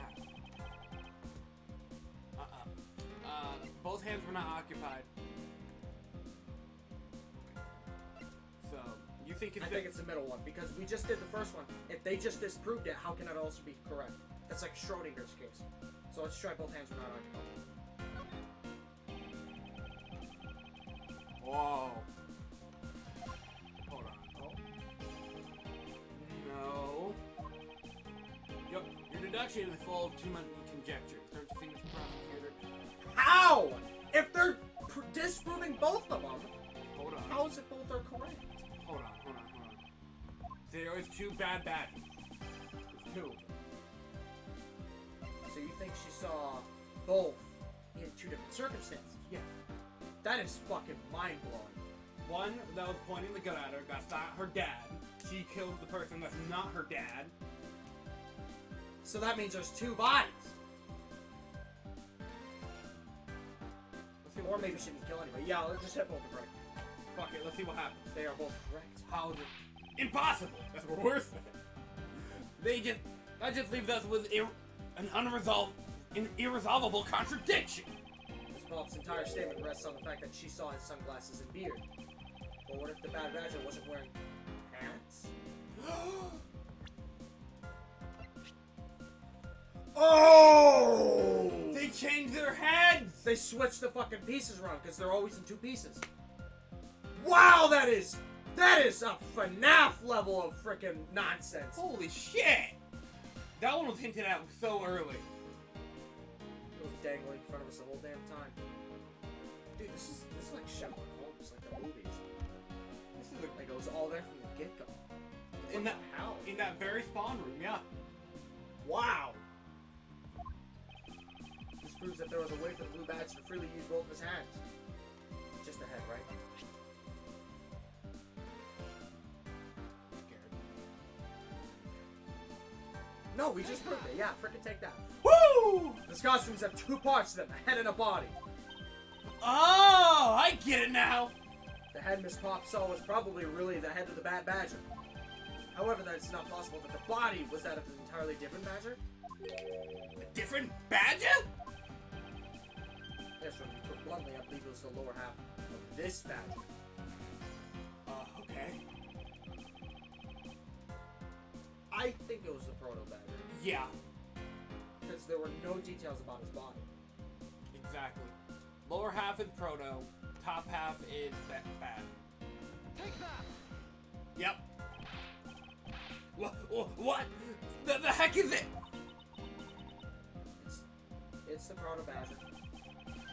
S2: that. Both hands were not occupied. So, you think it's...
S4: I think it's the middle one, because we just did the first one. If they just disproved it, how can it also be correct? That's like Schrodinger's case. So let's try both hands were not occupied.
S2: Whoa. Hold on.
S4: Oh.
S2: No. Your deduction is full of too many conjectures. Don't you think, Mr. Prosecutor?
S4: How? If they're disproving both of them,
S2: Hold on.
S4: how is it both are correct?
S2: Hold on. There is two Bad Badgers. There's two.
S4: So you think she saw both in two different circumstances?
S2: Yeah.
S4: That is fucking mind-blowing.
S2: One that was pointing the gun at her, that's not her dad. She killed the person that's not her dad.
S4: So that means there's two bodies. Or maybe she didn't kill anybody. Yeah, let's just hit both are correct.
S2: Fuck it, let's see what happens.
S4: They are both correct.
S2: How is it? Impossible! That's worse. That just leaves us with an irresolvable contradiction.
S4: Miss Pop's entire statement rests on the fact that she saw his sunglasses and beard. But what if the Bad Badger wasn't wearing pants? Oh!
S2: They changed their heads!
S4: They switched the fucking pieces around because they're always in two pieces. Wow, that is a FNAF level of freaking nonsense.
S2: Holy shit! That one was hinted at so early.
S4: It was dangling in front of us the whole damn time. Dude, this is like Sherlock Holmes, like the movies.
S2: This is
S4: Like it was all there from the get-go.
S2: in that
S4: How?
S2: in that very spawn room, yeah.
S4: Wow. This proves that there was a way for the Blue Badge to freely use both of his hands. Just the head, right?
S2: Scared.
S4: No, we just proved it. Yeah, frickin' take that.
S2: Woo!
S4: These costumes have two parts to them, a head and a body.
S2: Oh, I get it now.
S4: The head Miss Pop saw was probably really the head of the Bad Badger. However, that it's not possible that the body was that of an entirely different Badger.
S2: A different badger?
S4: Yes, when you put bluntly, I believe it was the lower half of this Badger.
S2: Okay.
S4: I think it was the Proto Badger,
S2: Yeah,
S4: because there were no details about his body.
S2: exactly. Lower half is proto, top half is bad.
S1: Take that!
S2: Yep. What? The heck is it?
S4: It's the Proto Badger.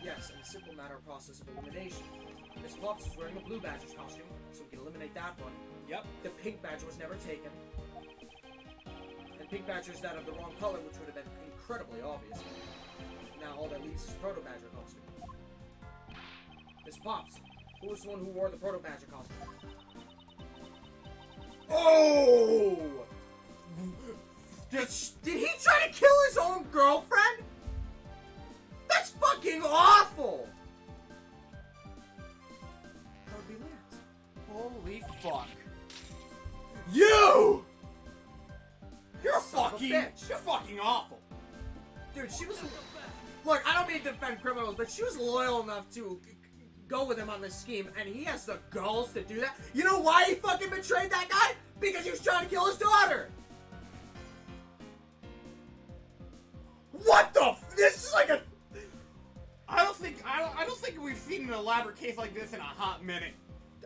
S4: Yes, in a simple matter of process of elimination. Miss Pops was wearing a Blue Badger's costume, so we can eliminate that one.
S2: Yep.
S4: The Pink Badger was never taken. And Pink Badger is that of the wrong color, which would have been incredibly obvious. Now all that leaves is Proto Badger costume. Miss Pops, who was the one who wore the Proto Badger costume? Oh! Did he try to kill his own girlfriend? That's fucking awful! That would be Lance.
S2: Holy fuck. You! You're
S4: Son of a
S2: fucking...
S4: bitch.
S2: You're fucking awful.
S4: Dude, she was... Look, I don't mean to defend criminals, but she was loyal enough to go with him on this scheme, and he has the balls to do that. You know why he fucking betrayed that guy? Because he was trying to kill his daughter! What the this is like a...
S2: I don't think we've seen an elaborate case like this in a hot minute.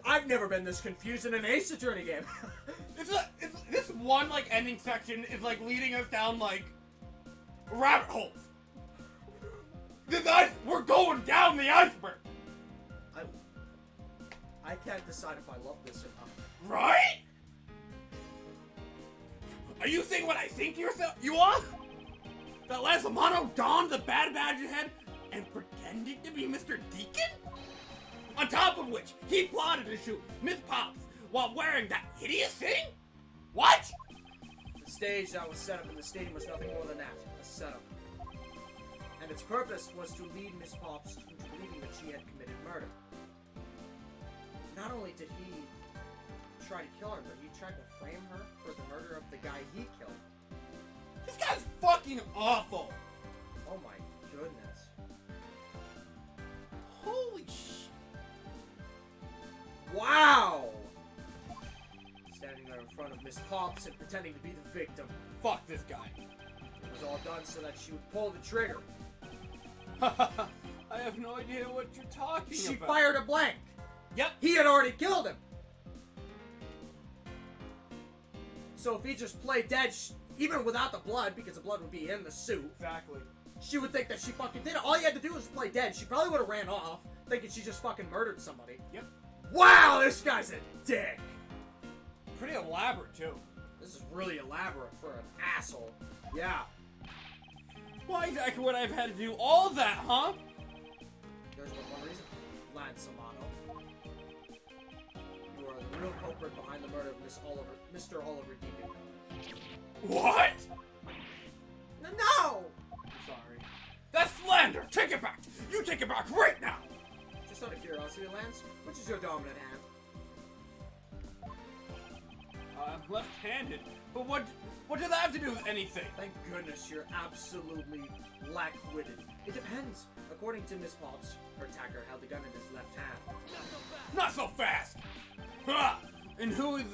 S4: I've never been this confused in an Ace Attorney game.
S2: This one like ending section is like leading us down like rabbit holes. We're going down the iceberg,
S4: I can't decide if I love this or not.
S2: right? Are you saying what I think you are? That Lazamano donned the Bad Badger head and pretended to be Mr. Deacon? On top of which, he plotted to shoot Miss Pops while wearing that hideous thing? What?
S4: The stage that was set up in the stadium was nothing more than that, a setup. And its purpose was to lead Miss Pops into believing that she had committed murder. Not only did he try to kill her, but he tried to frame her for the murder of the guy he killed.
S2: This guy's fucking awful.
S4: Oh my goodness.
S2: Holy sh...
S4: Wow! Standing there in front of Miss Pops and pretending to be the victim.
S2: Fuck this guy.
S4: It was all done so that she would pull the trigger.
S2: I have no idea what you're talking
S4: She
S2: about.
S4: fired a blank.
S2: Yep.
S4: He had already killed him. So if he just played dead, even without the blood, because the blood would be in the suit,
S2: Exactly.
S4: she would think that she fucking did it. All you had to do was play dead. She probably would have ran off, thinking she just fucking murdered somebody.
S2: Yep.
S4: Wow, this guy's a dick.
S2: Pretty elaborate too.
S4: This is really elaborate for an asshole. Yeah.
S2: Why exactly would I have had to do all that, huh?
S4: There's one reason. Lance Solano. You are the real culprit behind the murder of Mr. Oliver Deacon.
S2: What?
S4: No!
S2: I'm sorry. That's slander! Take it back! You take it back right now!
S4: Just out of curiosity, Lance, which is your dominant hand?
S2: I'm left-handed, but what What does that have to do with anything?
S4: Thank goodness you're absolutely lack-witted. It depends. According to Miss Pops, her attacker held the gun in his left hand.
S2: Not so fast! Ha! And who's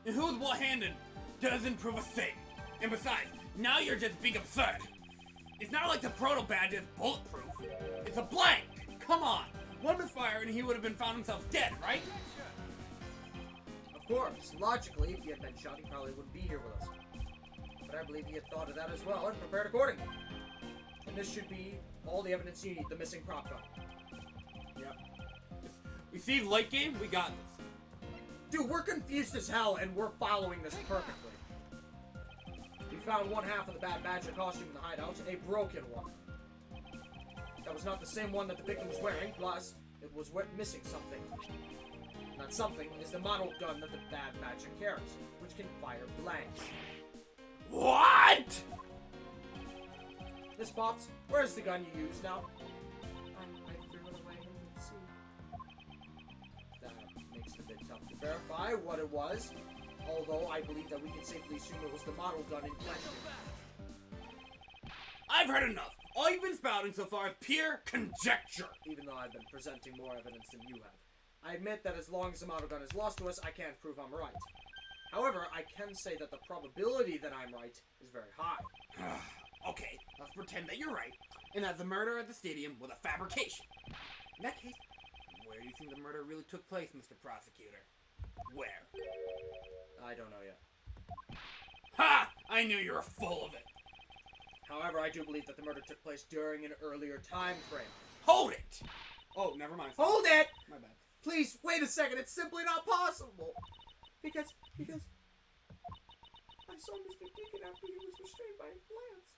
S2: one-handed doesn't prove a thing. And besides, now you're just being absurd. It's not like the proto badge is bulletproof. It's a blank. Come on. One misfire and he would have been found himself dead, right?
S4: Of course, logically, if he had been shot, he probably wouldn't be here with us. But I believe he had thought of that as well and prepared accordingly. And this should be all the evidence you need, the missing prop gun.
S2: Yep. We see light game, we got this.
S4: Dude, we're confused as hell, and we're following this perfectly. We found one half of the Bad Badger costume in the hideout, a broken one. That was not the same one that the victim was wearing, plus it was missing something. That something is the model gun that the Bad Badger carries, which can fire blanks.
S2: What?
S4: Miss Pops, where's the gun you used now? I threw it away in the sea. That makes it a bit tough to verify what it was, although I believe that we can safely assume it was the model gun in question.
S2: I've heard enough. All you've been spouting so far is pure conjecture.
S4: Even though I've been presenting more evidence than you have. I admit that as long as the model gun is lost to us, I can't prove I'm right. However, I can say that the probability that I'm right is very high.
S2: Okay, let's pretend that you're right, and that the murder at the stadium was a fabrication. In that case, where do you think the murder really took place, Mr. Prosecutor? Where?
S4: I don't know yet.
S2: Ha! I knew you were full of it.
S4: However, I do believe that the murder took place during an earlier time frame.
S2: Hold it! Oh, never mind.
S4: Hold it!
S2: My bad.
S4: Please, wait a second, it's simply not possible! Because I saw Mr. Deacon after he was restrained by Lance.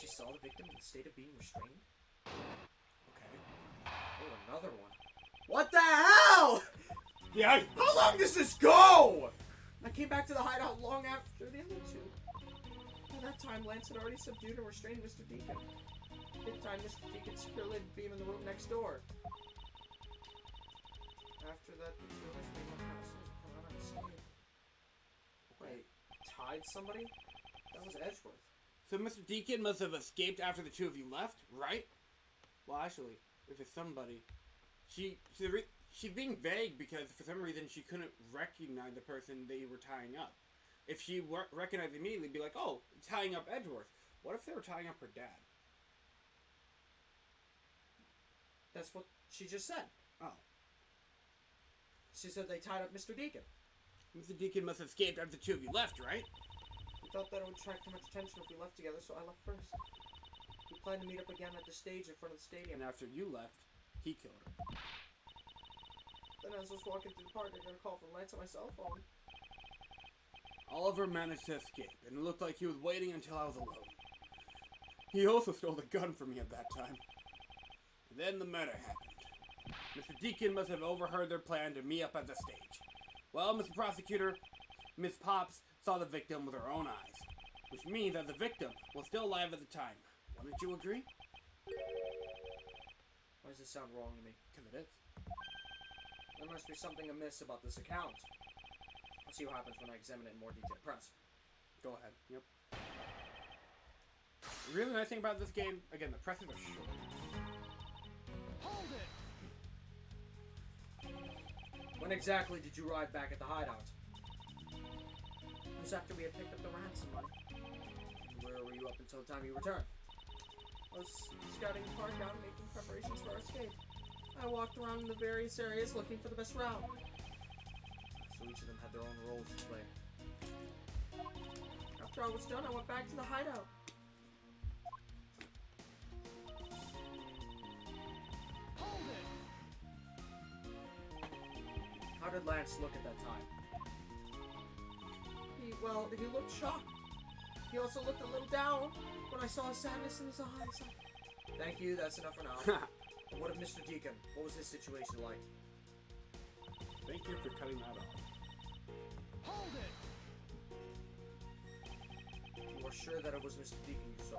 S4: She saw the victim in the state of being restrained?
S2: Okay.
S4: Oh, another one. What the hell?!
S2: Yeah,
S4: How long does this go?! I came back to the hideout long after the other two. By that time, Lance had already subdued and restrained Mr. Deacon. Big time, Mr. Deacon securely beam in the room next door. After that, the two of us came up houses and put on an escape. Wait, tied somebody? That was Edgeworth.
S2: So Mr. Deacon must have escaped after the two of you left, right? Well, actually, if it's somebody, she's being vague because for some reason she couldn't recognize the person they were tying up. If she recognized immediately, be like, oh, tying up Edgeworth. What if they were tying up her dad?
S4: That's what she just said.
S2: Oh.
S4: She said they tied up Mr. Deacon.
S2: Mr. Deacon must have escaped after the two of you left, right?
S4: We thought that it would attract too much attention if we left together, so I left first. We planned to meet up again at the stage in front of the stadium.
S2: And after you left, he killed her.
S4: Then as I was walking through the park, I got a call from Lance on my cell phone.
S2: Oliver managed to escape, and it looked like he was waiting until I was alone. He also stole the gun from me at that time. And then the murder happened. Mr. Deacon must have overheard their plan to meet up at the stage. Well, Mr. Prosecutor, Miss Pops saw the victim with her own eyes, which means that the victim was still alive at the time. Wouldn't you agree?
S4: Why does this sound wrong to me?
S2: Because it is.
S4: There must be something amiss about this account. I'll see what happens when I examine it in more detail. Press.
S2: Go ahead. Yep. The really nice thing about this game, again, the presses are short.
S5: Hold it!
S4: When exactly did you arrive back at the hideout? It was after we had picked up the ransom money. Where were you up until the time you returned? I was scouting the park out and making preparations for our escape. I walked around in the various areas looking for the best route. So each of them had their own roles to play. After I was done, I went back to the hideout.
S5: Hold it!
S4: How did Lance look at that time? He looked shocked. He also looked a little down when I saw sadness in his eyes. Thank you, that's enough for now. What of Mr. Deacon? What was his situation like?
S2: Thank you for cutting that off.
S5: Hold it!
S4: You are sure that it was Mr. Deacon you saw?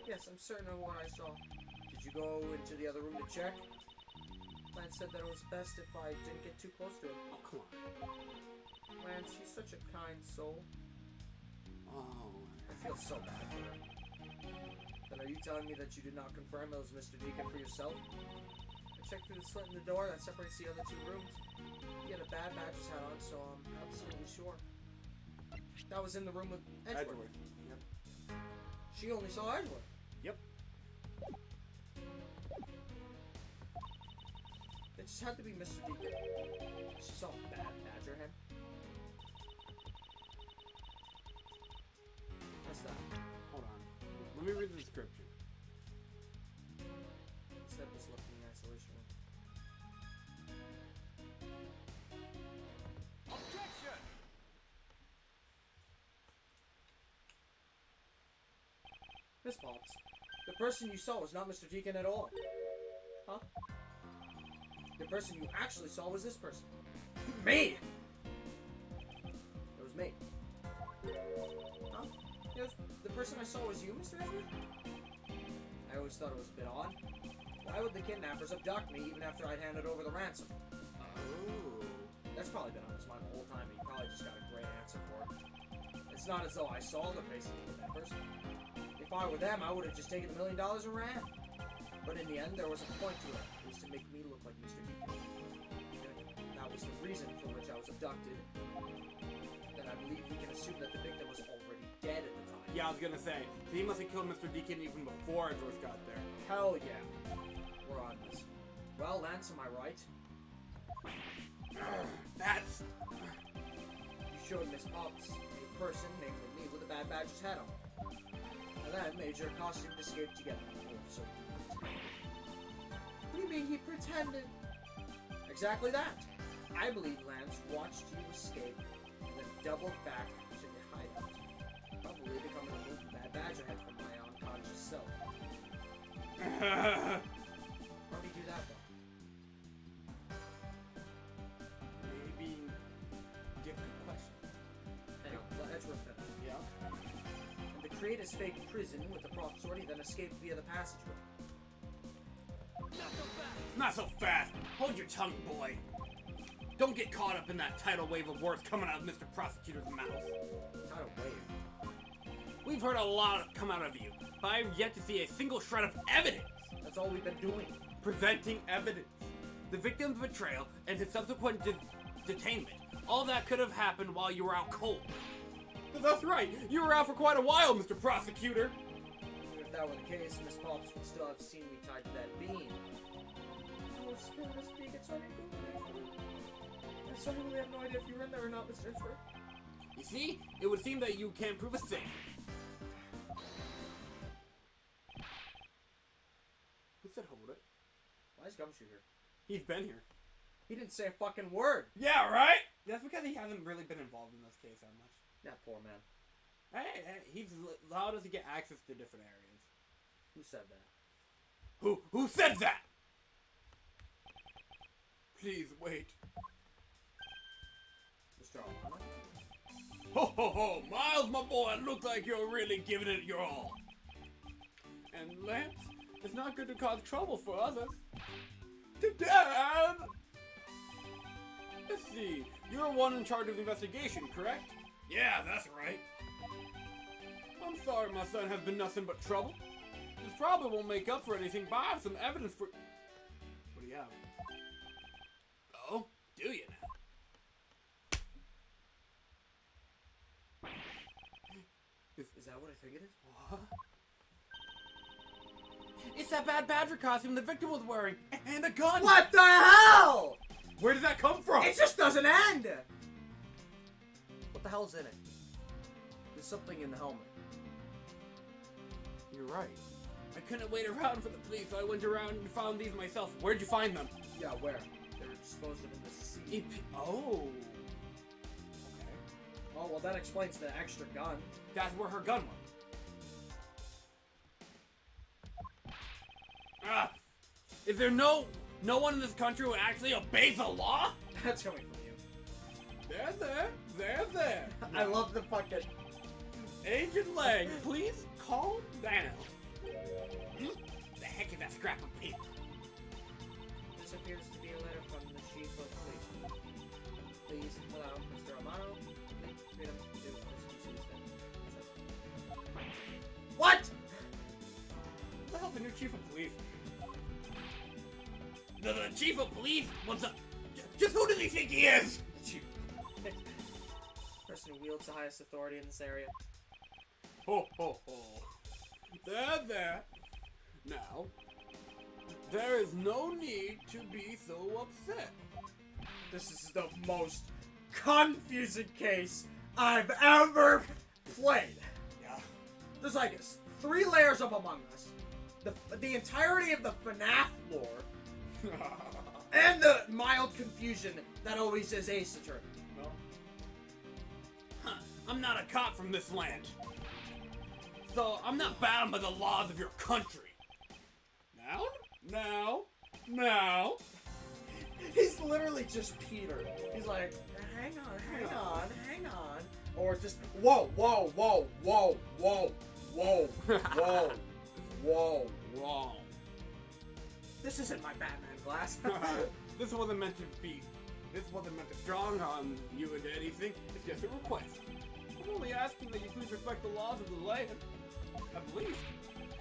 S4: Yes, I'm certain of what I saw. Did you go into the other room to check? Lance said that it was best if I didn't get too close to him.
S2: Oh, come on.
S4: Man, she's such a kind soul.
S2: Oh.
S4: I feel so bad for her. Then are you telling me that you did not confirm it was Mr. Deacon for yourself? I checked through the slit in the door that separates the other two rooms. He had a bad Badger's hat on, so I'm absolutely sure. That was in the room with Edgeworth.
S2: Yep.
S4: She only saw Edgeworth.
S2: Yep.
S4: It just had to be Mr. Deacon. She saw a bad Badger head. What's that?
S2: Hold on. Let me read the description.
S4: Instead was left in the isolation room.
S1: Objection!
S4: Miss Pops, the person you saw was not Mr. Deacon at all. Huh? The person you actually saw was this person. Me! It was me. Huh? Yes, the person I saw was you, Mr. Edgeworth? I always thought it was a bit odd. Why would the kidnappers abduct me even after I'd handed over the ransom?
S2: Oh.
S4: That's probably been on his mind the whole time, and he probably just got a great answer for it. It's not as though I saw the face of the kidnappers. If I were them, I would have just taken $1 million and ran. But in the end, there was a point to it. It was to make me look like Mr. Deacon. And that was the reason for which I was abducted. Then I believe we can assume that the victim was already dead at the time.
S2: Yeah, I was gonna say. So he must have killed Mr. Deacon even before Edgeworth got there.
S4: Hell yeah. We're on this. Well, Lance, am I right?
S2: That's...
S4: You showed Miss Pops a person, namely me, with a bad Badger's hat on. And then made your costume to escape together. Oh, so what do you mean he pretended? Exactly that. I believe Lance watched you escape and then doubled back to the hideout. Probably becoming a little bad Badger head from my unconscious self. How do you do that though?
S2: Maybe... Different question.
S4: Hang on, let Edgeworth finish.
S2: Yeah?
S4: And to create his fake prison with the prop sortie, then escape via the passageway.
S2: Not so fast! Hold your tongue, boy! Don't get caught up in that tidal wave of words coming out of Mr. Prosecutor's mouth.
S4: Tidal wave.
S2: We've heard a lot come out of you, but I've yet to see a single shred of evidence!
S4: That's all we've been doing.
S2: Presenting evidence. The victim's betrayal and his subsequent detainment. All that could have happened while you were out cold. But that's right, you were out for quite a while, Mr. Prosecutor!
S4: If that were the case, Miss Pops would still have seen me tied to that beam. I was scared to speak at Sunny Good. I certainly have no idea if you were in there or not, Mr. Edgeworth.
S2: You see, it would seem that you can't prove a thing. Who said hold it?
S4: Why is Gumshoe here?
S2: He's been here.
S4: He didn't say a fucking word.
S2: Yeah, right? That's because he hasn't really been involved in this case that much.
S4: That poor man.
S2: Hey, he's allowed us to get access to different areas.
S4: Who said that?
S2: Who said that? Please wait.
S4: Mr. Alana?
S2: Ho ho ho! Miles, my boy, it looks like you're really giving it your all. And Lance, it's not good to cause trouble for others. Dad! Let's see, you're one in charge of the investigation, correct? Yeah, that's right. I'm sorry my son has been nothing but trouble. This probably won't make up for anything, but I have some evidence for... What do you have? Oh, do you now?
S4: Is that what I think it is?
S2: What? It's that bad Badger costume the victim was wearing, and a gun!
S4: What the hell?
S2: Where did that come from?
S4: It just doesn't end! What the hell's in it? There's something in the helmet.
S2: You're right. I couldn't wait around for the police, so I went around and found these myself. Where'd you find them?
S4: Yeah, where? They're disposed of in the sea.
S2: Oh. Okay.
S4: Oh, well that explains the extra gun.
S2: That's where her gun was. Ah! Is there no one in this country who actually obeys the law?
S4: That's coming from you.
S2: There.
S4: I love the fucking...
S2: Agent Lang, please calm down. The heck is that scrap of paper?
S4: This appears to be a letter from the chief of police. Please allow Mr. Amano complete freedom to pursue his What?
S2: What the hell, the new chief of police? The chief of police? What's up? Just who does he think he is?
S4: Person who wields the highest authority in this area.
S2: Ho ho ho. There. Now, there is no need to be so upset.
S4: This is the most confusing case I've ever played.
S2: Yeah.
S4: There's like 3 layers of Among Us, the entirety of the FNAF lore, and the mild confusion that always is Ace Attorney.
S2: No. Huh. I'm not a cop from this land. So I'm not bound by the laws of your country. Now.
S4: He's literally just Peter. He's like, hang on. Or just, whoa. This isn't my Batman glass.
S2: This wasn't meant to be. This wasn't meant to strong on you and anything. It's just a request. I'm only asking that you please respect the laws of the land. At least.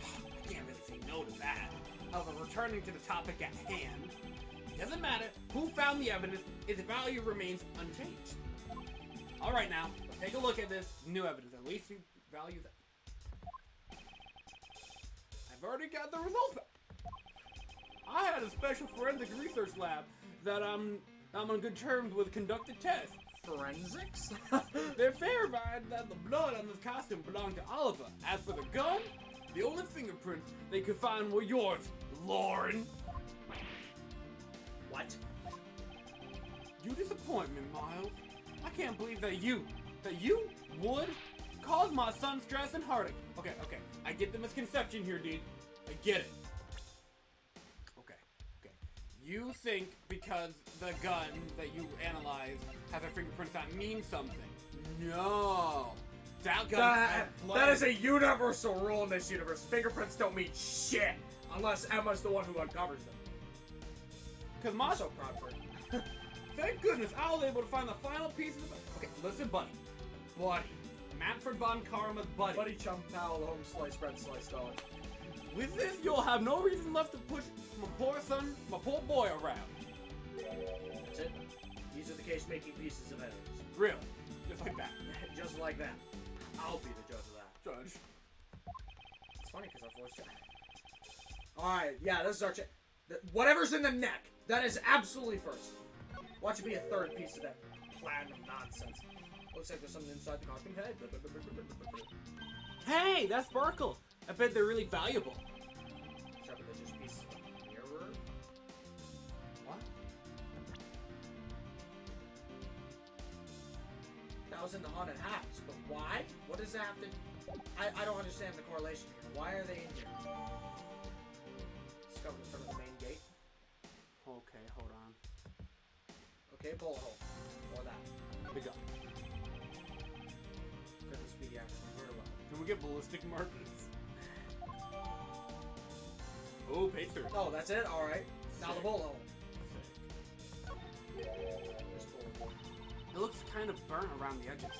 S2: I can't really say no to that. However, returning to the topic at hand, it doesn't matter who found the evidence, its value remains unchanged. Alright now, let's take a look at this new evidence. At least you value that. I've already got the results back. I had a special forensic research lab that I'm on good terms with conducted tests.
S4: Forensics?
S2: They verified that the blood on this costume belonged to Oliver. As for the gun, the only fingerprints they could find were yours, Lauren.
S4: What?
S2: You disappoint me, Miles. I can't believe that you would cause my son stress and heartache. Okay. I get the misconception here, dude. I get it. Okay. You think because the gun that you analyzed has our fingerprints that means something. No. That gun
S4: That is a universal rule in this universe. Fingerprints don't mean shit unless Emma's the one who uncovers them.
S2: Because my
S4: I'm so proud for her.
S2: Thank goodness I was able to find the final piece of the... Okay, listen, buddy. Manfred von Karma's buddy.
S4: Buddy Chum Pal, home slice bread, slice dog.
S2: With this, you'll have no reason left to push my poor boy around.
S4: That's it. These are the case-making pieces of evidence.
S2: Really? Just like that.
S4: Just like that. I'll be the judge of that.
S2: Judge.
S4: It's funny because our voice check. Alright, yeah, this is our check. Whatever's in the neck, that is absolutely first. Watch it be a third piece of that platinum nonsense. Looks like there's something inside the costume head.
S2: Hey, that's Sparkle. I bet they're really valuable.
S4: Except for they're just pieces of mirror.
S2: What?
S4: That was in the haunted house, but why? What does that have to... I don't understand the correlation here. Why are they in here? Discovered in front of the main gate.
S2: Okay, hold on.
S4: Okay, bullet hole. Or that.
S2: The gun.
S4: Couldn't speedy action. Very well.
S2: Can we get ballistic markers? Oh, page 3.
S4: Oh, that's it? Alright. Now the
S2: Sick.
S4: bullet hole.
S2: Sick.
S4: This bullet hole.
S2: It looks kind of burnt around the edges.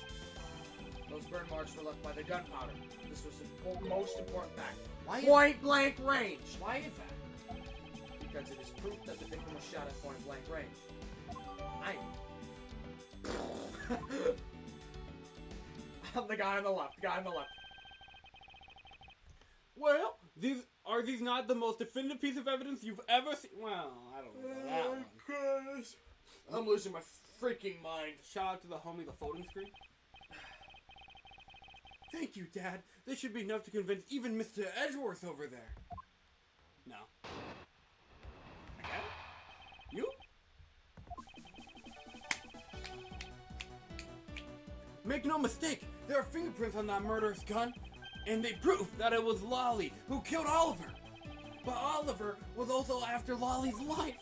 S4: Those burn marks were left by the gunpowder. This was the most important fact.
S2: Why is-
S4: Point blank range!
S2: Why is that?
S4: Because it is proof that the victim was shot at point blank range. I'm the guy on the left.
S2: Well, are these not the most definitive piece of evidence you've ever seen? Well, I don't know about that one.
S4: Christ. I'm losing my freaking mind.
S2: Shout out to the homie, the folding screen. Thank you, Dad. This should be enough to convince even Mr. Edgeworth over there. No. Okay? You? Make no mistake, there are fingerprints on that murderous gun, and they prove that it was Lolly who killed Oliver. But Oliver was also after Lolly's life.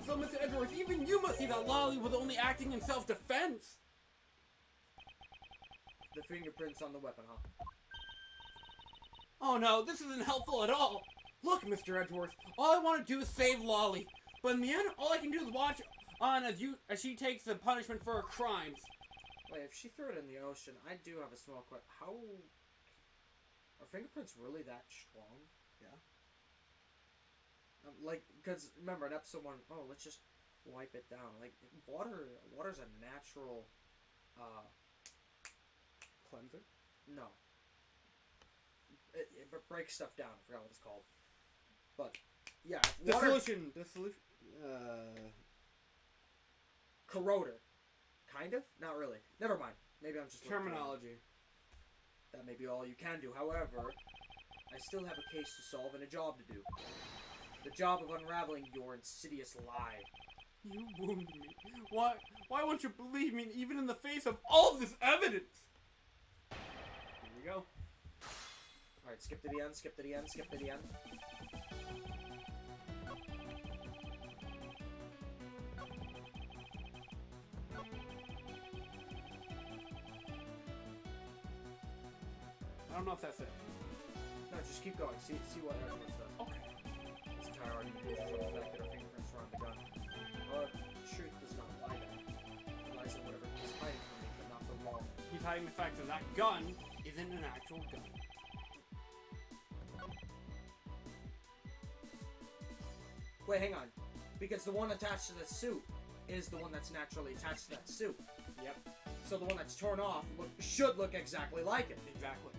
S2: So, Mr. Edgeworth, even you must see that Lolly was only acting in self-defense.
S4: The fingerprints on the weapon, huh?
S2: Oh no, this isn't helpful at all. Look, Mr. Edgeworth, all I want to do is save Lolly. But in the end, all I can do is watch on as she takes the punishment for her crimes.
S4: Wait, if she threw it in the ocean, I do have a small question. How are fingerprints really that strong?
S2: Yeah.
S4: Like, because remember in episode 1, oh, let's just wipe it down. Like, water's a natural,
S2: Cleanser?
S4: no. It breaks stuff down. I forgot what it's called. But, yeah,
S2: The
S4: water...
S2: solution.
S4: Corroder. Kind of? Not really. Never mind. Maybe I'm just...
S2: Terminology.
S4: That may be all you can do. However, I still have a case to solve and a job to do. The job of unraveling your insidious lie.
S2: You wounded me. Why won't you believe me even in the face of all this evidence? Here we go.
S4: Alright, skip to the end, skip to the end, skip to the end.
S2: I don't know if that's it.
S4: No, just keep going. See what Edgeworth says.
S2: Okay.
S4: This entire argument hinges on the fact that our fingerprints are on the gun. Our truth does not lie there. It lies in whatever he's hiding from me, but not for long.
S2: He's hiding the fact that that gun isn't an actual gun.
S4: Wait, hang on. Because the one attached to the suit is the one that's naturally attached to that suit.
S2: Yep.
S4: So the one that's torn off should look exactly like it.
S2: Exactly.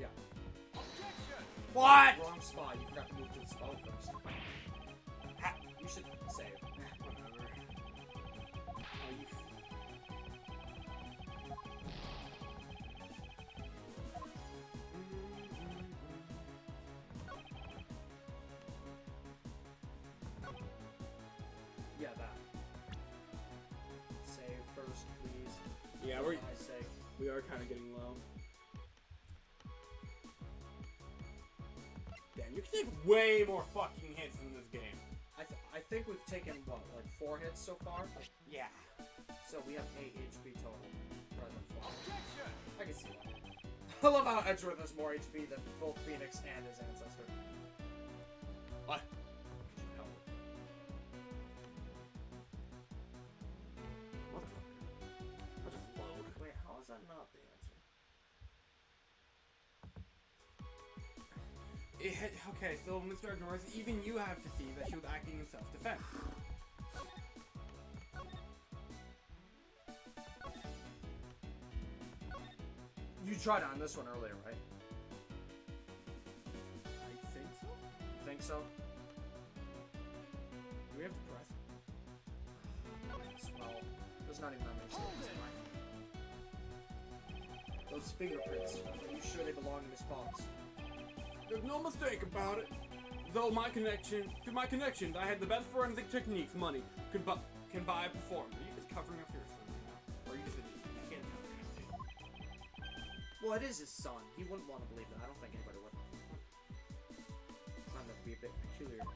S4: Yeah.
S2: What?
S4: Wrong spot. You forgot to move to the spot first. Ha! You should save.
S2: Whatever. Oh, you.
S4: Yeah, that. Save first, please.
S2: Yeah,
S4: I say.
S2: we are kind of getting low. Damn, you can take way more fucking hits in this game.
S4: I think we've taken, what, like 4 hits so far?
S2: Yeah.
S4: So we have 8 HP total. Rather than 4. I can see that. I love how Edgeworth has more HP than both Phoenix and his ancestor.
S2: What?
S4: Could you help it?
S2: What the fuck? I'll just load.
S4: Wait, how is that not the answer?
S2: Okay, so Mr. Edgeworth, even you have to see that she was acting in self-defense.
S4: You tried on this one earlier, right?
S2: I think so.
S4: You think so?
S2: Do we have to press?
S4: Well, there's not even that many statements in mine. Those fingerprints, are you sure they belong to Miss Potts?
S2: There's no mistake about it. Though through my connections, I had the best forensic techniques money can buy perform. Are you just covering up for your son right now? Or are you just an idiot? You can't tell me anything.
S4: Well, it is his son. He wouldn't want to believe that. I don't think anybody would. I find that to be a bit peculiar.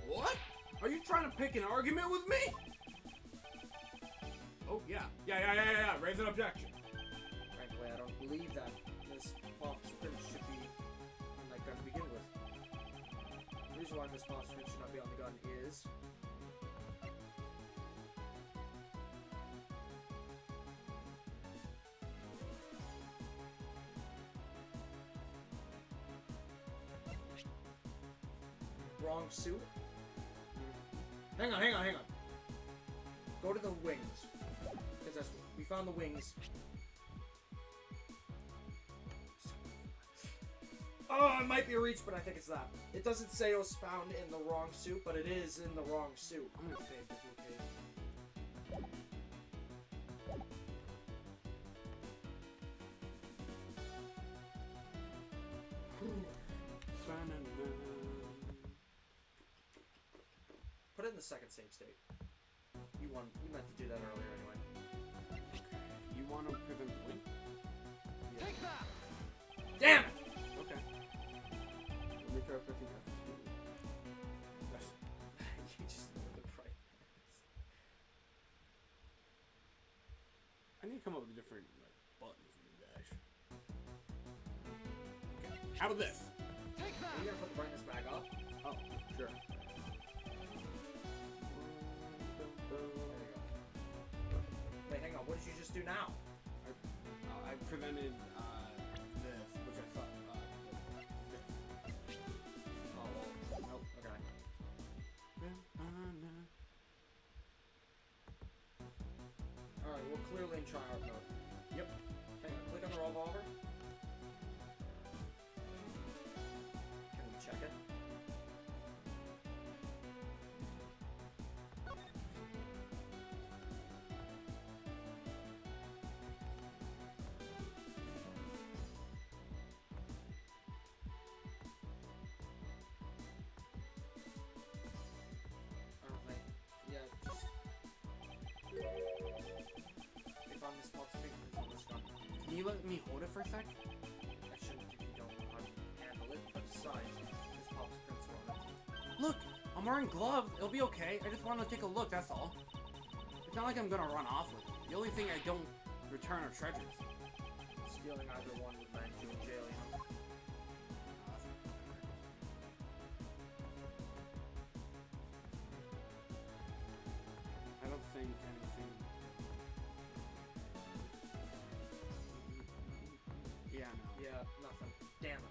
S2: What? Are you trying to pick an argument with me? Oh, yeah. Yeah. Raise an objection.
S4: Frankly, I don't believe that Miss Potts' print should be on that gun to begin with. The reason why Miss Potts' print should not be on the gun is... wrong suit? Hang on. Go to the wings. Because that's... we found the wings. Oh, it might be a reach, but I think it's that. It doesn't say it was found in the wrong suit, but it is in the wrong suit.
S2: I'm gonna save this in case.
S4: Put it in the second save state. You meant to do that earlier anyway.
S2: You want to prevent the win?
S4: Yeah. Take that! Damn it!
S2: Okay. Let me try pressing F2. Yes.
S4: You just know the right.
S2: I need to come up with different buttons for you guys. Okay. How about this?
S4: Take that! Are you gonna put the brightness back up?
S2: Oh, sure.
S4: What did you just do now?
S2: I prevented this, which I thought. This.
S4: Oh, well, nope. Okay. Alright, we're clearly in tryhard mode.
S2: Yep.
S4: Hang on, click on the revolver. Can we check it? I don't think. Yeah, just. If I'm Miss Pop's fingerprints on this gun.
S2: Can you let me hold it for a sec?
S4: I shouldn't if you don't know how to handle it, but besides, Miss Pop's prints are on it.
S2: Look, I'm wearing gloves. It'll be okay. I just want to take a look, that's all. It's not like I'm gonna run off with it. The only thing I don't return are treasures.
S4: Stealing either one would land you in jail, you know?
S2: I don't think anything. Yeah, no.
S4: Yeah, nothing. Damn it.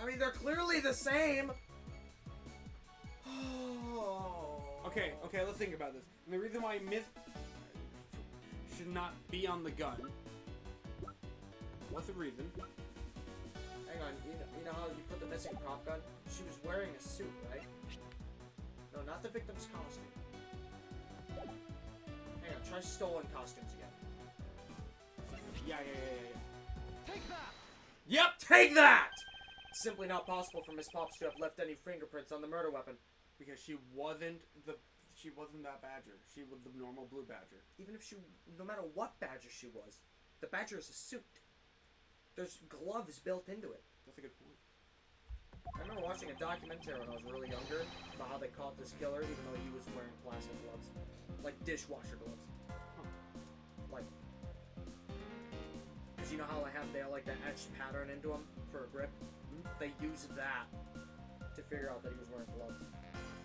S4: I mean, they're clearly the same!
S2: Okay, let's think about this. And the reason why Miss should not be on the gun. What's the reason?
S4: Hang on, you know how you put the missing prop gun? She was wearing a suit, right? No, not the victim's costume. Hang on, try stolen costumes again.
S2: Yeah.
S1: Take that!
S2: Yep!
S4: Take that! It's simply not possible for Miss Pops to have left any fingerprints on the murder weapon.
S2: Because she wasn't that badger. She was the normal blue badger.
S4: Even if no matter what badger she was, the badger is a suit. There's gloves built into it.
S2: That's a good point.
S4: I remember watching a documentary when I was really younger about how they caught this killer even though he was wearing plastic gloves. Like dishwasher gloves.
S2: Huh.
S4: Like, because you know how they have that etched pattern into them for a grip? They used that to figure out that he was wearing gloves.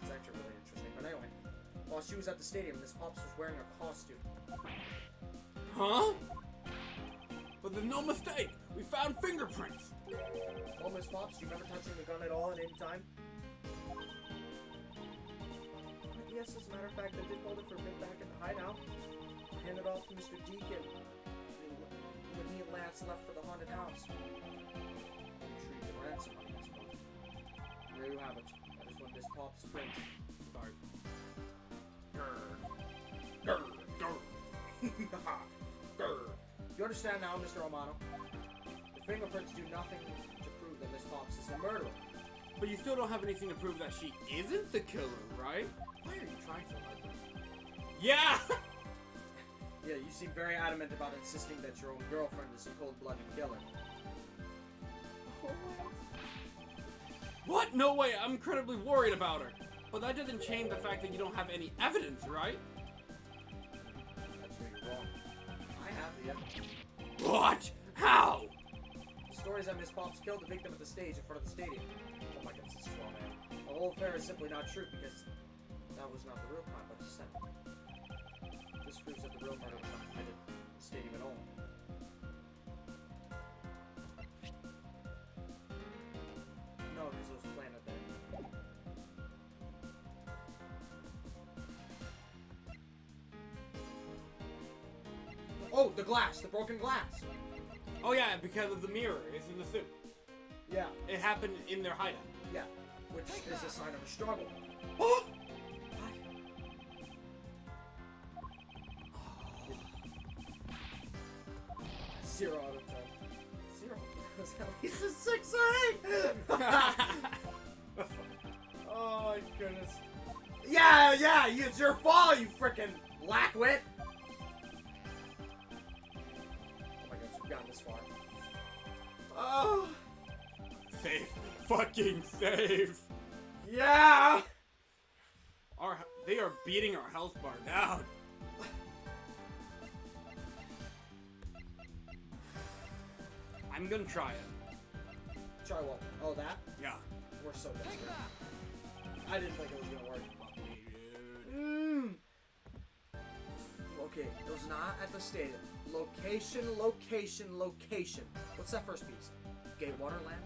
S4: It's actually really interesting. But anyway, while she was at the stadium, Miss Pops was wearing a costume.
S2: Huh? But there's no mistake. We found fingerprints.
S4: Well, Miss Pops, do you remember touching the gun at all at any time? Yes, as a matter of fact, I did hold it for a bit back in the hideout. Handed it off to Mr. Deacon when he and Lance left for the haunted house. Retrieved the ransom money, I suppose. There you have it. That is what Miss Pops prints.
S2: Sorry.
S4: You understand now, Mr. Romano? The fingerprints do nothing to prove that Miss Pops is the murderer.
S2: But you still don't have anything to prove that she isn't the killer, right? Why are you trying so hard? Yeah!
S4: Yeah, you seem very adamant about insisting that your own girlfriend is a cold-blooded killer.
S2: What? No way! I'm incredibly worried about her. But that doesn't change the fact that you don't have any evidence, right?
S4: That's where you're wrong. I have the evidence.
S2: What? How?
S4: The stories that Miss Pops killed the victim at the stage in front of the stadium. Oh my goodness, it's straw man. The whole affair is simply not true because that was not the real crime, but a set. This proves that the real murder was not committed in the stadium at all. No, because it was planted there. Oh, the glass! The broken glass!
S2: Oh yeah, because of the mirror. It's in the suit.
S4: Yeah,
S2: It happened in their hideout.
S4: yeah. Which is a sign of a struggle.
S2: Oh!
S4: Zero out of 10. Zero. That's at least a 6 or 8! Oh my goodness. Yeah, it's your fault, you frickin' blackwit! Oh my gosh, we've gotten this far. Oh!
S2: Safe. Fucking safe.
S4: Yeah!
S2: They are beating our health bar down. I'm gonna try it.
S4: Try what? Oh, that?
S2: Yeah.
S4: We're so desperate. I didn't think it was gonna work.
S2: Fuck me, dude.
S4: Okay, it was not at the stadium. Location, location, location. What's that first piece? Gay Waterland?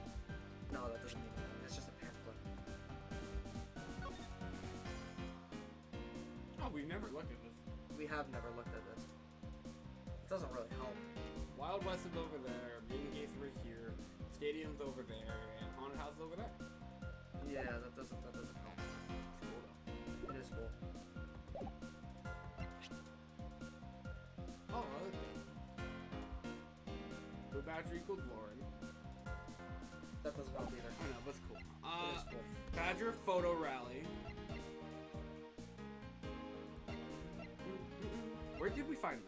S4: No, that doesn't mean anything. That's just a pamphlet.
S2: Oh, we've never looked at this.
S4: We have never looked at this. It doesn't really help.
S2: Wild West is over there, Main Gate's right here, Stadium's over there, and Haunted House is over there.
S4: Yeah, that doesn't help.
S2: It's cool though.
S4: It is cool.
S2: Oh, other thing. Blue Badger equals Lauren.
S4: That doesn't help either.
S2: I know, but it's cool.
S4: It is cool.
S2: Badger photo rally. Where did we find this?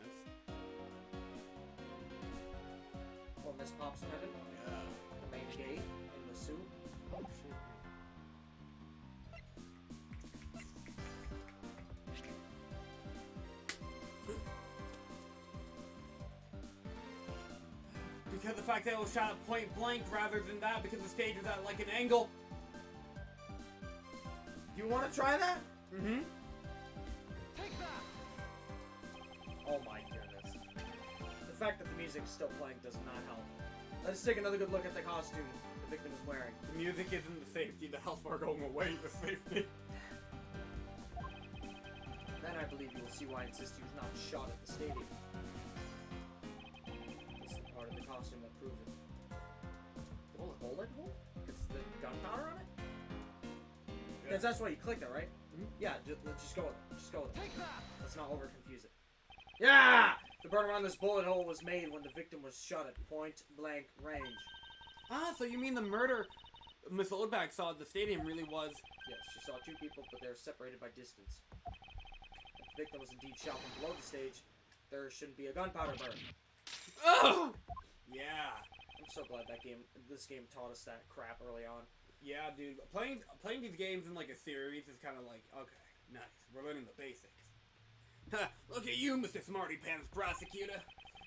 S4: Oh, Miss Pop's heaven?
S2: Yeah.
S4: The main gate in the soup?
S2: Oh shit. Because the fact that it was shot at point blank rather than that because the stage was at like an angle.
S4: You want to try that?
S2: Mm-hmm.
S4: Oh my goodness. The fact that the music is still playing does not help. Let's take another good look at the costume the victim is wearing.
S2: The music isn't the safety, the health bar going away is the safety.
S4: Then I believe you will see why I insist he was not shot at the stadium. It's the part of the costume that proves it. Bullet hole? It's the gunpowder on it? Because that's why you clicked it, right?
S2: Mhm.
S4: Yeah, just go with it. Just go with it. Let's not over confuse it. Yeah! The burn around this bullet hole was made when the victim was shot at point blank range.
S2: Ah, so you mean the murder Miss Oldbag saw at the stadium really was...
S4: Yes, she saw two people, but they were separated by distance. If the victim was indeed shot from below the stage, there shouldn't be a gunpowder burn.
S2: Oh! Yeah.
S4: I'm so glad this game taught us that crap early on.
S2: Yeah, dude. Playing these games in like a series is kind of like, okay, nice. We're learning the basics. Ha! Look at you, Mr. Smarty Pants Prosecutor.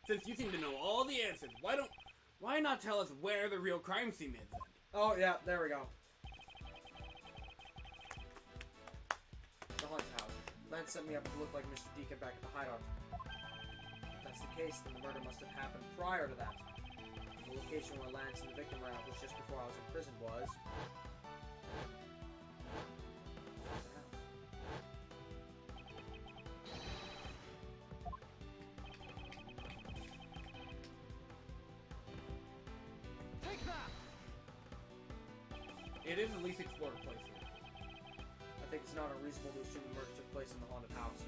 S2: Since you seem to know all the answers, why not tell us where the real crime scene is then?
S4: Oh, yeah, there we go. The haunted house. Lance set me up to look like Mr. Deacon back at the hideout. If that's the case, then the murder must have happened prior to that. The location where Lance and the victim were at was just before I was in prison was...
S2: It is the least explored place here.
S4: I think it's not unreasonable to assume the murder took place in the haunted house.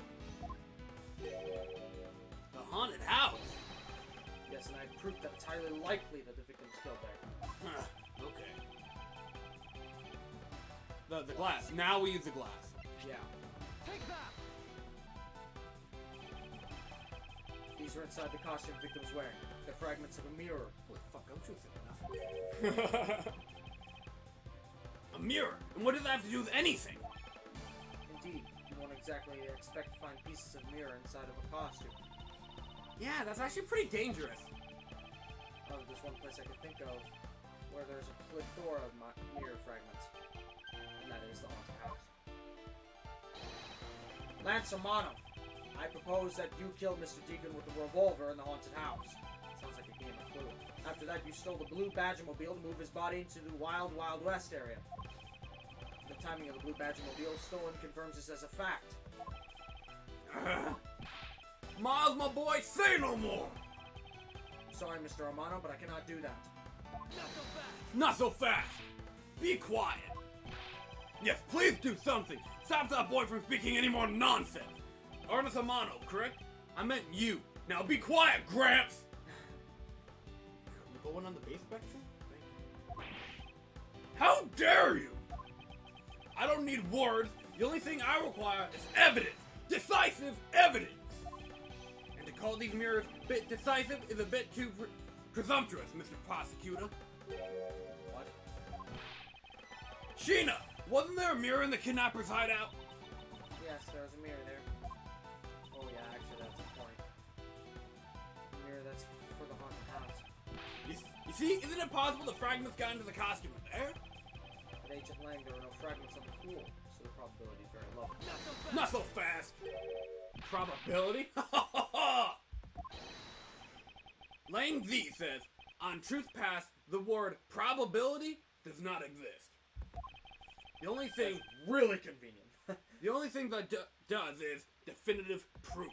S2: The haunted house?
S4: Yes, and I proved that it's highly likely that the victim was killed there.
S2: Huh, okay. The glass. Now we use the glass.
S4: Yeah. These were inside the costume the victim was wearing. They're fragments of a mirror.
S2: Holy fuck, I'm choosing enough. A mirror? And what does that have to do with anything?
S4: Indeed, you won't exactly expect to find pieces of mirror inside of a costume.
S2: Yeah, that's actually pretty dangerous.
S4: Oh, there's one place I could think of where there's a plethora of mirror fragments. And that is the haunted house. Lance Amano, I propose that you killed Mr. Deacon with a revolver in the haunted house. Sounds like a game of Clue. After that, you stole the blue Badger-mobile to move his body into the Wild Wild West area. The timing of the blue Badger-mobile stolen confirms this as a fact.
S2: Miles, my boy, say no more!
S4: Sorry, Mr. Amano, but I cannot do that.
S2: Not so fast! Be quiet! Yes, please do something! Stop that boy from speaking any more nonsense! Ernest Amano, correct? I meant you. Now be quiet, Gramps! We're going on the base spectrum? How dare you! I don't need words. The only thing I require is evidence. Decisive evidence! And to call these mirrors bit decisive is a bit too presumptuous, Mr. Prosecutor.
S4: What?
S2: Sheena! Wasn't there a mirror in the kidnapper's hideout?
S4: Yes, there was a mirror there. Oh yeah, actually that's the point. The mirror that's for the haunted house.
S2: You see, isn't it possible the fragments got into the costume in there?
S4: At Agent Lang, there were no fragments on the pool, so the probability is very low.
S2: Not so fast! probability? Lang Z says, on Truth Pass, the word probability does not exist. The only thing
S4: Really convenient.
S2: that does is definitive proof.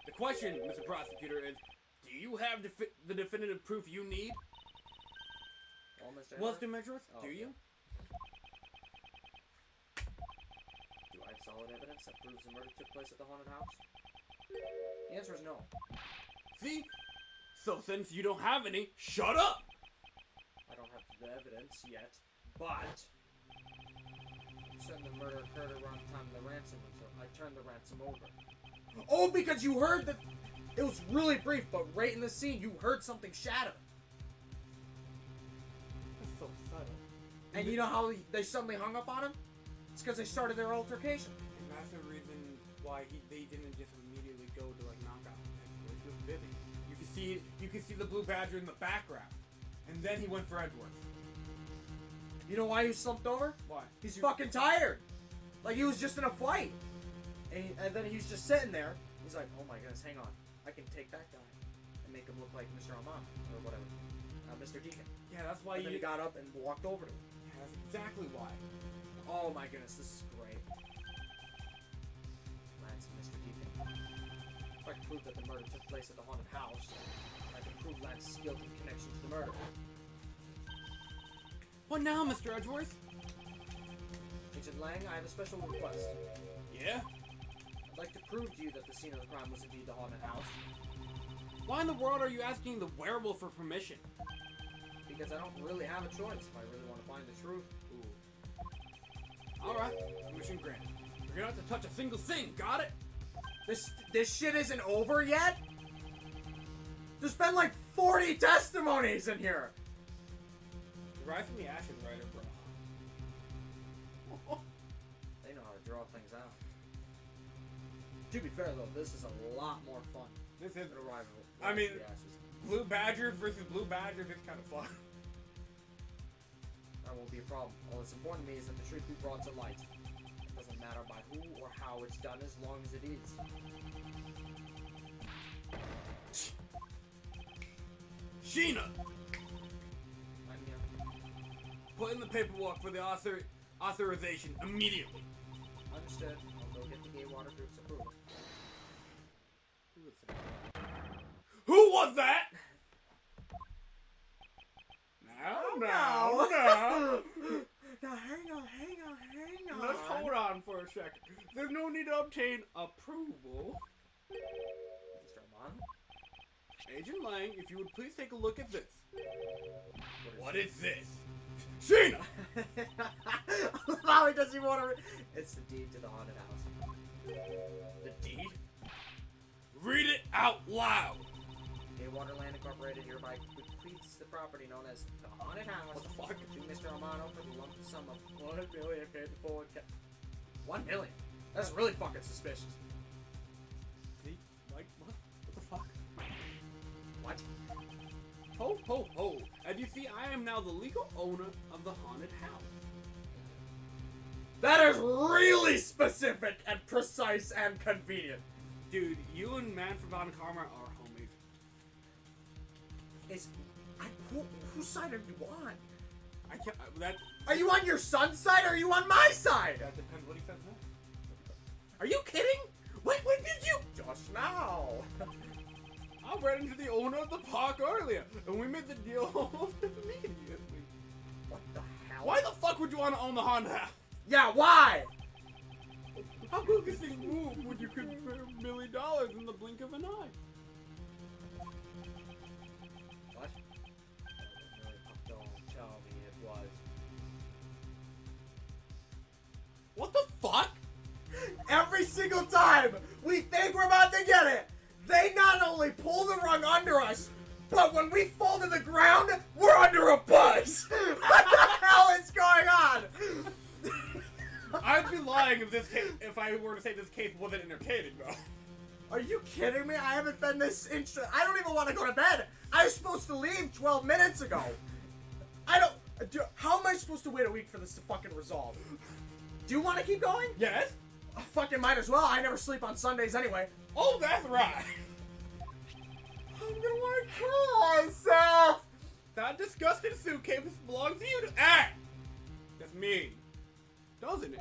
S2: The question, Mr. Prosecutor, is, do you have the definitive proof you need?
S4: Well, Mr.
S2: Well,
S4: Edgeworth,
S2: Mr. Edgeworth,
S4: Oh,
S2: do
S4: okay.
S2: you?
S4: do I have solid evidence that proves the murder took place at the haunted house? The answer is no.
S2: See? So since you don't have any, shut up!
S4: I don't have the evidence yet, but certain the murder occurred around the time of the ransom, so I turned the ransom over. Oh, because you heard that it was really brief, but right in the scene you heard something shatter.
S2: That's so subtle.
S4: And you know how they suddenly hung up on him? It's because they started their altercation.
S2: And that's the reason why they didn't just immediately go to like knock out Edgeworth. He was busy. You can see the blue badger in the background. And then he went for Edgeworth.
S4: You know why he slumped over?
S2: Why?
S4: He's fucking tired. Like he was just in a flight. And then he's just sitting there. He's like, oh my goodness, hang on. I can take that guy and make him look like Mr. Armand or whatever. Mr. Deacon.
S2: Yeah, that's why
S4: And then he got up and walked over to him.
S2: Yeah, that's exactly why.
S4: Oh my goodness, this is great. Lance and Mr. Deacon. If I can prove that the murder took place at the haunted house, I can prove Lance's guilty connection to the murder.
S2: What now, Mr. Edgeworth?
S4: Agent Lang, I have a special request.
S2: Yeah?
S4: I'd like to prove to you that the scene of the crime was indeed the haunted house,
S2: Why in the world are you asking the werewolf for permission?
S4: because I don't really have a choice if I really want to find the truth.
S2: Alright, permission granted. We're gonna have to touch a single thing, got it?
S4: This shit isn't over yet? There's been like 40 testimonies in here!
S2: The Rise from the Ashes writer, bro.
S4: They know how to draw things out. To be fair though, this is a lot more fun
S2: This is
S4: than Arrival.
S2: I mean-
S4: The Ashes.
S2: Blue Badgers versus Blue Badgers is kind of fun.
S4: That won't be a problem. All that's important to me is that the truth be brought to light. It doesn't matter by who or how it's done as long as it is.
S2: Sheena!
S4: I'm
S2: Put in the paperwork for the authorization immediately.
S4: understood. I'll go get the gay water group's approval.
S2: Who was that? Now.
S4: Now hang on.
S2: Let's hold on for a second. There's no need to obtain approval.
S4: Mr. Armand?
S2: Agent Lang, if you would please take a look at this. What is this? Sheena!
S4: How he doesn't even want to. It's the deed to the haunted house.
S2: The deed? Read it out loud!
S4: Gay Waterland Incorporated hereby bequeaths the property known as the haunted house.
S2: What the fuck?
S4: To Mr. Armando for the lump sum of $1 million paid to forward. $1 million? That's really fucking suspicious.
S2: See? Like, what? What the fuck?
S4: What?
S2: Ho, ho, ho. As you see, I am now the legal owner of the haunted house.
S4: That is really specific and precise and convenient.
S2: Dude, you and Manfred von Karma are homies.
S4: Whose side are you on?
S2: I can't, that
S4: Are you on your son's side or are you on my side?
S2: depends what he says now. Are you kidding? When did you?
S4: Just now.
S2: I ran into the owner of the park earlier, and we made the deal immediately.
S4: What the hell?
S2: Why the fuck would you want to own the haunted house?
S4: Yeah, why?
S2: How could this thing move when you could pay $1 million in the blink of an eye?
S4: What? Don't tell me it was.
S2: What the fuck?
S4: Every single time we think we're about to get it, they not only pull the rug under us, but when we fall to the ground, we're under a bus. What the hell is going on?
S2: I'd be lying if I were to say this case wasn't entertaining, though.
S4: Are you kidding me? I haven't been this I don't even want to go to bed. I was supposed to leave 12 minutes ago. How am I supposed to wait a week for this to fucking resolve? Do you want to keep going?
S2: Yes?
S4: I fucking might as well. I never sleep on Sundays anyway.
S2: Oh, that's right.
S4: I'm gonna want to kill myself.
S2: That disgusting suitcase belongs to you. That's me. Doesn't it?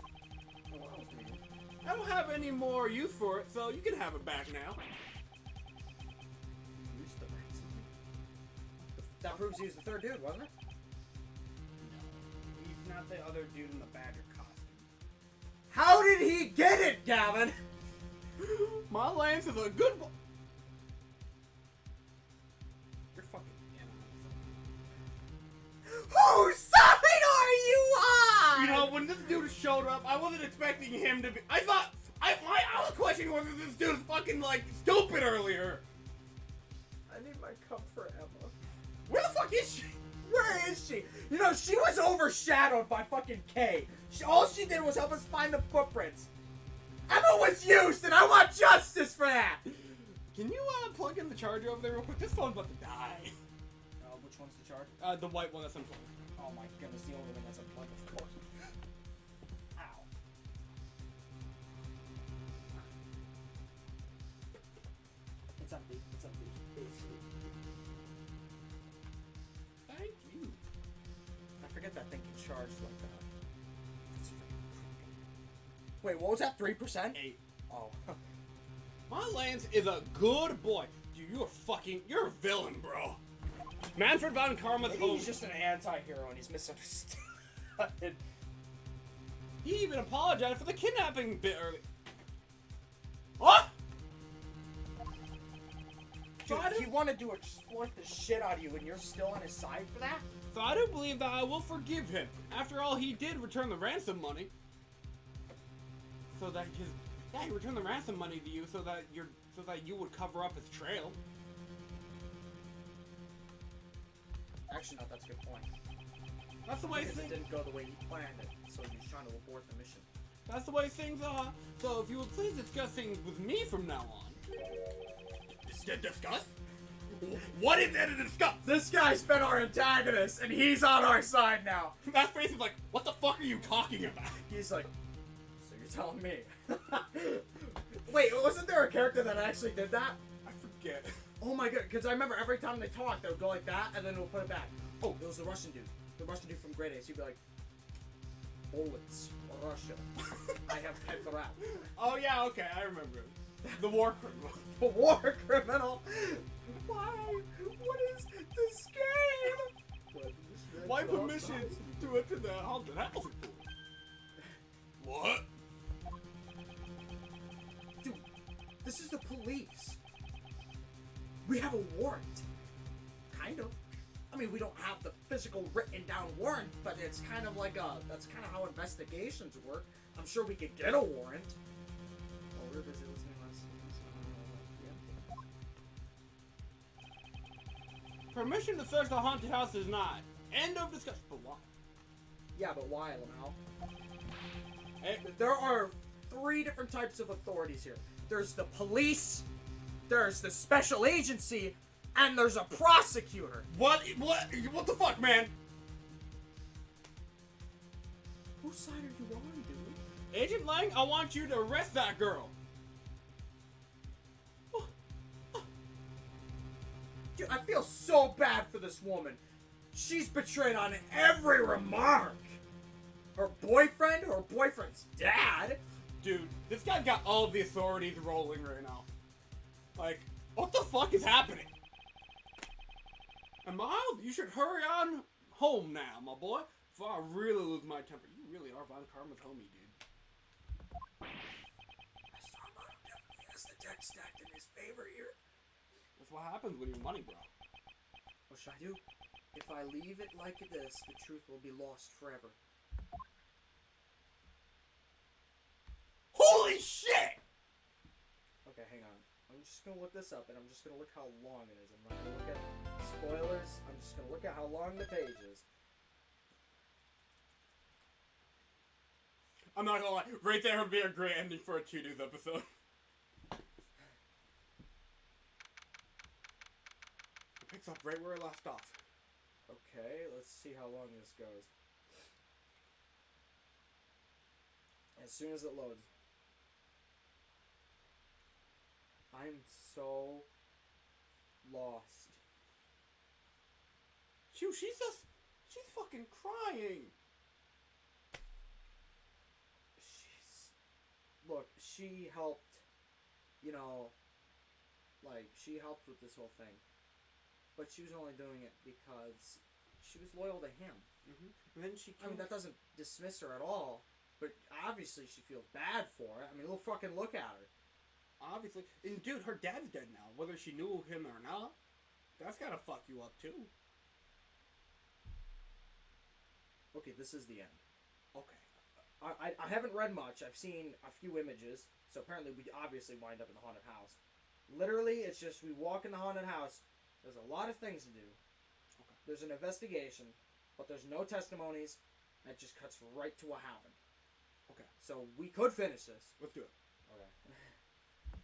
S2: I don't have any more use for it, so you can have it back now.
S4: That proves he was the third dude, wasn't it?
S2: He's not the other dude in the Badger costume.
S4: How did he get it, Gavin?
S2: My Lance is a good boy. You're fucking
S4: Whose side are you on?
S2: You know, when this dude showed up, I wasn't expecting him to be. I thought. My other question was if this dude was fucking, like, stupid earlier.
S4: I need my cup for Emma.
S2: Where the fuck is she?
S4: Where is she? You know, she was overshadowed by fucking Kay. All she did was help us find the footprints. Emma was used, and I want justice for that.
S2: Can you, plug in the charger over there real quick? This phone's about to die.
S4: Which one's the charge?
S2: The white one that's unplugged.
S4: Oh my goodness, the only one that's unplugged, of course. Ow. It's empty. It's empty.
S2: Thank you.
S4: I forget that thing can charge like that. It's Wait, what was that? 3%?
S2: 8.
S4: Oh.
S2: My Lance is a good boy. Dude, you're a villain, bro. Manfred von Karma's
S4: Maybe
S2: home.
S4: he's just an anti-hero and he's misunderstood.
S2: He even apologized for the kidnapping bit early. What?
S4: Dude, he wanted to exploit the shit out of you and you're still on his side for that?
S2: So I do believe that I will forgive him. After all, he did return the ransom money. So that he returned the ransom money to you so that you would cover up his trail.
S4: Actually, no, that's a good point.
S2: That's the way
S4: Because it
S2: things.
S4: didn't go the way he planned it, so he was trying to abort the mission.
S2: That's the way things are. So if you would please discuss things with me from now on. Discuss? What is there to discuss?
S4: This guy's been our antagonist, and he's on our side now.
S2: That face is like, what the fuck are you talking about?
S4: He's like, so you're telling me? Wait, wasn't there a character that actually did that?
S2: I forget.
S4: Oh my god, because I remember every time they talked, they would go like that, and then it would put it back. Oh, it was the Russian dude. The Russian dude from Grade Ace. He'd be like, bullets, Russia. I have pet the rat.
S2: Oh yeah, okay, I remember. The war criminal.
S4: The war criminal. Why? What is this game?
S2: Why permissions to enter the haunted house? What?
S4: Dude, this is the police. We have a warrant. Kind of. I mean, we don't have the physical written down warrant, but it's kind of like that's kind of how investigations work. I'm sure we could get a warrant. Oh, we're busy listening last
S2: Permission to search the haunted house is not. End of discussion. But why?
S4: Yeah, but why, Lamau?
S2: Hey,
S4: There are 3 different types of authorities here. There's the police, there's the special agency, and there's a prosecutor.
S2: what the fuck, man?
S4: Whose side are you on, dude?
S2: Agent Lang, I want you to arrest that girl.
S4: Dude, I feel so bad for this woman. She's betrayed on every remark. Her boyfriend, her boyfriend's dad.
S2: Dude, this guy's got all of the authorities rolling right now. Like, what the fuck is happening? And Miles, you should hurry on home now, my boy, before I really lose my temper. You really are Von Karma's homie, dude.
S4: Starmano definitely has the deck stacked in his favor here.
S2: That's what happens when you're money, bro.
S4: What should I do? If I leave it like this, the truth will be lost forever.
S2: Holy shit!
S4: Okay, hang on. I'm just gonna look this up, and I'm just gonna look how long it is. I'm not gonna look at spoilers. I'm just gonna look at how long the page is.
S2: I'm not gonna lie, right there would be a great ending for a Two Dudes episode. It picks up right where it left off.
S4: Okay, let's see how long this goes. As soon as it loads. I'm so lost.
S2: Shoot, she's fucking crying.
S4: Look, she helped, you know, like, she helped with this whole thing. But she was only doing it because she was loyal to him.
S2: Mm-hmm. And then she
S4: I mean, that doesn't dismiss her at all, but obviously she feels bad for it. I mean, fucking look at her.
S2: Obviously. And dude, her dad's dead now. Whether she knew him or not, that's gotta fuck you up too.
S4: Okay, this is the end.
S2: Okay.
S4: I haven't read much. I've seen a few images, so apparently we obviously wind up in the haunted house. Literally, it's just we walk in the haunted house. There's a lot of things to do.
S2: Okay.
S4: There's an investigation, but there's no testimonies. And it just cuts right to what happened.
S2: Okay.
S4: So we could finish this.
S2: Let's do it.
S4: Okay.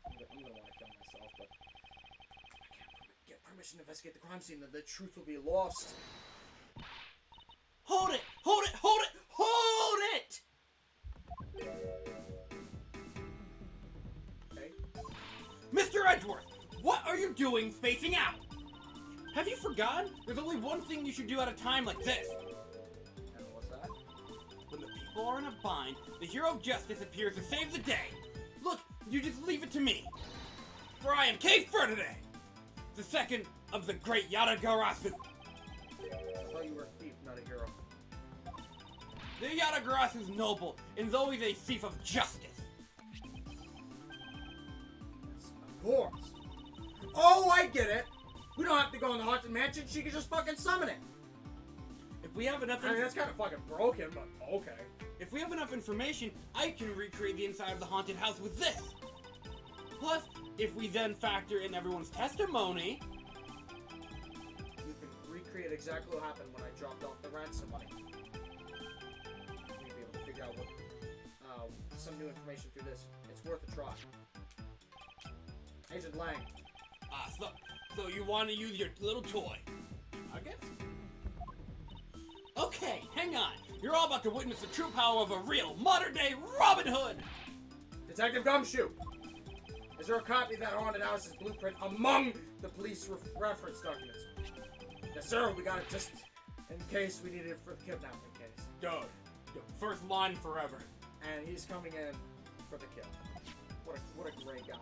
S4: I'm gonna want to kill myself, but I can't get permission to investigate the crime scene. The truth will be lost.
S2: Hold it! Hold it! Hold it! Hold it!
S4: Okay.
S2: Mr. Edgeworth, what are you doing spacing out? Have you forgotten? There's only one thing you should do at a time like this.
S4: And what's that?
S2: When the people are in a bind, the hero of justice appears to save the day. Look, you just leave it to me. For I am K. Ferdinand, the second of the great Yatagarasu.
S4: I thought you were a thief, not a hero.
S2: The Yatagarasu is noble and is always a thief of justice.
S4: Yes, of course. Oh, I get it. We don't have to go in the haunted mansion. She can just fucking summon it.
S2: If we have enough,
S4: I mean, that's kind of fucking broken, but okay.
S2: if we have enough information, I can recreate the inside of the haunted house with this. Plus, if we then factor in everyone's testimony,
S4: You can recreate exactly what happened when I dropped off the ransom money. We'd be able to figure out what, some new information through this. It's worth a try. Agent Lang.
S2: so you want to use your little toy? I guess. Okay, hang on. You're all about to witness the true power of a real modern-day Robin Hood.
S4: Detective Gumshoe. Is there a copy of that haunted house's blueprint among the police reference documents? Yes, sir. We got it just in case we need it for the kidnapping case.
S2: Dude, first line forever.
S4: And he's coming in for the kill. What a great guy.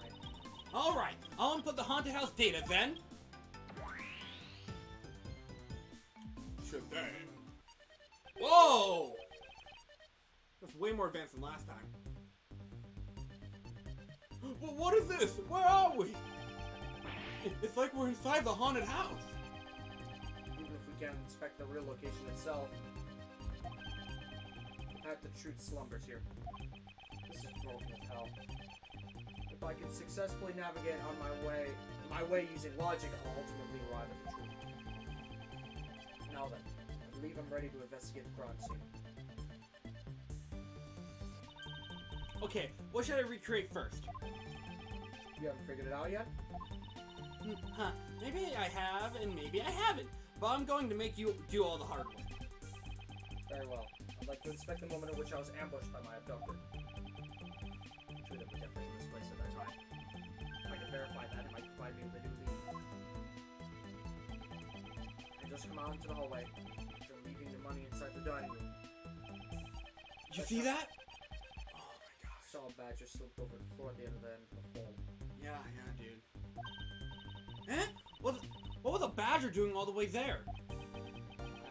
S2: All right, I'll input the haunted house data then. Shazam! Whoa! That's way more advanced than last time. Well, what is this? Where are we? It's like we're inside the haunted house.
S4: Even if we can't inspect the real location itself, at the truth slumbers here. This is broken as hell. If I can successfully navigate on my way using logic, I'll ultimately arrive at the truth. Now then, I believe I'm ready to investigate the crime scene.
S2: Okay, what should I recreate first?
S4: You haven't figured it out yet?
S2: Huh, maybe I have and maybe I haven't, but I'm going to make you do all the hard work.
S4: Very well. I'd like to inspect the moment in which I was ambushed by my abductor. True that we're definitely in this place at that time. If I can verify that, it might provide me with a new lead. I just come out into the hallway after leaving the money inside the dining room.
S2: You see that?
S4: Saw a badger slipped over the floor at the end of the hole.
S2: Yeah, dude. Eh? What was a badger doing all the way there?
S4: I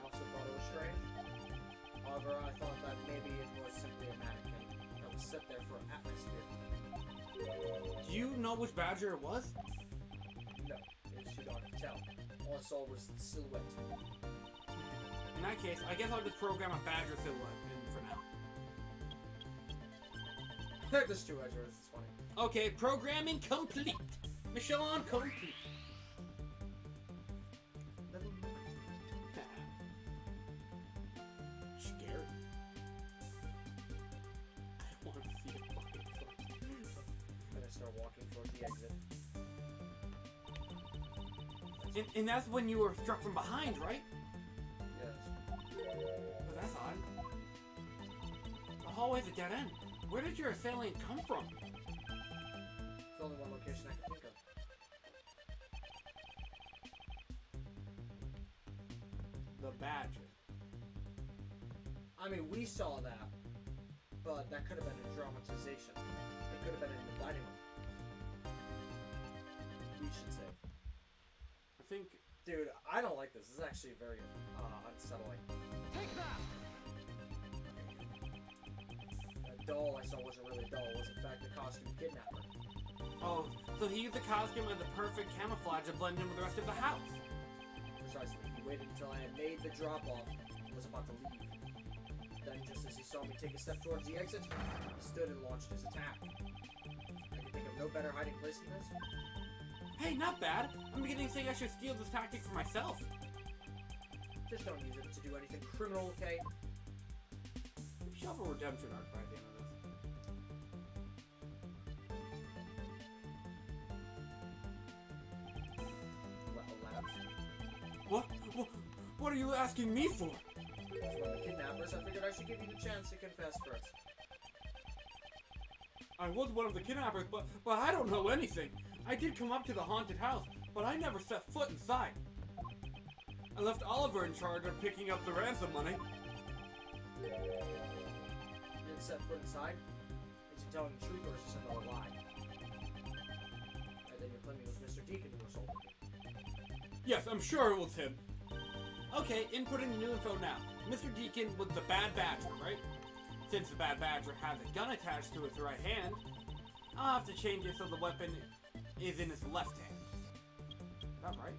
S4: also thought it was strange. However, I thought that maybe it was simply a mannequin that was set there for atmosphere.
S2: Do you know which badger it was?
S4: No, it's too dark to tell. All I saw was the silhouette.
S2: In that case, I guess I'll just program a badger silhouette in for now.
S4: There's two edges, it's funny.
S2: Okay, programming complete. Mission complete. Scared. I want to see it fucking
S4: I'm gonna start walking towards the exit.
S2: and that's when you were struck from behind, right?
S4: Yes.
S2: Oh, that's odd. The hallway's a dead end. Where did your assailant come from?
S4: It's only one location I can think of.
S2: the Badger.
S4: I mean, we saw that, but that could have been a dramatization. It could have been in the dining room. We should say.
S2: I think.
S4: Dude, I don't like this. This is actually very unsettling.
S1: Take that!
S4: That doll I saw wasn't really a doll. It was in fact the costume kidnapper.
S2: Oh, so he used the costume as the perfect camouflage to blend in with the rest of the house.
S4: Precisely. He waited until I had made the drop off and was about to leave. Then, just as he saw me take a step towards the exit, he stood and launched his attack. I can think of no better hiding place than this.
S2: Hey, not bad. I'm beginning to think I should steal this tactic for myself.
S4: Just don't use it to do anything criminal, okay?
S2: We should have a redemption arc by the end of this.
S4: Well,
S2: What are you asking me for?
S4: as one of the kidnappers, I figured I should give you the chance to confess first.
S2: I was one of the kidnappers, but I don't know anything. I did come up to the haunted house, but I never set foot inside. I left Oliver in charge of picking up the ransom money.
S4: You didn't set foot inside? Is he telling the truth or is this another lie? And then you're claiming it was Mr. Deacon who assaulted you.
S2: Yes, I'm sure it was him. Okay, inputting the new info now. Mr. Deacon was the Bad Badger, right? Since the Bad Badger has a gun attached to his right hand, I'll have to change it so the weapon is in his left hand. Is that right?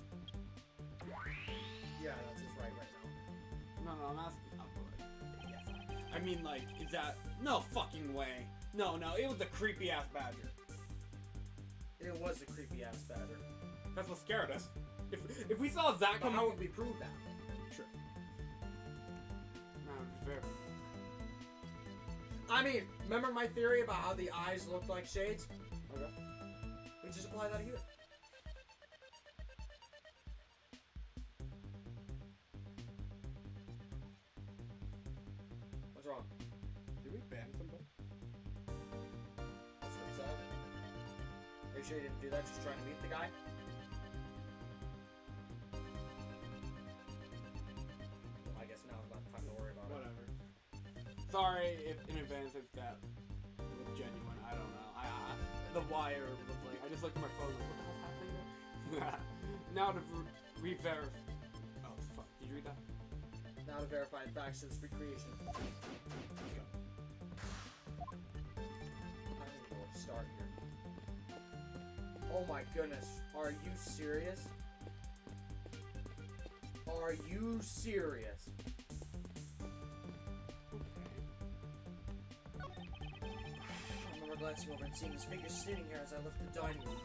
S4: Yeah, that's his right now.
S2: No, I'm asking. Oh, yes. I mean, like, is that... No fucking way. No, it was the creepy-ass Badger.
S4: It was a creepy ass badger.
S2: That's what scared us. If we saw that
S4: But
S2: come
S4: how
S2: out...
S4: would we prove that?
S2: Sure. No, fair.
S4: I mean, remember my theory about how the eyes looked like shades?
S2: Okay.
S4: We just apply that here. What's wrong?
S2: Did we ban somebody?
S4: That's what he said. Are you sure you didn't do that just trying to meet the guy? Well, I guess now is not time to worry about it.
S2: Whatever. Sorry if in advance if that was genuine. I don't know. The wire was like, I just looked at my phone like, what the hell's happening there? Now to re-verify. Oh, fuck. Did you read that?
S4: Now to verify the facts of this recreation.
S2: Let's go.
S4: I don't even know where to start here. Oh my goodness. Are you serious? Are you serious? I remember glancing over and seeing his figure sitting here as I left the dining room.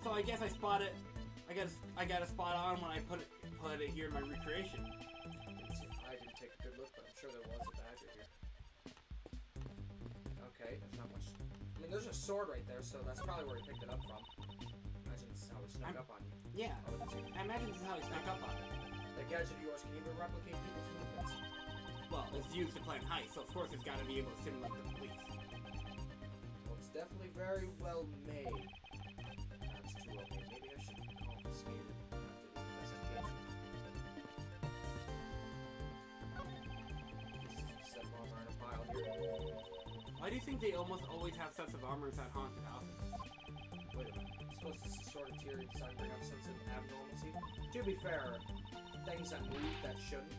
S2: So I guess I got a spot on when I put it here in my recreation.
S4: I didn't take a good look, but I'm sure there was a badger here. Okay, there's not much. I mean, there's a sword right there, so that's probably where he picked it up from. Imagine this is how he snuck up on you.
S2: Yeah. I imagine this is how he snuck up on it.
S4: That gadget of yours can even replicate people's movements.
S2: Well, it's used to plan heists, so of course it's got to be able to simulate the police.
S4: Well, it's definitely very well made. That's too well made. Maybe I should confiscate it after the investigation. This is a set of armor in a pile here.
S2: Why do you think they almost always have sets of armor inside haunted houses?
S4: Wait a minute. I suppose this is sort of theory designed to bring out a sense of abnormalcy. To be fair, things that move that shouldn't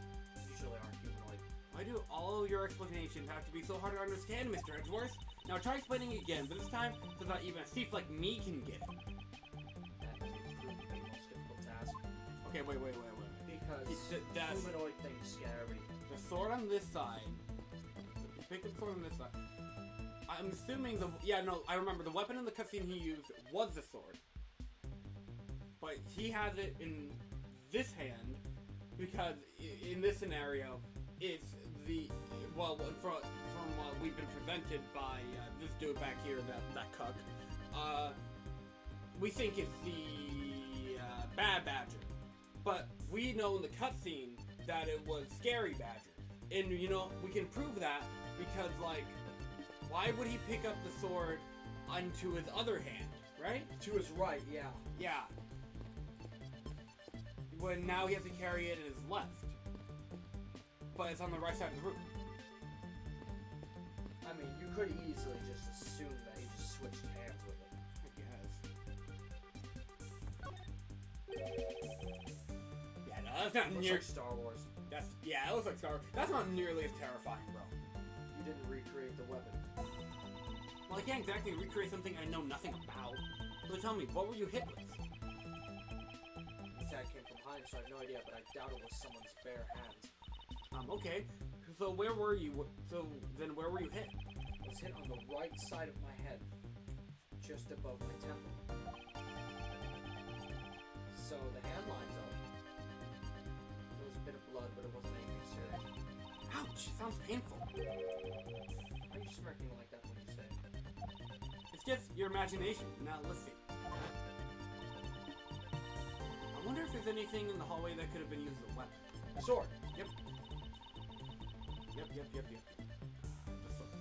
S4: usually aren't humanoid.
S2: Why do all your explanations have to be so hard to understand, Mr. Edgeworth? Now try explaining it again, but this time so that even a thief like me can get it.
S4: That may prove to be the most difficult task.
S2: Okay, wait.
S4: Because
S2: That's
S4: humanoid things scare me.
S2: the sword on this side. Pick the sword on this side. I'm assuming I remember the weapon in the cutscene he used was the sword. But he has it in this hand because in this scenario, it's from what we've been presented by this dude back here, that cuck. We think it's the Bad Badger, but we know in the cutscene that it was Scary Badger, and we can prove that because why would he pick up the sword onto his other hand, right?
S4: To his right, yeah.
S2: Yeah. when now he has to carry it in his left. But it's on the right side of the room.
S4: I mean, you could easily just assume that he just switched hands with it.
S2: I guess. Yeah, no, that's not
S4: Looks
S2: near.
S4: like Star Wars.
S2: Yeah, it looks like Star Wars. That's not nearly as terrifying, bro.
S4: You didn't recreate the weapon.
S2: Well, I can't exactly recreate something I know nothing about. So tell me, what were you hit with?
S4: The attack came from behind, so I have no idea, but I doubt it was someone's bare hands.
S2: Okay. So where were you? So then where were you hit?
S4: I was hit on the right side of my head, just above my temple. So the hand lines up. There was a bit of blood, but it wasn't anything serious.
S2: Ouch! Sounds painful.
S4: Why are you smirking like that when you say it?
S2: It's just your imagination. Now let's see. I wonder if there's anything in the hallway that could have been used as a weapon.
S4: A sword.
S2: Yep. The sword.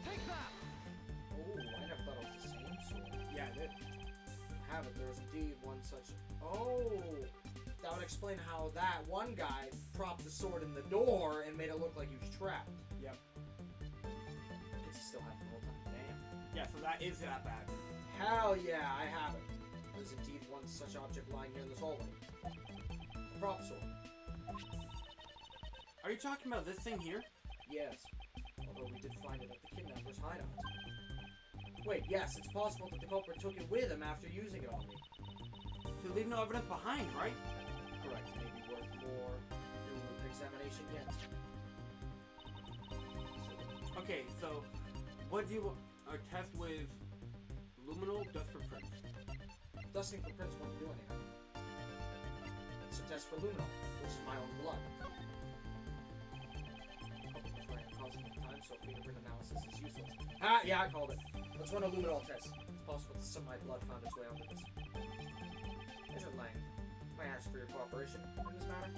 S1: Take that!
S4: Oh, I never thought it was the same sword.
S2: Yeah, it did.
S4: I have it. There was indeed one such. Oh, that would explain how that one guy propped the sword in the door and made it look like he was trapped.
S2: Yep.
S4: Guess he still had it the whole time. Damn.
S2: Yeah, so that is that bad.
S4: Hell yeah, I have it. There's indeed one such object lying here in this hallway. A prop sword.
S2: Are you talking about this thing here?
S4: Yes. Although we did find it at the kidnapper's hideout. Wait, yes, it's possible that the culprit took it with him after using it on me.
S2: To leave no evidence behind, right?
S4: Correct. Maybe worth more through examination yet.
S2: Okay, so what do you test with luminal dust for prints?
S4: Dusting for prints won't do anything. So test for luminol, which is my own blood. Time, so fingerprint analysis is useless. Ah, yeah, I called it. Let's run a luminol test. It's possible that some of my blood found its way onto this. Agent Lang, may I ask for your cooperation in this matter?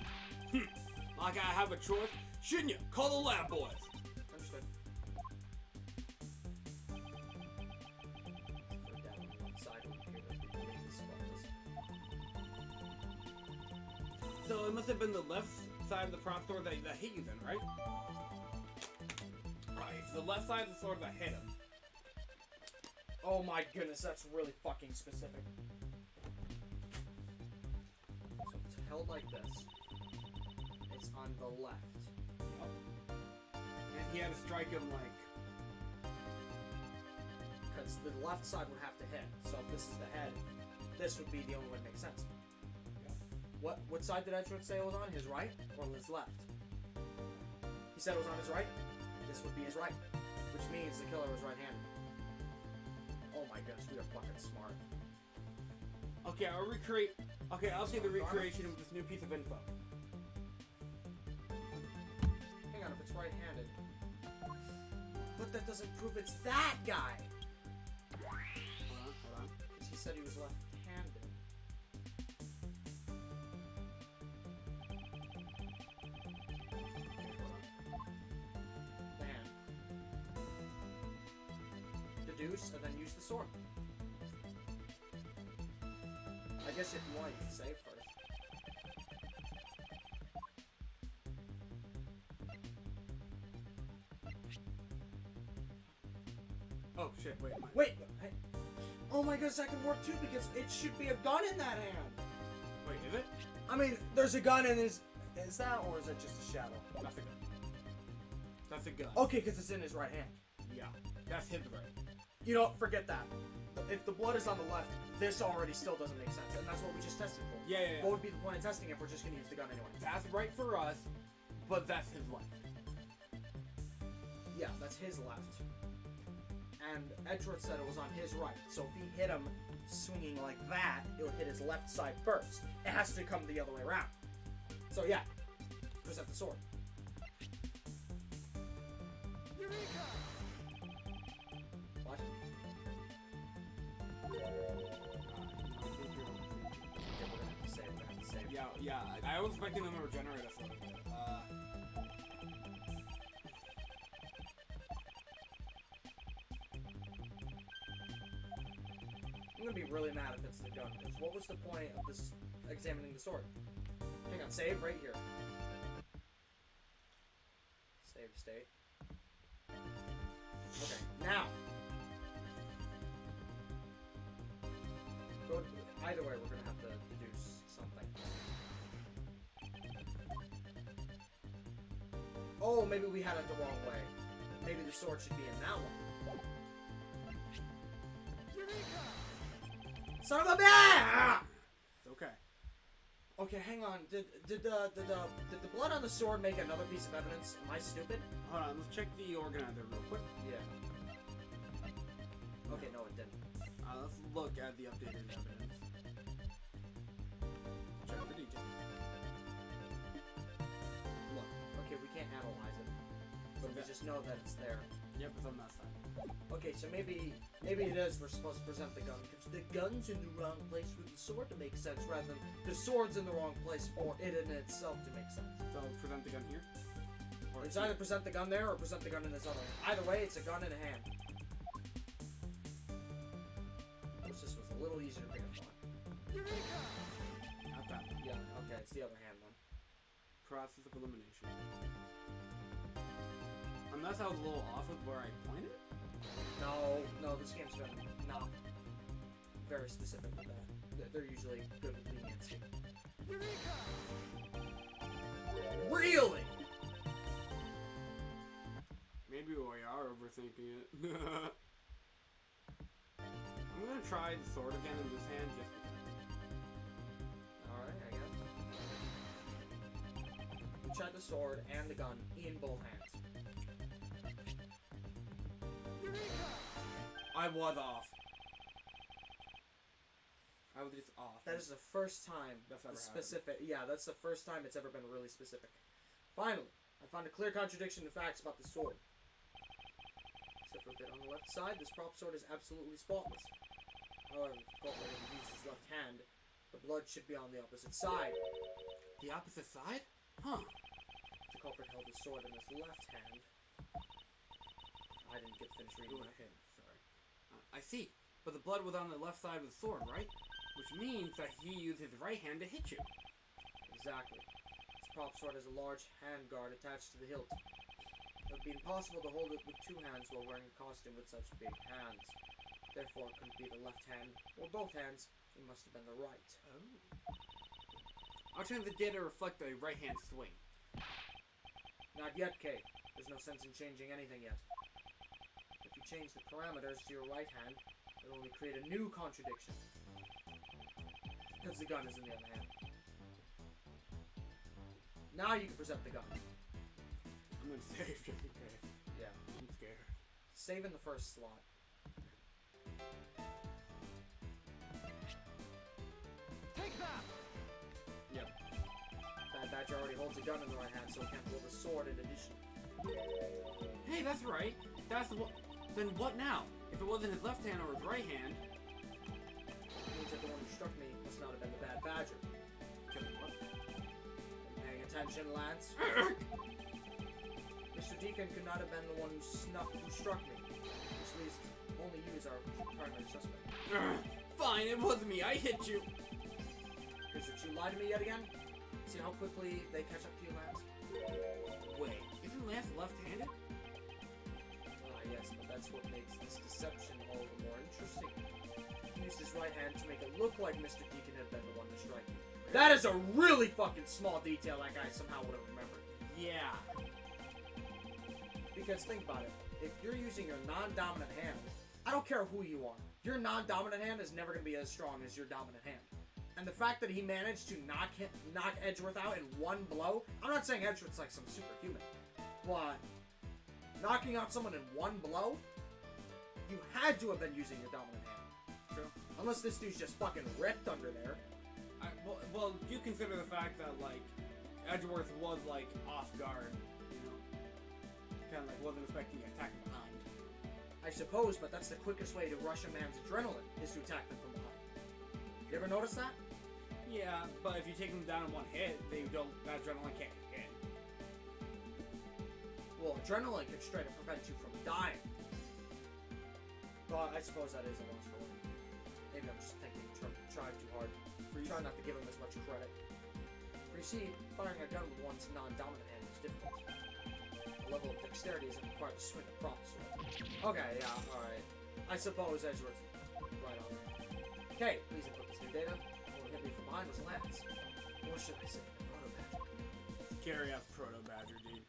S2: Like I have a choice? Shouldn't you? Call the lab boys.
S4: Understood. Put it down on one side would appear that the blade is spotless.
S2: So it must have been the left side of the prop sword that hit you then, right? Right, it's the left side of the sword that hit him.
S4: Oh my goodness, that's really fucking specific. So it's held like this. It's on the left.
S2: And he had to strike him like...
S4: Because the left side would have to hit. So if this is the head, this would be the only way to make sense.
S2: Yeah.
S4: What side did Edgeworth say it was on? His right or his left? He said it was on his right. This would be his right, which means the killer was right-handed. Oh my goodness, we are fucking smart.
S2: Okay, I'll recreate... Okay, I'll see the recreation of this new piece of info.
S4: Hang on, if it's right-handed. But that doesn't prove it's that guy!
S2: Hold on.
S4: Because he said he was left-handed. The hand. Deduce, and then use the sword. I guess if you want, you can save first.
S2: Oh shit, wait.
S4: Wait! Oh my goodness, that could work too, because it should be a gun in that hand!
S2: Wait, is it?
S4: I mean, there's a gun in his... Is that, or is it just a shadow?
S2: That's a gun. That's a gun.
S4: Okay, because it's in his right hand.
S2: Yeah, that's his right.
S4: You know, forget that. If the blood is on the left, this already still doesn't make sense, and that's what we just tested for.
S2: Yeah.
S4: What would be the point of testing if we're just going to use the gun anyway?
S2: That's right for us, but that's his left.
S4: Yeah, that's his left. And Edgeworth said it was on his right, so if he hit him swinging like that, it would hit his left side first. It has to come the other way around. So yeah, present the sword.
S1: Eureka!
S4: What?
S2: I think you're...
S4: Okay, we're gonna have to save. We're gonna have to save.
S2: Yeah. I was expecting them to regenerate us a little bit.
S4: I'm gonna be really mad if it's the gun. Because what was the point of this examining the sword? Hang on, save right here. Save state. Okay, now. Either way, we're gonna have to deduce something. Oh, maybe we had it the wrong way. Maybe the sword should be in that one. Son of a bitch!
S2: It's okay.
S4: Okay, hang on. Did the blood on the sword make another piece of evidence? Am I stupid?
S2: Hold on, let's check the organizer real quick.
S4: Yeah. Okay, no, it didn't.
S2: Let's look at the updated evidence. Check the details. Look.
S4: Okay, we can't analyze it, but we just know that it's there.
S2: Yep, it's on that side.
S4: Okay, so maybe it is we're supposed to present the gun because the gun's in the wrong place for the sword to make sense, rather than the sword's in the wrong place for it in itself to make sense.
S2: So present the gun here. Or
S4: It's either present the gun there or present the gun in this other. Either way, it's a gun in a hand. Wish this was a little easier to pick up on.
S2: Not that one.
S4: Yeah, okay, it's the other hand then.
S2: Process of elimination. Unless I was a little off with where I pointed.
S4: No, this game's been not very specific with that. They're usually good with leniency. Really?
S2: Maybe we are overthinking it. I'm gonna try the sword again in this hand just because.
S4: Alright, I guess. We tried the sword and the gun in both hands.
S2: I was off. I was just off.
S4: That is the first time
S2: That's ever
S4: specific. Yeah, that's the first time it's ever been really specific. Finally, I found a clear contradiction in facts about the sword. Except for a bit on the left side, this prop sword is absolutely spotless. However, if the culprit didn't use his left hand, the blood should be on the opposite side.
S2: The opposite side? Huh.
S4: The culprit held his sword in his left hand. I didn't get to finish reading
S2: Go
S4: that.
S2: ahead. Sorry. I see. But the blood was on the left side of the sword, right? Which means that he used his right hand to hit you.
S4: Exactly. This prop sword has a large hand guard attached to the hilt. It would be impossible to hold it with two hands while wearing a costume with such big hands. Therefore, it couldn't be the left hand or both hands. It must have been the right.
S2: Oh. I'll change the data to reflect the right hand swing.
S4: Not yet, Kay. There's no sense in changing anything yet. If you change the parameters to your right hand, it'll only create a new contradiction. Because the gun is in the other hand. Now you can present the gun.
S2: I'm gonna save just in case.
S4: Yeah.
S2: I'm scared.
S4: Save in the first slot.
S5: Take that!
S2: Yep.
S4: Bad Badger already holds a gun in the right hand, so he can't wield a sword in addition.
S2: Hey, that's right. That's what. Then what now? If it wasn't his left hand or his right hand.
S4: It means that the one who struck me must not have been the Bad Badger.
S2: What?
S4: Paying attention, Lance? Mr. Deacon could not have been the one who struck me. Which leaves only you as our primary suspect.
S2: Fine, it was me. I hit you.
S4: Here's that you lied to me yet again? See how quickly they catch up to you, Lance?
S2: Wait, isn't Lance left-handed?
S4: Yes, but that's what makes this deception all the more interesting. He used his right hand to make it look like Mr. Deacon had been the one to strike me. That is a really fucking small detail that guy somehow would have remembered.
S2: Yeah.
S4: Because think about it. If you're using your non-dominant hand, I don't care who you are. Your non-dominant hand is never going to be as strong as your dominant hand. And the fact that he managed to knock Edgeworth out in one blow, I'm not saying Edgeworth's like some superhuman, but knocking out someone in one blow, you had to have been using your dominant hand.
S2: True.
S4: Unless this dude's just fucking ripped under there.
S2: Well, you consider the fact that, like, Edgeworth was, like, off guard, you know? Kind of, like, wasn't expecting an attack from behind.
S4: I suppose, but that's the quickest way to rush a man's adrenaline, is to attack them from behind. You ever notice that?
S2: Yeah, but if you take them down in one hit, that adrenaline can't kick in.
S4: Well, adrenaline can straight up prevent you from dying. But I suppose that is a lost for one. Maybe I'm just thinking, trying too hard. Try not to give him as much credit. For you see, firing a gun with one's non-dominant hand is difficult. The level of dexterity isn't required to swing a proper sword. Okay, yeah, alright. I suppose Edgeworth right on. Okay, please input this new data. What hit me from behind was Lance. Or should I say, Proto-Badger.
S2: Scary ass Proto Badger, dude.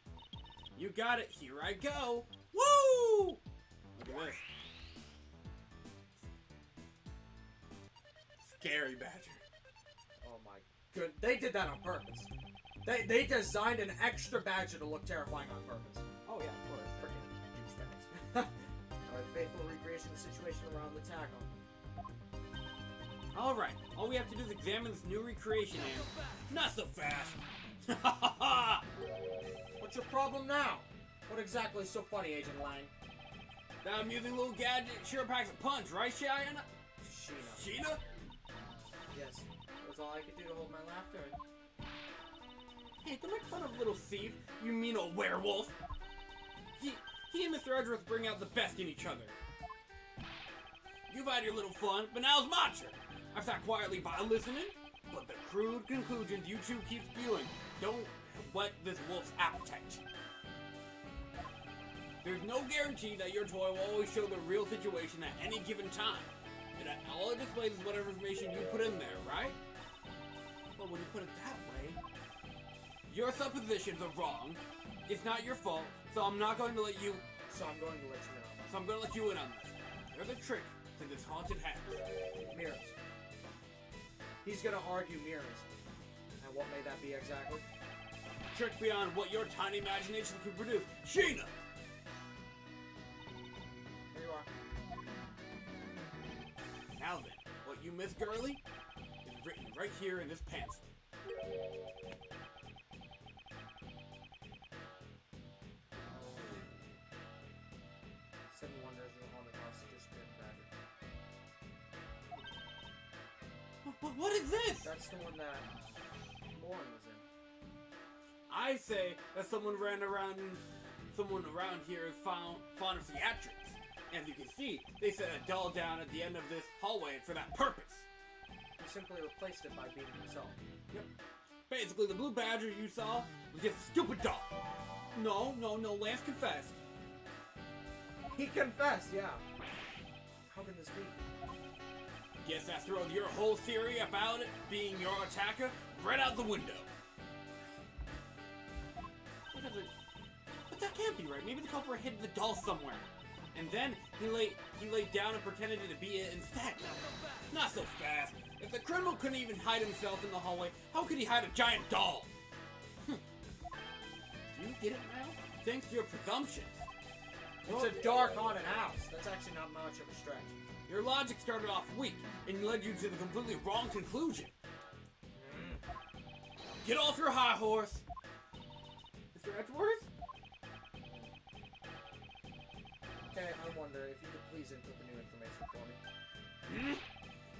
S2: You got it. Here I go. Woo! Look at this. Scary Badger.
S4: Oh my good. They did that on purpose. They designed an extra badger to look terrifying on purpose.
S2: Oh yeah, of course.
S4: Freaking douchebags. Alright, faithful recreation of the situation around the tackle.
S2: Alright, all we have to do is examine this new recreation and... Not so fast!
S4: What's your problem now? What exactly is so funny, Agent Lang?
S2: That amusing little gadget sure packs a punch, right, Cheyenne?
S4: Sheena.
S2: Sheena?
S4: Yes, that was all I could do to hold my laughter in.
S2: Hey, don't make fun of little thief, you mean old werewolf! He and Mr. Edgeworth bring out the best in each other. You've had your little fun, but now's my turn. I've sat quietly by listening, but the crude conclusions you two keep spewing don't whet this wolf's appetite. There's no guarantee that your toy will always show the real situation at any given time. And all it displays is whatever information you put in there, right? But when you put it that way, your suppositions are wrong. It's not your fault, so I'm not going to let you...
S4: So I'm going to let you in on
S2: So I'm going to let you in on this. There's a trick to this haunted house.
S4: that. Mirrors. He's gonna argue mirrors. And what may that be exactly?
S2: Trick beyond what your tiny imagination can produce. Sheena!
S4: Here you are.
S2: Now then, what you miss, girly, is written right here in this pamphlet.
S4: Seven Wonders of the Haunted House just Badger.
S2: What is this?
S4: That's the one that Lauren was in.
S2: I say that someone around here is fond of theatrics. As you can see, they set a doll down at the end of this hallway for that purpose.
S4: He simply replaced it by being himself.
S2: Yep. Basically, the blue badger you saw was just a stupid doll. No, Lance confessed.
S4: He confessed, yeah. How can this be?
S2: Guess that throws your whole theory about it being your attacker right out the window. But that can't be right. Maybe the culprit hid the doll somewhere. And then he laid down and pretended to be it instead. Not so fast. If the criminal couldn't even hide himself in the hallway, how could he hide a giant doll? Do you get it now? Thanks to your presumptions.
S4: It's a dark haunted house. That's actually not much of a stretch.
S2: Your logic started off weak and led you to the completely wrong conclusion. Get off your high horse, Mr. Edgeworth.
S4: Okay, I wonder if you could please input the new information for me.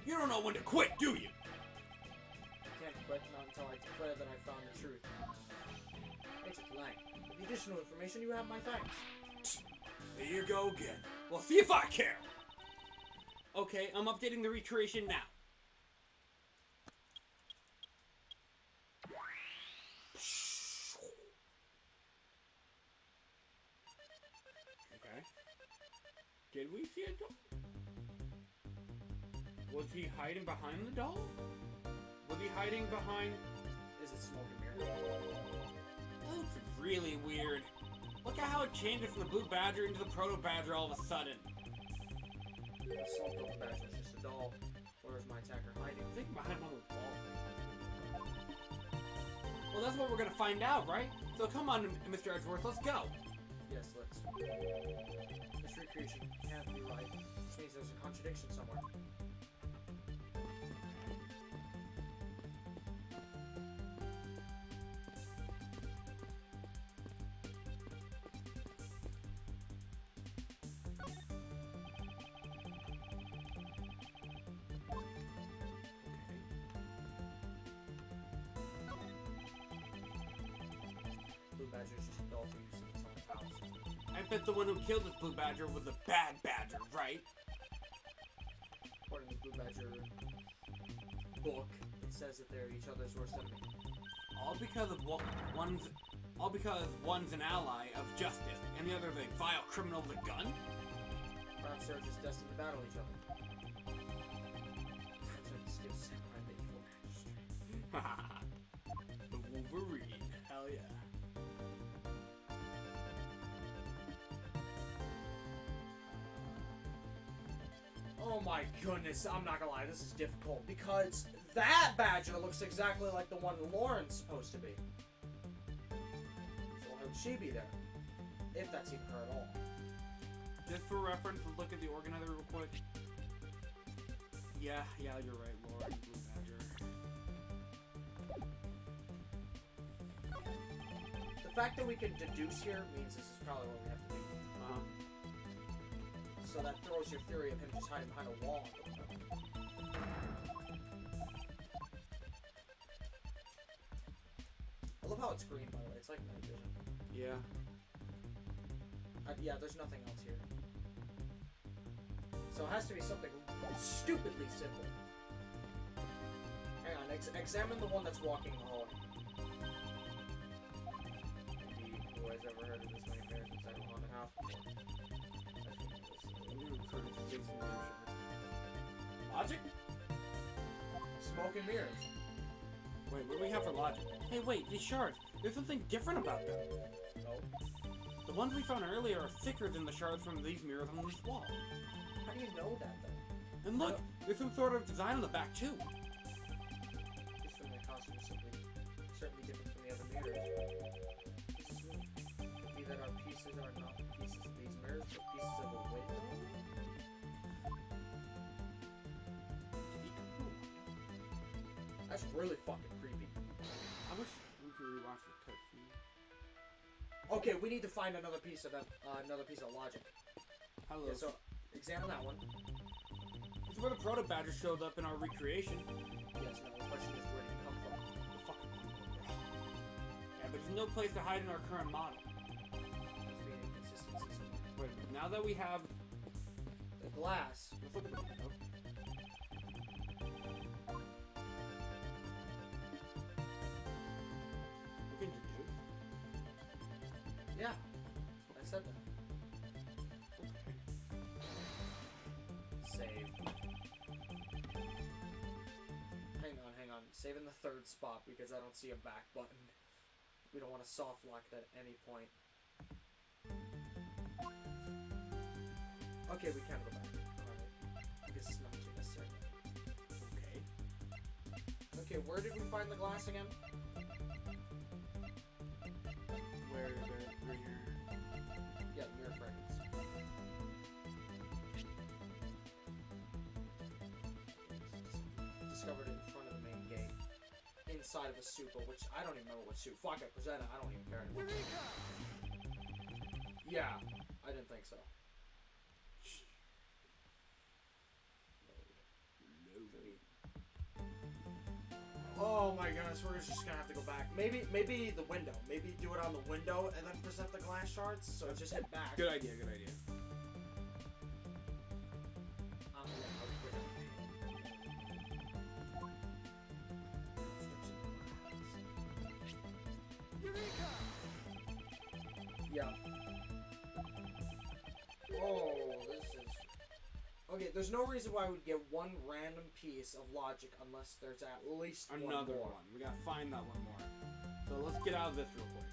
S2: You don't know when to quit, do you?
S4: I can't quit not until I declare that I found the truth. Agent Lang, with the additional information, you have my thanks.
S2: There you go again. Well, see if I care. Okay, I'm updating the recreation now. Okay. Did we see a doll? Was he hiding behind the doll? Was he hiding behind...
S4: Is it smoke and mirror?
S2: That looks really weird. Look at how it changes from the blue badger into the proto badger all of a sudden.
S4: The assault double badger is just a doll. Where is my attacker hiding?
S2: I think behind one of those walls. Well, that's what we're gonna find out, right? So come on, Mr. Edgeworth, let's go.
S4: Yes, let's. This recreation can't be right. This means there's a contradiction somewhere. Blue badger is just a doll for use in its own house.
S2: I bet the one who killed this blue badger was a bad badger, right?
S4: According to Blue Badger book that says that they're each other's worst enemy.
S2: All because one's an ally of justice, and the other's a vile criminal with a gun?
S4: Perhaps they're just destined to battle each other. That's what this gives Samurai the evil magistrate.
S2: The Wolverine. Hell yeah.
S4: Oh my goodness, I'm not gonna lie, this is difficult because that Badger looks exactly like the one Lauren's supposed to be. So why would she be there? If that's even her at all.
S2: Just for reference, let's look at the organizer real quick. Yeah, you're right, Lauren. Blue Badger.
S4: The fact that we can deduce here means this is probably what we have to do. So that throws your theory of him just hiding behind a wall. I love how it's green, by the way. It's like night vision.
S2: Yeah.
S4: Yeah, there's nothing else here. So it has to be something stupidly simple. Hang on, examine the one that's walking in the hallway. Indeed, who has ever heard of this many bears inside a haunted house before?
S2: Logic?
S4: Smoke and mirrors.
S2: Wait, what do we have for logic? Hey, wait, these shards. There's something different about them.
S4: No.
S2: The ones we found earlier are thicker than the shards from these mirrors on this wall.
S4: How do you know that, though?
S2: And look, there's some sort of design on the back, too.
S4: Just from the costume is certainly different from the other mirrors. This is weird. Could be that our pieces are not pieces of these mirrors, but pieces of a window? That's really fucking creepy.
S2: I wish we could rewatch the cutscene.
S4: Okay, we need to find another piece of logic.
S2: Hello.
S4: Yeah, so examine that one.
S2: This is where the Proto Badger shows up in our recreation.
S4: Yes, no, the question is where did he come from?
S2: The fucking yeah, but there's no place to hide in our current model.
S4: Must be an inconsistency somewhere.
S2: Wait, now that we have...
S4: The glass.
S2: Let's look at the window. We can deduce.
S4: Yeah, I said that. Save. Hang on. Save in the third spot because I don't see a back button. We don't want to soft lock it at any point. Okay, we can go back. Alright. I guess it's not too necessary.
S2: Okay.
S4: Okay, where did we find the glass again?
S2: Where is it? Right here.
S4: Yeah, mirror fragments. Discovered it in front of the main gate. Inside of a super, which I don't even remember what suit. Fuck it, present it. I don't even care anymore. Yeah, I didn't think so. Oh my goodness, we're just gonna have to go back. Maybe the window. Maybe do it on the window and then present the glass shards. So just hit back.
S2: Good idea, good idea.
S4: Yeah. Oh, this is... Okay, there's no reason why we'd get one random piece of logic unless there's at least
S2: Another
S4: one more.
S2: one. We gotta find that one more. So let's get out of this real quick.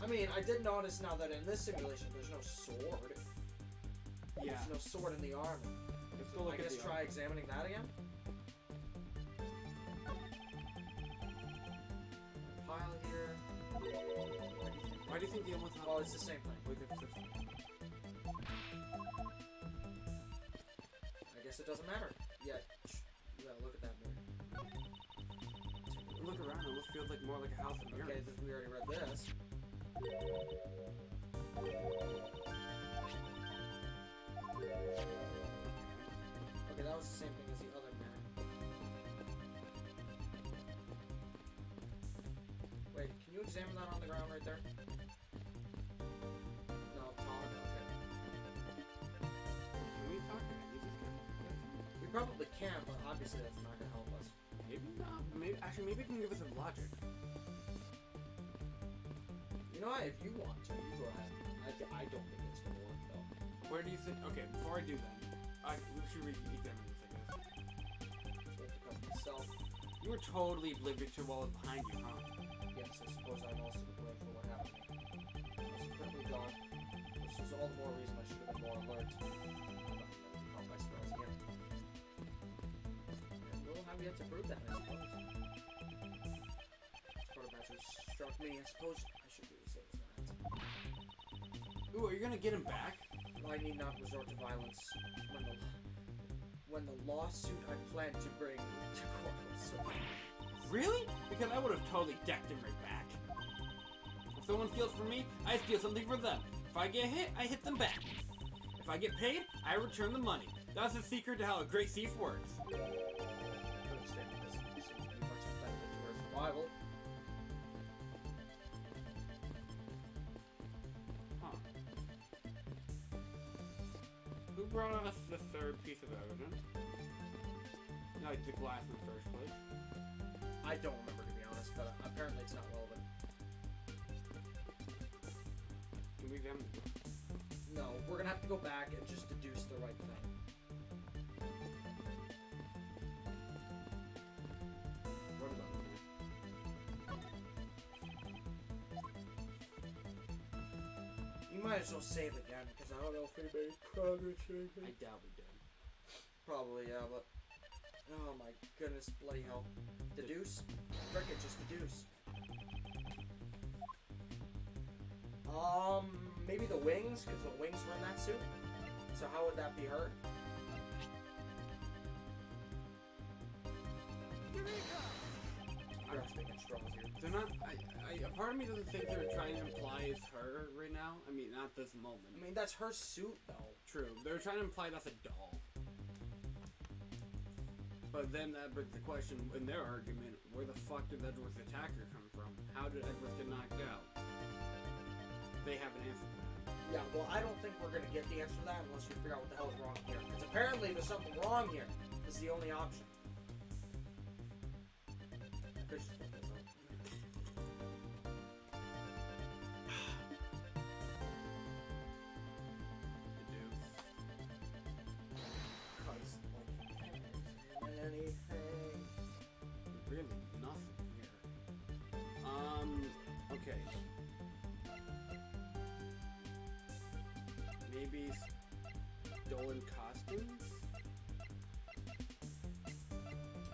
S4: I mean, I did notice now that in this simulation there's no sword.
S2: Yeah.
S4: There's no sword in the armor.
S2: Let's go look
S4: I
S2: at
S4: guess
S2: the
S4: try examining that again. Pile here.
S2: Why do you think the other one's not?
S4: Oh, it's the same thing.
S2: Wait, it's the...
S4: I guess it doesn't matter. Yeah. You gotta look at that mirror.
S2: Look around, it almost feels like more like a house of mirrors.
S4: Okay, we already read this. Okay, that was the same thing as the other mirror. Wait, can you examine that on the ground right there? No, Tom, okay.
S2: Can we talk to him? He's just gonna...
S4: We probably can, but obviously that's not gonna help us.
S2: Maybe not. Maybe it can give us some logic.
S4: You know what? If you want to, you go ahead. I don't think it's gonna work though.
S2: Where do you think? Okay, before I do that, we should eat them in a second.
S4: Because myself,
S2: You were totally oblivious to what was behind you, huh?
S4: yes, I suppose I'm also to blame for what happened. I was quickly gone, which is all the more reason I should have been more alert. I'm not going to be caught by surprise again. And we'll have yet to prove that, I suppose. Quarterbacks struck me. I suppose I should really say this that.
S2: Ooh, are you gonna get him back?
S4: I need not resort to violence when the lawsuit I plan to bring to court was so.
S2: Really? Because I would have totally decked him right back. If someone steals from me, I steal something from them. If I get hit, I hit them back. If I get paid, I return the money. That's the secret to how a great thief works.
S4: Survival.
S2: Huh. Who brought us the third piece of evidence? Like the glass in the first place.
S4: I don't remember, to be honest, but apparently it's not relevant.
S2: Can we them?
S4: No, we're gonna have to go back and just deduce the right thing.
S2: What about
S4: You might as well save again, because I don't know if we made progress or anything.
S2: I doubt we did.
S4: Probably, yeah, but... Oh my goodness, bloody hell. Deduce? Frick it, just deduce. Maybe the wings, because the wings were in that suit? So how would that be her? Grasping at straws here.
S2: They're not. A part of me doesn't think they're trying to imply it's her right now. I mean, not this moment.
S4: I mean, that's her suit, though.
S2: True. They're trying to imply that's a doll. But then that brings the question in their argument: where the fuck did Edgeworth's attacker come from? How did Edgeworth get knocked out? They haven't answered that.
S4: Yeah, well, I don't think we're gonna get the answer to that unless we figure out what the hell's wrong here. Because apparently there's something wrong here. This is the only option. Could just put this on. Cause, like, anything.
S2: Really, nothing here. Okay. Maybe stolen costumes?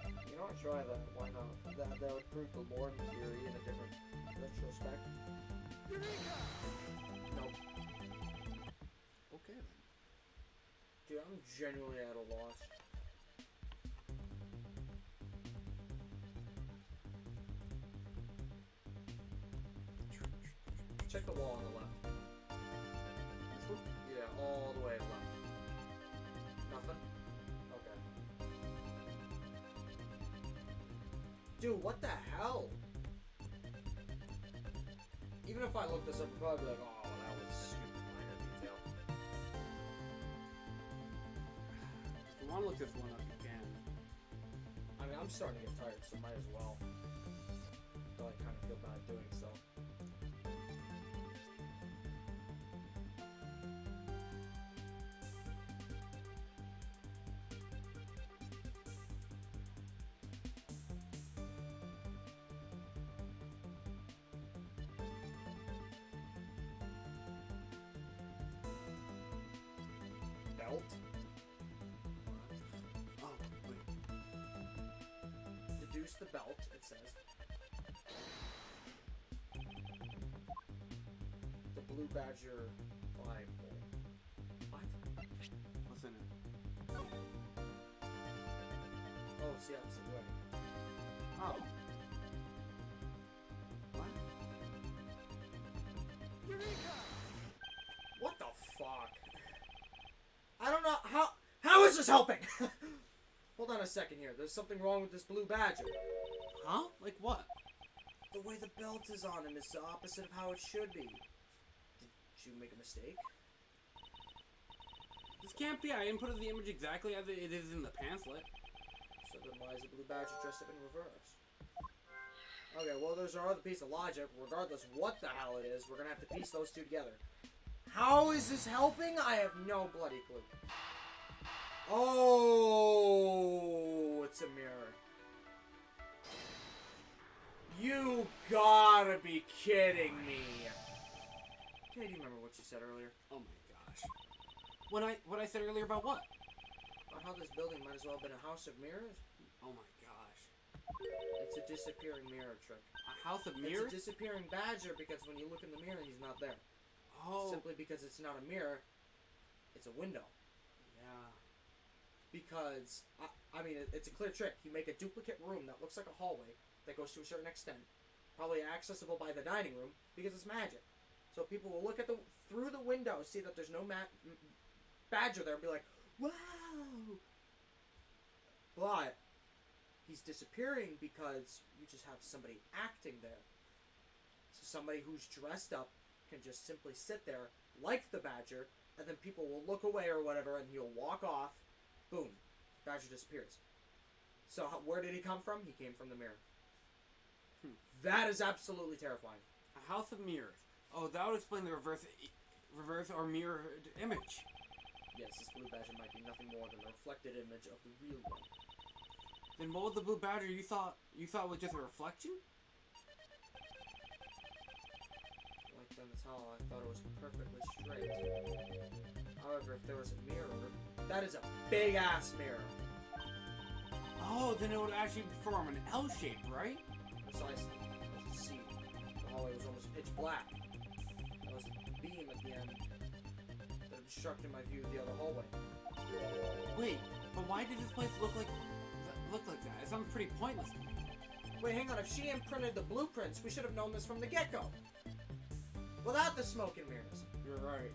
S4: You know what? Try that. Why not? That would prove the Lord theory in a different retrospect. Nope.
S2: Okay then.
S4: Dude, I'm genuinely at a loss. Check the wall on the left.
S2: This one?
S4: Yeah, all the way left. Nothing? Okay. Dude, what the hell? Even if I look this up, I'd probably be like, oh, that was stupid minor detail.
S2: If you want to look this one up, you can.
S4: I mean, I'm starting to get tired, so might as well. Though I kind of feel bad doing so. Belt?
S2: Oh, wait.
S4: Deduce the belt, it says. The Blue Badger Bible. What?
S2: What's in it?
S4: Oh, it's the opposite way.
S2: Oh. What?
S4: What the fuck? I don't know how is this helping? Hold on a second here. There's something wrong with this Blue Badger.
S2: Huh? Like what?
S4: The way the belt is on him is the opposite of how it should be. Did you make a mistake?
S2: This can't be. I inputted the image exactly as it is in the pamphlet.
S4: So then why is the blue badger dressed up in reverse? Okay, well, those are other pieces of logic. Regardless what the hell it is, we're gonna have to piece those two together. How is this helping? I have no bloody clue. Oh, it's a mirror. You gotta be kidding me. Okay, do you remember what you said earlier?
S2: Oh my gosh. What I said earlier about what?
S4: About how this building might as well have been a house of mirrors?
S2: Oh my gosh.
S4: It's a disappearing mirror trick.
S2: A house of
S4: It's
S2: mirrors?
S4: a disappearing badger because when you look in the mirror, he's not there.
S2: Oh.
S4: Simply because it's not a mirror, it's a window.
S2: Yeah.
S4: Because, I mean, it's a clear trick. You make a duplicate room that looks like a hallway that goes to a certain extent, probably accessible by the dining room, because it's magic. So people will look at through the window, see that there's no badger there, and be like, wow! But he's disappearing because you just have somebody acting there. So somebody who's dressed up can just simply sit there like the badger, and then people will look away or whatever, and he'll walk off. Boom. Badger disappears. So where did he come from? He came from the mirror. That is absolutely terrifying.
S2: A house of mirrors. Oh, that would explain the reverse or mirrored image.
S4: Yes, this blue badger might be nothing more than a reflected image of the real one.
S2: Then what was the blue badger you thought was just a reflection?
S4: Like then that's how I thought it was perfectly straight. However, if there was a mirror, that is a big ass mirror.
S2: Oh, then it would actually form an L shape, right?
S4: Precisely. As you see, the hallway was almost pitch black. There was a beam at the end that obstructed my view of the other hallway.
S2: Wait, but why did this place look like that? It sounds pretty pointless to me.
S4: Wait, hang on. If she imprinted the blueprints, we should have known this from the get-go. Without the smoke and mirrors.
S2: You're right.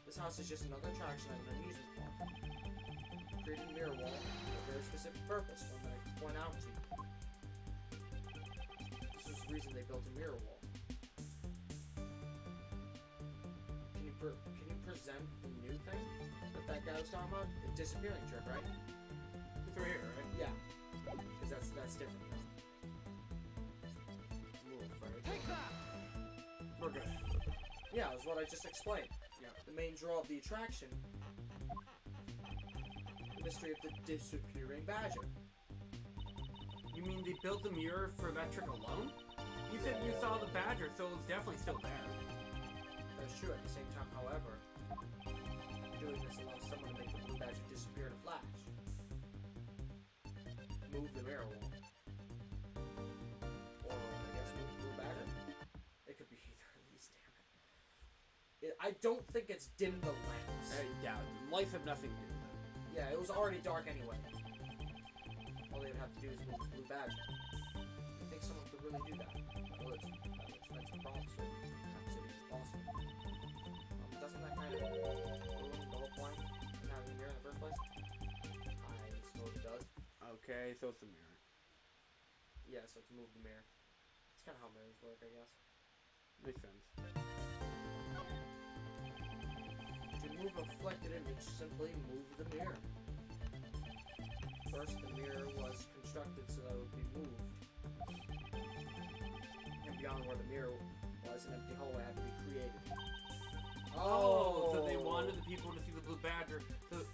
S4: This house is just another attraction at an amusement park. Created a mirror wall for a very specific purpose, one that I can point out to you. This was the reason they built a mirror wall. Can you present the new thing that guy was talking about? The disappearing trick, right?
S2: It's right here, right?
S4: Yeah. Because that's different now. I'm a little afraid.
S5: Take that!
S2: We're good.
S4: Yeah, it was what I just explained.
S2: Yeah.
S4: The main draw of the attraction. The mystery of the disappearing badger.
S2: You mean they built the mirror for that trick alone? You said you saw the badger, so it's definitely still there.
S4: That's true. At the same time, however, doing this allows someone to make the blue badger disappear in a flash. Move the mirror wall. Or, I guess, move the blue badger? It could be either of these, damn it. I don't think it's dim the lamps.
S2: I doubt it. Lights have nothing to do with it.
S4: Yeah, it was already dark anyway. All they would have to do is move the blue badger. You think someone could really do that? Well, it's an expensive problem, so perhaps it is possible. Doesn't that kind of ruin the whole point of having a mirror in the first place? I suppose it does.
S2: Okay, so it's the mirror.
S4: Yeah, so to move the mirror. It's kind of how mirrors work, I guess.
S2: Makes sense.
S4: To move a reflected image, simply move the mirror. First, the mirror was constructed so that it would be moved. And beyond where the mirror was, an empty hallway had to be created.
S2: Oh, so they wanted the people to see the blue badger, so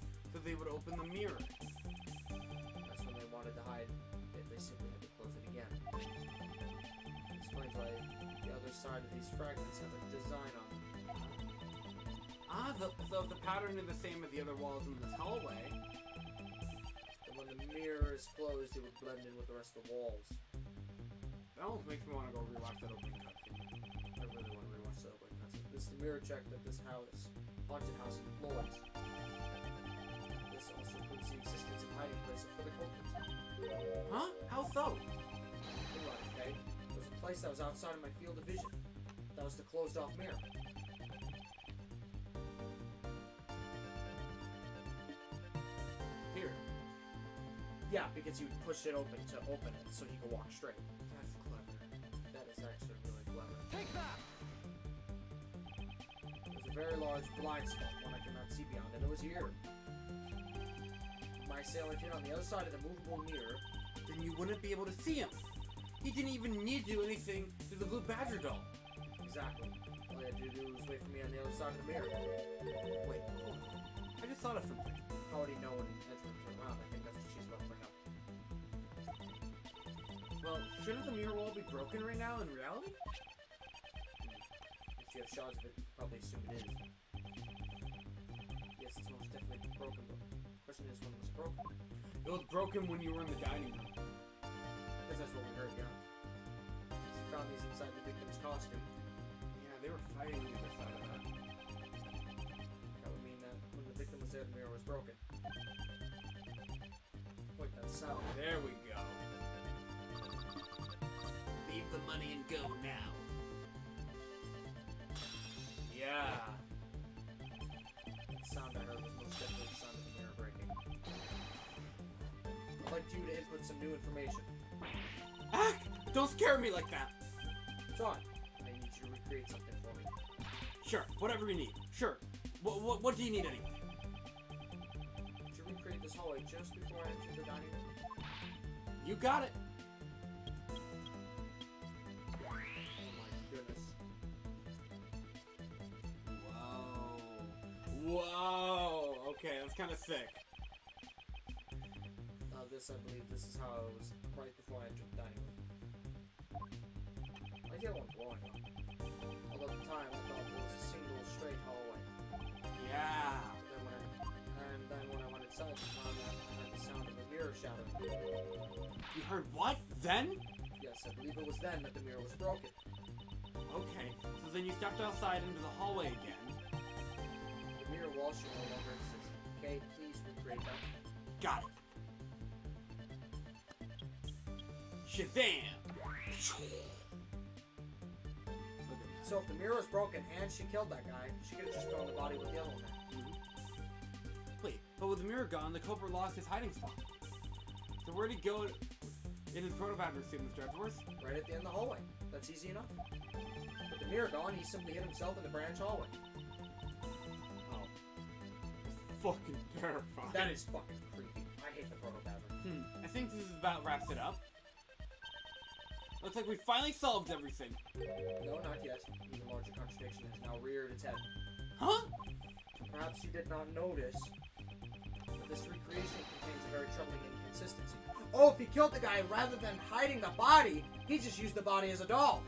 S2: they would open the mirror.
S4: That's when they wanted to hide, if they simply had to close it again. Explains why the other side of these fragments have a design on them.
S2: Ah, so if the pattern is the same as the other walls in this hallway.
S4: And when the mirror is closed, it would blend in with the rest of the walls.
S2: That almost makes me want to go rewatch that opening cutscene.
S4: I really want to rewatch that opening cutscene. This is the mirror check that this haunted house employs. This also includes the existence of hiding places for the culprits.
S2: Huh? How so?
S4: Think about it, okay? There was a place that was outside of my field of vision. That was the closed-off mirror.
S2: Here.
S4: Yeah, because you would push it open to open it, so he could walk straight.
S2: That's clever.
S4: That is actually really clever.
S5: Take that!
S4: There's a very large blind spot, one I cannot not see beyond it. It was here. My assailant hit on the other side of the movable mirror.
S2: Then you wouldn't be able to see him. He didn't even need to do anything to the blue badger doll.
S4: Exactly. All he had to do was wait for me on the other side of the mirror.
S2: Wait, hold on. I just thought of something.
S4: How would he know when Edgeworth turned around? I think that's what she's about to bring up.
S2: Well, shouldn't the mirror wall be broken right now in reality?
S4: If you have shots of it, you probably assume it is. Yes, it's most definitely broken, but the question is, when was it broken?
S2: It was broken when you were in the dining room.
S4: Because that's what we heard, yeah. She found these inside the victim's costume.
S2: Yeah, they were fighting on the other side of that.
S4: That would mean that when the victim was there, the mirror was broken. Wait, that sound.
S2: There we go. Leave the money and go now. Yeah.
S4: The sound I heard was most definitely the sound of the mirror breaking. I'd like you to input some new information.
S2: Ack! Don't scare me like that.
S4: John, I need you to recreate something for me.
S2: Sure, whatever you need. Sure. What do you need anyway?
S4: Could you recreate this hallway just before I enter the dining room?
S2: You got it.
S4: Oh my goodness.
S2: Whoa. Okay, that's kind of sick.
S4: I believe this is how it was right before I entered the dining room. I get one blowing up. Although at the time I thought it was a single straight hallway.
S2: Yeah.
S4: Then when I went inside, I found out I heard the sound of the mirror shattering.
S2: You heard what? Then?
S4: Yes, I believe it was then that the mirror was broken.
S2: Okay, so then you stepped outside into the hallway again.
S4: The mirror wall should no longer exist. Okay, please recreate that.
S2: Got it. Shazam!
S4: So if the mirror was broken and she killed that guy, she could have just thrown the body with the other one.
S2: Wait, but with the mirror gone, the culprit lost his hiding spot. So where'd he go in his proto-badger suit, Mr. Edgeworth?
S4: Right at the end of the hallway. That's easy enough. With the mirror gone, he simply hit himself in the branch hallway.
S2: Oh. That's fucking terrifying.
S4: That is fucking creepy. I hate the proto-badger.
S2: I think this is about wraps it up. Looks like we finally solved everything.
S4: No, not yet. Even larger contradiction has now reared its head.
S2: Huh?
S4: Perhaps you did not notice, but this recreation contains a very troubling inconsistency. Oh, if he killed the guy rather than hiding the body, he just used the body as a doll.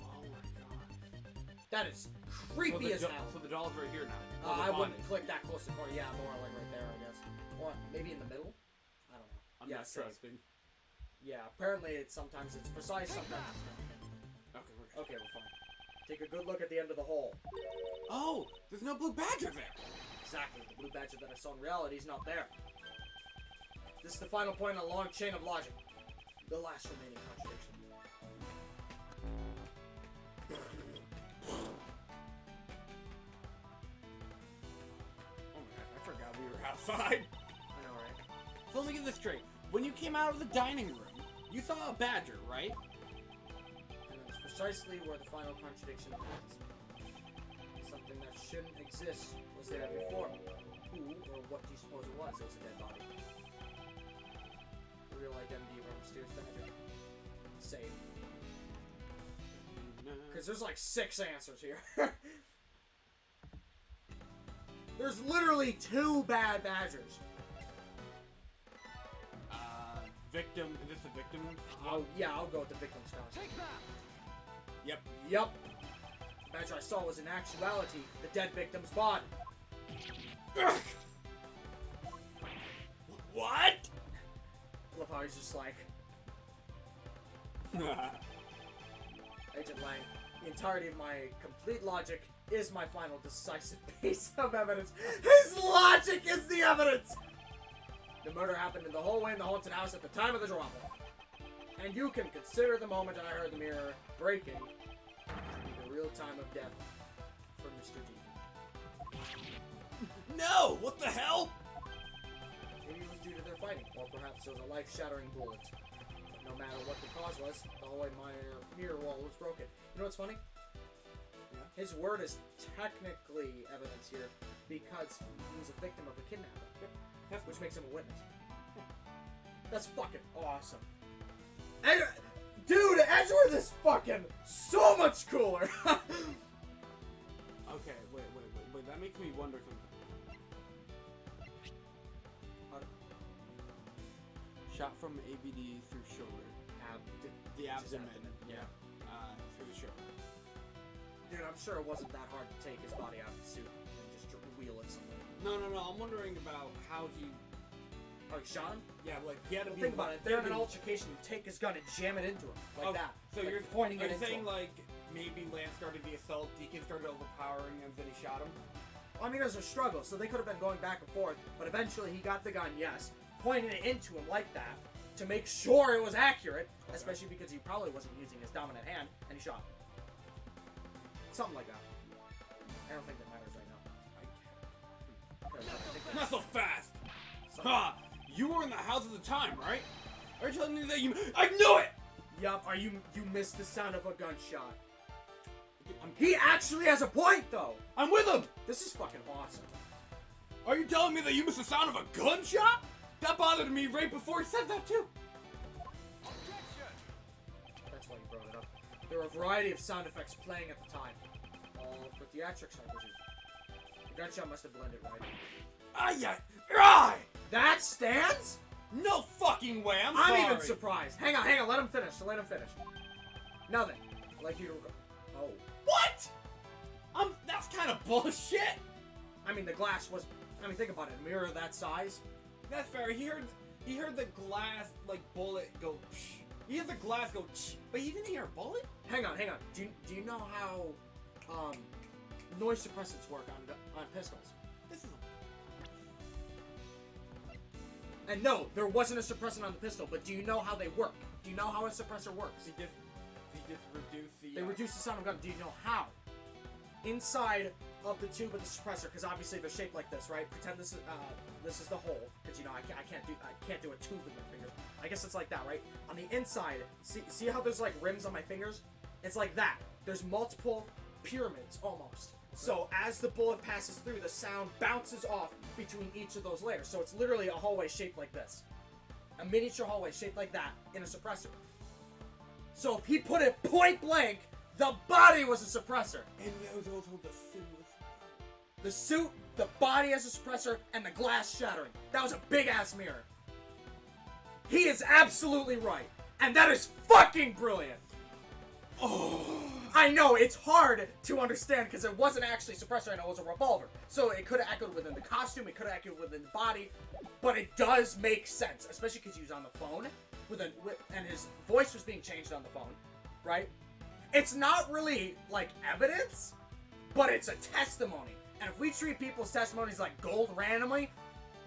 S2: Oh my god.
S4: That is creepy as hell.
S2: So the doll's right here now.
S4: I wouldn't click that close to the corner. Yeah, more like right there, I guess. Or maybe in the middle? I don't know.
S2: I'm
S4: Yeah,
S2: not
S4: same.
S2: trusting.
S4: Yeah, apparently sometimes it's precise, sometimes it's not.
S2: Okay, we're good.
S4: Okay, we're fine. Take a good look at the end of the hole.
S2: Oh, there's no blue badger there.
S4: Exactly. The blue badger that I saw in reality is not there. This is the final point in a long chain of logic. The last remaining contradiction.
S2: Oh my god, I forgot we were outside.
S4: I know, right?
S2: So let me get this straight. When you came out of the dining room, you saw a badger, right?
S4: And that's precisely where the final contradiction lies. Something that shouldn't exist was there before me. Who or what do you suppose it was? It was a dead body. The real identity of our mysterious badger. Save. Because there's like 6 answers here. There's literally 2 bad badgers.
S2: Victim. Is this a victim?
S4: Oh, yeah, I'll go with the victim's costume.
S1: Take that!
S2: Yep.
S4: Yup. The badger I saw was in actuality the dead victim's body.
S2: What?
S4: I love how he's just like, Agent Lang, the entirety of my complete logic is my final decisive piece of evidence. His logic is the evidence! The murder happened in the hallway in the haunted house at the time of the drop-off. And you can consider the moment I heard the mirror breaking to be the real time of death for Mr. Deacon.
S2: No! What the hell?
S4: Maybe it was due to their fighting, or perhaps it was a life-shattering bullet. But no matter what the cause was, the hallway mirror wall was broken. You know what's funny? his word is technically evidence here because he was a victim of a kidnapping, which makes him a witness. That's fucking awesome. Dude, Edgeworth is fucking so much cooler.
S2: Okay, wait. That makes me wonder something. Shot from ABD through shoulder. The abdomen. Yeah. Through the shoulder.
S4: Dude, I'm sure it wasn't that hard to take his body out of the suit and just wheel it somewhere.
S2: No. I'm wondering about how he.
S4: Oh, he shot him?
S2: Yeah, like he had to be.
S4: Think about it. If they're in an altercation, you take his gun and jam it into him like that.
S2: So
S4: like
S2: you're
S4: pointing
S2: are
S4: it
S2: you
S4: into
S2: saying
S4: him.
S2: like maybe Lance started the assault, Deacon started overpowering him, then he shot him?
S4: I mean, there's a struggle, so they could have been going back and forth, but eventually he got the gun, yes, pointed it into him like that to make sure it was accurate, especially because he probably wasn't using his dominant hand, and he shot him. Something like that. I don't think that matters right now. Okay, I think
S2: Not so fast!
S4: something-
S2: Ha! You were in the house at the time, right? Are you telling me that you? I knew it!
S4: Yup, you missed the sound of a gunshot. He actually has a point, though!
S2: I'm with him!
S4: This is fucking awesome.
S2: Are you telling me that you missed the sound of a gunshot? That bothered me right before he said that too.
S4: That's why you brought it up. There were a variety of sound effects playing at the time. All for theatrics, I presume. The gunshot must have blended right.
S2: Aye!
S4: That stands?
S2: No fucking way! I'm
S4: I'm
S2: sorry.
S4: even surprised. Hang on, let him finish. Now then, I'd like you to go. Oh.
S2: What? That's kind of bullshit.
S4: I mean, the glass was. I mean, think about it. A mirror that size.
S2: That's fair. He heard the glass like bullet go. Psh. He heard the glass go. Psh, but he didn't hear a bullet.
S4: Hang on. Do you know how noise suppressants work on pistols?
S2: This is.
S4: And no, there wasn't a suppressant on the pistol. But do you know how they work? Do you know how a suppressor works?
S2: He just reduced the.
S4: They reduce the sound of gun. Do you know how? Inside of the tube of the suppressor, because obviously they're shaped like this, right? Pretend this is the hole, because you know I can't do a tube with my fingers. I guess it's like that, right? On the inside, see how there's like rims on my fingers? It's like that. There's multiple pyramids almost. So as the bullet passes through, the sound bounces off between each of those layers. So it's literally a hallway shaped like this, a miniature hallway shaped like that in a suppressor. So if he put it point blank, the body was a suppressor.
S2: And it was also the suit.
S4: The suit, the body as a suppressor, and the glass shattering. That was a big-ass mirror. He is absolutely right. And that is fucking brilliant.
S2: Oh.
S4: I know, it's hard to understand because it wasn't actually a suppressor, and it was a revolver. So it could have echoed within the costume, it could have echoed within the body, but it does make sense, especially because he was on the phone, and his voice was being changed on the phone, right? It's not really, like, evidence, but it's a testimony. And if we treat people's testimonies like gold randomly,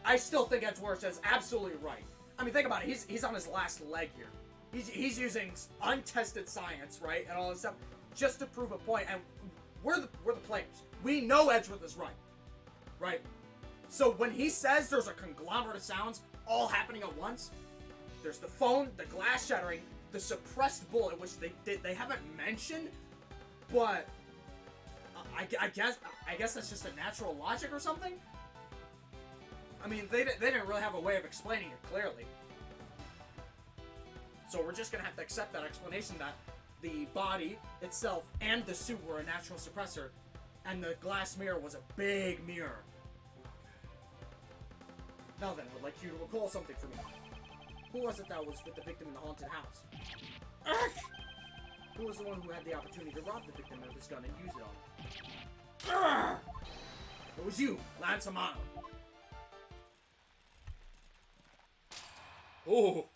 S4: I still think Edgeworth is absolutely right. I mean, think about it. He's on his last leg here. He's using untested science, right, and all this stuff, just to prove a point. And we're the players. We know Edgeworth is right? So when he says there's a conglomerate of sounds all happening at once, there's the phone, the glass shattering, the suppressed bullet, which they haven't mentioned, but I guess that's just a natural logic or something. I mean, they didn't really have a way of explaining it clearly. So we're just gonna have to accept that explanation that the body itself and the suit were a natural suppressor, and the glass mirror was a big mirror. Now then, I would like you to recall something for me. Who was it that was with the victim in the haunted house? Who was the one who had the opportunity to rob the victim of his gun and use it on him? It was you, Lance Amano.
S2: Oh.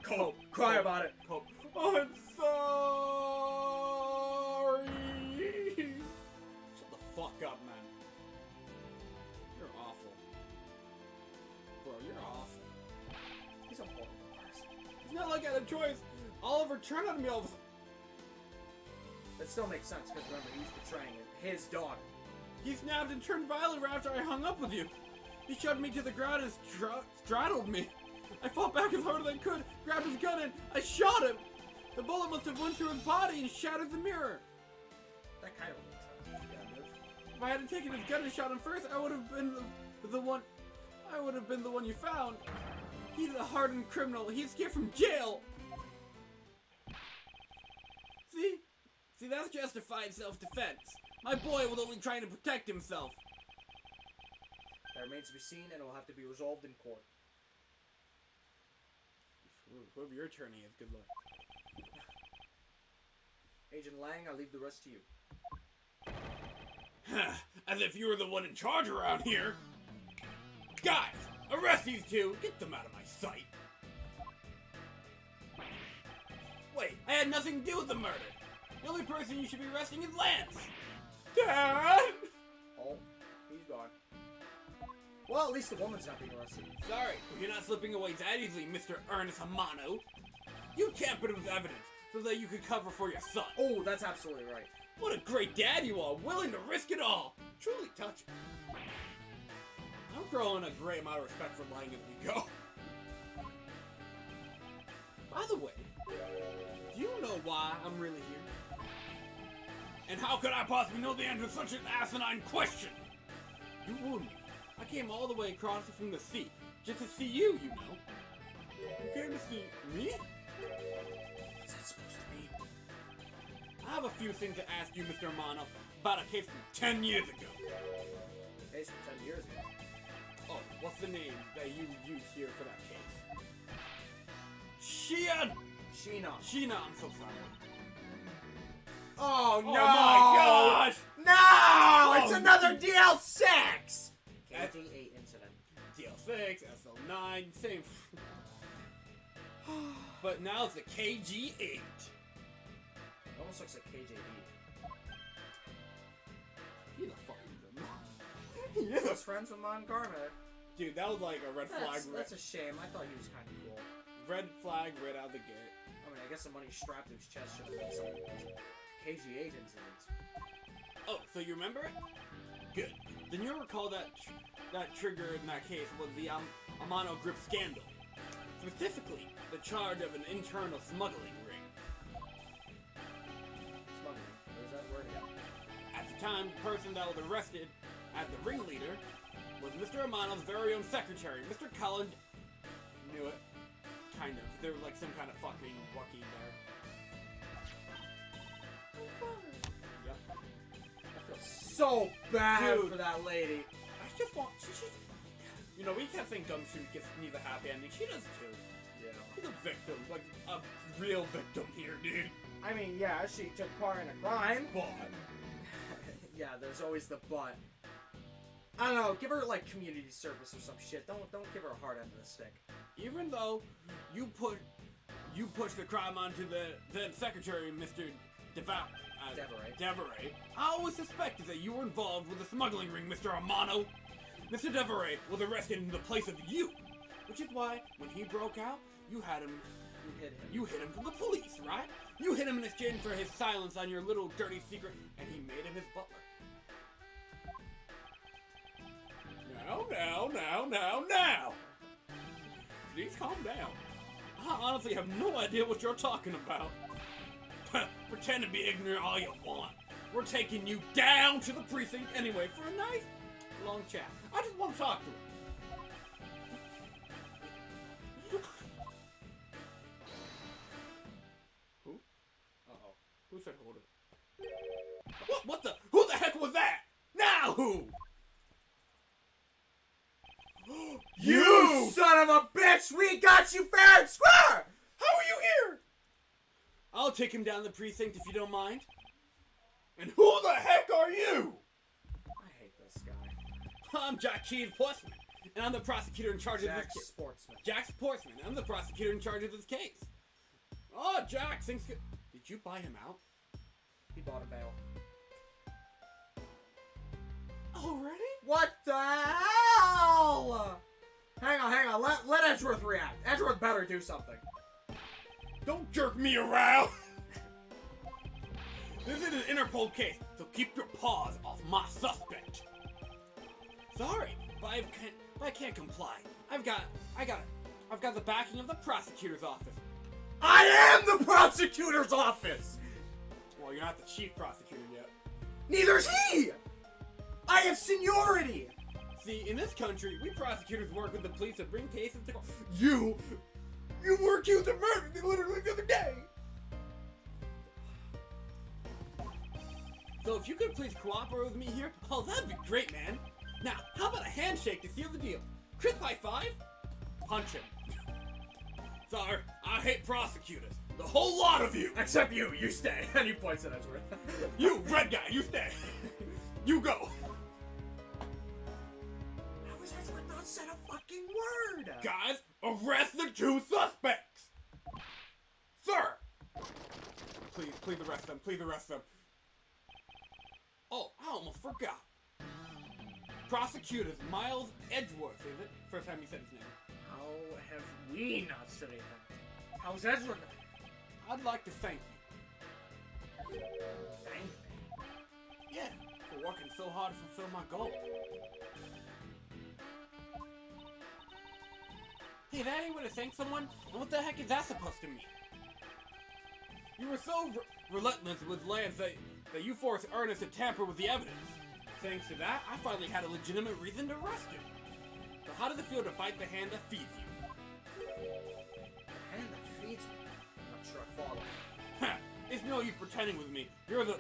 S4: Cope, cry about it.
S2: Cope. I'm sorry. Shut the fuck up, man. You're awful. Bro, you're awful.
S4: He's a horrible person.
S2: It's not like I had a choice. Oliver turned on me all of a sudden.
S4: That still makes sense, because remember, he's betraying his daughter.
S2: He snapped and turned violent right after I hung up with you. He shoved me to the ground and straddled me. I fought back as hard as I could, grabbed his gun, and I shot him. The bullet must have went through his body and shattered the mirror.
S4: That kind of makes sense.
S2: If I hadn't taken his gun and shot him first, I would have been the one. I would have been the one you found. He's a hardened criminal. He escaped from jail. See, that's justified self-defense. My boy was only trying to protect himself.
S4: That remains to be seen, and it will have to be resolved in court.
S2: Whoever your attorney is, good luck.
S4: Agent Lang, I leave the rest to you.
S2: As if you were the one in charge around here. Guys, arrest these two. Get them out of my sight. Wait, I had nothing to do with the murder. The only person you should be arresting is Lance. Dad!
S4: Oh, he's gone. Well, at least the woman's not being arrested.
S2: Sorry, but you're not slipping away that easily, Mr. Ernest Amano. You tampered with evidence so that you could cover for your son.
S4: Oh, that's absolutely right.
S2: What a great dad you are, willing to risk it all. Truly touching. I'm growing a great amount of respect for Lang as we go. By the way, do you know why I'm really here? And how could I possibly know the answer to such an asinine question? You wouldn't. I came all the way across from the sea just to see you, you know. You came to see me? What's that supposed to mean? I have a few things to ask you, Mr. Amano, about a case from 10 years ago.
S4: Case from 10 years ago.
S2: Oh, what's the name that you used here for that case? Sheena! Sheena, I'm so sorry.
S4: Oh, no!
S2: Oh my gosh!
S4: No! It's another DL6! KG8 incident.
S2: DL6, SL9, same. But now it's a KG8.
S4: It almost looks like KJB.
S2: He's a fucking good man.
S4: Close friends with Mon Carmen.
S2: Dude, that was like a red flag.
S4: That's a shame. I thought he was kind of cool.
S2: Red flag right out the gate.
S4: I mean, I guess the money strapped to his chest should have been something. KG8 incidents.
S2: Oh, so you remember it? Good. Then you'll recall that trigger in that case was the Amano Grip scandal. Specifically, the charge of an internal smuggling ring.
S4: Smuggling. Where's that word again?
S2: At the time, the person that was arrested as the ringleader was Mr. Amano's very own secretary, Mr. Cullen. Knew it. Kind of. There was like some kind of fucking Wookiee there. Yep.
S4: I feel so bad
S2: Dude.
S4: for that lady.
S2: I just want. You know, we can't think Gumshoe needs a happy ending. She does too.
S4: Yeah.
S2: She's a victim. Like, a real victim here, dude.
S4: I mean, yeah, she took part in a crime.
S2: But.
S4: Yeah, there's always the but. I don't know. Give her like community service or some shit. Don't give her a hard end of the stick.
S2: Even though you pushed the crime onto the then secretary, Mr. Deveray, I always suspected that you were involved with the smuggling ring, Mr. Amano. Mr. Deveray was arrested in the place of you, which is why when he broke out, you hid him. You hid him from the police, right? You hid him in exchange for his silence on your little dirty secret, and he made him his butler. Now! Please calm down. I honestly have no idea what you're talking about. Pretend to be ignorant all you want. We're taking you down to the precinct anyway for a nice long chat. I just want to talk to him. Who? Uh-oh. Who said hold it? What the? Who the heck was that? Now who?
S4: You son of a bitch! We got you fair and square!
S2: How are you here? I'll take him down the precinct if you don't mind. And who the heck are you?
S4: I hate this guy.
S2: I'm Jack Portsman, and I'm the prosecutor in charge of this
S4: Jack
S2: case.
S4: Sportsman.
S2: Jack Portsman, I'm the prosecutor in charge of this case. Oh, Jack, things good. Did you buy him out?
S4: He bought a bail.
S2: Already?
S4: What the hell? Hang on. Let Edgeworth react. Edgeworth better do something.
S2: Don't jerk me around! This is an Interpol case, so keep your paws off my suspect. Sorry, but I can't comply. I've got the backing of the prosecutor's office.
S4: I am the prosecutor's office!
S2: Well, you're not the chief prosecutor yet.
S4: Neither's he! I have seniority!
S2: See, in this country, we prosecutors work with the police to bring cases to court. You were accused of murder literally the other day! So if you could please cooperate with me here, oh, that'd be great, man. Now, how about a handshake to seal the deal? Crisp high five? Punch him. Sorry, I hate prosecutors. The whole lot of you!
S4: Except you stay. And he points at Edgeworth.
S2: You, red guy, you stay. You go.
S4: How has Edgeworth not said a fucking word?
S2: Guys, arrest the 2 suspects! Sir! Please arrest them, please arrest them. Oh, I almost forgot. Prosecutors Miles Edgeworth, is it? First time you said his name.
S4: How have we not studied that? How's Edgeworth?
S2: I'd like to thank you.
S4: Thank me.
S2: Yeah, for working so hard to fulfill my goal. Hey, that ain't way to thank someone? And what the heck is that supposed to mean? You were so relentless with Lance that you forced Ernest to tamper with the evidence. Thanks to that, I finally had a legitimate reason to arrest him. So how does it feel to bite the hand that feeds you?
S4: The hand that feeds me? I'm not sure I follow.
S2: Ha! It's no use pretending with me. You're the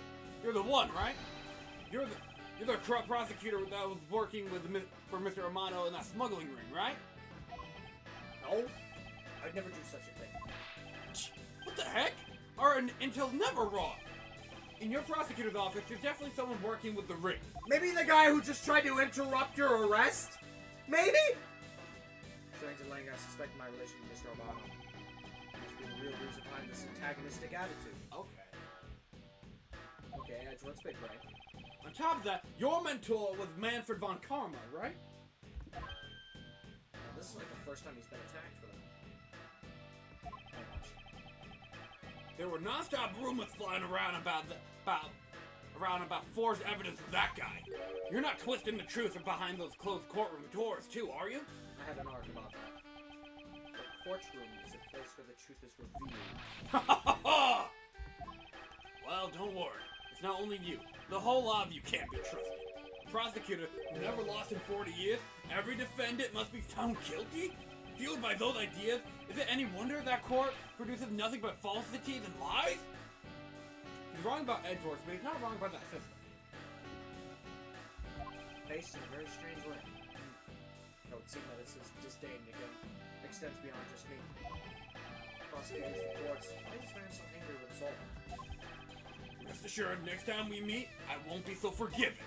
S2: one, right? You're the corrupt prosecutor that was working with for Mr. Amano in that smuggling ring, right?
S4: No, I'd never do such a thing.
S2: What the heck? Our intel's never wrong. In your prosecutor's office, there's definitely someone working with the ring.
S4: Maybe the guy who just tried to interrupt your arrest? Maybe? Sergeant Lang, I suspect my relation to Mr. Obama must be the real reason behind this antagonistic attitude.
S2: Okay.
S4: Okay, Edgeworth's big brain.
S2: On top of that, your mentor was Manfred von Karma, right?
S4: Well, this is like the first time he's been attacked for that. How much?
S2: There were non-stop rumors flying around about forged evidence of that guy. You're not twisting the truth behind those closed courtroom doors, too, are you?
S4: I have an arc about that. The courtroom is a place where the truth is revealed.
S2: Well, don't worry. It's not only you. The whole lot of you can't be trusted. A prosecutor who never lost in 40 years, every defendant must be found guilty? Fueled by those ideas, is it any wonder that court produces nothing but falsities and lies? He's wrong about Edgeworth, but he's not wrong about that system.
S4: Based in a very strange way. It would seem that this disdain again extends beyond just me. Prosecutors, the courts, why is this man so angry with us all?
S2: Rest assured, next time we meet, I won't be so forgiving.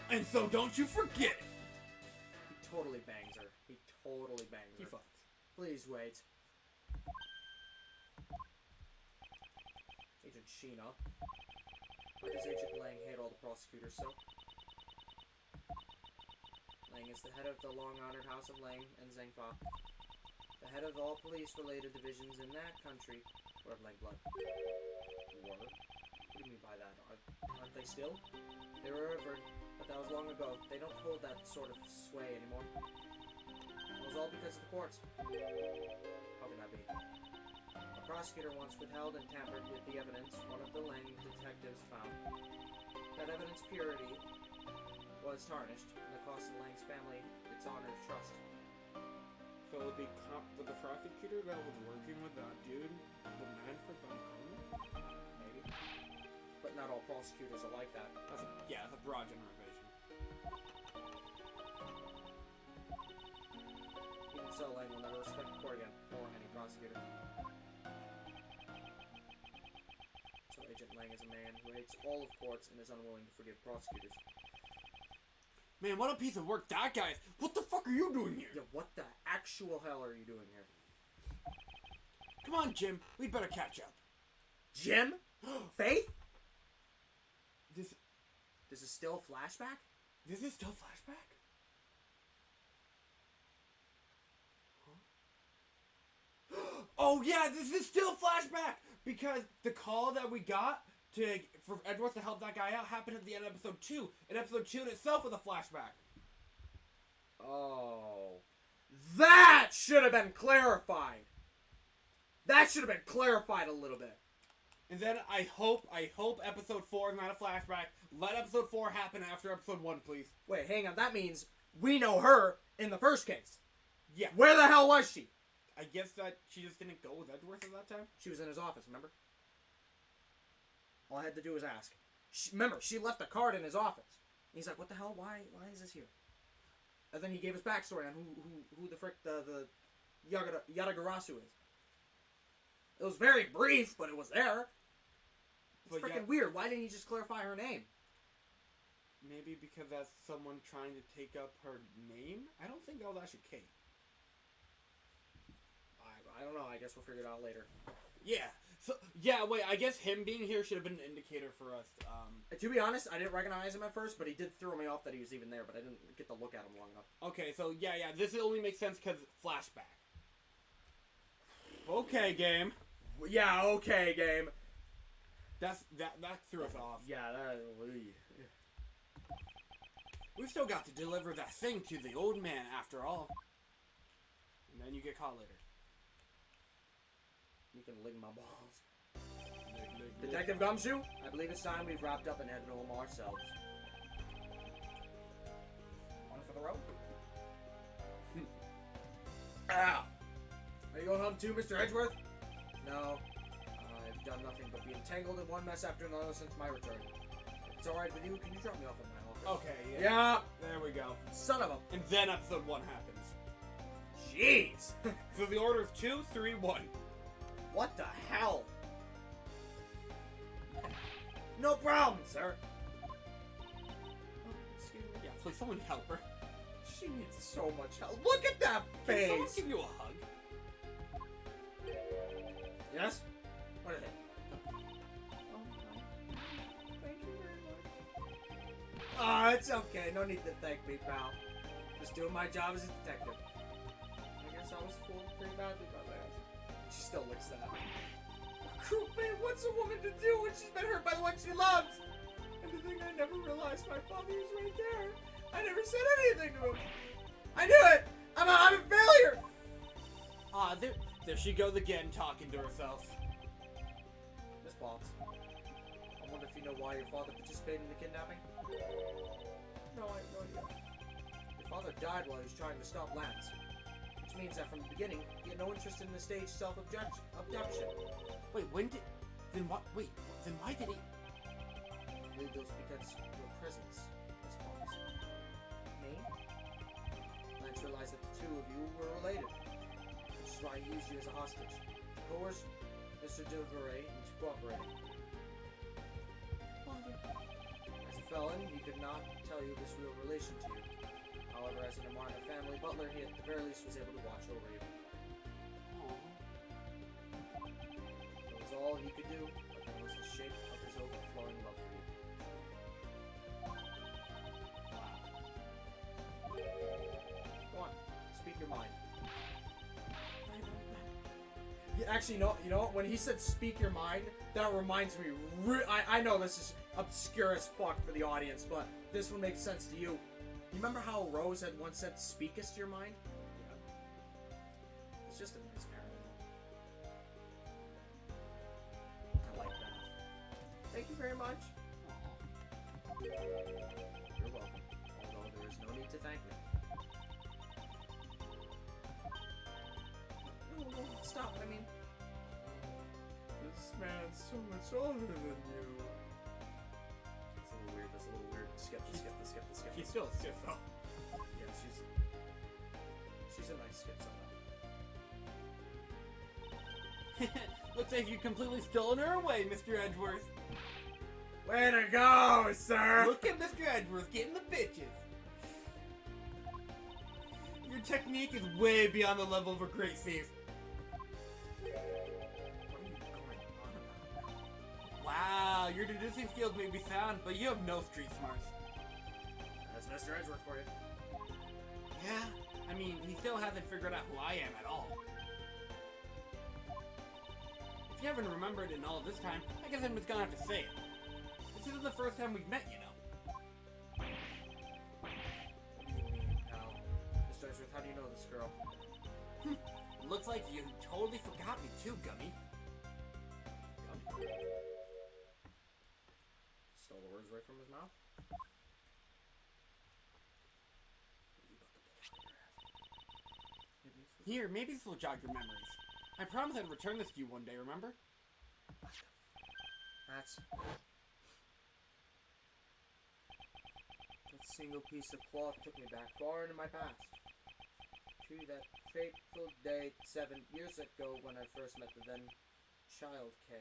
S2: And so don't you forget it.
S4: He totally bangs her. He totally bangs her.
S2: He fucks.
S4: Please wait. Agent Sheena. Why does Agent Lang hate all the prosecutors so? Lang is the head of the long-honored House of Lang and Zhengfa. The head of all police-related divisions in that country were of Lang blood. Were? What do you mean by that? Aren't they still? They were revered, but that was long ago. They don't hold that sort of sway anymore. It was all because of the courts. How can that be? A prosecutor once withheld and tampered with the evidence one of the Lang detectives found. That evidence purity was tarnished, and the cost of Lang's family its honor and trust.
S2: So the prosecutor that was working with that dude, the Manfred von Karma?
S4: Maybe. But not all prosecutors are like that.
S2: That's a broad generalization.
S4: Even so, Lang will never respect the court again, or any prosecutor. So Agent Lang is a man who hates all of courts and is unwilling to forgive prosecutors.
S2: Man, what a piece of work that guy is. What the fuck are you doing here?
S4: Yeah, what the actual hell are you doing here?
S2: Come on, Jim. We'd better catch up.
S4: Jim? Faith?
S2: This
S4: Is still a flashback?
S2: is still flashback? Huh? Oh yeah, this is still flashback! Because the call that we got for Edgeworth to help that guy out happened at the end of episode 2. And episode 2 in itself was a flashback.
S4: Oh. That should have been clarified. That should have been clarified a little bit.
S2: And then I hope episode 4 is not a flashback. Let episode 4 happen after episode 1, please.
S4: Wait, hang on. That means we know her in the first case.
S2: Yeah.
S4: Where the hell was she?
S2: I guess that she just didn't go with Edgeworth at that time.
S4: She was in his office, remember? All I had to do was ask. Remember, she left a card in his office. And he's like, what the hell? Why is this here? And then he gave his backstory on who the frick the Yadagarasu is. It was very brief, but it was there. It's
S2: But
S4: freaking weird. Why didn't he just clarify her name?
S2: Maybe because that's someone trying to take up her name? I don't think that was actually Kate.
S4: I don't know. I guess we'll figure it out later.
S2: Yeah. So, yeah, wait, I guess him being here should have been an indicator for us.
S4: To be honest, I didn't recognize him at first, but he did throw me off that he was even there, but I didn't get to look at him long enough.
S2: Okay, so yeah, this only makes sense because flashback. Okay, game.
S4: Yeah, okay, game.
S2: That threw us off.
S4: Yeah,
S2: We've still got to deliver that thing to the old man after all. And then you get caught later.
S4: You can lick my balls. Detective Gumshoe, I believe it's time we've wrapped up and headed home ourselves. One for the road? Ow! Are you going home too, Mr. Edgeworth? No. I've done nothing but be entangled in one mess after another since my return. If it's alright with you, can you drop me off at my office?
S2: Okay,
S4: Yeah!
S2: There we go.
S4: Son of a...
S2: And then episode 1 happens.
S4: Jeez!
S2: So the order is 2, 3, 1.
S4: What the hell? No problem, sir. Oh, excuse me.
S2: Yeah, please, someone help her.
S4: She needs so much help. Look at that
S2: Can someone
S4: face!
S2: give you a hug?
S4: Yes? What is it? Thank you very much. Oh, it's okay. No need to thank me, pal. Just doing my job as a detective. I guess I was fooled pretty badly by that. She still licks that. Cruel fate, what's a woman to do when she's been hurt by the one she loves? And the thing I never realized, my father was right there. I never said anything to him. I knew it! I'm a failure!
S2: Ah, there she goes again, talking to herself.
S4: Miss Bonds, I wonder if you know why your father participated in the kidnapping? No, I have no idea. Your father died while he was trying to stop Lance. Which means that from the beginning, he had no interest in the staged self-abduction.
S2: Wait, then why did he?
S4: I believe it was because your presence, Miss Bonds. Me? Lance realized that the two of you were related. Which is why he used you as a hostage. To coerce Mr. DeVray into cooperating. As a felon, he could not tell you this real relation to you. However, as an Amarna family butler, he at the very least was able to watch over you. That was all he could do, but that was the shape of his overflowing love for you. Go on, speak your mind. Yeah, actually, you know what? When he said "speak your mind," that reminds me. I know this is obscure as fuck for the audience, but this one makes sense to you. You remember how Rose had once said, "Speakest your mind"? Yeah. It's just a nice parallel. I like that. Thank you very much. You're welcome. Although there is no need to thank me. No, stop. I mean, this man's so much older than you. It's a little weird. That's a little weird. Skip.
S2: She's still a stiff though.
S4: Yeah, she's a nice schizo.
S2: Looks like you completely stolen her away, Mr. Edgeworth.
S4: Way to go, sir!
S2: Look at Mr. Edgeworth getting the bitches. Your technique is way beyond the level of a great thief.
S4: What are you going on about?
S2: Wow, your deducing skills may be sound, but you have no street smarts.
S4: That's Mr. Edgeworth for you.
S2: Yeah, I mean, he still hasn't figured out who I am at all. If you haven't remembered in all of this time, I guess I'm just gonna have to say it. This isn't the first time we've met, you know.
S4: What do you mean, pal? Mr. Edgeworth, how do you know this girl?
S2: looks like you totally forgot me too, Gummy.
S4: Stole the words right from his mouth.
S2: Here, maybe this will jog your memories. I promised I'd return this to you one day, remember?
S4: That's... That single piece of cloth took me back far into my past. To that fateful day 7 years ago when I first met the then child K.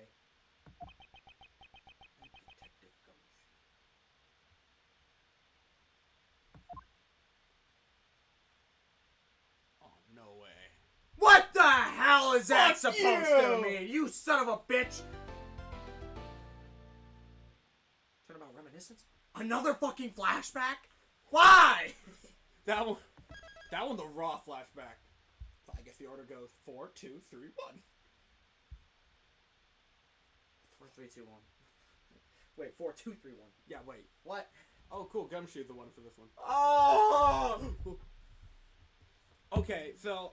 S4: And Detective Gumshoe.
S2: Oh, no way.
S4: What the hell is that
S2: Fuck
S4: supposed
S2: you!
S4: to mean? You son of a bitch! Turnabout reminiscence? Another fucking flashback? Why?
S2: That one the raw flashback. So I guess the order goes 4, 2, 3, 1.
S4: 4, 3, 2, 1. Wait, 4, 2, 3, 1.
S2: Yeah, wait.
S4: What?
S2: Oh, cool. Gumshoe's the one for this one.
S4: Oh!
S2: Okay, so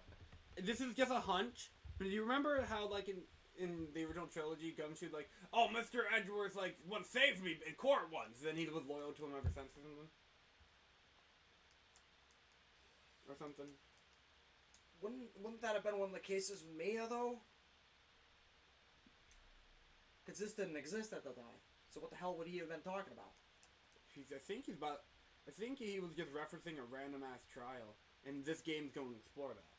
S2: this is just a hunch, but do you remember how, like, in the original trilogy, Gumshoe, like, oh, Mr. Edgeworth, like, once saved me in court once, then he was loyal to him ever since or something? Or something?
S4: Wouldn't that have been one of the cases with Mia, though? Because this didn't exist at the time. So what the hell would he have been talking about?
S2: I think he was just referencing a random ass trial, and this game's going to explore that.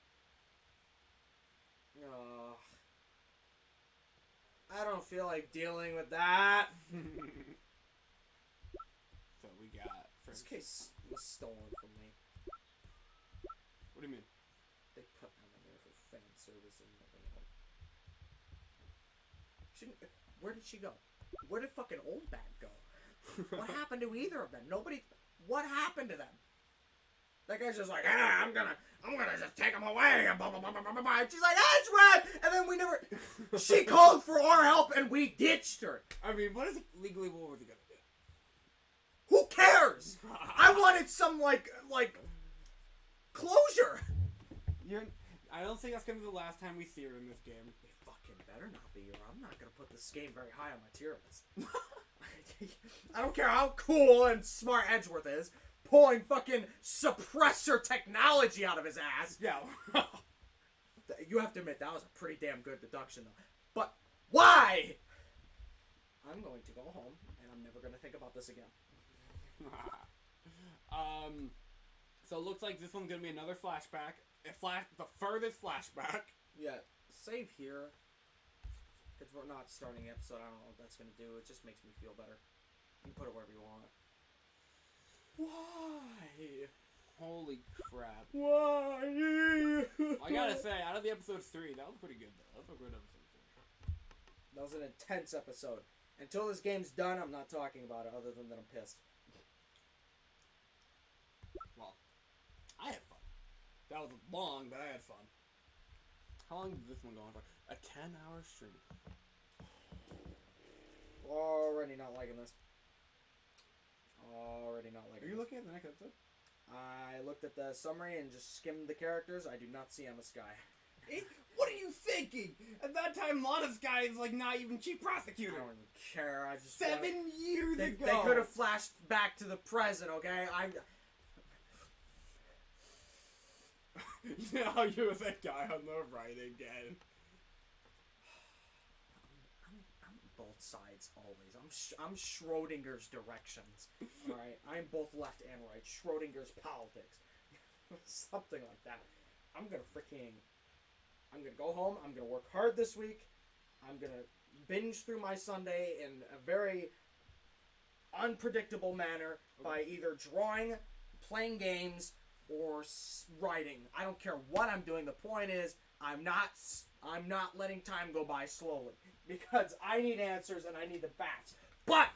S4: I don't feel like dealing with that.
S2: So we got...
S4: This case was stolen from me.
S2: What do you mean?
S4: They put them in there for fan service and nothing else. Where did she go? Where did fucking old bag go? What happened to either of them? Nobody... What happened to them? That guy's just like, I'm gonna just take him away, and blah, blah, blah, blah, blah, blah. And she's like, that's right! And then we never... She called for our help, and we ditched her.
S2: I mean, what was he gonna do?
S4: Who cares? I wanted some, like, closure.
S2: I don't think that's gonna be the last time we see her in this game.
S4: It fucking better not be, or I'm not gonna put this game very high on my tier list. I don't care how cool and smart Edgeworth is, pulling fucking suppressor technology out of his ass.
S2: Yeah.
S4: You have to admit, that was a pretty damn good deduction, though. But why? I'm going to go home, and I'm never going to think about this again.
S2: So it looks like this one's going to be another flashback. The furthest flashback.
S4: Yeah, save here. Because we're not starting the episode, I don't know what that's going to do. It just makes me feel better. You can put it wherever you want.
S2: Why? Holy crap.
S4: Why?
S2: I gotta say, out of the episode 3, that was pretty good, though. That was a good episode 3.
S4: That was an intense episode. Until this game's done, I'm not talking about it, other than that I'm pissed.
S2: Well, I had fun. That was long, but I had fun. How long did this one go on for? A 10-hour stream.
S4: Already not liking this. Already not liking
S2: Are you
S4: this.
S2: looking at the next episode?
S4: I looked at the summary and just skimmed the characters. I do not see Emma Skye.
S2: What are you thinking? At that time, Lana Skye is like not even chief
S4: I
S2: prosecutor.
S4: don't even care. I just
S2: 7 years
S4: They
S2: ago.
S4: could have flashed back to the present, okay?
S2: You know how you were that guy on the right again.
S4: I'm both sides always. I'm Schrodinger's directions. All right, I'm both left and right. Schrodinger's politics, something like that. I'm gonna go home. I'm gonna work hard this week. I'm gonna binge through my Sunday in a very unpredictable manner by either drawing, playing games, or writing. I don't care what I'm doing. The point is, I'm not letting time go by slowly because I need answers and I need the facts. But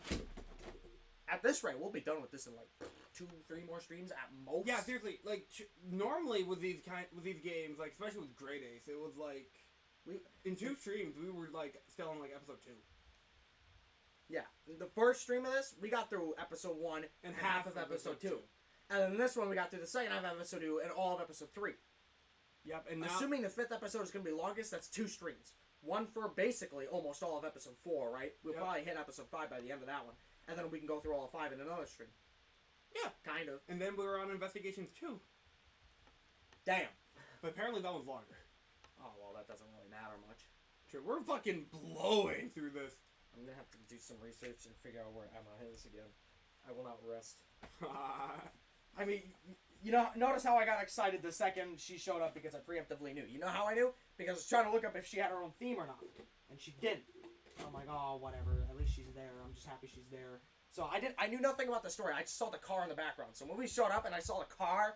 S4: at this rate, we'll be done with this in like 2-3 more streams at most.
S2: Yeah, seriously. Like normally with these games, like especially with Great Ace, it was like in 2 streams we were like still on like episode 2.
S4: Yeah, the first stream of this, we got through episode 1 and half of episode 2. And then this one, we got through the second half of episode 2 and all of episode 3.
S2: Yep, and now
S3: Assuming the 5th episode is going to be longest, that's 2 streams. One for basically almost all of episode 4, right? We'll
S2: Yep.
S3: probably hit episode 5 by the end of that one. And then we can go through all 5 in another stream.
S2: Yeah.
S3: Kind of.
S2: and then we were on Investigations 2.
S3: Damn.
S2: But apparently that one's longer.
S3: Oh, well, that doesn't really matter much.
S2: True, we're fucking blowing through this.
S3: I'm going to have to do some research and figure out where Emma is again. I will not rest. I mean, you know, notice how I got excited the second she showed up because I preemptively knew. You know how I knew? Because I was trying to look up if she had her own theme or not. And she didn't. I'm like, oh, whatever. At least she's there. I'm just happy she's there. So I knew nothing about the story. I just saw the car in the background. So when we showed up and I saw the car,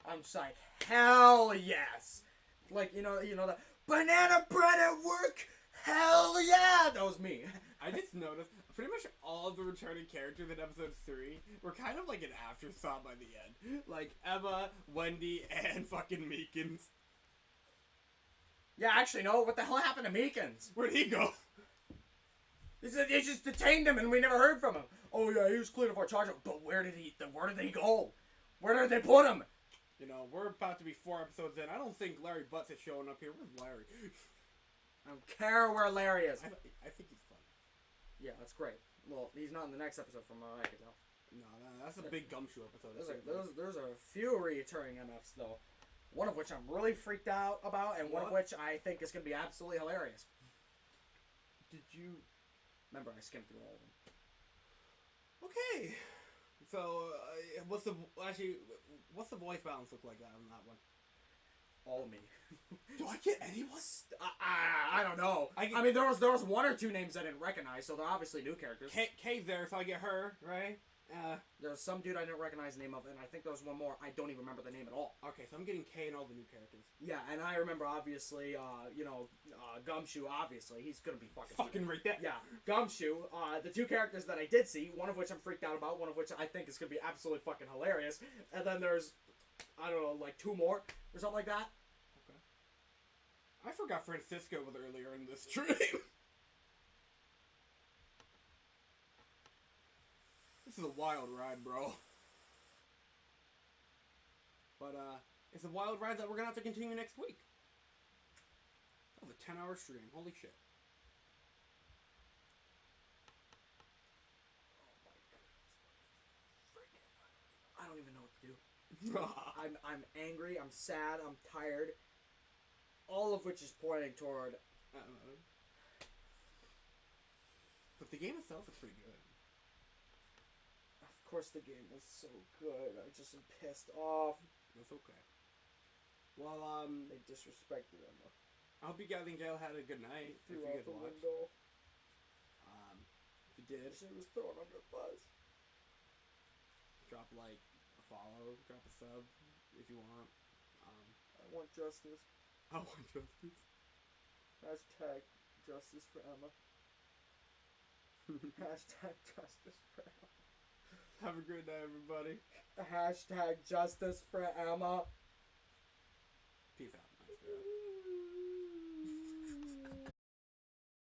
S3: I'm just like, hell yes. Like, you know the banana bread at work? Hell yeah! That was me.
S2: I just noticed pretty much all of the returning characters in episode 3 were kind of like an afterthought by the end. Like Emma, Wendy, and fucking Meekins.
S3: Yeah, actually, no. What the hell happened to Meekins?
S2: Where'd he go?
S3: They just detained him and we never heard from him. Oh yeah, he was cleared of our charge. But where did he go? Where did they put him?
S2: You know, we're about to be 4 episodes in. I don't think Larry Butts is showing up here. Where's Larry?
S3: I don't care where Larry is.
S2: I think he's fun.
S3: Yeah, that's great. Well, he's not in the next episode from what I can tell.
S2: No, that's a big gumshoe episode.
S3: There's a few returning MFs though. One of which I'm really freaked out about, and one of which I think is going to be absolutely hilarious.
S2: Did you...
S3: Remember, I skimmed through all of them.
S2: Okay. So, what's the voice balance look like on that one?
S3: All me.
S2: Do I get anyone?
S3: I don't know. I mean, there was 1 or 2 names I didn't recognize, so they're obviously new characters.
S2: Kay's there, so I get her, right?
S3: There was some dude I didn't recognize the name of, and I think there was one more I don't even remember the name at all.
S2: Okay, so I'm getting Kay and all the new characters.
S3: Yeah, and I remember obviously, Gumshoe. Obviously, he's gonna be fucking
S2: right there.
S3: Yeah, Gumshoe. The 2 characters that I did see, one of which I'm freaked out about, one of which I think is gonna be absolutely fucking hilarious, and then there's, I don't know, like 2 more or something like that.
S2: Okay. I forgot Francisco was earlier in this stream. This is a wild ride, bro. But, it's a wild ride that we're gonna have to continue next week. That was a 10-hour stream. Holy shit.
S3: I don't even know what to do. I'm angry. I'm sad. I'm tired. All of which is pointing toward.
S2: But the game itself is pretty good.
S3: Of course, the game was so good. I just am pissed off.
S2: That's okay. Well,
S3: They disrespected him.
S2: I hope you guys in jail had a good night. If you
S3: Threw out
S2: guys
S3: the
S2: watched.
S3: window.
S2: If you did,
S3: She was thrown under the bus.
S2: drop like a follow, drop a sub if you want.
S3: I want justice.
S2: I want justice.
S3: Hashtag justice for Emma. Hashtag justice for Emma.
S2: Have a great night, everybody.
S3: Hashtag justice for Emma.